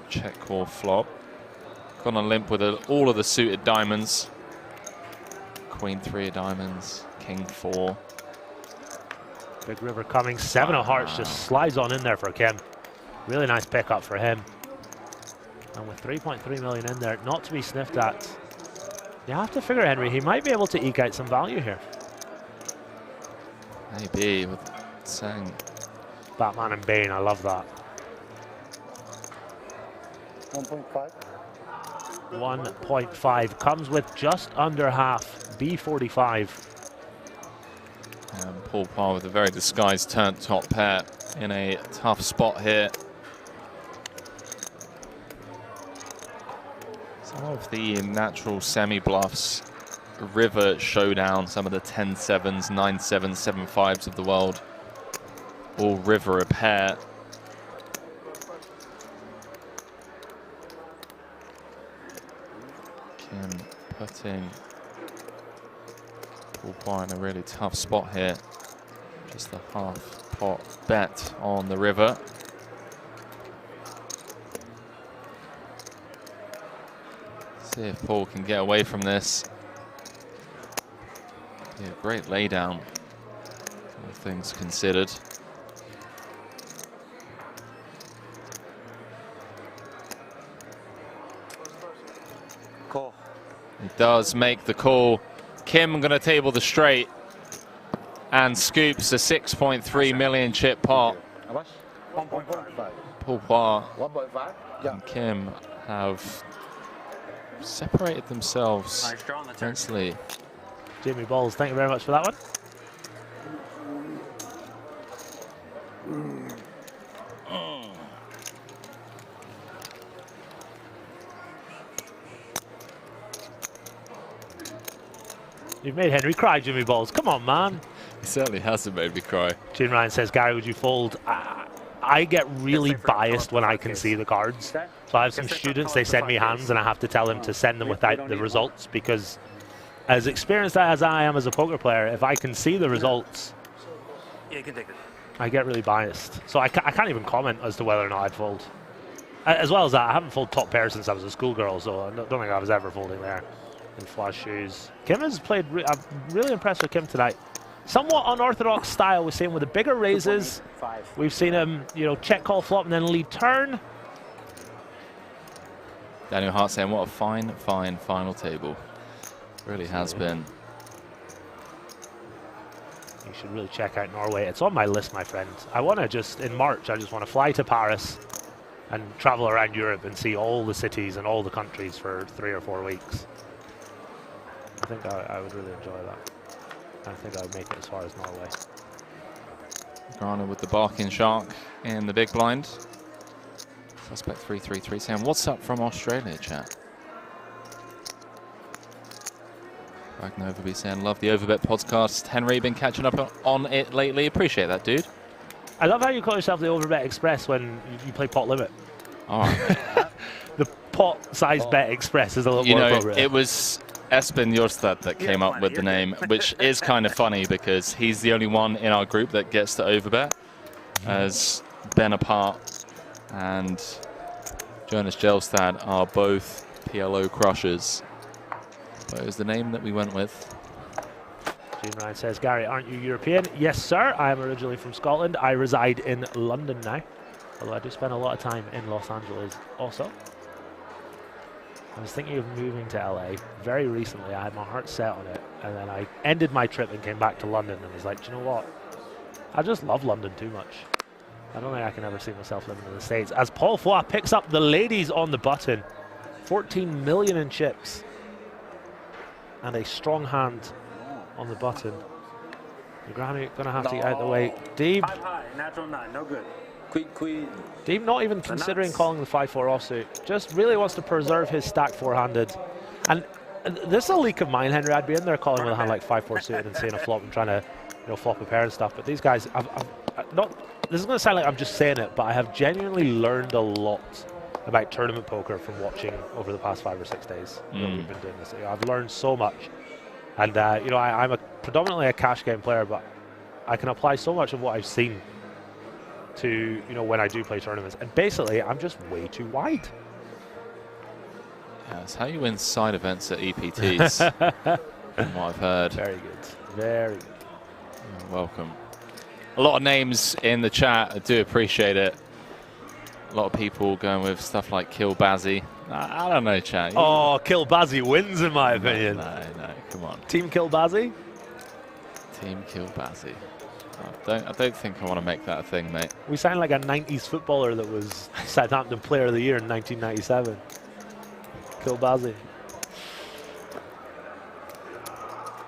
check call flop. Gone on limp with all of the suited diamonds. Queen 3 of diamonds, King 4. Big river coming, 7 of hearts just slides on in there for Kim. Really nice pickup for him. And with 3.3 million in there, not to be sniffed at. You have to figure, Henry, he might be able to eke out some value here. Maybe with saying Batman and Bane, I love that. 1.5. 1.5 comes with just under half. B45. And Paul Parr with a very disguised turn top pair in a tough spot here. Some of the natural semi-bluffs, river showdown, some of the 10-7s, 9-7s, 7-5s of the world, all river a pair. Kim putting Paul Parr in a really tough spot here. Just a half pot bet on the river. See if Paul can get away from this. Be a great laydown, all things considered. Call. He does make the call. Kim going to table the straight and scoops a 6.3 million chip pot. 1.5. Paul Parr 1.5. Yeah. and Kim have separated themselves Nice draw on the turn. nicely. Jimmy Balls, thank you very much for that one. You've made Henry cry, Jimmy Balls. Come on, man. He certainly hasn't made me cry. Gene Ryan says, Gary, would you fold? I get really biased when I can see the cards. So I have some students, they send me hands and I have to tell them to send them without the results, because as experienced as I am as a poker player, if I can see the results, Yeah, you can take it. I get really biased. So I can't even comment as to whether or not I'd fold. As well as that, I haven't folded top pair since I was a schoolgirl, so I don't think I was ever folding there. In flush shoes. Kim has played, I'm really impressed with Kim tonight. somewhat unorthodox style. We've seen with the bigger raises. We've seen him, you know, check call flop and then lead turn. Daniel Hart saying, what a fine final table. Really has been. You should really check out Norway. It's on my list, my friend. I want to just, in March, I just want to fly to Paris and travel around Europe and see all the cities and all the countries for 3 or 4 weeks. I think I would really enjoy that. I think I would make it as far as Norway. Grana with the barking shark in the big blind. Suspect 333 saying, what's up from Australia, chat? Ragnova be saying, love the Overbet podcast. Henry, been catching up on it lately. Appreciate that, dude. I love how you call yourself the Overbet Express when you play pot limit. All right. The pot size bet express is a little more appropriate. It was Espen Jorstad that came up with the name, which is kind of funny because he's the only one in our group that gets to overbet, as Ben Apart and Jonas Jelstad are both PLO crushers. But it was the name that we went with. Gene Ryan says, Gary, aren't you European? Yes, sir. I am originally from Scotland. I reside in London now, although I do spend a lot of time in Los Angeles also. I was thinking of moving to LA very recently. I had my heart set on it, and then I ended my trip and came back to London and was like, do you know what? I just love London too much. I don't think I can ever see myself living in the States. As Paul Foy picks up the ladies on the button, 14 million in chips, and a strong hand on the button. The Grammy going to have to get out of the way. Deeb. High, natural 9, no good. Deeb not even considering calling the 5-4 offsuit. Just really wants to preserve his stack four-handed. And this is a leak of mine, Henry. I'd be in there calling with a hand like 5-4 suited and seeing a flop and trying to, you know, flop a pair and stuff. But these guys, I've not. This is going to sound like I'm just saying it, but I have genuinely learned a lot about tournament poker from watching over the past 5 or 6 days that we've been doing this. You know, I've learned so much. And, you know, I'm predominantly a cash game player, but I can apply so much of what I've seen to, you know, when I do play tournaments. And basically, I'm just way too wide. Yeah, that's how you win side events at EPTs, from what I've heard. Very good. Very good. You're welcome. A lot of names in the chat. I do appreciate it. A lot of people going with stuff like Kill Bazzy. I don't know, chat. Oh, Kill Bazzy wins, in my opinion. No, come on. Team Kill Bazzy? Team Kill Bazzy. I don't think I want to make that a thing, mate. We sound like a 90s footballer that was Southampton Player of the Year in 1997. Kill Bazzy.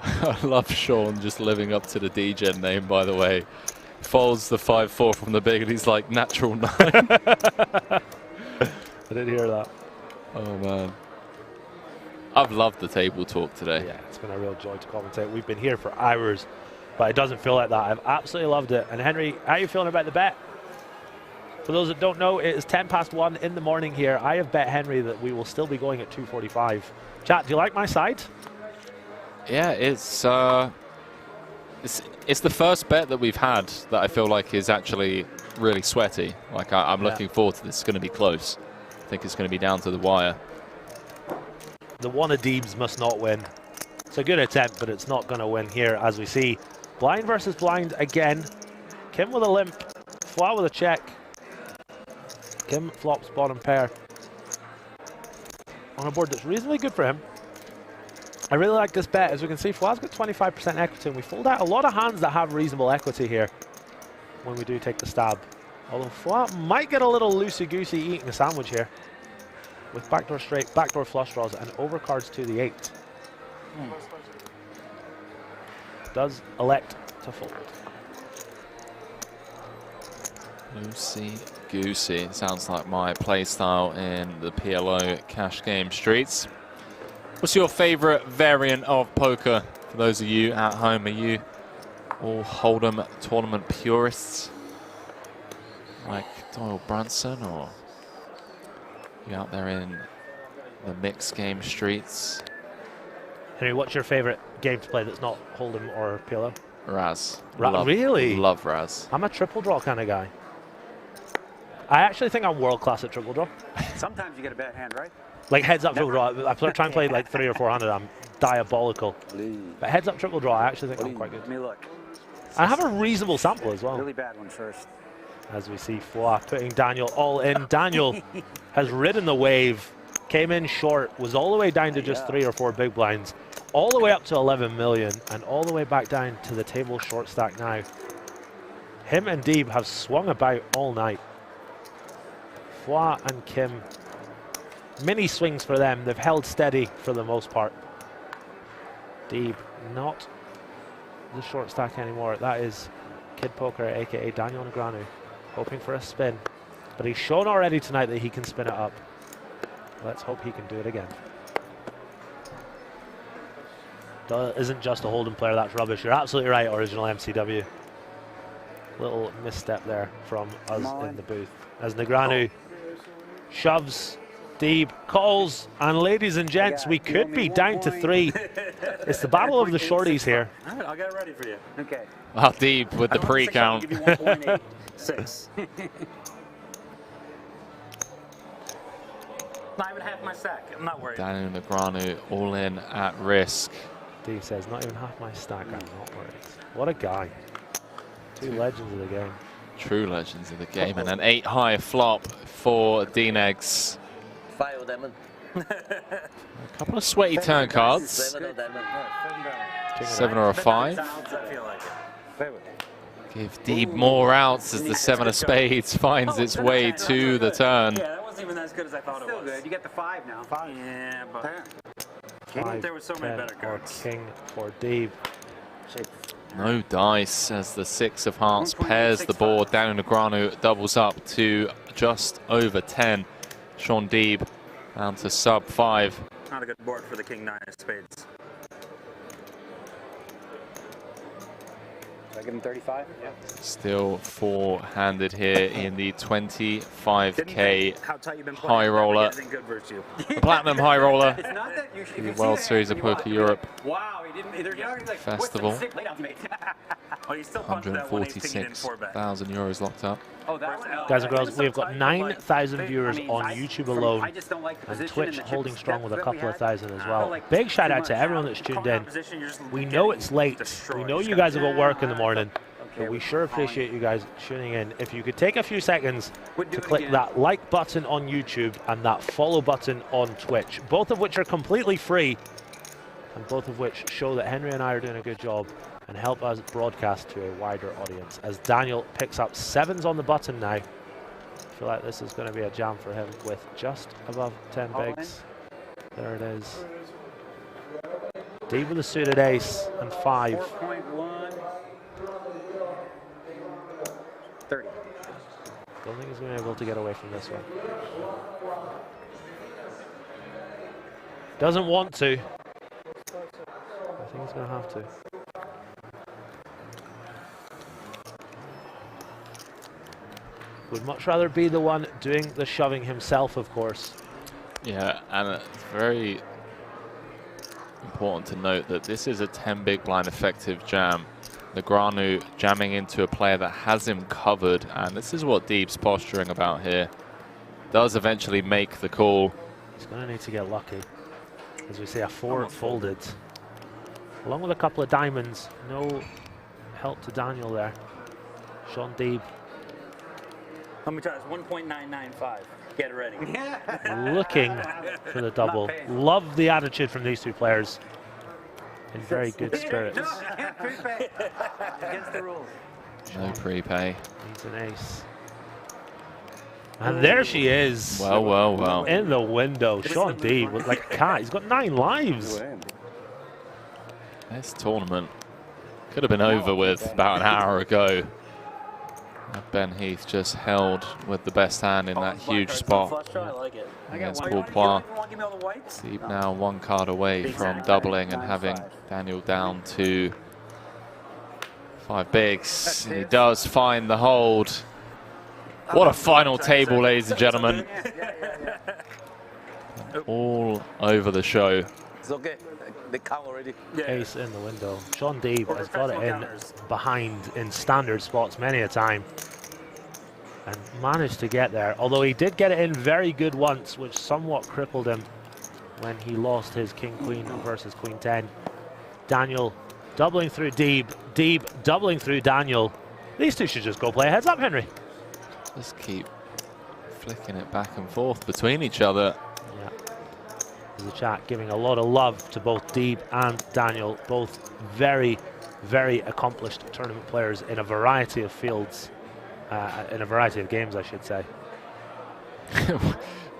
I love Sean just living up to the DJ name, by the way. Folds the 5-4 from the big, and he's like, natural 9. I did hear that. Oh, man. I've loved the table talk today. Yeah, it's been a real joy to commentate. We've been here for hours, but it doesn't feel like that. I've absolutely loved it. And Henry, how are you feeling about the bet? For those that don't know, it is 1:10 in the morning here. I have bet Henry that we will still be going at 2:45. Chat, do you like my side? Yeah, it's the first bet that we've had that I feel like is actually really sweaty. Like I'm looking forward to this. It's going to be close. I think it's going to be down to the wire. The Wanna Deebs must not win. It's a good attempt, but it's not going to win here, as we see. Blind versus blind again. Kim with a limp. Flat with a check. Kim flops bottom pair. On a board that's reasonably good for him. I really like this bet. As we can see, Fla's got 25% equity, and we fold out a lot of hands that have reasonable equity here when we do take the stab. Although Fla might get a little loosey-goosey eating a sandwich here with backdoor straight, backdoor flush draws, and overcards to the 8. Does elect to fold. Loosey-goosey. Sounds like my play style in the PLO cash game streets. What's your favorite variant of poker? For those of you at home, are you all Hold'em tournament purists? Like Doyle Brunson, or you out there in the mixed game streets? Henry, what's your favorite game to play that's not Hold'em or PLO? Raz. Really? Love Raz. I'm a triple draw kind of guy. I actually think I'm world class at triple draw. Sometimes you get a bad hand, right? Like heads up triple draw, I try and play like 300 or 400, I'm diabolical. But heads up triple draw, I actually think I'm quite good. Let me look. I have a reasonable sample as well. Really bad one first. As we see Foix putting Daniel all in. Daniel has ridden the wave, came in short, was all the way down to just 3 or 4 big blinds, all the way up to 11 million, and all the way back down to the table short stack now. Him and Deeb have swung about all night. Foix and Kim, mini swings for them. They've held steady for the most part. Deeb not the short stack anymore. That is Kid Poker, aka Daniel Negreanu, hoping for a spin. But he's shown already tonight that he can spin it up. Let's hope he can do it again. That isn't just a Hold'em player, that's rubbish. You're absolutely right, original MCW. Little misstep there from us in the booth. As Negreanu shoves, Deeb calls, and ladies and gents, we could be down to 3. It's the battle of the shorties here. All right, I'll get it ready for you. Okay. Wow, Deeb with the pre-count. 1.86. Not even half my stack. I'm not worried. Daniel Negreanu all in at risk. Deeb says, not even half my stack, I'm not worried. What a guy. Two legends of the game. True legends of the game, and an 8-high flop for D-Negs. 5 diamond. A couple of sweaty turn cards. 7 diamond. 7 or a 5. Give Deeb more outs as the 7 of spades finds its way to the turn. Yeah, that wasn't even as good as I thought it was. Still good. You get the 5 now. 5. Yeah, but 5, there were so many better cards. King for Deeb. No dice as the 6 of hearts pairs the board. Daniel Negreanu doubles up to just over 10. Sean Deeb down to sub 5. Not a good board for the King 9 of spades. Should I give him 35? Yeah. Still 4-handed here in the 25K How tight you've been high roller. The Platinum High Roller. It's not that you should The World Series of Poker Europe Wow, he didn't. They're like, Festival. Oh, you still punched that one 18 in 4-bet. 146,000 euros locked up. Oh, that one? Guys and girls, we've got 9,000 viewers on YouTube alone, and Twitch holding strong with a couple of thousand as well. Big shout out to everyone that's tuned in. We know it's late. We know you guys have got work in the morning, but we sure appreciate you guys tuning in. If you could take a few seconds to click that like button on YouTube and that follow button on Twitch, both of which are completely free, and both of which show that Henry and I are doing a good job and help us broadcast to a wider audience. As Daniel picks up 7s on the button now. I feel like this is going to be a jam for him with just above 10 bigs. There it is. Deeb with a suited ace and 5. 4.1. 30. Don't think he's going to be able to get away from this one. Doesn't want to. I think he's going to have to. Would much rather be the one doing the shoving himself, of course. Yeah, and it's very important to note that this is a 10 big blind effective jam. Negreanu jamming into a player that has him covered, and this is what Deeb's posturing about here. Does eventually make the call. He's going to need to get lucky. As we see, a 4 folded. Along with a couple of diamonds. No help to Daniel there. Sean Deeb. Let me try this, 1.995. Get it ready. Looking for the double. Love the attitude from these two players. In very good spirits. No, you can't prepay. Against the rules. No prepay. Needs an ace. And there she is. Well, well, well. In the window. Sean Deeb with like a cat. He's got 9 lives. This tournament could have been over with about an hour ago. Ben Heath just held with the best hand in that huge spot against Paul Poir. Deeb now 1 card away from doubling and having Daniel down to 5 bigs. He does find the hold. What a final table, ladies and gentlemen. All over the show. It's okay. They count already. Ace in the window. Sean Deeb has got it in behind in standard spots many a time. And managed to get there. Although he did get it in very good once, which somewhat crippled him when he lost his King-Queen versus Queen-10. Daniel Doubling through Deeb. Deeb doubling through Daniel. These two should just go play a heads up, Henry. Just keep flicking it back and forth between each other. Yeah. The chat giving a lot of love to both Deeb and Daniel, both very, very accomplished tournament players in a variety of fields, in a variety of games, I should say.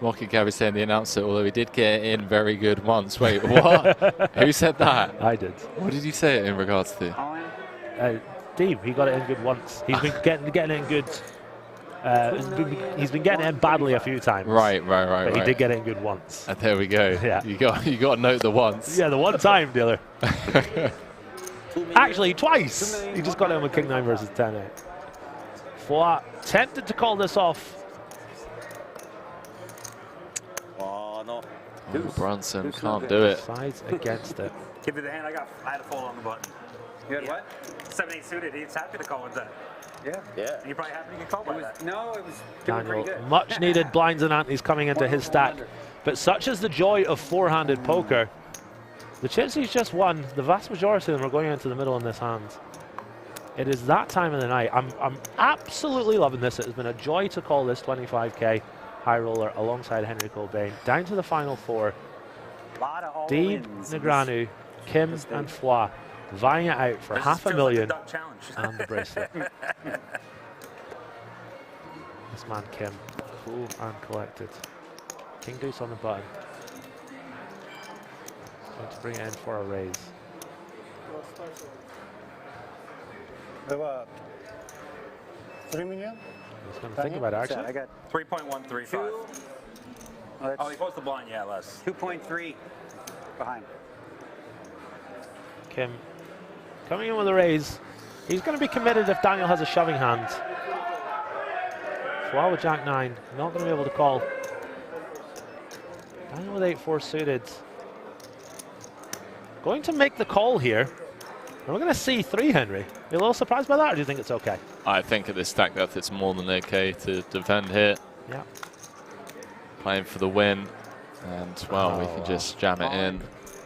Mocky Gabby saying the announcer, although he did get in very good once. Wait, what? Who said that? I did. What did you say in regards to? Deeb, he got it in good once. He's been getting it in good. He's been getting it in badly a few times. Right. But he did get it in good once. And there we go. Yeah. You got to note the once. Yeah, the one time, dealer. Actually, twice. He just got in with King 9 versus 10-8. Foix tempted to call this off. Oh, no. Oh, Brunson can't do it. Sides against it. Give me the hand. I had a fold on the button. You had what? 7-8 suited. He's happy to call with that. Yeah. Yeah. And you're probably happy you can call by that. No, it was doing Daniel, pretty good. much needed blinds and antes coming into his stack. But such is the joy of four-handed poker. The chips he's just won, the vast majority of them are going into the middle in this hand. It is that time of the night. I'm absolutely loving this. It has been a joy to call this 25K high roller alongside Henry Cobain. Down to the final four. Deeb, Negreanu, Kim and Foix vying it out for $500,000 and the bracelet. This man Kim, cool and collected. King deuce on the button. Going to bring it in for a raise. About 3 million? He's going to think about it, actually. I got 3.135. Oh, he posted the blind, yeah, less. 2.3 behind. Kim coming in with a raise. He's going to be committed if Daniel has a shoving hand. Foix with Jack 9, not going to be able to call. Daniel with 8-4 suited. Going to make the call here. And we're going to see 3, Henry. Are you a little surprised by that, or do you think it's okay? I think at this stack depth it's more than okay to defend here. Yeah. Playing for the win. And, well, we can just jam it in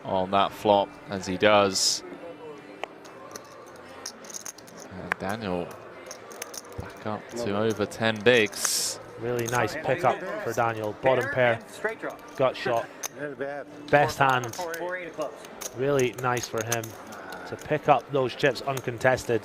on that flop, as he does. And Daniel back up to over 10 bigs. Really nice pickup for Daniel. Bottom pair. Straight draw. Gut shot. Best hand. 4-8 of clubs. Really nice for him to pick up those chips uncontested.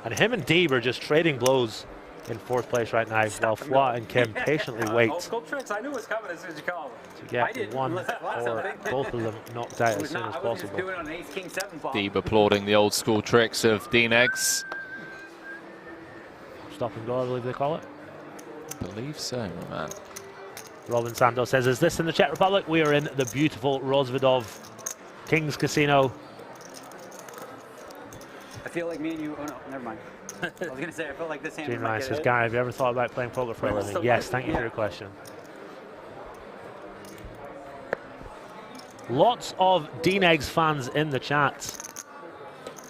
And him and Deeb are just trading blows in 4th place right now, while Foix and Kim patiently wait Old school tricks. I knew it was coming as soon as you called. to get one or both of them knocked out as soon as possible. Deeb applauding the old school tricks of Dean Eggs. Stop and go, I believe they call it. I believe so, my man. Robin Sandoz says, is this in the Czech Republic? We are in the beautiful Rozvadov King's Casino. I feel like me and you, oh no, never mind. I was going to say, I felt like this hand Gene might Ryan get says, it. Gary, have you ever thought about playing poker for a living? Yes, thank you for your question. Lots of Dean Eggs fans in the chat.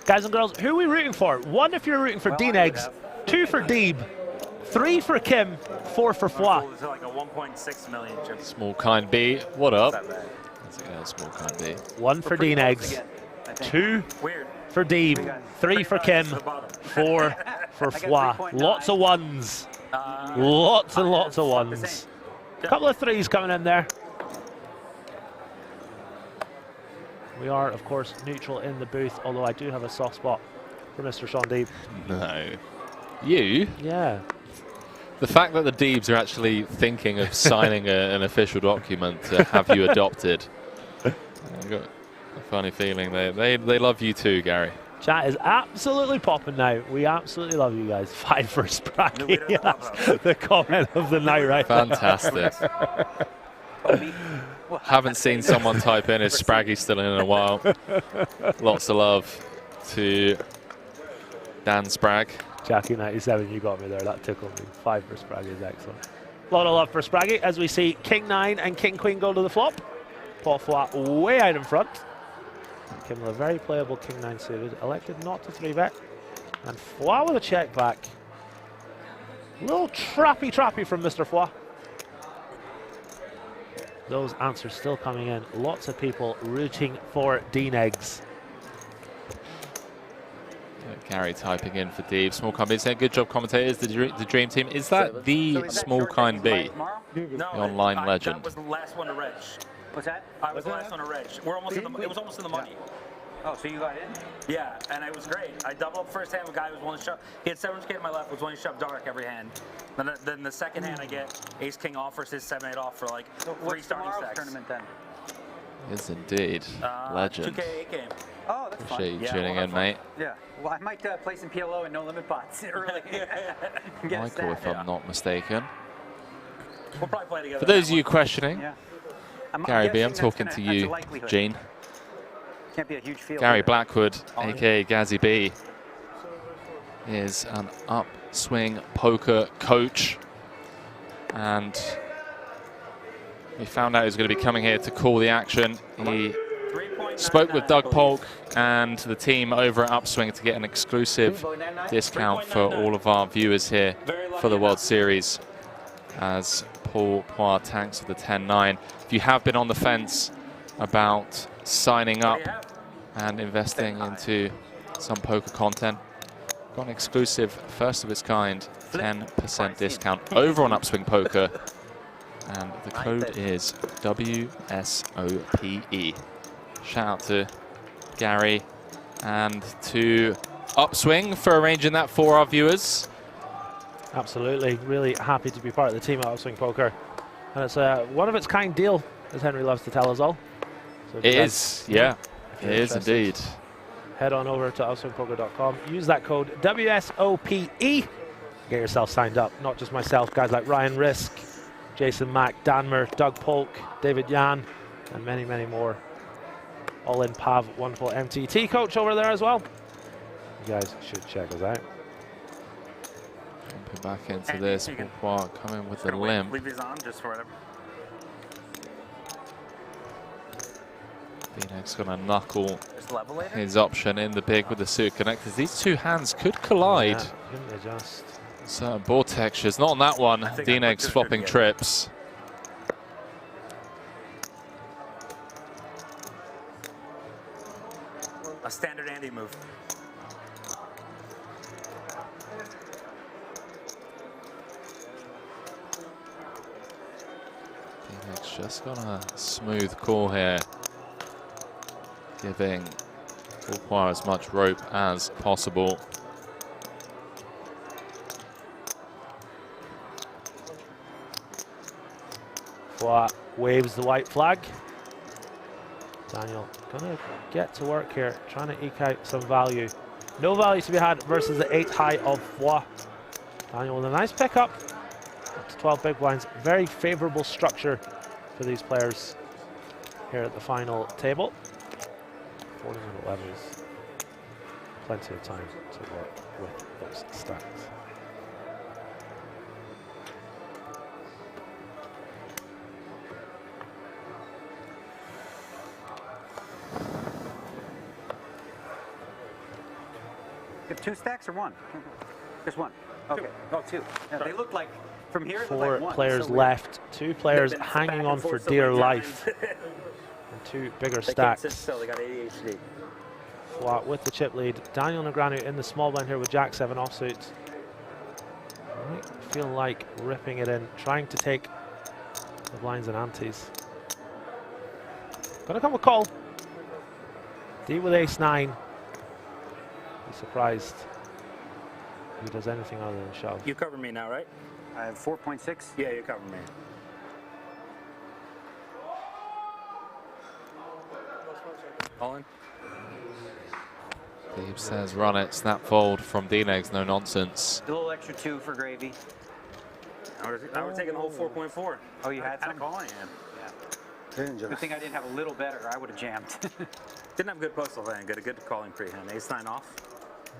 Guys and girls, who are we rooting for? 1 if you're rooting for Dean Eggs, 2 for Deeb, 3 for Kim, 4 for Foix. It's like a 1.6 million chip. Small Kind B, what up? Small Kind B. 1 for Dean Eggs, 2 for Deeb, 3 for Kim, 4 for Foix. Lots of ones. Lots and lots of ones. A couple of 3s coming in there. We are, of course, neutral in the booth, although I do have a soft spot for Mr. Sean Deeb. No. You? Yeah. The fact that the Deebs are actually thinking of signing an official document to have you adopted. I've got a funny feeling they love you too, Gary. Chat is absolutely popping now. We absolutely love you guys. 5 for Spraggy. That's the comment of the night right Fantastic. Haven't seen someone type in, is Spraggy still in a while. Lots of love to Dan Spragg. Jackie 97, you got me there. That tickled me. 5 for Spraggy is excellent. A lot of love for Spraggy as we see King 9 and King Queen go to the flop. Pot flat way out in front. Kim with a very playable King 9 suited. Elected not to 3-bet. And Foix with a check back. A little trappy from Mr. Foix. Those answers still coming in. Lots of people rooting for Dean Eggs. Gary typing in for Deep. Small Kind B saying, good job, commentators, the dream team. Is that the Small Kind B? No, The online legend. That was the last one to reg. What's that? I was the last one to reg. We're almost in the, it was almost in the money. Oh, so you got in? Yeah, and it was great. I doubled up first hand with a guy who was willing to shove. He had 700K to my left, was willing to shove dark every hand. Then the second hand I get ace king off versus 7-8 off for like 3 starting stacks. Tournament then? Is indeed legend. 2K 8 game. Oh, that's Appreciate fun. you tuning in, mate. Yeah. Well, I might play some PLO and no limit pots early. Michael, if I'm not mistaken. We'll probably play together. For those of you questioning, Gary B, I'm talking to you, likelihood. Gene. Can't be a huge field. Gary Blackwood, aka Gazzy B, is an upswing poker coach, and we found out he was going to be coming here to call the action. He spoke with Doug Polk and the team over at Upswing to get an exclusive discount for all of our viewers here for the World Series as Paul Poir tanks with the 10-9. If you have been on the fence about signing up and investing into some poker content, got an exclusive, first of its kind, 10% discount over on Upswing Poker, and the code is WSOPE. Shout out to Gary and to Upswing for arranging that for our viewers. Absolutely, really happy to be part of the team at Upswing Poker, and it's a one-of-its-kind deal, as Henry loves to tell us all. So it is, yeah, it is indeed. Head on over to upswingpoker.com, use that code WSOPE, get yourself signed up. Not just myself, guys like Ryan Risk, Jason Mack, Danmer, Doug Polk, David Yan, and many, many more. All in Pav, wonderful MTT coach over there as well. You guys should check us out. Jumping back into this, Poir coming with the limp. Leave these on just for whatever. Phoenix gonna knuckle his option in the big with the suit connectors. These two hands could collide. Yeah, just certain board textures. Not on that one. Dineg's flopping trips. A standard Andy move. Dineg's just got a smooth call here, giving Poir as much rope as possible. Poir waves the white flag. Daniel gonna get to work here, trying to eke out some value. No value to be had versus the 8 high of Poir. Daniel with a nice pickup. Up to 12 big blinds. Very favorable structure for these players here at the final table. 40-minute levels. Plenty of time to work with those stacks. You have 2 stacks or 1? Just 1. Okay. Oh, 2. Yeah, they look like from here. 4 like players left. 2 players hanging on for dear life. And 2 bigger stacks. They got ADHD. Poir with the chip lead. Daniel Negreanu in the small blind here with Jack-7 offsuit. Might feel like ripping it in, trying to take the blinds and antes. Gonna come with call. D with ace-9. Be surprised if he does anything other than shove. You cover me now, right? I have 4.6. Yeah, you cover me. All in. Deeb says run it, snap fold from Dineg's, no nonsense. A little extra 2 for gravy. I would take the whole 4.4. Oh, you had some? calling, yeah. Good thing I didn't have a little better. I would have jammed. Didn't have good postal then. Got a good calling pre-hand. Ace-9 off.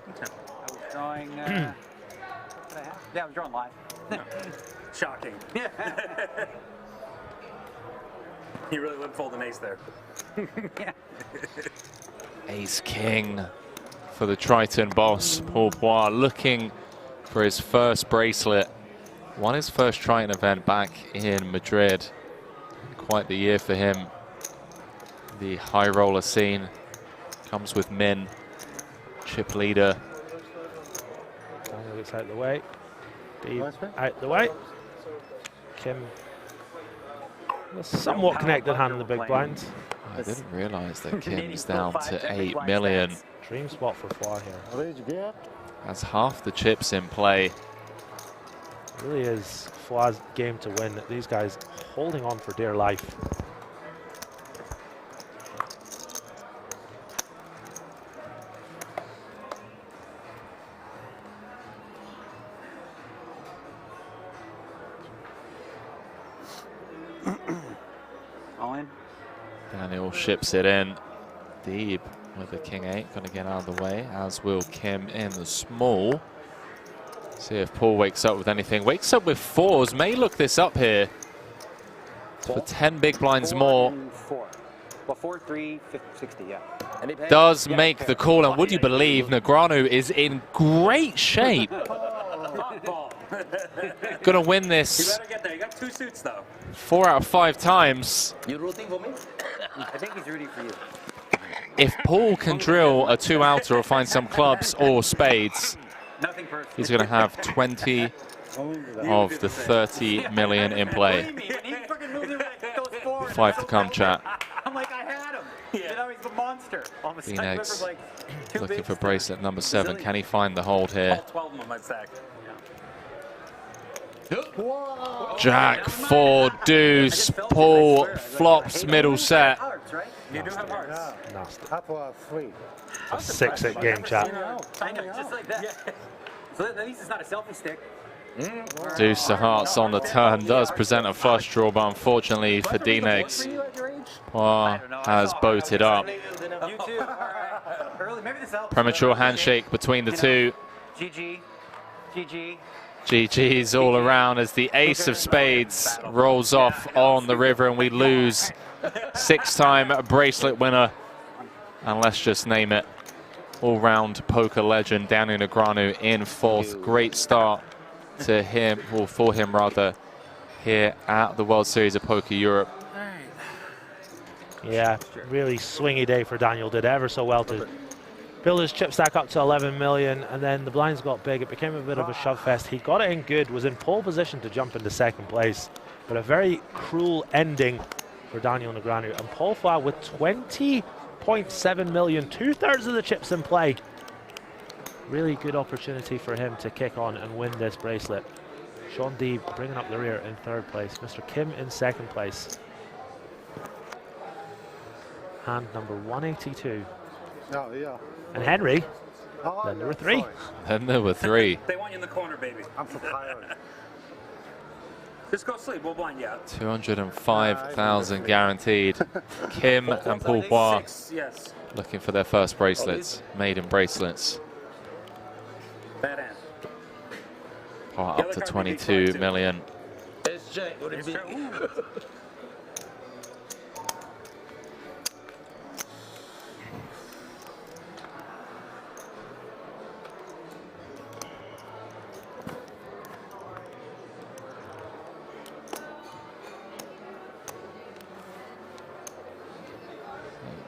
I was drawing. What did I have? Yeah, I was drawing live. Shocking. You really would fold an ace there. Yeah. Ace King for the Triton boss, Paul Poir, looking for his first bracelet. Won his first Triton event back in Madrid. Quite the year for him. The high roller scene comes with Min, chip leader, gets out of the way. Deeb out the way. Kim, a somewhat connected hand in the big blind. I didn't realise that Kim's down to 8 million. Dream spot for Foix here. That's half the chips in play. Really is Foix's game to win. These guys holding on for dear life. All in. Daniel ships it in. Deeb with the king 8, going to get out of the way, as will Kim in the small. See if Paul wakes up with anything. Wakes up with 4s. May look this up here. For 10 big blinds more. 4. Well, 4, 3, 60, yeah. Does make the call, and would you believe Negreanu is in great shape. Gonna win this. You better get there. You got 2 suits though. 4 out of 5 times. You rooting for me? I think he's rooting for you. If Paul can drill a 2-outer or find some clubs or spades, he's going to have 20 of the 30 million in play. 5 to come, chat. I'm like, I had him. You know, he's a monster. All of a sudden, Phoenix River's like, too looking big. for bracelet number 7. Can he find the hold here? 12 of them on stack. Jack 4 deuce. Paul flops middle set. You do have hearts. Nasty. Up 3. A 6-8 game, chat. I know, just like that. So at least it's not a selfie stick. Deuce of hearts on the turn does present a flush draw, but unfortunately for D-Negs, Poir has boated up. You too. All right. Early, maybe this helps. Premature handshake between the two. GG. GG. GG's all around as the ace of spades rolls off on the river, and we lose 6-time bracelet winner. And let's just name it, all-round poker legend Daniel Negreanu in 4th. Great start to him, or for him rather, here at the World Series of Poker Europe. Yeah, really swingy day for Daniel. Did ever so well to build his chip stack up to 11 million, and then the blinds got big. It became a bit of a shove fest. He got it in good, was in pole position to jump into 2nd place, but a very cruel ending for Daniel Negreanu. And Paul Foix with 20.7 million, 2/3 of the chips in play. Really good opportunity for him to kick on and win this bracelet. Shaun Deeb bringing up the rear in 3rd place. Mr. Kim in 2nd place. Hand number 182. Oh, yeah. And Henry, then there were 3. Then there were 3. They want you in the corner, baby. I'm so tired. Just go sleep. We'll blind you out. 205,000 guaranteed. Kim and Paul Poir Yes. looking for their first bracelets, maiden bracelets. Bad hand. Poir up to 22 million. It's Jack. Would it be?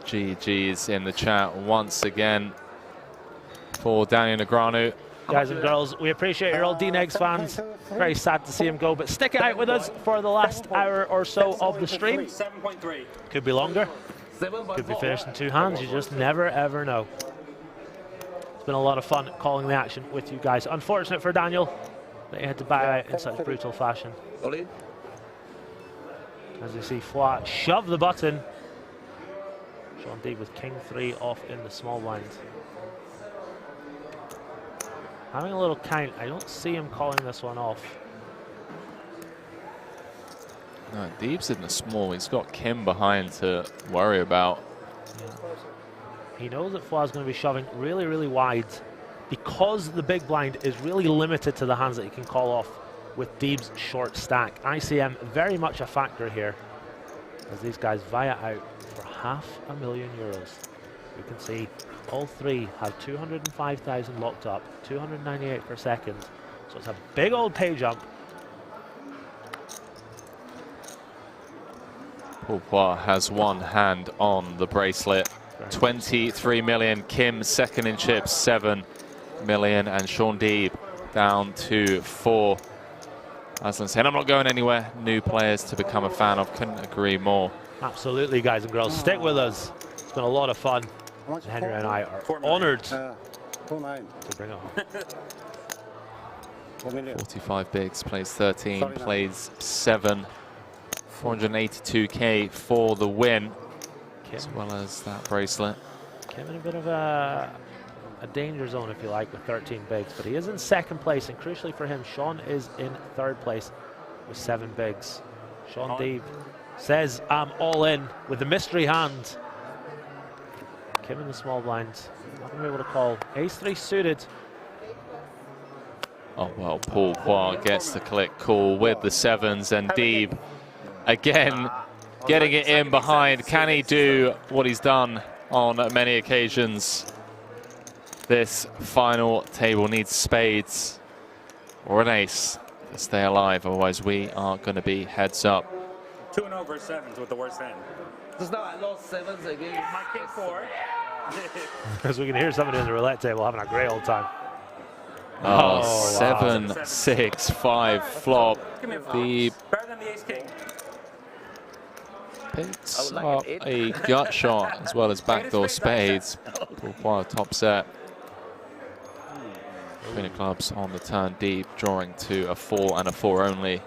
GG's in the chat once again for Daniel Negreanu. Guys and girls, we appreciate your old D-Negs fans. Very sad to see him go, but stick it out with us for the last hour or so of the stream. 7.3. Could be longer. Could be finished in 2 hands. You just never, ever know. It's been a lot of fun calling the action with you guys. Unfortunate for Daniel that he had to bow out in such brutal fashion. As you see, Foix shove the button. Shaun Deeb with king 3 off in the small blind. Having a little count. I don't see him calling this one off. No, Deeb's in the small. He's got Kim behind to worry about. Yeah. He knows that Foix is going to be shoving really, really wide because the big blind is really limited to the hands that he can call off with Deeb's short stack. ICM very much a factor here as these guys vie out for €500,000. You can see all 3 have 205,000 locked up, 298 per second. So it's a big old pay jump. Paul Poir has one hand on the bracelet. 23 million. Kim second in chips, 7 million. And Shaun Deeb down to 4. As I'm saying, I'm not going anywhere. New players to become a fan of. Couldn't agree more. Absolutely, guys and girls. Stick with us. It's been a lot of fun. Henry and I are honored to bring it home. 45 bigs, plays 13, plays 7. 482k for the win, as well as that bracelet. Kim in a bit of a danger zone, if you like, with 13 bigs, but he is in second place, and crucially for him, Sean is in third place with 7 bigs. Sean Deeb says, I'm all in with the mystery hand. Kim in the small blind, not going to be able to call. Ace-3 suited. Oh, well, Paul Poir gets the click call with the 7s, and Deeb again getting it in behind. Can he do what he's done on many occasions? This final table needs spades or an ace to stay alive, otherwise we are going to be heads up. 2-0 versus 7s with the worst hand. Just now I lost 7s again. My king 4. As we can hear somebody on the roulette table having a great old time. Oh, wow. 7, 6, 5 flop. The Better than the ace king. picks up a gut shot as well as backdoor spades. Paul Poir top set. Queen of clubs on the turn, Deep drawing to a 4 and a 4 only.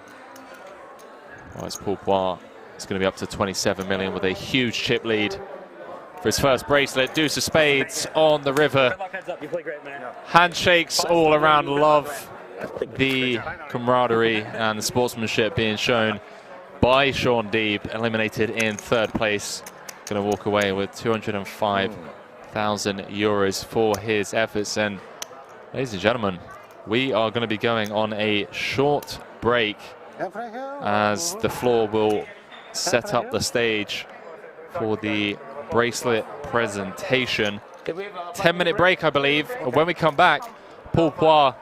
Whereas Paul Poir is going to be up to 27 million with a huge chip lead for his first bracelet. Deuce of spades on the river. You play great, man. Handshakes all around. Love the camaraderie and the sportsmanship being shown by Sean Deeb, eliminated in third place. Going to walk away with 205,000 euros for his efforts. And ladies and gentlemen, we are going to be going on a short break as the floor will set up the stage for the bracelet presentation. 10-minute break, I believe. When we come back, Paul Poir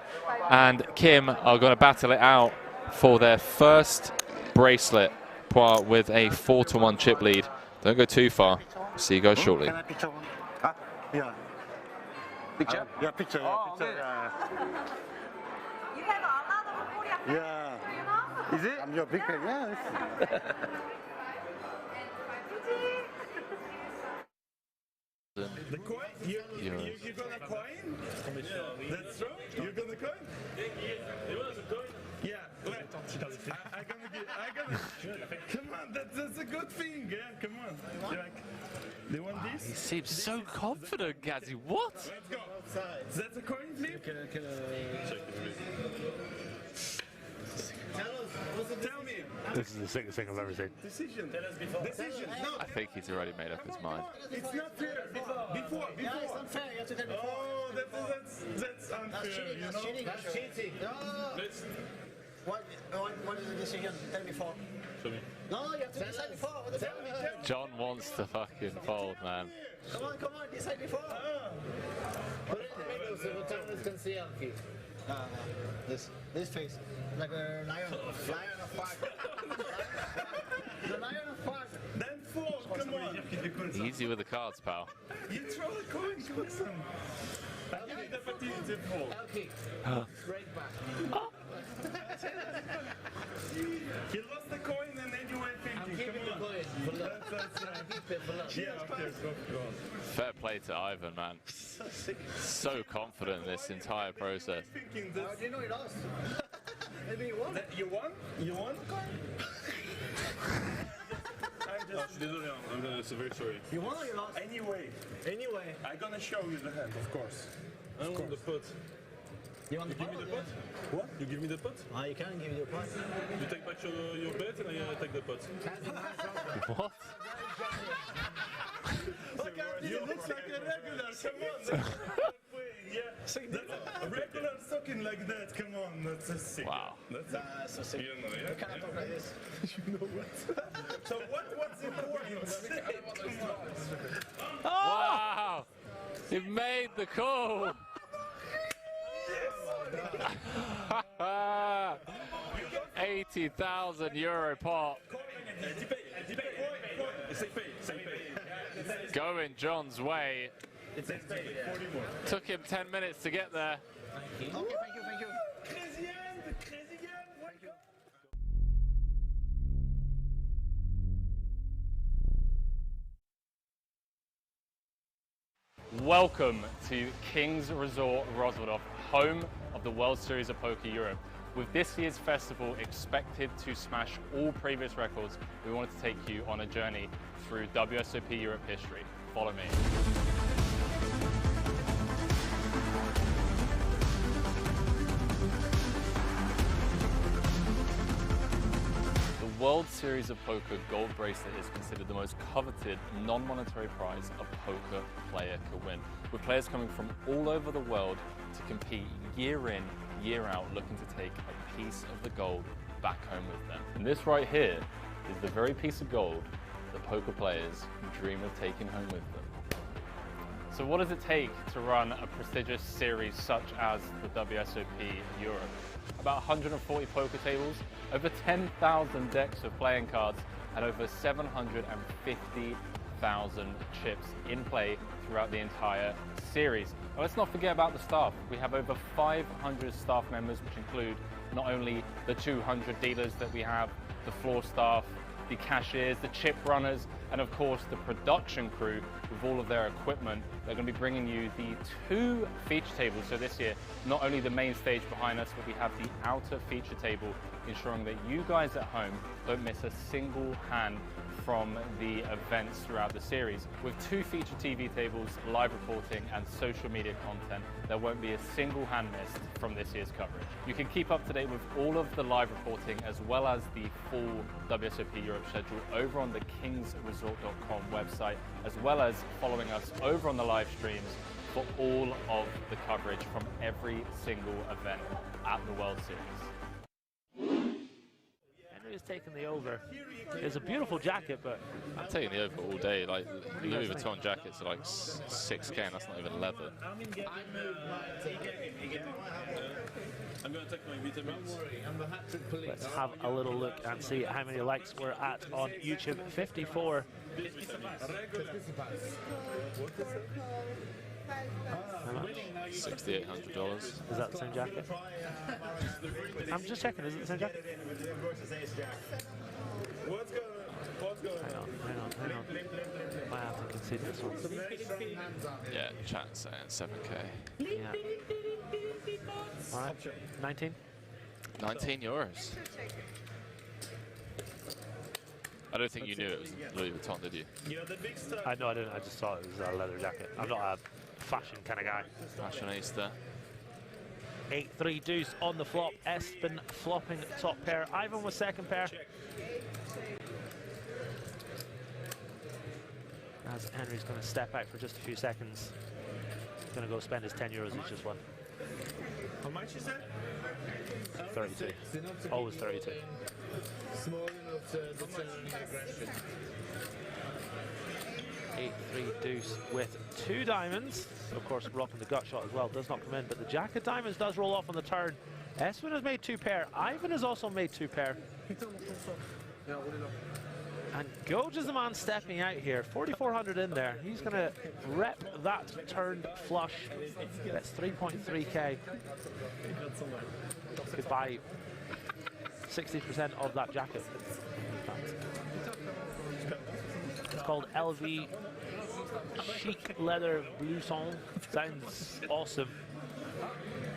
and Kim are going to battle it out for their first bracelet. Poir with a 4-1 chip lead. Don't go too far. See you guys shortly. Yeah. Picture? Yeah, picture. Oh, picture. Yeah. Is it? I'm your big fan. Yes. The coin? You got a coin? That's true? You got a coin? Yeah. Come on, that's a good thing. Yeah, come on. They want this? He seems so confident, Gazzy. What? Let's go. That's a coin flip? Tell me. This is the sickest thing I've ever seen. Decision. Tell us before. Decision. No. I think he's already made up his mind. It's not fair. Before. Yeah, it's unfair. You have to tell me before. Oh, that's unfair. That's cheating. That's cheating. No. What is the decision? Tell me before. Show me. No, you have to decide before. What the hell? John wants to fucking fold, man. Come on, decide before. This face, like a lion of fire. The lion of fire. Then 4, come on. Easy with the cards, pal. You throw the coin, Coulson. Give the opportunity to fold. Okay. Break back. You lost the coin and then you were thinking. Come on. Yeah, okay, go on. Fair play to Ivan, man. So confident in this entire process. How do you know he lost? Maybe you won. You won? You won the coin? Désolé, I'm so very sorry. You won or you lost? Anyway, I'm gonna show you the hand, of course. I want the pot. You want the pot? Give me the pot? What? You give me the pot? Ah, you can't give me the pot. You take back your bet and I take the pot. What? You look like a regular, come on. Yeah, a regular talking like that, come on, that's a sick. Wow. That's so sick. You know, yeah? You cannot talk like this. You know what? So what's important? Wow! He made the call! 80,000 euro pot. Going John's way. Took him 10 minutes to get there. Okay, thank you. Welcome to King's Resort Roswell, home of the World Series of Poker Europe. With this year's festival expected to smash all previous records, we wanted to take you on a journey through WSOP Europe history. Follow me. The World Series of Poker Gold Bracelet is considered the most coveted non-monetary prize a poker player could win, with players coming from all over the world to compete year in, year out, looking to take a piece of the gold back home with them. And this right here is the very piece of gold that poker players dream of taking home with them. So what does it take to run a prestigious series such as the WSOP Europe? About 140 poker tables, over 10,000 decks of playing cards, and over 750,000 chips in play throughout the entire series. Now, let's not forget about the staff. We have over 500 staff members, which include not only the 200 dealers that we have, the floor staff, the cashiers, the chip runners, and of course the production crew with all of their equipment. They're going to be bringing you the 2 feature tables. So this year, not only the main stage behind us, but we have the outer feature table, ensuring that you guys at home don't miss a single hand from the events throughout the series. With 2 feature TV tables, live reporting, and social media content, there won't be a single hand missed from this year's coverage. You can keep up to date with all of the live reporting as well as the full WSOP Europe schedule over on the kingsresort.com website, as well as following us over on the live streams for all of the coverage from every single event at the World Series. Is taking the over. It's a beautiful jacket, but I'm taking the over all day. Like Louis Vuitton jackets are like 6K, and that's not even leather. I'm going to take my vitamins. Let's have a little look and see how many likes we're at on YouTube. 54. $6,800. Is that the same jacket? I'm just checking. Is it the same jacket? What's going on? Hang on. Might have to concede this one. Yeah, chat's saying 7K. Yeah. All right. 19. 19 euros. I don't think you knew it was Louis Vuitton, did you? No, I didn't. I just saw it was a leather jacket. I'm not a fashion kind of guy. Fashionista. 8-3 deuce on the flop. Espen flopping top pair. Ivan was second pair. As Henry's going to step out for just a few seconds. He's going to go spend his 10 euros he's just won. How much is that? 32. Always 32. Small enough to determine aggression. 8-3 deuce with 2 diamonds. Of course, rocking the gut shot as well does not come in, but the jack of diamonds does roll off on the turn. Espen has made 2 pair. Ivan has also made 2 pair. And Goj is the man stepping out here. 4,400 in there. He's going to rep that turned flush. That's 3.3K. Could buy 60% of that jacket. It's called LV Chic Leather Blouson. Sounds awesome.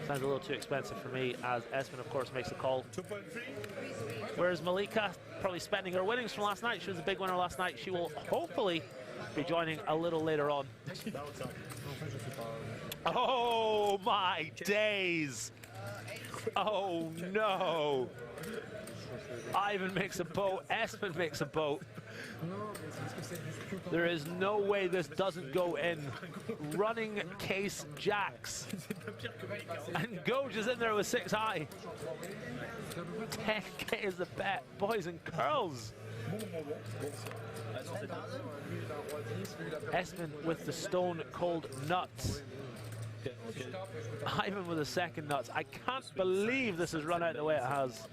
Sounds a little too expensive for me, as Espen, of course, makes a call. Whereas Malika, probably spending her winnings from last night. She was a big winner last night. She will hopefully be joining a little later on. Oh my days! Oh no! Ivan makes a boat, Espen makes a boat. There is no way this doesn't go in. Running case jacks. And Goj is in there with 6 high. 10K is the bet, boys and girls. Espen with the stone cold nuts. Ivan with the second nuts. I can't believe this has run out the way it has.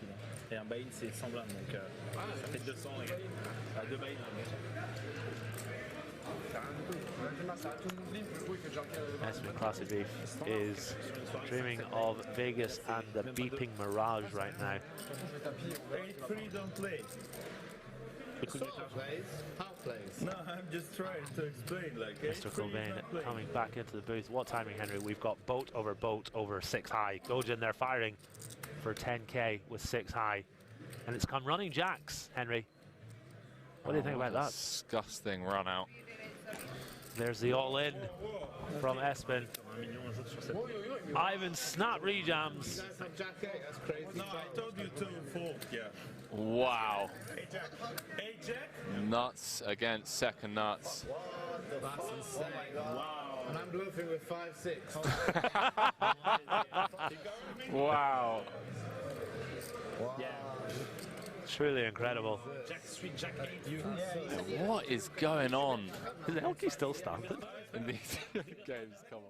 Espen Classic Beef is dreaming of Vegas and the beeping Mirage right now. No, I'm just trying to explain. Like Mr. Cobain coming back into the booth. What timing, Henry? We've got boat over 6 high. Gojin there firing for 10K with 6 high. And it's come running jacks, Henry. What do you think about that? Disgusting run out. There's the all-in from Espen. Ivan snap rejams. No, I told you to fold, yeah. Wow. Hey, Jack. Nuts against second nuts. That's insane. Wow. And I'm bluffing with 5-6. Wow. Yeah. Truly incredible. Jack 8. What is going on? Is the hockey still standing? In these games, come on.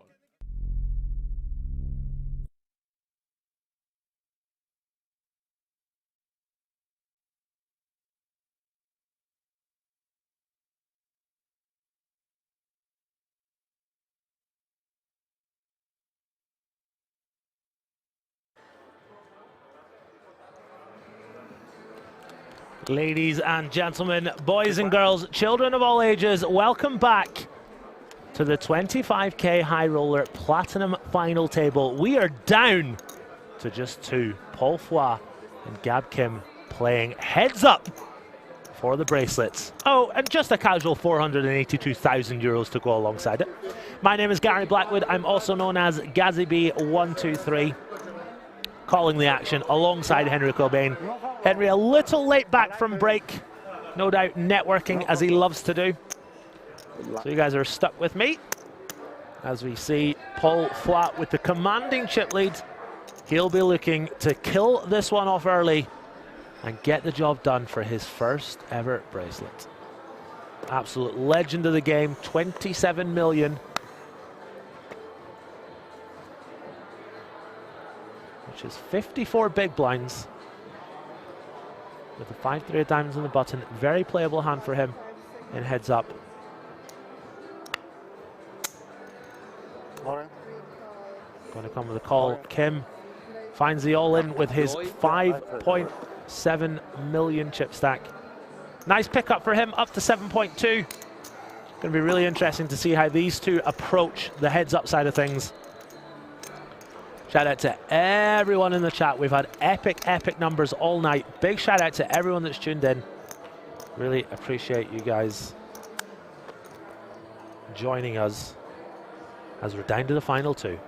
Ladies and gentlemen, boys and girls, children of all ages, welcome back to the 25K High Roller Platinum Final Table. We are down to just 2. Paul Foy and Gab Kim playing heads up for the bracelets. Oh, and just a casual 482,000 euros to go alongside it. My name is Gary Blackwood. I'm also known as GazzyB123. Calling the action alongside Henry Cobain. Henry a little late back from break, no doubt networking as he loves to do. So you guys are stuck with me as we see Paul Foy with the commanding chip lead. He'll be looking to kill this one off early and get the job done for his first ever bracelet. Absolute legend of the game, 27 million. Which is 54 big blinds. With the 5-3 of diamonds on the button. Very playable hand for him in heads up. Going to come with a call. Kim finds the all-in with his 5.7 million chip stack. Nice pickup for him, up to 7.2. Going to be really interesting to see how these two approach the heads-up side of things. Shout out to everyone in the chat. We've had epic numbers all night. Big shout out to everyone that's tuned in. Really appreciate you guys joining us as we're down to the final 2.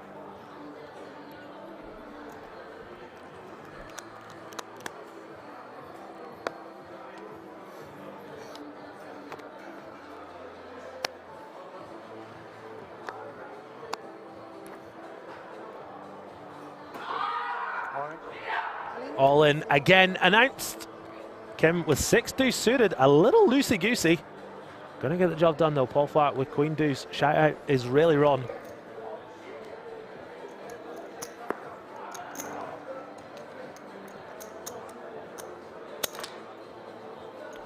All in again announced. Kim with 6 deuce suited, a little loosey-goosey. Gonna get the job done though. Paul Foy with queen deuce. Shout out is really wrong.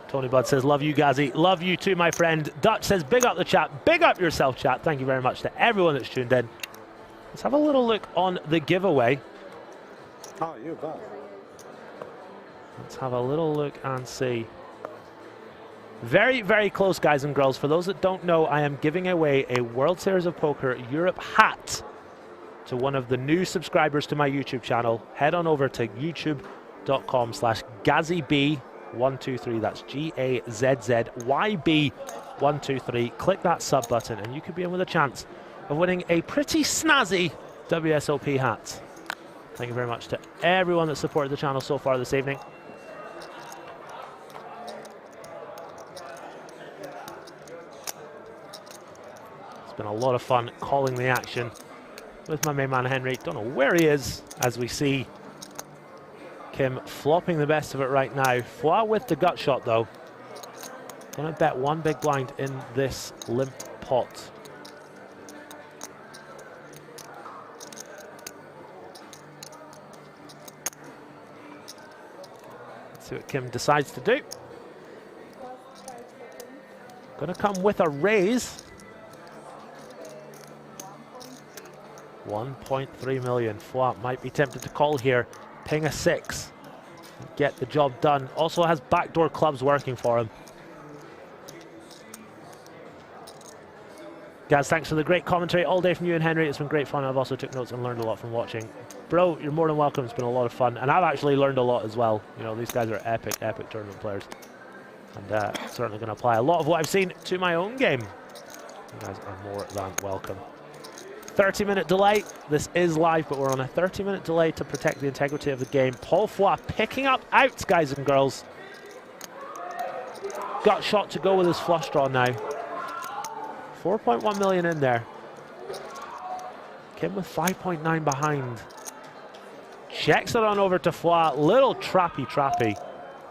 Tony Bud says, love you, Gazzy. Love you too, my friend. Dutch says, big up the chat. Big up yourself, chat. Thank you very much to everyone that's tuned in. Let's have a little look on the giveaway. Oh, you bet. Let's have a little look and see. Very close, guys and girls. For those that don't know, I am giving away a World Series of Poker Europe hat to one of the new subscribers to my YouTube channel. Head on over to youtube.com/GazzyB123. That's GAZZYB123. Click that sub button and you could be in with a chance of winning a pretty snazzy WSOP hat. Thank you very much to everyone that supported the channel so far this evening. It's been a lot of fun calling the action with my main man Henry. Don't know where he is as we see Kim flopping the best of it right now. Foy with the gut shot though. Gonna bet 1 big blind in this limp pot. See what Kim decides to do. Gonna come with a raise. 1.3 million. Foy might be tempted to call here. Ping a 6. get the job done. Also has backdoor clubs working for him. Guys, thanks for the great commentary all day from you and Henry. It's been great fun. I've also took notes and learned a lot from watching. Bro, you're more than welcome. It's been a lot of fun. And I've actually learned a lot as well. You know, these guys are epic, epic tournament players. And certainly going to apply a lot of what I've seen to my own game. You guys are more than welcome. 30-minute delay. This is live, but we're on a 30-minute delay to protect the integrity of the game. Paul Foy picking up outs, guys and girls. Got shot to go with his flush draw now. 4.1 million in there. Kim with 5.9 behind. Checks it on over to Foy. Little trappy.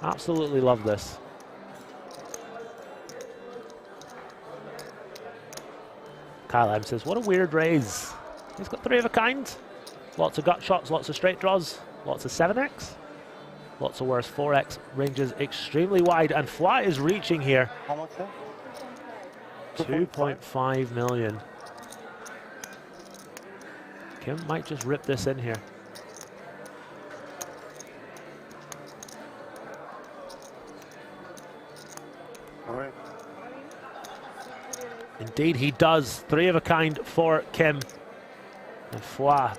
Absolutely love this. Kyle M says, what a weird raise. He's got 3 of a kind. Lots of gut shots, lots of straight draws, lots of 7x. Lots of worse 4x. Ranges extremely wide, and Foy is reaching here. How much? 2.5 million. Kim might just rip this in here. All right. Indeed, he does. 3 of a kind for Kim. And Foy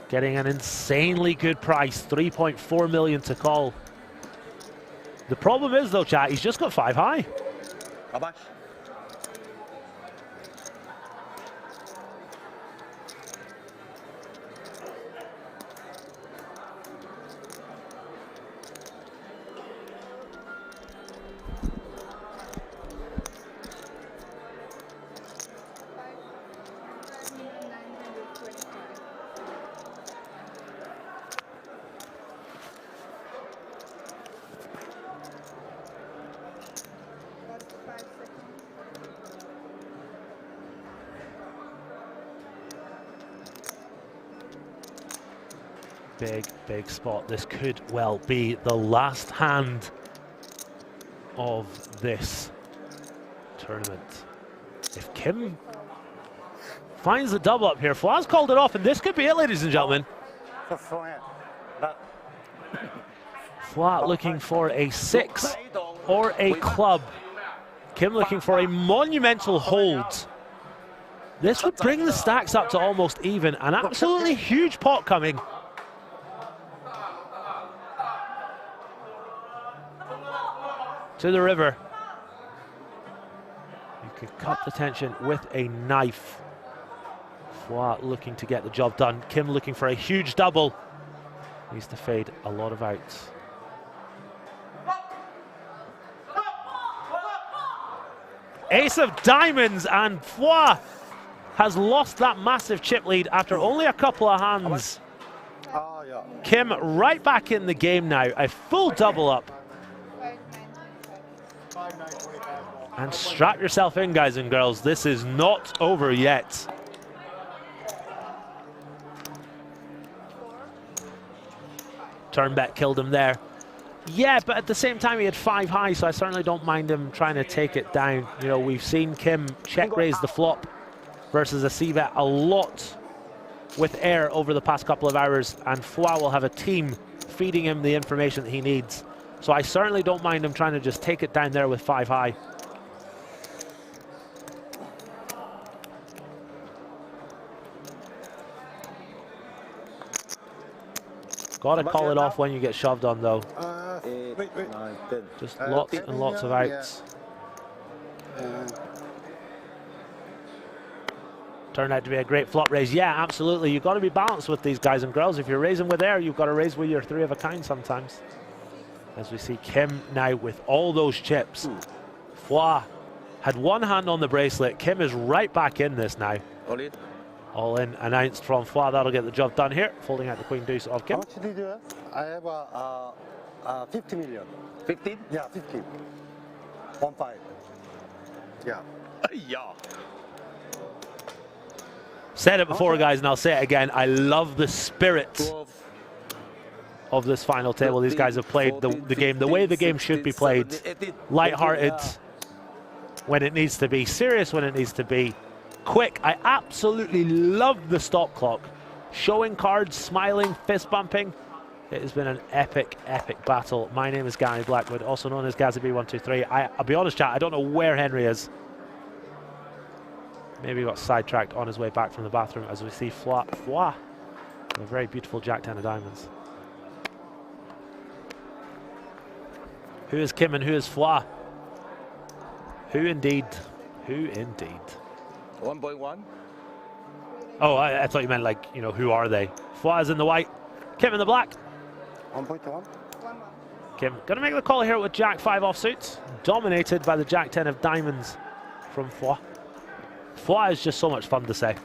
getting an insanely good price. 3.4 million to call. The problem is, though, chat, he's just got 5 high. How much? Big spot. This could well be the last hand of this tournament. If Kim finds the double up here, Foy's called it off, and this could be it, ladies and gentlemen. Foy looking for a 6 or a club. Kim looking for a monumental hold. This would bring the stacks up to almost even. An absolutely huge pot coming. To the river. You could cut the tension with a knife. Foy looking to get the job done. Kim looking for a huge double. Needs to fade a lot of outs. Ace of diamonds, and Foy has lost that massive chip lead after only a couple of hands. Kim right back in the game now. A full double up. And strap yourself in, guys and girls. This is not over yet. Turn bet killed him there. Yeah, but at the same time he had 5 high, so I certainly don't mind him trying to take it down. You know, we've seen Kim check raise the flop versus a C-bet a lot with air over the past couple of hours, and Foy will have a team feeding him the information that he needs. So I certainly don't mind him trying to just take it down there with 5 high. Gotta call it off when you get shoved on, though. 8, 9, 10. Just lots and lots of outs. Turned out to be a great flop raise. Yeah, absolutely. You've got to be balanced with these guys and girls. If you're raising with air, you've got to raise with your 3 of a kind sometimes. As we see Kim now with all those chips. Foy had 1 hand on the bracelet. Kim is right back in this now. All in. All in announced from Foy. That'll get the job done here. Folding out the queen deuce of Kim. How much did you have? I have 50 million. 15? Yeah, 15. 1-5. Yeah. Yeah. Said it before, guys, and I'll say it again. I love the spirit of this final table. These guys have played the game the way the game should be played. Light-hearted when it needs to be, serious when it needs to be, quick. I absolutely love the stop clock. Showing cards, smiling, fist bumping. It has been an epic, epic battle. My name is Gary Blackwood, also known as GazzaB123. I'll be honest, chat, I don't know where Henry is. Maybe he got sidetracked on his way back from the bathroom as we see Foy, a very beautiful Jack 10 of diamonds. Who is Kim and who is Foy? Who indeed? Who indeed? 1.1. Oh, I thought you meant like, you know, who are they? Foy is in the white, Kim in the black. 1.1. Kim gonna make the call here with Jack 5 offsuit, dominated by the Jack 10 of diamonds from Foy. Foy is just so much fun to say.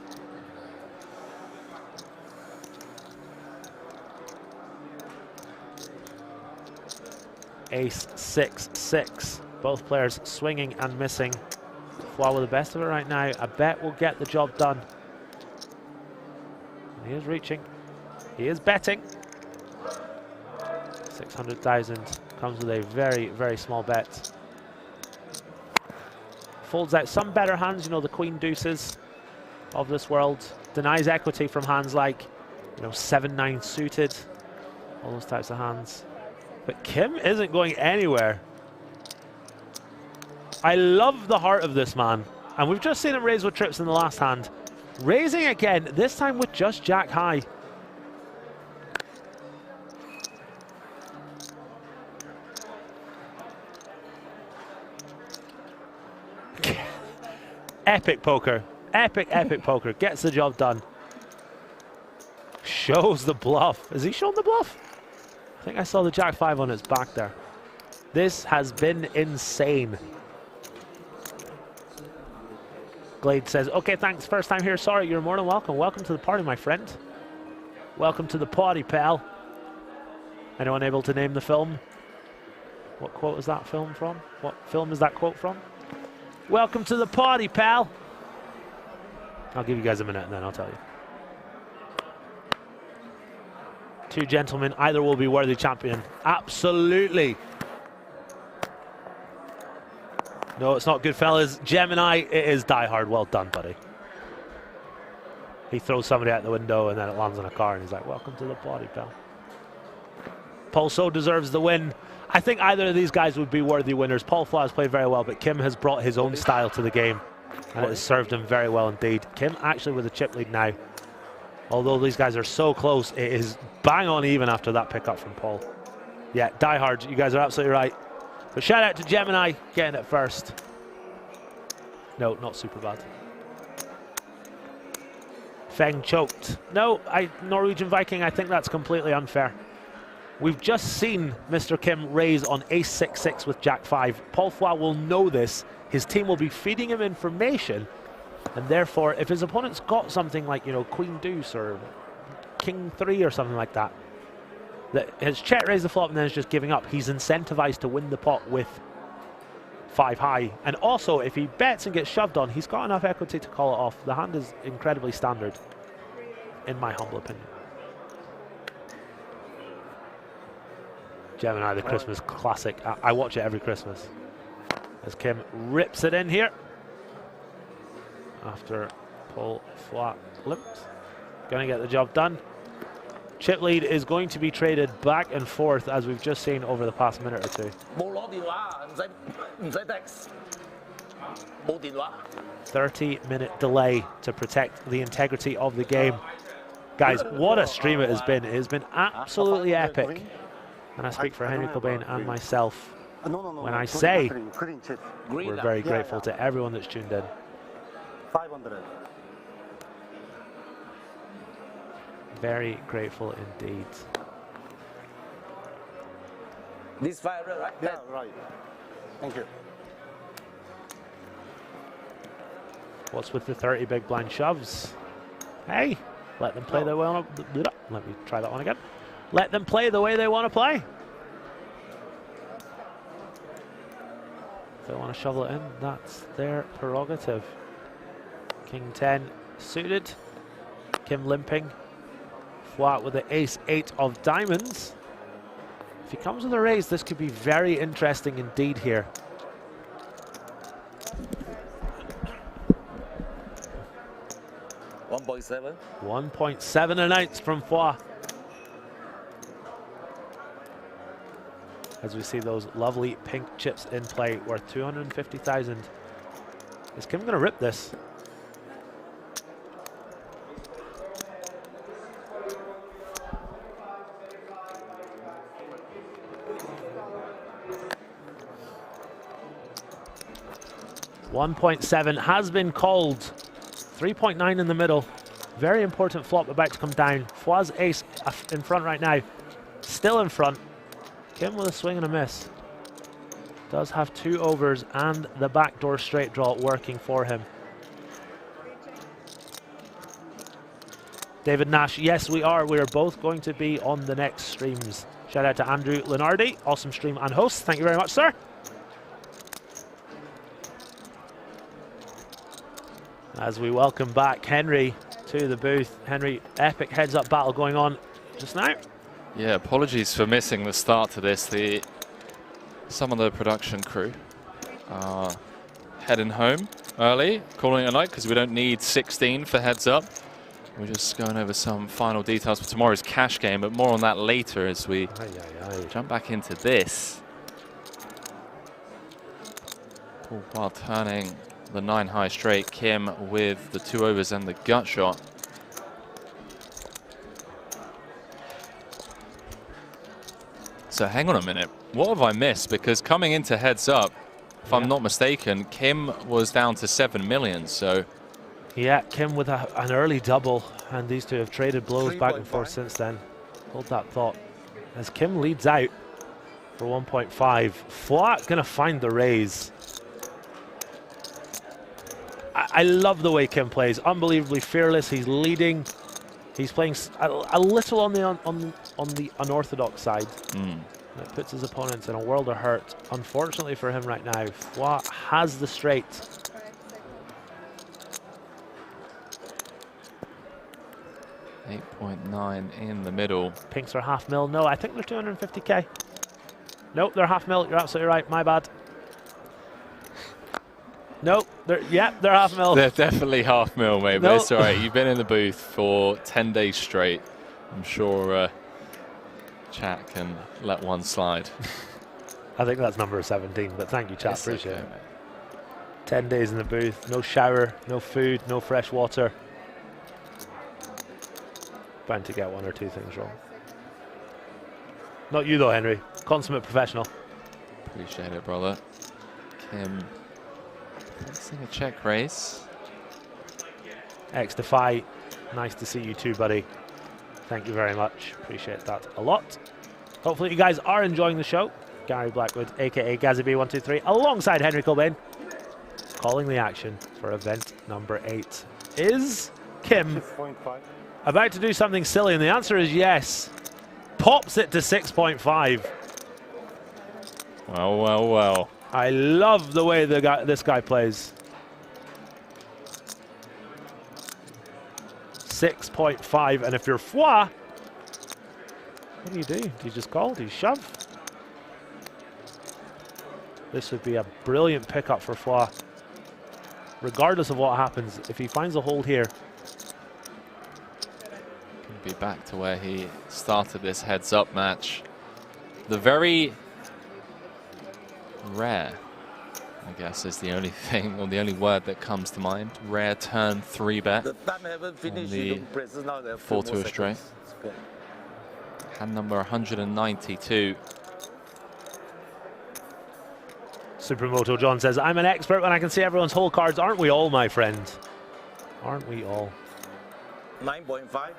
Ace 6-6. Both players swinging and missing. Foy with the best of it right now. I bet we'll get the job done. He is reaching. He is betting. 600,000 comes with a very, very small bet. Folds out some better hands, you know, the queen deuces of this world. Denies equity from hands like, you know, 7-9 suited. All those types of hands. But Kim isn't going anywhere. I love the heart of this man. And we've just seen him raise with trips in the last hand. Raising again, this time with just Jack high. Epic poker. Epic, epic poker. Gets the job done. Shows the bluff. Is he showing the bluff? I think I saw the Jack 5 on its back there. This has been insane. Glade says, okay, thanks. First time here. Sorry, you're more than welcome. Welcome to the party, my friend. Welcome to the party, pal. Anyone able to name the film? What quote is that film from? What film is that quote from? Welcome to the party, pal. I'll give you guys a minute and then I'll tell you. Two gentlemen, either will be worthy champion. Absolutely. No, it's not Goodfellas. Gemini, it is Die Hard. Well done, buddy. He throws somebody out the window and then it lands on a car and he's like, welcome to the party, pal. Paul So deserves the win. I think either of these guys would be worthy winners. Paul Foy has played very well, but Kim has brought his own style to the game, and it has served him very well indeed. Kim actually with a chip lead now. Although these guys are so close, it is bang on even after that pickup from Paul. Yeah, Die Hard, you guys are absolutely right. But shout out to Gemini getting it first. No, not super bad. Feng choked. No, Norwegian Viking, I think that's completely unfair. We've just seen Mr. Kim raise on ace 6-6 with Jack 5. Paul Foy will know this. His team will be feeding him information. And therefore, if his opponent's got something like, you know, Queen Deuce or King 3 or something like that, that has check raised the flop and then is just giving up, he's incentivized to win the pot with 5 high. And also, if he bets and gets shoved on, he's got enough equity to call it off. The hand is incredibly standard, in my humble opinion. Gemini, the Christmas classic. I watch it every Christmas. As Kim rips it in here. After Paul Foy limps. Going to get the job done. Chip lead is going to be traded back and forth as we've just seen over the past minute or two. 30-minute delay to protect the integrity of the game. Guys, what a stream it has been. It has been absolutely epic. And I speak for Henry Cobain and myself when I say we're very grateful to everyone that's tuned in. 500. Very grateful indeed. This fire, right? Yeah, right. Thank you. What's with the 30 big blind shoves? Hey, let them play the way they want to. Let me try that one again. Let them play the way they want to play. If they want to shovel it in, that's their prerogative. King 10 suited. Kim limping. Flat with the ace 8 of diamonds. If he comes with a raise, this could be very interesting indeed here. $1.7 an ounce from Foy. as we see those lovely pink chips in play worth 250,000. Is Kim going to rip this? $1.7 has been called. 3.9 in the middle. Very important flop about to come down. Foi's ace in front right now. Still in front. Kim with a swing and a miss. Does have 2 overs and the backdoor straight draw working for him. David Nash, yes we are. We are both going to be on the next streams. Shout out to Andrew Lenardi, awesome stream and host. Thank you very much, sir. As we welcome back Henry to the booth. Henry, epic heads-up battle going on just now. Yeah, apologies for missing the start to this. Some of the production crew are heading home early, calling it a night because we don't need 16 for heads-up. We're just going over some final details for tomorrow's cash game, but more on that later as we jump back into this. While turning the 9 high straight, Kim with the 2 overs and the gut shot. So hang on a minute, what have I missed? Because coming into heads up, if I'm not mistaken, Kim was down to 7 million, so. Yeah, Kim with an early double, and these two have traded blows back and forth since then. Hold that thought. As Kim leads out for 1.5, Foy gonna find the raise. I love the way Kim plays, unbelievably fearless. He's leading. He's playing a little on the unorthodox side. That puts his opponents in a world of hurt. Unfortunately for him right now, Foy has the straight. $8.9 in the middle. Pinks are half mil. No, I think they're 250k. Nope, they're half mil. You're absolutely right. My bad. Nope, they're half mil. They're definitely half mil, mate, but it's all right. You've been in the booth for 10 days straight. I'm sure chat can let one slide. I think that's number 17, but thank you, chat. Appreciate it. 10 days in the booth, no shower, no food, no fresh water. Bound to get 1 or 2 things wrong. Not you though, Henry. Consummate professional. Appreciate it, brother. Kim facing a check raise. X Defy, nice to see you too, buddy. Thank you very much. Appreciate that a lot. Hopefully you guys are enjoying the show. Gary Blackwood, aka GazzyB123, alongside Henry Cobain, calling the action for event number 8. Is Kim about to do something silly? And the answer is yes. Pops it to 6.5. Well, well, well. I love the way this guy plays. 6.5, and if you're Foy, what do? Do you just call? Do you shove? This would be a brilliant pickup for Foy. Regardless of what happens, if he finds a hold here. Can be back to where he started this heads-up match. The very rare, I guess, is the only thing, or the only word that comes to mind. Rare turn 3-bet. The 4 to a straight. Hand number 192. Supermoto John says, I'm an expert when I can see everyone's whole cards. Aren't we all, my friend? Aren't we all? 9.5.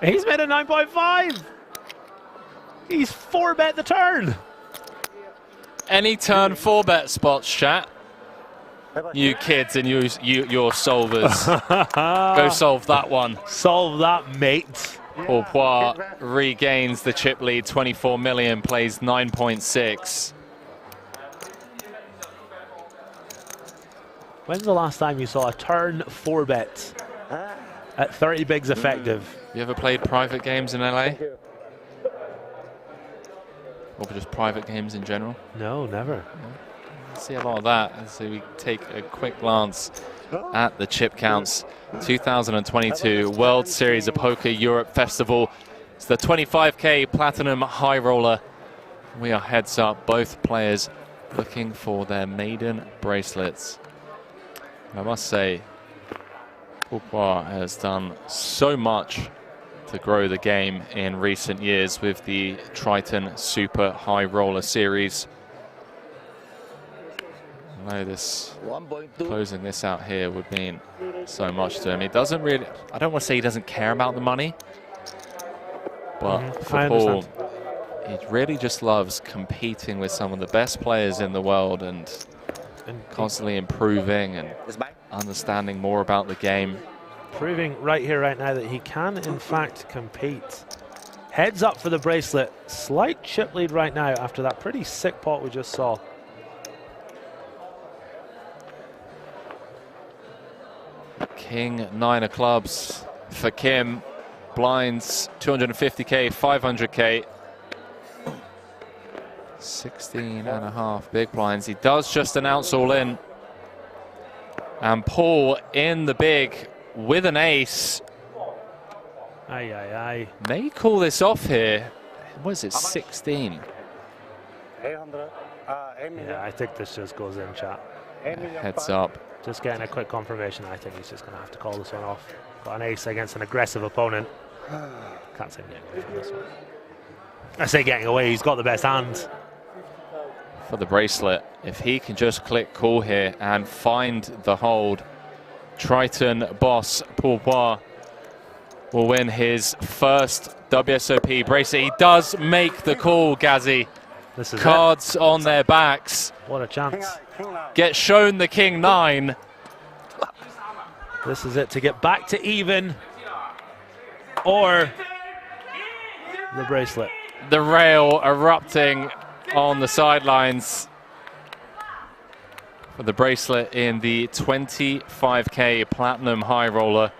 He's made a 9.5. He's 4-bet the turn. Any turn 4-bet spots, chat. You kids and your solvers. Go solve that one. Solve that, mate. Poir regains the chip lead, 24 million, plays 9.6. When's the last time you saw a turn 4-bet at 30 bigs effective? You ever played private games in LA? Or just private games in general? No, never. See a lot of that as we take a quick glance at the chip counts. 2022 World Series of Poker Europe Festival It's the 25K Platinum High Roller. We are heads up, both players looking for their maiden bracelets. I must say, Pourpois has done so much to grow the game in recent years with the Triton Super High Roller Series. I know this, closing this out here would mean so much to him. He doesn't really, I don't want to say he doesn't care about the money, but for Paul, he really just loves competing with some of the best players in the world and constantly improving and understanding more about the game. Proving right here, right now, that he can, in fact, compete. Heads up for the bracelet. Slight chip lead right now after that pretty sick pot we just saw. King 9 of clubs for Kim. Blinds 250K, 500K. 16.5 big blinds. He does just announce all in. And Paul in the big with an ace. Aye, aye, aye. May call this off here. What is it, 16? 800. Yeah, I think this just goes in, chat. Heads up. Just getting a quick confirmation. I think he's just going to have to call this one off. Got an ace against an aggressive opponent. Can't say getting away from this one. I say getting away, he's got the best hand. For the bracelet, if he can just click call here and find the hold, Triton boss Pourpois will win his first WSOP bracelet. He does make the call, Gazzy. This is cards on their backs. What a chance. Get shown the King 9. This is it to get back to even, or the bracelet. The rail erupting on the sidelines for the bracelet in the 25K Platinum High Roller.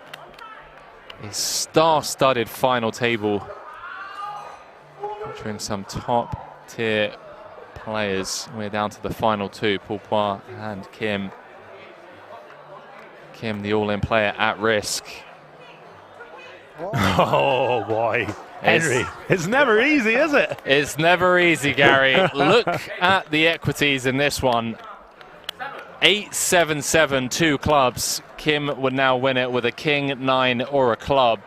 A star-studded final table featuring some top-tier players. We're down to the final two, Pourpois and Kim. Kim, the all-in player, at risk. Oh boy, Henry, it's never easy, is it? It's never easy, Gary. Look at the equities in this one. 8-7-7, 2 clubs. Kim would now win it with a King 9 or a club.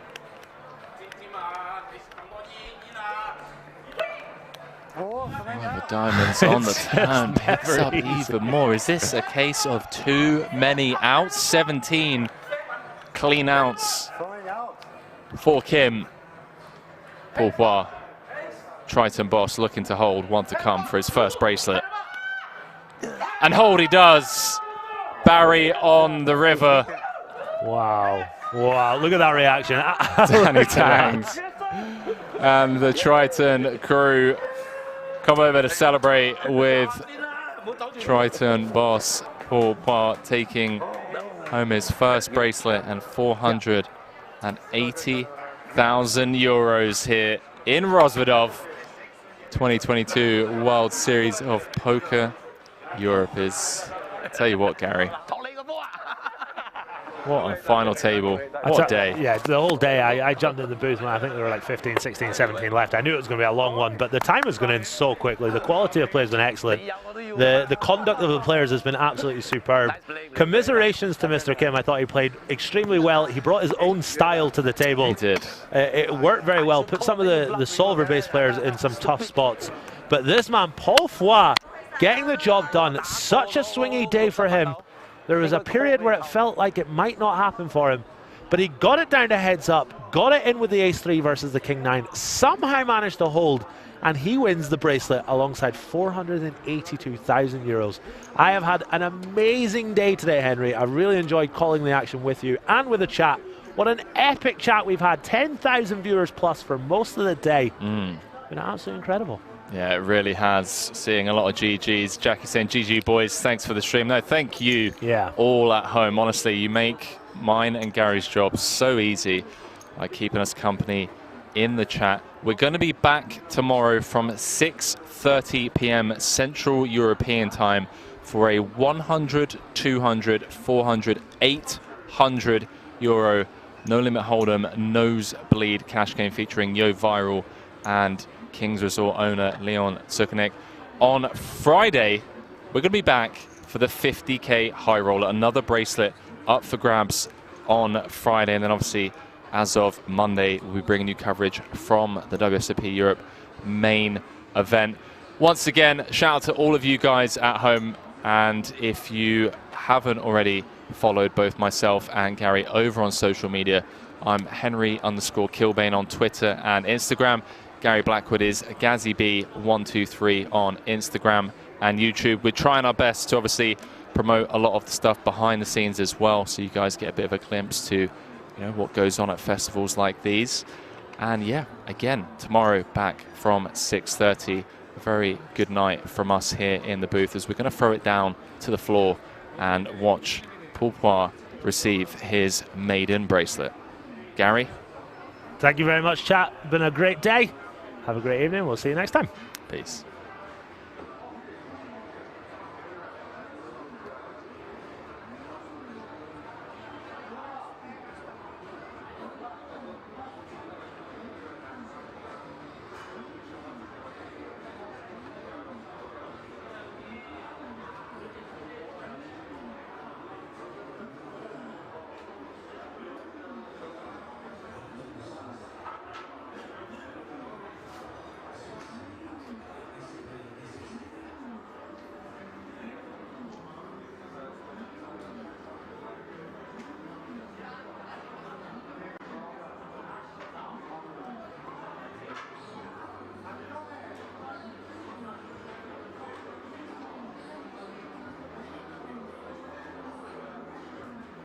The diamonds on the turn picks up even more. Is this a case of too many outs? 17 clean outs for Kim. Pourpois, Triton boss, looking to hold, one to come for his first bracelet. And hold he does. Barry on the river. Wow. Wow, look at that reaction. Danny Tangs and the Triton crew come over to celebrate with Triton boss Pourpois taking home his first bracelet and 480,000 euros here in Rozvadov. 2022 World Series of Poker Europe is, I tell you what, Gary. What a final table. What a day. Yeah, the whole day I jumped in the booth when I think there were like 15, 16, 17 left. I knew it was going to be a long one, but the time has gone in so quickly. The quality of play has been excellent. The conduct of the players has been absolutely superb. Commiserations to Mr. Kim. I thought he played extremely well. He brought his own style to the table. He did. It worked very well. Put some of the solver-based players in some tough spots. But this man, Pourpois, getting the job done. Such a swingy day for him. There was a period where it felt like it might not happen for him, but he got it down to heads up, got it in with the ace-3 versus the king-9, somehow managed to hold, and he wins the bracelet alongside 482,000 euros. I have had an amazing day today, Henry. I really enjoyed calling the action with you and with the chat. What an epic chat we've had. 10,000 viewers plus for most of the day. Been absolutely incredible. Yeah, it really has. Seeing a lot of GGs. Jackie saying, GG boys, thanks for the stream. No, thank you all at home. Honestly, you make mine and Gary's job so easy by keeping us company in the chat. We're going to be back tomorrow from 6:30 p.m. Central European time for a 100, 200, 400, 800 euro No Limit Hold'em Nosebleed Cash Game featuring Yo Viral and Kings Resort owner Leon Tsukanik. On Friday, we're going to be back for the 50K High Roller, another bracelet up for grabs on Friday, and then obviously as of Monday we'll be bringing you coverage from the WSOP Europe main event. Once again, shout out to all of you guys at home, and if you haven't already followed both myself and Gary over on social media, I'm Henry_Kilbane on Twitter and Instagram. Gary Blackwood is GazzyB123 on Instagram and YouTube. We're trying our best to obviously promote a lot of the stuff behind the scenes as well, so you guys get a bit of a glimpse to, you know, what goes on at festivals like these. And yeah, again, tomorrow back from 6:30. A very good night from us here in the booth as we're going to throw it down to the floor and watch Paul Poir receive his maiden bracelet. Gary? Thank you very much, chat. Been a great day. Have a great evening. We'll see you next time. Peace.